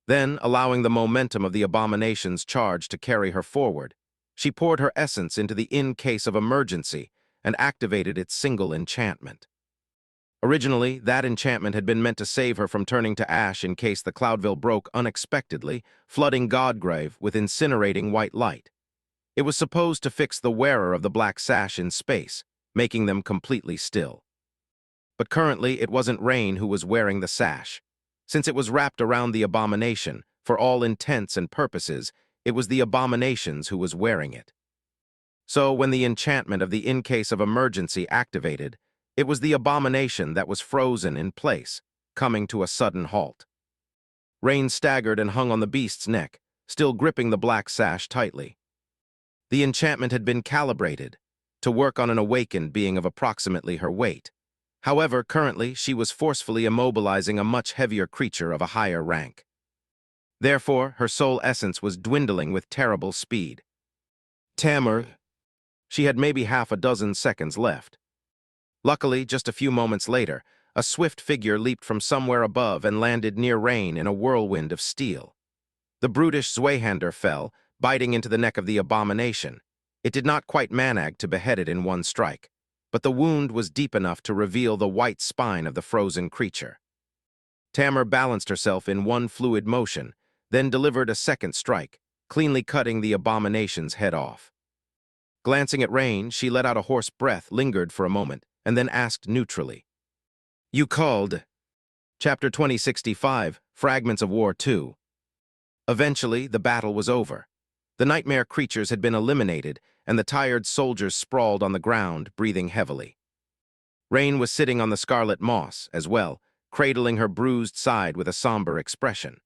Then, allowing the momentum of the abomination's charge to carry her forward, she poured her essence into the in case of emergency and activated its single enchantment. Originally, that enchantment had been meant to save her from turning to ash in case the Cloudville broke unexpectedly, flooding Godgrave with incinerating white light. It was supposed to fix the wearer of the black sash in space, making them completely still. But currently, it wasn't Rain who was wearing the sash. Since it was wrapped around the abomination, for all intents and purposes, it was the abominations who was wearing it. So, when the enchantment of the in case of emergency activated, it was the abomination that was frozen in place, coming to a sudden halt. Rain staggered and hung on the beast's neck, still gripping the black sash tightly. The enchantment had been calibrated to work on an awakened being of approximately her weight. However, currently, she was forcefully immobilizing a much heavier creature of a higher rank. Therefore, her soul essence was dwindling with terrible speed. Tamar. She had maybe half a dozen seconds left. Luckily, just a few moments later, a swift figure leaped from somewhere above and landed near Rain in a whirlwind of steel. The brutish Zweihander fell, biting into the neck of the abomination. It did not quite manage to behead it in one strike, but the wound was deep enough to reveal the white spine of the frozen creature. Tamar balanced herself in one fluid motion, then delivered a second strike, cleanly cutting the abomination's head off. Glancing at Rain, she let out a hoarse breath, lingered for a moment, and then asked neutrally, "You called?" Chapter 2065, Fragments of War 2. Eventually, the battle was over. The nightmare creatures had been eliminated, and the tired soldiers sprawled on the ground, breathing heavily. Rain was sitting on the scarlet moss, as well, cradling her bruised side with a somber expression.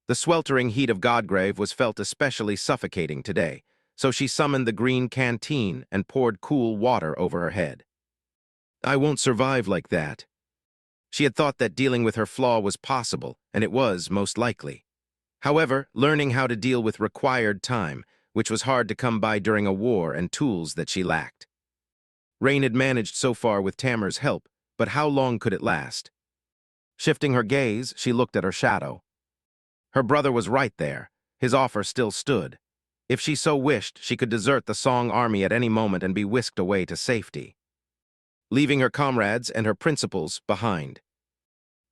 The sweltering heat of Godgrave was felt especially suffocating today, so she summoned the green canteen and poured cool water over her head. "I won't survive like that." She had thought that dealing with her flaw was possible, and it was, most likely. However, learning how to deal with required time, which was hard to come by during a war, and tools that she lacked. Rain had managed so far with Tamar's help, but how long could it last? Shifting her gaze, she looked at her shadow. Her brother was right there. His offer still stood. If she so wished, she could desert the Song army at any moment and be whisked away to safety, leaving her comrades and her principals behind.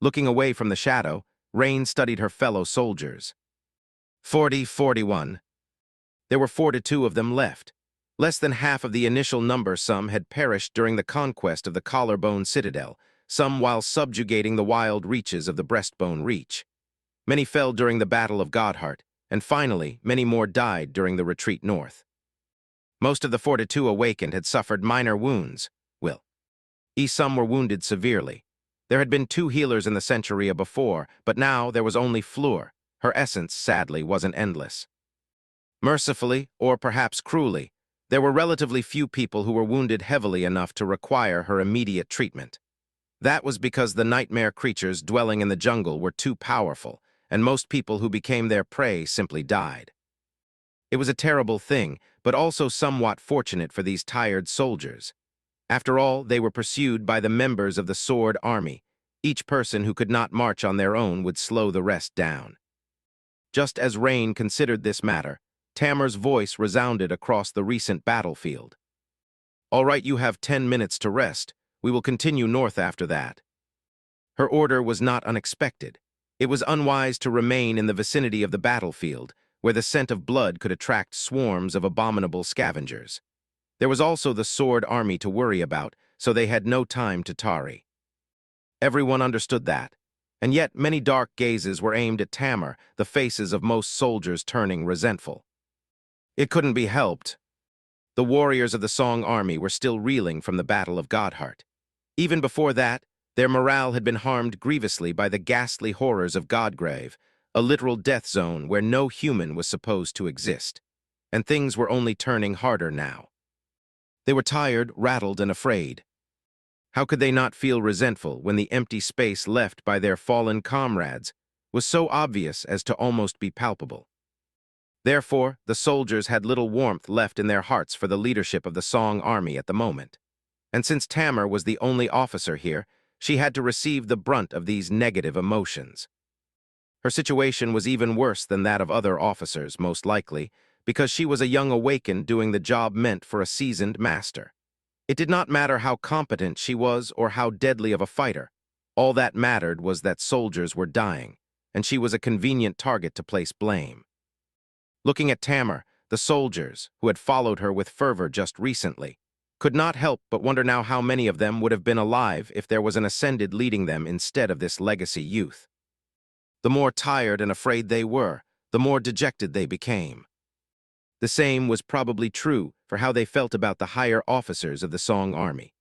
Looking away from the shadow, Rain studied her fellow soldiers. 41. There were 42 of them left. Less than half of the initial number. Some had perished during the conquest of the Collarbone Citadel, some while subjugating the wild reaches of the Breastbone Reach. Many fell during the Battle of Godheart, and finally, many more died during the retreat north. Most of the 42 awakened had suffered minor wounds. Some were wounded severely. There had been 2 healers in the Centuria before, but now there was only Fleur. Her essence, sadly, wasn't endless. Mercifully, or perhaps cruelly, there were relatively few people who were wounded heavily enough to require her immediate treatment. That was because the nightmare creatures dwelling in the jungle were too powerful, and most people who became their prey simply died. It was a terrible thing, but also somewhat fortunate for these tired soldiers. After all, they were pursued by the members of the Sword Army. Each person who could not march on their own would slow the rest down. Just as Rain considered this matter, Tamar's voice resounded across the recent battlefield. "All right, you have 10 minutes to rest. We will continue north after that." Her order was not unexpected. It was unwise to remain in the vicinity of the battlefield, where the scent of blood could attract swarms of abominable scavengers. There was also the Sword Army to worry about, so they had no time to tarry. Everyone understood that, and yet many dark gazes were aimed at Tamar, the faces of most soldiers turning resentful. It couldn't be helped. The warriors of the Song Army were still reeling from the Battle of Godheart. Even before that, their morale had been harmed grievously by the ghastly horrors of Godgrave, a literal death zone where no human was supposed to exist. And things were only turning harder now. They were tired, rattled, and afraid. How could they not feel resentful when the empty space left by their fallen comrades was so obvious as to almost be palpable? Therefore, the soldiers had little warmth left in their hearts for the leadership of the Song army at the moment. And since Tamar was the only officer here, she had to receive the brunt of these negative emotions. Her situation was even worse than that of other officers, most likely, because she was a young awakened doing the job meant for a seasoned master. It did not matter how competent she was or how deadly of a fighter. All that mattered was that soldiers were dying, and she was a convenient target to place blame. Looking at Tamar, the soldiers, who had followed her with fervor just recently, could not help but wonder now how many of them would have been alive if there was an ascended leading them instead of this legacy youth. The more tired and afraid they were, the more dejected they became. The same was probably true for how they felt about the higher officers of the Song army.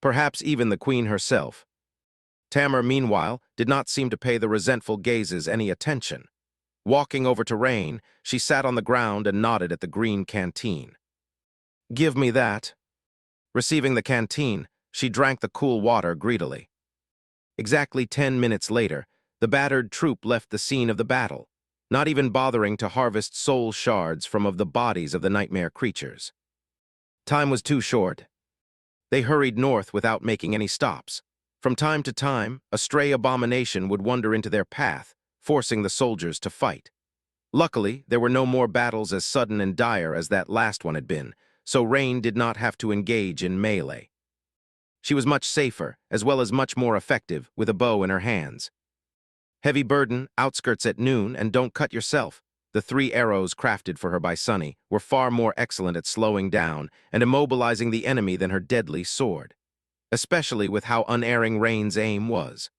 Perhaps even the queen herself. Tamar, meanwhile, did not seem to pay the resentful gazes any attention. Walking over to Rain, she sat on the ground and nodded at the green canteen. "Give me that." Receiving the canteen, she drank the cool water greedily. Exactly 10 minutes later, the battered troop left the scene of the battle, not even bothering to harvest soul shards from the bodies of the nightmare creatures. Time was too short. They hurried north without making any stops. From time to time, a stray abomination would wander into their path, forcing the soldiers to fight. Luckily, there were no more battles as sudden and dire as that last one had been, so Rain did not have to engage in melee. She was much safer, as well as much more effective, with a bow in her hands. Heavy Burden, Outskirts at Noon, and Don't Cut Yourself, the 3 arrows crafted for her by Sunny, were far more excellent at slowing down and immobilizing the enemy than her deadly sword, especially with how unerring Rain's aim was.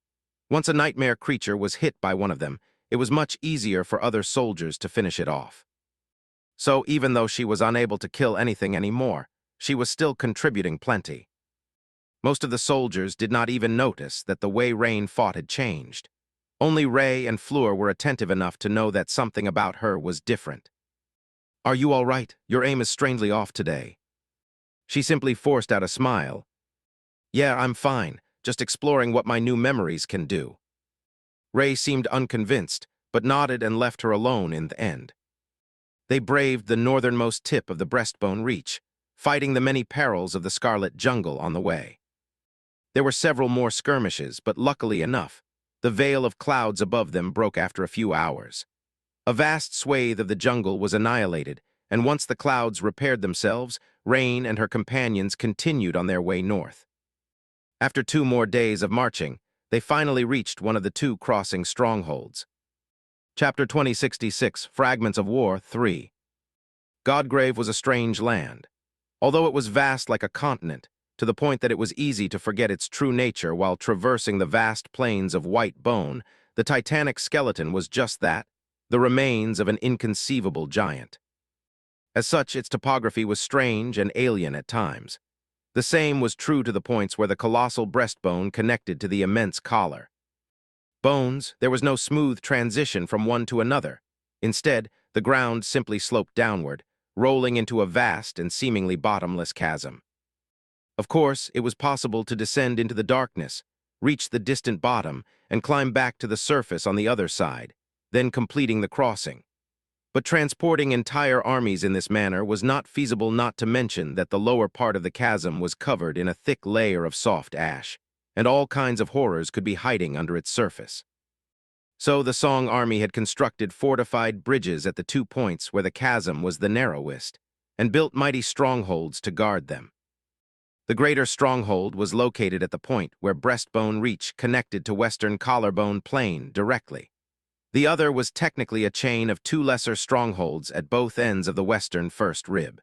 Once a nightmare creature was hit by one of them, it was much easier for other soldiers to finish it off. So even though she was unable to kill anything anymore, she was still contributing plenty. Most of the soldiers did not even notice that the way Rain fought had changed. Only Ray and Fleur were attentive enough to know that something about her was different. "Are you all right? Your aim is strangely off today." She simply forced out a smile. "Yeah, I'm fine, just exploring what my new memories can do." Ray seemed unconvinced, but nodded and left her alone in the end. They braved the northernmost tip of the Breastbone Reach, fighting the many perils of the Scarlet Jungle on the way. There were several more skirmishes, but luckily enough, the veil of clouds above them broke after a few hours. A vast swathe of the jungle was annihilated, and once the clouds repaired themselves, Rain and her companions continued on their way north. After 2 more days of marching, they finally reached one of the 2 crossing strongholds. Chapter 2066, Fragments of War 3. Godgrave was a strange land. Although it was vast like a continent, to the point that it was easy to forget its true nature while traversing the vast plains of white bone, the titanic skeleton was just that, the remains of an inconceivable giant. As such, its topography was strange and alien at times. The same was true to the points where the colossal breastbone connected to the immense collar. Bones, there was no smooth transition from one to another. Instead, the ground simply sloped downward, rolling into a vast and seemingly bottomless chasm. Of course, it was possible to descend into the darkness, reach the distant bottom, and climb back to the surface on the other side, then completing the crossing. But transporting entire armies in this manner was not feasible, not to mention that the lower part of the chasm was covered in a thick layer of soft ash, and all kinds of horrors could be hiding under its surface. So the Song army had constructed fortified bridges at the 2 points where the chasm was the narrowest, and built mighty strongholds to guard them. The greater stronghold was located at the point where Breastbone Reach connected to Western Collarbone Plain directly. The other was technically a chain of 2 lesser strongholds at both ends of the western first rib.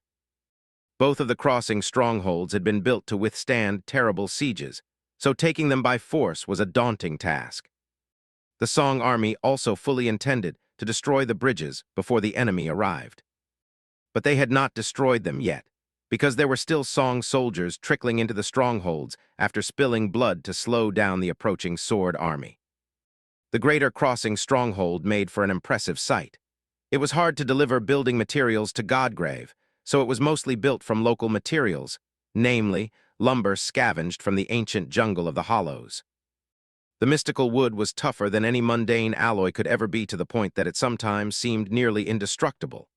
Both of the crossing strongholds had been built to withstand terrible sieges, so taking them by force was a daunting task. The Song army also fully intended to destroy the bridges before the enemy arrived. But they had not destroyed them yet, because there were still Song soldiers trickling into the strongholds after spilling blood to slow down the approaching Sword army. The greater crossing stronghold made for an impressive sight. It was hard to deliver building materials to Godgrave, so it was mostly built from local materials, namely, lumber scavenged from the ancient jungle of the Hollows. The mystical wood was tougher than any mundane alloy could ever be, to the point that it sometimes seemed nearly indestructible.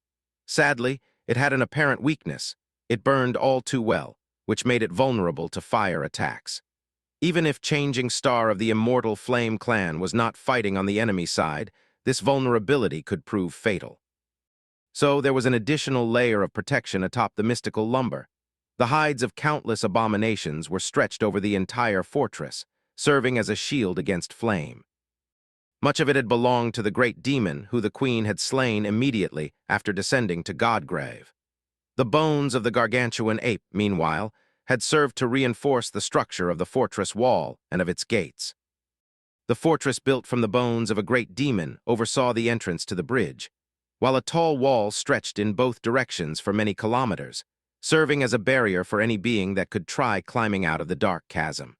Sadly, it had an apparent weakness. It burned all too well, which made it vulnerable to fire attacks. Even if Changing Star of the Immortal Flame Clan was not fighting on the enemy side, this vulnerability could prove fatal. So there was an additional layer of protection atop the mystical lumber. The hides of countless abominations were stretched over the entire fortress, serving as a shield against flame. Much of it had belonged to the great demon who the queen had slain immediately after descending to Godgrave. The bones of the gargantuan ape, meanwhile, had served to reinforce the structure of the fortress wall and of its gates. The fortress, built from the bones of a great demon, oversaw the entrance to the bridge, while a tall wall stretched in both directions for many kilometers, serving as a barrier for any being that could try climbing out of the dark chasm.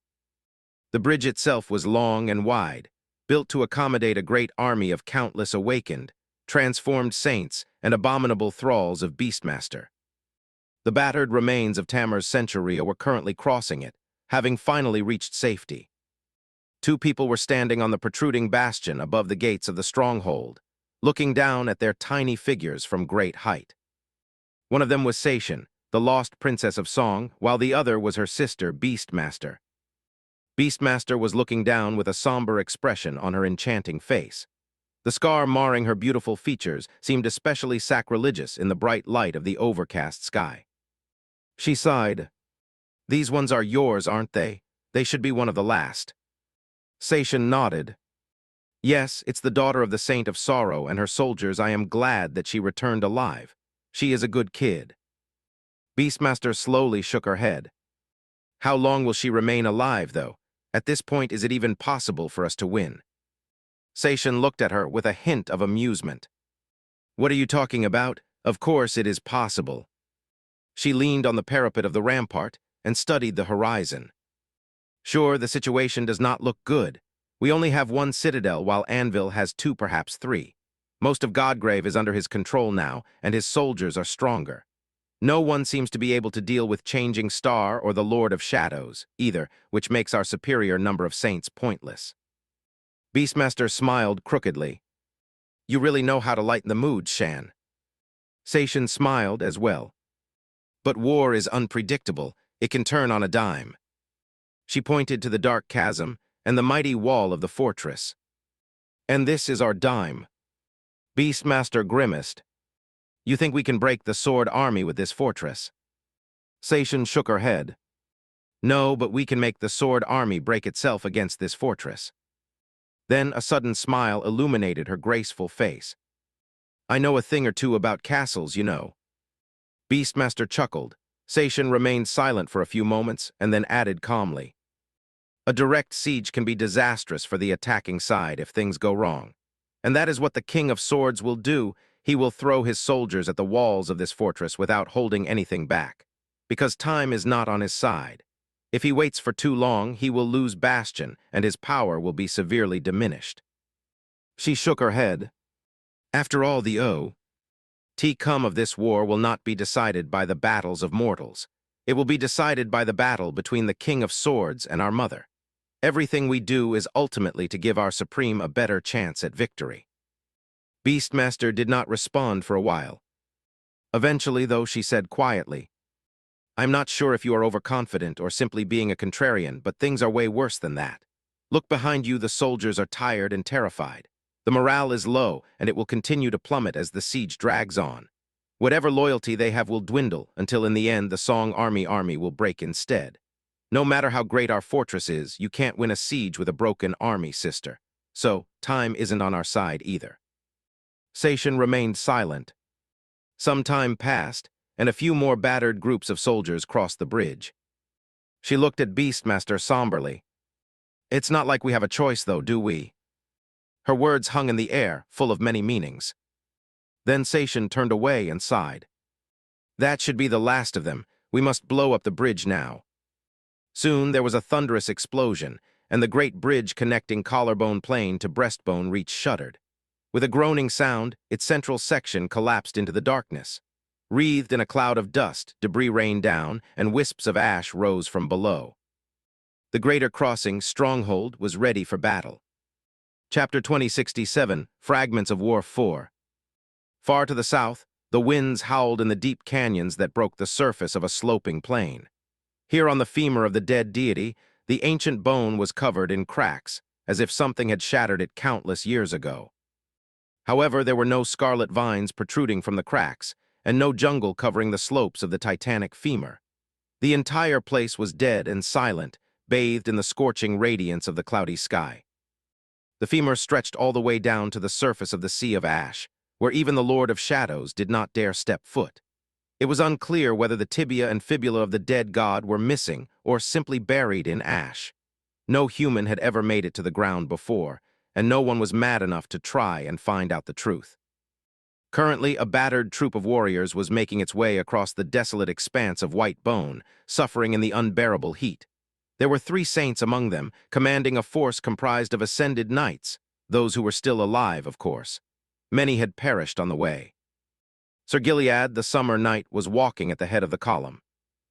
The bridge itself was long and wide, built to accommodate a great army of countless awakened, transformed saints, and abominable thralls of Beastmaster. The battered remains of Tamar's Centuria were currently crossing it, having finally reached safety. Two people were standing on the protruding bastion above the gates of the stronghold, looking down at their tiny figures from great height. One of them was Seishin, the lost princess of song, while the other was her sister, Beastmaster. Beastmaster was looking down with a somber expression on her enchanting face. The scar marring her beautiful features seemed especially sacrilegious in the bright light of the overcast sky. She sighed. "These ones are yours, aren't they? They should be one of the last." Seishin nodded. "Yes, it's the daughter of the Saint of Sorrow and her soldiers. I am glad that she returned alive. She is a good kid." Beastmaster slowly shook her head. "How long will she remain alive, though? At this point, is it even possible for us to win?" Seishin looked at her with a hint of amusement. "What are you talking about? Of course it is possible." She leaned on the parapet of the rampart and studied the horizon. "Sure, the situation does not look good. We only have one citadel, while Anvil has two, perhaps three. Most of Godgrave is under his control now, and his soldiers are stronger. No one seems to be able to deal with Changing Star or the Lord of Shadows, either, which makes our superior number of saints pointless." Beastmaster smiled crookedly. "You really know how to lighten the mood, Shan." Seishin smiled as well. "But war is unpredictable. It can turn on a dime." She pointed to the dark chasm and the mighty wall of the fortress. "And this is our dime." Beastmaster grimaced. "You think we can break the Sword Army with this fortress?" Seishin shook her head. "No, but we can make the Sword Army break itself against this fortress." Then a sudden smile illuminated her graceful face. "I know a thing or two about castles, you know." Beastmaster chuckled. Seishin remained silent for a few moments and then added calmly, "A direct siege can be disastrous for the attacking side if things go wrong. And that is what the King of Swords will do. He will throw his soldiers at the walls of this fortress without holding anything back. Because time is not on his side. If he waits for too long, he will lose Bastion, and his power will be severely diminished." She shook her head. "After all, the outcome of this war will not be decided by the battles of mortals. It will be decided by the battle between the King of Swords and our mother. Everything we do is ultimately to give our Supreme a better chance at victory." Beastmaster did not respond for a while. Eventually, though, she said quietly, "I'm not sure if you are overconfident or simply being a contrarian, but things are way worse than that. Look behind you, the soldiers are tired and terrified. The morale is low, and it will continue to plummet as the siege drags on. Whatever loyalty they have will dwindle until in the end the Song Army will break instead. No matter how great our fortress is, you can't win a siege with a broken army, sister. So, time isn't on our side either." Seishin remained silent. Some time passed, and a few more battered groups of soldiers crossed the bridge. She looked at Beastmaster somberly. "It's not like we have a choice, though, do we?" Her words hung in the air, full of many meanings. Then Seishin turned away and sighed. "That should be the last of them. We must blow up the bridge now." Soon there was a thunderous explosion, and the great bridge connecting Collarbone Plain to Breastbone Reach shuddered. With a groaning sound, its central section collapsed into the darkness. Wreathed in a cloud of dust, debris rained down, and wisps of ash rose from below. The Greater Crossing stronghold was ready for battle. Chapter 2067, Fragments of War 4. Far to the south, the winds howled in the deep canyons that broke the surface of a sloping plain. Here on the femur of the dead deity, the ancient bone was covered in cracks, as if something had shattered it countless years ago. However, there were no scarlet vines protruding from the cracks, and no jungle covering the slopes of the titanic femur. The entire place was dead and silent, bathed in the scorching radiance of the cloudy sky. The femur stretched all the way down to the surface of the sea of ash, where even the Lord of Shadows did not dare step foot. It was unclear whether the tibia and fibula of the dead god were missing or simply buried in ash. No human had ever made it to the ground before, and no one was mad enough to try and find out the truth. Currently, a battered troop of warriors was making its way across the desolate expanse of white bone, suffering in the unbearable heat. There were 3 saints among them, commanding a force comprised of ascended knights, those who were still alive, of course. Many had perished on the way. Sir Gilead, the summer knight, was walking at the head of the column.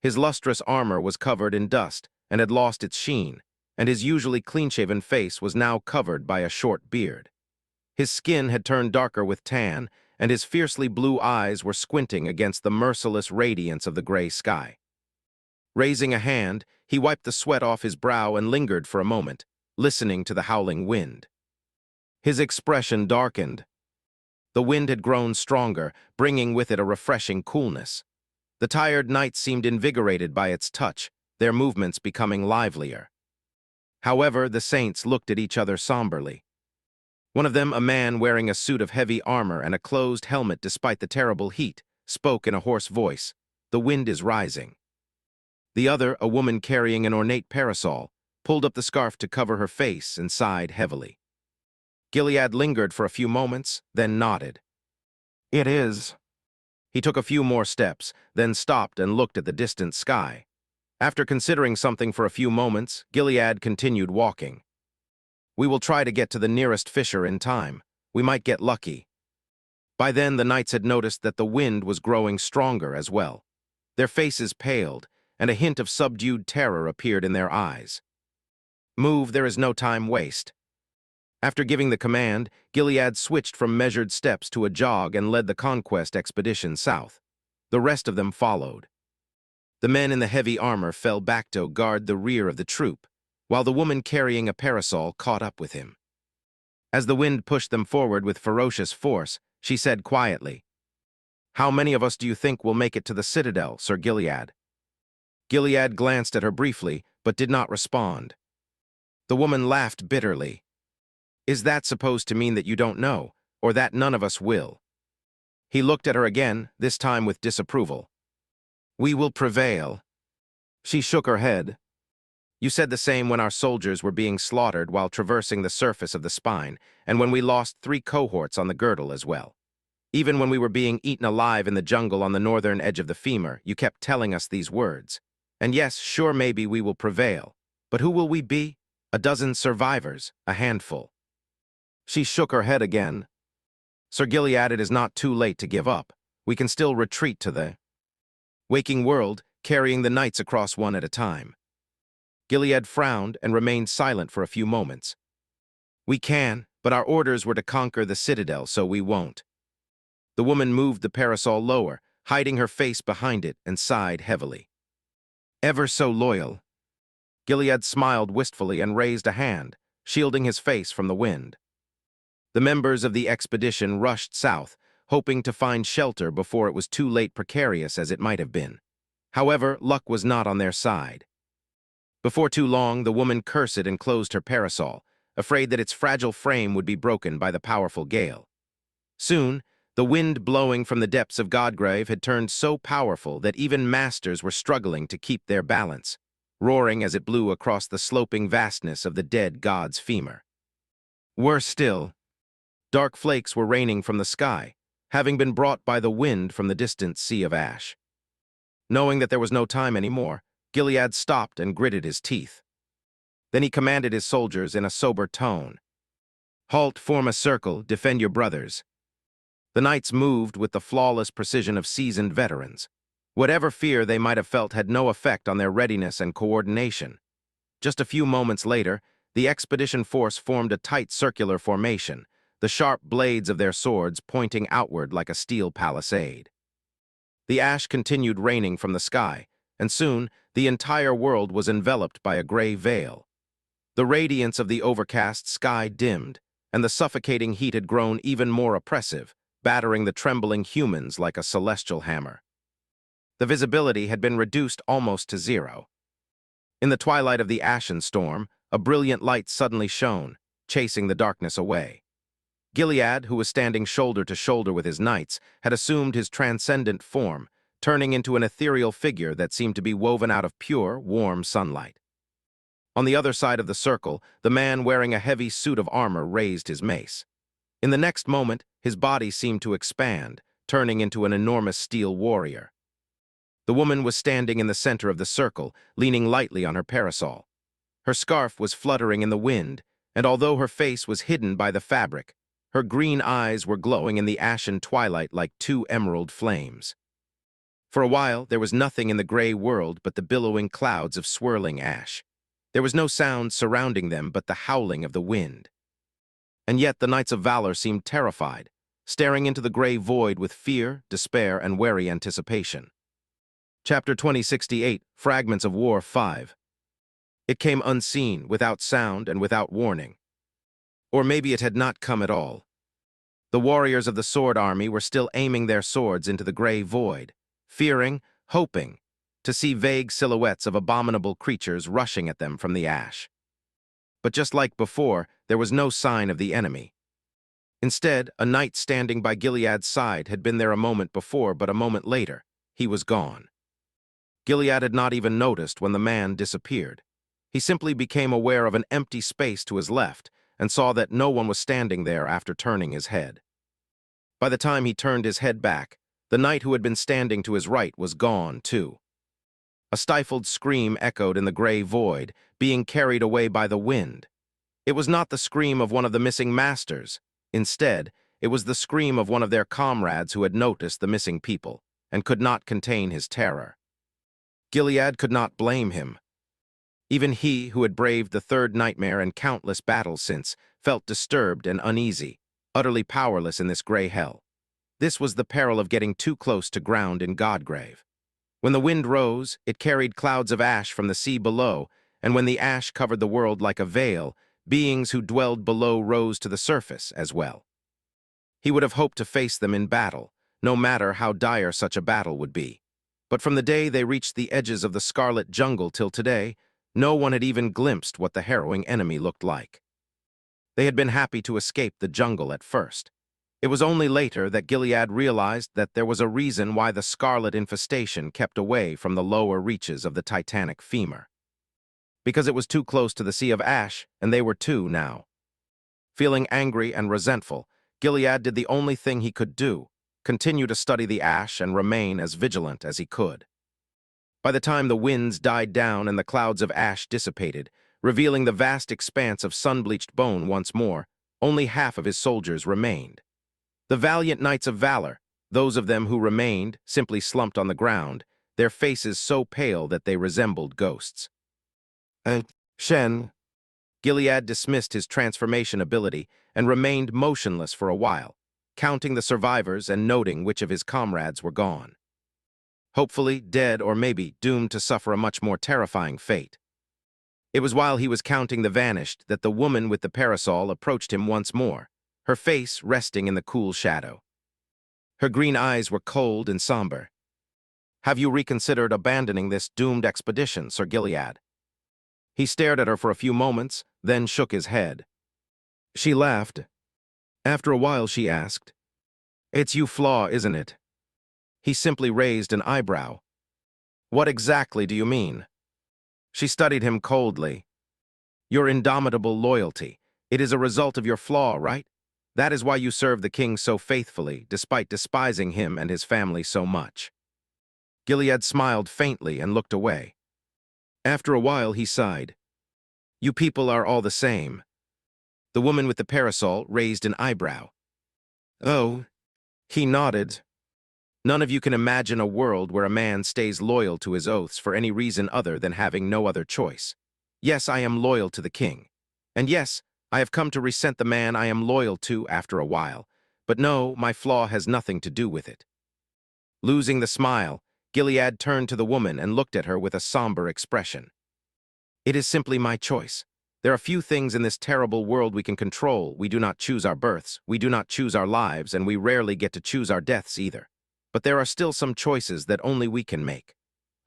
His lustrous armor was covered in dust and had lost its sheen, and his usually clean-shaven face was now covered by a short beard. His skin had turned darker with tan, and his fiercely blue eyes were squinting against the merciless radiance of the gray sky. Raising a hand, he wiped the sweat off his brow and lingered for a moment, listening to the howling wind. His expression darkened. The wind had grown stronger, bringing with it a refreshing coolness. The tired knights seemed invigorated by its touch, their movements becoming livelier. However, the saints looked at each other somberly. One of them, a man wearing a suit of heavy armor and a closed helmet despite the terrible heat, spoke in a hoarse voice, "The wind is rising." The other, a woman carrying an ornate parasol, pulled up the scarf to cover her face and sighed heavily. Gilead lingered for a few moments, then nodded. "It is." He took a few more steps, then stopped and looked at the distant sky. After considering something for a few moments, Gilead continued walking. "We will try to get to the nearest fissure in time. We might get lucky." By then, the knights had noticed that the wind was growing stronger as well. Their faces paled, and a hint of subdued terror appeared in their eyes. "Move, there is no time waste." After giving the command, Gilead switched from measured steps to a jog and led the conquest expedition south. The rest of them followed. The men in the heavy armor fell back to guard the rear of the troop, while the woman carrying a parasol caught up with him. As the wind pushed them forward with ferocious force, she said quietly, "How many of us do you think will make it to the citadel, Sir Gilead?" Gilead glanced at her briefly, but did not respond. The woman laughed bitterly. "Is that supposed to mean that you don't know, or that none of us will?" He looked at her again, this time with disapproval. "We will prevail." She shook her head. "You said the same when our soldiers were being slaughtered while traversing the surface of the spine, and when we lost 3 cohorts on the girdle as well. Even when we were being eaten alive in the jungle on the northern edge of the femur, you kept telling us these words. And yes, sure, maybe we will prevail. But who will we be? A dozen survivors, a handful." She shook her head again. "Sir Gilead, it is not too late to give up. We can still retreat to the waking world, carrying the knights across one at a time." Gilead frowned and remained silent for a few moments. "We can, but our orders were to conquer the citadel, so we won't." The woman moved the parasol lower, hiding her face behind it, and sighed heavily. "Ever so loyal." Gilead smiled wistfully and raised a hand, shielding his face from the wind. The members of the expedition rushed south, hoping to find shelter before it was too late, precarious as it might have been. However, luck was not on their side. Before too long, the woman cursed and closed her parasol, afraid that its fragile frame would be broken by the powerful gale. Soon, the wind blowing from the depths of Godgrave had turned so powerful that even masters were struggling to keep their balance, roaring as it blew across the sloping vastness of the dead god's femur. Worse still, dark flakes were raining from the sky, having been brought by the wind from the distant sea of ash. Knowing that there was no time anymore, Gilead stopped and gritted his teeth. Then he commanded his soldiers in a sober tone, "Halt, form a circle, defend your brothers." The knights moved with the flawless precision of seasoned veterans. Whatever fear they might have felt had no effect on their readiness and coordination. Just a few moments later, the expedition force formed a tight circular formation, the sharp blades of their swords pointing outward like a steel palisade. The ash continued raining from the sky, and soon the entire world was enveloped by a gray veil. The radiance of the overcast sky dimmed, and the suffocating heat had grown even more oppressive, battering the trembling humans like a celestial hammer. The visibility had been reduced almost to zero. In the twilight of the ashen storm, a brilliant light suddenly shone, chasing the darkness away. Gilead, who was standing shoulder to shoulder with his knights, had assumed his transcendent form, turning into an ethereal figure that seemed to be woven out of pure, warm sunlight. On the other side of the circle, the man wearing a heavy suit of armor raised his mace. In the next moment, his body seemed to expand, turning into an enormous steel warrior. The woman was standing in the center of the circle, leaning lightly on her parasol. Her scarf was fluttering in the wind, and although her face was hidden by the fabric, her green eyes were glowing in the ashen twilight like two emerald flames. For a while, there was nothing in the gray world but the billowing clouds of swirling ash. There was no sound surrounding them but the howling of the wind. And yet the Knights of Valor seemed terrified, staring into the gray void with fear, despair, and wary anticipation. Chapter 2068, Fragments of War 5. It came unseen, without sound, and without warning. Or maybe it had not come at all. The warriors of the Sword Army were still aiming their swords into the gray void, fearing, hoping, to see vague silhouettes of abominable creatures rushing at them from the ash. But just like before, there was no sign of the enemy. Instead, a knight standing by Gilead's side had been there a moment before, but a moment later, he was gone. Gilead had not even noticed when the man disappeared. He simply became aware of an empty space to his left and saw that no one was standing there after turning his head. By the time he turned his head back, the knight who had been standing to his right was gone, too. A stifled scream echoed in the gray void, being carried away by the wind. It was not the scream of one of the missing masters. Instead, it was the scream of one of their comrades who had noticed the missing people and could not contain his terror. Gilead could not blame him. Even he, who had braved the third nightmare and countless battles since, felt disturbed and uneasy, utterly powerless in this gray hell. This was the peril of getting too close to ground in Godgrave. When the wind rose, it carried clouds of ash from the sea below, and when the ash covered the world like a veil, beings who dwelled below rose to the surface as well. He would have hoped to face them in battle, no matter how dire such a battle would be. But from the day they reached the edges of the scarlet jungle till today, no one had even glimpsed what the harrowing enemy looked like. They had been happy to escape the jungle at first. It was only later that Gilead realized that there was a reason why the scarlet infestation kept away from the lower reaches of the titanic femur. Because it was too close to the Sea of Ash, and they were too now. Feeling angry and resentful, Gilead did the only thing he could do, continue to study the ash and remain as vigilant as he could. By the time the winds died down and the clouds of ash dissipated, revealing the vast expanse of sun-bleached bone once more, only half of his soldiers remained. The valiant Knights of Valor, those of them who remained, simply slumped on the ground, their faces so pale that they resembled ghosts. Shen. Gilead dismissed his transformation ability and remained motionless for a while, counting the survivors and noting which of his comrades were gone. Hopefully dead or maybe doomed to suffer a much more terrifying fate. It was while he was counting the vanished that the woman with the parasol approached him once more, her face resting in the cool shadow. Her green eyes were cold and somber. "Have you reconsidered abandoning this doomed expedition, Sir Gilead?" He stared at her for a few moments, then shook his head. She laughed. After a while she asked, "It's you flaw, isn't it?" He simply raised an eyebrow. "What exactly do you mean?" She studied him coldly. "Your indomitable loyalty. It is a result of your flaw, right? That is why you serve the king so faithfully, despite despising him and his family so much." Gilead smiled faintly and looked away. After a while he sighed. "You people are all the same." The woman with the parasol raised an eyebrow. "Oh, He nodded. None of you can imagine a world where a man stays loyal to his oaths for any reason other than having no other choice. Yes, I am loyal to the king. And yes, I have come to resent the man I am loyal to after a while. But no, my flaw has nothing to do with it. Losing the smile, Gilead turned to the woman and looked at her with a somber expression. It is simply my choice. There are few things in this terrible world we can control. We do not choose our births, we do not choose our lives, and we rarely get to choose our deaths either. But there are still some choices that only we can make.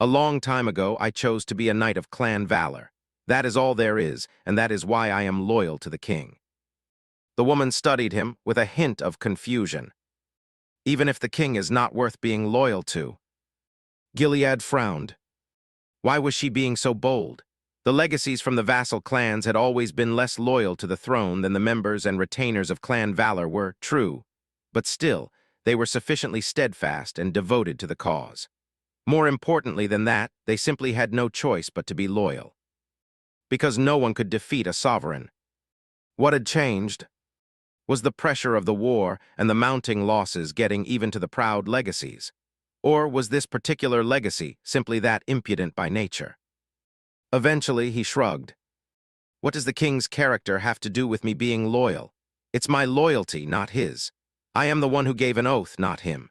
A long time ago, I chose to be a knight of clan valor. That is all there is, and that is why I am loyal to the king. The woman studied him with a hint of confusion. Even if the king is not worth being loyal to. Gilead frowned. Why was she being so bold? The legacies from the vassal clans had always been less loyal to the throne than the members and retainers of clan valor were, true. But still, they were sufficiently steadfast and devoted to the cause. More importantly than that, they simply had no choice but to be loyal. Because no one could defeat a sovereign. What had changed was the pressure of the war and the mounting losses getting even to the proud legacies. Or was this particular legacy simply that impudent by nature? Eventually, he shrugged. What does the king's character have to do with me being loyal? It's my loyalty, not his. I am the one who gave an oath, not him.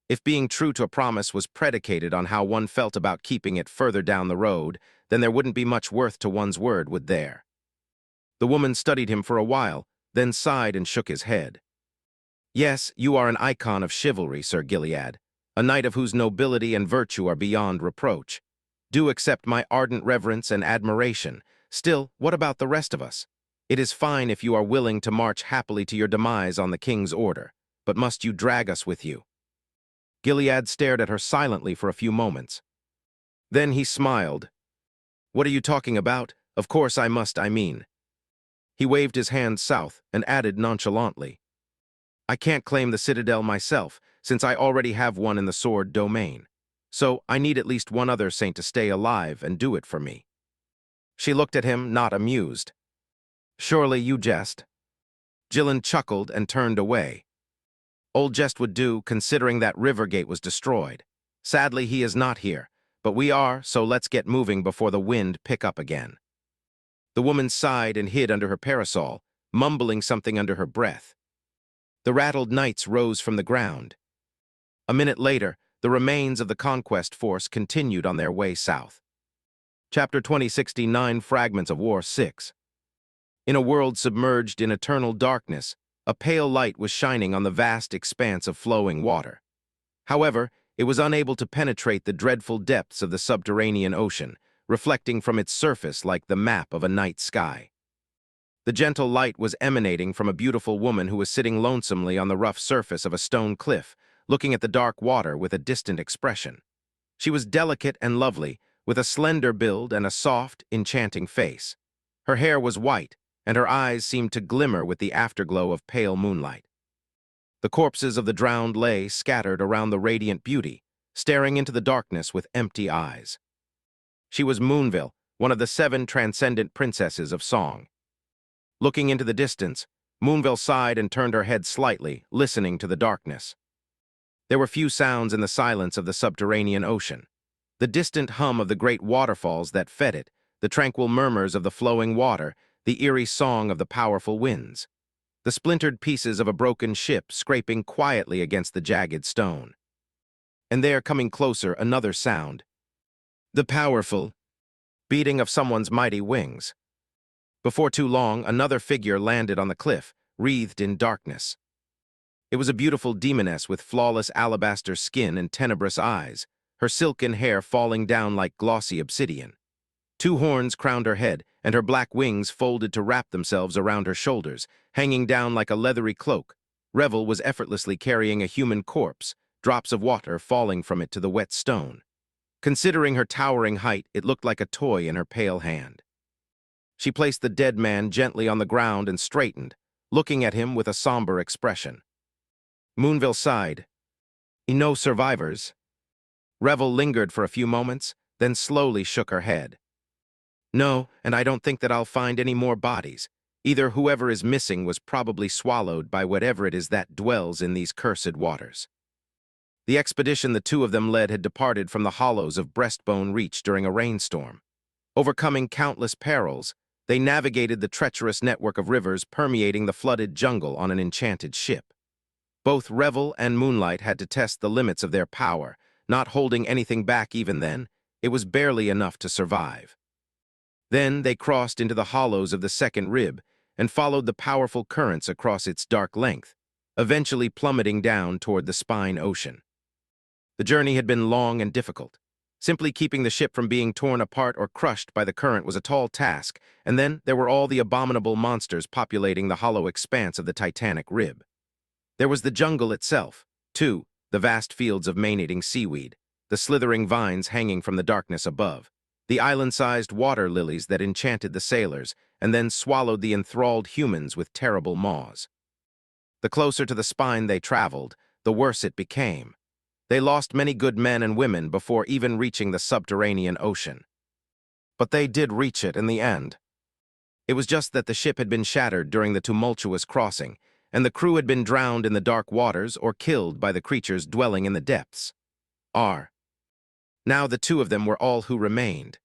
If being true to a promise was predicated on how one felt about keeping it further down the road, then there wouldn't be much worth to one's word, would there? The woman studied him for a while, then sighed and shook his head. Yes, you are an icon of chivalry, Sir Gilead, a knight of whose nobility and virtue are beyond reproach. Do accept my ardent reverence and admiration. Still, what about the rest of us? It is fine if you are willing to march happily to your demise on the king's order, but must you drag us with you? Gilead stared at her silently for a few moments. Then he smiled. What are you talking about? Of course I must, I mean. He waved his hand south and added nonchalantly. I can't claim the citadel myself, since I already have one in the sword domain. So I need at least one other saint to stay alive and do it for me. She looked at him, not amused. Surely you jest. Gillen chuckled and turned away. Old jest would do, considering that Rivergate was destroyed. Sadly, he is not here, but we are, so let's get moving before the wind pick up again. The woman sighed and hid under her parasol, mumbling something under her breath. The rattled knights rose from the ground. A minute later, the remains of the conquest force continued on their way south. Chapter 2069, Fragments of War 6. In a world submerged in eternal darkness, a pale light was shining on the vast expanse of flowing water. However, it was unable to penetrate the dreadful depths of the subterranean ocean, reflecting from its surface like the map of a night sky. The gentle light was emanating from a beautiful woman who was sitting lonesomely on the rough surface of a stone cliff, looking at the dark water with a distant expression. She was delicate and lovely, with a slender build and a soft, enchanting face. Her hair was white, and her eyes seemed to glimmer with the afterglow of pale moonlight. The corpses of the drowned lay scattered around the radiant beauty, staring into the darkness with empty eyes. She was Moonville, one of the 7 transcendent princesses of song. Looking into the distance, Moonville sighed and turned her head slightly, listening to the darkness. There were few sounds in the silence of the subterranean ocean. The distant hum of the great waterfalls that fed it, the tranquil murmurs of the flowing water, the eerie song of the powerful winds. The splintered pieces of a broken ship scraping quietly against the jagged stone. And there, coming closer, another sound. The powerful beating of someone's mighty wings. Before too long, another figure landed on the cliff, wreathed in darkness. It was a beautiful demoness with flawless alabaster skin and tenebrous eyes, her silken hair falling down like glossy obsidian. 2 horns crowned her head, and her black wings folded to wrap themselves around her shoulders, hanging down like a leathery cloak. Revel was effortlessly carrying a human corpse, drops of water falling from it to the wet stone. Considering her towering height, it looked like a toy in her pale hand. She placed the dead man gently on the ground and straightened, looking at him with a somber expression. Moonville sighed. No survivors. Revel lingered for a few moments, then slowly shook her head. No, and I don't think that I'll find any more bodies. Either whoever is missing was probably swallowed by whatever it is that dwells in these cursed waters. The expedition the two of them led had departed from the hollows of Breastbone Reach during a rainstorm. Overcoming countless perils, they navigated the treacherous network of rivers permeating the flooded jungle on an enchanted ship. Both Revel and Moonlight had to test the limits of their power, not holding anything back even then. It was barely enough to survive. Then they crossed into the hollows of the second rib and followed the powerful currents across its dark length, eventually plummeting down toward the Spine Ocean. The journey had been long and difficult. Simply keeping the ship from being torn apart or crushed by the current was a tall task, and then there were all the abominable monsters populating the hollow expanse of the titanic rib. There was the jungle itself, too, the vast fields of mane-eating seaweed, the slithering vines hanging from the darkness above, the island-sized water lilies that enchanted the sailors and then swallowed the enthralled humans with terrible maws. The closer to the spine they traveled, the worse it became. They lost many good men and women before even reaching the subterranean ocean. But they did reach it in the end. It was just that the ship had been shattered during the tumultuous crossing, and the crew had been drowned in the dark waters or killed by the creatures dwelling in the depths. Now the two of them were all who remained.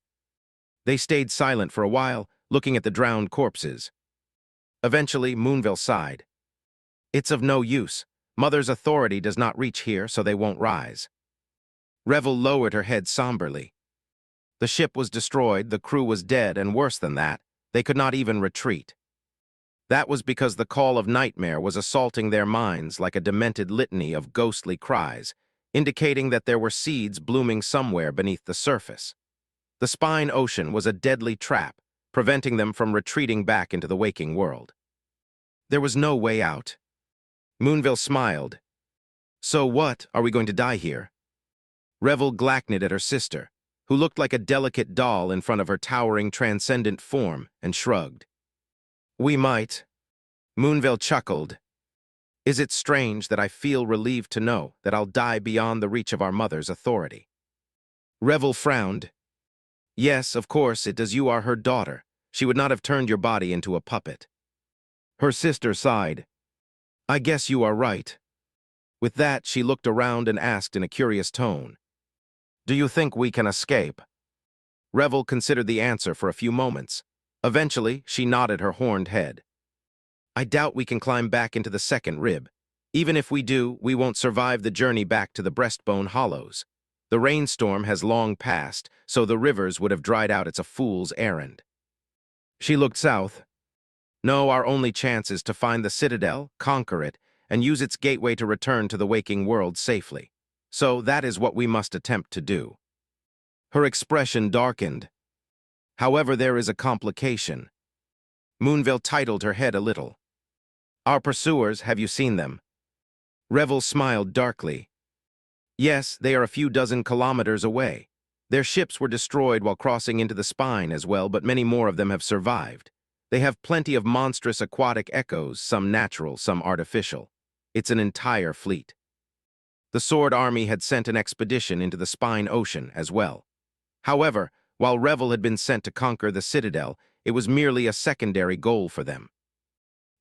They stayed silent for a while, looking at the drowned corpses. Eventually, Moonville sighed. "It's of no use. Mother's authority does not reach here, so they won't rise." Revel lowered her head somberly. The ship was destroyed, the crew was dead, and worse than that, they could not even retreat. That was because the call of nightmare was assaulting their minds like a demented litany of ghostly cries, indicating that there were seeds blooming somewhere beneath the surface. The Spine Ocean was a deadly trap, preventing them from retreating back into the waking world. There was no way out. Moonville smiled. "So what, are we going to die here?" Revel glackned at her sister, who looked like a delicate doll in front of her towering transcendent form, and shrugged. "We might." Moonville chuckled. "Is it strange that I feel relieved to know that I'll die beyond the reach of our mother's authority?" Revel frowned. "Yes, of course, it does. You are her daughter. She would not have turned your body into a puppet." Her sister sighed. "I guess you are right." With that, she looked around and asked in a curious tone, "Do you think we can escape?" Revel considered the answer for a few moments. Eventually, she nodded her horned head. "I doubt we can climb back into the second rib. Even if we do, we won't survive the journey back to the breastbone hollows. The rainstorm has long passed, so the rivers would have dried out. It's a fool's errand." She looked south. "No, our only chance is to find the citadel, conquer it, and use its gateway to return to the waking world safely. So that is what we must attempt to do." Her expression darkened. "However, there is a complication." Moonville titled her head a little. "Our pursuers, have you seen them?" Revel smiled darkly. "Yes, they are a few dozen kilometers away. Their ships were destroyed while crossing into the spine as well, but many more of them have survived. They have plenty of monstrous aquatic echoes, some natural, some artificial. It's an entire fleet." The Sword Army had sent an expedition into the Spine Ocean as well. However, while Revel had been sent to conquer the citadel, it was merely a secondary goal for them.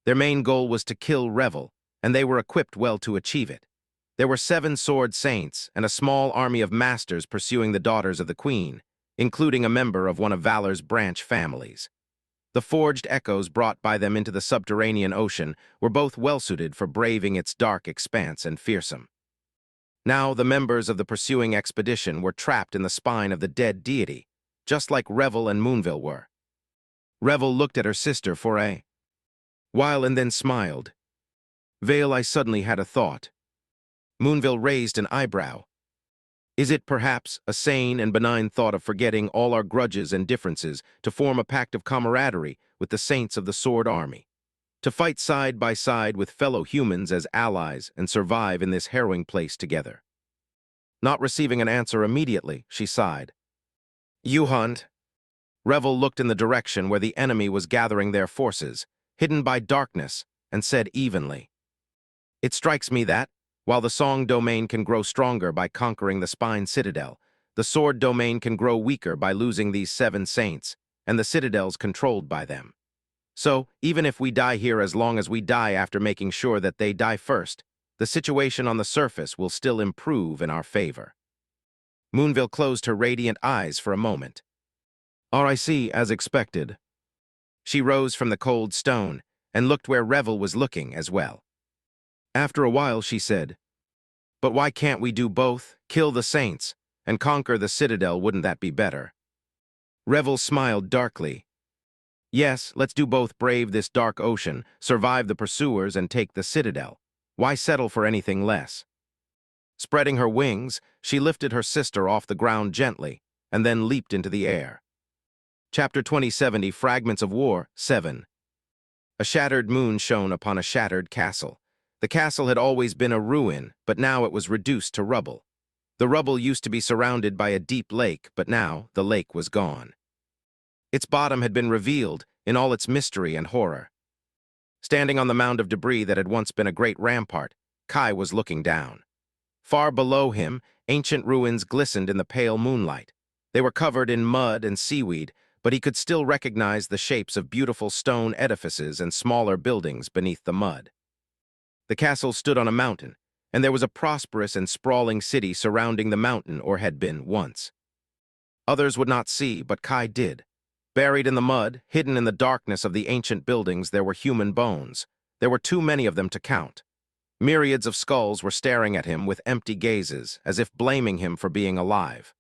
Their main goal was to kill Revel, and they were equipped well to achieve it. There were 7 sword saints and a small army of masters pursuing the daughters of the queen, including a member of one of Valor's branch families. The forged echoes brought by them into the subterranean ocean were both well-suited for braving its dark expanse and fearsome. Now the members of the pursuing expedition were trapped in the spine of the dead deity, just like Revel and Moonville were. Revel looked at her sister for a while and then smiled. "Vale, I suddenly had a thought." Moonville raised an eyebrow. "Is it perhaps a sane and benign thought of forgetting all our grudges and differences to form a pact of camaraderie with the saints of the Sword Army? To fight side by side with fellow humans as allies and survive in this harrowing place together?" Not receiving an answer immediately, she sighed. "You hunt." Revel looked in the direction where the enemy was gathering their forces, hidden by darkness, and said evenly, "It strikes me that, while the Song domain can grow stronger by conquering the Spine Citadel, the Sword domain can grow weaker by losing these 7 saints, and the citadels controlled by them." So, even if we die here as long as we die after making sure that they die first, the situation on the surface will still improve in our favor. Moonville closed her radiant eyes for a moment. I see, as expected. She rose from the cold stone and looked where Revel was looking as well. After a while, she said, "But why can't we do both? Kill the saints and conquer the citadel, wouldn't that be better?" Revel smiled darkly. "Yes, let's do both. Brave this dark ocean, survive the pursuers, and take the citadel. Why settle for anything less?" Spreading her wings, she lifted her sister off the ground gently and then leaped into the air. Chapter 2070, Fragments of War, 7. A shattered moon shone upon a shattered castle. The castle had always been a ruin, but now it was reduced to rubble. The rubble used to be surrounded by a deep lake, but now the lake was gone. Its bottom had been revealed in all its mystery and horror. Standing on the mound of debris that had once been a great rampart, Kai was looking down. Far below him, ancient ruins glistened in the pale moonlight. They were covered in mud and seaweed, but he could still recognize the shapes of beautiful stone edifices and smaller buildings beneath the mud. The castle stood on a mountain, and there was a prosperous and sprawling city surrounding the mountain, or had been once. Others would not see, but Kai did. Buried in the mud, hidden in the darkness of the ancient buildings, there were human bones. There were too many of them to count. Myriads of skulls were staring at him with empty gazes, as if blaming him for being alive.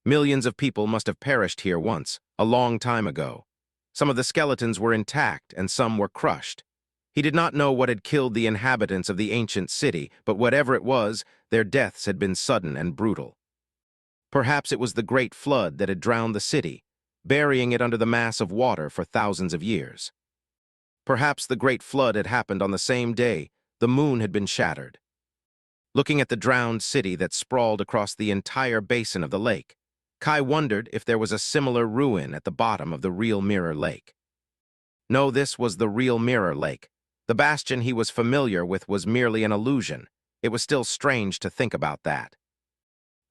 Millions of people must have perished here once, a long time ago. Some of the skeletons were intact, and some were crushed. He did not know what had killed the inhabitants of the ancient city, but whatever it was, their deaths had been sudden and brutal. Perhaps it was the great flood that had drowned the city, burying it under the mass of water for thousands of years. Perhaps the great flood had happened on the same day the moon had been shattered. Looking at the drowned city that sprawled across the entire basin of the lake, Kai wondered if there was a similar ruin at the bottom of the real Mirror Lake. No, this was the real Mirror Lake. The bastion he was familiar with was merely an illusion. It was still strange to think about that.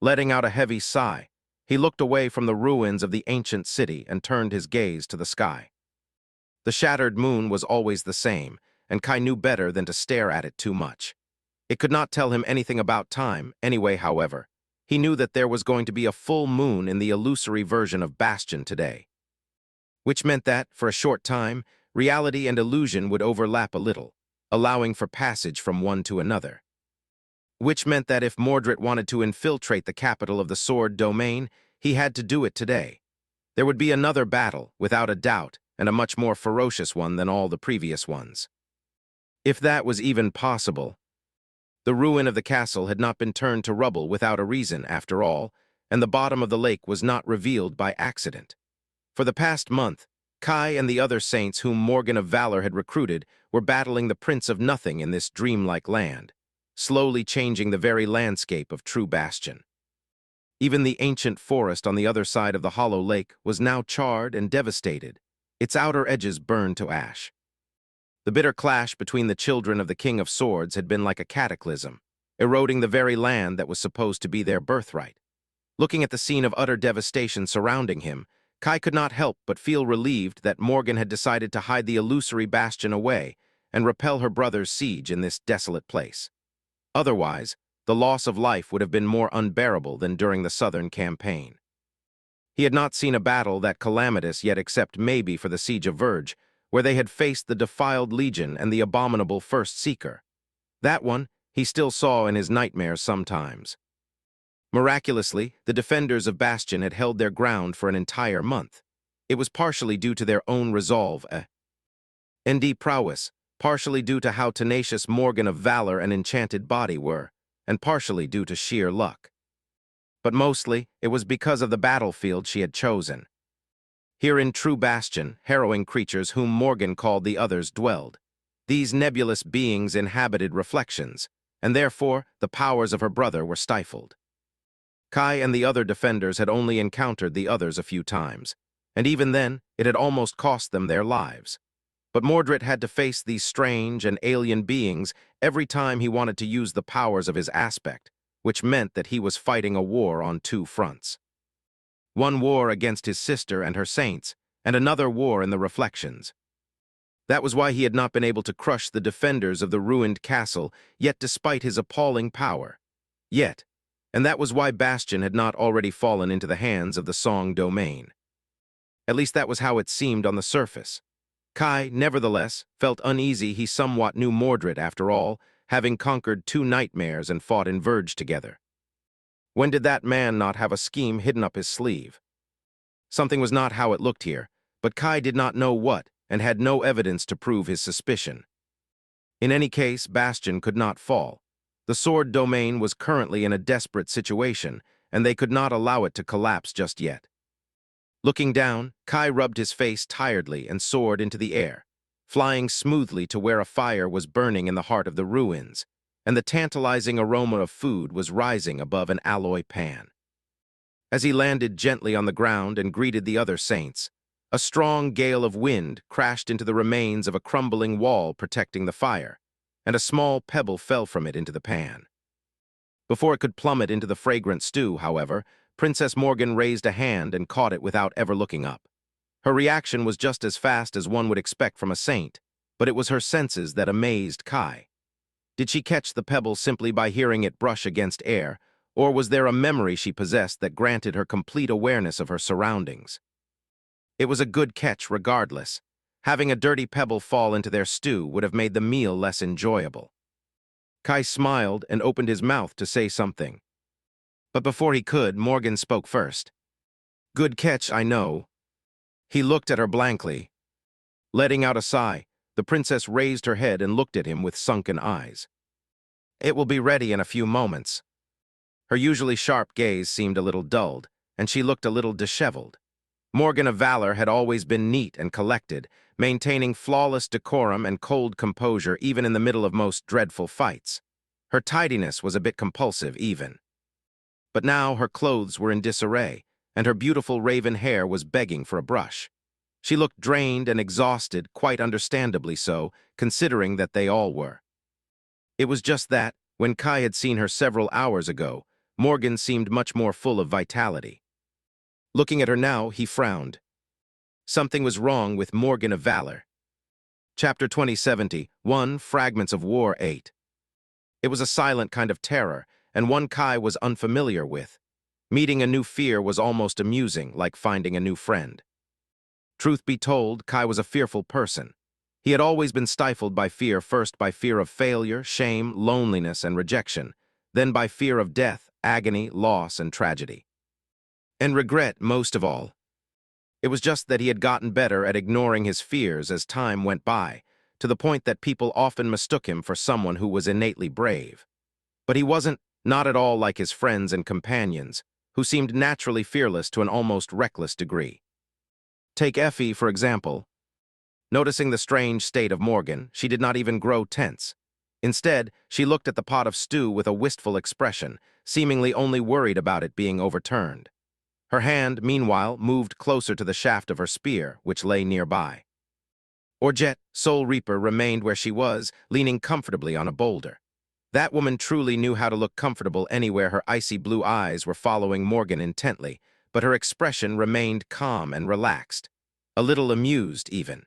Letting out a heavy sigh, he looked away from the ruins of the ancient city and turned his gaze to the sky. The shattered moon was always the same, and Kai knew better than to stare at it too much. It could not tell him anything about time, anyway, however. He knew that there was going to be a full moon in the illusory version of Bastion today. Which meant that, for a short time, reality and illusion would overlap a little, allowing for passage from one to another. Which meant that if Mordred wanted to infiltrate the capital of the Sword Domain, he had to do it today. There would be another battle, without a doubt, and a much more ferocious one than all the previous ones. If that was even possible. The ruin of the castle had not been turned to rubble without a reason, after all, and the bottom of the lake was not revealed by accident. For the past month, Kai and the other saints whom Morgan of Valor had recruited were battling the Prince of Nothing in this dreamlike land, slowly changing the very landscape of True Bastion. Even the ancient forest on the other side of the hollow lake was now charred and devastated, its outer edges burned to ash. The bitter clash between the children of the King of Swords had been like a cataclysm, eroding the very land that was supposed to be their birthright. Looking at the scene of utter devastation surrounding him, Kai could not help but feel relieved that Morgan had decided to hide the illusory bastion away and repel her brother's siege in this desolate place. Otherwise, the loss of life would have been more unbearable than during the Southern campaign. He had not seen a battle that calamitous yet, except maybe for the Siege of Verge, where they had faced the defiled Legion and the abominable First Seeker. That one he still saw in his nightmares sometimes. Miraculously, the defenders of Bastion had held their ground for an entire month. It was partially due to their own resolve and prowess, partially due to how tenacious Morgan of Valor and Enchanted Body were, and partially due to sheer luck. But mostly, it was because of the battlefield she had chosen. Here in True Bastion, harrowing creatures whom Morgan called the Others dwelled. These nebulous beings inhabited reflections, and therefore the powers of her brother were stifled. Kai and the other defenders had only encountered the Others a few times, and even then it had almost cost them their lives. But Mordred had to face these strange and alien beings every time he wanted to use the powers of his aspect, which meant that he was fighting a war on two fronts. One war against his sister and her saints, and another war in the reflections. That was why he had not been able to crush the defenders of the ruined castle, yet despite his appalling power. Yet, and that was why Bastion had not already fallen into the hands of the Song domain. At least that was how it seemed on the surface. Kai, nevertheless, felt uneasy. He somewhat knew Mordred, after all, having conquered 2 nightmares and fought in Verge together. When did that man not have a scheme hidden up his sleeve? Something was not how it looked here, but Kai did not know what, and had no evidence to prove his suspicion. In any case, Bastion could not fall. The Sword domain was currently in a desperate situation, and they could not allow it to collapse just yet. Looking down, Kai rubbed his face tiredly and soared into the air, flying smoothly to where a fire was burning in the heart of the ruins, and the tantalizing aroma of food was rising above an alloy pan. As he landed gently on the ground and greeted the other saints, a strong gale of wind crashed into the remains of a crumbling wall protecting the fire, and a small pebble fell from it into the pan. Before it could plummet into the fragrant stew, however, Princess Morgan raised a hand and caught it without ever looking up. Her reaction was just as fast as one would expect from a saint, but it was her senses that amazed Kai. Did she catch the pebble simply by hearing it brush against air, or was there a memory she possessed that granted her complete awareness of her surroundings? It was a good catch regardless. Having a dirty pebble fall into their stew would have made the meal less enjoyable. Kai smiled and opened his mouth to say something. But before he could, Morgan spoke first. "Good catch, I know." He looked at her blankly. Letting out a sigh, the princess raised her head and looked at him with sunken eyes. "It will be ready in a few moments." Her usually sharp gaze seemed a little dulled, and she looked a little disheveled. Morgan of Valor had always been neat and collected, maintaining flawless decorum and cold composure even in the middle of most dreadful fights. Her tidiness was a bit compulsive even. But now her clothes were in disarray, and her beautiful raven hair was begging for a brush. She looked drained and exhausted, quite understandably so, considering that they all were. It was just that, when Kai had seen her several hours ago, Morgan seemed much more full of vitality. Looking at her now, he frowned. Something was wrong with Morgan of Valor. Chapter 2070, 1 Fragments of War 8. It was a silent kind of terror, and one Kai was unfamiliar with. Meeting a new fear was almost amusing, like finding a new friend. Truth be told, Kai was a fearful person. He had always been stifled by fear, first by fear of failure, shame, loneliness, and rejection, then by fear of death, agony, loss, and tragedy. And regret most of all. It was just that he had gotten better at ignoring his fears as time went by, to the point that people often mistook him for someone who was innately brave. But he wasn't, not at all like his friends and companions, who seemed naturally fearless to an almost reckless degree. Take Effie, for example. Noticing the strange state of Morgan, she did not even grow tense. Instead, she looked at the pot of stew with a wistful expression, seemingly only worried about it being overturned. Her hand, meanwhile, moved closer to the shaft of her spear, which lay nearby. Orjet, Soul Reaper, remained where she was, leaning comfortably on a boulder. That woman truly knew how to look comfortable anywhere. Her icy blue eyes were following Morgan intently, but her expression remained calm and relaxed, a little amused even.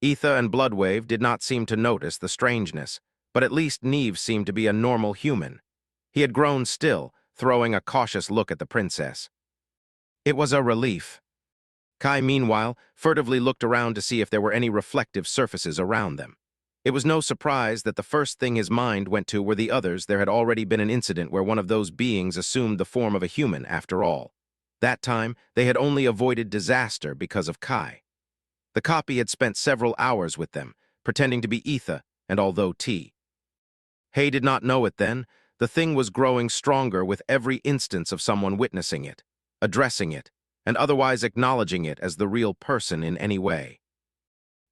Etha and Bloodwave did not seem to notice the strangeness, but at least Neve seemed to be a normal human. He had grown still, throwing a cautious look at the princess. It was a relief. Kai, meanwhile, furtively looked around to see if there were any reflective surfaces around them. It was no surprise that the first thing his mind went to were the others. There had already been an incident where one of those beings assumed the form of a human, after all. That time, they had only avoided disaster because of Kai. The copy had spent several hours with them, pretending to be Etha, and although T. Hay did not know it then, the thing was growing stronger with every instance of someone witnessing it, addressing it, and otherwise acknowledging it as the real person in any way.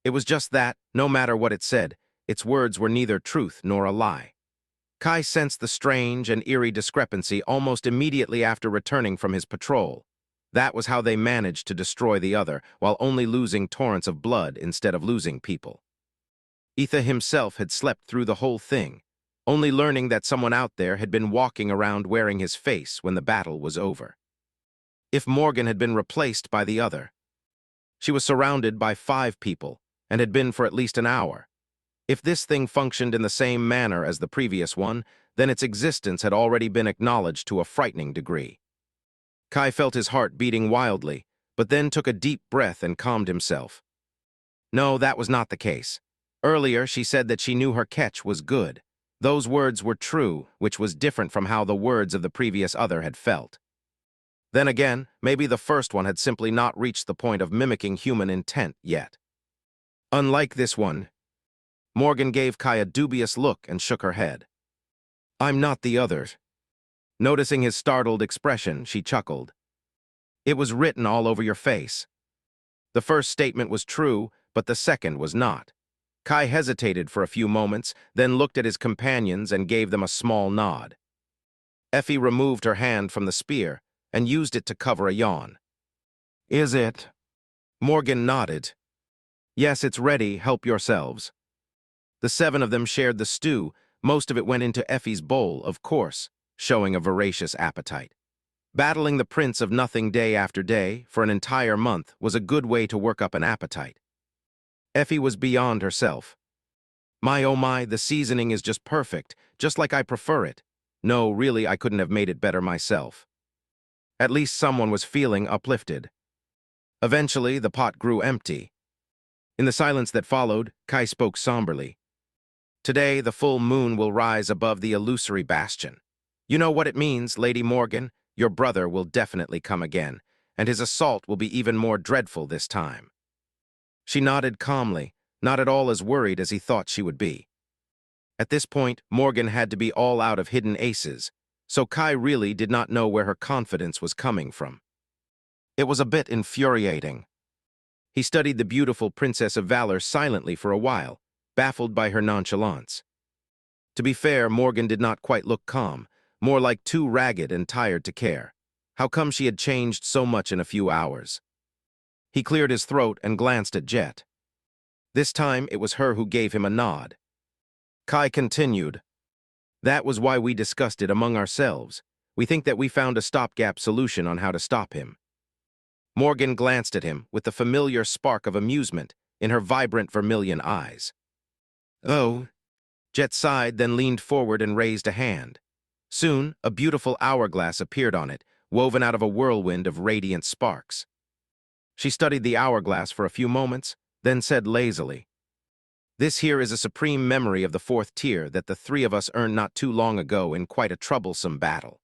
It was just that, no matter what it said, its words were neither truth nor a lie. Kai sensed the strange and eerie discrepancy almost immediately after returning from his patrol. That was how they managed to destroy the other, while only losing torrents of blood instead of losing people. Etha himself had slept through the whole thing, only learning that someone out there had been walking around wearing his face when the battle was over. If Morgan had been replaced by the other. She was surrounded by 5 people, and had been for at least an hour. If this thing functioned in the same manner as the previous one, then its existence had already been acknowledged to a frightening degree. Kai felt his heart beating wildly, but then took a deep breath and calmed himself. No, that was not the case. Earlier, she said that she knew her catch was good. Those words were true, which was different from how the words of the previous other had felt. Then again, maybe the first one had simply not reached the point of mimicking human intent yet. Unlike this one, Morgan gave Kai a dubious look and shook her head. I'm not the other. Noticing his startled expression, she chuckled. It was written all over your face. The first statement was true, but the second was not. Kai hesitated for a few moments, then looked at his companions and gave them a small nod. Effie removed her hand from the spear and used it to cover a yawn. Is it? Morgan nodded. Yes, it's ready, help yourselves. The 7 of them shared the stew. Most of it went into Effie's bowl, of course, showing a voracious appetite. Battling the Prince of Nothing day after day for an entire month was a good way to work up an appetite. Effie was beyond herself. My oh my, the seasoning is just perfect, just like I prefer it. No, really, I couldn't have made it better myself. At least someone was feeling uplifted. Eventually, the pot grew empty. In the silence that followed, Kai spoke somberly. Today, the full moon will rise above the illusory bastion. You know what it means, Lady Morgan? Your brother will definitely come again, and his assault will be even more dreadful this time. She nodded calmly, not at all as worried as he thought she would be. At this point, Morgan had to be all out of hidden aces, so Kai really did not know where her confidence was coming from. It was a bit infuriating. He studied the beautiful Princess of Valor silently for a while, baffled by her nonchalance. To be fair, Morgan did not quite look calm, more like too ragged and tired to care. How come she had changed so much in a few hours? He cleared his throat and glanced at Jet. This time, it was her who gave him a nod. Kai continued. That was why we discussed it among ourselves. We think that we found a stopgap solution on how to stop him. Morgan glanced at him with the familiar spark of amusement in her vibrant vermilion eyes. Oh. Jet sighed, then leaned forward and raised a hand. Soon, a beautiful hourglass appeared on it, woven out of a whirlwind of radiant sparks. She studied the hourglass for a few moments, then said lazily, This here is a supreme memory of the 4th tier that the 3 of us earned not too long ago in quite a troublesome battle.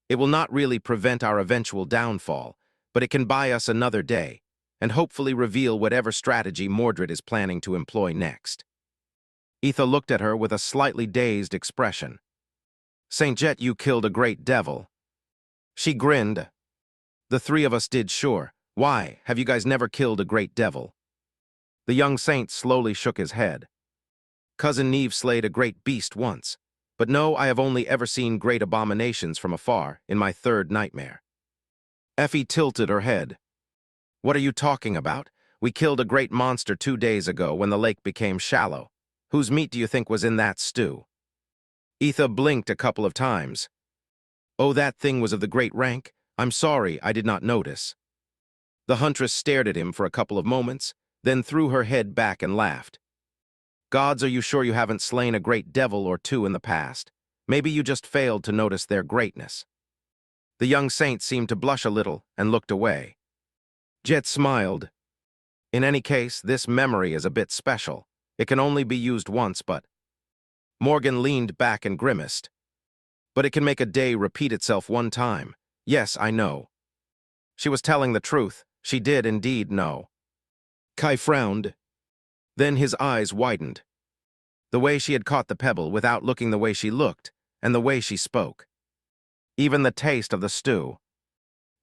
It will not really prevent our eventual downfall, but it can buy us another day, and hopefully reveal whatever strategy Mordred is planning to employ next. Etha looked at her with a slightly dazed expression. St. Jet, you killed a great devil. She grinned. The 3 of us did, sure. Why, have you guys never killed a great devil? The young saint slowly shook his head. Cousin Neve slayed a great beast once, but no, I have only ever seen great abominations from afar in my 3rd nightmare. Effie tilted her head. What are you talking about? We killed a great monster 2 days ago when the lake became shallow. Whose meat do you think was in that stew? Etha blinked a couple of times. Oh, that thing was of the great rank? I'm sorry, I did not notice. The huntress stared at him for a couple of moments, then threw her head back and laughed. Gods, are you sure you haven't slain a great devil or 2 in the past? Maybe you just failed to notice their greatness. The young saint seemed to blush a little and looked away. Jet smiled. In any case, this memory is a bit special. It can only be used once, but... Morgan leaned back and grimaced. But it can make a day repeat itself 1 time. Yes, I know. She was telling the truth. She did indeed know. Kai frowned. Then his eyes widened. The way she had caught the pebble without looking the way she looked, and the way she spoke. Even the taste of the stew.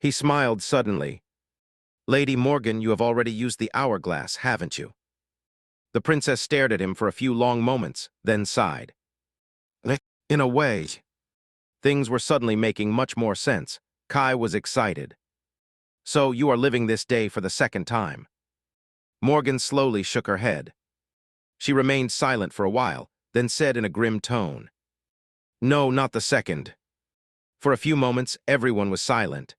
He smiled suddenly. Lady Morgan, you have already used the hourglass, haven't you? The princess stared at him for a few long moments, then sighed. In a way. Things were suddenly making much more sense. Kai was excited. So you are living this day for the 2nd time. Morgan slowly shook her head. She remained silent for a while, then said in a grim tone, No, not the 2nd. For a few moments, everyone was silent.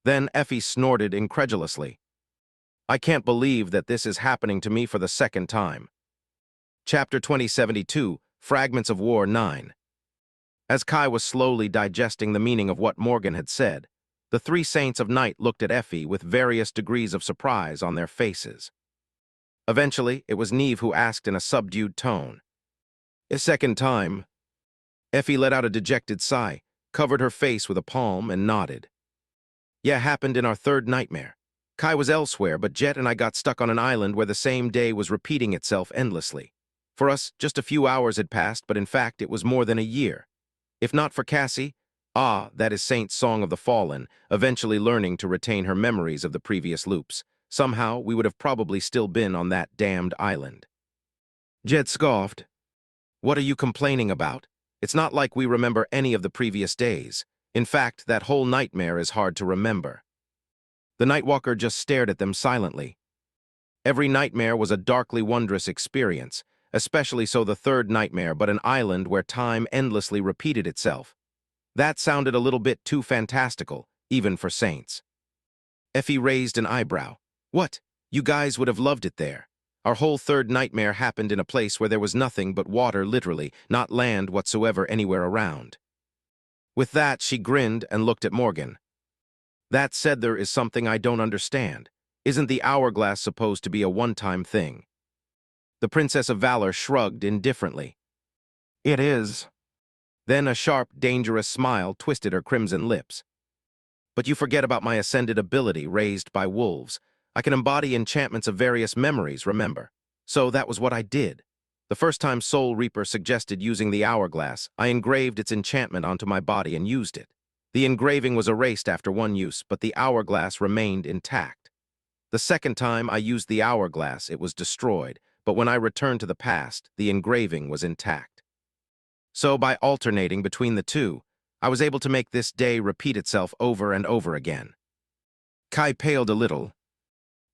Then Effie snorted incredulously. I can't believe that this is happening to me for the second time. Chapter 2072, Fragments of War 9. As Kai was slowly digesting the meaning of what Morgan had said, the three saints of night looked at Effie with various degrees of surprise on their faces. Eventually, it was Neve who asked in a subdued tone. A second time. Effie let out a dejected sigh, covered her face with a palm, and nodded. Yeah, happened in our third nightmare. Kai was elsewhere, but Jet and I got stuck on an island where the same day was repeating itself endlessly. For us, just a few hours had passed, but in fact, it was more than a year. If not for Cassie, that is Saint's Song of the Fallen, eventually learning to retain her memories of the previous loops, somehow we would have probably still been on that damned island. Jet scoffed. What are you complaining about? It's not like we remember any of the previous days. In fact, that whole nightmare is hard to remember. The Nightwalker just stared at them silently. Every nightmare was a darkly wondrous experience, especially so the third nightmare, but an island where time endlessly repeated itself. That sounded a little bit too fantastical, even for saints. Effie raised an eyebrow. What? You guys would have loved it there. Our whole third nightmare happened in a place where there was nothing but water, literally, not land whatsoever anywhere around. With that, she grinned and looked at Morgan. That said, there is something I don't understand. Isn't the hourglass supposed to be a one-time thing? The Princess of Valor shrugged indifferently. It is. Then a sharp, dangerous smile twisted her crimson lips. But you forget about my ascended ability raised by wolves. I can embody enchantments of various memories, remember? So that was what I did. The first time Soul Reaper suggested using the hourglass, I engraved its enchantment onto my body and used it. The engraving was erased after one use, but the hourglass remained intact. The second time I used the hourglass, it was destroyed, but when I returned to the past, the engraving was intact. So by alternating between the two, I was able to make this day repeat itself over and over again. Kai paled a little.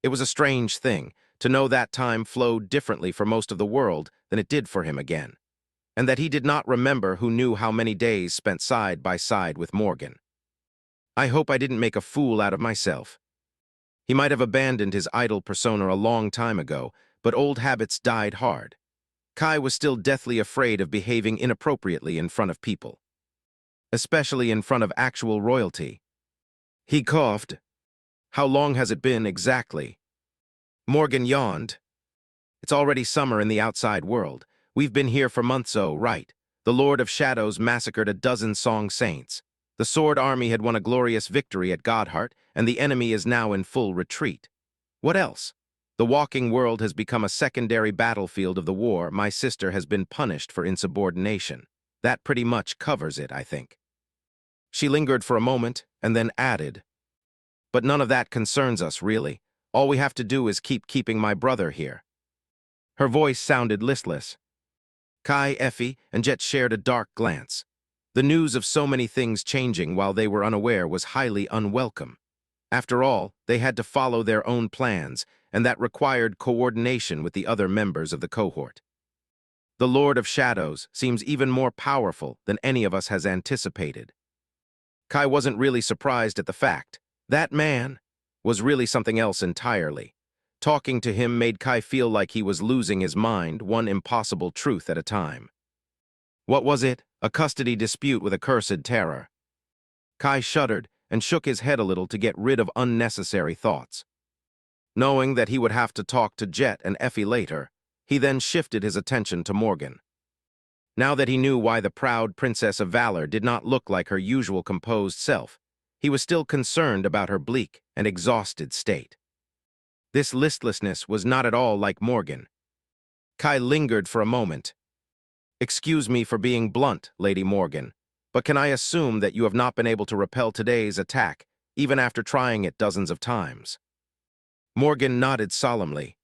It was a strange thing to know that time flowed differently for most of the world than it did for him again, and that he did not remember who knew how many days spent side by side with Morgan. I hope I didn't make a fool out of myself. He might have abandoned his idol persona a long time ago, but old habits died hard. Kai was still deathly afraid of behaving inappropriately in front of people, especially in front of actual royalty. He coughed. How long has it been exactly? Morgan yawned. It's already summer in the outside world. We've been here for months, right? The Lord of Shadows massacred a dozen Song Saints. The Sword Army had won a glorious victory at Godheart, and the enemy is now in full retreat. What else? The walking world has become a secondary battlefield of the war. My sister has been punished for insubordination. That pretty much covers it, I think. She lingered for a moment, and then added, but none of that concerns us, really. All we have to do is keeping my brother here. Her voice sounded listless. Kai, Effie, and Jet shared a dark glance. The news of so many things changing while they were unaware was highly unwelcome. After all, they had to follow their own plans, and that required coordination with the other members of the cohort. The Lord of Shadows seems even more powerful than any of us has anticipated. Kai wasn't really surprised at the fact. That man was really something else entirely. Talking to him made Kai feel like he was losing his mind, one impossible truth at a time. What was it? A custody dispute with accursed terror. Kai shuddered and shook his head a little to get rid of unnecessary thoughts. Knowing that he would have to talk to Jet and Effie later, he then shifted his attention to Morgan. Now that he knew why the proud Princess of Valor did not look like her usual composed self, he was still concerned about her bleak and exhausted state. This listlessness was not at all like Morgan. Kai lingered for a moment. Excuse me for being blunt, Lady Morgan, but can I assume that you have not been able to repel today's attack, even after trying it dozens of times? Morgan nodded solemnly.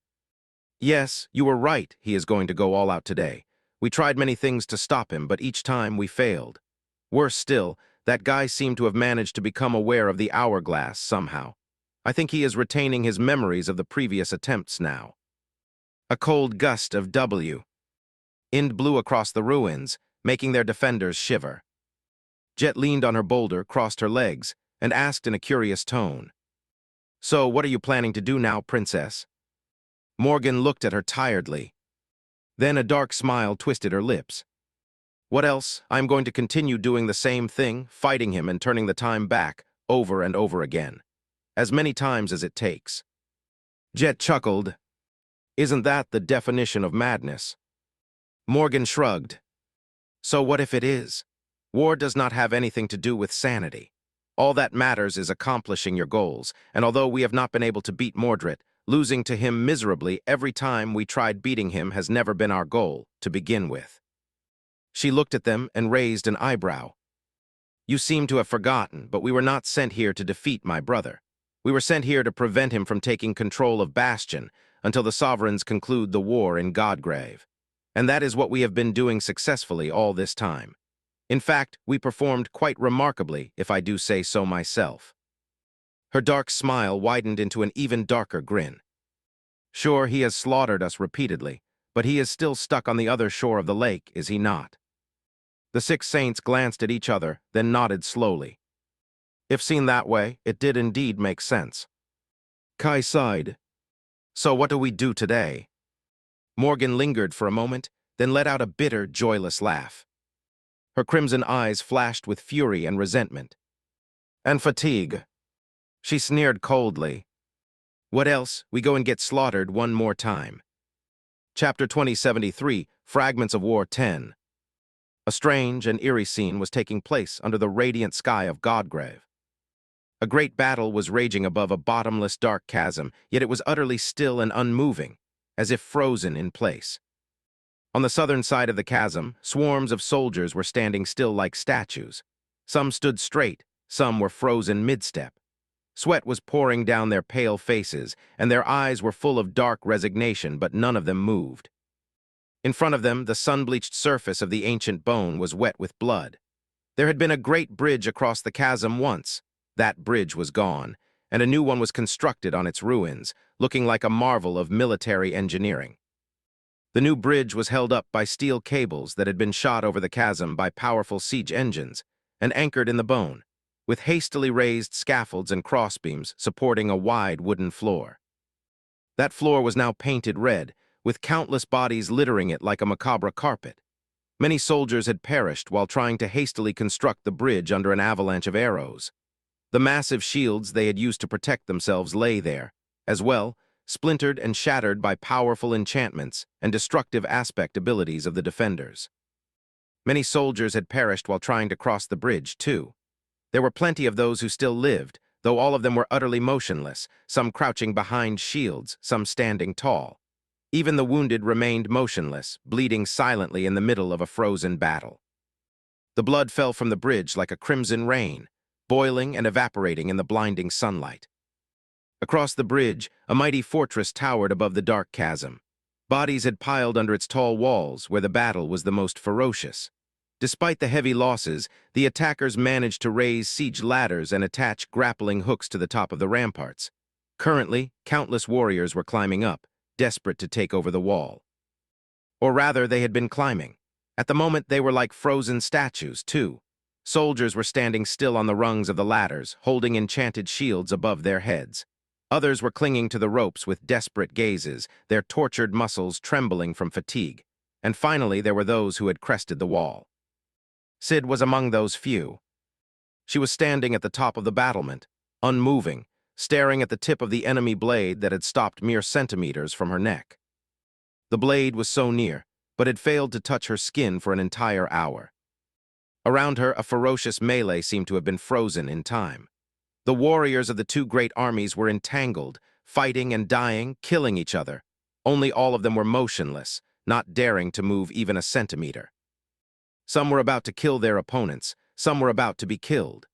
Yes, you were right, he is going to go all out today. We tried many things to stop him, but each time we failed. Worse still, that guy seemed to have managed to become aware of the hourglass somehow. I think he is retaining his memories of the previous attempts now. A cold gust of wind blew across the ruins, making their defenders shiver. Jet leaned on her boulder, crossed her legs, and asked in a curious tone, So, what are you planning to do now, princess? Morgan looked at her tiredly. Then a dark smile twisted her lips. What else? I'm going to continue doing the same thing, fighting him and turning the time back, over and over again. As many times as it takes. Jet chuckled. Isn't that the definition of madness? Morgan shrugged. So what if it is? War does not have anything to do with sanity. All that matters is accomplishing your goals, and although we have not been able to beat Mordred, losing to him miserably every time we tried beating him has never been our goal, to begin with. She looked at them and raised an eyebrow. You seem to have forgotten, but we were not sent here to defeat my brother. We were sent here to prevent him from taking control of Bastion until the sovereigns conclude the war in Godgrave. And that is what we have been doing successfully all this time. In fact, we performed quite remarkably, if I do say so myself. Her dark smile widened into an even darker grin. Sure, he has slaughtered us repeatedly, but he is still stuck on the other shore of the lake, is he not? The 6 saints glanced at each other, then nodded slowly. If seen that way, it did indeed make sense. Kai sighed. So what do we do today? Morgan lingered for a moment, then let out a bitter, joyless laugh. Her crimson eyes flashed with fury and resentment. And fatigue. She sneered coldly. What else? We go and get slaughtered one more time. Chapter 2073, Fragments of War 10. A strange and eerie scene was taking place under the radiant sky of Godgrave. A great battle was raging above a bottomless dark chasm, yet it was utterly still and unmoving, as if frozen in place. On the southern side of the chasm, swarms of soldiers were standing still like statues. Some stood straight, some were frozen mid-step. Sweat was pouring down their pale faces, and their eyes were full of dark resignation, but none of them moved. In front of them, the sun-bleached surface of the ancient bone was wet with blood. There had been a great bridge across the chasm once. That bridge was gone, and a new one was constructed on its ruins, looking like a marvel of military engineering. The new bridge was held up by steel cables that had been shot over the chasm by powerful siege engines and anchored in the bone, with hastily raised scaffolds and crossbeams supporting a wide wooden floor. That floor was now painted red, with countless bodies littering it like a macabre carpet. Many soldiers had perished while trying to hastily construct the bridge under an avalanche of arrows. The massive shields they had used to protect themselves lay there, as well, splintered and shattered by powerful enchantments and destructive aspect abilities of the defenders. Many soldiers had perished while trying to cross the bridge, too. There were plenty of those who still lived, though all of them were utterly motionless, some crouching behind shields, some standing tall. Even the wounded remained motionless, bleeding silently in the middle of a frozen battle. The blood fell from the bridge like a crimson rain, boiling and evaporating in the blinding sunlight. Across the bridge, a mighty fortress towered above the dark chasm. Bodies had piled under its tall walls, where the battle was the most ferocious. Despite the heavy losses, the attackers managed to raise siege ladders and attach grappling hooks to the top of the ramparts. Currently, countless warriors were climbing up, desperate to take over the wall. Or rather, they had been climbing. At the moment, they were like frozen statues, too. Soldiers were standing still on the rungs of the ladders, holding enchanted shields above their heads. Others were clinging to the ropes with desperate gazes, their tortured muscles trembling from fatigue. And finally, there were those who had crested the wall. Sid was among those few. She was standing at the top of the battlement, unmoving, staring at the tip of the enemy blade that had stopped mere centimeters from her neck. The blade was so near, but had failed to touch her skin for an entire hour. Around her, a ferocious melee seemed to have been frozen in time. The warriors of the 2 great armies were entangled, fighting and dying, killing each other. Only all of them were motionless, not daring to move even a centimeter. Some were about to kill their opponents, some were about to be killed.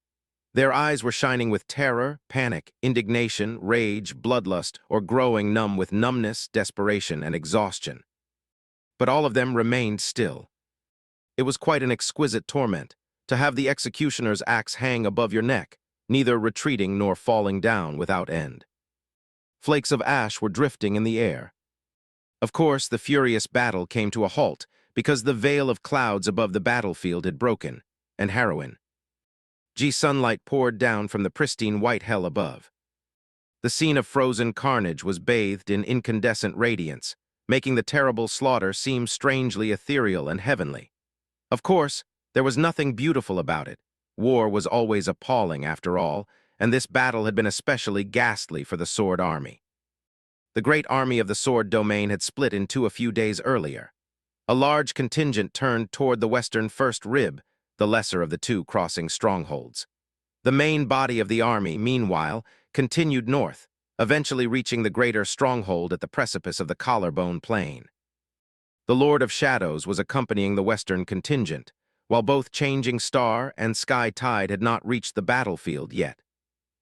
Their eyes were shining with terror, panic, indignation, rage, bloodlust, or growing numb with numbness, desperation, and exhaustion. But all of them remained still. It was quite an exquisite torment to have the executioner's axe hang above your neck, neither retreating nor falling down without end. Flakes of ash were drifting in the air. Of course, the furious battle came to a halt because the veil of clouds above the battlefield had broken, and heroin. Sunlight poured down from the pristine white hell above. The scene of frozen carnage was bathed in incandescent radiance, making the terrible slaughter seem strangely ethereal and heavenly. Of course, there was nothing beautiful about it. War was always appalling, after all, and this battle had been especially ghastly for the Sword Army. The great army of the Sword Domain had split in two a few days earlier. A large contingent turned toward the western First Rib, the lesser of the two crossing strongholds. The main body of the army, meanwhile, continued north, eventually reaching the greater stronghold at the precipice of the Collarbone Plain. The Lord of Shadows was accompanying the western contingent, while both Changing Star and Sky Tide had not reached the battlefield yet.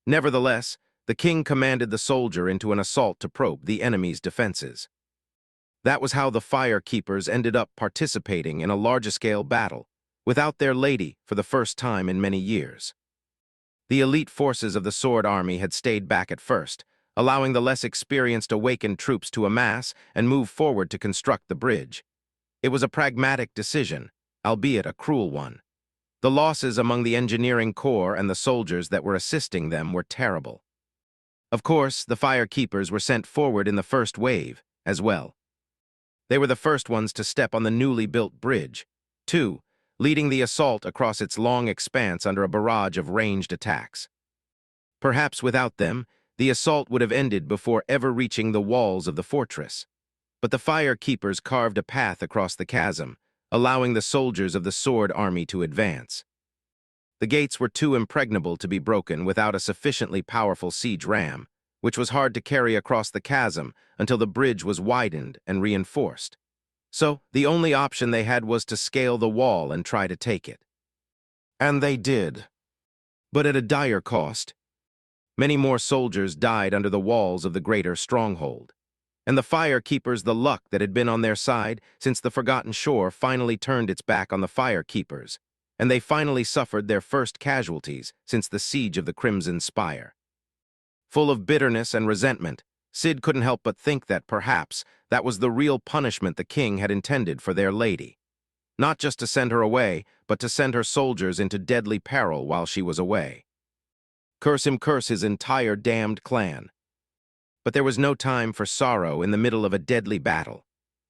Nevertheless, the king commanded the soldier into an assault to probe the enemy's defenses. That was how the Fire Keepers ended up participating in a large-scale battle, without their lady for the first time in many years. The elite forces of the Sword Army had stayed back at first, allowing the less experienced awakened troops to amass and move forward to construct the bridge. It was a pragmatic decision, albeit a cruel one. The losses among the engineering corps and the soldiers that were assisting them were terrible. Of course, the Fire Keepers were sent forward in the first wave, as well. They were the first ones to step on the newly built bridge, too, leading the assault across its long expanse under a barrage of ranged attacks. Perhaps without them, the assault would have ended before ever reaching the walls of the fortress. But the Fire Keepers carved a path across the chasm, allowing the soldiers of the Sword Army to advance. The gates were too impregnable to be broken without a sufficiently powerful siege ram, which was hard to carry across the chasm until the bridge was widened and reinforced. So, the only option they had was to scale the wall and try to take it. And they did. But at a dire cost. Many more soldiers died under the walls of the greater stronghold. And the Fire Keepers, the luck that had been on their side since the Forgotten Shore finally turned its back on the Fire Keepers, and they finally suffered their first casualties since the siege of the Crimson Spire. Full of bitterness and resentment, Sid couldn't help but think that perhaps that was the real punishment the king had intended for their lady. Not just to send her away, but to send her soldiers into deadly peril while she was away. Curse him, curse his entire damned clan. But there was no time for sorrow in the middle of a deadly battle.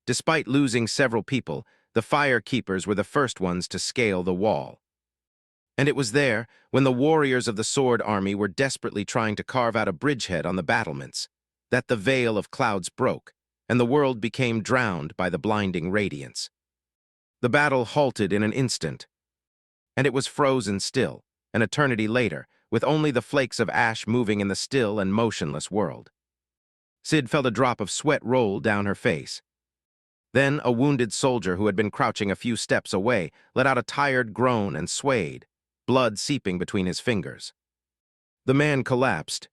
Despite losing several people, the Fire Keepers were the first ones to scale the wall. And it was there, when the warriors of the Sword Army were desperately trying to carve out a bridgehead on the battlements, that the veil of clouds broke, and the world became drowned by the blinding radiance. The battle halted in an instant, and it was frozen still, an eternity later, with only the flakes of ash moving in the still and motionless world. Sid felt a drop of sweat roll down her face. Then a wounded soldier who had been crouching a few steps away let out a tired groan and swayed, blood seeping between his fingers. The man collapsed.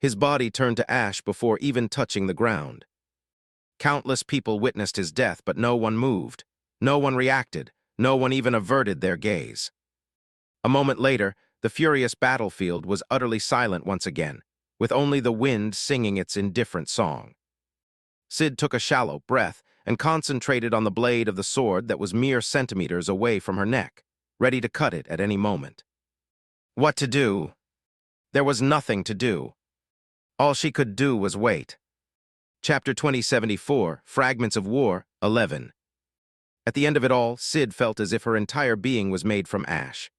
His body turned to ash before even touching the ground. Countless people witnessed his death, but no one moved. No one reacted. No one even averted their gaze. A moment later, the furious battlefield was utterly silent once again, with only the wind singing its indifferent song. Sid took a shallow breath and concentrated on the blade of the sword that was mere centimeters away from her neck, ready to cut it at any moment. What to do? There was nothing to do. All she could do was wait. Chapter 2074, Fragments of War, 11. At the end of it all, Sid felt as if her entire being was made from ash.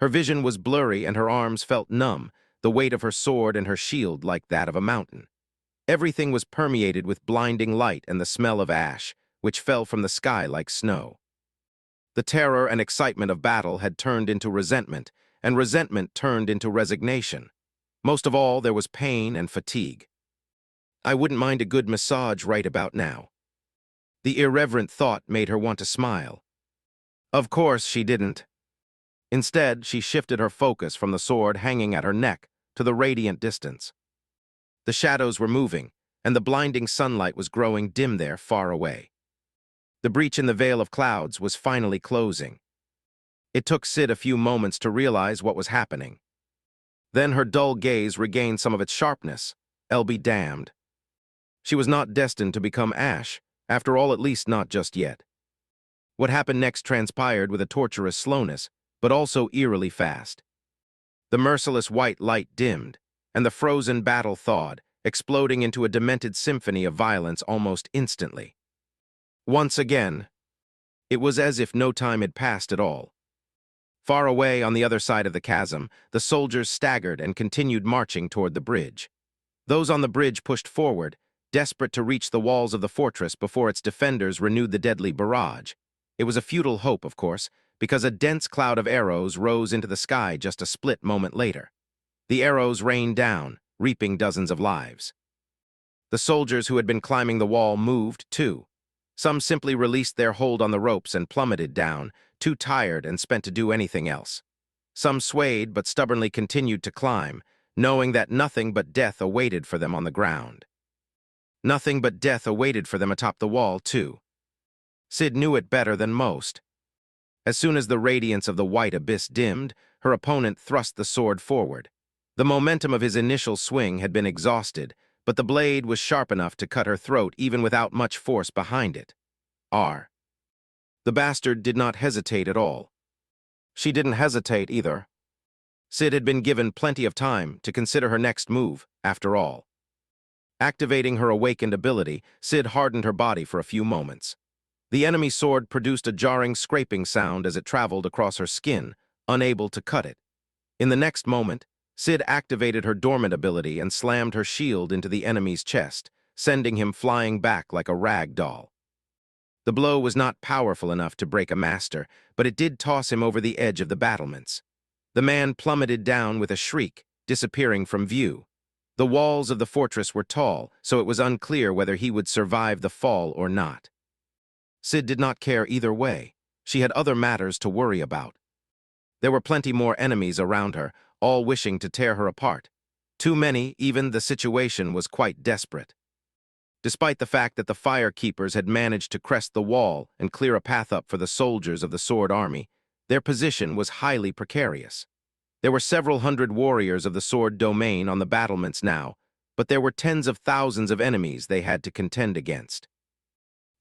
Her vision was blurry and her arms felt numb, the weight of her sword and her shield like that of a mountain. Everything was permeated with blinding light and the smell of ash, which fell from the sky like snow. The terror and excitement of battle had turned into resentment, and resentment turned into resignation. Most of all, there was pain and fatigue. I wouldn't mind a good massage right about now. The irreverent thought made her want to smile. Of course she didn't. Instead, she shifted her focus from the sword hanging at her neck to the radiant distance. The shadows were moving, and the blinding sunlight was growing dim there far away. The breach in the veil of clouds was finally closing. It took Sid a few moments to realize what was happening. Then her dull gaze regained some of its sharpness. I'll be damned. She was not destined to become ash, after all, at least not just yet. What happened next transpired with a torturous slowness, but also eerily fast. The merciless white light dimmed, and the frozen battle thawed, exploding into a demented symphony of violence almost instantly. Once again, it was as if no time had passed at all. Far away on the other side of the chasm, the soldiers staggered and continued marching toward the bridge. Those on the bridge pushed forward, desperate to reach the walls of the fortress before its defenders renewed the deadly barrage. It was a futile hope, of course, because a dense cloud of arrows rose into the sky just a split moment later. The arrows rained down, reaping dozens of lives. The soldiers who had been climbing the wall moved, too. Some simply released their hold on the ropes and plummeted down, too tired and spent to do anything else. Some swayed but stubbornly continued to climb, knowing that nothing but death awaited for them on the ground. Nothing but death awaited for them atop the wall, too. Sid knew it better than most. As soon as the radiance of the white abyss dimmed, her opponent thrust the sword forward. The momentum of his initial swing had been exhausted, but the blade was sharp enough to cut her throat even without much force behind it. R. The bastard did not hesitate at all. She didn't hesitate either. Sid had been given plenty of time to consider her next move, after all. Activating her awakened ability, Sid hardened her body for a few moments. The enemy sword produced a jarring scraping sound as it traveled across her skin, unable to cut it. In the next moment, Sid activated her dormant ability and slammed her shield into the enemy's chest, sending him flying back like a rag doll. The blow was not powerful enough to break a master, but it did toss him over the edge of the battlements. The man plummeted down with a shriek, disappearing from view. The walls of the fortress were tall, so it was unclear whether he would survive the fall or not. Sid did not care either way. She had other matters to worry about. There were plenty more enemies around her, all wishing to tear her apart. Too many, even the situation was quite desperate. Despite the fact that the fire keepers had managed to crest the wall and clear a path up for the soldiers of the Sword Army, their position was highly precarious. There were several hundred warriors of the Sword Domain on the battlements now, but there were tens of thousands of enemies they had to contend against.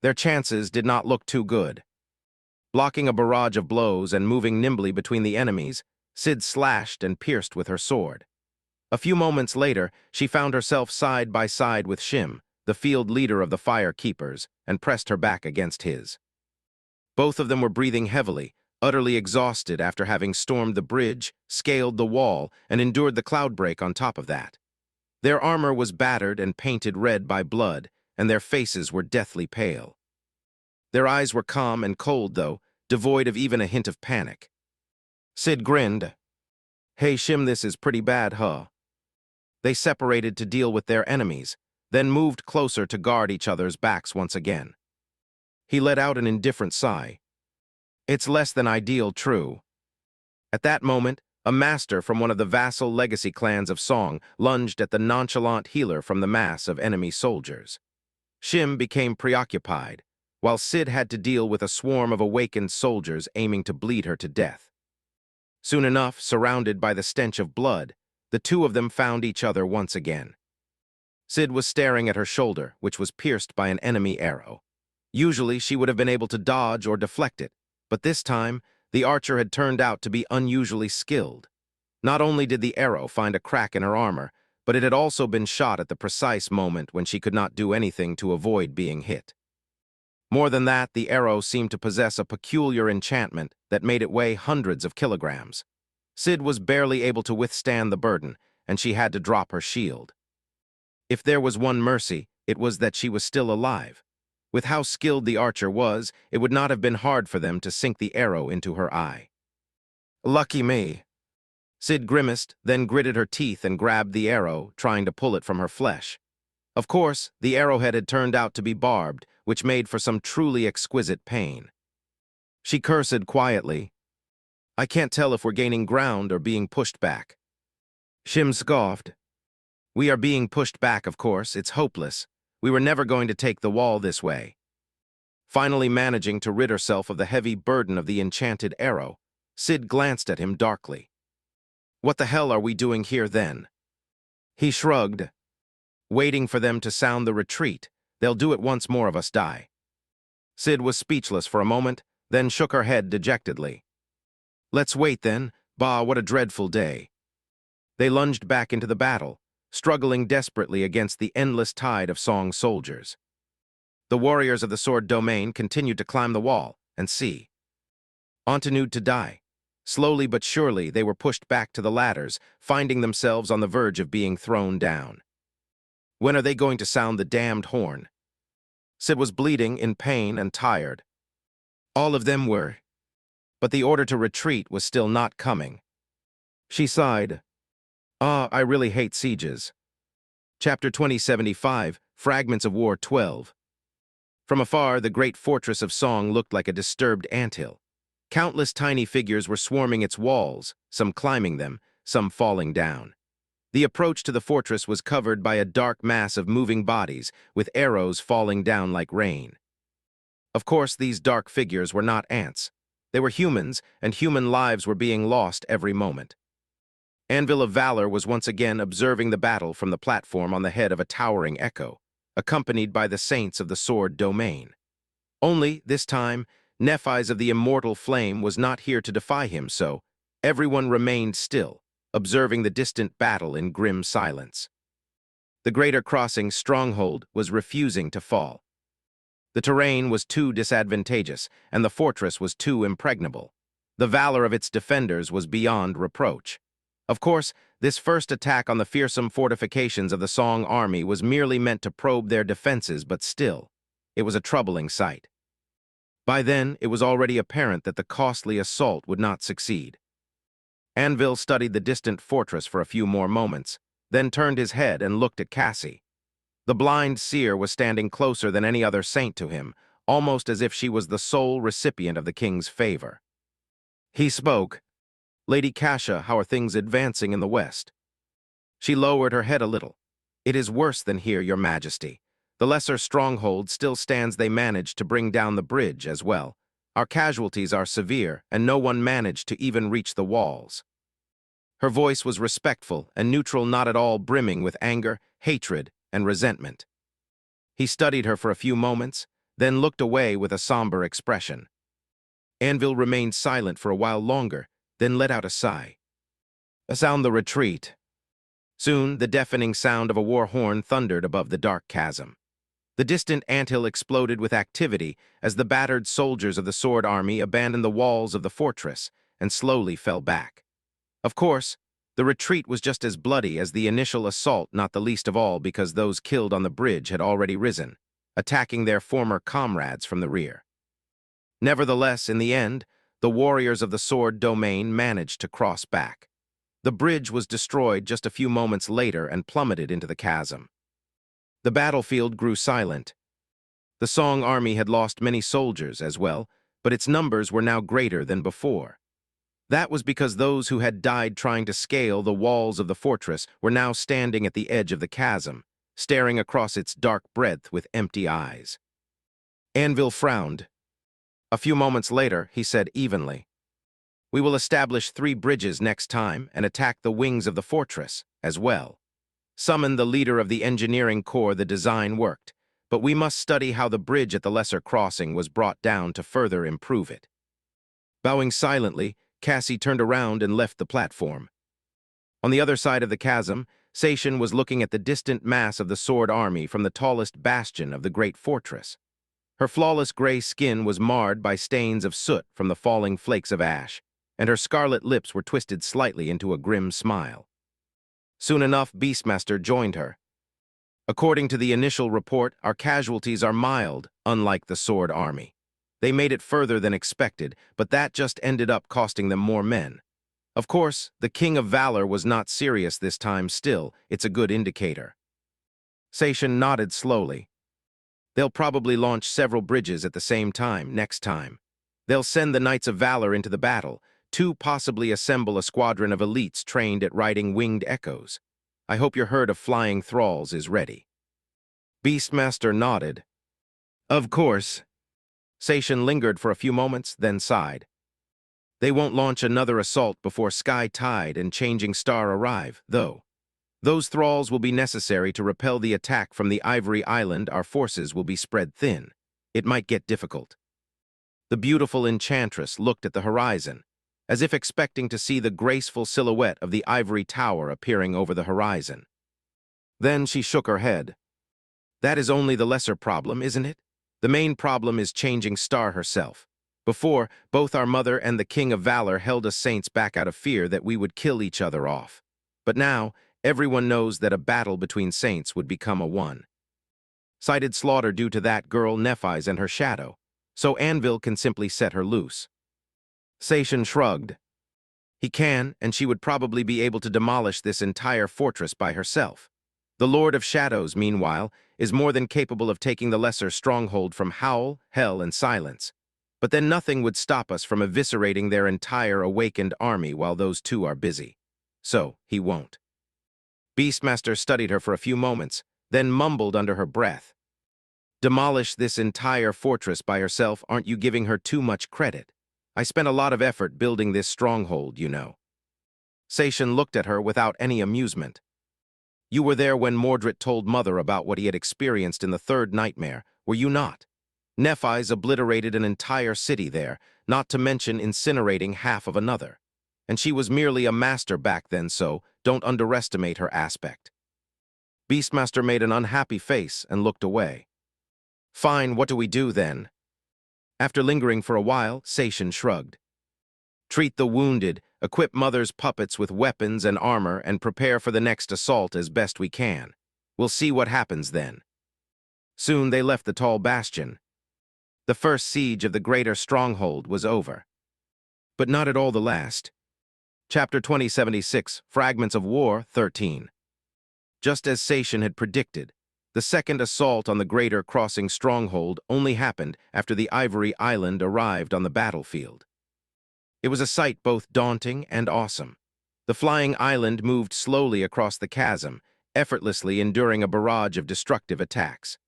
Their chances did not look too good. Blocking a barrage of blows and moving nimbly between the enemies, Sid slashed and pierced with her sword. A few moments later, she found herself side by side with Shim, the field leader of the fire keepers, and pressed her back against his. Both of them were breathing heavily, utterly exhausted after having stormed the bridge, scaled the wall, and endured the cloudbreak on top of that. Their armor was battered and painted red by blood, and their faces were deathly pale. Their eyes were calm and cold, though, devoid of even a hint of panic. Sid grinned. "Hey, Shim, this is pretty bad, huh?" They separated to deal with their enemies, then moved closer to guard each other's backs once again. He let out an indifferent sigh. "It's less than ideal, true." At that moment, a master from one of the vassal legacy clans of Song lunged at the nonchalant healer from the mass of enemy soldiers. Shim became preoccupied, while Sid had to deal with a swarm of awakened soldiers aiming to bleed her to death. Soon enough, surrounded by the stench of blood, the two of them found each other once again. Sid was staring at her shoulder, which was pierced by an enemy arrow. Usually, she would have been able to dodge or deflect it, but this time, the archer had turned out to be unusually skilled. Not only did the arrow find a crack in her armor, but it had also been shot at the precise moment when she could not do anything to avoid being hit. More than that, the arrow seemed to possess a peculiar enchantment that made it weigh hundreds of kilograms. Sid was barely able to withstand the burden, and she had to drop her shield. If there was one mercy, it was that she was still alive. With how skilled the archer was, it would not have been hard for them to sink the arrow into her eye. "Lucky me." Sid grimaced, then gritted her teeth and grabbed the arrow, trying to pull it from her flesh. Of course, the arrowhead had turned out to be barbed, which made for some truly exquisite pain. She cursed quietly. "I can't tell if we're gaining ground or being pushed back." Shim scoffed. "We are being pushed back, of course. It's hopeless. We were never going to take the wall this way." Finally managing to rid herself of the heavy burden of the enchanted arrow, Sid glanced at him darkly. "What the hell are we doing here then?" He shrugged. "Waiting for them to sound the retreat. They'll do it once more of us die." Sid was speechless for a moment, then shook her head dejectedly. "Let's wait then. Bah, what a dreadful day." They lunged back into the battle, struggling desperately against the endless tide of Song soldiers. The warriors of the Sword Domain continued to climb the wall and see. Continued to die. Slowly but surely, they were pushed back to the ladders, finding themselves on the verge of being thrown down. When are they going to sound the damned horn? Sid was bleeding, in pain, and tired. All of them were. But the order to retreat was still not coming. She sighed. I really hate sieges. Chapter 2075, Fragments of War 12. From afar, the great fortress of Song looked like a disturbed anthill. Countless tiny figures were swarming its walls, some climbing them, some falling down. The approach to the fortress was covered by a dark mass of moving bodies, with arrows falling down like rain. Of course, these dark figures were not ants. They were humans, and human lives were being lost every moment. Anvil of Valor was once again observing the battle from the platform on the head of a towering echo, accompanied by the saints of the Sword Domain. Only, this time, Nephis of the Immortal Flame was not here to defy him, so everyone remained still, observing the distant battle in grim silence. The Greater Crossing stronghold was refusing to fall. The terrain was too disadvantageous, and the fortress was too impregnable. The valor of its defenders was beyond reproach. Of course, this first attack on the fearsome fortifications of the Song army was merely meant to probe their defenses, but still, it was a troubling sight. By then, it was already apparent that the costly assault would not succeed. Anvil studied the distant fortress for a few more moments, then turned his head and looked at Cassie. The blind seer was standing closer than any other saint to him, almost as if she was the sole recipient of the king's favor. He spoke. "Lady Cassia, how are things advancing in the west?" She lowered her head a little. "It is worse than here, your majesty. The lesser stronghold still stands. They managed to bring down the bridge as well. Our casualties are severe, and no one managed to even reach the walls." Her voice was respectful and neutral, not at all brimming with anger, hatred, and resentment. He studied her for a few moments, then looked away with a somber expression. Anvil remained silent for a while longer, then let out a sigh. "Sound the retreat." Soon, the deafening sound of a war horn thundered above the dark chasm. The distant anthill exploded with activity as the battered soldiers of the Sword Army abandoned the walls of the fortress and slowly fell back. Of course, the retreat was just as bloody as the initial assault, not the least of all because those killed on the bridge had already risen, attacking their former comrades from the rear. Nevertheless, in the end, the warriors of the Sword Domain managed to cross back. The bridge was destroyed just a few moments later and plummeted into the chasm. The battlefield grew silent. The Song army had lost many soldiers as well, but its numbers were now greater than before. That was because those who had died trying to scale the walls of the fortress were now standing at the edge of the chasm, staring across its dark breadth with empty eyes. Anvil frowned. A few moments later, he said evenly, "We will establish 3 bridges next time and attack the wings of the fortress as well. Summon the leader of the engineering corps. The design worked, but we must study how the bridge at the lesser crossing was brought down to further improve it." Bowing silently, Cassie turned around and left the platform. On the other side of the chasm, Sation was looking at the distant mass of the Sword Army from the tallest bastion of the great fortress. Her flawless gray skin was marred by stains of soot from the falling flakes of ash, and her scarlet lips were twisted slightly into a grim smile. Soon enough, Beastmaster joined her. "According to the initial report, our casualties are mild, unlike the Sword Army. They made it further than expected, but that just ended up costing them more men. Of course, the King of Valor was not serious this time. Still, it's a good indicator." Sation nodded slowly. "They'll probably launch several bridges at the same time next time. They'll send the Knights of Valor into the battle, to possibly assemble a squadron of elites trained at riding winged echoes. I hope your herd of flying thralls is ready." Beastmaster nodded. "Of course." Sation lingered for a few moments, then sighed. "They won't launch another assault before Sky Tide and Changing Star arrive, though. Those thralls will be necessary to repel the attack from the Ivory Island. Our forces will be spread thin. It might get difficult." The beautiful enchantress looked at the horizon, as if expecting to see the graceful silhouette of the ivory tower appearing over the horizon. Then she shook her head. That is only the lesser problem, isn't it? The main problem is changing Star herself. Before, both our mother and the King of Valor held us saints back out of fear that we would kill each other off. But now, everyone knows that a battle between saints would become a one-sided slaughter due to that girl Nephis and her shadow. So Anvil can simply set her loose. Sation shrugged. He can, and she would probably be able to demolish this entire fortress by herself. The Lord of Shadows, meanwhile, is more than capable of taking the lesser stronghold from Howl, Hell, and Silence. But then nothing would stop us from eviscerating their entire awakened army while those two are busy. So, he won't. Beastmaster studied her for a few moments, then mumbled under her breath. Demolish this entire fortress by herself, aren't you giving her too much credit? I spent a lot of effort building this stronghold, you know. Sation looked at her without any amusement. You were there when Mordred told Mother about what he had experienced in the third nightmare, were you not? Nephis obliterated an entire city there, not to mention incinerating half of another. And she was merely a master back then, so don't underestimate her aspect. Beastmaster made an unhappy face and looked away. Fine, what do we do then? After lingering for a while, Sation shrugged. Treat the wounded, equip Mother's puppets with weapons and armor, and prepare for the next assault as best we can. We'll see what happens then. Soon they left the tall bastion. The first siege of the greater stronghold was over. But not at all the last. Chapter 2076, Fragments of War 13. Just as Sation had predicted, the second assault on the greater crossing stronghold only happened after the Ivory Island arrived on the battlefield. It was a sight both daunting and awesome. The flying island moved slowly across the chasm, effortlessly enduring a barrage of destructive attacks.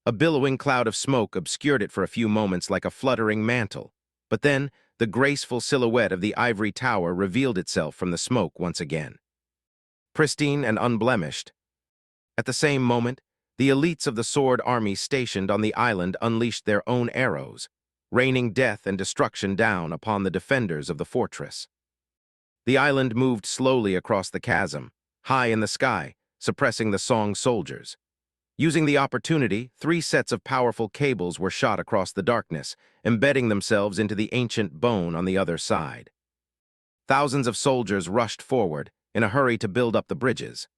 A billowing cloud of smoke obscured it for a few moments like a fluttering mantle, but then the graceful silhouette of the ivory tower revealed itself from the smoke once again. Pristine and unblemished. At the same moment, the elites of the Sword Army stationed on the island unleashed their own arrows, raining death and destruction down upon the defenders of the fortress. The island moved slowly across the chasm, high in the sky, suppressing the Song soldiers. Using the opportunity, 3 sets of powerful cables were shot across the darkness, embedding themselves into the ancient bone on the other side. Thousands of soldiers rushed forward, in a hurry to build up the bridges.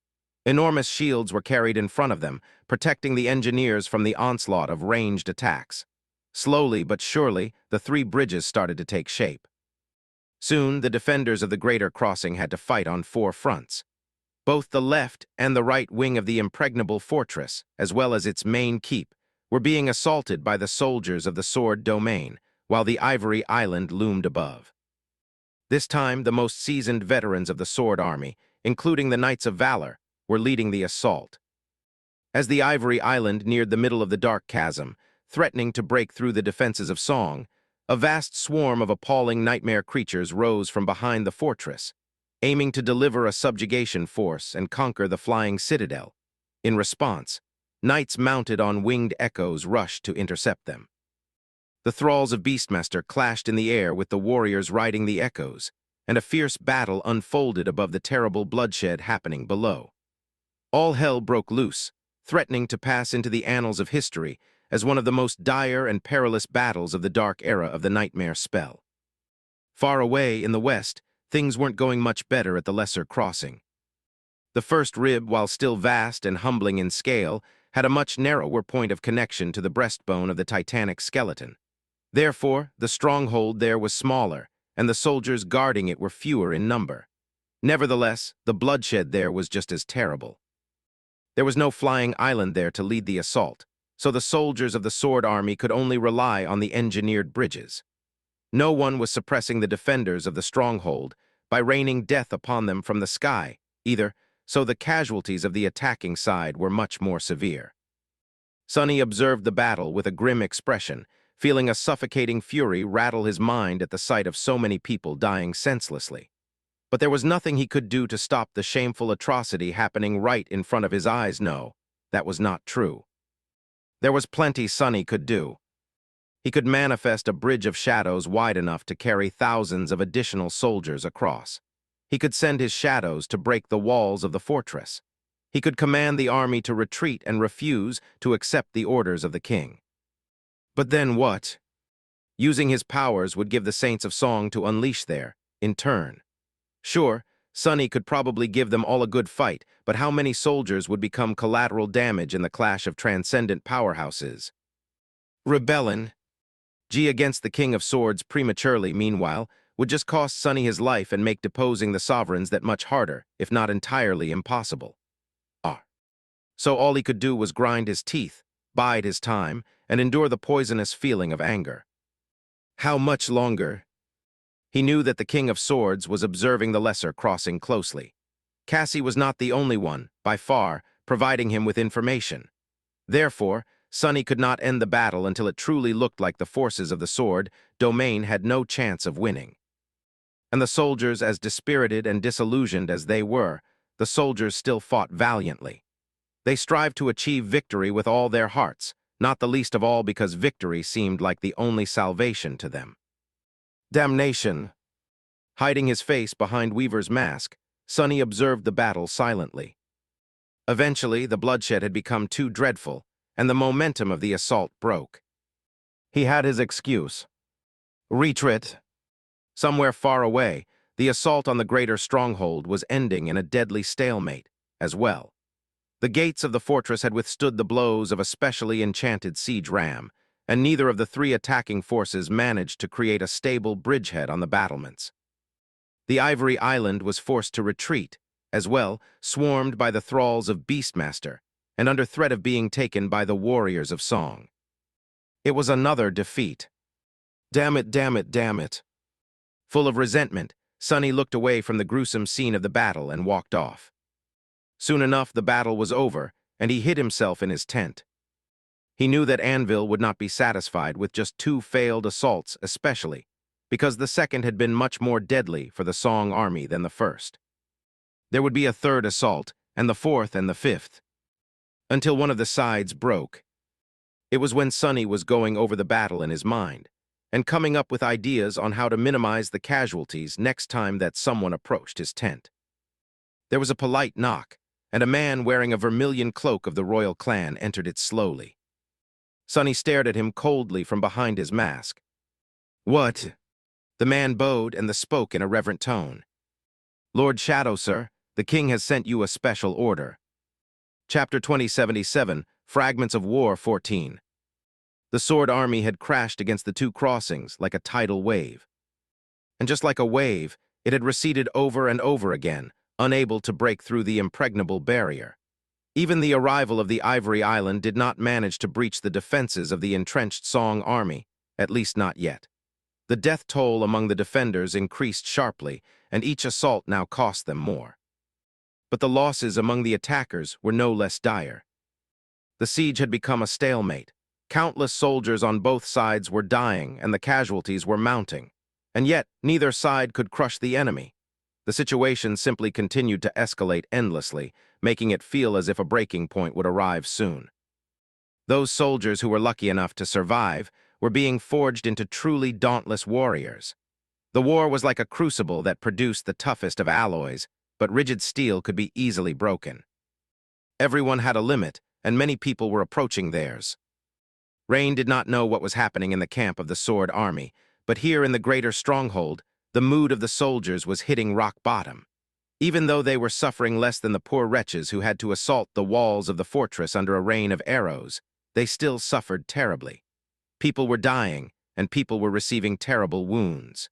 Enormous shields were carried in front of them, protecting the engineers from the onslaught of ranged attacks. Slowly but surely, the 3 bridges started to take shape. Soon, the defenders of the greater crossing had to fight on 4 fronts. Both the left and the right wing of the impregnable fortress, as well as its main keep, were being assaulted by the soldiers of the Sword Domain, while the Ivory Island loomed above. This time, the most seasoned veterans of the Sword Army, including the Knights of Valor, were leading the assault. As the Ivory Island neared the middle of the dark chasm, threatening to break through the defenses of Song, a vast swarm of appalling nightmare creatures rose from behind the fortress, aiming to deliver a subjugation force and conquer the flying citadel. In response, knights mounted on winged echoes rushed to intercept them. The thralls of Beastmaster clashed in the air with the warriors riding the echoes, and a fierce battle unfolded above the terrible bloodshed happening below. All hell broke loose, threatening to pass into the annals of history as one of the most dire and perilous battles of the dark era of the Nightmare spell. Far away in the west, things weren't going much better at the Lesser Crossing. The first rib, while still vast and humbling in scale, had a much narrower point of connection to the breastbone of the titanic skeleton. Therefore, the stronghold there was smaller, and the soldiers guarding it were fewer in number. Nevertheless, the bloodshed there was just as terrible. There was no flying island there to lead the assault, so the soldiers of the Sword Army could only rely on the engineered bridges. No one was suppressing the defenders of the stronghold by raining death upon them from the sky, either, so the casualties of the attacking side were much more severe. Sonny observed the battle with a grim expression, feeling a suffocating fury rattle his mind at the sight of so many people dying senselessly. But there was nothing he could do to stop the shameful atrocity happening right in front of his eyes. No, that was not true. There was plenty Sonny could do. He could manifest a bridge of shadows wide enough to carry thousands of additional soldiers across. He could send his shadows to break the walls of the fortress. He could command the army to retreat and refuse to accept the orders of the king. But then what? Using his powers would give the Saints of Song to unleash there, in turn. Sure, Sonny could probably give them all a good fight, but how many soldiers would become collateral damage in the clash of transcendent powerhouses? Rebellion. G against the King of Swords prematurely, meanwhile, would just cost Sonny his life and make deposing the sovereigns that much harder, if not entirely impossible. So all he could do was grind his teeth, bide his time, and endure the poisonous feeling of anger. How much longer? He knew that the King of Swords was observing the lesser crossing closely. Cassie was not the only one, by far, providing him with information. Therefore, Sonny could not end the battle until it truly looked like the forces of the sword domain had no chance of winning. And the soldiers, as dispirited and disillusioned as they were, the soldiers still fought valiantly. They strived to achieve victory with all their hearts, not the least of all because victory seemed like the only salvation to them. Damnation! Hiding his face behind Weaver's mask, Sonny observed the battle silently. Eventually, the bloodshed had become too dreadful, and the momentum of the assault broke. He had his excuse. Retreat. Somewhere far away, the assault on the greater stronghold was ending in a deadly stalemate, as well. The gates of the fortress had withstood the blows of a specially enchanted siege ram, and neither of the three attacking forces managed to create a stable bridgehead on the battlements. The Ivory Island was forced to retreat, as well, swarmed by the thralls of Beastmaster, and under threat of being taken by the warriors of Song. It was another defeat. Damn it, damn it, damn it. Full of resentment, Sonny looked away from the gruesome scene of the battle and walked off. Soon enough, the battle was over, and he hid himself in his tent. He knew that Anvil would not be satisfied with just 2 failed assaults especially, because the second had been much more deadly for the Song army than the first. There would be a 3rd assault, and the 4th and the 5th, until one of the sides broke. It was when Sonny was going over the battle in his mind, and coming up with ideas on how to minimize the casualties next time that someone approached his tent. There was a polite knock, and a man wearing a vermilion cloak of the royal clan entered it slowly. Sonny stared at him coldly from behind his mask. What? The man bowed and spoke in a reverent tone. Lord Shadow, sir, the king has sent you a special order. Chapter 2077, Fragments of War 14. The sword army had crashed against the 2 crossings like a tidal wave. And just like a wave, it had receded over and over again, unable to break through the impregnable barrier. Even the arrival of the Ivory Island did not manage to breach the defenses of the entrenched Song army, at least not yet. The death toll among the defenders increased sharply, and each assault now cost them more. But the losses among the attackers were no less dire. The siege had become a stalemate. Countless soldiers on both sides were dying, and the casualties were mounting. And yet, neither side could crush the enemy. The situation simply continued to escalate endlessly, making it feel as if a breaking point would arrive soon. Those soldiers who were lucky enough to survive were being forged into truly dauntless warriors. The war was like a crucible that produced the toughest of alloys, but rigid steel could be easily broken. Everyone had a limit, and many people were approaching theirs. Rain did not know what was happening in the camp of the Sword Army, but here in the greater stronghold, the mood of the soldiers was hitting rock bottom. Even though they were suffering less than the poor wretches who had to assault the walls of the fortress under a rain of arrows, they still suffered terribly. People were dying, and people were receiving terrible wounds.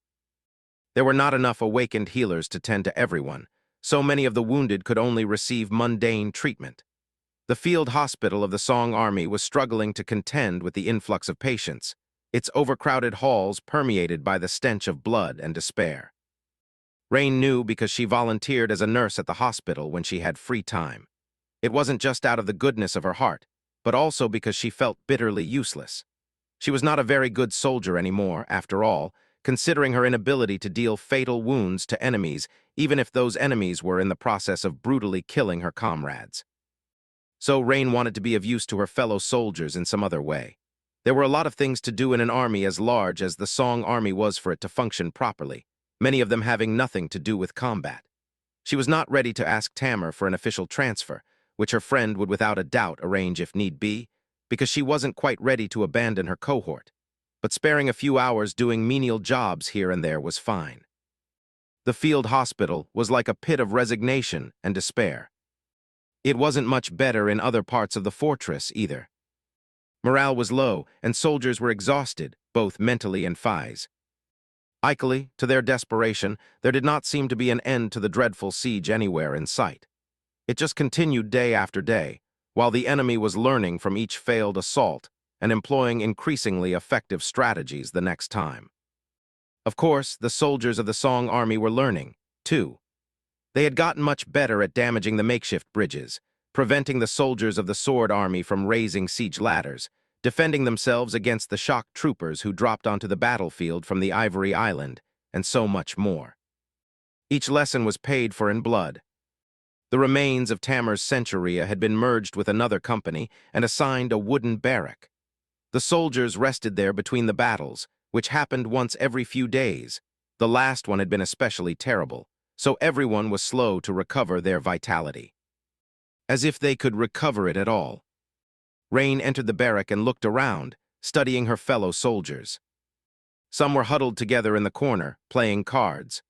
There were not enough awakened healers to tend to everyone. So many of the wounded could only receive mundane treatment. The field hospital of the Song Army was struggling to contend with the influx of patients, its overcrowded halls permeated by the stench of blood and despair. Rain knew because she volunteered as a nurse at the hospital when she had free time. It wasn't just out of the goodness of her heart, but also because she felt bitterly useless. She was not a very good soldier anymore, after all, considering her inability to deal fatal wounds to enemies, even if those enemies were in the process of brutally killing her comrades. So Rain wanted to be of use to her fellow soldiers in some other way. There were a lot of things to do in an army as large as the Song Army was for it to function properly, many of them having nothing to do with combat. She was not ready to ask Tamar for an official transfer, which her friend would without a doubt arrange if need be, because she wasn't quite ready to abandon her cohort. But sparing a few hours doing menial jobs here and there was fine. The field hospital was like a pit of resignation and despair. It wasn't much better in other parts of the fortress either. Morale was low, and soldiers were exhausted, both mentally and physically. Equally, to their desperation, there did not seem to be an end to the dreadful siege anywhere in sight. It just continued day after day, while the enemy was learning from each failed assault and employing increasingly effective strategies the next time. Of course, the soldiers of the Song army were learning, too. They had gotten much better at damaging the makeshift bridges, preventing the soldiers of the Sword army from raising siege ladders, defending themselves against the shock troopers who dropped onto the battlefield from the Ivory Island, and so much more. Each lesson was paid for in blood. The remains of Tamer's Centuria had been merged with another company and assigned a wooden barrack. The soldiers rested there between the battles, which happened once every few days. The last one had been especially terrible, so everyone was slow to recover their vitality. As if they could recover it at all. Rain entered the barrack and looked around, studying her fellow soldiers. Some were huddled together in the corner, playing cards.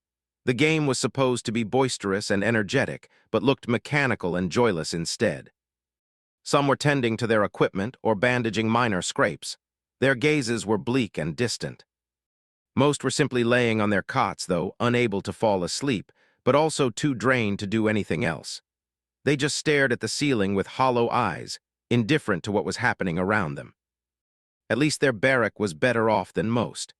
The game was supposed to be boisterous and energetic, but looked mechanical and joyless instead. Some were tending to their equipment or bandaging minor scrapes. Their gazes were bleak and distant. Most were simply laying on their cots, though, unable to fall asleep, but also too drained to do anything else. They just stared at the ceiling with hollow eyes, indifferent to what was happening around them. At least their barrack was better off than most.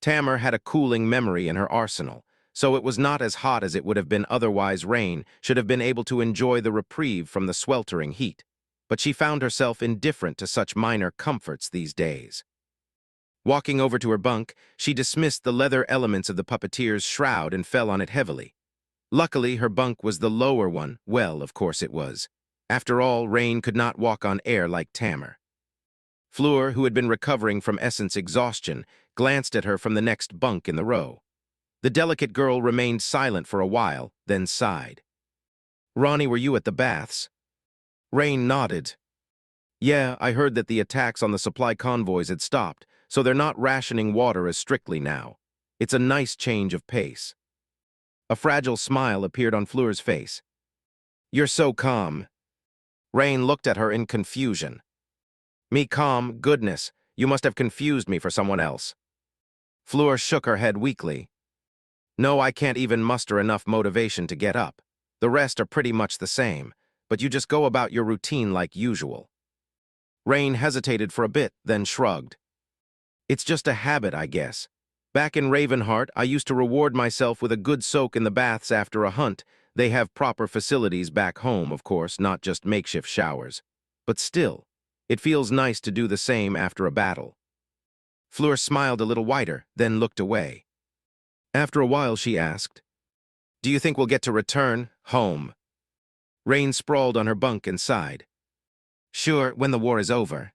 Tamer had a cooling memory in her arsenal, so it was not as hot as it would have been otherwise. Rain should have been able to enjoy the reprieve from the sweltering heat, but she found herself indifferent to such minor comforts these days. Walking over to her bunk, she dismissed the leather elements of the puppeteer's shroud and fell on it heavily. Luckily, her bunk was the lower one. Well, of course it was. After all, Rain could not walk on air like Tamer. Fleur, who had been recovering from essence exhaustion, glanced at her from the next bunk in the row. The delicate girl remained silent for a while, then sighed. "Ronnie, were you at the baths?" Rain nodded. "Yeah, I heard that the attacks on the supply convoys had stopped, so they're not rationing water as strictly now. It's a nice change of pace." A fragile smile appeared on Fleur's face. "You're so calm." Rain looked at her in confusion. "Me calm? Goodness, you must have confused me for someone else." Fleur shook her head weakly. "No, I can't even muster enough motivation to get up. The rest are pretty much the same, but you just go about your routine like usual." Rain hesitated for a bit, then shrugged. "It's just a habit, I guess. Back in Ravenheart, I used to reward myself with a good soak in the baths after a hunt. They have proper facilities back home, of course, not just makeshift showers. But still, it feels nice to do the same after a battle." Fleur smiled a little wider, then looked away. After a while, she asked, "Do you think we'll get to return home?" Rain sprawled on her bunk and sighed. "Sure, when the war is over."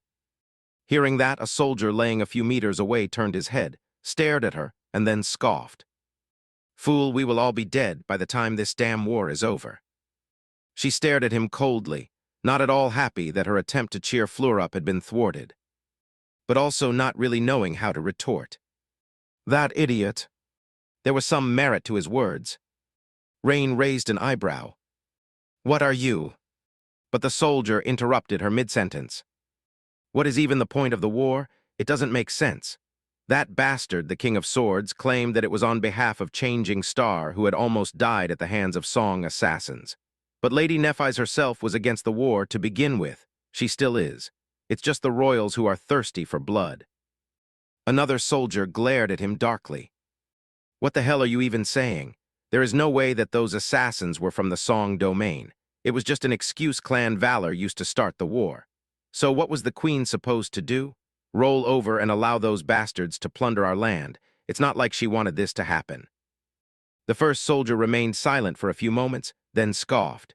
Hearing that, a soldier laying a few meters away turned his head, stared at her, and then scoffed. "Fool, we will all be dead by the time this damn war is over." She stared at him coldly, not at all happy that her attempt to cheer Fleur up had been thwarted, but also not really knowing how to retort. That idiot. There was some merit to his words. Rain raised an eyebrow. "What are you?" But the soldier interrupted her mid-sentence. "What is even the point of the war? It doesn't make sense. That bastard, the King of Swords, claimed that it was on behalf of Changing Star, who had almost died at the hands of Song assassins. But Lady Nephis herself was against the war to begin with. She still is. It's just the royals who are thirsty for blood." Another soldier glared at him darkly. "What the hell are you even saying? There is no way that those assassins were from the Song domain. It was just an excuse Clan Valor used to start the war. So what was the Queen supposed to do? Roll over and allow those bastards to plunder our land? It's not like she wanted this to happen." The first soldier remained silent for a few moments, then scoffed.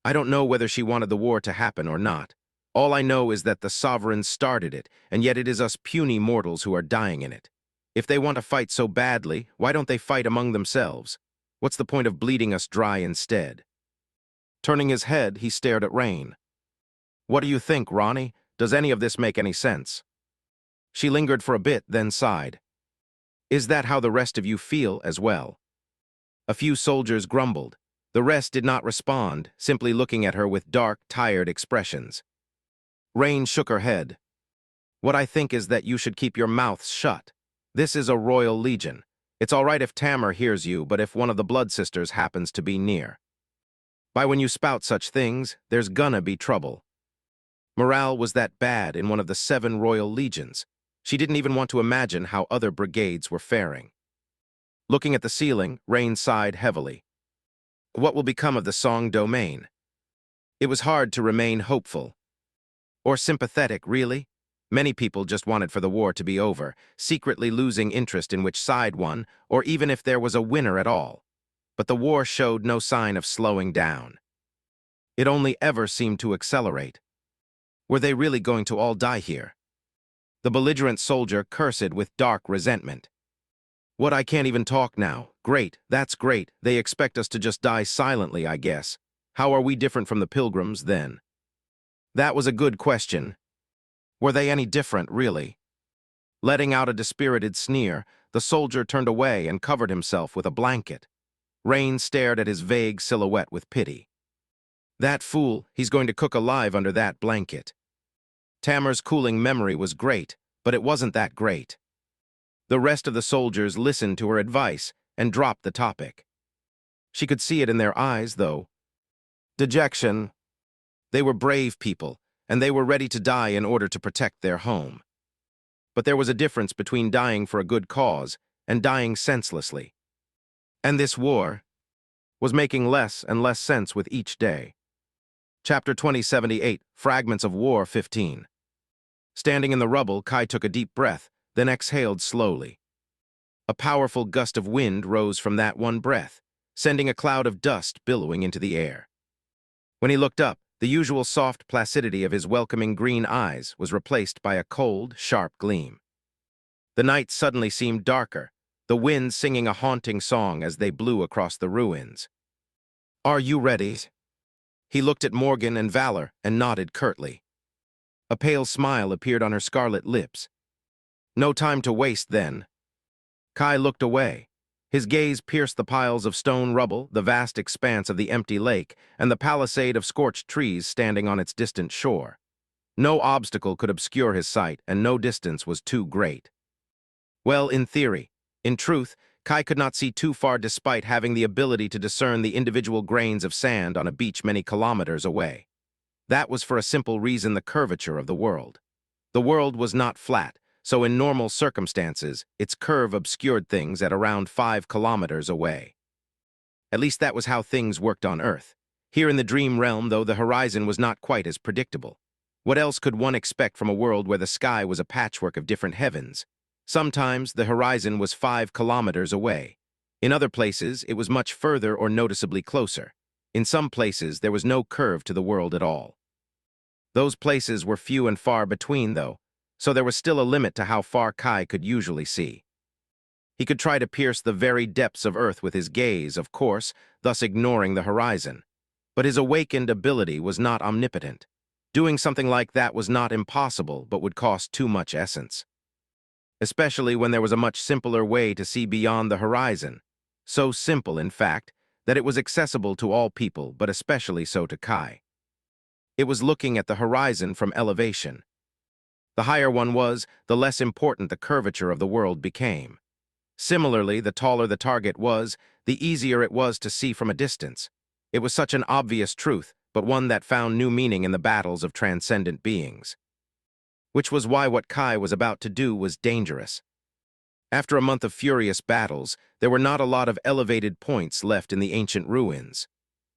"I don't know whether she wanted the war to happen or not. All I know is that the sovereigns started it, and yet it is us puny mortals who are dying in it. If they want to fight so badly, why don't they fight among themselves? What's the point of bleeding us dry instead?" Turning his head, he stared at Rain. "What do you think, Ronnie? Does any of this make any sense?" She lingered for a bit, then sighed. "Is that how the rest of you feel as well?" A few soldiers grumbled. The rest did not respond, simply looking at her with dark, tired expressions. Rain shook her head. "What I think is that you should keep your mouths shut. This is a royal legion. It's all right if Tamar hears you, but if one of the blood sisters happens to be near. By when you spout such things, there's gonna be trouble." Morale was that bad in one of the 7 royal legions. She didn't even want to imagine how other brigades were faring. Looking at the ceiling, Rain sighed heavily. What will become of the Song domain? It was hard to remain hopeful. Or sympathetic, really. Many people just wanted for the war to be over, secretly losing interest in which side won, or even if there was a winner at all. But the war showed no sign of slowing down. It only ever seemed to accelerate. Were they really going to all die here? The belligerent soldier cursed with dark resentment. "What, I can't even talk now. Great, that's great. They expect us to just die silently, I guess. How are we different from the pilgrims, then?" That was a good question. Were they any different, really? Letting out a dispirited sneer, the soldier turned away and covered himself with a blanket. Rain stared at his vague silhouette with pity. That fool, he's going to cook alive under that blanket. Tamar's cooling memory was great, but it wasn't that great. The rest of the soldiers listened to her advice and dropped the topic. She could see it in their eyes, though. Dejection. They were brave people, and they were ready to die in order to protect their home. But there was a difference between dying for a good cause and dying senselessly. And this war was making less and less sense with each day. Chapter 2078, Fragments of War 15. Standing in the rubble, Kai took a deep breath, then exhaled slowly. A powerful gust of wind rose from that one breath, sending a cloud of dust billowing into the air. When he looked up, the usual soft placidity of his welcoming green eyes was replaced by a cold, sharp gleam. The night suddenly seemed darker, the wind singing a haunting song as they blew across the ruins. "Are you ready?" He looked at Morgan and Valor and nodded curtly. A pale smile appeared on her scarlet lips. "No time to waste, then." Kai looked away. His gaze pierced the piles of stone rubble, the vast expanse of the empty lake, and the palisade of scorched trees standing on its distant shore. No obstacle could obscure his sight, and no distance was too great. Well, in theory. In truth, Kai could not see too far despite having the ability to discern the individual grains of sand on a beach many kilometers away. That was for a simple reason: the curvature of the world. The world was not flat, so in normal circumstances, its curve obscured things at around 5 kilometers away. At least that was how things worked on Earth. Here in the dream realm, though, the horizon was not quite as predictable. What else could one expect from a world where the sky was a patchwork of different heavens? Sometimes the horizon was 5 kilometers away. In other places, it was much further or noticeably closer. In some places, there was no curve to the world at all. Those places were few and far between, though, so there was still a limit to how far Kai could usually see. He could try to pierce the very depths of Earth with his gaze, of course, thus ignoring the horizon. But his awakened ability was not omnipotent. Doing something like that was not impossible, but would cost too much essence. Especially when there was a much simpler way to see beyond the horizon. So simple, in fact, that it was accessible to all people, but especially so to Kai. It was looking at the horizon from elevation. The higher one was, the less important the curvature of the world became. Similarly, the taller the target was, the easier it was to see from a distance. It was such an obvious truth, but one that found new meaning in the battles of transcendent beings. Which was why what Kai was about to do was dangerous. After a month of furious battles, there were not a lot of elevated points left in the ancient ruins.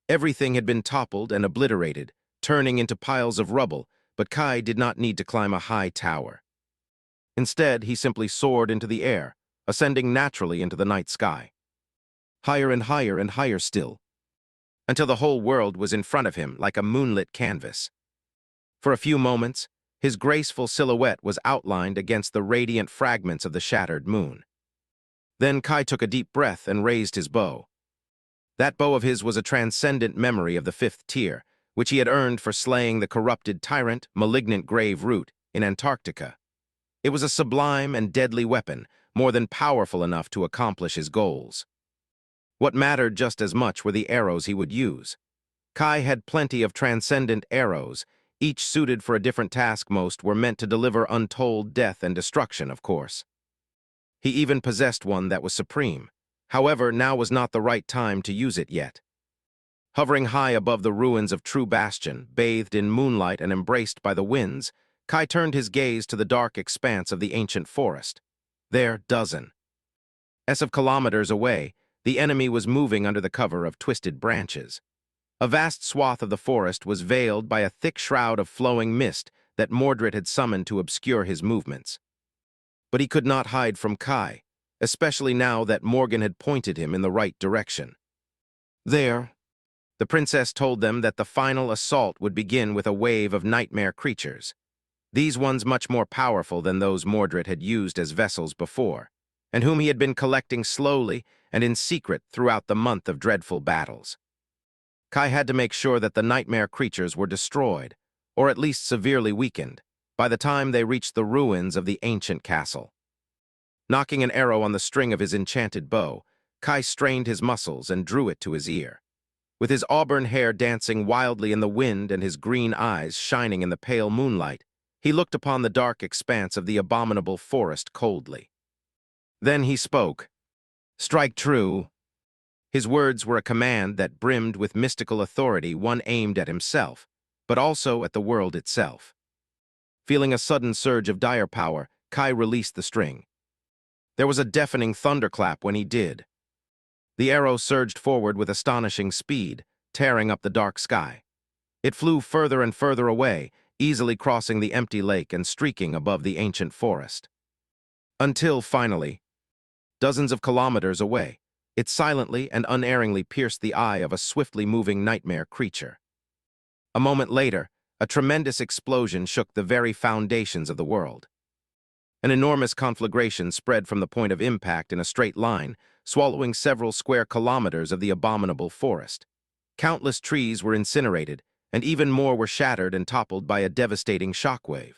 Everything had been toppled and obliterated, turning into piles of rubble, but Kai did not need to climb a high tower. Instead, he simply soared into the air, ascending naturally into the night sky. Higher and higher and higher still, until the whole world was in front of him like a moonlit canvas. For a few moments, his graceful silhouette was outlined against the radiant fragments of the shattered moon. Then Kai took a deep breath and raised his bow. That bow of his was a transcendent memory of the fifth tier, which he had earned for slaying the corrupted tyrant, malignant grave root, in Antarctica. It was a sublime and deadly weapon, more than powerful enough to accomplish his goals. What mattered just as much were the arrows he would use. Kai had plenty of transcendent arrows, each suited for a different task. Most were meant to deliver untold death and destruction, of course. He even possessed one that was supreme. However, now was not the right time to use it yet. Hovering high above the ruins of True Bastion, bathed in moonlight and embraced by the winds, Kai turned his gaze to the dark expanse of the ancient forest. There, dozens of kilometers away, the enemy was moving under the cover of twisted branches. A vast swath of the forest was veiled by a thick shroud of flowing mist that Mordred had summoned to obscure his movements. But he could not hide from Kai, especially now that Morgan had pointed him in the right direction. There, the princess told them that the final assault would begin with a wave of nightmare creatures. These ones much more powerful than those Mordred had used as vessels before, and whom he had been collecting slowly and in secret throughout the month of dreadful battles. Kai had to make sure that the nightmare creatures were destroyed, or at least severely weakened, by the time they reached the ruins of the ancient castle. Knocking an arrow on the string of his enchanted bow, Kai strained his muscles and drew it to his ear. With his auburn hair dancing wildly in the wind and his green eyes shining in the pale moonlight, he looked upon the dark expanse of the abominable forest coldly. Then he spoke. "Strike true." His words were a command that brimmed with mystical authority, one aimed at himself, but also at the world itself. Feeling a sudden surge of dire power, Kai released the string. There was a deafening thunderclap when he did. The arrow surged forward with astonishing speed, tearing up the dark sky. It flew further and further away, easily crossing the empty lake and streaking above the ancient forest. Until, finally, dozens of kilometers away, it silently and unerringly pierced the eye of a swiftly moving nightmare creature. A moment later, a tremendous explosion shook the very foundations of the world. An enormous conflagration spread from the point of impact in a straight line, swallowing several square kilometers of the abominable forest. Countless trees were incinerated, and even more were shattered and toppled by a devastating shockwave.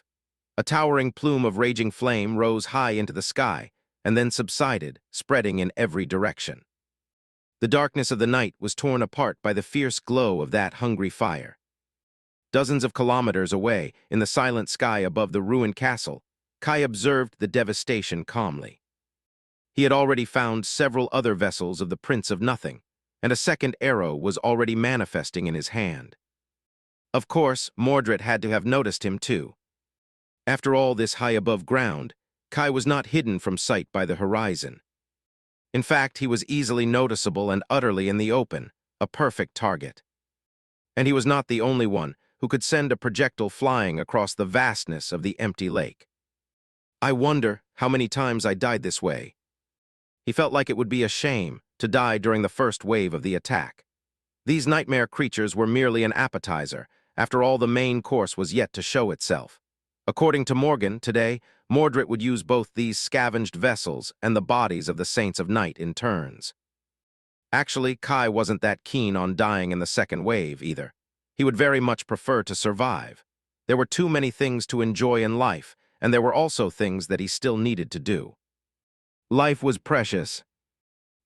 A towering plume of raging flame rose high into the sky, and then subsided, spreading in every direction. The darkness of the night was torn apart by the fierce glow of that hungry fire. Dozens of kilometers away, in the silent sky above the ruined castle, Kai observed the devastation calmly. He had already found several other vessels of the Prince of Nothing, and a second arrow was already manifesting in his hand. Of course, Mordred had to have noticed him too. After all this high above ground, Kai was not hidden from sight by the horizon. In fact, he was easily noticeable and utterly in the open, a perfect target. And he was not the only one who could send a projectile flying across the vastness of the empty lake. "I wonder how many times I died this way." He felt like it would be a shame to die during the first wave of the attack. These nightmare creatures were merely an appetizer. After all, the main course was yet to show itself. According to Morgan, today, Mordred would use both these scavenged vessels and the bodies of the Saints of Night in turns. Actually, Kai wasn't that keen on dying in the second wave, either. He would very much prefer to survive. There were too many things to enjoy in life, and there were also things that he still needed to do. Life was precious.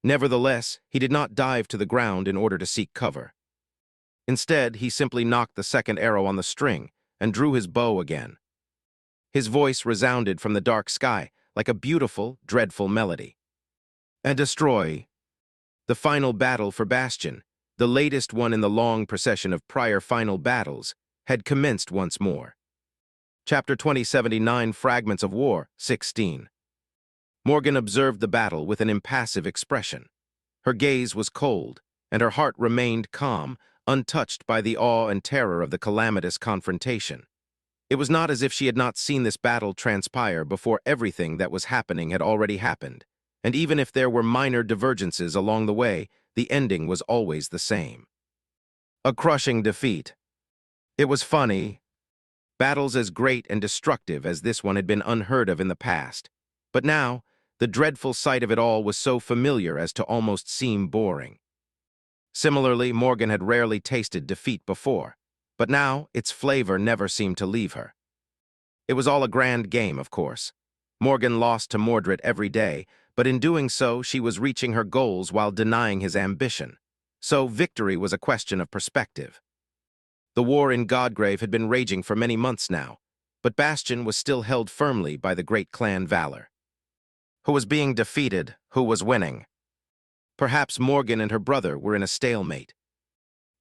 Nevertheless, he did not dive to the ground in order to seek cover. Instead, he simply knocked the second arrow on the string and drew his bow again. His voice resounded from the dark sky like a beautiful, dreadful melody. "And destroy." The final battle for Bastion, the latest one in the long procession of prior final battles, had commenced once more. Chapter 2079, Fragments of War, 16. Morgan observed the battle with an impassive expression. Her gaze was cold, and her heart remained calm, untouched by the awe and terror of the calamitous confrontation. It was not as if she had not seen this battle transpire before. Everything that was happening had already happened, and even if there were minor divergences along the way, the ending was always the same. A crushing defeat. It was funny. Battles as great and destructive as this one had been unheard of in the past, but now, the dreadful sight of it all was so familiar as to almost seem boring. Similarly, Morgan had rarely tasted defeat before, but now its flavor never seemed to leave her. It was all a grand game, of course. Morgan lost to Mordred every day, but in doing so, she was reaching her goals while denying his ambition. So victory was a question of perspective. The war in Godgrave had been raging for many months now, but Bastion was still held firmly by the great clan Valor. Who was being defeated? Who was winning? Perhaps Morgan and her brother were in a stalemate.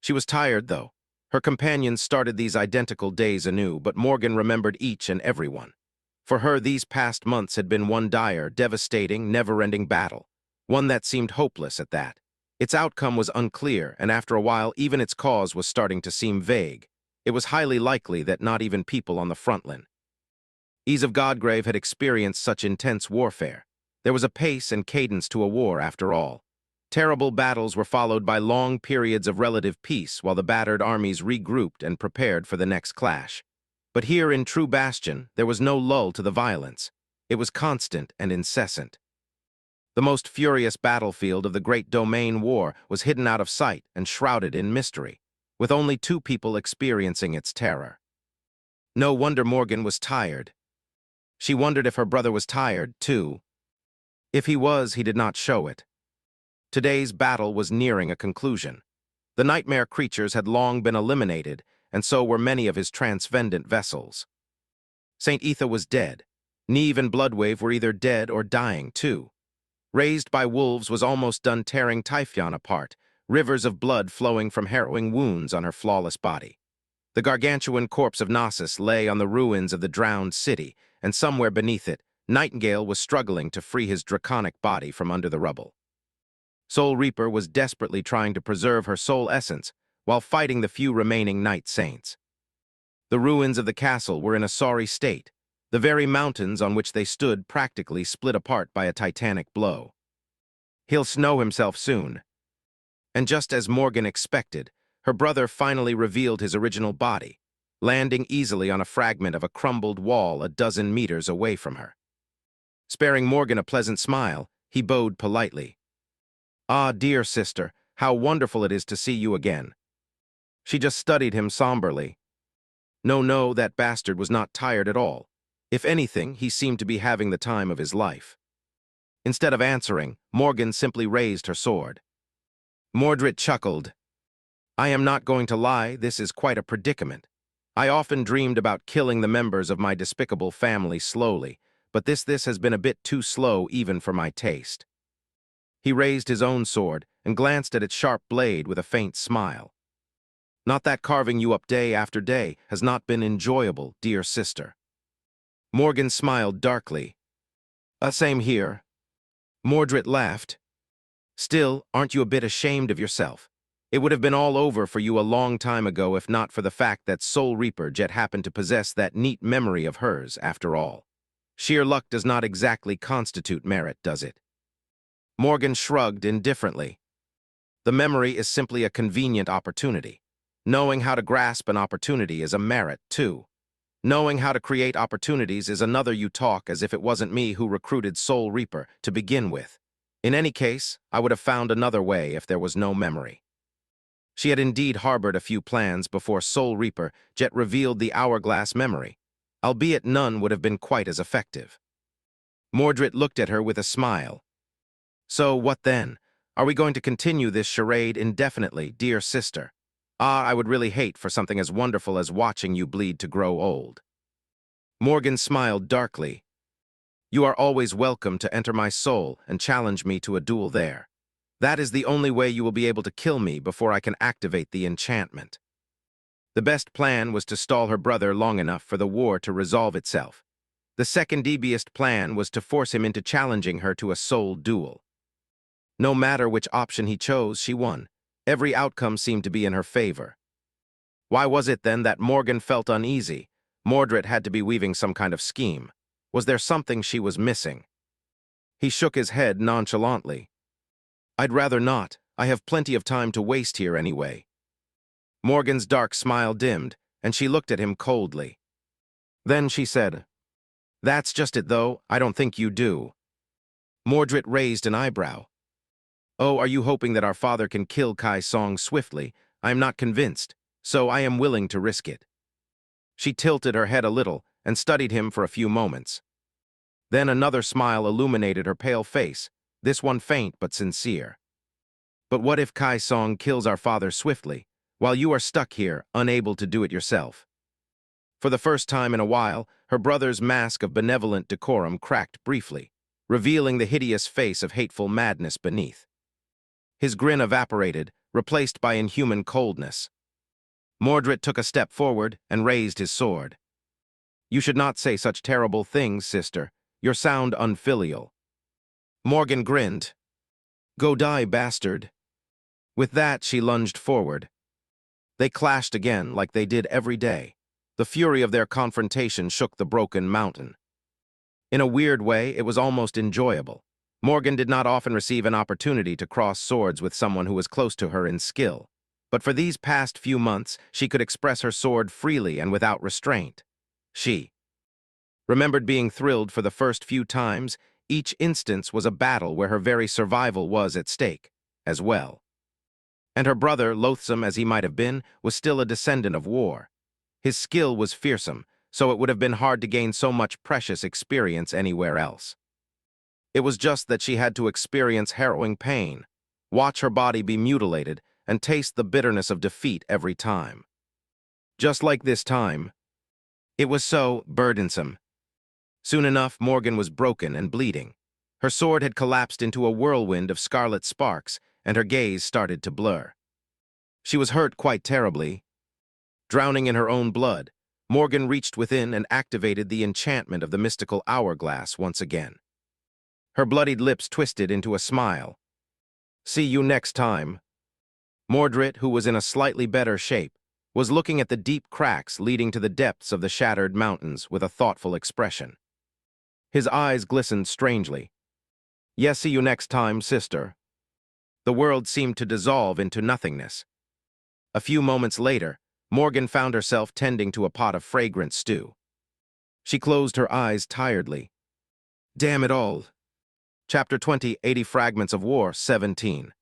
She was tired, though. Her companions started these identical days anew, but Morgan remembered each and every one. For her, these past months had been one dire, devastating, never-ending battle, one that seemed hopeless at that. Its outcome was unclear, and after a while, even its cause was starting to seem vague. It was highly likely that not even people on the front line of Godgrave had experienced such intense warfare. There was a pace and cadence to a war, after all. Terrible battles were followed by long periods of relative peace while the battered armies regrouped and prepared for the next clash. But here in True Bastion, there was no lull to the violence. It was constant and incessant. The most furious battlefield of the Great Domain War was hidden out of sight and shrouded in mystery, with only 2 people experiencing its terror. No wonder Morgan was tired. She wondered if her brother was tired, too. If he was, he did not show it. Today's battle was nearing a conclusion. The nightmare creatures had long been eliminated, and so were many of his transcendent vessels. St. Etha was dead. Neve and Bloodwave were either dead or dying, too. Raised by wolves was almost done tearing Typhion apart, rivers of blood flowing from harrowing wounds on her flawless body. The gargantuan corpse of Nephis lay on the ruins of the drowned city, and somewhere beneath it, Nightingale was struggling to free his draconic body from under the rubble. Soul Reaper was desperately trying to preserve her soul essence while fighting the few remaining Night Saints. The ruins of the castle were in a sorry state, the very mountains on which they stood practically split apart by a titanic blow. He'll snow himself soon. And just as Morgan expected, her brother finally revealed his original body, landing easily on a fragment of a crumbled wall a dozen meters away from her. Sparing Morgan a pleasant smile, he bowed politely. "Ah, dear sister, how wonderful it is to see you again." She just studied him somberly. No, that bastard was not tired at all. If anything, he seemed to be having the time of his life. Instead of answering, Morgan simply raised her sword. Mordred chuckled. "I am not going to lie, this is quite a predicament. I often dreamed about killing the members of my despicable family slowly, but this has been a bit too slow even for my taste." He raised his own sword and glanced at its sharp blade with a faint smile. "Not that carving you up day after day has not been enjoyable, dear sister." Morgan smiled darkly. Same here." Mordred laughed. "Still, aren't you a bit ashamed of yourself? It would have been all over for you a long time ago if not for the fact that Soul Reaper jet happened to possess that neat memory of hers, after all. Sheer luck does not exactly constitute merit, does it?" Morgan shrugged indifferently. "The memory is simply a convenient opportunity. Knowing how to grasp an opportunity is a merit, too. Knowing how to create opportunities is another. You talk as if it wasn't me who recruited Soul Reaper to begin with. In any case, I would have found another way if there was no memory." She had indeed harbored a few plans before Soul Reaper jet revealed the hourglass memory, albeit none would have been quite as effective. Mordred looked at her with a smile. "So what then? Are we going to continue this charade indefinitely, dear sister? I would really hate for something as wonderful as watching you bleed to grow old." Morgan smiled darkly. "You are always welcome to enter my soul and challenge me to a duel there. That is the only way you will be able to kill me before I can activate the enchantment." The best plan was to stall her brother long enough for the war to resolve itself. The second devious plan was to force him into challenging her to a soul duel. No matter which option he chose, she won. Every outcome seemed to be in her favor. Why was it, then, that Morgan felt uneasy? Mordred had to be weaving some kind of scheme. Was there something she was missing? He shook his head nonchalantly. "I'd rather not. I have plenty of time to waste here anyway." Morgan's dark smile dimmed, and she looked at him coldly. Then she said, "That's just it, though. I don't think you do." Mordred raised an eyebrow. Oh, are you hoping that our father can kill Kai Song swiftly? I am not convinced, so I am willing to risk it. She tilted her head a little and studied him for a few moments. Then another smile illuminated her pale face, this one faint but sincere. But what if Kai Song kills our father swiftly, while you are stuck here, unable to do it yourself? For the first time in a while, her brother's mask of benevolent decorum cracked briefly, revealing the hideous face of hateful madness beneath. His grin evaporated, replaced by inhuman coldness. Mordred took a step forward and raised his sword. You should not say such terrible things, sister. You sound unfilial. Morgan grinned. Go die, bastard. With that, she lunged forward. They clashed again like they did every day. The fury of their confrontation shook the broken mountain. In a weird way, it was almost enjoyable. Morgan did not often receive an opportunity to cross swords with someone who was close to her in skill. But for these past few months, she could express her sword freely and without restraint. She remembered being thrilled for the first few times. Each instance was a battle where her very survival was at stake, as well. And her brother, loathsome as he might have been, was still a descendant of war. His skill was fearsome, so it would have been hard to gain so much precious experience anywhere else. It was just that she had to experience harrowing pain, watch her body be mutilated, and taste the bitterness of defeat every time. Just like this time, it was so burdensome. Soon enough, Morgan was broken and bleeding. Her sword had collapsed into a whirlwind of scarlet sparks, and her gaze started to blur. She was hurt quite terribly. Drowning in her own blood, Morgan reached within and activated the enchantment of the mystical hourglass once again. Her bloodied lips twisted into a smile. See you next time. Mordred, who was in a slightly better shape, was looking at the deep cracks leading to the depths of the shattered mountains with a thoughtful expression. His eyes glistened strangely. Yes, see you next time, sister. The world seemed to dissolve into nothingness. A few moments later, Morgan found herself tending to a pot of fragrant stew. She closed her eyes tiredly. Damn it all. Chapter 20, 80 Fragments of War, 17.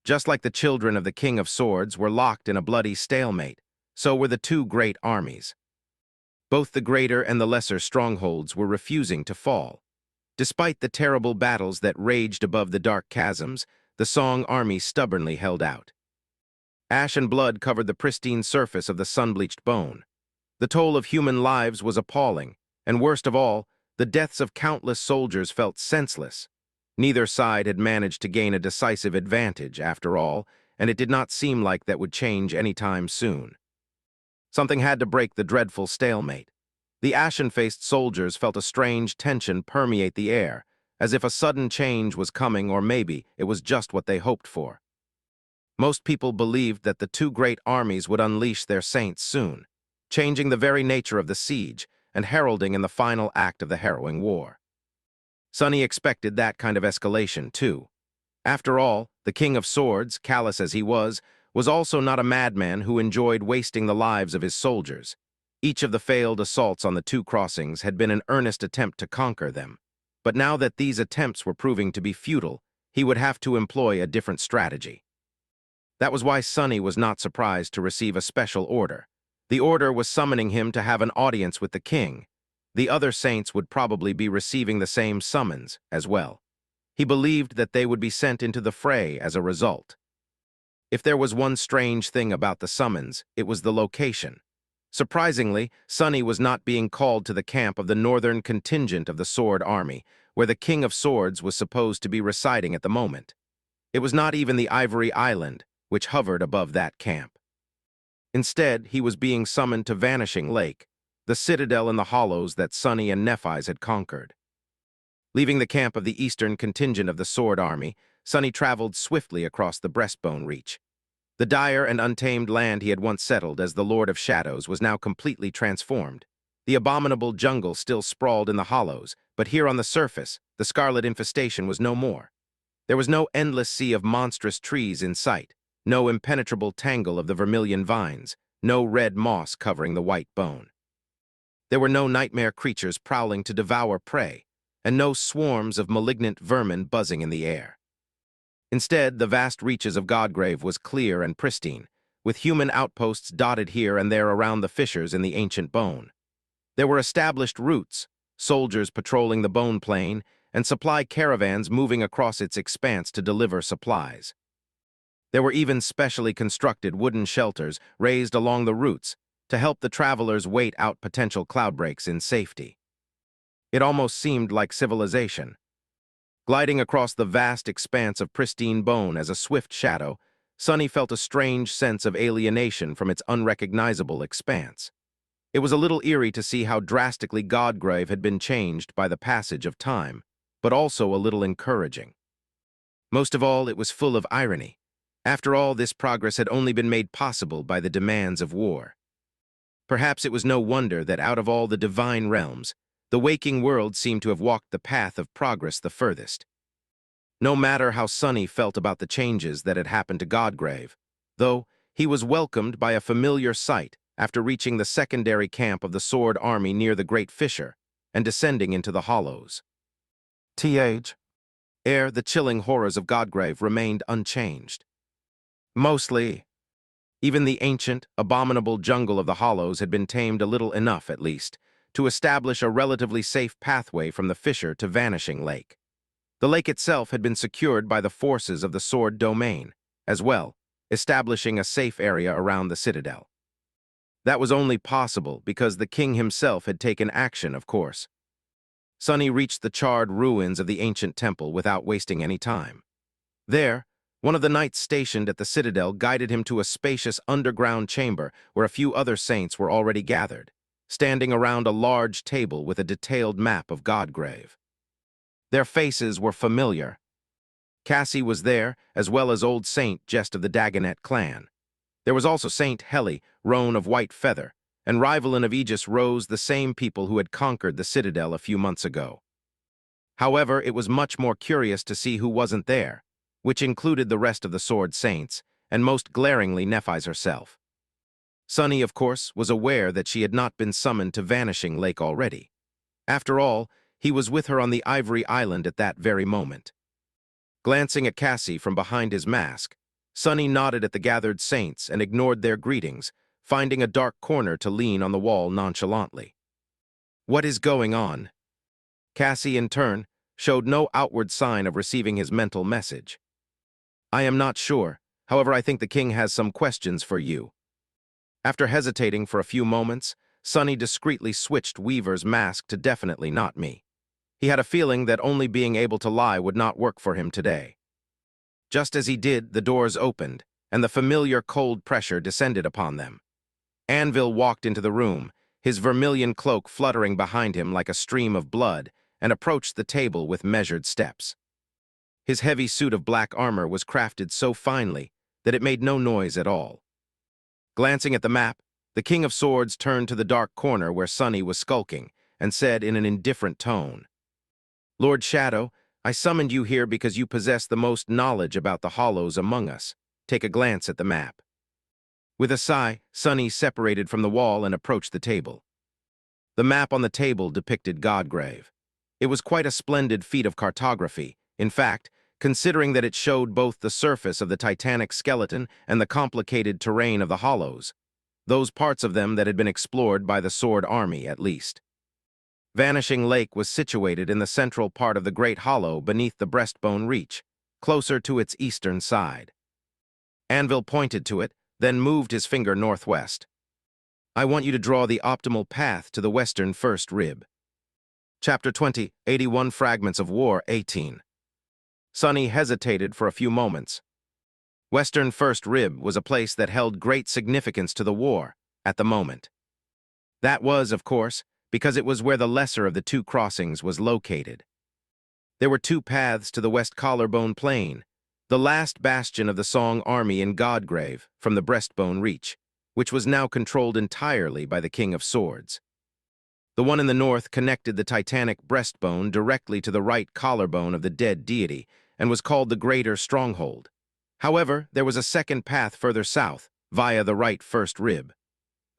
Just like the children of the King of Swords were locked in a bloody stalemate, so were the two great armies. Both the greater and the lesser strongholds were refusing to fall. Despite the terrible battles that raged above the dark chasms, the Song army stubbornly held out. Ash and blood covered the pristine surface of the sun-bleached bone. The toll of human lives was appalling, and worst of all, the deaths of countless soldiers felt senseless. Neither side had managed to gain a decisive advantage, after all, and it did not seem like that would change any time soon. Something had to break the dreadful stalemate. The ashen-faced soldiers felt a strange tension permeate the air, as if a sudden change was coming, or maybe it was just what they hoped for. Most people believed that the two great armies would unleash their saints soon, changing the very nature of the siege and heralding in the final act of the harrowing war. Sunny expected that kind of escalation, too. After all, the King of Swords, callous as he was also not a madman who enjoyed wasting the lives of his soldiers. Each of the failed assaults on the two crossings had been an earnest attempt to conquer them. But now that these attempts were proving to be futile, he would have to employ a different strategy. That was why Sunny was not surprised to receive a special order. The order was summoning him to have an audience with the king. The other saints would probably be receiving the same summons as well. He believed that they would be sent into the fray as a result. If there was one strange thing about the summons, it was the location. Surprisingly, Sunny was not being called to the camp of the northern contingent of the Sword Army, where the King of Swords was supposed to be residing at the moment. It was not even the Ivory Island, which hovered above that camp. Instead, he was being summoned to Vanishing Lake, the citadel in the hollows that Sunny and Nephis had conquered. Leaving the camp of the eastern contingent of the Sword Army, Sunny traveled swiftly across the Breastbone Reach. The dire and untamed land he had once settled as the Lord of Shadows was now completely transformed. The abominable jungle still sprawled in the hollows, but here on the surface, the scarlet infestation was no more. There was no endless sea of monstrous trees in sight, no impenetrable tangle of the vermilion vines, no red moss covering the white bone. There were no nightmare creatures prowling to devour prey, and no swarms of malignant vermin buzzing in the air. Instead, the vast reaches of Godgrave was clear and pristine, with human outposts dotted here and there around the fissures in the ancient bone. There were established routes, soldiers patrolling the bone plain, and supply caravans moving across its expanse to deliver supplies. There were even specially constructed wooden shelters raised along the routes to help the travelers wait out potential cloudbreaks in safety. It almost seemed like civilization. Gliding across the vast expanse of pristine bone as a swift shadow, Sonny felt a strange sense of alienation from its unrecognizable expanse. It was a little eerie to see how drastically Godgrave had been changed by the passage of time, but also a little encouraging. Most of all, it was full of irony. After all, this progress had only been made possible by the demands of war. Perhaps it was no wonder that out of all the divine realms, the waking world seemed to have walked the path of progress the furthest. No matter how Sonny felt about the changes that had happened to Godgrave, though, he was welcomed by a familiar sight after reaching the secondary camp of the Sword Army near the Great Fissure and descending into the hollows. The chilling horrors of Godgrave remained unchanged. Mostly, even the ancient, abominable jungle of the hollows had been tamed a little enough, at least, to establish a relatively safe pathway from the fissure to Vanishing Lake. The lake itself had been secured by the forces of the Sword Domain, as well, establishing a safe area around the citadel. That was only possible because the king himself had taken action, of course. Sonny reached the charred ruins of the ancient temple without wasting any time. There, one of the knights stationed at the citadel guided him to a spacious underground chamber where a few other saints were already gathered, standing around a large table with a detailed map of Godgrave. Their faces were familiar. Cassie was there, as well as old Saint Jest of the Dagonet clan. There was also Saint Heli, roan of White Feather, and Rivalin of Aegis Rose, the same people who had conquered the citadel a few months ago. However, it was much more curious to see who wasn't there, which included the rest of the Sword Saints, and most glaringly Nephis herself. Sonny, of course, was aware that she had not been summoned to Vanishing Lake already. After all, he was with her on the Ivory Island at that very moment. Glancing at Cassie from behind his mask, Sonny nodded at the gathered saints and ignored their greetings, finding a dark corner to lean on the wall nonchalantly. "What is going on?" Cassie, in turn, showed no outward sign of receiving his mental message. "I am not sure. However, I think the king has some questions for you." After hesitating for a few moments, Sonny discreetly switched Weaver's mask to "Definitely not me." He had a feeling that only being able to lie would not work for him today. Just as he did, the doors opened, and the familiar cold pressure descended upon them. Anvil walked into the room, his vermilion cloak fluttering behind him like a stream of blood, and approached the table with measured steps. His heavy suit of black armor was crafted so finely that it made no noise at all. Glancing at the map, the King of Swords turned to the dark corner where Sonny was skulking and said in an indifferent tone, "Lord Shadow, I summoned you here because you possess the most knowledge about the hollows among us. Take a glance at the map." With a sigh, Sonny separated from the wall and approached the table. The map on the table depicted Godgrave. It was quite a splendid feat of cartography, in fact, considering that it showed both the surface of the titanic skeleton and the complicated terrain of the hollows, those parts of them that had been explored by the Sword Army, at least. Vanishing Lake was situated in the central part of the Great Hollow beneath the Breastbone Reach, closer to its eastern side. Anvil pointed to it, then moved his finger northwest. "I want you to draw the optimal path to the western first rib." Chapter 20, 81 Fragments of War, 18. Sonny hesitated for a few moments. Western First Rib was a place that held great significance to the war at the moment. That was, of course, because it was where the lesser of the two crossings was located. There were two paths to the West Collarbone Plain, the last bastion of the Song Army in Godgrave from the Breastbone Reach, which was now controlled entirely by the King of Swords. The one in the north connected the titanic breastbone directly to the right collarbone of the dead deity and was called the Greater Stronghold. However, there was a second path further south, via the right first rib.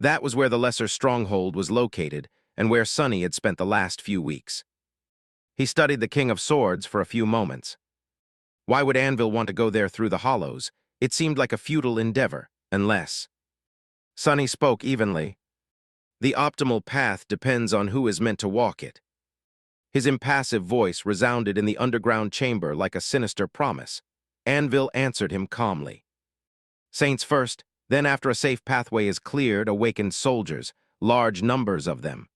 That was where the lesser stronghold was located and where Sonny had spent the last few weeks. He studied the King of Swords for a few moments. Why would Anvil want to go there through the hollows? It seemed like a futile endeavor, unless... Sonny spoke evenly. The optimal path depends on who is meant to walk it. His impassive voice resounded in the underground chamber like a sinister promise. Anvil answered him calmly. Saints first, then after a safe pathway is cleared, awakened soldiers, large numbers of them.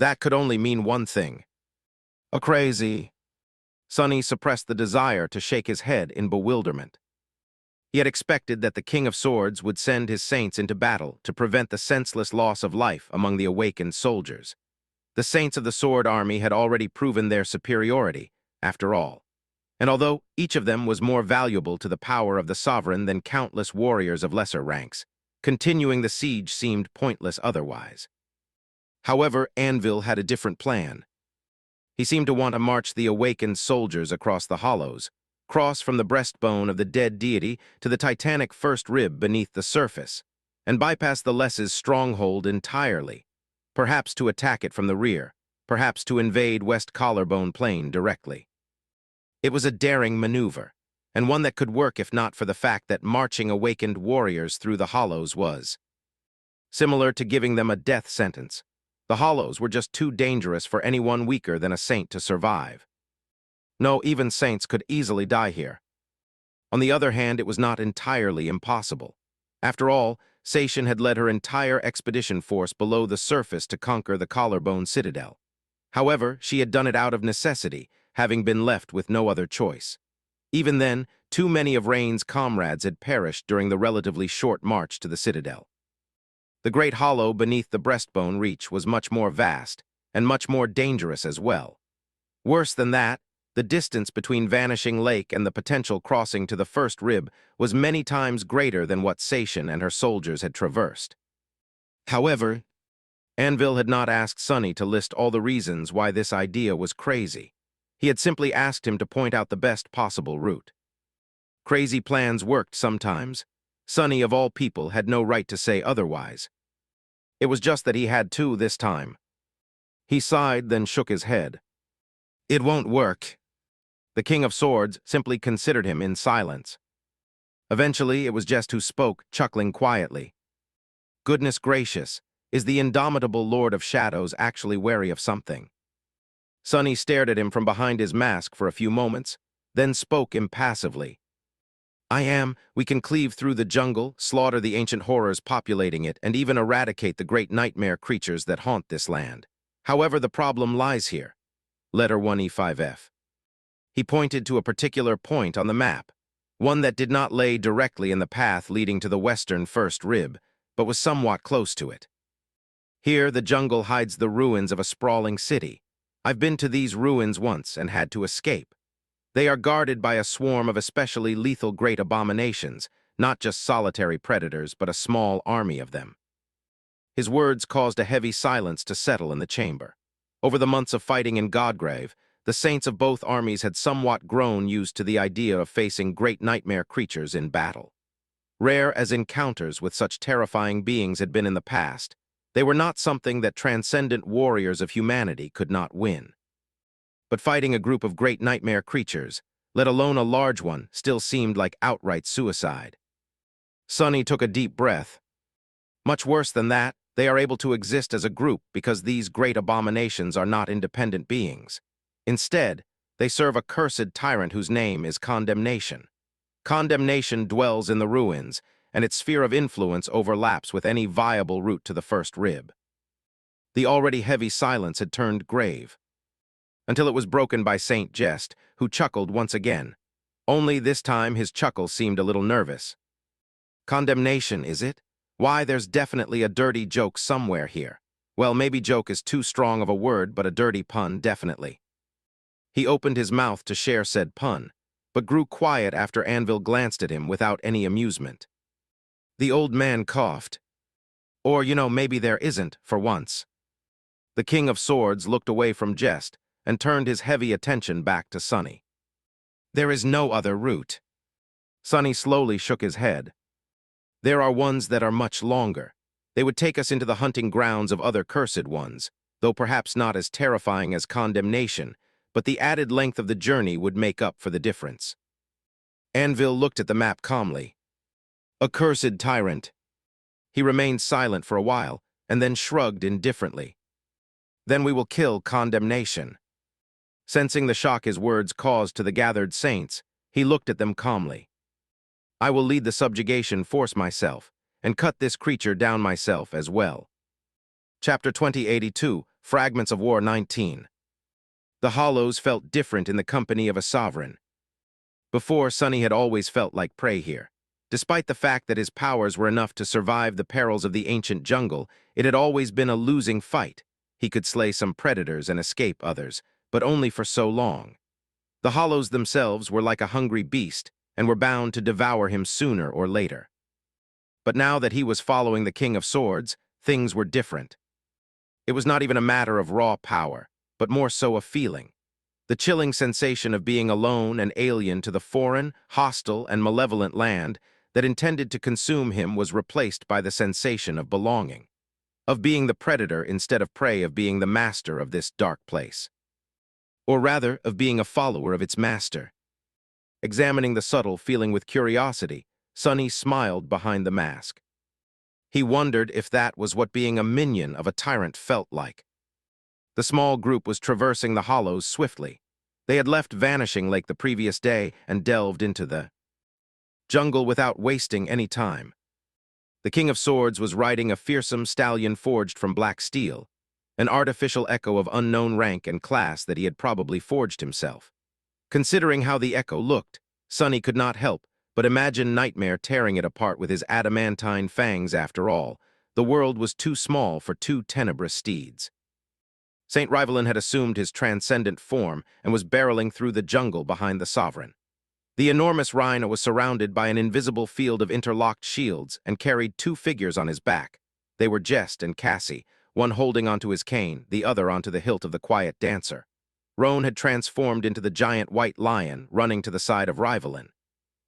That could only mean one thing. A crazy... Sonny suppressed the desire to shake his head in bewilderment. He had expected that the King of Swords would send his saints into battle to prevent the senseless loss of life among the awakened soldiers. The saints of the Sword Army had already proven their superiority, after all. And although each of them was more valuable to the power of the sovereign than countless warriors of lesser ranks, continuing the siege seemed pointless otherwise. However, Anvil had a different plan. He seemed to want to march the awakened soldiers across the hollows, cross from the breastbone of the dead deity to the titanic first rib beneath the surface, and bypass the Less's stronghold entirely, perhaps to attack it from the rear, perhaps to invade West Collarbone Plain directly. It was a daring maneuver, and one that could work if not for the fact that marching awakened warriors through the hollows was similar to giving them a death sentence. The hollows were just too dangerous for anyone weaker than a saint to survive. No, even saints could easily die here. On the other hand, it was not entirely impossible. After all, Sation had led her entire expedition force below the surface to conquer the Collarbone Citadel. However, she had done it out of necessity, having been left with no other choice. Even then, too many of Rain's comrades had perished during the relatively short march to the Citadel. The great hollow beneath the breastbone reach was much more vast, and much more dangerous as well. Worse than that, the distance between Vanishing Lake and the potential crossing to the first rib was many times greater than what Sation and her soldiers had traversed. However, Anvil had not asked Sonny to list all the reasons why this idea was crazy. He had simply asked him to point out the best possible route. Crazy plans worked sometimes. Sonny, of all people, had no right to say otherwise. It was just that he had to this time. He sighed, then shook his head. It won't work. The King of Swords simply considered him in silence. Eventually, it was Jest who spoke, chuckling quietly. Goodness gracious, is the indomitable Lord of Shadows actually wary of something? Sonny stared at him from behind his mask for a few moments, then spoke impassively. We can cleave through the jungle, slaughter the ancient horrors populating it, and even eradicate the great nightmare creatures that haunt this land. However, the problem lies here. Letter 1E5F. He pointed to a particular point on the map, one that did not lay directly in the path leading to the western first rib, but was somewhat close to it. Here, the jungle hides the ruins of a sprawling city. I've been to these ruins once and had to escape. They are guarded by a swarm of especially lethal great abominations, not just solitary predators, but a small army of them. His words caused a heavy silence to settle in the chamber. Over the months of fighting in Godgrave, the saints of both armies had somewhat grown used to the idea of facing great nightmare creatures in battle. Rare as encounters with such terrifying beings had been in the past, they were not something that transcendent warriors of humanity could not win. But fighting a group of great nightmare creatures, let alone a large one, still seemed like outright suicide. Sonny took a deep breath. Much worse than that, they are able to exist as a group because these great abominations are not independent beings. Instead, they serve a cursed tyrant whose name is Condemnation. Condemnation dwells in the ruins, and its sphere of influence overlaps with any viable route to the first rib. The already heavy silence had turned grave, until it was broken by Saint Jest, who chuckled once again. Only this time his chuckle seemed a little nervous. Condemnation, is it? Why, there's definitely a dirty joke somewhere here. Well, maybe joke is too strong of a word, but a dirty pun, definitely. He opened his mouth to share said pun, but grew quiet after Anvil glanced at him without any amusement. The old man coughed. Or, maybe there isn't, for once. The King of Swords looked away from Jest and turned his heavy attention back to Sonny. There is no other route. Sonny slowly shook his head. There are ones that are much longer. They would take us into the hunting grounds of other cursed ones, though perhaps not as terrifying as Condemnation, but the added length of the journey would make up for the difference. Anvil looked at the map calmly. Accursed tyrant. He remained silent for a while, and then shrugged indifferently. Then we will kill condemnation. Sensing the shock his words caused to the gathered saints, he looked at them calmly. I will lead the subjugation force myself, and cut this creature down myself as well. Chapter 2082, Fragments of War 19. The Hollows felt different in the company of a sovereign. Before, Sonny had always felt like prey here. Despite the fact that his powers were enough to survive the perils of the ancient jungle, it had always been a losing fight. He could slay some predators and escape others, but only for so long. The Hollows themselves were like a hungry beast and were bound to devour him sooner or later. But now that he was following the King of Swords, things were different. It was not even a matter of raw power, but more so a feeling. The chilling sensation of being alone and alien to the foreign, hostile, and malevolent land that intended to consume him was replaced by the sensation of belonging, of being the predator instead of prey, of being the master of this dark place. Or rather, of being a follower of its master. Examining the subtle feeling with curiosity, Sonny smiled behind the mask. He wondered if that was what being a minion of a tyrant felt like. The small group was traversing the hollows swiftly. They had left Vanishing Lake the previous day and delved into the jungle without wasting any time. The King of Swords was riding a fearsome stallion forged from black steel, an artificial echo of unknown rank and class that he had probably forged himself. Considering how the echo looked, Sonny could not help but imagine Nightmare tearing it apart with his adamantine fangs. After all, the world was too small for two tenebrous steeds. Saint Rivalin had assumed his transcendent form and was barreling through the jungle behind the sovereign. The enormous rhino was surrounded by an invisible field of interlocked shields and carried two figures on his back. They were Jest and Cassie, one holding onto his cane, the other onto the hilt of the quiet dancer. Roan had transformed into the giant white lion, running to the side of Rivalin.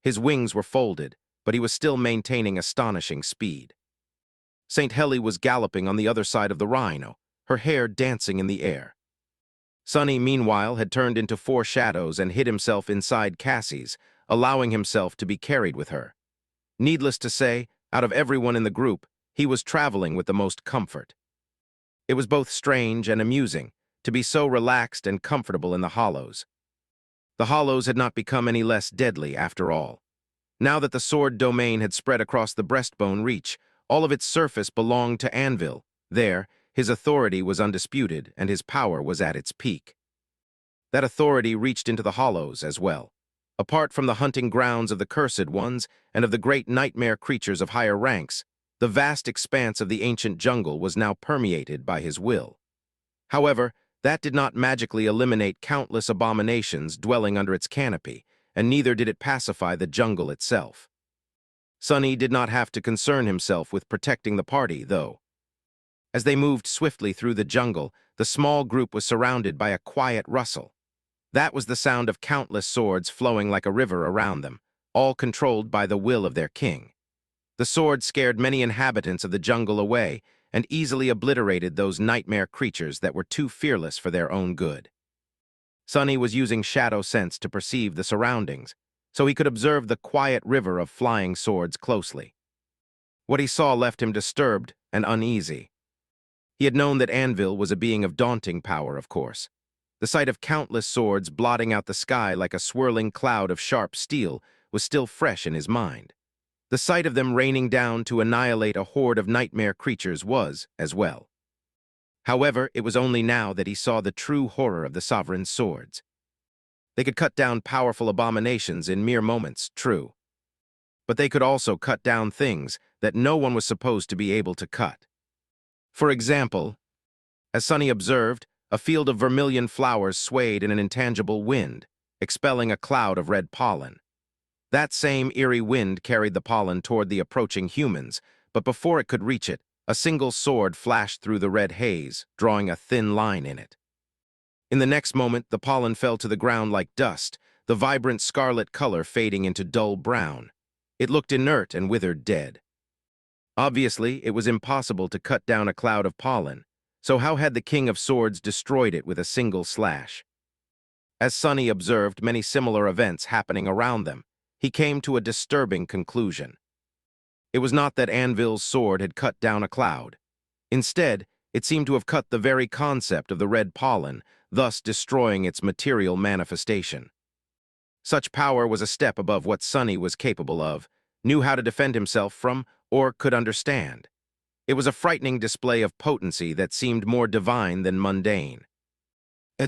His wings were folded, but he was still maintaining astonishing speed. Saint Heli was galloping on the other side of the rhino, her hair dancing in the air. Sonny, meanwhile, had turned into four shadows and hid himself inside Cassie's, allowing himself to be carried with her. Needless to say, out of everyone in the group, he was traveling with the most comfort. It was both strange and amusing to be so relaxed and comfortable in the hollows. The hollows had not become any less deadly, after all. Now that the sword domain had spread across the breastbone reach, all of its surface belonged to Anvil. There, his authority was undisputed, and his power was at its peak. That authority reached into the hollows as well. Apart from the hunting grounds of the Cursed Ones and of the great nightmare creatures of higher ranks, the vast expanse of the ancient jungle was now permeated by his will. However, that did not magically eliminate countless abominations dwelling under its canopy, and neither did it pacify the jungle itself. Sonny did not have to concern himself with protecting the party, though. As they moved swiftly through the jungle, the small group was surrounded by a quiet rustle. That was the sound of countless swords flowing like a river around them, all controlled by the will of their king. The sword scared many inhabitants of the jungle away and easily obliterated those nightmare creatures that were too fearless for their own good. Sonny was using shadow sense to perceive the surroundings, so he could observe the quiet river of flying swords closely. What he saw left him disturbed and uneasy. He had known that Anvil was a being of daunting power, of course. The sight of countless swords blotting out the sky like a swirling cloud of sharp steel was still fresh in his mind. The sight of them raining down to annihilate a horde of nightmare creatures was, as well. However, it was only now that he saw the true horror of the sovereign's swords. They could cut down powerful abominations in mere moments, true. But they could also cut down things that no one was supposed to be able to cut. For example, as Sonny observed, a field of vermilion flowers swayed in an intangible wind, expelling a cloud of red pollen. That same eerie wind carried the pollen toward the approaching humans, but before it could reach it, a single sword flashed through the red haze, drawing a thin line in it. In the next moment, the pollen fell to the ground like dust, the vibrant scarlet color fading into dull brown. It looked inert and withered dead. Obviously, it was impossible to cut down a cloud of pollen, so how had the King of Swords destroyed it with a single slash? As Sonny observed many similar events happening around them, he came to a disturbing conclusion. It was not that Anvil's sword had cut down a cloud. Instead, it seemed to have cut the very concept of the red pollen, thus destroying its material manifestation. Such power was a step above what Sonny was capable of, knew how to defend himself from, or could understand. It was a frightening display of potency that seemed more divine than mundane.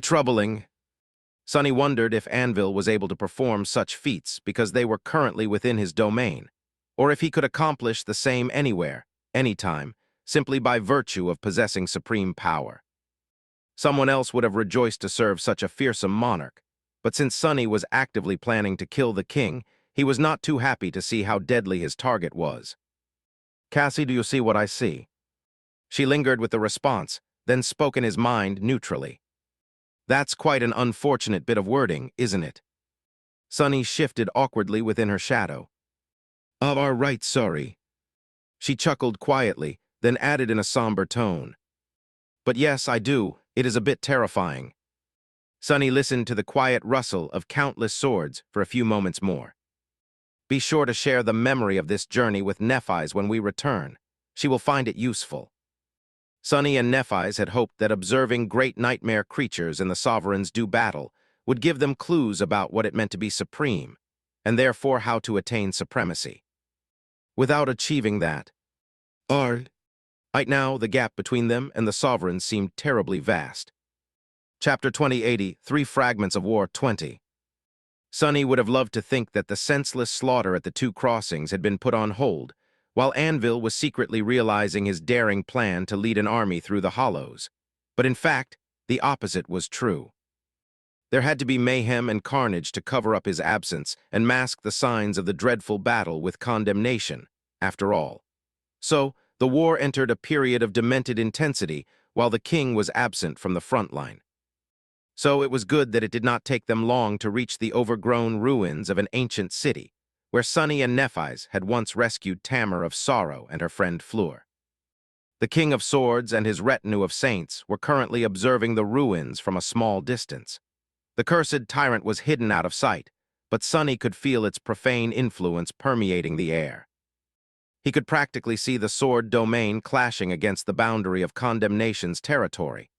Troubling. Sonny wondered if Anvil was able to perform such feats because they were currently within his domain, or if he could accomplish the same anywhere, anytime, simply by virtue of possessing supreme power. Someone else would have rejoiced to serve such a fearsome monarch, but since Sonny was actively planning to kill the king, he was not too happy to see how deadly his target was. "Cassie, do you see what I see?" She lingered with the response, then spoke in his mind neutrally. "That's quite an unfortunate bit of wording, isn't it?" Sonny shifted awkwardly within her shadow. "All right, sorry." She chuckled quietly, then added in a somber tone. "But yes, I do. It is a bit terrifying." Sonny listened to the quiet rustle of countless swords for a few moments more. "Be sure to share the memory of this journey with Nephis when we return. She will find it useful." Sonny and Nephis had hoped that observing great nightmare creatures in the Sovereign's do battle would give them clues about what it meant to be supreme, and therefore how to attain supremacy. Without achieving that, right now the gap between them and the Sovereign seemed terribly vast. Chapter 2080, Three Fragments of War 20. Sonny would have loved to think that the senseless slaughter at the two crossings had been put on hold, while Anvil was secretly realizing his daring plan to lead an army through the hollows. But in fact, the opposite was true. There had to be mayhem and carnage to cover up his absence and mask the signs of the dreadful battle with condemnation, after all. So, the war entered a period of demented intensity while the king was absent from the front line. So it was good that it did not take them long to reach the overgrown ruins of an ancient city, where Sonny and Nephis had once rescued Tamar of Sorrow and her friend Fleur. The King of Swords and his retinue of saints were currently observing the ruins from a small distance. The cursed tyrant was hidden out of sight, but Sonny could feel its profane influence permeating the air. He could practically see the sword domain clashing against the boundary of condemnation's territory,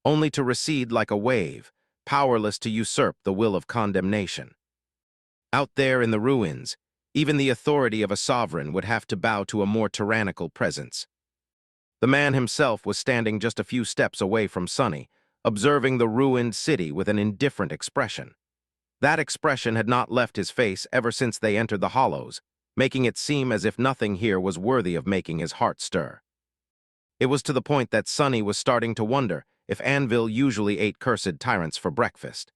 only to recede like a wave, powerless to usurp the will of condemnation. Out there in the ruins, even the authority of a sovereign would have to bow to a more tyrannical presence. The man himself was standing just a few steps away from Sonny, observing the ruined city with an indifferent expression. That expression had not left his face ever since they entered the hollows, making it seem as if nothing here was worthy of making his heart stir. It was to the point that Sonny was starting to wonder if Anvil usually ate cursed tyrants for breakfast.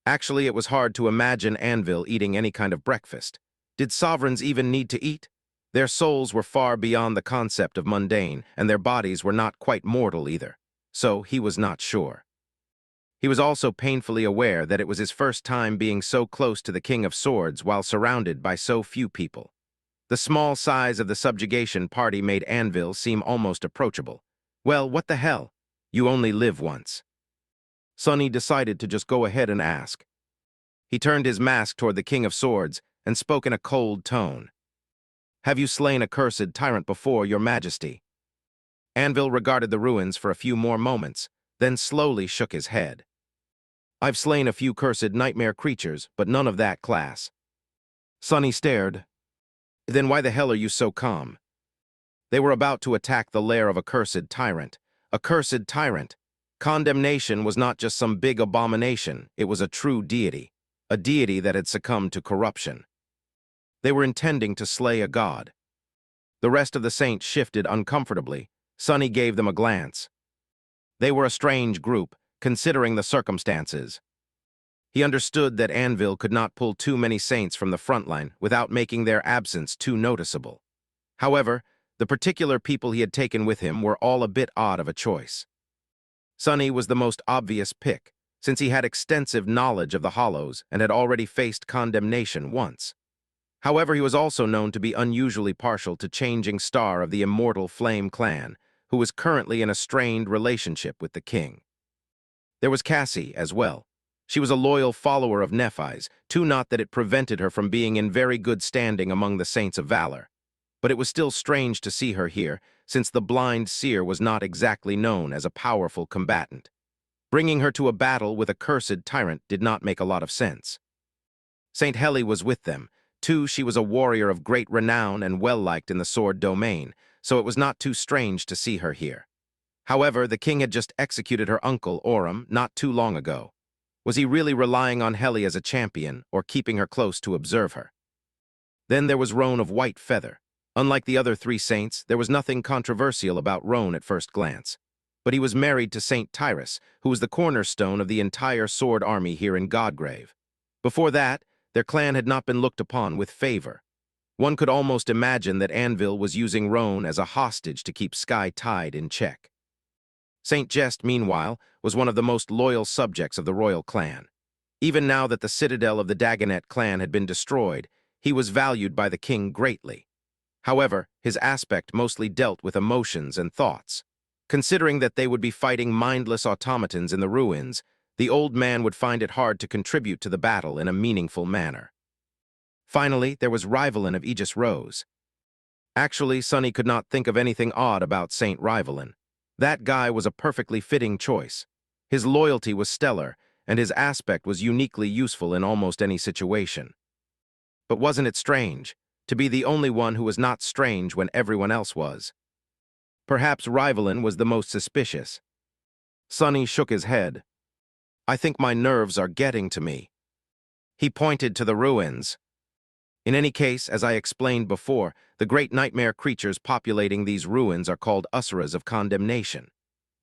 Actually, it was hard to imagine Anvil eating any kind of breakfast. Did sovereigns even need to eat? Their souls were far beyond the concept of mundane, and their bodies were not quite mortal either, so he was not sure. He was also painfully aware that it was his first time being so close to the King of Swords while surrounded by so few people. The small size of the subjugation party made Anvil seem almost approachable. Well, what the hell? You only live once. Sonny decided to just go ahead and ask. He turned his mask toward the King of Swords and spoke in a cold tone. "Have you slain a cursed tyrant before, your majesty?" Anvil regarded the ruins for a few more moments, then slowly shook his head. "I've slain a few cursed nightmare creatures, but none of that class." Sonny stared. "Then why the hell are you so calm?" They were about to attack the lair of a cursed tyrant. A cursed tyrant. Condemnation was not just some big abomination, it was a true deity, a deity that had succumbed to corruption. They were intending to slay a god. The rest of the saints shifted uncomfortably. Sonny gave them a glance. They were a strange group, considering the circumstances. He understood that Anvil could not pull too many saints from the front line without making their absence too noticeable. However, the particular people he had taken with him were all a bit odd of a choice. Sonny was the most obvious pick, since he had extensive knowledge of the Hollows and had already faced condemnation once. However, he was also known to be unusually partial to Changing Star of the Immortal Flame clan, who was currently in a strained relationship with the king. There was Cassie as well. She was a loyal follower of Nephis, too not that it prevented her from being in very good standing among the saints of valor. But it was still strange to see her here, since the blind seer was not exactly known as a powerful combatant. Bringing her to a battle with a cursed tyrant did not make a lot of sense. Saint Heli was with them. Too, she was a warrior of great renown and well-liked in the sword domain, so it was not too strange to see her here. However, the king had just executed her uncle, Oram, not too long ago. Was he really relying on Heli as a champion, or keeping her close to observe her? Then there was Roan of White Feather. Unlike the other three saints, there was nothing controversial about Roan at first glance. But he was married to Saint Tyrus, who was the cornerstone of the entire sword army here in Godgrave. Before that, their clan had not been looked upon with favor. One could almost imagine that Anvil was using Roan as a hostage to keep Sky Tide in check. Saint Jest, meanwhile, was one of the most loyal subjects of the royal clan. Even now that the citadel of the Dagonet clan had been destroyed, he was valued by the king greatly. However, his aspect mostly dealt with emotions and thoughts. Considering that they would be fighting mindless automatons in the ruins, the old man would find it hard to contribute to the battle in a meaningful manner. Finally, there was Rivalin of Aegis Rose. Actually, Sonny could not think of anything odd about Saint Rivalin. That guy was a perfectly fitting choice. His loyalty was stellar, and his aspect was uniquely useful in almost any situation. But wasn't it strange, to be the only one who was not strange when everyone else was? Perhaps Rivalin was the most suspicious. Sonny shook his head. I think my nerves are getting to me. He pointed to the ruins. In any case, as I explained before, the great nightmare creatures populating these ruins are called Usuras of Condemnation.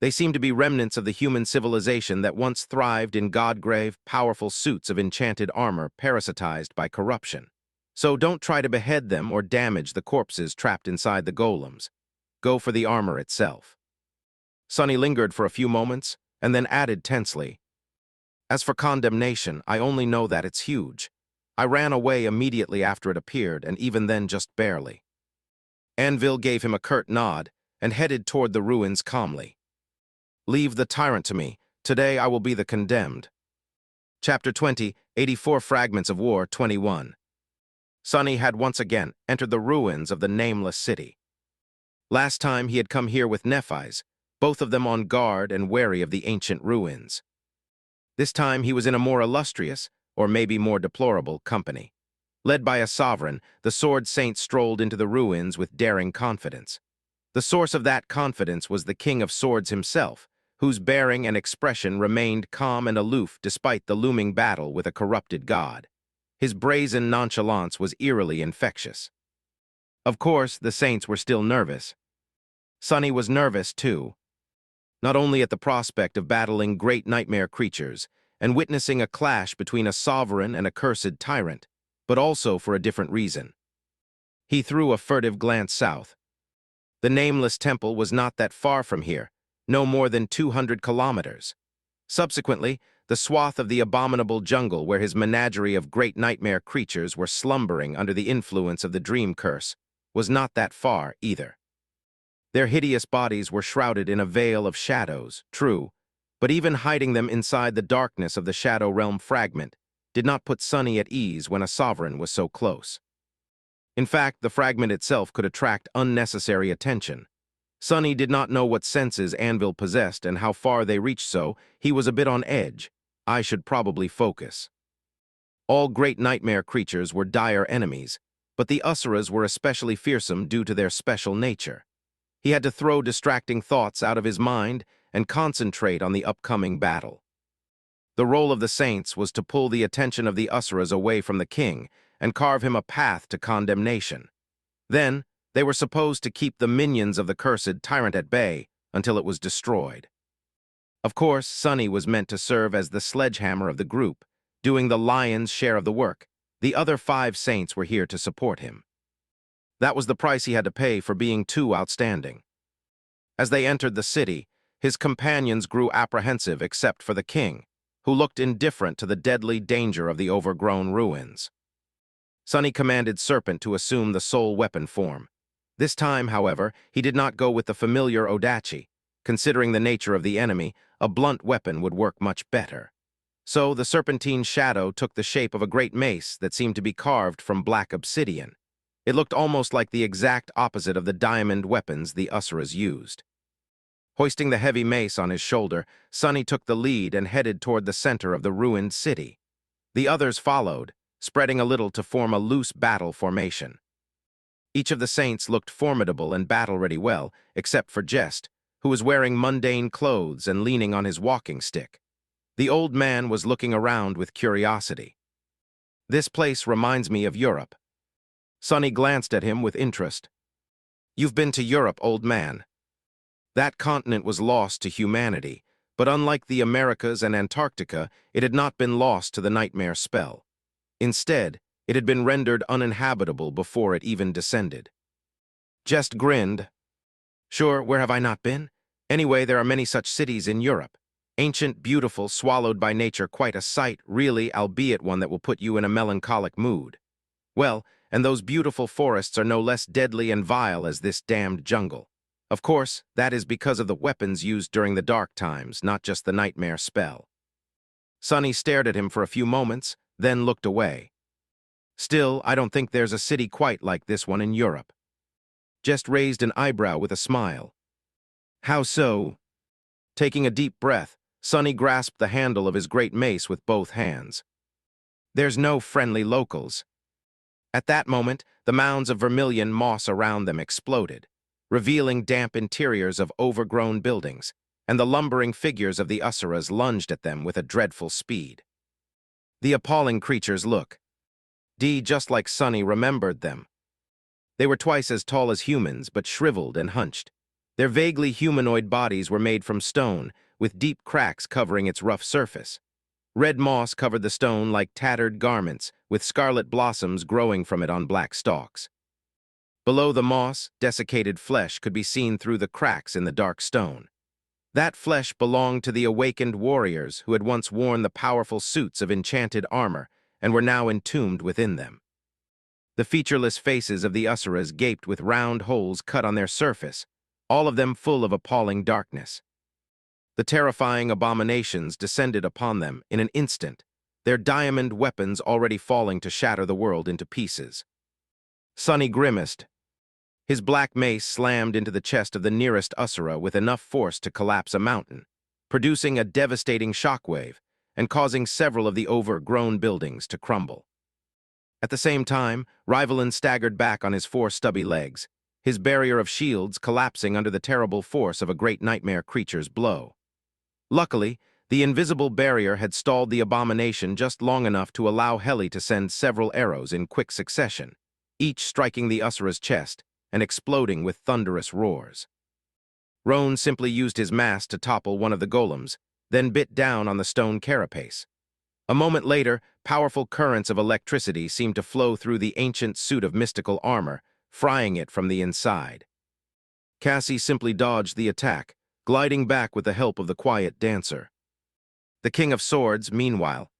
They seem to be remnants of the human civilization that once thrived in Godgrave, powerful suits of enchanted armor parasitized by corruption. So don't try to behead them or damage the corpses trapped inside the golems. Go for the armor itself. Sonny lingered for a few moments, and then added tensely, as for Condemnation, I only know that it's huge. I ran away immediately after it appeared, and even then just barely. Anvil gave him a curt nod and headed toward the ruins calmly. Leave the tyrant to me. Today I will be the condemned. Chapter 20, 84 Fragments of War, 21. Sonny had once again entered the ruins of the nameless city. Last time he had come here with Nephis, both of them on guard and wary of the ancient ruins. This time he was in a more illustrious, or maybe more deplorable, company. Led by a sovereign, the sword saint strolled into the ruins with daring confidence. The source of that confidence was the King of Swords himself, whose bearing and expression remained calm and aloof despite the looming battle with a corrupted god. His brazen nonchalance was eerily infectious. Of course, the saints were still nervous. Sonny was nervous, too. Not only at the prospect of battling great nightmare creatures and witnessing a clash between a sovereign and a cursed tyrant, but also for a different reason. He threw a furtive glance south. The nameless temple was not that far from here, no more than 200 kilometers. Subsequently, the swath of the abominable jungle where his menagerie of great nightmare creatures were slumbering under the influence of the dream curse was not that far either. Their hideous bodies were shrouded in a veil of shadows, true, but even hiding them inside the darkness of the Shadow Realm fragment did not put Sonny at ease when a sovereign was so close. In fact, the fragment itself could attract unnecessary attention. Sonny did not know what senses Anvil possessed and how far they reached, so he was a bit on edge. I should probably focus. All great nightmare creatures were dire enemies, but the Usuras were especially fearsome due to their special nature. He had to throw distracting thoughts out of his mind and concentrate on the upcoming battle. The role of the saints was to pull the attention of the Usuras away from the king and carve him a path to condemnation. Then, they were supposed to keep the minions of the cursed tyrant at bay until it was destroyed. Of course, Sonny was meant to serve as the sledgehammer of the group, doing the lion's share of the work. The other 5 saints were here to support him. That was the price he had to pay for being too outstanding. As they entered the city, his companions grew apprehensive except for the king, who looked indifferent to the deadly danger of the overgrown ruins. Sonny commanded Serpent to assume the soul weapon form. This time, however, he did not go with the familiar Odachi. Considering the nature of the enemy, a blunt weapon would work much better. So the serpentine shadow took the shape of a great mace that seemed to be carved from black obsidian. It looked almost like the exact opposite of the diamond weapons the Usuras used. Hoisting the heavy mace on his shoulder, Sonny took the lead and headed toward the center of the ruined city. The others followed, spreading a little to form a loose battle formation. Each of the saints looked formidable and battle-ready well, except for Jest, who was wearing mundane clothes and leaning on his walking stick. The old man was looking around with curiosity. "This place reminds me of Europe." Sonny glanced at him with interest. "You've been to Europe, old man." That continent was lost to humanity, but unlike the Americas and Antarctica, it had not been lost to the nightmare spell. Instead, it had been rendered uninhabitable before it even descended. Jest grinned. "Sure, where have I not been? Anyway, there are many such cities in Europe. Ancient, beautiful, swallowed by nature, quite a sight, really, albeit one that will put you in a melancholic mood. Well, and those beautiful forests are no less deadly and vile as this damned jungle. Of course, that is because of the weapons used during the dark times, not just the nightmare spell." Sonny stared at him for a few moments, then looked away. "Still, I don't think there's a city quite like this one in Europe." Jest raised an eyebrow with a smile. "How so?" Taking a deep breath, Sonny grasped the handle of his great mace with both hands. "There's no friendly locals." At that moment, the mounds of vermilion moss around them exploded, revealing damp interiors of overgrown buildings, and the lumbering figures of the Usuras lunged at them with a dreadful speed. The appalling creatures look. Just like Sonny remembered them. They were twice as tall as humans, but shriveled and hunched. Their vaguely humanoid bodies were made from stone, with deep cracks covering its rough surface. Red moss covered the stone like tattered garments, with scarlet blossoms growing from it on black stalks. Below the moss, desiccated flesh could be seen through the cracks in the dark stone. That flesh belonged to the awakened warriors who had once worn the powerful suits of enchanted armor and were now entombed within them. The featureless faces of the Usuras gaped with round holes cut on their surface, all of them full of appalling darkness. The terrifying abominations descended upon them in an instant, their diamond weapons already falling to shatter the world into pieces. Sonny grimaced. His black mace slammed into the chest of the nearest Usura with enough force to collapse a mountain, producing a devastating shockwave and causing several of the overgrown buildings to crumble. At the same time, Rivalin staggered back on his four stubby legs, his barrier of shields collapsing under the terrible force of a great nightmare creature's blow. Luckily, the invisible barrier had stalled the abomination just long enough to allow Heli to send several arrows in quick succession, each striking the Usura's chest and exploding with thunderous roars. Roan simply used his mass to topple one of the golems, then bit down on the stone carapace. A moment later, powerful currents of electricity seemed to flow through the ancient suit of mystical armor, frying it from the inside. Cassie simply dodged the attack, gliding back with the help of the quiet dancer. The King of Swords, meanwhile,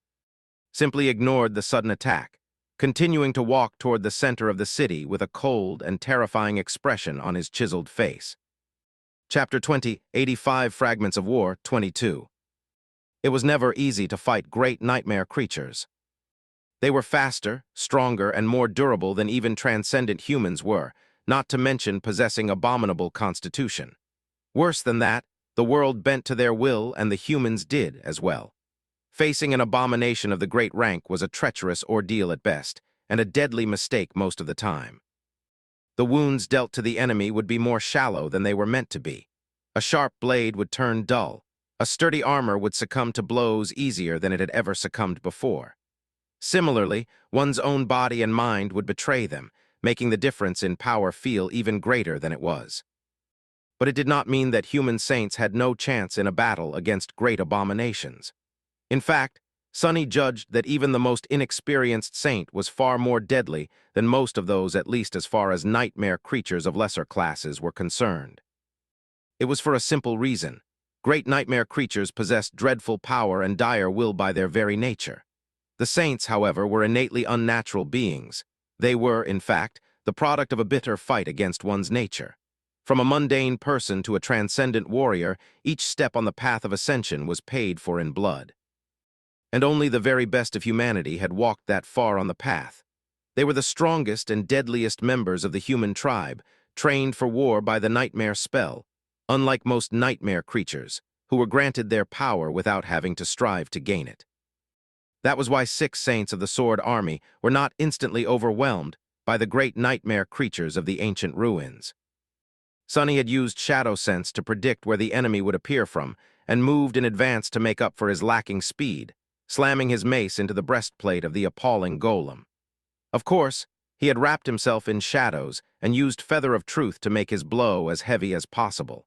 simply ignored the sudden attack, continuing to walk toward the center of the city with a cold and terrifying expression on his chiseled face. Chapter 20, 85 Fragments of War, 22. It was never easy to fight great nightmare creatures. They were faster, stronger, and more durable than even transcendent humans were, not to mention possessing abominable constitution. Worse than that, the world bent to their will and the humans did as well. Facing an abomination of the great rank was a treacherous ordeal at best, and a deadly mistake most of the time. The wounds dealt to the enemy would be more shallow than they were meant to be. A sharp blade would turn dull. A sturdy armor would succumb to blows easier than it had ever succumbed before. Similarly, one's own body and mind would betray them, making the difference in power feel even greater than it was. But it did not mean that human saints had no chance in a battle against great abominations. In fact, Sonny judged that even the most inexperienced saint was far more deadly than most of those, at least as far as nightmare creatures of lesser classes were concerned. It was for a simple reason. Great nightmare creatures possessed dreadful power and dire will by their very nature. The saints, however, were innately unnatural beings. They were, in fact, the product of a bitter fight against one's nature. From a mundane person to a transcendent warrior, each step on the path of ascension was paid for in blood. and only the very best of humanity had walked that far on the path. They were the strongest and deadliest members of the human tribe, trained for war by the nightmare spell, unlike most nightmare creatures, who were granted their power without having to strive to gain it. That was why 6 saints of the Sword Army were not instantly overwhelmed by the great nightmare creatures of the ancient ruins. Sonny had used shadow sense to predict where the enemy would appear from, and moved in advance to make up for his lacking speed, slamming his mace into the breastplate of the appalling golem. Of course, he had wrapped himself in shadows and used Feather of Truth to make his blow as heavy as possible.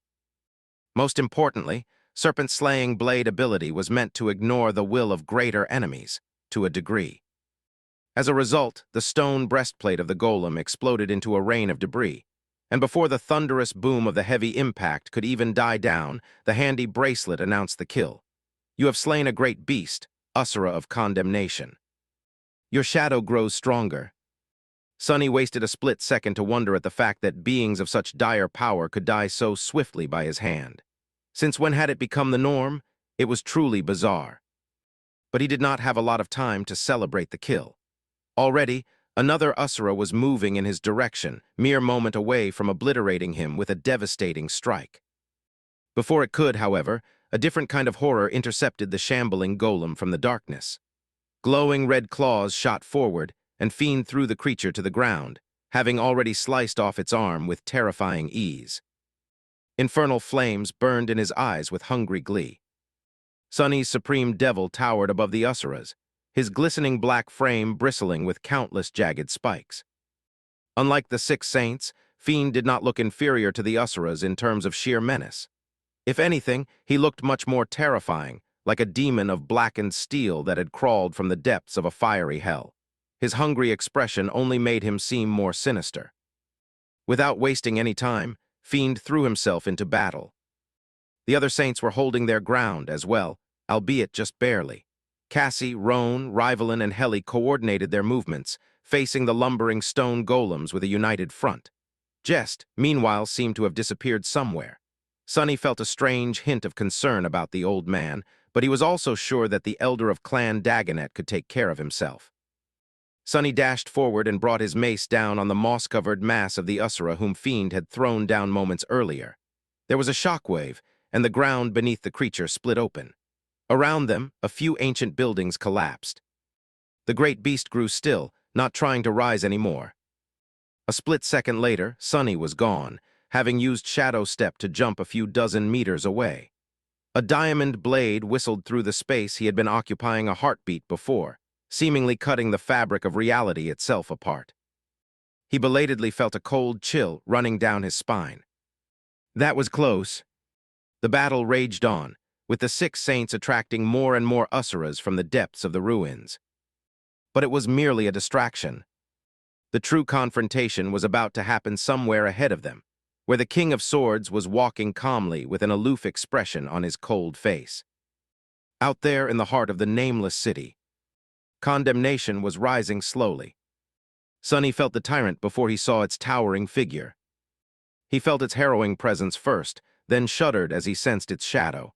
Most importantly, Serpent-Slaying Blade ability was meant to ignore the will of greater enemies, to a degree. As a result, the stone breastplate of the golem exploded into a rain of debris, and before the thunderous boom of the heavy impact could even die down, the handy bracelet announced the kill. You have slain a great beast, Usura of Condemnation. Your shadow grows stronger. Sonny wasted a split second to wonder at the fact that beings of such dire power could die so swiftly by his hand. Since when had it become the norm? It was truly bizarre. But he did not have a lot of time to celebrate the kill. Already, another Usura was moving in his direction, mere moment away from obliterating him with a devastating strike. Before it could, however, a different kind of horror intercepted the shambling golem from the darkness. Glowing red claws shot forward and Fiend threw the creature to the ground, having already sliced off its arm with terrifying ease. Infernal flames burned in his eyes with hungry glee. Sonny's supreme devil towered above the Usuras, his glistening black frame bristling with countless jagged spikes. Unlike the 6 saints, Fiend did not look inferior to the Usuras in terms of sheer menace. If anything, he looked much more terrifying, like a demon of blackened steel that had crawled from the depths of a fiery hell. His hungry expression only made him seem more sinister. Without wasting any time, Fiend threw himself into battle. The other saints were holding their ground as well, albeit just barely. Cassie, Roan, Rivalin, and Heli coordinated their movements, facing the lumbering stone golems with a united front. Jest, meanwhile, seemed to have disappeared somewhere. Sonny felt a strange hint of concern about the old man, but he was also sure that the elder of Clan Dagonet could take care of himself. Sonny dashed forward and brought his mace down on the moss-covered mass of the Usura whom Fiend had thrown down moments earlier. There was a shockwave, and the ground beneath the creature split open. Around them, a few ancient buildings collapsed. The great beast grew still, not trying to rise anymore. A split second later, Sonny was gone, having used Shadow Step to jump a few dozen meters away. A diamond blade whistled through the space he had been occupying a heartbeat before, seemingly cutting the fabric of reality itself apart. He belatedly felt a cold chill running down his spine. That was close. The battle raged on, with the 6 saints attracting more and more Usuras from the depths of the ruins. But it was merely a distraction. The true confrontation was about to happen somewhere ahead of them, where the King of Swords was walking calmly with an aloof expression on his cold face. Out there in the heart of the nameless city, condemnation was rising slowly. Sonny felt the tyrant before he saw its towering figure. He felt its harrowing presence first, then shuddered as he sensed its shadow.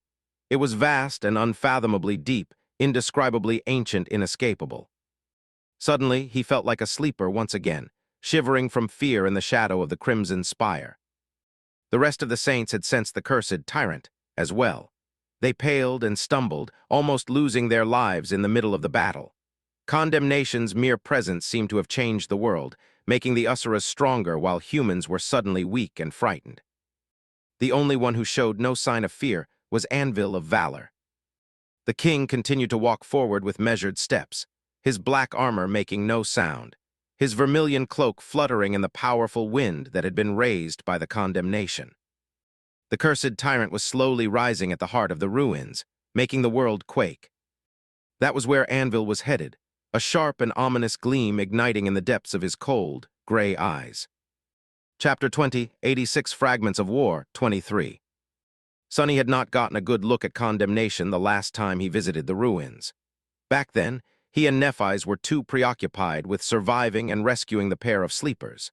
It was vast and unfathomably deep, indescribably ancient, inescapable. Suddenly, he felt like a sleeper once again, shivering from fear in the shadow of the Crimson Spire. The rest of the saints had sensed the cursed tyrant, as well. They paled and stumbled, almost losing their lives in the middle of the battle. Condemnation's mere presence seemed to have changed the world, making the Usuras stronger while humans were suddenly weak and frightened. The only one who showed no sign of fear was Anvil of Valor. The king continued to walk forward with measured steps, his black armor making no sound, his vermilion cloak fluttering in the powerful wind that had been raised by the condemnation. The cursed tyrant was slowly rising at the heart of the ruins, making the world quake. That was where Anvil was headed, a sharp and ominous gleam igniting in the depths of his cold, gray eyes. Chapter 20, 86 Fragments of War, 23. Sonny had not gotten a good look at condemnation the last time he visited the ruins. Back then, he and Nephis were too preoccupied with surviving and rescuing the pair of sleepers.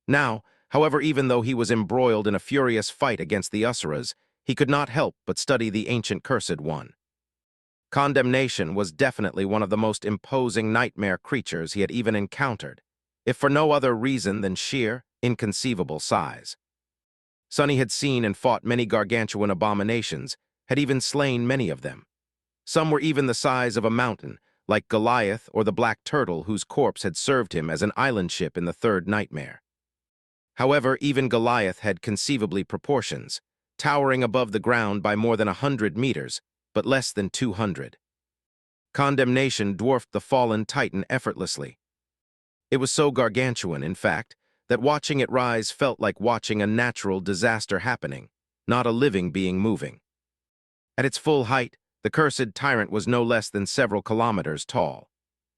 Now, however, even though he was embroiled in a furious fight against the Usuras, he could not help but study the ancient cursed one. Condemnation was definitely one of the most imposing nightmare creatures he had even encountered, if for no other reason than sheer, inconceivable size. Sonny had seen and fought many gargantuan abominations, had even slain many of them. Some were even the size of a mountain, like Goliath or the black turtle whose corpse had served him as an island ship in the third nightmare. However, even Goliath had conceivably proportions, towering above the ground by more than 100 meters, but less than 200. Condemnation dwarfed the fallen titan effortlessly. It was so gargantuan, in fact, that watching it rise felt like watching a natural disaster happening, not a living being moving. At its full height, the cursed tyrant was no less than several kilometers tall.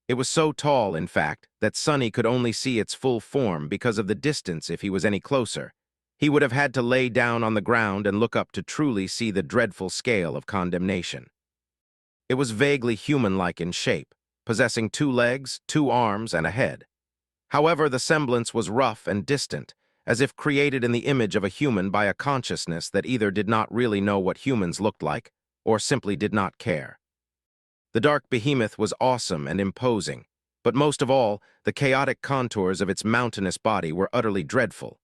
It was so tall, in fact, that Sonny could only see its full form because of the distance if he was any closer. He would have had to lay down on the ground and look up to truly see the dreadful scale of condemnation. It was vaguely human-like in shape, possessing 2 legs, 2 arms, and a head. However, the semblance was rough and distant, as if created in the image of a human by a consciousness that either did not really know what humans looked like, or simply did not care. The dark behemoth was awesome and imposing, but most of all, the chaotic contours of its mountainous body were utterly dreadful.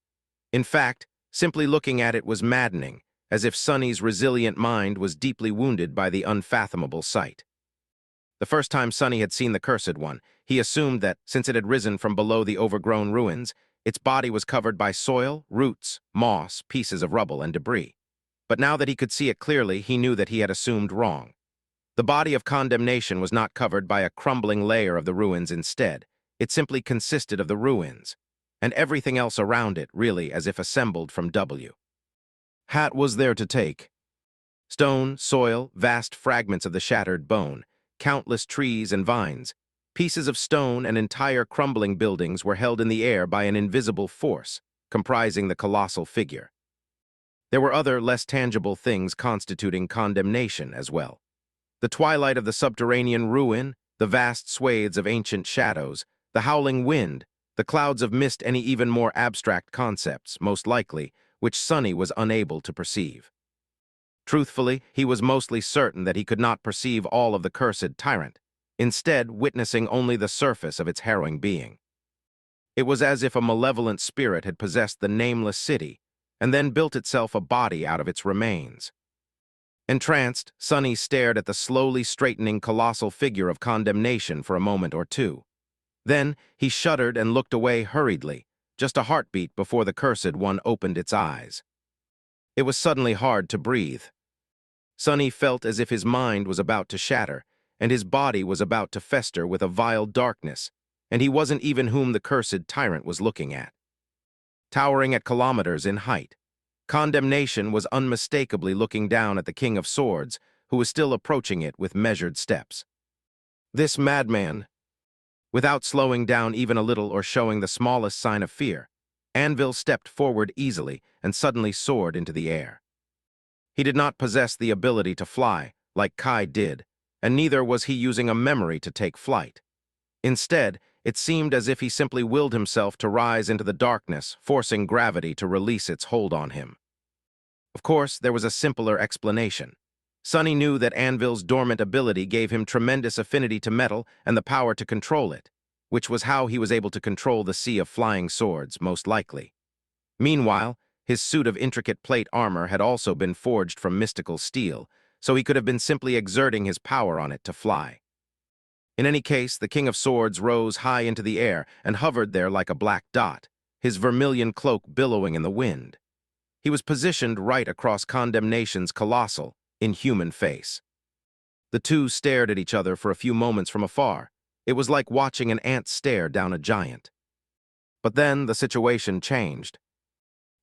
In fact, simply looking at it was maddening, as if Sonny's resilient mind was deeply wounded by the unfathomable sight. The first time Sonny had seen the cursed one, he assumed that, since it had risen from below the overgrown ruins, its body was covered by soil, roots, moss, pieces of rubble, and debris. But now that he could see it clearly, he knew that he had assumed wrong. The body of condemnation was not covered by a crumbling layer of the ruins instead. It simply consisted of the ruins, and everything else around it, really, as if assembled from W. Hat was there to take. Stone, soil, vast fragments of the shattered bone, countless trees and vines, pieces of stone and entire crumbling buildings were held in the air by an invisible force, comprising the colossal figure. There were other, less tangible things constituting condemnation as well. The twilight of the subterranean ruin, the vast swathes of ancient shadows, the howling wind, the clouds of mist, any even more abstract concepts, most likely, which Sonny was unable to perceive. Truthfully, he was mostly certain that he could not perceive all of the cursed tyrant, instead witnessing only the surface of its harrowing being. It was as if a malevolent spirit had possessed the nameless city, and then built itself a body out of its remains. Entranced, Sonny stared at the slowly straightening colossal figure of condemnation for a moment or two. Then he shuddered and looked away hurriedly, just a heartbeat before the cursed one opened its eyes. It was suddenly hard to breathe. Sonny felt as if his mind was about to shatter, and his body was about to fester with a vile darkness, and he wasn't even whom the cursed tyrant was looking at. Towering at kilometers in height, condemnation was unmistakably looking down at the King of Swords, who was still approaching it with measured steps. This madman, without slowing down even a little or showing the smallest sign of fear, Anvil stepped forward easily and suddenly soared into the air. He did not possess the ability to fly, like Kai did, and neither was he using a memory to take flight. Instead, it seemed as if he simply willed himself to rise into the darkness, forcing gravity to release its hold on him. Of course, there was a simpler explanation. Sonny knew that Anvil's dormant ability gave him tremendous affinity to metal and the power to control it, which was how he was able to control the sea of flying swords, most likely. Meanwhile, his suit of intricate plate armor had also been forged from mystical steel, so he could have been simply exerting his power on it to fly. In any case, the King of Swords rose high into the air and hovered there like a black dot, his vermilion cloak billowing in the wind. He was positioned right across Condemnation's colossal, inhuman face. The two stared at each other for a few moments from afar. It was like watching an ant stare down a giant. But then the situation changed.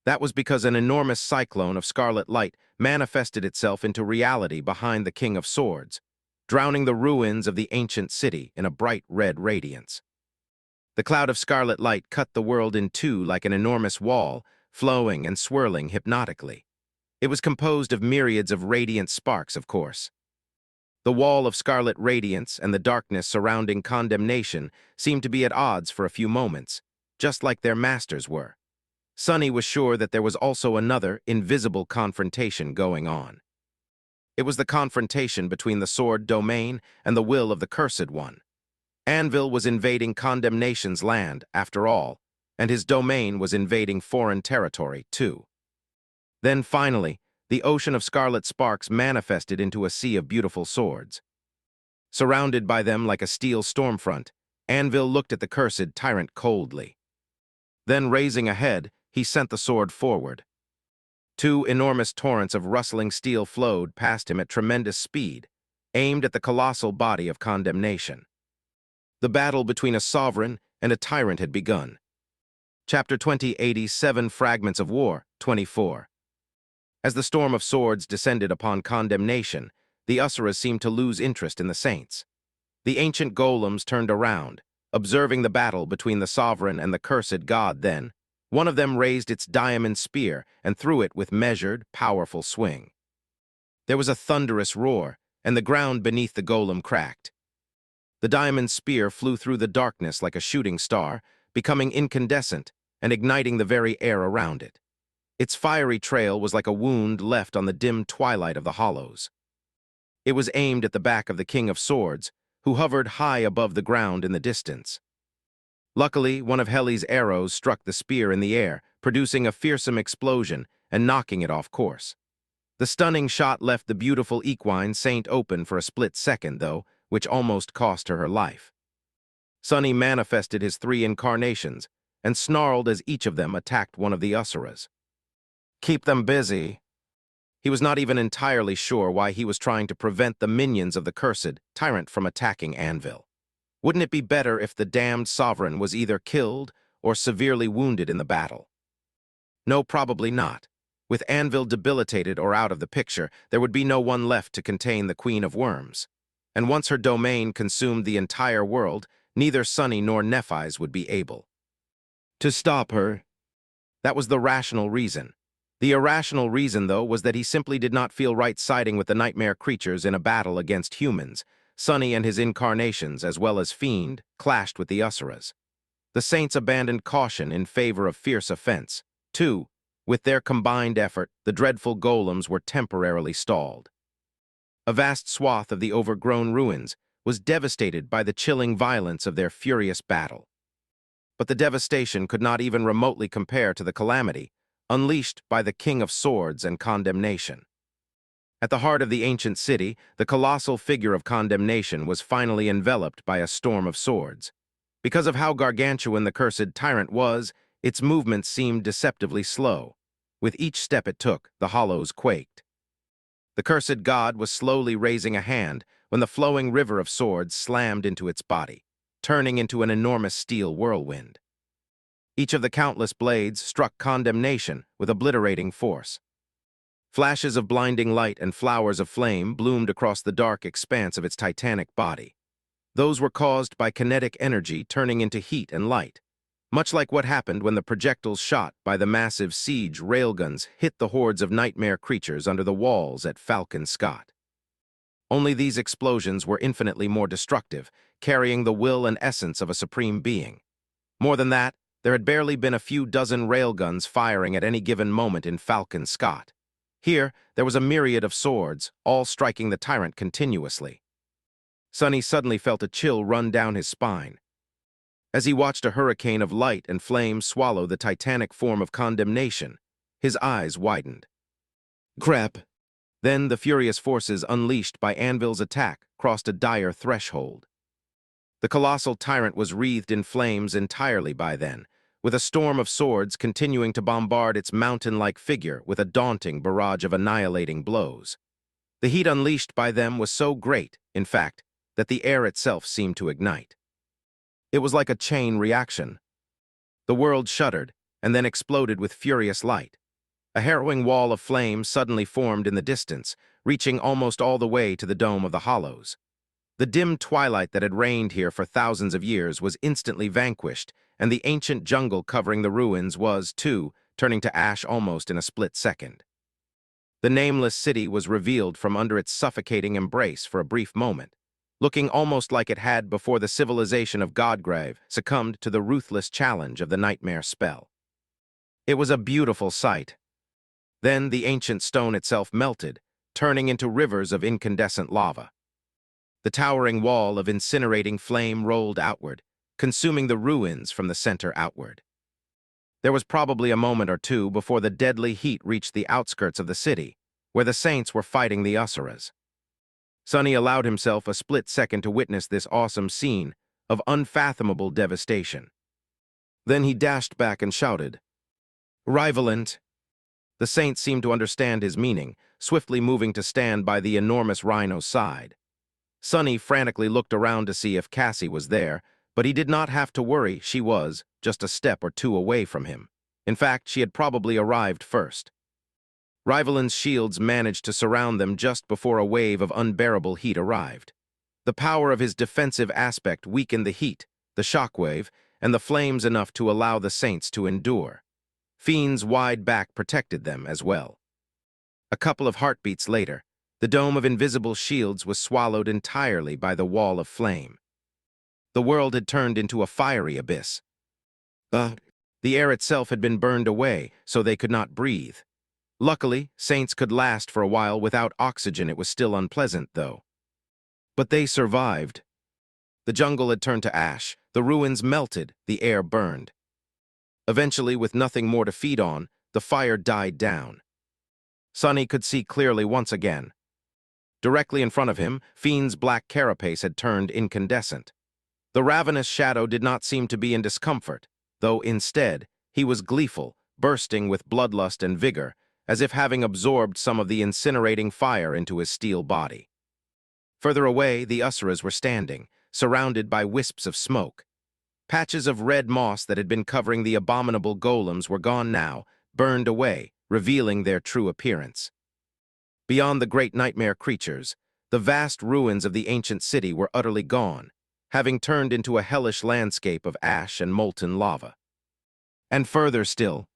That was because an enormous cyclone of scarlet light manifested itself into reality behind the King of Swords, drowning the ruins of the ancient city in a bright red radiance. The cloud of scarlet light cut the world in two like an enormous wall, flowing and swirling hypnotically. It was composed of myriads of radiant sparks, of course. The wall of scarlet radiance and the darkness surrounding Condemnation seemed to be at odds for a few moments, just like their masters were. Sonny was sure that there was also another, invisible confrontation going on. It was the confrontation between the sword domain and the will of the Cursed One. Anvil was invading Condemnation's land, after all, and his domain was invading foreign territory, too. Then, finally, the ocean of scarlet sparks manifested into a sea of beautiful swords. Surrounded by them like a steel stormfront, Anvil looked at the cursed tyrant coldly. Then, raising a head, he sent the sword forward. Two enormous torrents of rustling steel flowed past him at tremendous speed, aimed at the colossal body of Condemnation. The battle between a sovereign and a tyrant had begun. Chapter 2087 Fragments of War, 24. As the storm of swords descended upon Condemnation, the Asuras seemed to lose interest in the saints. The ancient golems turned around, observing the battle between the sovereign and the cursed god. Then, one of them raised its diamond spear and threw it with measured, powerful swing. There was a thunderous roar, and the ground beneath the golem cracked. The diamond spear flew through the darkness like a shooting star, becoming incandescent and igniting the very air around it. Its fiery trail was like a wound left on the dim twilight of the hollows. It was aimed at the back of the King of Swords, who hovered high above the ground in the distance. Luckily, one of Heli's arrows struck the spear in the air, producing a fearsome explosion and knocking it off course. The stunning shot left the beautiful equine saint open for a split second, though, which almost cost her life. Sunny manifested his three incarnations and snarled as each of them attacked one of the Asuras. Keep them busy. He was not even entirely sure why he was trying to prevent the minions of the cursed tyrant from attacking Anvil. Wouldn't it be better if the damned sovereign was either killed or severely wounded in the battle? No, probably not. With Anvil debilitated or out of the picture, there would be no one left to contain the Queen of Worms. And once her domain consumed the entire world, neither Sunny nor Nephis would be able to stop her. That was the rational reason. The irrational reason, though, was that he simply did not feel right siding with the nightmare creatures in a battle against humans. Sunny and his incarnations, as well as Fiend, clashed with the Asuras. The saints abandoned caution in favor of fierce offense. Too, with their combined effort, the dreadful golems were temporarily stalled. A vast swath of the overgrown ruins was devastated by the chilling violence of their furious battle. But the devastation could not even remotely compare to the calamity unleashed by the King of Swords and Condemnation. At the heart of the ancient city, the colossal figure of Condemnation was finally enveloped by a storm of swords. Because of how gargantuan the cursed tyrant was, its movements seemed deceptively slow. With each step it took, the hollows quaked. The cursed god was slowly raising a hand when the flowing river of swords slammed into its body, turning into an enormous steel whirlwind. Each of the countless blades struck Condemnation with obliterating force. Flashes of blinding light and flowers of flame bloomed across the dark expanse of its titanic body. Those were caused by kinetic energy turning into heat and light, much like what happened when the projectiles shot by the massive siege railguns hit the hordes of nightmare creatures under the walls at Falcon Scott. Only these explosions were infinitely more destructive, carrying the will and essence of a supreme being. More than that, there had barely been a few dozen railguns firing at any given moment in Falcon Scott. Here, there was a myriad of swords, all striking the tyrant continuously. Sunny suddenly felt a chill run down his spine. As he watched a hurricane of light and flame swallow the titanic form of Condemnation, his eyes widened. Crap! Then the furious forces unleashed by Anvil's attack crossed a dire threshold. The colossal tyrant was wreathed in flames entirely by then, with a storm of swords continuing to bombard its mountain-like figure with a daunting barrage of annihilating blows. The heat unleashed by them was so great, in fact, that the air itself seemed to ignite. It was like a chain reaction. The world shuddered and then exploded with furious light. A harrowing wall of flame suddenly formed in the distance, reaching almost all the way to the dome of the hollows. The dim twilight that had reigned here for thousands of years was instantly vanquished, and the ancient jungle covering the ruins was, too, turning to ash almost in a split second. The nameless city was revealed from under its suffocating embrace for a brief moment, looking almost like it had before the civilization of Godgrave succumbed to the ruthless challenge of the nightmare spell. It was a beautiful sight. Then the ancient stone itself melted, turning into rivers of incandescent lava. The towering wall of incinerating flame rolled outward, consuming the ruins from the center outward. There was probably a moment or two before the deadly heat reached the outskirts of the city, where the Saints were fighting the Asuras. Sonny allowed himself a split second to witness this awesome scene of unfathomable devastation. Then he dashed back and shouted, "Rivalant!" The Saint seemed to understand his meaning, swiftly moving to stand by the enormous rhino's side. Sonny frantically looked around to see if Cassie was there, but he did not have to worry. She was just a step or two away from him. In fact, she had probably arrived first. Rivalan's shields managed to surround them just before a wave of unbearable heat arrived. The power of his defensive aspect weakened the heat, the shockwave, and the flames enough to allow the Saints to endure. Fiend's wide back protected them as well. A couple of heartbeats later, the dome of invisible shields was swallowed entirely by the wall of flame. The world had turned into a fiery abyss. The air itself had been burned away, so they could not breathe. Luckily, Saints could last for a while without oxygen. It was still unpleasant, though. But they survived. The jungle had turned to ash, the ruins melted, the air burned. Eventually, with nothing more to feed on, the fire died down. Sonny could see clearly once again. Directly in front of him, Fiend's black carapace had turned incandescent. The ravenous shadow did not seem to be in discomfort, though instead, he was gleeful, bursting with bloodlust and vigor, as if having absorbed some of the incinerating fire into his steel body. Further away, the Usuras were standing, surrounded by wisps of smoke. Patches of red moss that had been covering the abominable golems were gone now, burned away, revealing their true appearance. Beyond the great nightmare creatures, the vast ruins of the ancient city were utterly gone, having turned into a hellish landscape of ash and molten lava. And further still,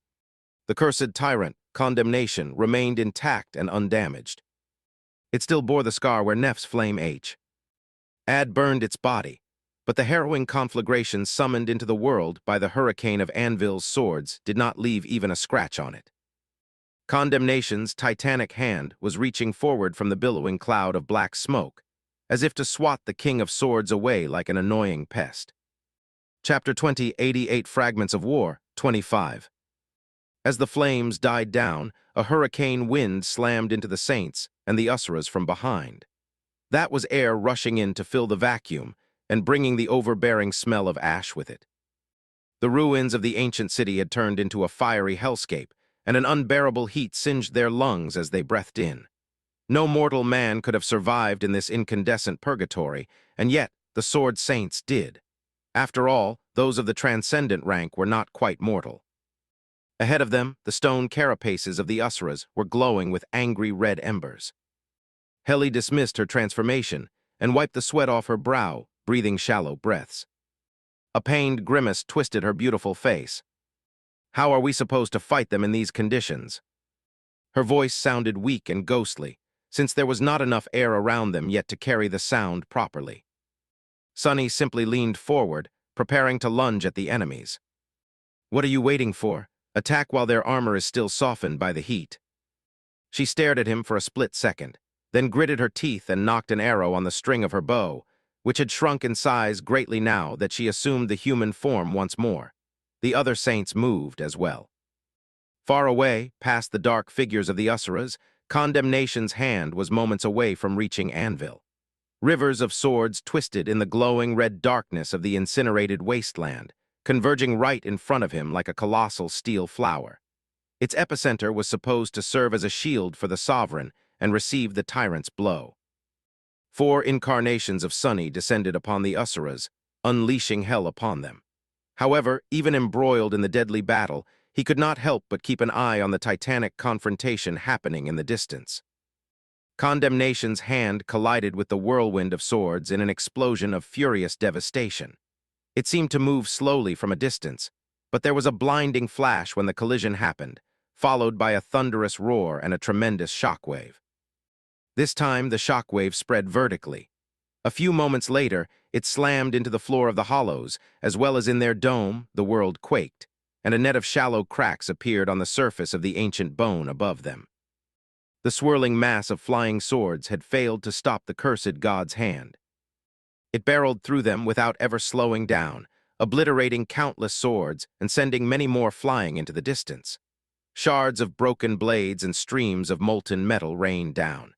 the cursed tyrant, Condemnation, remained intact and undamaged. It still bore the scar where Neph's flame had burned its body, but the harrowing conflagration summoned into the world by the hurricane of Anvil's swords did not leave even a scratch on it. Condemnation's titanic hand was reaching forward from the billowing cloud of black smoke, as if to swat the King of Swords away like an annoying pest. Chapter 20, 88 Fragments of War, 25. As the flames died down, a hurricane wind slammed into the Saints and the Usuras from behind. That was air rushing in to fill the vacuum and bringing the overbearing smell of ash with it. The ruins of the ancient city had turned into a fiery hellscape, and an unbearable heat singed their lungs as they breathed in. No mortal man could have survived in this incandescent purgatory, and yet the Sword Saints did. After all, those of the transcendent rank were not quite mortal. Ahead of them, the stone carapaces of the Usuras were glowing with angry red embers. Heli dismissed her transformation and wiped the sweat off her brow, breathing shallow breaths. A pained grimace twisted her beautiful face. "How are we supposed to fight them in these conditions?" Her voice sounded weak and ghostly, since there was not enough air around them yet to carry the sound properly. Sonny simply leaned forward, preparing to lunge at the enemies. "What are you waiting for? Attack while their armor is still softened by the heat." She stared at him for a split second, then gritted her teeth and knocked an arrow on the string of her bow, which had shrunk in size greatly now that she assumed the human form once more. The other Saints moved as well. Far away, past the dark figures of the Usuras, Condemnation's hand was moments away from reaching Anvil. Rivers of swords twisted in the glowing red darkness of the incinerated wasteland, converging right in front of him like a colossal steel flower. Its epicenter was supposed to serve as a shield for the sovereign and receive the tyrant's blow. 4 incarnations of Sonny descended upon the Usuras, unleashing hell upon them. However, even embroiled in the deadly battle, he could not help but keep an eye on the titanic confrontation happening in the distance. Condemnation's hand collided with the whirlwind of swords in an explosion of furious devastation. It seemed to move slowly from a distance, but there was a blinding flash when the collision happened, followed by a thunderous roar and a tremendous shockwave. This time, the shockwave spread vertically. A few moments later, it slammed into the floor of the hollows, as well as in their dome, the world quaked, and a net of shallow cracks appeared on the surface of the ancient bone above them. The swirling mass of flying swords had failed to stop the cursed god's hand. It barreled through them without ever slowing down, obliterating countless swords and sending many more flying into the distance. Shards of broken blades and streams of molten metal rained down.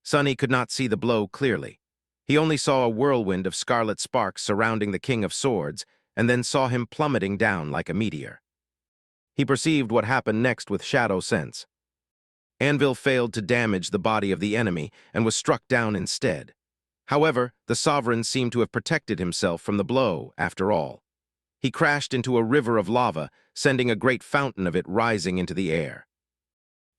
Sonny could not see the blow clearly. He only saw a whirlwind of scarlet sparks surrounding the King of Swords, and then saw him plummeting down like a meteor. He perceived what happened next with shadow sense. Anvil failed to damage the body of the enemy and was struck down instead. However, the sovereign seemed to have protected himself from the blow, after all. He crashed into a river of lava, sending a great fountain of it rising into the air.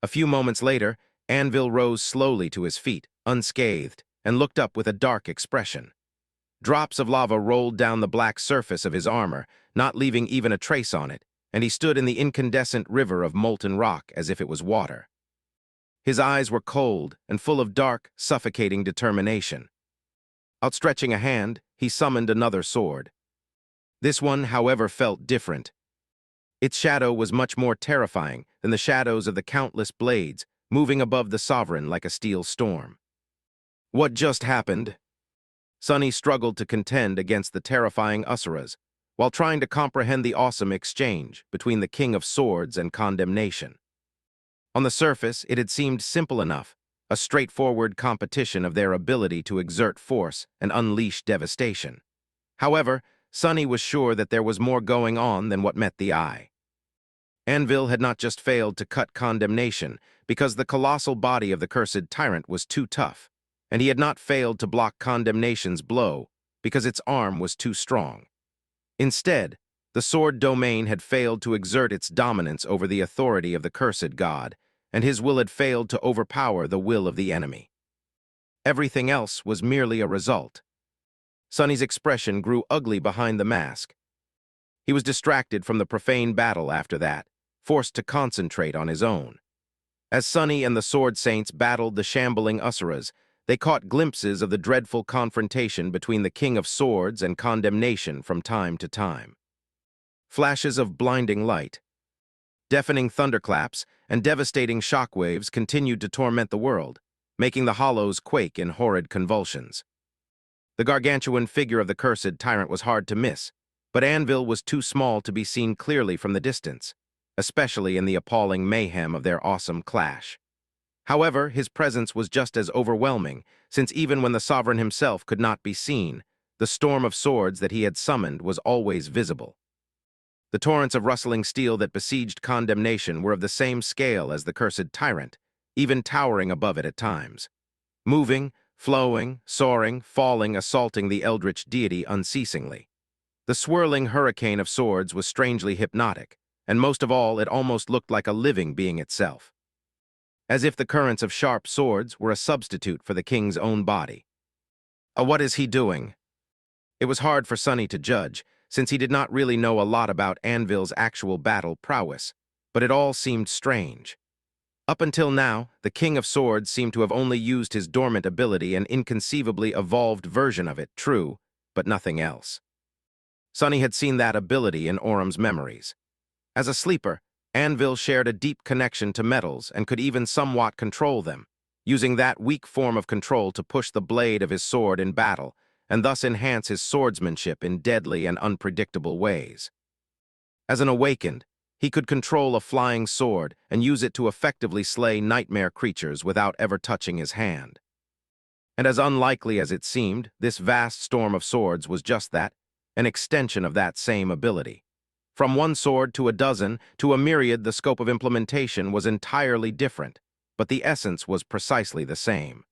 A few moments later, Anvil rose slowly to his feet, unscathed, and looked up with a dark expression. Drops of lava rolled down the black surface of his armor, not leaving even a trace on it, and he stood in the incandescent river of molten rock as if it was water. His eyes were cold and full of dark, suffocating determination. Outstretching a hand, he summoned another sword. This one, however, felt different. Its shadow was much more terrifying than the shadows of the countless blades, moving above the sovereign like a steel storm. What just happened? Sonny struggled to contend against the terrifying Asuras, while trying to comprehend the awesome exchange between the King of Swords and condemnation. On the surface, it had seemed simple enough, a straightforward competition of their ability to exert force and unleash devastation. However, Sonny was sure that there was more going on than what met the eye. Anvil had not just failed to cut condemnation because the colossal body of the cursed tyrant was too tough, and he had not failed to block condemnation's blow because its arm was too strong. Instead, the sword domain had failed to exert its dominance over the authority of the cursed god, and his will had failed to overpower the will of the enemy. Everything else was merely a result. Sonny's expression grew ugly behind the mask. He was distracted from the profane battle after that, forced to concentrate on his own. As Sonny and the Sword Saints battled the shambling Asuras, they caught glimpses of the dreadful confrontation between the King of Swords and condemnation from time to time. Flashes of blinding light, deafening thunderclaps, and devastating shockwaves continued to torment the world, making the hollows quake in horrid convulsions. The gargantuan figure of the cursed tyrant was hard to miss, but Anvil was too small to be seen clearly from the distance, especially in the appalling mayhem of their awesome clash. However, his presence was just as overwhelming, since even when the sovereign himself could not be seen, the storm of swords that he had summoned was always visible. The torrents of rustling steel that besieged condemnation were of the same scale as the cursed tyrant, even towering above it at times. Moving, flowing, soaring, falling, assaulting the eldritch deity unceasingly. The swirling hurricane of swords was strangely hypnotic, and most of all, it almost looked like a living being itself. As if the currents of sharp swords were a substitute for the king's own body. What is he doing? It was hard for Sonny to judge, since he did not really know a lot about Anvil's actual battle prowess, but it all seemed strange. Up until now, the King of Swords seemed to have only used his dormant ability, an inconceivably evolved version of it, true, but nothing else. Sonny had seen that ability in Orum's memories. As a sleeper, Anvil shared a deep connection to metals and could even somewhat control them, using that weak form of control to push the blade of his sword in battle, and thus enhance his swordsmanship in deadly and unpredictable ways. As an awakened, he could control a flying sword and use it to effectively slay nightmare creatures without ever touching his hand. And as unlikely as it seemed, this vast storm of swords was just that, an extension of that same ability. From one sword to a dozen to a myriad, the scope of implementation was entirely different, but the essence was precisely the same.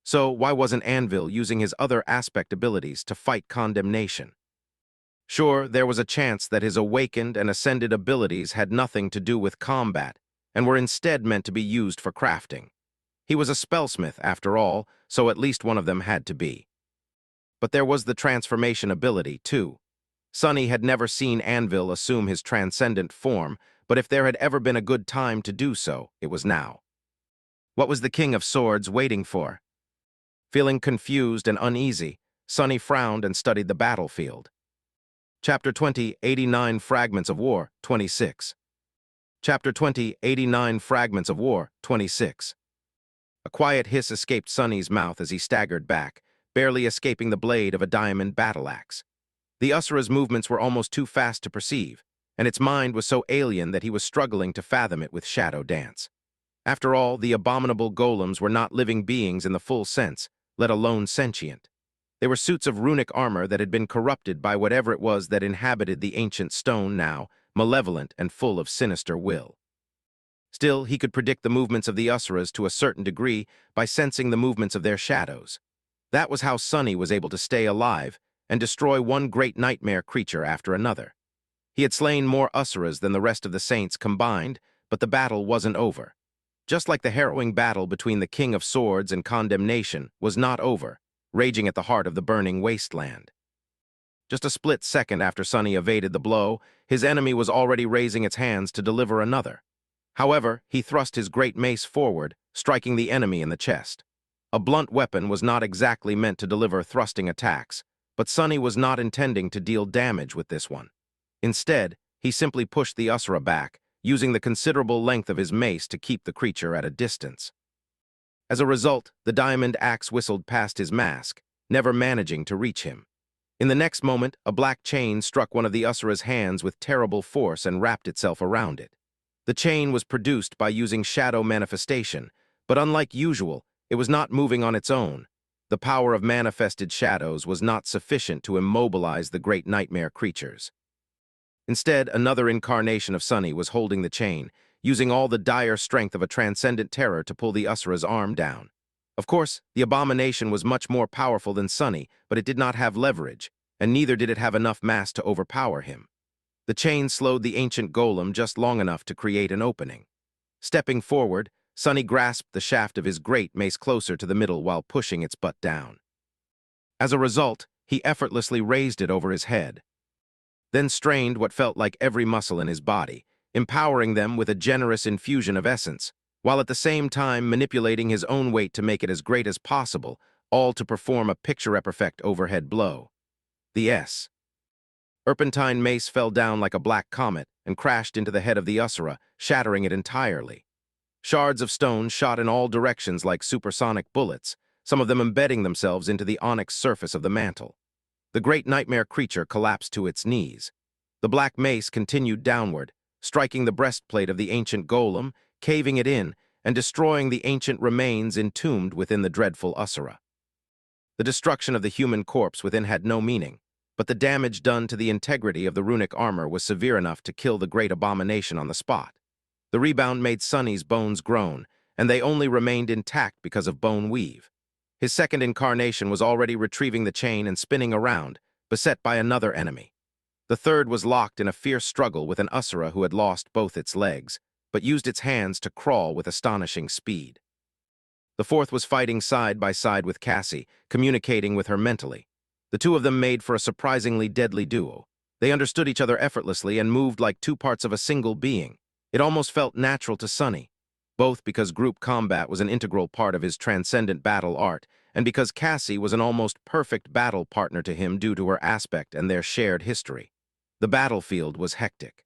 So why wasn't Anvil using his other aspect abilities to fight condemnation? Sure, there was a chance that his awakened and ascended abilities had nothing to do with combat and were instead meant to be used for crafting. He was a spellsmith, after all, so at least one of them had to be. But there was the transformation ability, too. Sonny had never seen Anvil assume his transcendent form, but if there had ever been a good time to do so, it was now. What was the King of Swords waiting for? Feeling confused and uneasy, Sonny frowned and studied the battlefield. Chapter 20, 89 Fragments of War, 26. Chapter 20, 89 Fragments of War, 26. A quiet hiss escaped Sonny's mouth as he staggered back, barely escaping the blade of a diamond battle-axe. The Usura's movements were almost too fast to perceive, and its mind was so alien that he was struggling to fathom it with shadow dance. After all, the abominable golems were not living beings in the full sense, let alone sentient. They were suits of runic armor that had been corrupted by whatever it was that inhabited the ancient stone now, malevolent and full of sinister will. Still, he could predict the movements of the Usuras to a certain degree by sensing the movements of their shadows. That was how Sonny was able to stay alive and destroy one great nightmare creature after another. He had slain more Usuras than the rest of the saints combined, but the battle wasn't over. Just like the harrowing battle between the King of Swords and Condemnation was not over, raging at the heart of the burning wasteland. Just a split second after Sonny evaded the blow, his enemy was already raising its hands to deliver another. However, he thrust his great mace forward, striking the enemy in the chest. A blunt weapon was not exactly meant to deliver thrusting attacks, but Sonny was not intending to deal damage with this one. Instead, he simply pushed the Usura back, using the considerable length of his mace to keep the creature at a distance. As a result, the diamond axe whistled past his mask, never managing to reach him. In the next moment, a black chain struck one of the Usura's hands with terrible force and wrapped itself around it. The chain was produced by using shadow manifestation, but unlike usual, it was not moving on its own. The power of manifested shadows was not sufficient to immobilize the great nightmare creatures. Instead, another incarnation of Sonny was holding the chain, using all the dire strength of a transcendent terror to pull the Usura's arm down. Of course, the abomination was much more powerful than Sonny, but it did not have leverage, and neither did it have enough mass to overpower him. The chain slowed the ancient golem just long enough to create an opening. Stepping forward, Sonny grasped the shaft of his great mace closer to the middle while pushing its butt down. As a result, he effortlessly raised it over his head, then strained what felt like every muscle in his body, empowering them with a generous infusion of essence, while at the same time manipulating his own weight to make it as great as possible, all to perform a picture-perfect overhead blow. The Serpentine mace fell down like a black comet and crashed into the head of the Usura, shattering it entirely. Shards of stone shot in all directions like supersonic bullets, some of them embedding themselves into the onyx surface of the mantle. The great nightmare creature collapsed to its knees. The black mace continued downward, striking the breastplate of the ancient golem, caving it in, and destroying the ancient remains entombed within the dreadful Usura. The destruction of the human corpse within had no meaning, but the damage done to the integrity of the runic armor was severe enough to kill the great abomination on the spot. The rebound made Sonny's bones groan, and they only remained intact because of bone weave. His second incarnation was already retrieving the chain and spinning around, beset by another enemy. The third was locked in a fierce struggle with an Usura who had lost both its legs, but used its hands to crawl with astonishing speed. The fourth was fighting side by side with Cassie, communicating with her mentally. The two of them made for a surprisingly deadly duo. They understood each other effortlessly and moved like two parts of a single being. It almost felt natural to Sonny, both because group combat was an integral part of his transcendent battle art, and because Cassie was an almost perfect battle partner to him due to her aspect and their shared history. The battlefield was hectic.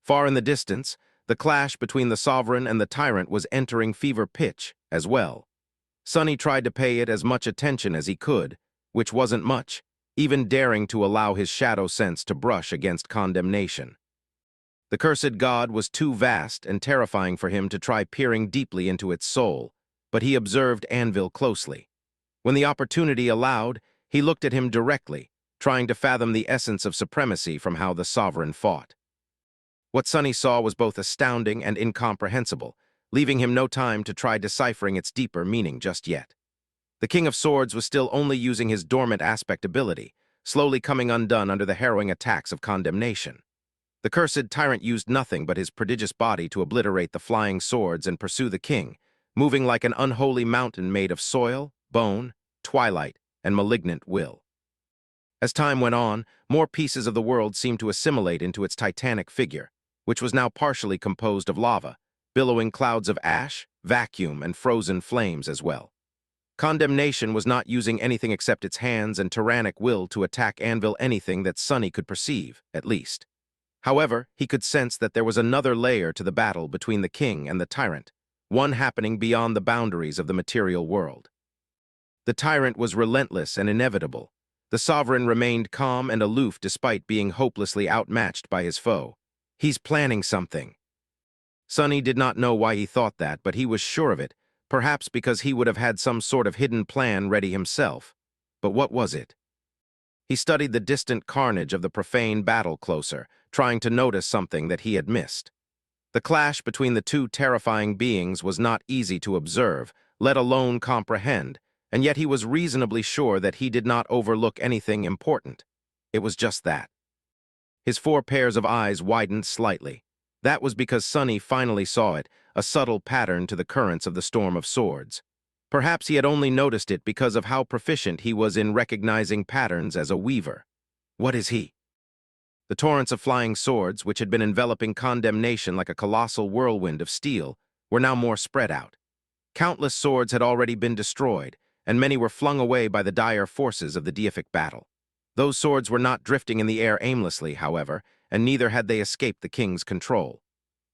Far in the distance, the clash between the sovereign and the tyrant was entering fever pitch as well. Sonny tried to pay it as much attention as he could, which wasn't much, even daring to allow his shadow sense to brush against condemnation. The cursed god was too vast and terrifying for him to try peering deeply into its soul, but he observed Anvil closely. When the opportunity allowed, he looked at him directly, trying to fathom the essence of supremacy from how the sovereign fought. What Sonny saw was both astounding and incomprehensible, leaving him no time to try deciphering its deeper meaning just yet. The King of Swords was still only using his dormant aspect ability, slowly coming undone under the harrowing attacks of condemnation. The cursed tyrant used nothing but his prodigious body to obliterate the flying swords and pursue the king, moving like an unholy mountain made of soil, bone, twilight, and malignant will. As time went on, more pieces of the world seemed to assimilate into its titanic figure, which was now partially composed of lava, billowing clouds of ash, vacuum, and frozen flames as well. Condemnation was not using anything except its hands and tyrannic will to attack Anvil anything that Sonny could perceive, at least. However, he could sense that there was another layer to the battle between the king and the tyrant, one happening beyond the boundaries of the material world. The tyrant was relentless and inevitable. The sovereign remained calm and aloof despite being hopelessly outmatched by his foe. He's planning something. Sonny did not know why he thought that, but he was sure of it, perhaps because he would have had some sort of hidden plan ready himself. But what was it? He studied the distant carnage of the profane battle closer, trying to notice something that he had missed. The clash between the two terrifying beings was not easy to observe, let alone comprehend, and yet he was reasonably sure that he did not overlook anything important. It was just that. His 4 pairs of eyes widened slightly. That was because Sonny finally saw it, a subtle pattern to the currents of the storm of swords. Perhaps he had only noticed it because of how proficient he was in recognizing patterns as a weaver. What is he? The torrents of flying swords, which had been enveloping condemnation like a colossal whirlwind of steel, were now more spread out. Countless swords had already been destroyed, and many were flung away by the dire forces of the deific battle. Those swords were not drifting in the air aimlessly, however, and neither had they escaped the king's control.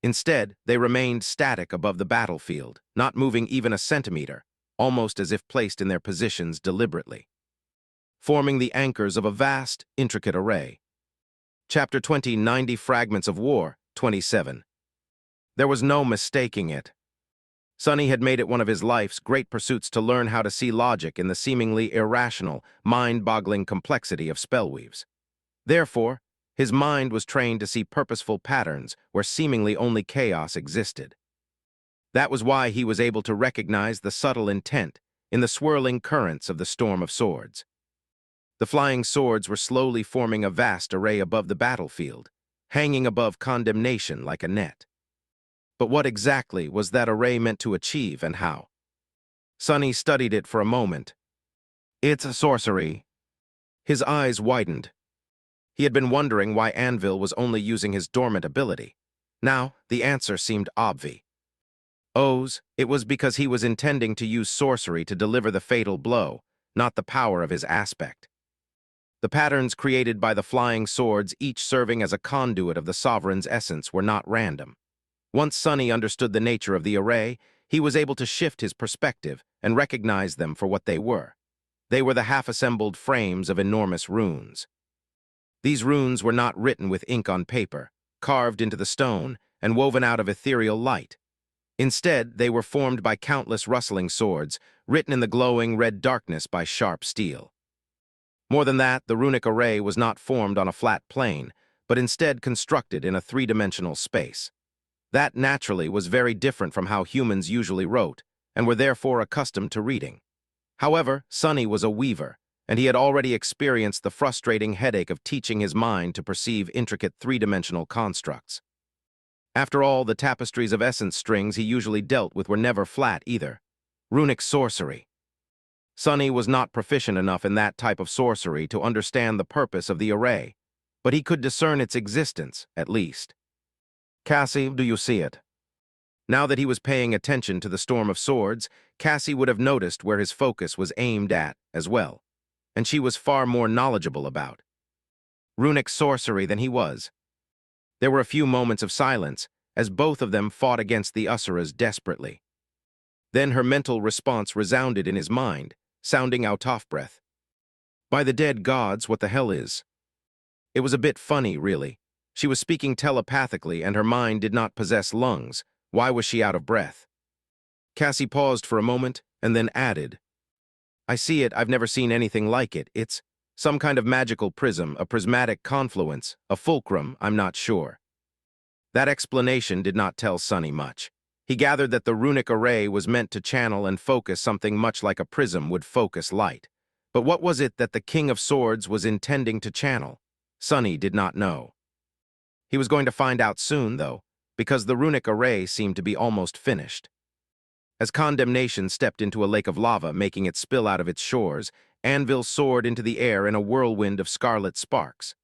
Instead, they remained static above the battlefield, not moving even a centimeter, almost as if placed in their positions deliberately, forming the anchors of a vast, intricate array. Chapter 20, 90 Fragments of War, 27. There was no mistaking it. Sonny had made it one of his life's great pursuits to learn how to see logic in the seemingly irrational, mind-boggling complexity of spellweaves. Therefore, his mind was trained to see purposeful patterns where seemingly only chaos existed. That was why he was able to recognize the subtle intent in the swirling currents of the storm of swords. The flying swords were slowly forming a vast array above the battlefield, hanging above condemnation like a net. But what exactly was that array meant to achieve, and how? Sonny studied it for a moment. It's a sorcery. His eyes widened. He had been wondering why Anvil was only using his dormant ability. Now, the answer seemed obvious. It was because he was intending to use sorcery to deliver the fatal blow, not the power of his aspect. The patterns created by the flying swords, each serving as a conduit of the sovereign's essence, were not random. Once Sonny understood the nature of the array, he was able to shift his perspective and recognize them for what they were. They were the half-assembled frames of enormous runes. These runes were not written with ink on paper, carved into the stone, and woven out of ethereal light. Instead, they were formed by countless rustling swords, written in the glowing red darkness by sharp steel. More than that, the runic array was not formed on a flat plane, but instead constructed in a 3-dimensional space. That, naturally, was very different from how humans usually wrote, and were therefore accustomed to reading. However, Sonny was a weaver, and he had already experienced the frustrating headache of teaching his mind to perceive intricate 3-dimensional constructs. After all, the tapestries of essence strings he usually dealt with were never flat either. Runic sorcery. Sonny was not proficient enough in that type of sorcery to understand the purpose of the array, but he could discern its existence, at least. Cassie, do you see it? Now that he was paying attention to the storm of swords, Cassie would have noticed where his focus was aimed at as well, and she was far more knowledgeable about runic sorcery than he was. There were a few moments of silence as both of them fought against the Usuras desperately. Then her mental response resounded in his mind, sounding out of breath. By the dead gods, what the hell is? It was a bit funny, really. She was speaking telepathically and her mind did not possess lungs. Why was she out of breath? Cassie paused for a moment and then added, I see it, I've never seen anything like it. It's some kind of magical prism, a prismatic confluence, a fulcrum, I'm not sure. That explanation did not tell Sonny much. He gathered that the runic array was meant to channel and focus something much like a prism would focus light. But what was it that the King of Swords was intending to channel? Sonny did not know. He was going to find out soon, though, because the runic array seemed to be almost finished. As condemnation stepped into a lake of lava, making it spill out of its shores, Anvil soared into the air in a whirlwind of scarlet sparks.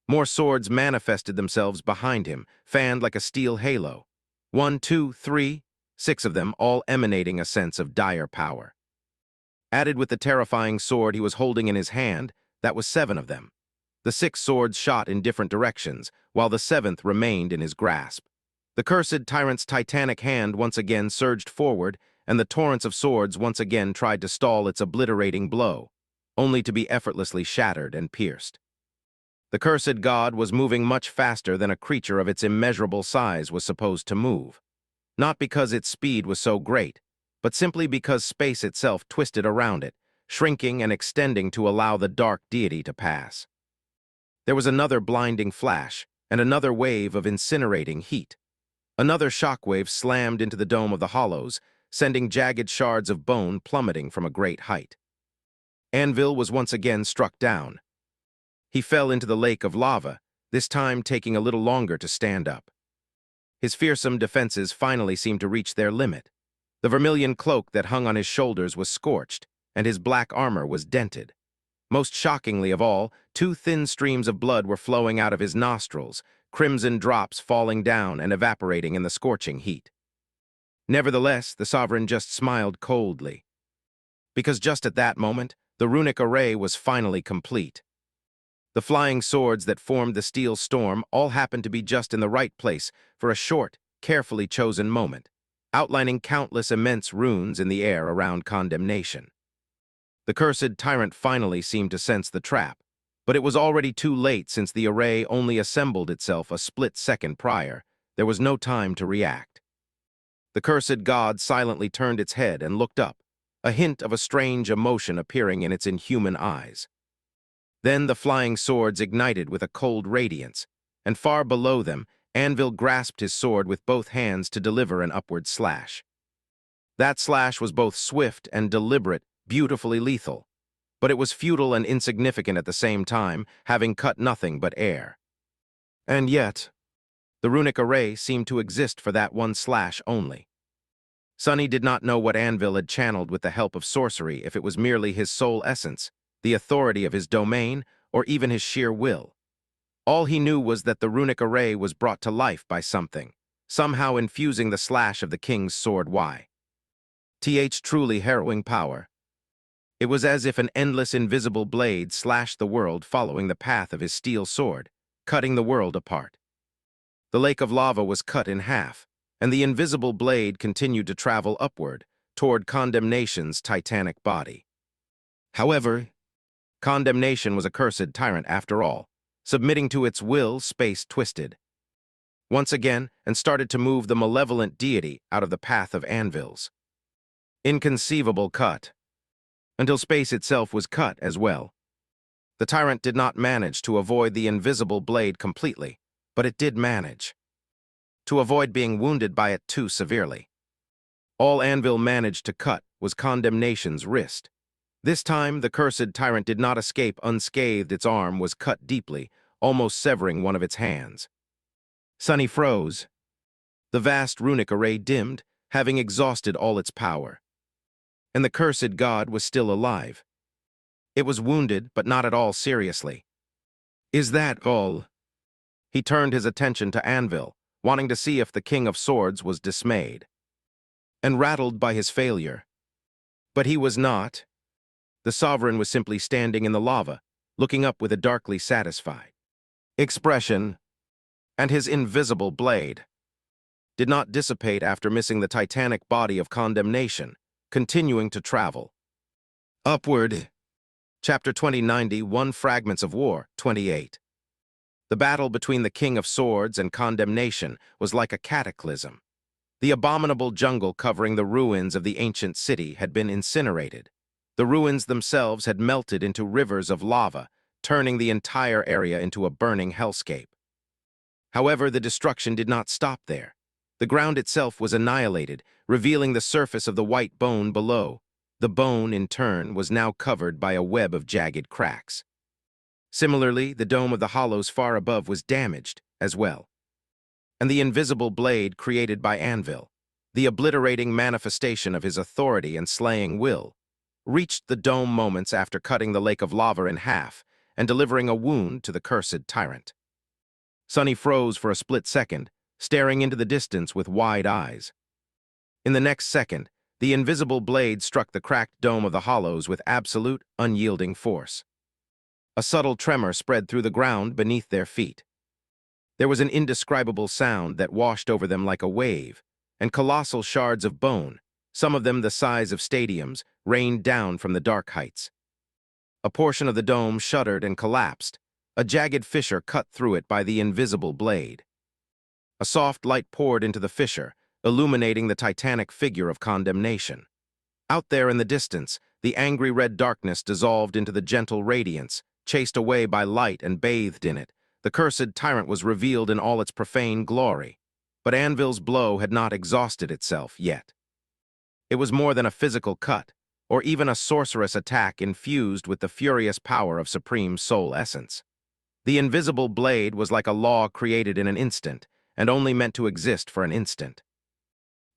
More swords manifested themselves behind him, fanned like a steel halo. 1, 2, 3, 6 of them, all emanating a sense of dire power. Added with the terrifying sword he was holding in his hand, that was 7 of them. The 6 swords shot in different directions, while the 7th remained in his grasp. The cursed tyrant's titanic hand once again surged forward, and the torrents of swords once again tried to stall its obliterating blow, only to be effortlessly shattered and pierced. The cursed god was moving much faster than a creature of its immeasurable size was supposed to move, not because its speed was so great, but simply because space itself twisted around it, shrinking and extending to allow the dark deity to pass. There was another blinding flash, and another wave of incinerating heat. Another shockwave slammed into the dome of the hollows, sending jagged shards of bone plummeting from a great height. Anvil was once again struck down. He fell into the lake of lava, this time taking a little longer to stand up. His fearsome defenses finally seemed to reach their limit. The vermilion cloak that hung on his shoulders was scorched, and his black armor was dented. Most shockingly of all, 2 thin streams of blood were flowing out of his nostrils, crimson drops falling down and evaporating in the scorching heat. Nevertheless, the sovereign just smiled coldly, because just at that moment, the runic array was finally complete. The flying swords that formed the steel storm all happened to be just in the right place for a short, carefully chosen moment, outlining countless immense runes in the air around condemnation. The cursed tyrant finally seemed to sense the trap, but it was already too late since the array only assembled itself a split second prior. There was no time to react. The cursed god silently turned its head and looked up, a hint of a strange emotion appearing in its inhuman eyes. Then the flying swords ignited with a cold radiance, and far below them, Anvil grasped his sword with both hands to deliver an upward slash. That slash was both swift and deliberate, beautifully lethal, but it was futile and insignificant at the same time, having cut nothing but air. And yet, the runic array seemed to exist for that one slash only. Sunny did not know what Anvil had channeled with the help of sorcery, if it was merely his soul essence, the authority of his domain, or even his sheer will. All he knew was that the runic array was brought to life by something, somehow infusing the slash of the king's sword. Truly harrowing power. It was as if an endless invisible blade slashed the world following the path of his steel sword, cutting the world apart. The lake of lava was cut in half, and the invisible blade continued to travel upward, toward Condemnation's titanic body. However, Condemnation was a cursed tyrant after all, submitting to its will, space twisted once again and started to move the malevolent deity out of the path of Anvil's inconceivable cut, until space itself was cut as well. The tyrant did not manage to avoid the invisible blade completely, but it did manage to avoid being wounded by it too severely. All Anvil managed to cut was Condemnation's wrist. This time, the cursed tyrant did not escape unscathed. Its arm was cut deeply, almost severing one of its hands. Sunny froze. The vast runic array dimmed, having exhausted all its power. And the cursed god was still alive. It was wounded, but not at all seriously. Is that all? He turned his attention to Anvil, wanting to see if the King of Swords was dismayed and rattled by his failure. But he was not. The sovereign was simply standing in the lava, looking up with a darkly satisfied expression, and his invisible blade did not dissipate after missing the titanic body of Condemnation, continuing to travel upward. Chapter 2091, Fragments of War, 28. The battle between the King of Swords and Condemnation was like a cataclysm. The abominable jungle covering the ruins of the ancient city had been incinerated. The ruins themselves had melted into rivers of lava, turning the entire area into a burning hellscape. However, the destruction did not stop there. The ground itself was annihilated, revealing the surface of the white bone below. The bone, in turn, was now covered by a web of jagged cracks. Similarly, the dome of the hollows far above was damaged as well. And the invisible blade created by Anvil, the obliterating manifestation of his authority and slaying will, reached the dome moments after cutting the lake of lava in half and delivering a wound to the cursed tyrant. Sunny froze for a split second, staring into the distance with wide eyes. In the next second, the invisible blade struck the cracked dome of the hollows with absolute, unyielding force. A subtle tremor spread through the ground beneath their feet. There was an indescribable sound that washed over them like a wave, and colossal shards of bone, some of them the size of stadiums, rained down from the dark heights. A portion of the dome shuddered and collapsed, a jagged fissure cut through it by the invisible blade. A soft light poured into the fissure, illuminating the titanic figure of condemnation. Out there in the distance, the angry red darkness dissolved into the gentle radiance, chased away by light and bathed in it. The cursed tyrant was revealed in all its profane glory. But Anvil's blow had not exhausted itself yet. It was more than a physical cut, or even a sorcerous attack infused with the furious power of supreme soul essence. The invisible blade was like a law created in an instant, and only meant to exist for an instant.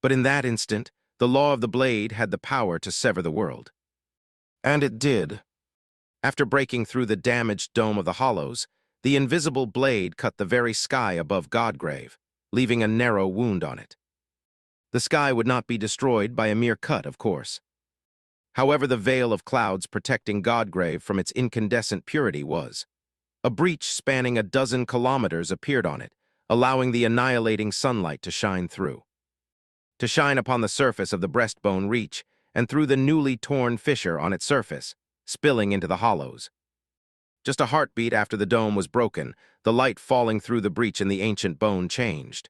But in that instant, the law of the blade had the power to sever the world. And it did. After breaking through the damaged dome of the hollows, the invisible blade cut the very sky above Godgrave, leaving a narrow wound on it. The sky would not be destroyed by a mere cut, of course. However, the veil of clouds protecting Godgrave from its incandescent purity was. A breach spanning a dozen kilometers appeared on it, allowing the annihilating sunlight to shine through. To shine upon the surface of the breastbone reach, and through the newly torn fissure on its surface, spilling into the hollows. Just a heartbeat after the dome was broken, the light falling through the breach in the ancient bone changed.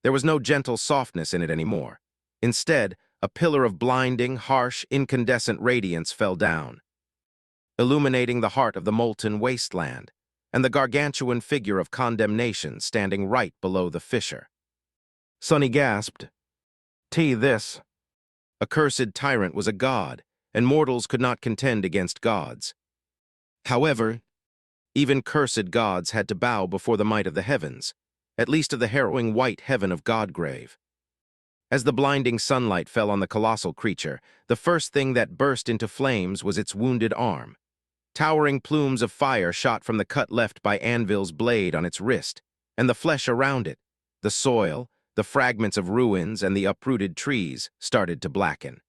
There was no gentle softness in it anymore. Instead, a pillar of blinding, harsh, incandescent radiance fell down, illuminating the heart of the molten wasteland, and the gargantuan figure of condemnation standing right below the fissure. Sonny gasped. This. A cursed tyrant was a god, and mortals could not contend against gods. However, even cursed gods had to bow before the might of the heavens, at least of the harrowing white heaven of Godgrave. As the blinding sunlight fell on the colossal creature, the first thing that burst into flames was its wounded arm. Towering plumes of fire shot from the cut left by Anvil's blade on its wrist, and the flesh around it, the soil, the fragments of ruins, and the uprooted trees started to blacken.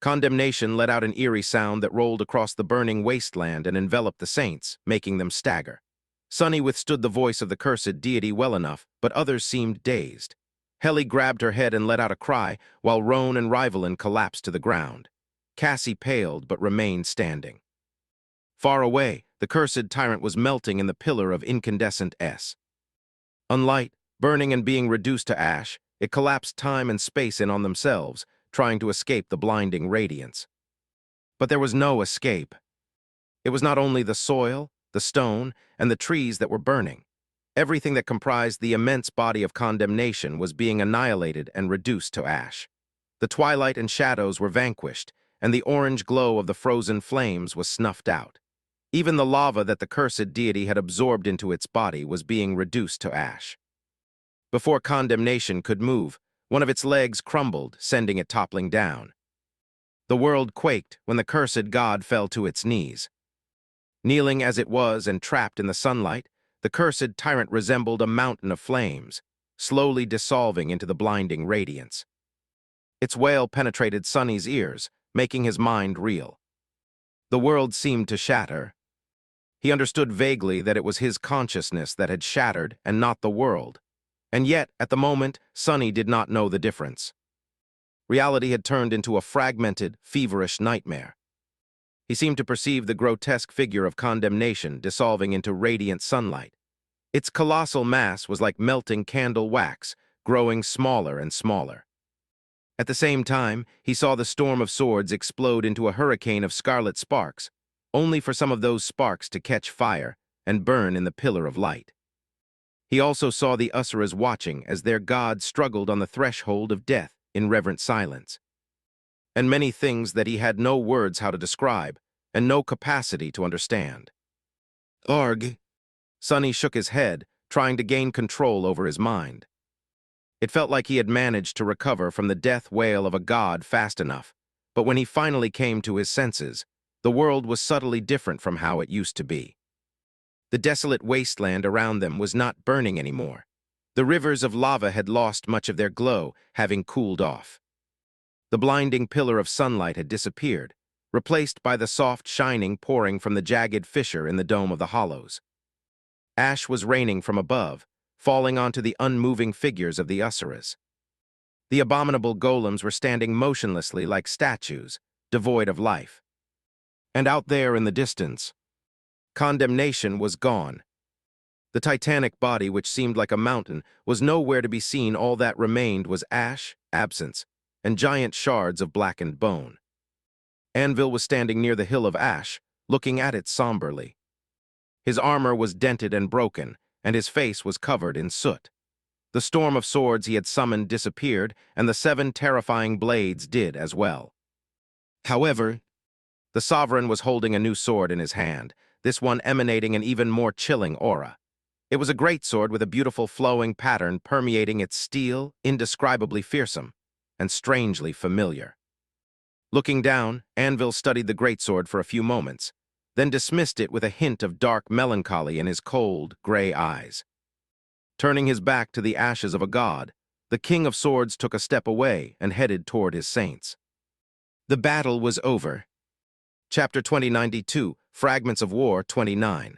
Condemnation let out an eerie sound that rolled across the burning wasteland and enveloped the saints, making them stagger. Sonny withstood the voice of the cursed deity well enough, but others seemed dazed. Helly grabbed her head and let out a cry, while Roan and Rivalin collapsed to the ground. Cassie paled but remained standing. Far away, the cursed tyrant was melting in the pillar of incandescent S. Unlight, burning and being reduced to ash, it collapsed time and space in on themselves, trying to escape the blinding radiance. But there was no escape. It was not only the soil, the stone, and the trees that were burning. Everything that comprised the immense body of condemnation was being annihilated and reduced to ash. The twilight and shadows were vanquished, and the orange glow of the frozen flames was snuffed out. Even the lava that the cursed deity had absorbed into its body was being reduced to ash. Before condemnation could move, one of its legs crumbled, sending it toppling down. The world quaked when the cursed god fell to its knees. Kneeling as it was and trapped in the sunlight, the cursed tyrant resembled a mountain of flames, slowly dissolving into the blinding radiance. Its wail penetrated Sonny's ears, making his mind reel. The world seemed to shatter. He understood vaguely that it was his consciousness that had shattered and not the world. And yet, at the moment, Sonny did not know the difference. Reality had turned into a fragmented, feverish nightmare. He seemed to perceive the grotesque figure of condemnation dissolving into radiant sunlight. Its colossal mass was like melting candle wax, growing smaller and smaller. At the same time, he saw the storm of swords explode into a hurricane of scarlet sparks, only for some of those sparks to catch fire and burn in the pillar of light. He also saw the Usuras watching as their god struggled on the threshold of death in reverent silence. And many things that he had no words how to describe, and no capacity to understand. Arg! Sonny shook his head, trying to gain control over his mind. It felt like he had managed to recover from the death wail of a god fast enough, but when he finally came to his senses, the world was subtly different from how it used to be. The desolate wasteland around them was not burning anymore. The rivers of lava had lost much of their glow, having cooled off. The blinding pillar of sunlight had disappeared, replaced by the soft shining pouring from the jagged fissure in the dome of the hollows. Ash was raining from above, falling onto the unmoving figures of the Usuras. The abominable golems were standing motionlessly like statues, devoid of life. And out there in the distance, condemnation was gone. The titanic body, which seemed like a mountain, was nowhere to be seen. All that remained was ash, absence, and giant shards of blackened bone. Anvil was standing near the hill of ash, looking at it somberly. His armor was dented and broken, and his face was covered in soot. The storm of swords he had summoned disappeared, and the 7 terrifying blades did as well. However, the sovereign was holding a new sword in his hand, this one emanating an even more chilling aura. It was a great sword with a beautiful flowing pattern permeating its steel, indescribably fearsome, and strangely familiar. Looking down, Anvil studied the greatsword for a few moments, then dismissed it with a hint of dark melancholy in his cold, gray eyes. Turning his back to the ashes of a god, the King of Swords took a step away and headed toward his saints. The battle was over. Chapter 2092, Fragments of War 29.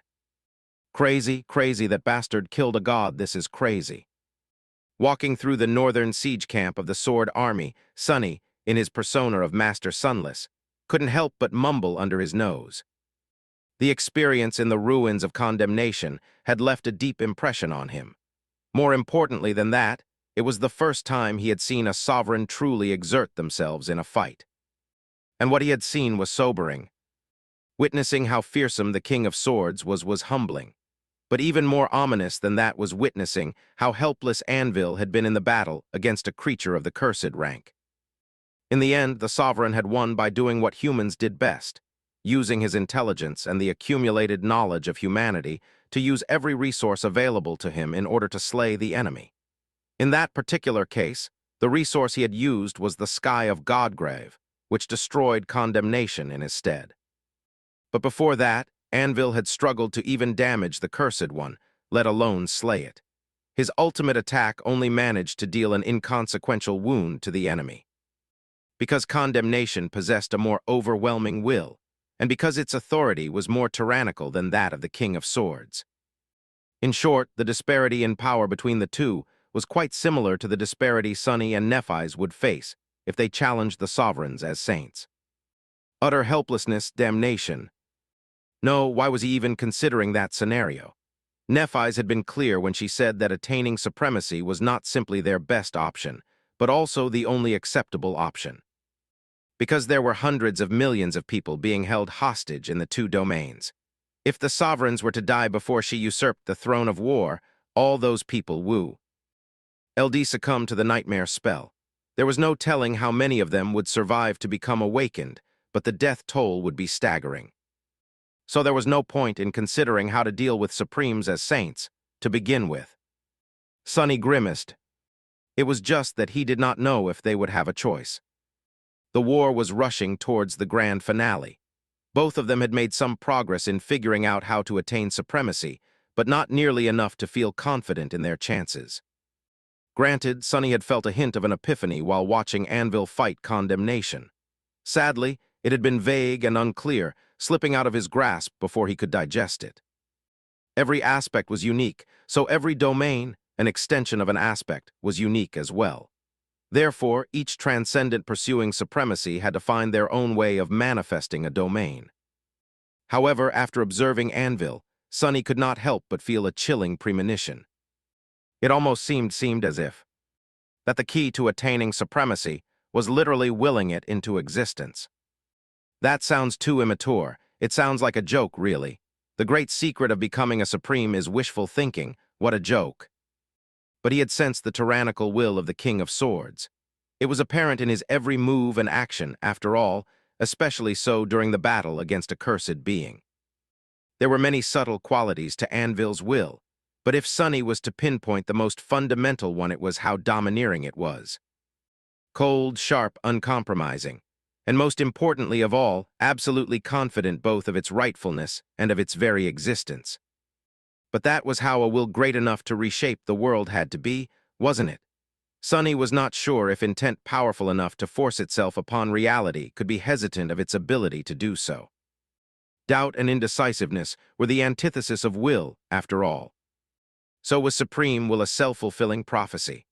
Crazy, crazy that bastard killed a god, this is crazy. Walking through the northern siege camp of the Sword Army, Sunny, in his persona of Master Sunless, couldn't help but mumble under his nose. The experience in the ruins of condemnation had left a deep impression on him. More importantly than that, it was the first time he had seen a sovereign truly exert themselves in a fight. And what he had seen was sobering. Witnessing how fearsome the King of Swords was humbling. But even more ominous than that was witnessing how helpless Anvil had been in the battle against a creature of the cursed rank. In the end, the sovereign had won by doing what humans did best, using his intelligence and the accumulated knowledge of humanity to use every resource available to him in order to slay the enemy. In that particular case, the resource he had used was the Sky of Godgrave, which destroyed condemnation in his stead. But before that, Anvil had struggled to even damage the Cursed One, let alone slay it. His ultimate attack only managed to deal an inconsequential wound to the enemy. Because condemnation possessed a more overwhelming will, and because its authority was more tyrannical than that of the King of Swords. In short, the disparity in power between the two was quite similar to the disparity Sunny and Nephis would face if they challenged the sovereigns as saints. Utter helplessness, damnation. No, why was he even considering that scenario? Nephis had been clear when she said that attaining supremacy was not simply their best option, but also the only acceptable option. Because there were hundreds of millions of people being held hostage in the two domains. If the sovereigns were to die before she usurped the throne of war, all those people LD succumbed to the nightmare spell. There was no telling how many of them would survive to become awakened, but the death toll would be staggering. So there was no point in considering how to deal with Supremes as saints, to begin with. Sunny grimaced. It was just that he did not know if they would have a choice. The war was rushing towards the grand finale. Both of them had made some progress in figuring out how to attain supremacy, but not nearly enough to feel confident in their chances. Granted, Sunny had felt a hint of an epiphany while watching Anvil fight condemnation. Sadly, it had been vague and unclear, slipping out of his grasp before he could digest it. Every aspect was unique, so every domain, an extension of an aspect, was unique as well. Therefore, each transcendent pursuing supremacy had to find their own way of manifesting a domain. However, after observing Anvil, Sunny could not help but feel a chilling premonition. It almost seemed as if that the key to attaining supremacy was literally willing it into existence. That sounds too immature. It sounds like a joke, really. The great secret of becoming a supreme is wishful thinking. What a joke. But he had sensed the tyrannical will of the King of Swords. It was apparent in his every move and action, after all, especially so during the battle against a cursed being. There were many subtle qualities to Anvil's will, but if Sunny was to pinpoint the most fundamental one, it was how domineering it was. Cold, sharp, uncompromising, and most importantly of all, absolutely confident both of its rightfulness and of its very existence. But that was how a will great enough to reshape the world had to be, wasn't it? Sonny was not sure if intent powerful enough to force itself upon reality could be hesitant of its ability to do so. Doubt and indecisiveness were the antithesis of will, after all. So was supreme will a self-fulfilling prophecy,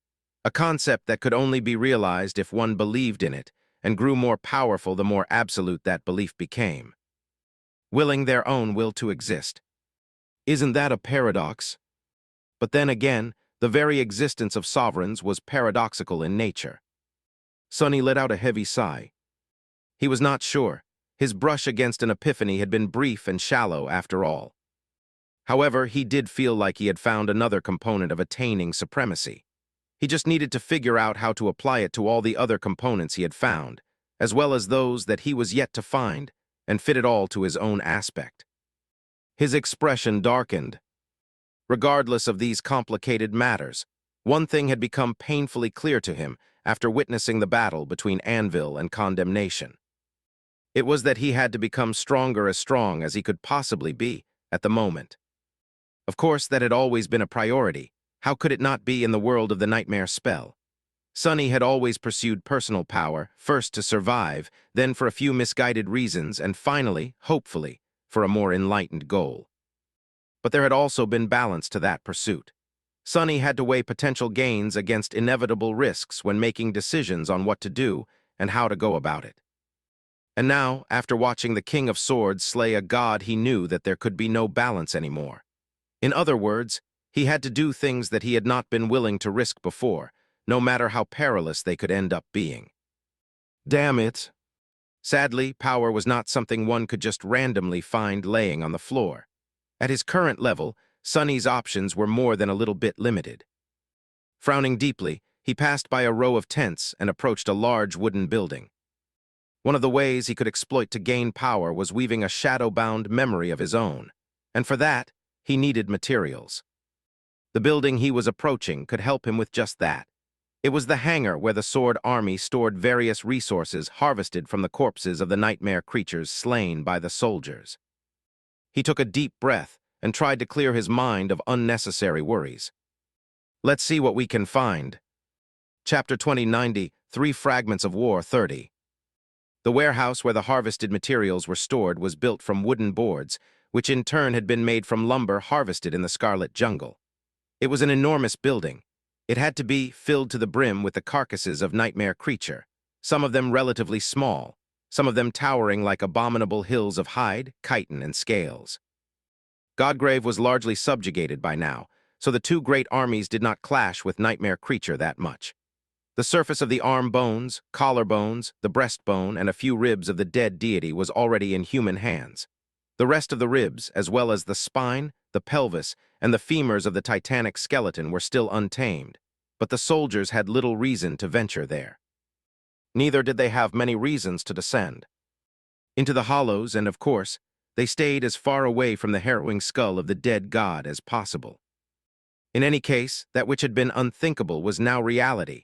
a concept that could only be realized if one believed in it, and grew more powerful the more absolute that belief became. Willing their own will to exist. Isn't that a paradox? But then again, the very existence of sovereigns was paradoxical in nature. Sonny let out a heavy sigh. He was not sure. His brush against an epiphany had been brief and shallow after all. However, he did feel like he had found another component of attaining supremacy. He just needed to figure out how to apply it to all the other components he had found, as well as those that he was yet to find, and fit it all to his own aspect. His expression darkened. Regardless of these complicated matters, one thing had become painfully clear to him after witnessing the battle between anvil and condemnation. It was that he had to become stronger as strong as he could possibly be at the moment. Of course, that had always been a priority. How could it not be in the world of the nightmare spell? Sonny had always pursued personal power, first to survive, then for a few misguided reasons, and finally, hopefully, for a more enlightened goal. But there had also been balance to that pursuit. Sonny had to weigh potential gains against inevitable risks when making decisions on what to do and how to go about it. And now, after watching the King of Swords slay a god, he knew that there could be no balance anymore. In other words, he had to do things that he had not been willing to risk before, no matter how perilous they could end up being. Damn it! Sadly, power was not something one could just randomly find laying on the floor. At his current level, Sonny's options were more than a little bit limited. Frowning deeply, he passed by a row of tents and approached a large wooden building. One of the ways he could exploit to gain power was weaving a shadow-bound memory of his own, and for that, he needed materials. The building he was approaching could help him with just that. It was the hangar where the Sword Army stored various resources harvested from the corpses of the nightmare creatures slain by the soldiers. He took a deep breath and tried to clear his mind of unnecessary worries. Let's see what we can find. Chapter 2090, 3 Fragments of War 30. The warehouse where the harvested materials were stored was built from wooden boards, which in turn had been made from lumber harvested in the Scarlet Jungle. It was an enormous building. It had to be filled to the brim with the carcasses of nightmare creature, some of them relatively small, some of them towering like abominable hills of hide, chitin, and scales. Godgrave was largely subjugated by now, so the two great armies did not clash with nightmare creature that much. The surface of the arm bones, collar bones, the breastbone, and a few ribs of the dead deity was already in human hands. The rest of the ribs, as well as the spine, the pelvis, and the femurs of the titanic skeleton were still untamed, but the soldiers had little reason to venture there. Neither did they have many reasons to descend. Into the hollows, and of course, they stayed as far away from the harrowing skull of the dead god as possible. In any case, that which had been unthinkable was now reality.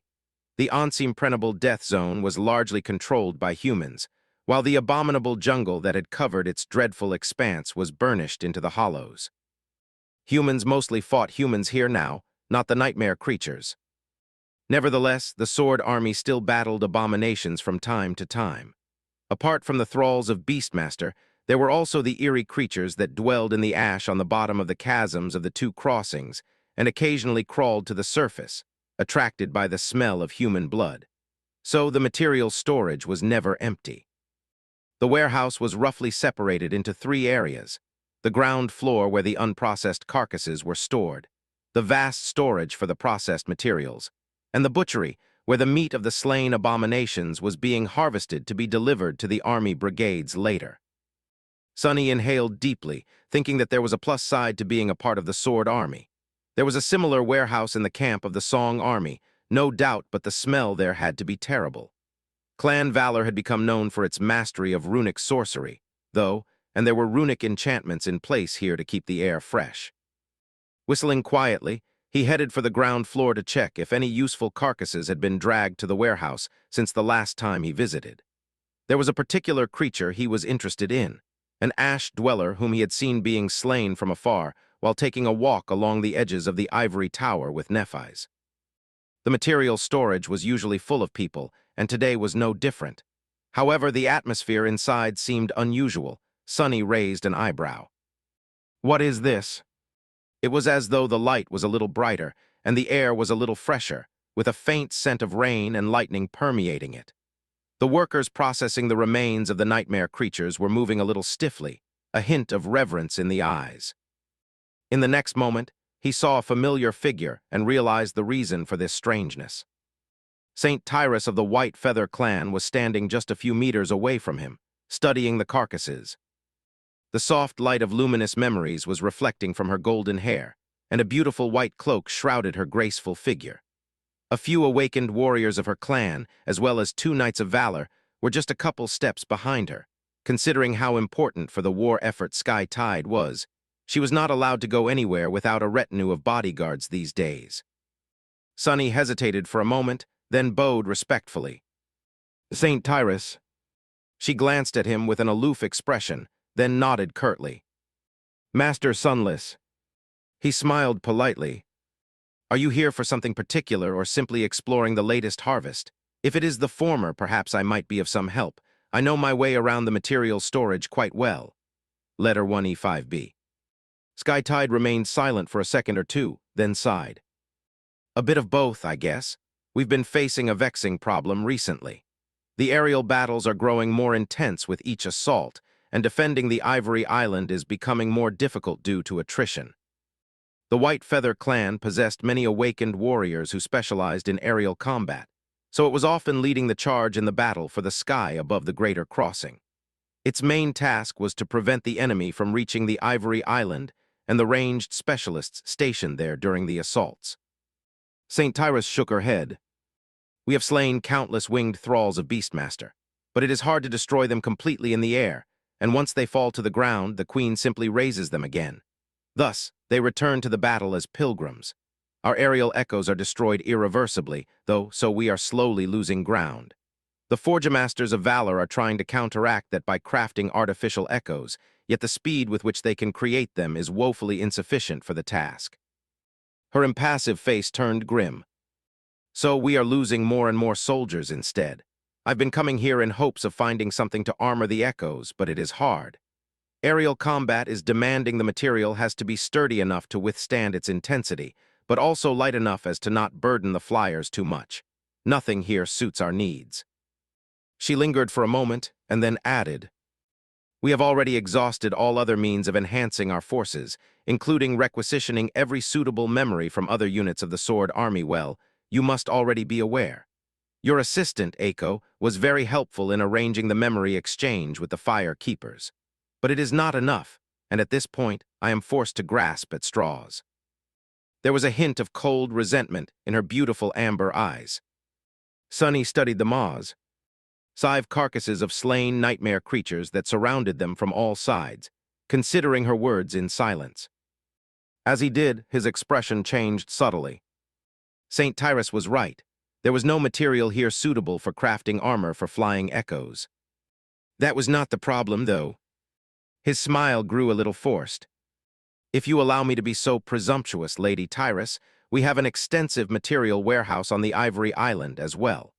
The once-impregnable death zone was largely controlled by humans, while the abominable jungle that had covered its dreadful expanse was burnished into the hollows. Humans mostly fought humans here now, not the nightmare creatures. Nevertheless, the Sword Army still battled abominations from time to time. Apart from the thralls of Beastmaster, there were also the eerie creatures that dwelled in the ash on the bottom of the chasms of the two crossings and occasionally crawled to the surface, attracted by the smell of human blood. So the material storage was never empty. The warehouse was roughly separated into 3 areas: the ground floor where the unprocessed carcasses were stored, the vast storage for the processed materials, and the butchery where the meat of the slain abominations was being harvested to be delivered to the army brigades later. Sonny inhaled deeply, thinking that there was a plus side to being a part of the Sword Army. There was a similar warehouse in the camp of the Song Army, no doubt, but the smell there had to be terrible. Clan Valor had become known for its mastery of runic sorcery, though, and there were runic enchantments in place here to keep the air fresh. Whistling quietly, he headed for the ground floor to check if any useful carcasses had been dragged to the warehouse since the last time he visited. There was a particular creature he was interested in, an ash dweller whom he had seen being slain from afar while taking a walk along the edges of the ivory tower with Nephis. The material storage was usually full of people, and today was no different. However, the atmosphere inside seemed unusual. Sunny raised an eyebrow. "What is this?" It was as though the light was a little brighter, and the air was a little fresher, with a faint scent of rain and lightning permeating it. The workers processing the remains of the nightmare creatures were moving a little stiffly, a hint of reverence in the eyes. In the next moment, he saw a familiar figure and realized the reason for this strangeness. Saint Tyrus of the White Feather clan was standing just a few meters away from him, studying the carcasses. The soft light of luminous memories was reflecting from her golden hair, and a beautiful white cloak shrouded her graceful figure. A few awakened warriors of her clan, as well as 2 knights of valor, were just a couple steps behind her. Considering how important for the war effort Sky Tide was, she was not allowed to go anywhere without a retinue of bodyguards these days. Sunny hesitated for a moment, then bowed respectfully. "Saint Tyrus." She glanced at him with an aloof expression, then nodded curtly. "Master Sunless." He smiled politely. "Are you here for something particular or simply exploring the latest harvest? If it is the former, perhaps I might be of some help. I know my way around the material storage quite well." Letter 1E5B. Skytide remained silent for a second or two, then sighed. "A bit of both, I guess. We've been facing a vexing problem recently. The aerial battles are growing more intense with each assault, and defending the Ivory Island is becoming more difficult due to attrition. The White Feather clan possessed many awakened warriors who specialized in aerial combat, so it was often leading the charge in the battle for the sky above the Greater Crossing. Its main task was to prevent the enemy from reaching the Ivory Island and the ranged specialists stationed there during the assaults." St. Tyrus shook her head. "We have slain countless winged thralls of Beastmaster, but it is hard to destroy them completely in the air, and once they fall to the ground, the Queen simply raises them again. Thus, they return to the battle as pilgrims. Our aerial echoes are destroyed irreversibly, though, so we are slowly losing ground. The Forgemasters of Valor are trying to counteract that by crafting artificial echoes, yet the speed with which they can create them is woefully insufficient for the task." Her impassive face turned grim. "So we are losing more and more soldiers instead. I've been coming here in hopes of finding something to armor the echoes, but it is hard. Aerial combat is demanding the material has to be sturdy enough to withstand its intensity, but also light enough as to not burden the flyers too much. Nothing here suits our needs." She lingered for a moment and then added, "We have already exhausted all other means of enhancing our forces, including requisitioning every suitable memory from other units of the Sword Army. Well, you must already be aware. Your assistant, Aiko, was very helpful in arranging the memory exchange with the Fire Keepers. But it is not enough, and at this point, I am forced to grasp at straws." There was a hint of cold resentment in her beautiful amber eyes. Sunny studied the maws, 5 carcasses of slain nightmare creatures that surrounded them from all sides, considering her words in silence. As he did, his expression changed subtly. St. Tyrus was right. There was no material here suitable for crafting armor for flying echoes. That was not the problem, though. His smile grew a little forced. "If you allow me to be so presumptuous, Lady Tyrus, we have an extensive material warehouse on the Ivory Island as well.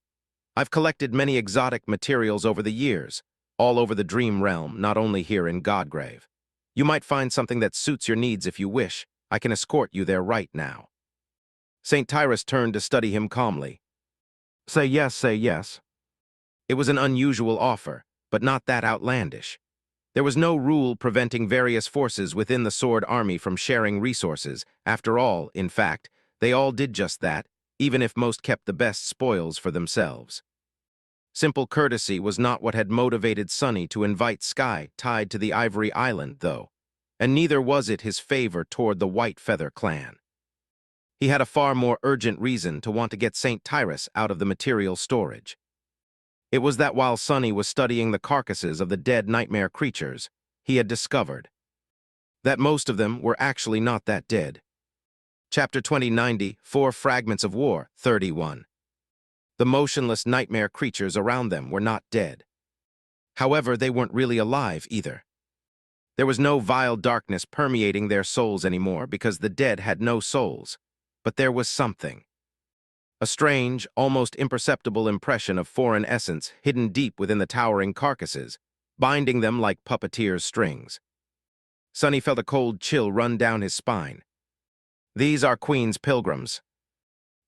I've collected many exotic materials over the years, all over the Dream Realm, not only here in Godgrave. You might find something that suits your needs if you wish. I can escort you there right now." St. Tyrus turned to study him calmly. "Say yes, say yes." It was an unusual offer, but not that outlandish. There was no rule preventing various forces within the Sword Army from sharing resources. After all, in fact, they all did just that, even if most kept the best spoils for themselves. Simple courtesy was not what had motivated Sunny to invite Sky Tide to the Ivory Island, though, and neither was it his favor toward the White Feather clan. He had a far more urgent reason to want to get St. Tyrus out of the material storage. It was that while Sunny was studying the carcasses of the dead nightmare creatures, he had discovered that most of them were actually not that dead. Chapter 2090, 4 Fragments of War, 31. The motionless nightmare creatures around them were not dead. However, they weren't really alive either. There was no vile darkness permeating their souls anymore because the dead had no souls. But there was something. a strange, almost imperceptible impression of foreign essence hidden deep within the towering carcasses, binding them like puppeteers' strings. Sonny felt a cold chill run down his spine. These are Queen's pilgrims.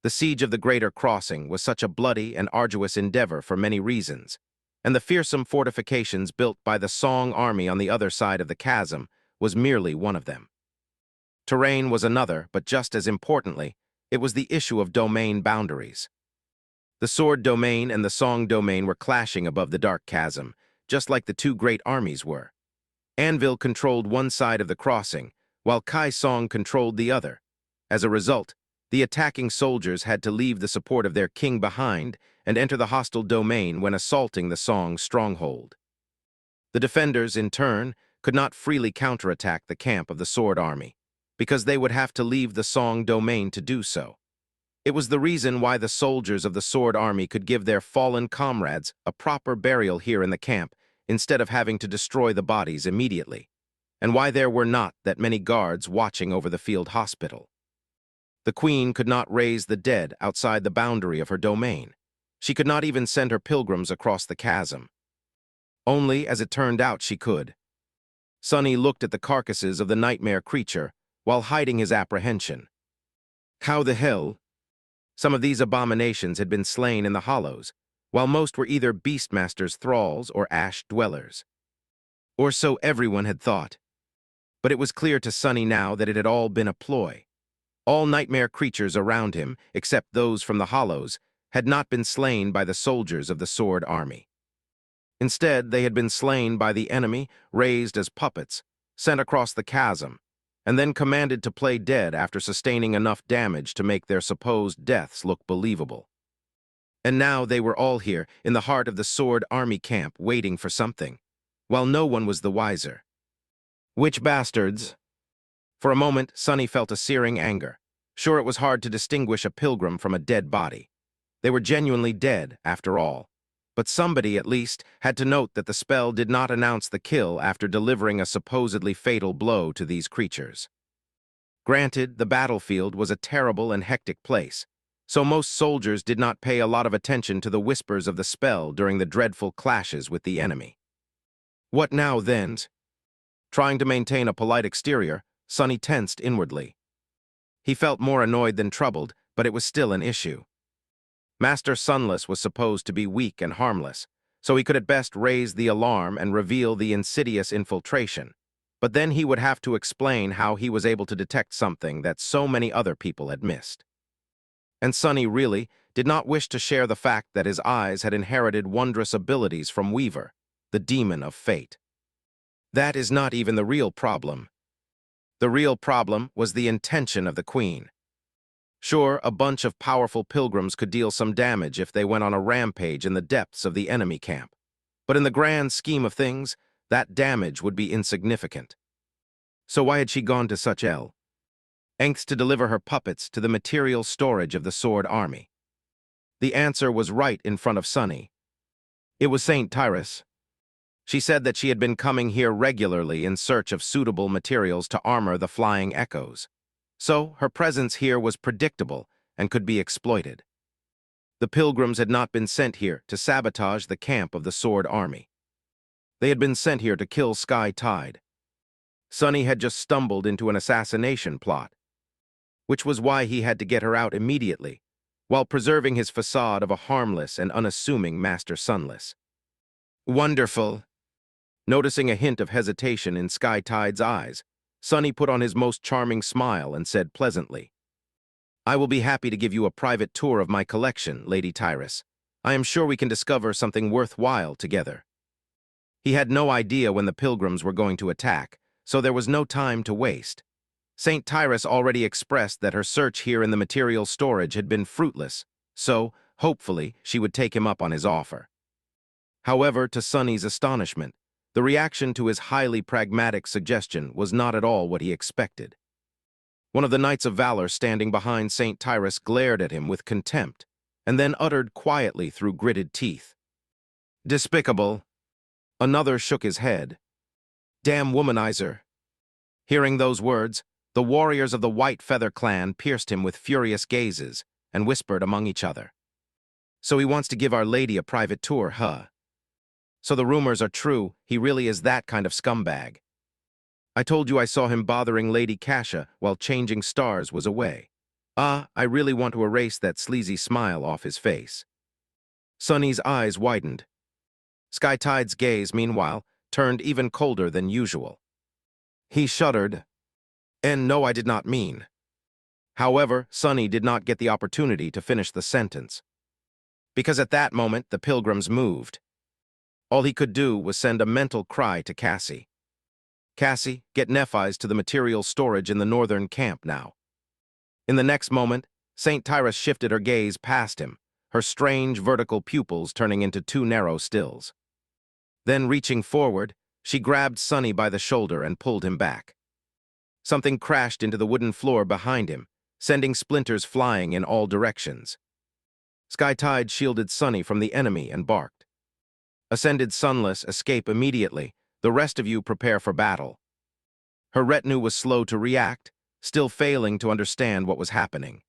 The siege of the Greater Crossing was such a bloody and arduous endeavor for many reasons, and the fearsome fortifications built by the Song army on the other side of the chasm was merely one of them. Terrain was another, but just as importantly, it was the issue of domain boundaries. The Sword domain and the Song domain were clashing above the dark chasm, just like the two great armies were. Anvil controlled one side of the crossing, while Kai Song controlled the other. As a result, the attacking soldiers had to leave the support of their king behind and enter the hostile domain when assaulting the Song stronghold. The defenders, in turn, could not freely counterattack the camp of the Sword army, because they would have to leave the Song domain to do so. It was the reason why the soldiers of the Sword army could give their fallen comrades a proper burial here in the camp instead of having to destroy the bodies immediately, and why there were not that many guards watching over the field hospital. The Queen could not raise the dead outside the boundary of her domain. She could not even send her pilgrims across the chasm. Only, as it turned out, she could. Sonny looked at the carcasses of the nightmare creature while hiding his apprehension. How the hell? Some of these abominations had been slain in the hollows, while most were either Beastmaster's thralls or ash dwellers. Or so everyone had thought. But it was clear to Sonny now that it had all been a ploy. All nightmare creatures around him, except those from the hollows, had not been slain by the soldiers of the Sword army. Instead, they had been slain by the enemy, raised as puppets, sent across the chasm, and then commanded to play dead after sustaining enough damage to make their supposed deaths look believable. And now they were all here, in the heart of the Sword army camp, waiting for something, while no one was the wiser. Which bastards? For a moment, Sonny felt a searing anger. Sure, it was hard to distinguish a pilgrim from a dead body. They were genuinely dead, after all. But somebody, at least, had to note that the spell did not announce the kill after delivering a supposedly fatal blow to these creatures. Granted, the battlefield was a terrible and hectic place, so most soldiers did not pay a lot of attention to the whispers of the spell during the dreadful clashes with the enemy. What now, then? Trying to maintain a polite exterior, Sonny tensed inwardly. He felt more annoyed than troubled, but it was still an issue. Master Sunless was supposed to be weak and harmless, so he could at best raise the alarm and reveal the insidious infiltration. But then he would have to explain how he was able to detect something that so many other people had missed. And Sonny really did not wish to share the fact that his eyes had inherited wondrous abilities from Weaver, the demon of fate. That is not even the real problem. The real problem was the intention of the Queen. Sure, a bunch of powerful pilgrims could deal some damage if they went on a rampage in the depths of the enemy camp. But in the grand scheme of things, that damage would be insignificant. So why had she gone to such lengths to deliver her puppets to the material storage of the Sword army? The answer was right in front of Sonny. It was St. Tyrus. She said that she had been coming here regularly in search of suitable materials to armor the flying echoes. So her presence here was predictable and could be exploited. The pilgrims had not been sent here to sabotage the camp of the Sword army. They had been sent here to kill Sky Tide. Sonny had just stumbled into an assassination plot, which was why he had to get her out immediately, while preserving his facade of a harmless and unassuming Master Sunless. Wonderful. Noticing a hint of hesitation in Sky Tide's eyes, Sonny put on his most charming smile and said pleasantly, "I will be happy to give you a private tour of my collection, Lady Tyrus. I am sure we can discover something worthwhile together." He had no idea when the pilgrims were going to attack, so there was no time to waste. St. Tyrus already expressed that her search here in the material storage had been fruitless, so, hopefully, she would take him up on his offer. However, to Sonny's astonishment, the reaction to his highly pragmatic suggestion was not at all what he expected. One of the Knights of Valor standing behind St. Tyrus glared at him with contempt, and then uttered quietly through gritted teeth, "Despicable." Another shook his head. "Damn womanizer." Hearing those words, the warriors of the White Feather clan pierced him with furious gazes, and whispered among each other. So he wants to give Our Lady a private tour, huh? So the rumors are true, he really is that kind of scumbag. I told you I saw him bothering Lady Cassia while changing stars was away. I really want to erase that sleazy smile off his face. Sunny's eyes widened. Sky Tide's gaze, meanwhile, turned even colder than usual. He shuddered. And no, I did not mean. However, Sunny did not get the opportunity to finish the sentence. Because at that moment, the pilgrims moved. All he could do was send a mental cry to Cassie. Cassie, get Nephis to the material storage in the northern camp now. In the next moment, St. Tyrus shifted her gaze past him, her strange vertical pupils turning into two narrow stills. Then, reaching forward, she grabbed Sunny by the shoulder and pulled him back. Something crashed into the wooden floor behind him, sending splinters flying in all directions. Sky Tide shielded Sunny from the enemy and barked. Ascended Sunless, escape immediately. The rest of you prepare for battle. Her retinue was slow to react, still failing to understand what was happening.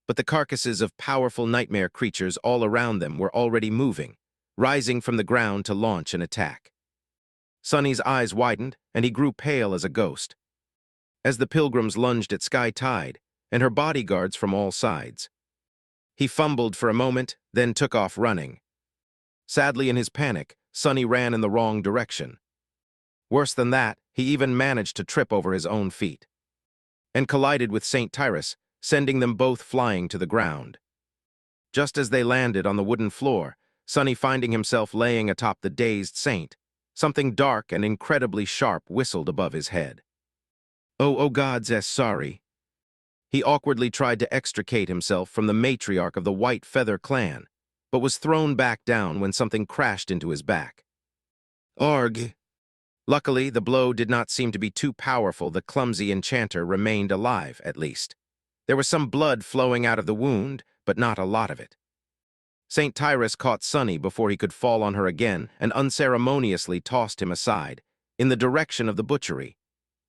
But the carcasses of powerful nightmare creatures all around them were already moving, rising from the ground to launch an attack. Sunny's eyes widened, and he grew pale as a ghost. As the pilgrims lunged at Sky Tide, and her bodyguards from all sides. He fumbled for a moment, then took off running. Sadly, in his panic, Sunny ran in the wrong direction. Worse than that, he even managed to trip over his own feet. And collided with St. Tyrus, sending them both flying to the ground. Just as they landed on the wooden floor, Sunny finding himself laying atop the dazed saint, something dark and incredibly sharp whistled above his head. Oh gods, sorry. He awkwardly tried to extricate himself from the matriarch of the White Feather clan, but was thrown back down when something crashed into his back. Arg! Luckily, the blow did not seem to be too powerful. The clumsy enchanter remained alive, at least. There was some blood flowing out of the wound, but not a lot of it. St. Tyrus caught Sunny before he could fall on her again and unceremoniously tossed him aside, in the direction of the butchery,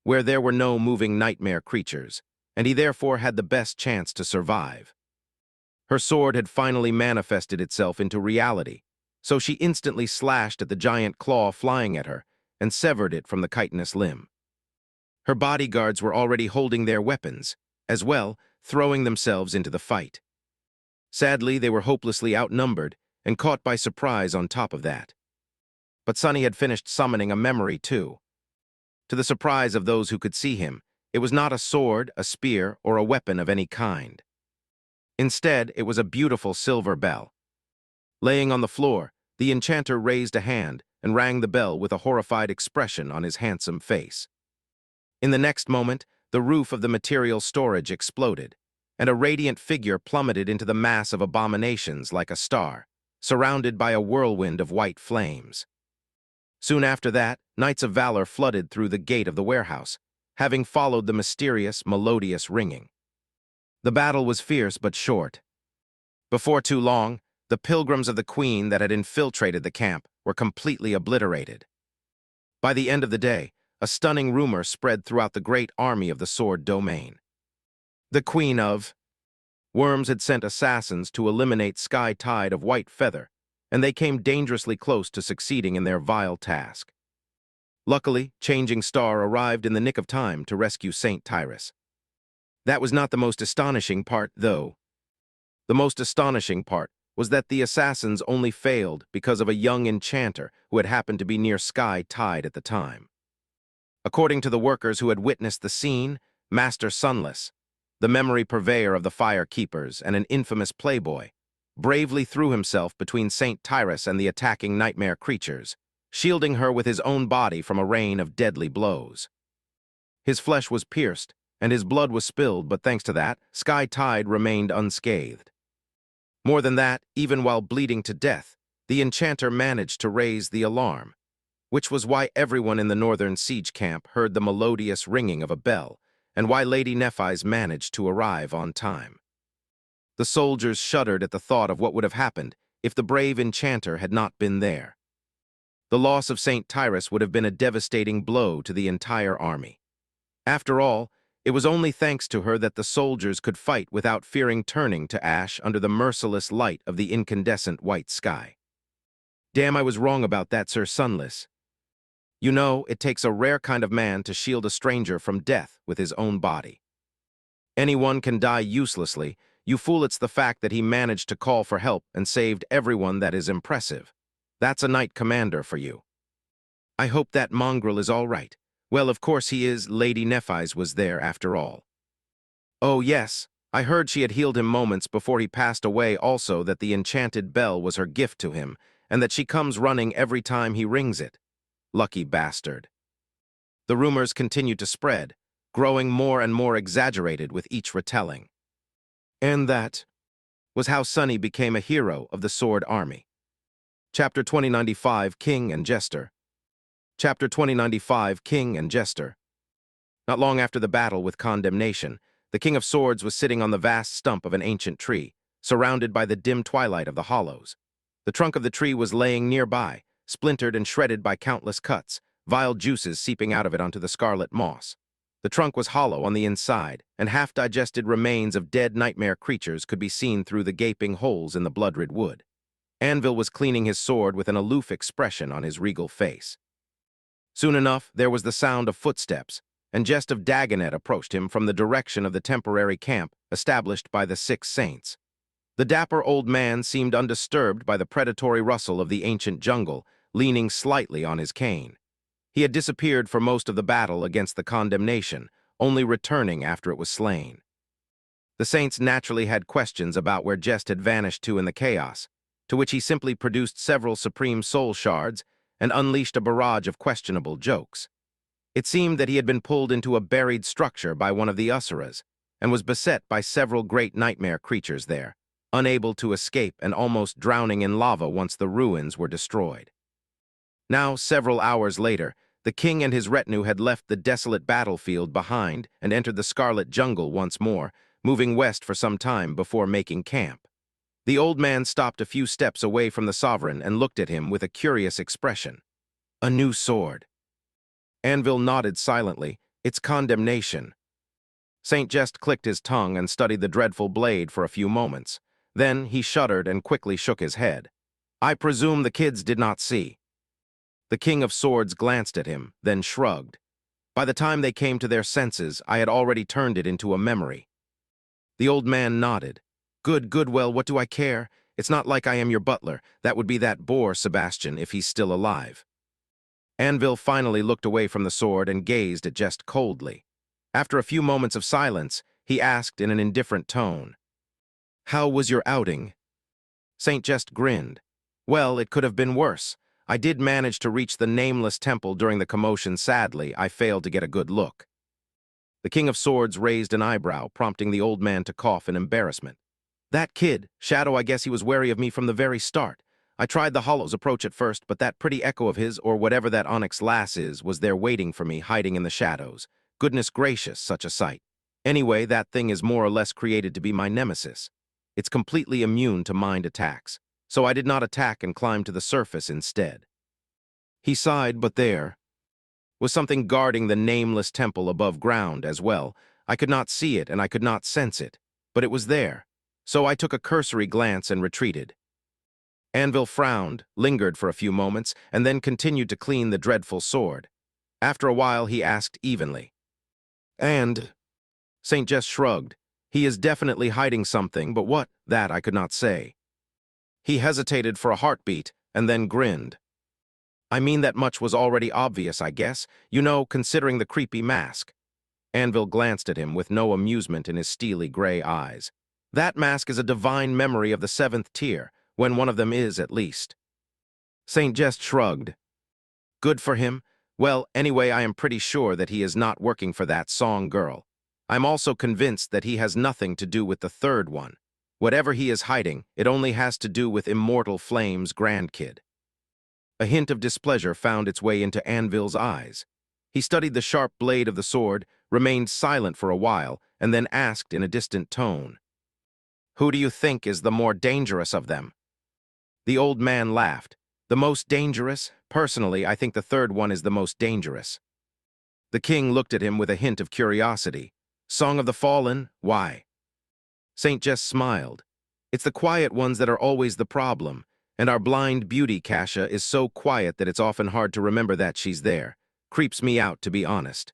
where there were no moving nightmare creatures, and he therefore had the best chance to survive. Her sword had finally manifested itself into reality, so she instantly slashed at the giant claw flying at her and severed it from the chitinous limb. Her bodyguards were already holding their weapons, as well, throwing themselves into the fight. Sadly, they were hopelessly outnumbered and caught by surprise on top of that. But Sunny had finished summoning a memory too. To the surprise of those who could see him, it was not a sword, a spear, or a weapon of any kind. Instead, it was a beautiful silver bell. Laying on the floor, the enchanter raised a hand and rang the bell with a horrified expression on his handsome face. In the next moment, the roof of the material storage exploded, and a radiant figure plummeted into the mass of abominations like a star, surrounded by a whirlwind of white flames. Soon after that, Knights of Valor flooded through the gate of the warehouse, having followed the mysterious, melodious ringing. The battle was fierce but short. Before too long, the pilgrims of the Queen that had infiltrated the camp were completely obliterated. By the end of the day, a stunning rumor spread throughout the great army of the Sword Domain. The Queen of Worms had sent assassins to eliminate Sky Tide of White Feather, and they came dangerously close to succeeding in their vile task. Luckily, Changing Star arrived in the nick of time to rescue St. Tyrus. That was not the most astonishing part, though. The most astonishing part was that the assassins only failed because of a young enchanter who had happened to be near Sky Tide at the time. According to the workers who had witnessed the scene, Master Sunless, the memory purveyor of the Fire Keepers and an infamous playboy, bravely threw himself between St. Tyrus and the attacking nightmare creatures, shielding her with his own body from a rain of deadly blows. His flesh was pierced, and his blood was spilled, but thanks to that, Sky Tide remained unscathed. More than that, even while bleeding to death, the enchanter managed to raise the alarm, which was why everyone in the northern siege camp heard the melodious ringing of a bell, and why Lady Nephis managed to arrive on time. The soldiers shuddered at the thought of what would have happened if the brave enchanter had not been there. The loss of St. Tyrus would have been a devastating blow to the entire army. After all, It was only thanks to her that the soldiers could fight without fearing turning to ash under the merciless light of the incandescent white sky. Damn, I was wrong about that, Sir Sunless. You know, it takes a rare kind of man to shield a stranger from death with his own body. Anyone can die uselessly. You fool, it's the fact that he managed to call for help and saved everyone that is impressive. That's a knight commander for you. I hope that mongrel is all right. Well, of course he is. Lady Nephis was there after all. Oh yes, I heard she had healed him moments before he passed away, also that the enchanted bell was her gift to him, and that she comes running every time he rings it. Lucky bastard. The rumors continued to spread, growing more and more exaggerated with each retelling. And that was how Sonny became a hero of the Sword Army. Chapter 2095, King and Jester. Chapter 2095, King and Jester. Not long after the battle with Condemnation, the King of Swords was sitting on the vast stump of an ancient tree, surrounded by the dim twilight of the hollows. The trunk of the tree was laying nearby, splintered and shredded by countless cuts, vile juices seeping out of it onto the scarlet moss. The trunk was hollow on the inside, and half-digested remains of dead nightmare creatures could be seen through the gaping holes in the blood-red wood. Anvil was cleaning his sword with an aloof expression on his regal face. Soon enough, there was the sound of footsteps, and Jest of Dagonet approached him from the direction of the temporary camp established by the 6 saints. The dapper old man seemed undisturbed by the predatory rustle of the ancient jungle, leaning slightly on his cane. He had disappeared for most of the battle against the Condemnation, only returning after it was slain. The saints naturally had questions about where Jest had vanished to in the chaos, to which he simply produced several supreme soul shards and unleashed a barrage of questionable jokes. It seemed that he had been pulled into a buried structure by one of the Usuras, and was beset by several great nightmare creatures there, unable to escape and almost drowning in lava once the ruins were destroyed. Now, several hours later, the king and his retinue had left the desolate battlefield behind and entered the Scarlet Jungle once more, moving west for some time before making camp. The old man stopped a few steps away from the sovereign and looked at him with a curious expression. A new sword. Anvil nodded silently. It's Condemnation. Saint Jest clicked his tongue and studied the dreadful blade for a few moments. Then he shuddered and quickly shook his head. I presume the kids did not see. The King of Swords glanced at him, then shrugged. By the time they came to their senses, I had already turned it into a memory. The old man nodded. Good, well, what do I care? It's not like I am your butler. That would be that boor, Sebastian, if he's still alive. Anvil finally looked away from the sword and gazed at Jest coldly. After a few moments of silence, he asked in an indifferent tone, How was your outing? Saint Jest grinned. Well, it could have been worse. I did manage to reach the nameless temple during the commotion. Sadly, I failed to get a good look. The King of Swords raised an eyebrow, prompting the old man to cough in embarrassment. That kid, Shadow, I guess he was wary of me from the very start. I tried the Hollow's approach at first, but that pretty echo of his, or whatever that onyx lass is, was there waiting for me, hiding in the shadows. Goodness gracious, such a sight. Anyway, that thing is more or less created to be my nemesis. It's completely immune to mind attacks, so I did not attack and climbed to the surface instead. He sighed, but there was something guarding the nameless temple above ground as well. I could not see it and I could not sense it, but it was there. So I took a cursory glance and retreated. Anvil frowned, lingered for a few moments, and then continued to clean the dreadful sword. After a while, he asked evenly. And? Saint Just shrugged. He is definitely hiding something, but what? That I could not say. He hesitated for a heartbeat, and then grinned. I mean, that much was already obvious, I guess, you know, considering the creepy mask. Anvil glanced at him with no amusement in his steely gray eyes. That mask is a divine memory of the 7th tier, when one of them is, at least. Saint Jest shrugged. Good for him. Well, anyway, I am pretty sure that he is not working for that song girl. I'm also convinced that he has nothing to do with the 3rd one. Whatever he is hiding, it only has to do with Immortal Flame's grandkid. A hint of displeasure found its way into Anvil's eyes. He studied the sharp blade of the sword, remained silent for a while, and then asked in a distant tone, Who do you think is the more dangerous of them? The old man laughed. The most dangerous? Personally, I think the 3rd one is the most dangerous. The king looked at him with a hint of curiosity. Song of the Fallen? Why? Saint Jess smiled. It's the quiet ones that are always the problem, and our blind beauty, Kasha, is so quiet that it's often hard to remember that she's there. Creeps me out, to be honest.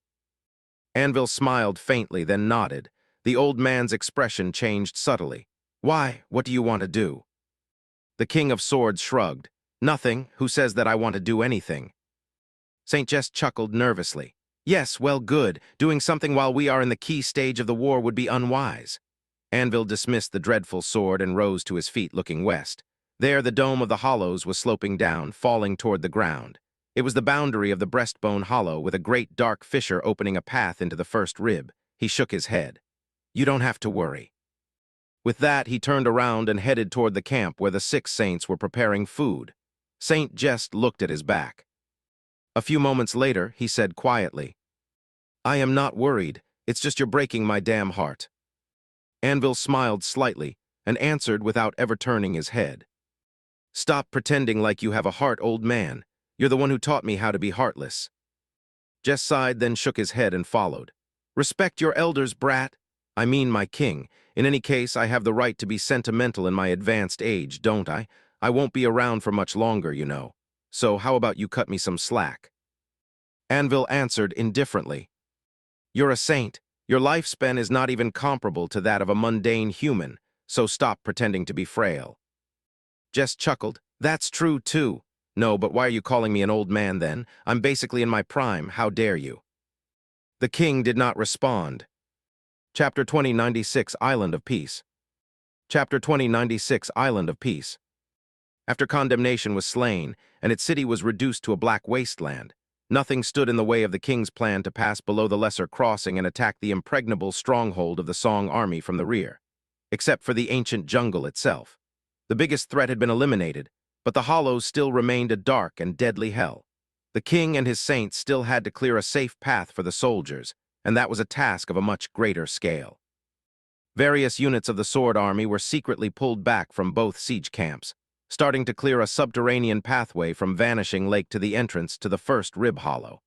Anvil smiled faintly, then nodded. The old man's expression changed subtly. Why? What do you want to do? The King of Swords shrugged. Nothing. Who says that I want to do anything? Saint Jess chuckled nervously. Yes, well, good. Doing something while we are in the key stage of the war would be unwise. Anvil dismissed the dreadful sword and rose to his feet, looking west. There, the dome of the hollows was sloping down, falling toward the ground. It was the boundary of the breastbone hollow, with a great dark fissure opening a path into the first rib. He shook his head. You don't have to worry. With that, he turned around and headed toward the camp where the 6 saints were preparing food. Saint Jess looked at his back. A few moments later, he said quietly, I am not worried. It's just you're breaking my damn heart. Anvil smiled slightly and answered without ever turning his head. Stop pretending like you have a heart, old man. You're the one who taught me how to be heartless. Jess sighed, then shook his head and followed. Respect your elders, brat. I mean my king. In any case, I have the right to be sentimental in my advanced age, don't I? I won't be around for much longer, you know. So how about you cut me some slack? Anvil answered indifferently. You're a saint. Your lifespan is not even comparable to that of a mundane human, so stop pretending to be frail. Jess chuckled. That's true, too. No, but why are you calling me an old man, then? I'm basically in my prime. How dare you? The king did not respond. Chapter 2096, Island of Peace. Chapter 2096, Island of Peace. After condemnation was slain, and its city was reduced to a black wasteland, nothing stood in the way of the king's plan to pass below the lesser crossing and attack the impregnable stronghold of the Song army from the rear. Except for the ancient jungle itself. The biggest threat had been eliminated, but the hollows still remained a dark and deadly hell. The king and his saints still had to clear a safe path for the soldiers, and that was a task of a much greater scale. Various units of the Sword Army were secretly pulled back from both siege camps, starting to clear a subterranean pathway from Vanishing Lake to the entrance to the first Rib Hollow.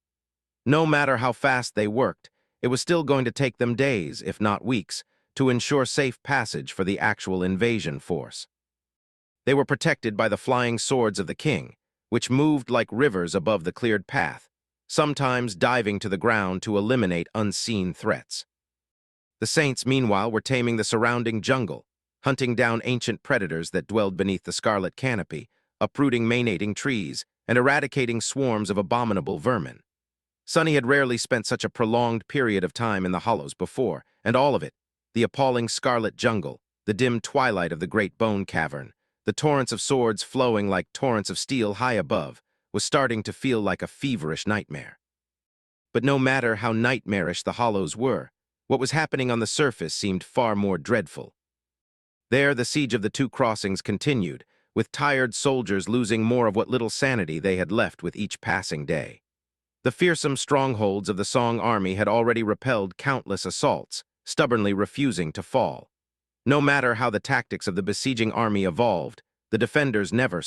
No matter how fast they worked, it was still going to take them days, if not weeks, to ensure safe passage for the actual invasion force. They were protected by the flying swords of the king, which moved like rivers above the cleared path, sometimes diving to the ground to eliminate unseen threats. The saints, meanwhile, were taming the surrounding jungle, hunting down ancient predators that dwelled beneath the scarlet canopy, uprooting manating trees, and eradicating swarms of abominable vermin. Sunny had rarely spent such a prolonged period of time in the hollows before, and all of it, the appalling scarlet jungle, the dim twilight of the great bone cavern, the torrents of swords flowing like torrents of steel high above, was starting to feel like a feverish nightmare. But no matter how nightmarish the hollows were, what was happening on the surface seemed far more dreadful. There, the siege of the 2 crossings continued, with tired soldiers losing more of what little sanity they had left with each passing day. The fearsome strongholds of the Song army had already repelled countless assaults, stubbornly refusing to fall. No matter how the tactics of the besieging army evolved, the defenders never,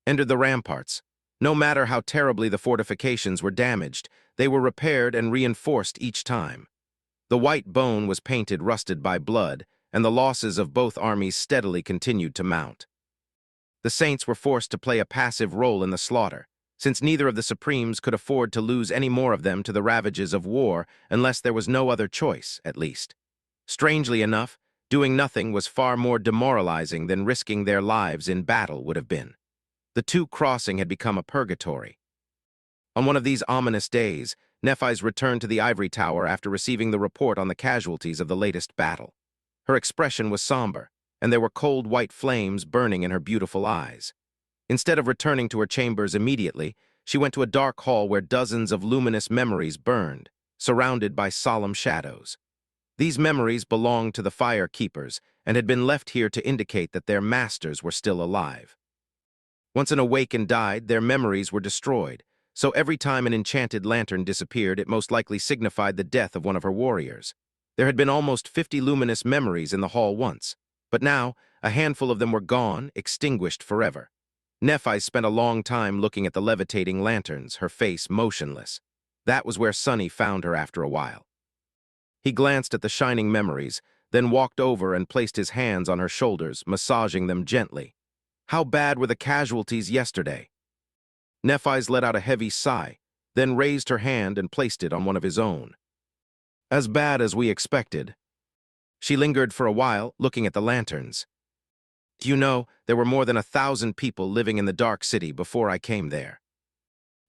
entered the ramparts. No matter how terribly the fortifications were damaged, they were repaired and reinforced each time. The white bone was painted rusted by blood, and the losses of both armies steadily continued to mount. The saints were forced to play a passive role in the slaughter, since neither of the supremes could afford to lose any more of them to the ravages of war unless there was no other choice, at least. Strangely enough, doing nothing was far more demoralizing than risking their lives in battle would have been. The 2 crossing had become a purgatory. On one of these ominous days, Nephis returned to the ivory tower after receiving the report on the casualties of the latest battle. Her expression was somber, and there were cold white flames burning in her beautiful eyes. Instead of returning to her chambers immediately, she went to a dark hall where dozens of luminous memories burned, surrounded by solemn shadows. These memories belonged to the Fire Keepers and had been left here to indicate that their masters were still alive. Once an awakened died, their memories were destroyed, so every time an enchanted lantern disappeared, it most likely signified the death of one of her warriors. There had been almost 50 luminous memories in the hall once, but now a handful of them were gone, extinguished forever. Nephis spent a long time looking at the levitating lanterns, her face motionless. That was where Sunny found her after a while. He glanced at the shining memories, then walked over and placed his hands on her shoulders, massaging them gently. How bad were the casualties yesterday? Nephis let out a heavy sigh, then raised her hand and placed it on one of his own. As bad as we expected. She lingered for a while, looking at the lanterns. Do you know, there were more than 1,000 people living in the Dark City before I came there.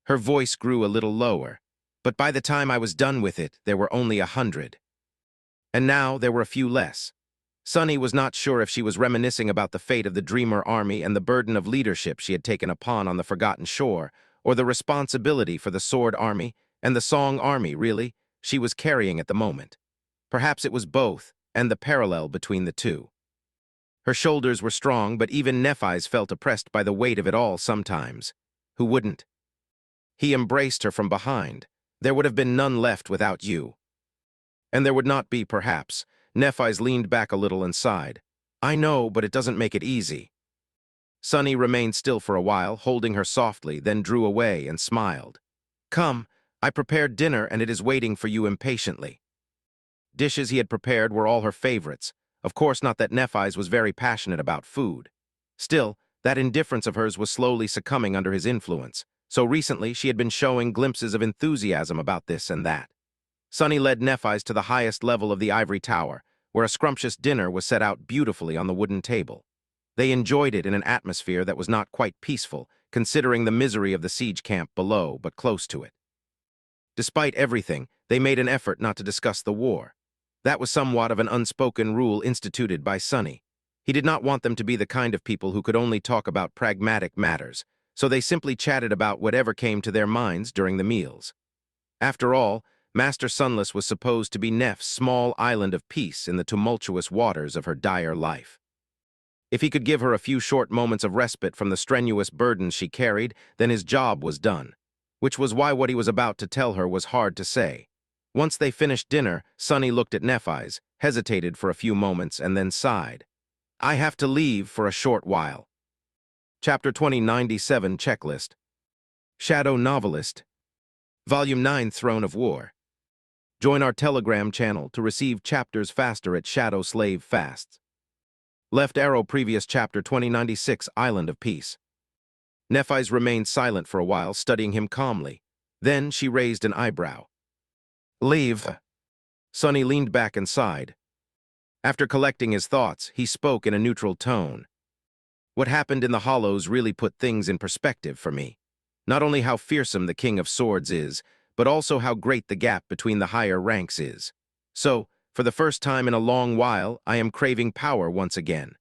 Her voice grew a little lower, but by the time I was done with it, there were only 100. And now there were a few less. Sunny was not sure if she was reminiscing about the fate of the Dreamer Army and the burden of leadership she had taken upon on the Forgotten Shore, or the responsibility for the Sword Army and the Song Army, really, she was carrying at the moment. Perhaps it was both, and the parallel between the two. Her shoulders were strong, but even Nephis felt oppressed by the weight of it all sometimes. Who wouldn't? He embraced her from behind. There would have been none left without you. And there would not be, perhaps. Nephis leaned back a little and sighed. I know, but it doesn't make it easy. Sunny remained still for a while, holding her softly, then drew away and smiled. Come, I prepared dinner and it is waiting for you impatiently. Dishes he had prepared were all her favorites. Of course, not that Nephis was very passionate about food. Still, that indifference of hers was slowly succumbing under his influence. So recently, she had been showing glimpses of enthusiasm about this and that. Sunny led Nephis to the highest level of the ivory tower, where a scrumptious dinner was set out beautifully on the wooden table. They enjoyed it in an atmosphere that was not quite peaceful, considering the misery of the siege camp below, but close to it. Despite everything, they made an effort not to discuss the war. That was somewhat of an unspoken rule instituted by Sunny. He did not want them to be the kind of people who could only talk about pragmatic matters, so they simply chatted about whatever came to their minds during the meals. After all, Master Sunless was supposed to be Neph's small island of peace in the tumultuous waters of her dire life. If he could give her a few short moments of respite from the strenuous burdens she carried, then his job was done, which was why what he was about to tell her was hard to say. Once they finished dinner, Sunny looked at Nephis, hesitated for a few moments, and then sighed. I have to leave for a short while. Chapter 2097 Checklist. Shadow Novelist. Volume 9 Throne of War. Join our Telegram channel to receive chapters faster at Shadow Slave Fasts. Left arrow previous chapter 2096 Island of Peace. Nephis remained silent for a while, studying him calmly. Then she raised an eyebrow. Leave. Sunny leaned back and sighed. After collecting his thoughts, he spoke in a neutral tone. What happened in the Hollows really put things in perspective for me. Not only how fearsome the King of Swords is, but also how great the gap between the higher ranks is. So, for the first time in a long while, I am craving power once again.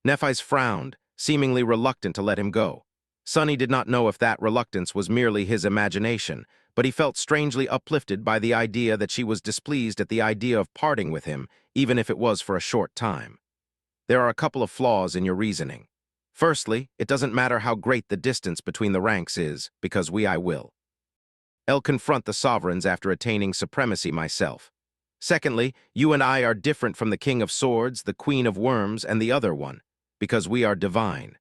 Nephis frowned, seemingly reluctant to let him go. Sunny did not know if that reluctance was merely his imagination, but he felt strangely uplifted by the idea that she was displeased at the idea of parting with him, even if it was for a short time. There are a couple of flaws in your reasoning. Firstly, it doesn't matter how great the distance between the ranks is, because I will. I'll confront the sovereigns after attaining supremacy myself. Secondly, you and I are different from the King of Swords, the Queen of Worms, and the other one, because we are divine.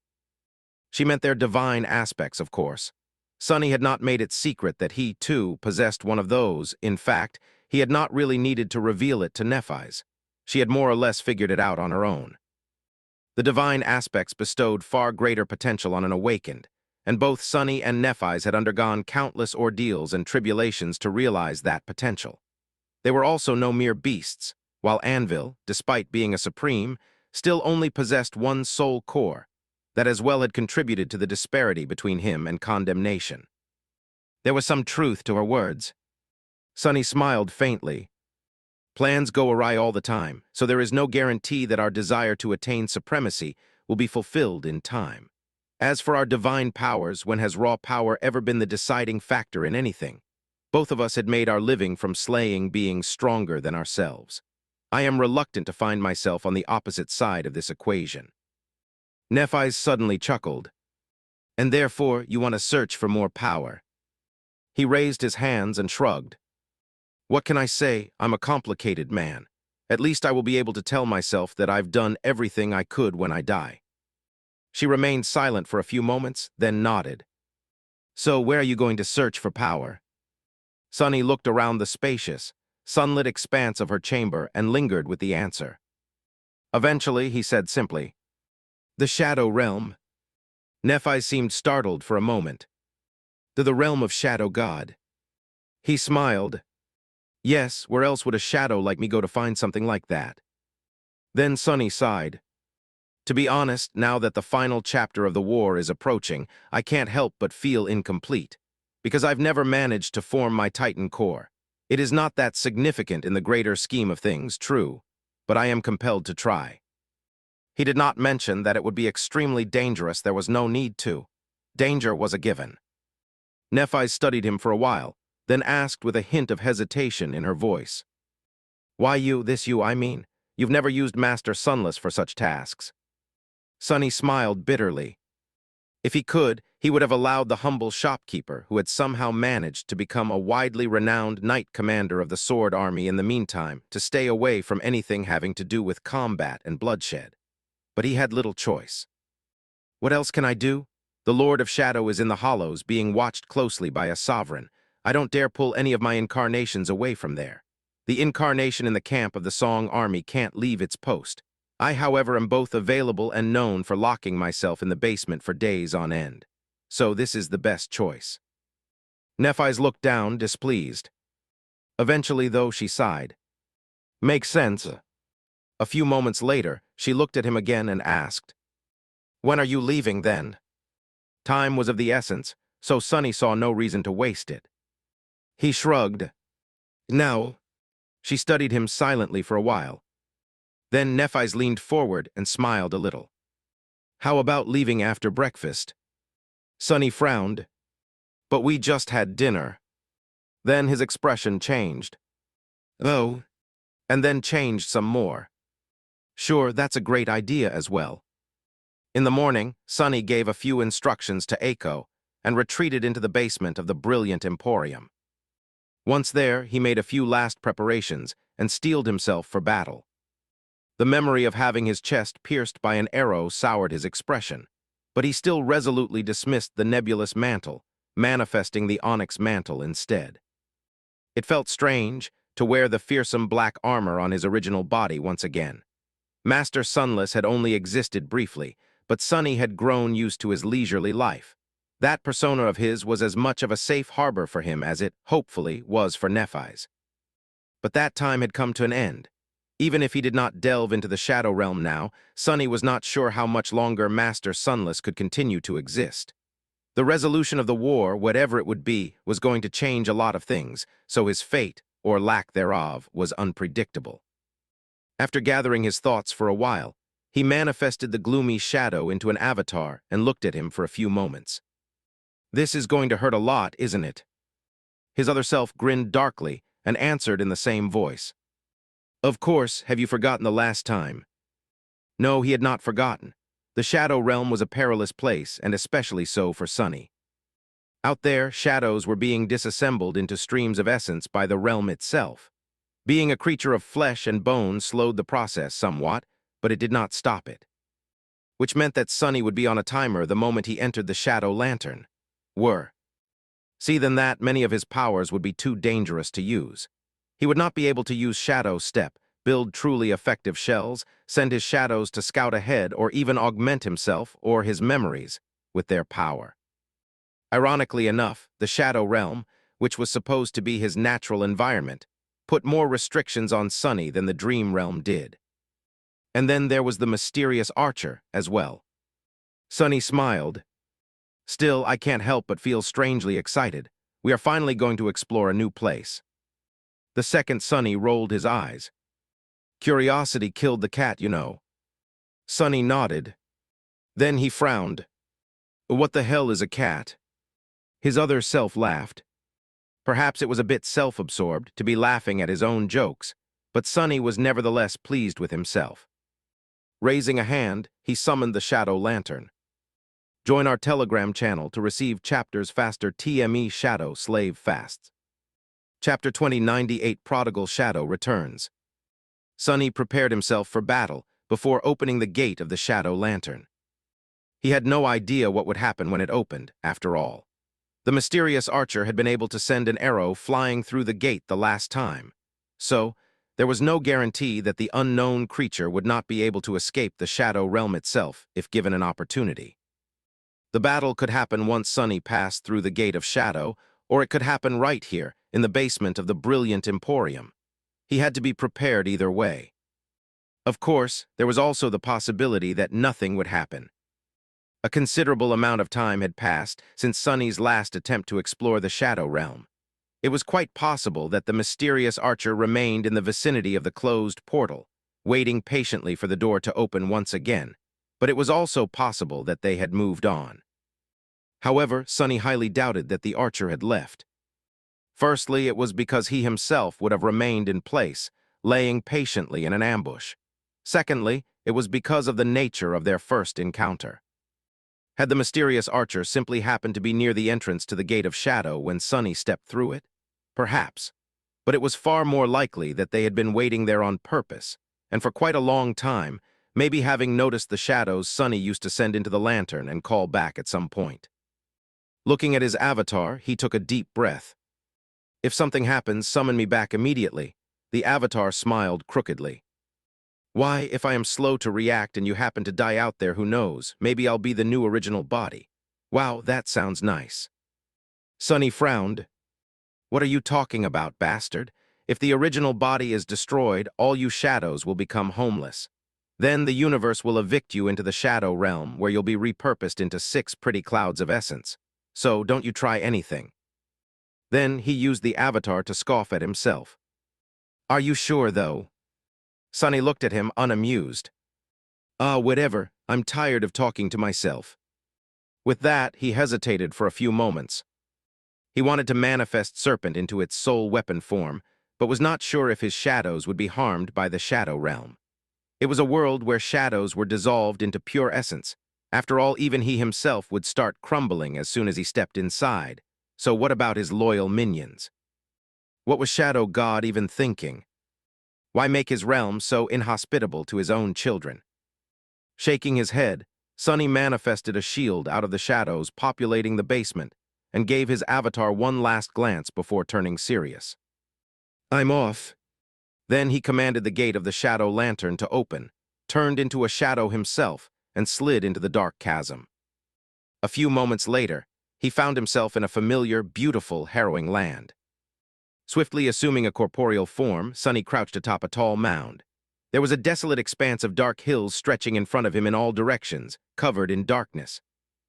She meant their divine aspects, of course. Sunny had not made it secret that he, too, possessed one of those. In fact, he had not really needed to reveal it to Nephis. She had more or less figured it out on her own. The divine aspects bestowed far greater potential on an awakened, and both Sunny and Nephis had undergone countless ordeals and tribulations to realize that potential. They were also no mere beasts, while Anvil, despite being a supreme, still only possessed one soul core, that as well had contributed to the disparity between him and condemnation. There was some truth to her words. Sunny smiled faintly. Plans go awry all the time, so there is no guarantee that our desire to attain supremacy will be fulfilled in time. As for our divine powers, when has raw power ever been the deciding factor in anything? Both of us had made our living from slaying beings stronger than ourselves. I am reluctant to find myself on the opposite side of this equation. Nephis suddenly chuckled. And therefore you want to search for more power. He raised his hands and shrugged. What can I say? I'm a complicated man. At least I will be able to tell myself that I've done everything I could when I die. She remained silent for a few moments, then nodded. So where are you going to search for power? Sunny looked around the spacious, sunlit expanse of her chamber and lingered with the answer. Eventually, he said simply, "The Shadow Realm." Nephis seemed startled for a moment. "To the realm of Shadow God." He smiled. "Yes, where else would a shadow like me go to find something like that?" Then Sunny sighed. "To be honest, now that the final chapter of the war is approaching, I can't help but feel incomplete, because I've never managed to form my Titan core. It is not that significant in the greater scheme of things, true, but I am compelled to try." He did not mention that it would be extremely dangerous. There was no need to. Danger was a given. Nephis studied him for a while, then asked with a hint of hesitation in her voice, "Why you, I mean? You've never used Master Sunless for such tasks." Sunny smiled bitterly. If he could, he would have allowed the humble shopkeeper, who had somehow managed to become a widely renowned knight commander of the Sword Army in the meantime, to stay away from anything having to do with combat and bloodshed. But he had little choice. "What else can I do? The Lord of Shadow is in the Hollows, being watched closely by a sovereign. I don't dare pull any of my incarnations away from there. The incarnation in the camp of the Song Army can't leave its post. I, however, am both available and known for locking myself in the basement for days on end. So this is the best choice." Nephis looked down, displeased. Eventually, though, she sighed. "Makes sense." A few moments later, she looked at him again and asked, "When are you leaving, then?" Time was of the essence, so Sunny saw no reason to waste it. He shrugged. "Now." She studied him silently for a while. Then Nephis leaned forward and smiled a little. "How about leaving after breakfast?" Sunny frowned. "But we just had dinner." Then his expression changed. "Oh," and then changed some more. "Sure, that's a great idea as well." In the morning, Sunny gave a few instructions to Aiko and retreated into the basement of the brilliant Emporium. Once there, he made a few last preparations and steeled himself for battle. The memory of having his chest pierced by an arrow soured his expression, but he still resolutely dismissed the nebulous mantle, manifesting the onyx mantle instead. It felt strange to wear the fearsome black armor on his original body once again. Master Sunless had only existed briefly, but Sunny had grown used to his leisurely life. That persona of his was as much of a safe harbor for him as it, hopefully, was for Nephis. But that time had come to an end. Even if he did not delve into the Shadow Realm now, Sunny was not sure how much longer Master Sunless could continue to exist. The resolution of the war, whatever it would be, was going to change a lot of things, so his fate, or lack thereof, was unpredictable. After gathering his thoughts for a while, he manifested the gloomy shadow into an avatar and looked at him for a few moments. "This is going to hurt a lot, isn't it?" His other self grinned darkly and answered in the same voice. "Of course, have you forgotten the last time?" No, he had not forgotten. The Shadow Realm was a perilous place, and especially so for Sunny. Out there, shadows were being disassembled into streams of essence by the realm itself. Being a creature of flesh and bone slowed the process somewhat, but it did not stop it. Which meant that Sunny would be on a timer the moment he entered the Shadow Lantern. See, then that many of his powers would be too dangerous to use. He would not be able to use Shadow Step, build truly effective shells, send his shadows to scout ahead, or even augment himself or his memories with their power. Ironically enough, the Shadow Realm, which was supposed to be his natural environment, put more restrictions on Sunny than the Dream Realm did. And then there was the mysterious Archer as well. Sunny smiled. "Still, I can't help but feel strangely excited. We are finally going to explore a new place." The second Sunny rolled his eyes. "Curiosity killed the cat, you know." Sunny nodded. Then he frowned. "What the hell is a cat?" His other self laughed. Perhaps it was a bit self-absorbed to be laughing at his own jokes, but Sunny was nevertheless pleased with himself. Raising a hand, he summoned the Shadow Lantern. Join our Telegram channel to receive chapters faster. TME Shadow Slave Fasts. Chapter 2098 Prodigal Shadow returns. Sunny prepared himself for battle before opening the gate of the Shadow Lantern. He had no idea what would happen when it opened, after all. The mysterious Archer had been able to send an arrow flying through the gate the last time. So, there was no guarantee that the unknown creature would not be able to escape the Shadow Realm itself if given an opportunity. The battle could happen once Sonny passed through the Gate of Shadow, or it could happen right here, in the basement of the brilliant Emporium. He had to be prepared either way. Of course, there was also the possibility that nothing would happen. A considerable amount of time had passed since Sonny's last attempt to explore the Shadow Realm. It was quite possible that the mysterious archer remained in the vicinity of the closed portal, waiting patiently for the door to open once again, but it was also possible that they had moved on. However, Sonny highly doubted that the archer had left. Firstly, it was because he himself would have remained in place, laying patiently in an ambush. Secondly, it was because of the nature of their first encounter. Had the mysterious archer simply happened to be near the entrance to the Gate of Shadow when Sonny stepped through it? Perhaps. But it was far more likely that they had been waiting there on purpose, and for quite a long time, maybe having noticed the shadows Sonny used to send into the lantern and call back at some point. Looking at his avatar, he took a deep breath. "If something happens, summon me back immediately." The avatar smiled crookedly. "Why, if I am slow to react and you happen to die out there, who knows? Maybe I'll be the new original body." "Wow, that sounds nice." Sonny frowned. "What are you talking about, bastard? If the original body is destroyed, all you shadows will become homeless. Then the universe will evict you into the Shadow Realm, where you'll be repurposed into 6 pretty clouds of essence. So don't you try anything." Then he used the avatar to scoff at himself. "Are you sure, though?" Sonny looked at him, unamused. Whatever. I'm tired of talking to myself." With that, he hesitated for a few moments. He wanted to manifest Serpent into its soul weapon form, but was not sure if his shadows would be harmed by the Shadow Realm. It was a world where shadows were dissolved into pure essence. After all, even he himself would start crumbling as soon as he stepped inside. So what about his loyal minions? What was Shadow God even thinking? Why make his realm so inhospitable to his own children? Shaking his head, Sonny manifested a shield out of the shadows populating the basement and gave his avatar one last glance before turning serious. "I'm off." Then he commanded the gate of the shadow lantern to open, turned into a shadow himself, and slid into the dark chasm. A few moments later, he found himself in a familiar, beautiful, harrowing land. Swiftly assuming a corporeal form, Sonny crouched atop a tall mound. There was a desolate expanse of dark hills stretching in front of him in all directions, covered in darkness.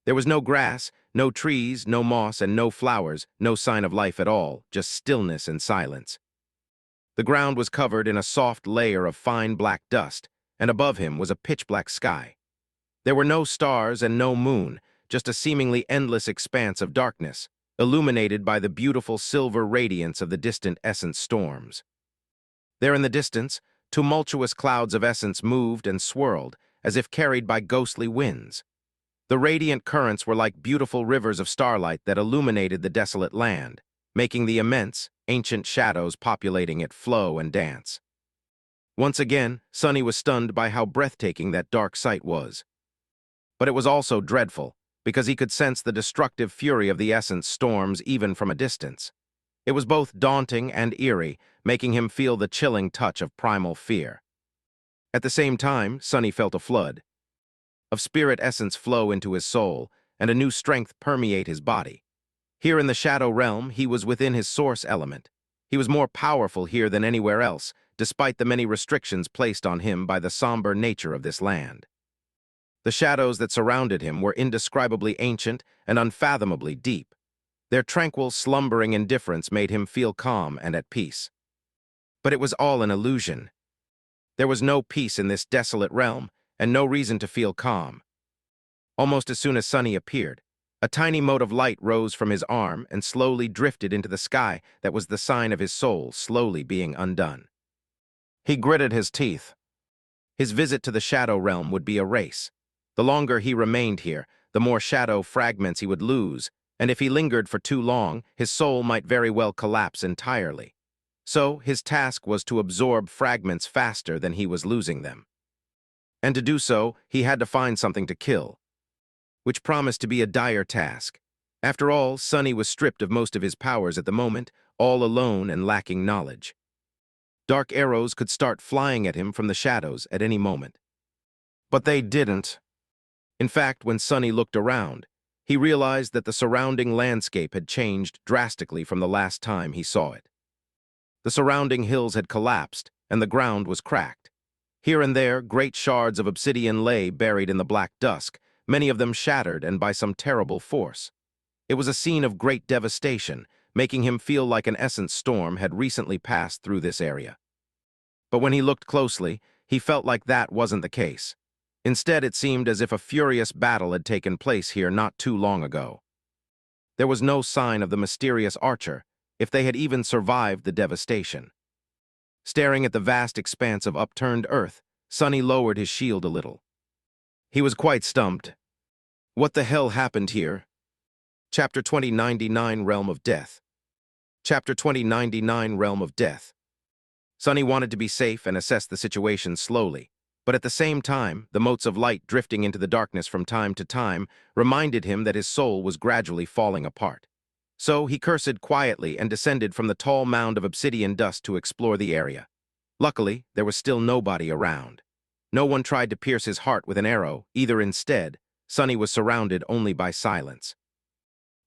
There was no grass, no trees, no moss, and no flowers, no sign of life at all, just stillness and silence. The ground was covered in a soft layer of fine black dust, and above him was a pitch-black sky. There were no stars and no moon, just a seemingly endless expanse of darkness, illuminated by the beautiful silver radiance of the distant essence storms. There in the distance, tumultuous clouds of essence moved and swirled, as if carried by ghostly winds. The radiant currents were like beautiful rivers of starlight that illuminated the desolate land, making the immense, ancient shadows populating it flow and dance. Once again, Sonny was stunned by how breathtaking that dark sight was. But it was also dreadful, because he could sense the destructive fury of the essence storms even from a distance. It was both daunting and eerie, making him feel the chilling touch of primal fear. At the same time, Sonny felt a flood of spirit essence flow into his soul, and a new strength permeate his body. Here in the Shadow Realm, he was within his source element. He was more powerful here than anywhere else, despite the many restrictions placed on him by the somber nature of this land. The shadows that surrounded him were indescribably ancient and unfathomably deep. Their tranquil, slumbering indifference made him feel calm and at peace. But it was all an illusion. There was no peace in this desolate realm, and no reason to feel calm. Almost as soon as Sonny appeared, a tiny mote of light rose from his arm and slowly drifted into the sky that was the sign of his soul slowly being undone. He gritted his teeth. His visit to the Shadow Realm would be a race. The longer he remained here, the more shadow fragments he would lose, and if he lingered for too long, his soul might very well collapse entirely. So his task was to absorb fragments faster than he was losing them. And to do so, he had to find something to kill, which promised to be a dire task. After all, Sonny was stripped of most of his powers at the moment, all alone and lacking knowledge. Dark arrows could start flying at him from the shadows at any moment. But they didn't. In fact, when Sonny looked around, he realized that the surrounding landscape had changed drastically from the last time he saw it. The surrounding hills had collapsed, and the ground was cracked. Here and there, great shards of obsidian lay buried in the black dusk, many of them shattered and by some terrible force. It was a scene of great devastation, making him feel like an essence storm had recently passed through this area. But when he looked closely, he felt like that wasn't the case. Instead, it seemed as if a furious battle had taken place here not too long ago. There was no sign of the mysterious archer, if they had even survived the devastation. Staring at the vast expanse of upturned earth, Sonny lowered his shield a little. He was quite stumped. What the hell happened here? Chapter 2099 Realm of Death. Chapter 2099 Realm of Death. Sonny wanted to be safe and assess the situation slowly, but at the same time, the motes of light drifting into the darkness from time to time reminded him that his soul was gradually falling apart. So he cursed quietly and descended from the tall mound of obsidian dust to explore the area. Luckily, there was still nobody around. No one tried to pierce his heart with an arrow, either. Instead, Sonny was surrounded only by silence.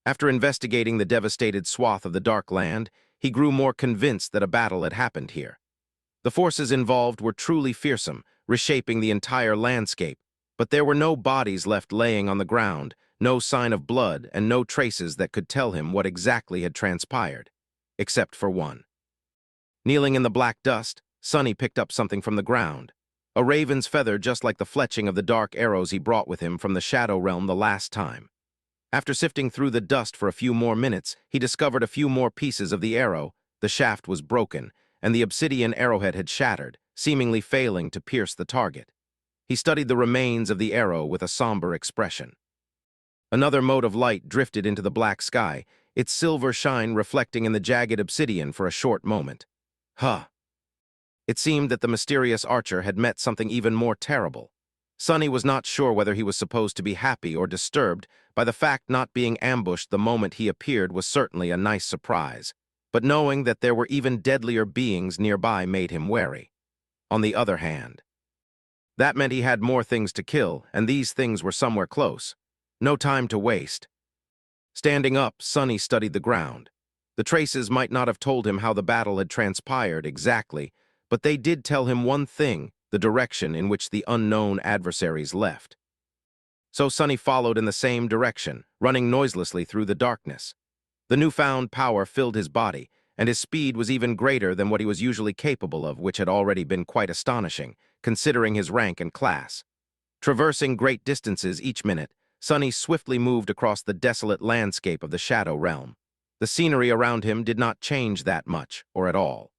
After investigating the devastated swath of the dark land, he grew more convinced that a battle had happened here. The forces involved were truly fearsome, reshaping the entire landscape, but there were no bodies left laying on the ground, no sign of blood, and no traces that could tell him what exactly had transpired, except for one. Kneeling in the black dust, Sonny picked up something from the ground. A raven's feather, just like the fletching of the dark arrows he brought with him from the Shadow Realm the last time. After sifting through the dust for a few more minutes, he discovered a few more pieces of the arrow. The shaft was broken, and the obsidian arrowhead had shattered, seemingly failing to pierce the target. He studied the remains of the arrow with a somber expression. Another mote of light drifted into the black sky, its silver shine reflecting in the jagged obsidian for a short moment. Huh. It seemed that the mysterious archer had met something even more terrible. Sonny was not sure whether he was supposed to be happy or disturbed. By the fact not being ambushed the moment he appeared was certainly a nice surprise, but knowing that there were even deadlier beings nearby made him wary. On the other hand, that meant he had more things to kill, and these things were somewhere close. No time to waste. Standing up, Sonny studied the ground. The traces might not have told him how the battle had transpired exactly, but they did tell him one thing: the direction in which the unknown adversaries left. So Sonny followed in the same direction, running noiselessly through the darkness. The newfound power filled his body, and his speed was even greater than what he was usually capable of, which had already been quite astonishing, considering his rank and class. Traversing great distances each minute, Sonny swiftly moved across the desolate landscape of the Shadow Realm. The scenery around him did not change that much, or at all.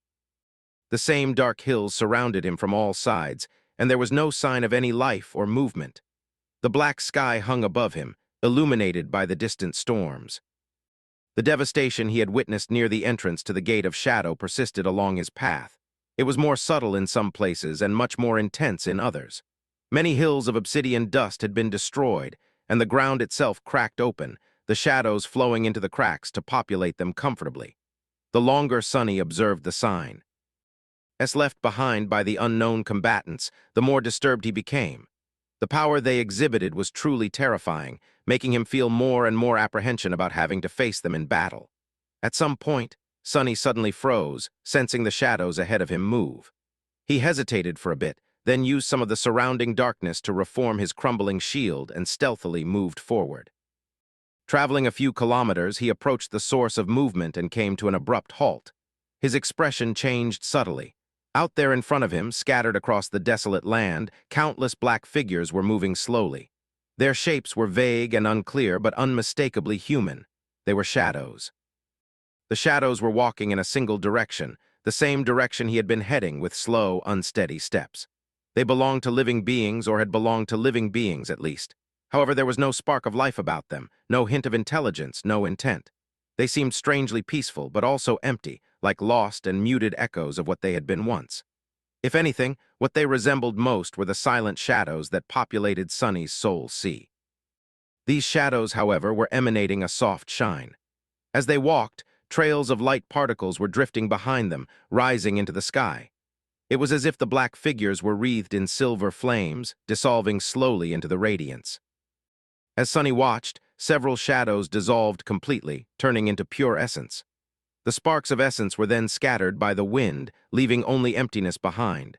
The same dark hills surrounded him from all sides, and there was no sign of any life or movement. The black sky hung above him, illuminated by the distant storms. The devastation he had witnessed near the entrance to the Gate of Shadow persisted along his path. It was more subtle in some places and much more intense in others. Many hills of obsidian dust had been destroyed, and the ground itself cracked open, the shadows flowing into the cracks to populate them comfortably. The longer Sonny observed the sign, as left behind by the unknown combatants, the more disturbed he became. The power they exhibited was truly terrifying, making him feel more and more apprehension about having to face them in battle. At some point, Sonny suddenly froze, sensing the shadows ahead of him move. He hesitated for a bit, then used some of the surrounding darkness to reform his crumbling shield and stealthily moved forward. Traveling a few kilometers, he approached the source of movement and came to an abrupt halt. His expression changed subtly. Out there in front of him, scattered across the desolate land, countless black figures were moving slowly. Their shapes were vague and unclear, but unmistakably human. They were shadows. The shadows were walking in a single direction, the same direction he had been heading with slow, unsteady steps. They belonged to living beings, or had belonged to living beings at least. However, there was no spark of life about them, no hint of intelligence, no intent. They seemed strangely peaceful, but also empty, like lost and muted echoes of what they had been once. If anything, what they resembled most were the silent shadows that populated Sonny's soul sea. These shadows, however, were emanating a soft shine. As they walked, trails of light particles were drifting behind them, rising into the sky. It was as if the black figures were wreathed in silver flames, dissolving slowly into the radiance. As Sunny watched, several shadows dissolved completely, turning into pure essence. The sparks of essence were then scattered by the wind, leaving only emptiness behind.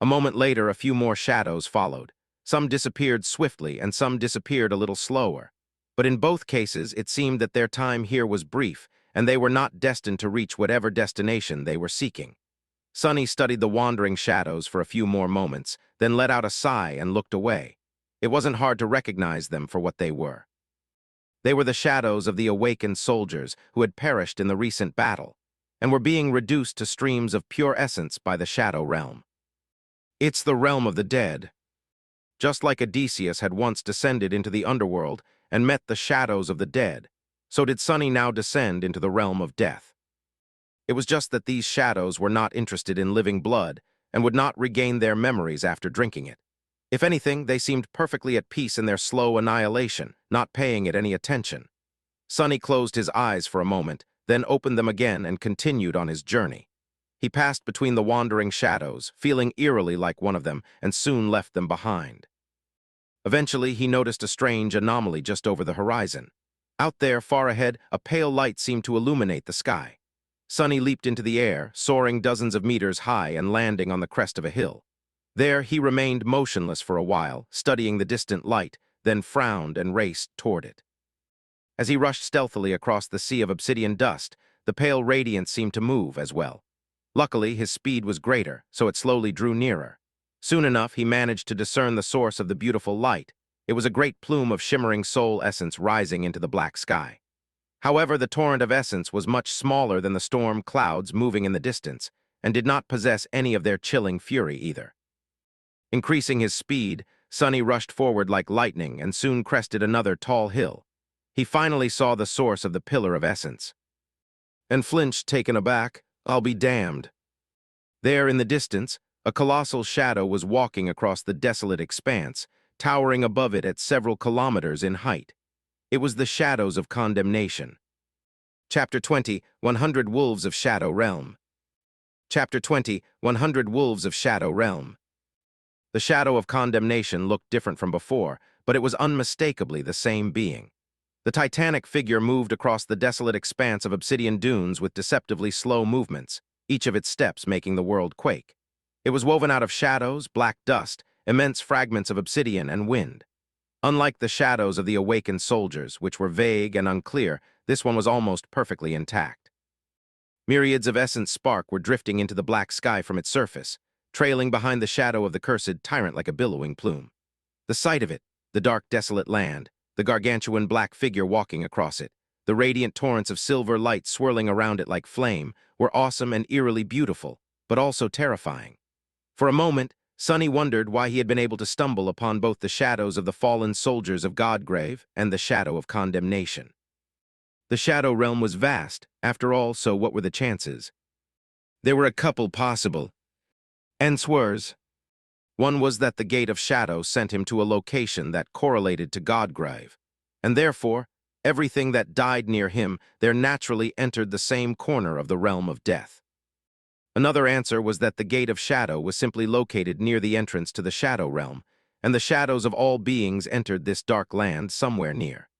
A moment later, a few more shadows followed. Some disappeared swiftly, and some disappeared a little slower. But in both cases, it seemed that their time here was brief, and they were not destined to reach whatever destination they were seeking. Sunny studied the wandering shadows for a few more moments, then let out a sigh and looked away. It wasn't hard to recognize them for what they were. They were the shadows of the awakened soldiers who had perished in the recent battle, and were being reduced to streams of pure essence by the shadow realm. It's the realm of the dead. Just like Odysseus had once descended into the underworld and met the shadows of the dead, so did Sunny now descend into the realm of death. It was just that these shadows were not interested in living blood and would not regain their memories after drinking it. If anything, they seemed perfectly at peace in their slow annihilation, not paying it any attention. Sunny closed his eyes for a moment, then opened them again and continued on his journey. He passed between the wandering shadows, feeling eerily like one of them, and soon left them behind. Eventually, he noticed a strange anomaly just over the horizon. Out there, far ahead, a pale light seemed to illuminate the sky. Sunny leaped into the air, soaring dozens of meters high and landing on the crest of a hill. There, he remained motionless for a while, studying the distant light, then frowned and raced toward it. As he rushed stealthily across the sea of obsidian dust, the pale radiance seemed to move as well. Luckily, his speed was greater, so it slowly drew nearer. Soon enough, he managed to discern the source of the beautiful light. It was a great plume of shimmering soul essence rising into the black sky. However, the torrent of essence was much smaller than the storm clouds moving in the distance, and did not possess any of their chilling fury either. Increasing his speed, Sunny rushed forward like lightning and soon crested another tall hill. He finally saw the source of the pillar of essence. And flinched, taken aback. I'll be damned. There, in the distance, a colossal shadow was walking across the desolate expanse, towering above it at several kilometers in height. It was the shadows of condemnation. Chapter 20, 100 Wolves of Shadow Realm. Chapter 20, 100 Wolves of Shadow Realm. The shadow of condemnation looked different from before, but it was unmistakably the same being. The titanic figure moved across the desolate expanse of obsidian dunes with deceptively slow movements, each of its steps making the world quake. It was woven out of shadows, black dust, immense fragments of obsidian, and wind. Unlike the shadows of the awakened soldiers, which were vague and unclear, this one was almost perfectly intact. Myriads of essence spark were drifting into the black sky from its surface, trailing behind the shadow of the cursed tyrant like a billowing plume. The sight of it, the dark, desolate land, the gargantuan black figure walking across it, the radiant torrents of silver light swirling around it like flame, were awesome and eerily beautiful, but also terrifying. For a moment, Sunny wondered why he had been able to stumble upon both the shadows of the fallen soldiers of Godgrave and the shadow of condemnation. The shadow realm was vast, after all, so what were the chances? There were a couple possible answers. One was that the Gate of Shadow sent him to a location that correlated to Godgrave, and therefore, everything that died near him there naturally entered the same corner of the realm of death. Another answer was that the Gate of Shadow was simply located near the entrance to the Shadow Realm, and the shadows of all beings entered this dark land somewhere near.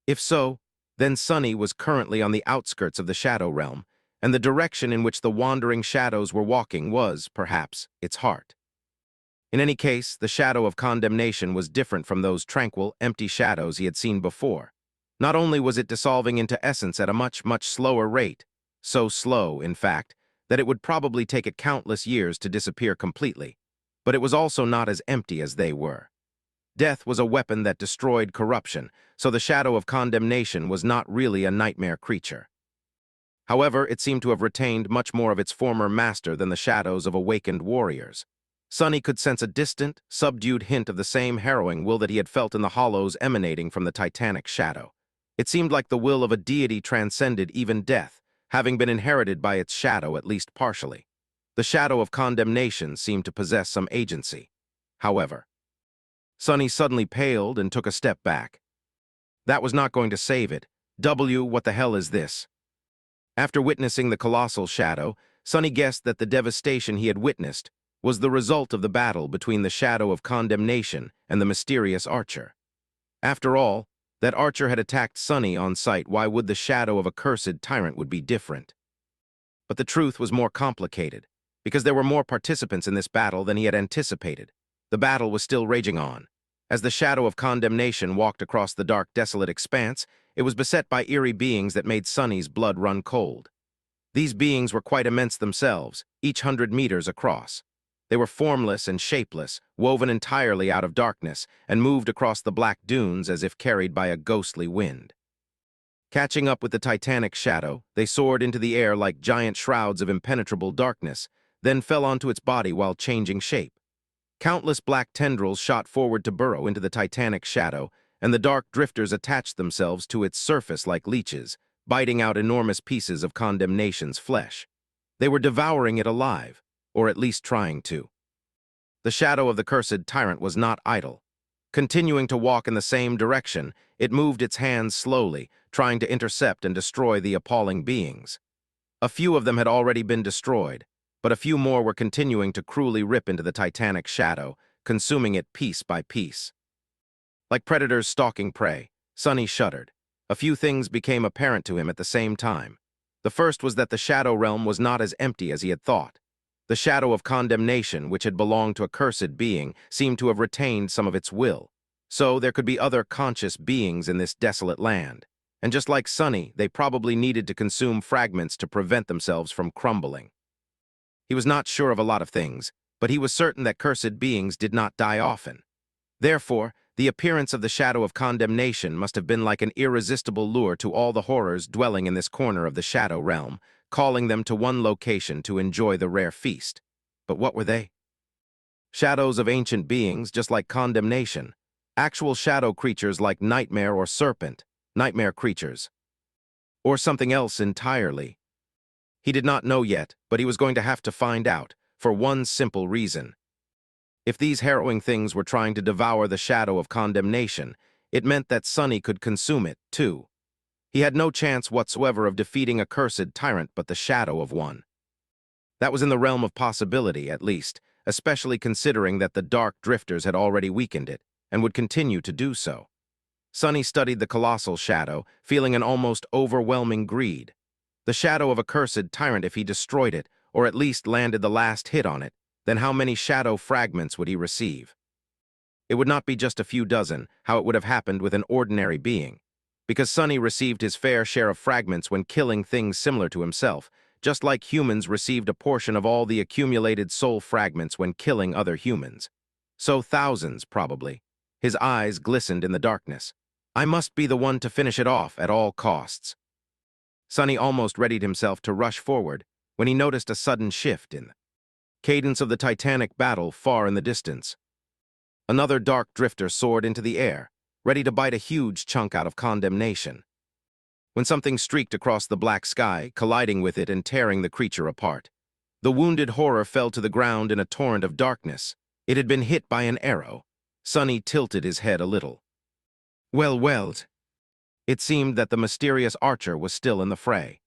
If so, then Sunny was currently on the outskirts of the Shadow Realm, and the direction in which the wandering shadows were walking was, perhaps, its heart. In any case, the shadow of condemnation was different from those tranquil, empty shadows he had seen before. Not only was it dissolving into essence at a much, much slower rate, so slow, in fact, that it would probably take it countless years to disappear completely, but it was also not as empty as they were. Death was a weapon that destroyed corruption, so the shadow of condemnation was not really a nightmare creature. However, it seemed to have retained much more of its former master than the shadows of awakened warriors. Sunny could sense a distant, subdued hint of the same harrowing will that he had felt in the hollows emanating from the titanic shadow. It seemed like the will of a deity transcended even death, having been inherited by its shadow at least partially. The shadow of condemnation seemed to possess some agency. However, Sunny suddenly paled and took a step back. That was not going to save it. What the hell is this? After witnessing the colossal shadow, Sonny guessed that the devastation he had witnessed was the result of the battle between the shadow of condemnation and the mysterious archer. After all, that archer had attacked Sonny on sight. Why would the shadow of a cursed tyrant would be different? But the truth was more complicated, because there were more participants in this battle than he had anticipated. The battle was still raging on. As the shadow of condemnation walked across the dark, desolate expanse, it was beset by eerie beings that made Sonny's blood run cold. These beings were quite immense themselves, each 100 meters across. They were formless and shapeless, woven entirely out of darkness, and moved across the black dunes as if carried by a ghostly wind. Catching up with the titanic shadow, they soared into the air like giant shrouds of impenetrable darkness, then fell onto its body while changing shape. Countless black tendrils shot forward to burrow into the titanic shadow, and the dark drifters attached themselves to its surface like leeches, biting out enormous pieces of condemnation's flesh. They were devouring it alive, or at least trying to. The shadow of the cursed tyrant was not idle. Continuing to walk in the same direction, it moved its hands slowly, trying to intercept and destroy the appalling beings. A few of them had already been destroyed, but a few more were continuing to cruelly rip into the titanic shadow, consuming it piece by piece. Like predators stalking prey, Sonny shuddered. A few things became apparent to him at the same time. The first was that the shadow realm was not as empty as he had thought. The shadow of condemnation, which had belonged to a cursed being, seemed to have retained some of its will. So there could be other conscious beings in this desolate land. And just like Sonny, they probably needed to consume fragments to prevent themselves from crumbling. He was not sure of a lot of things, but he was certain that cursed beings did not die often. Therefore, the appearance of the shadow of condemnation must have been like an irresistible lure to all the horrors dwelling in this corner of the shadow realm, calling them to one location to enjoy the rare feast. But what were they? Shadows of ancient beings, just like condemnation. Actual shadow creatures like nightmare or serpent, nightmare creatures. Or something else entirely. He did not know yet, but he was going to have to find out, for one simple reason. If these harrowing things were trying to devour the shadow of condemnation, it meant that Sonny could consume it, too. He had no chance whatsoever of defeating a cursed tyrant but the shadow of one. That was in the realm of possibility, at least, especially considering that the dark drifters had already weakened it, and would continue to do so. Sonny studied the colossal shadow, feeling an almost overwhelming greed. The shadow of a cursed tyrant, if he destroyed it, or at least landed the last hit on it, then how many shadow fragments would he receive? It would not be just a few dozen, how it would have happened with an ordinary being. Because Sonny received his fair share of fragments when killing things similar to himself, just like humans received a portion of all the accumulated soul fragments when killing other humans. So thousands, probably. His eyes glistened in the darkness. I must be the one to finish it off at all costs. Sonny almost readied himself to rush forward when he noticed a sudden shift in the cadence of the titanic battle far in the distance. Another dark drifter soared into the air, ready to bite a huge chunk out of condemnation. When something streaked across the black sky, colliding with it and tearing the creature apart. The wounded horror fell to the ground in a torrent of darkness. It had been hit by an arrow. Sonny tilted his head a little. Well. It seemed that the mysterious archer was still in the fray.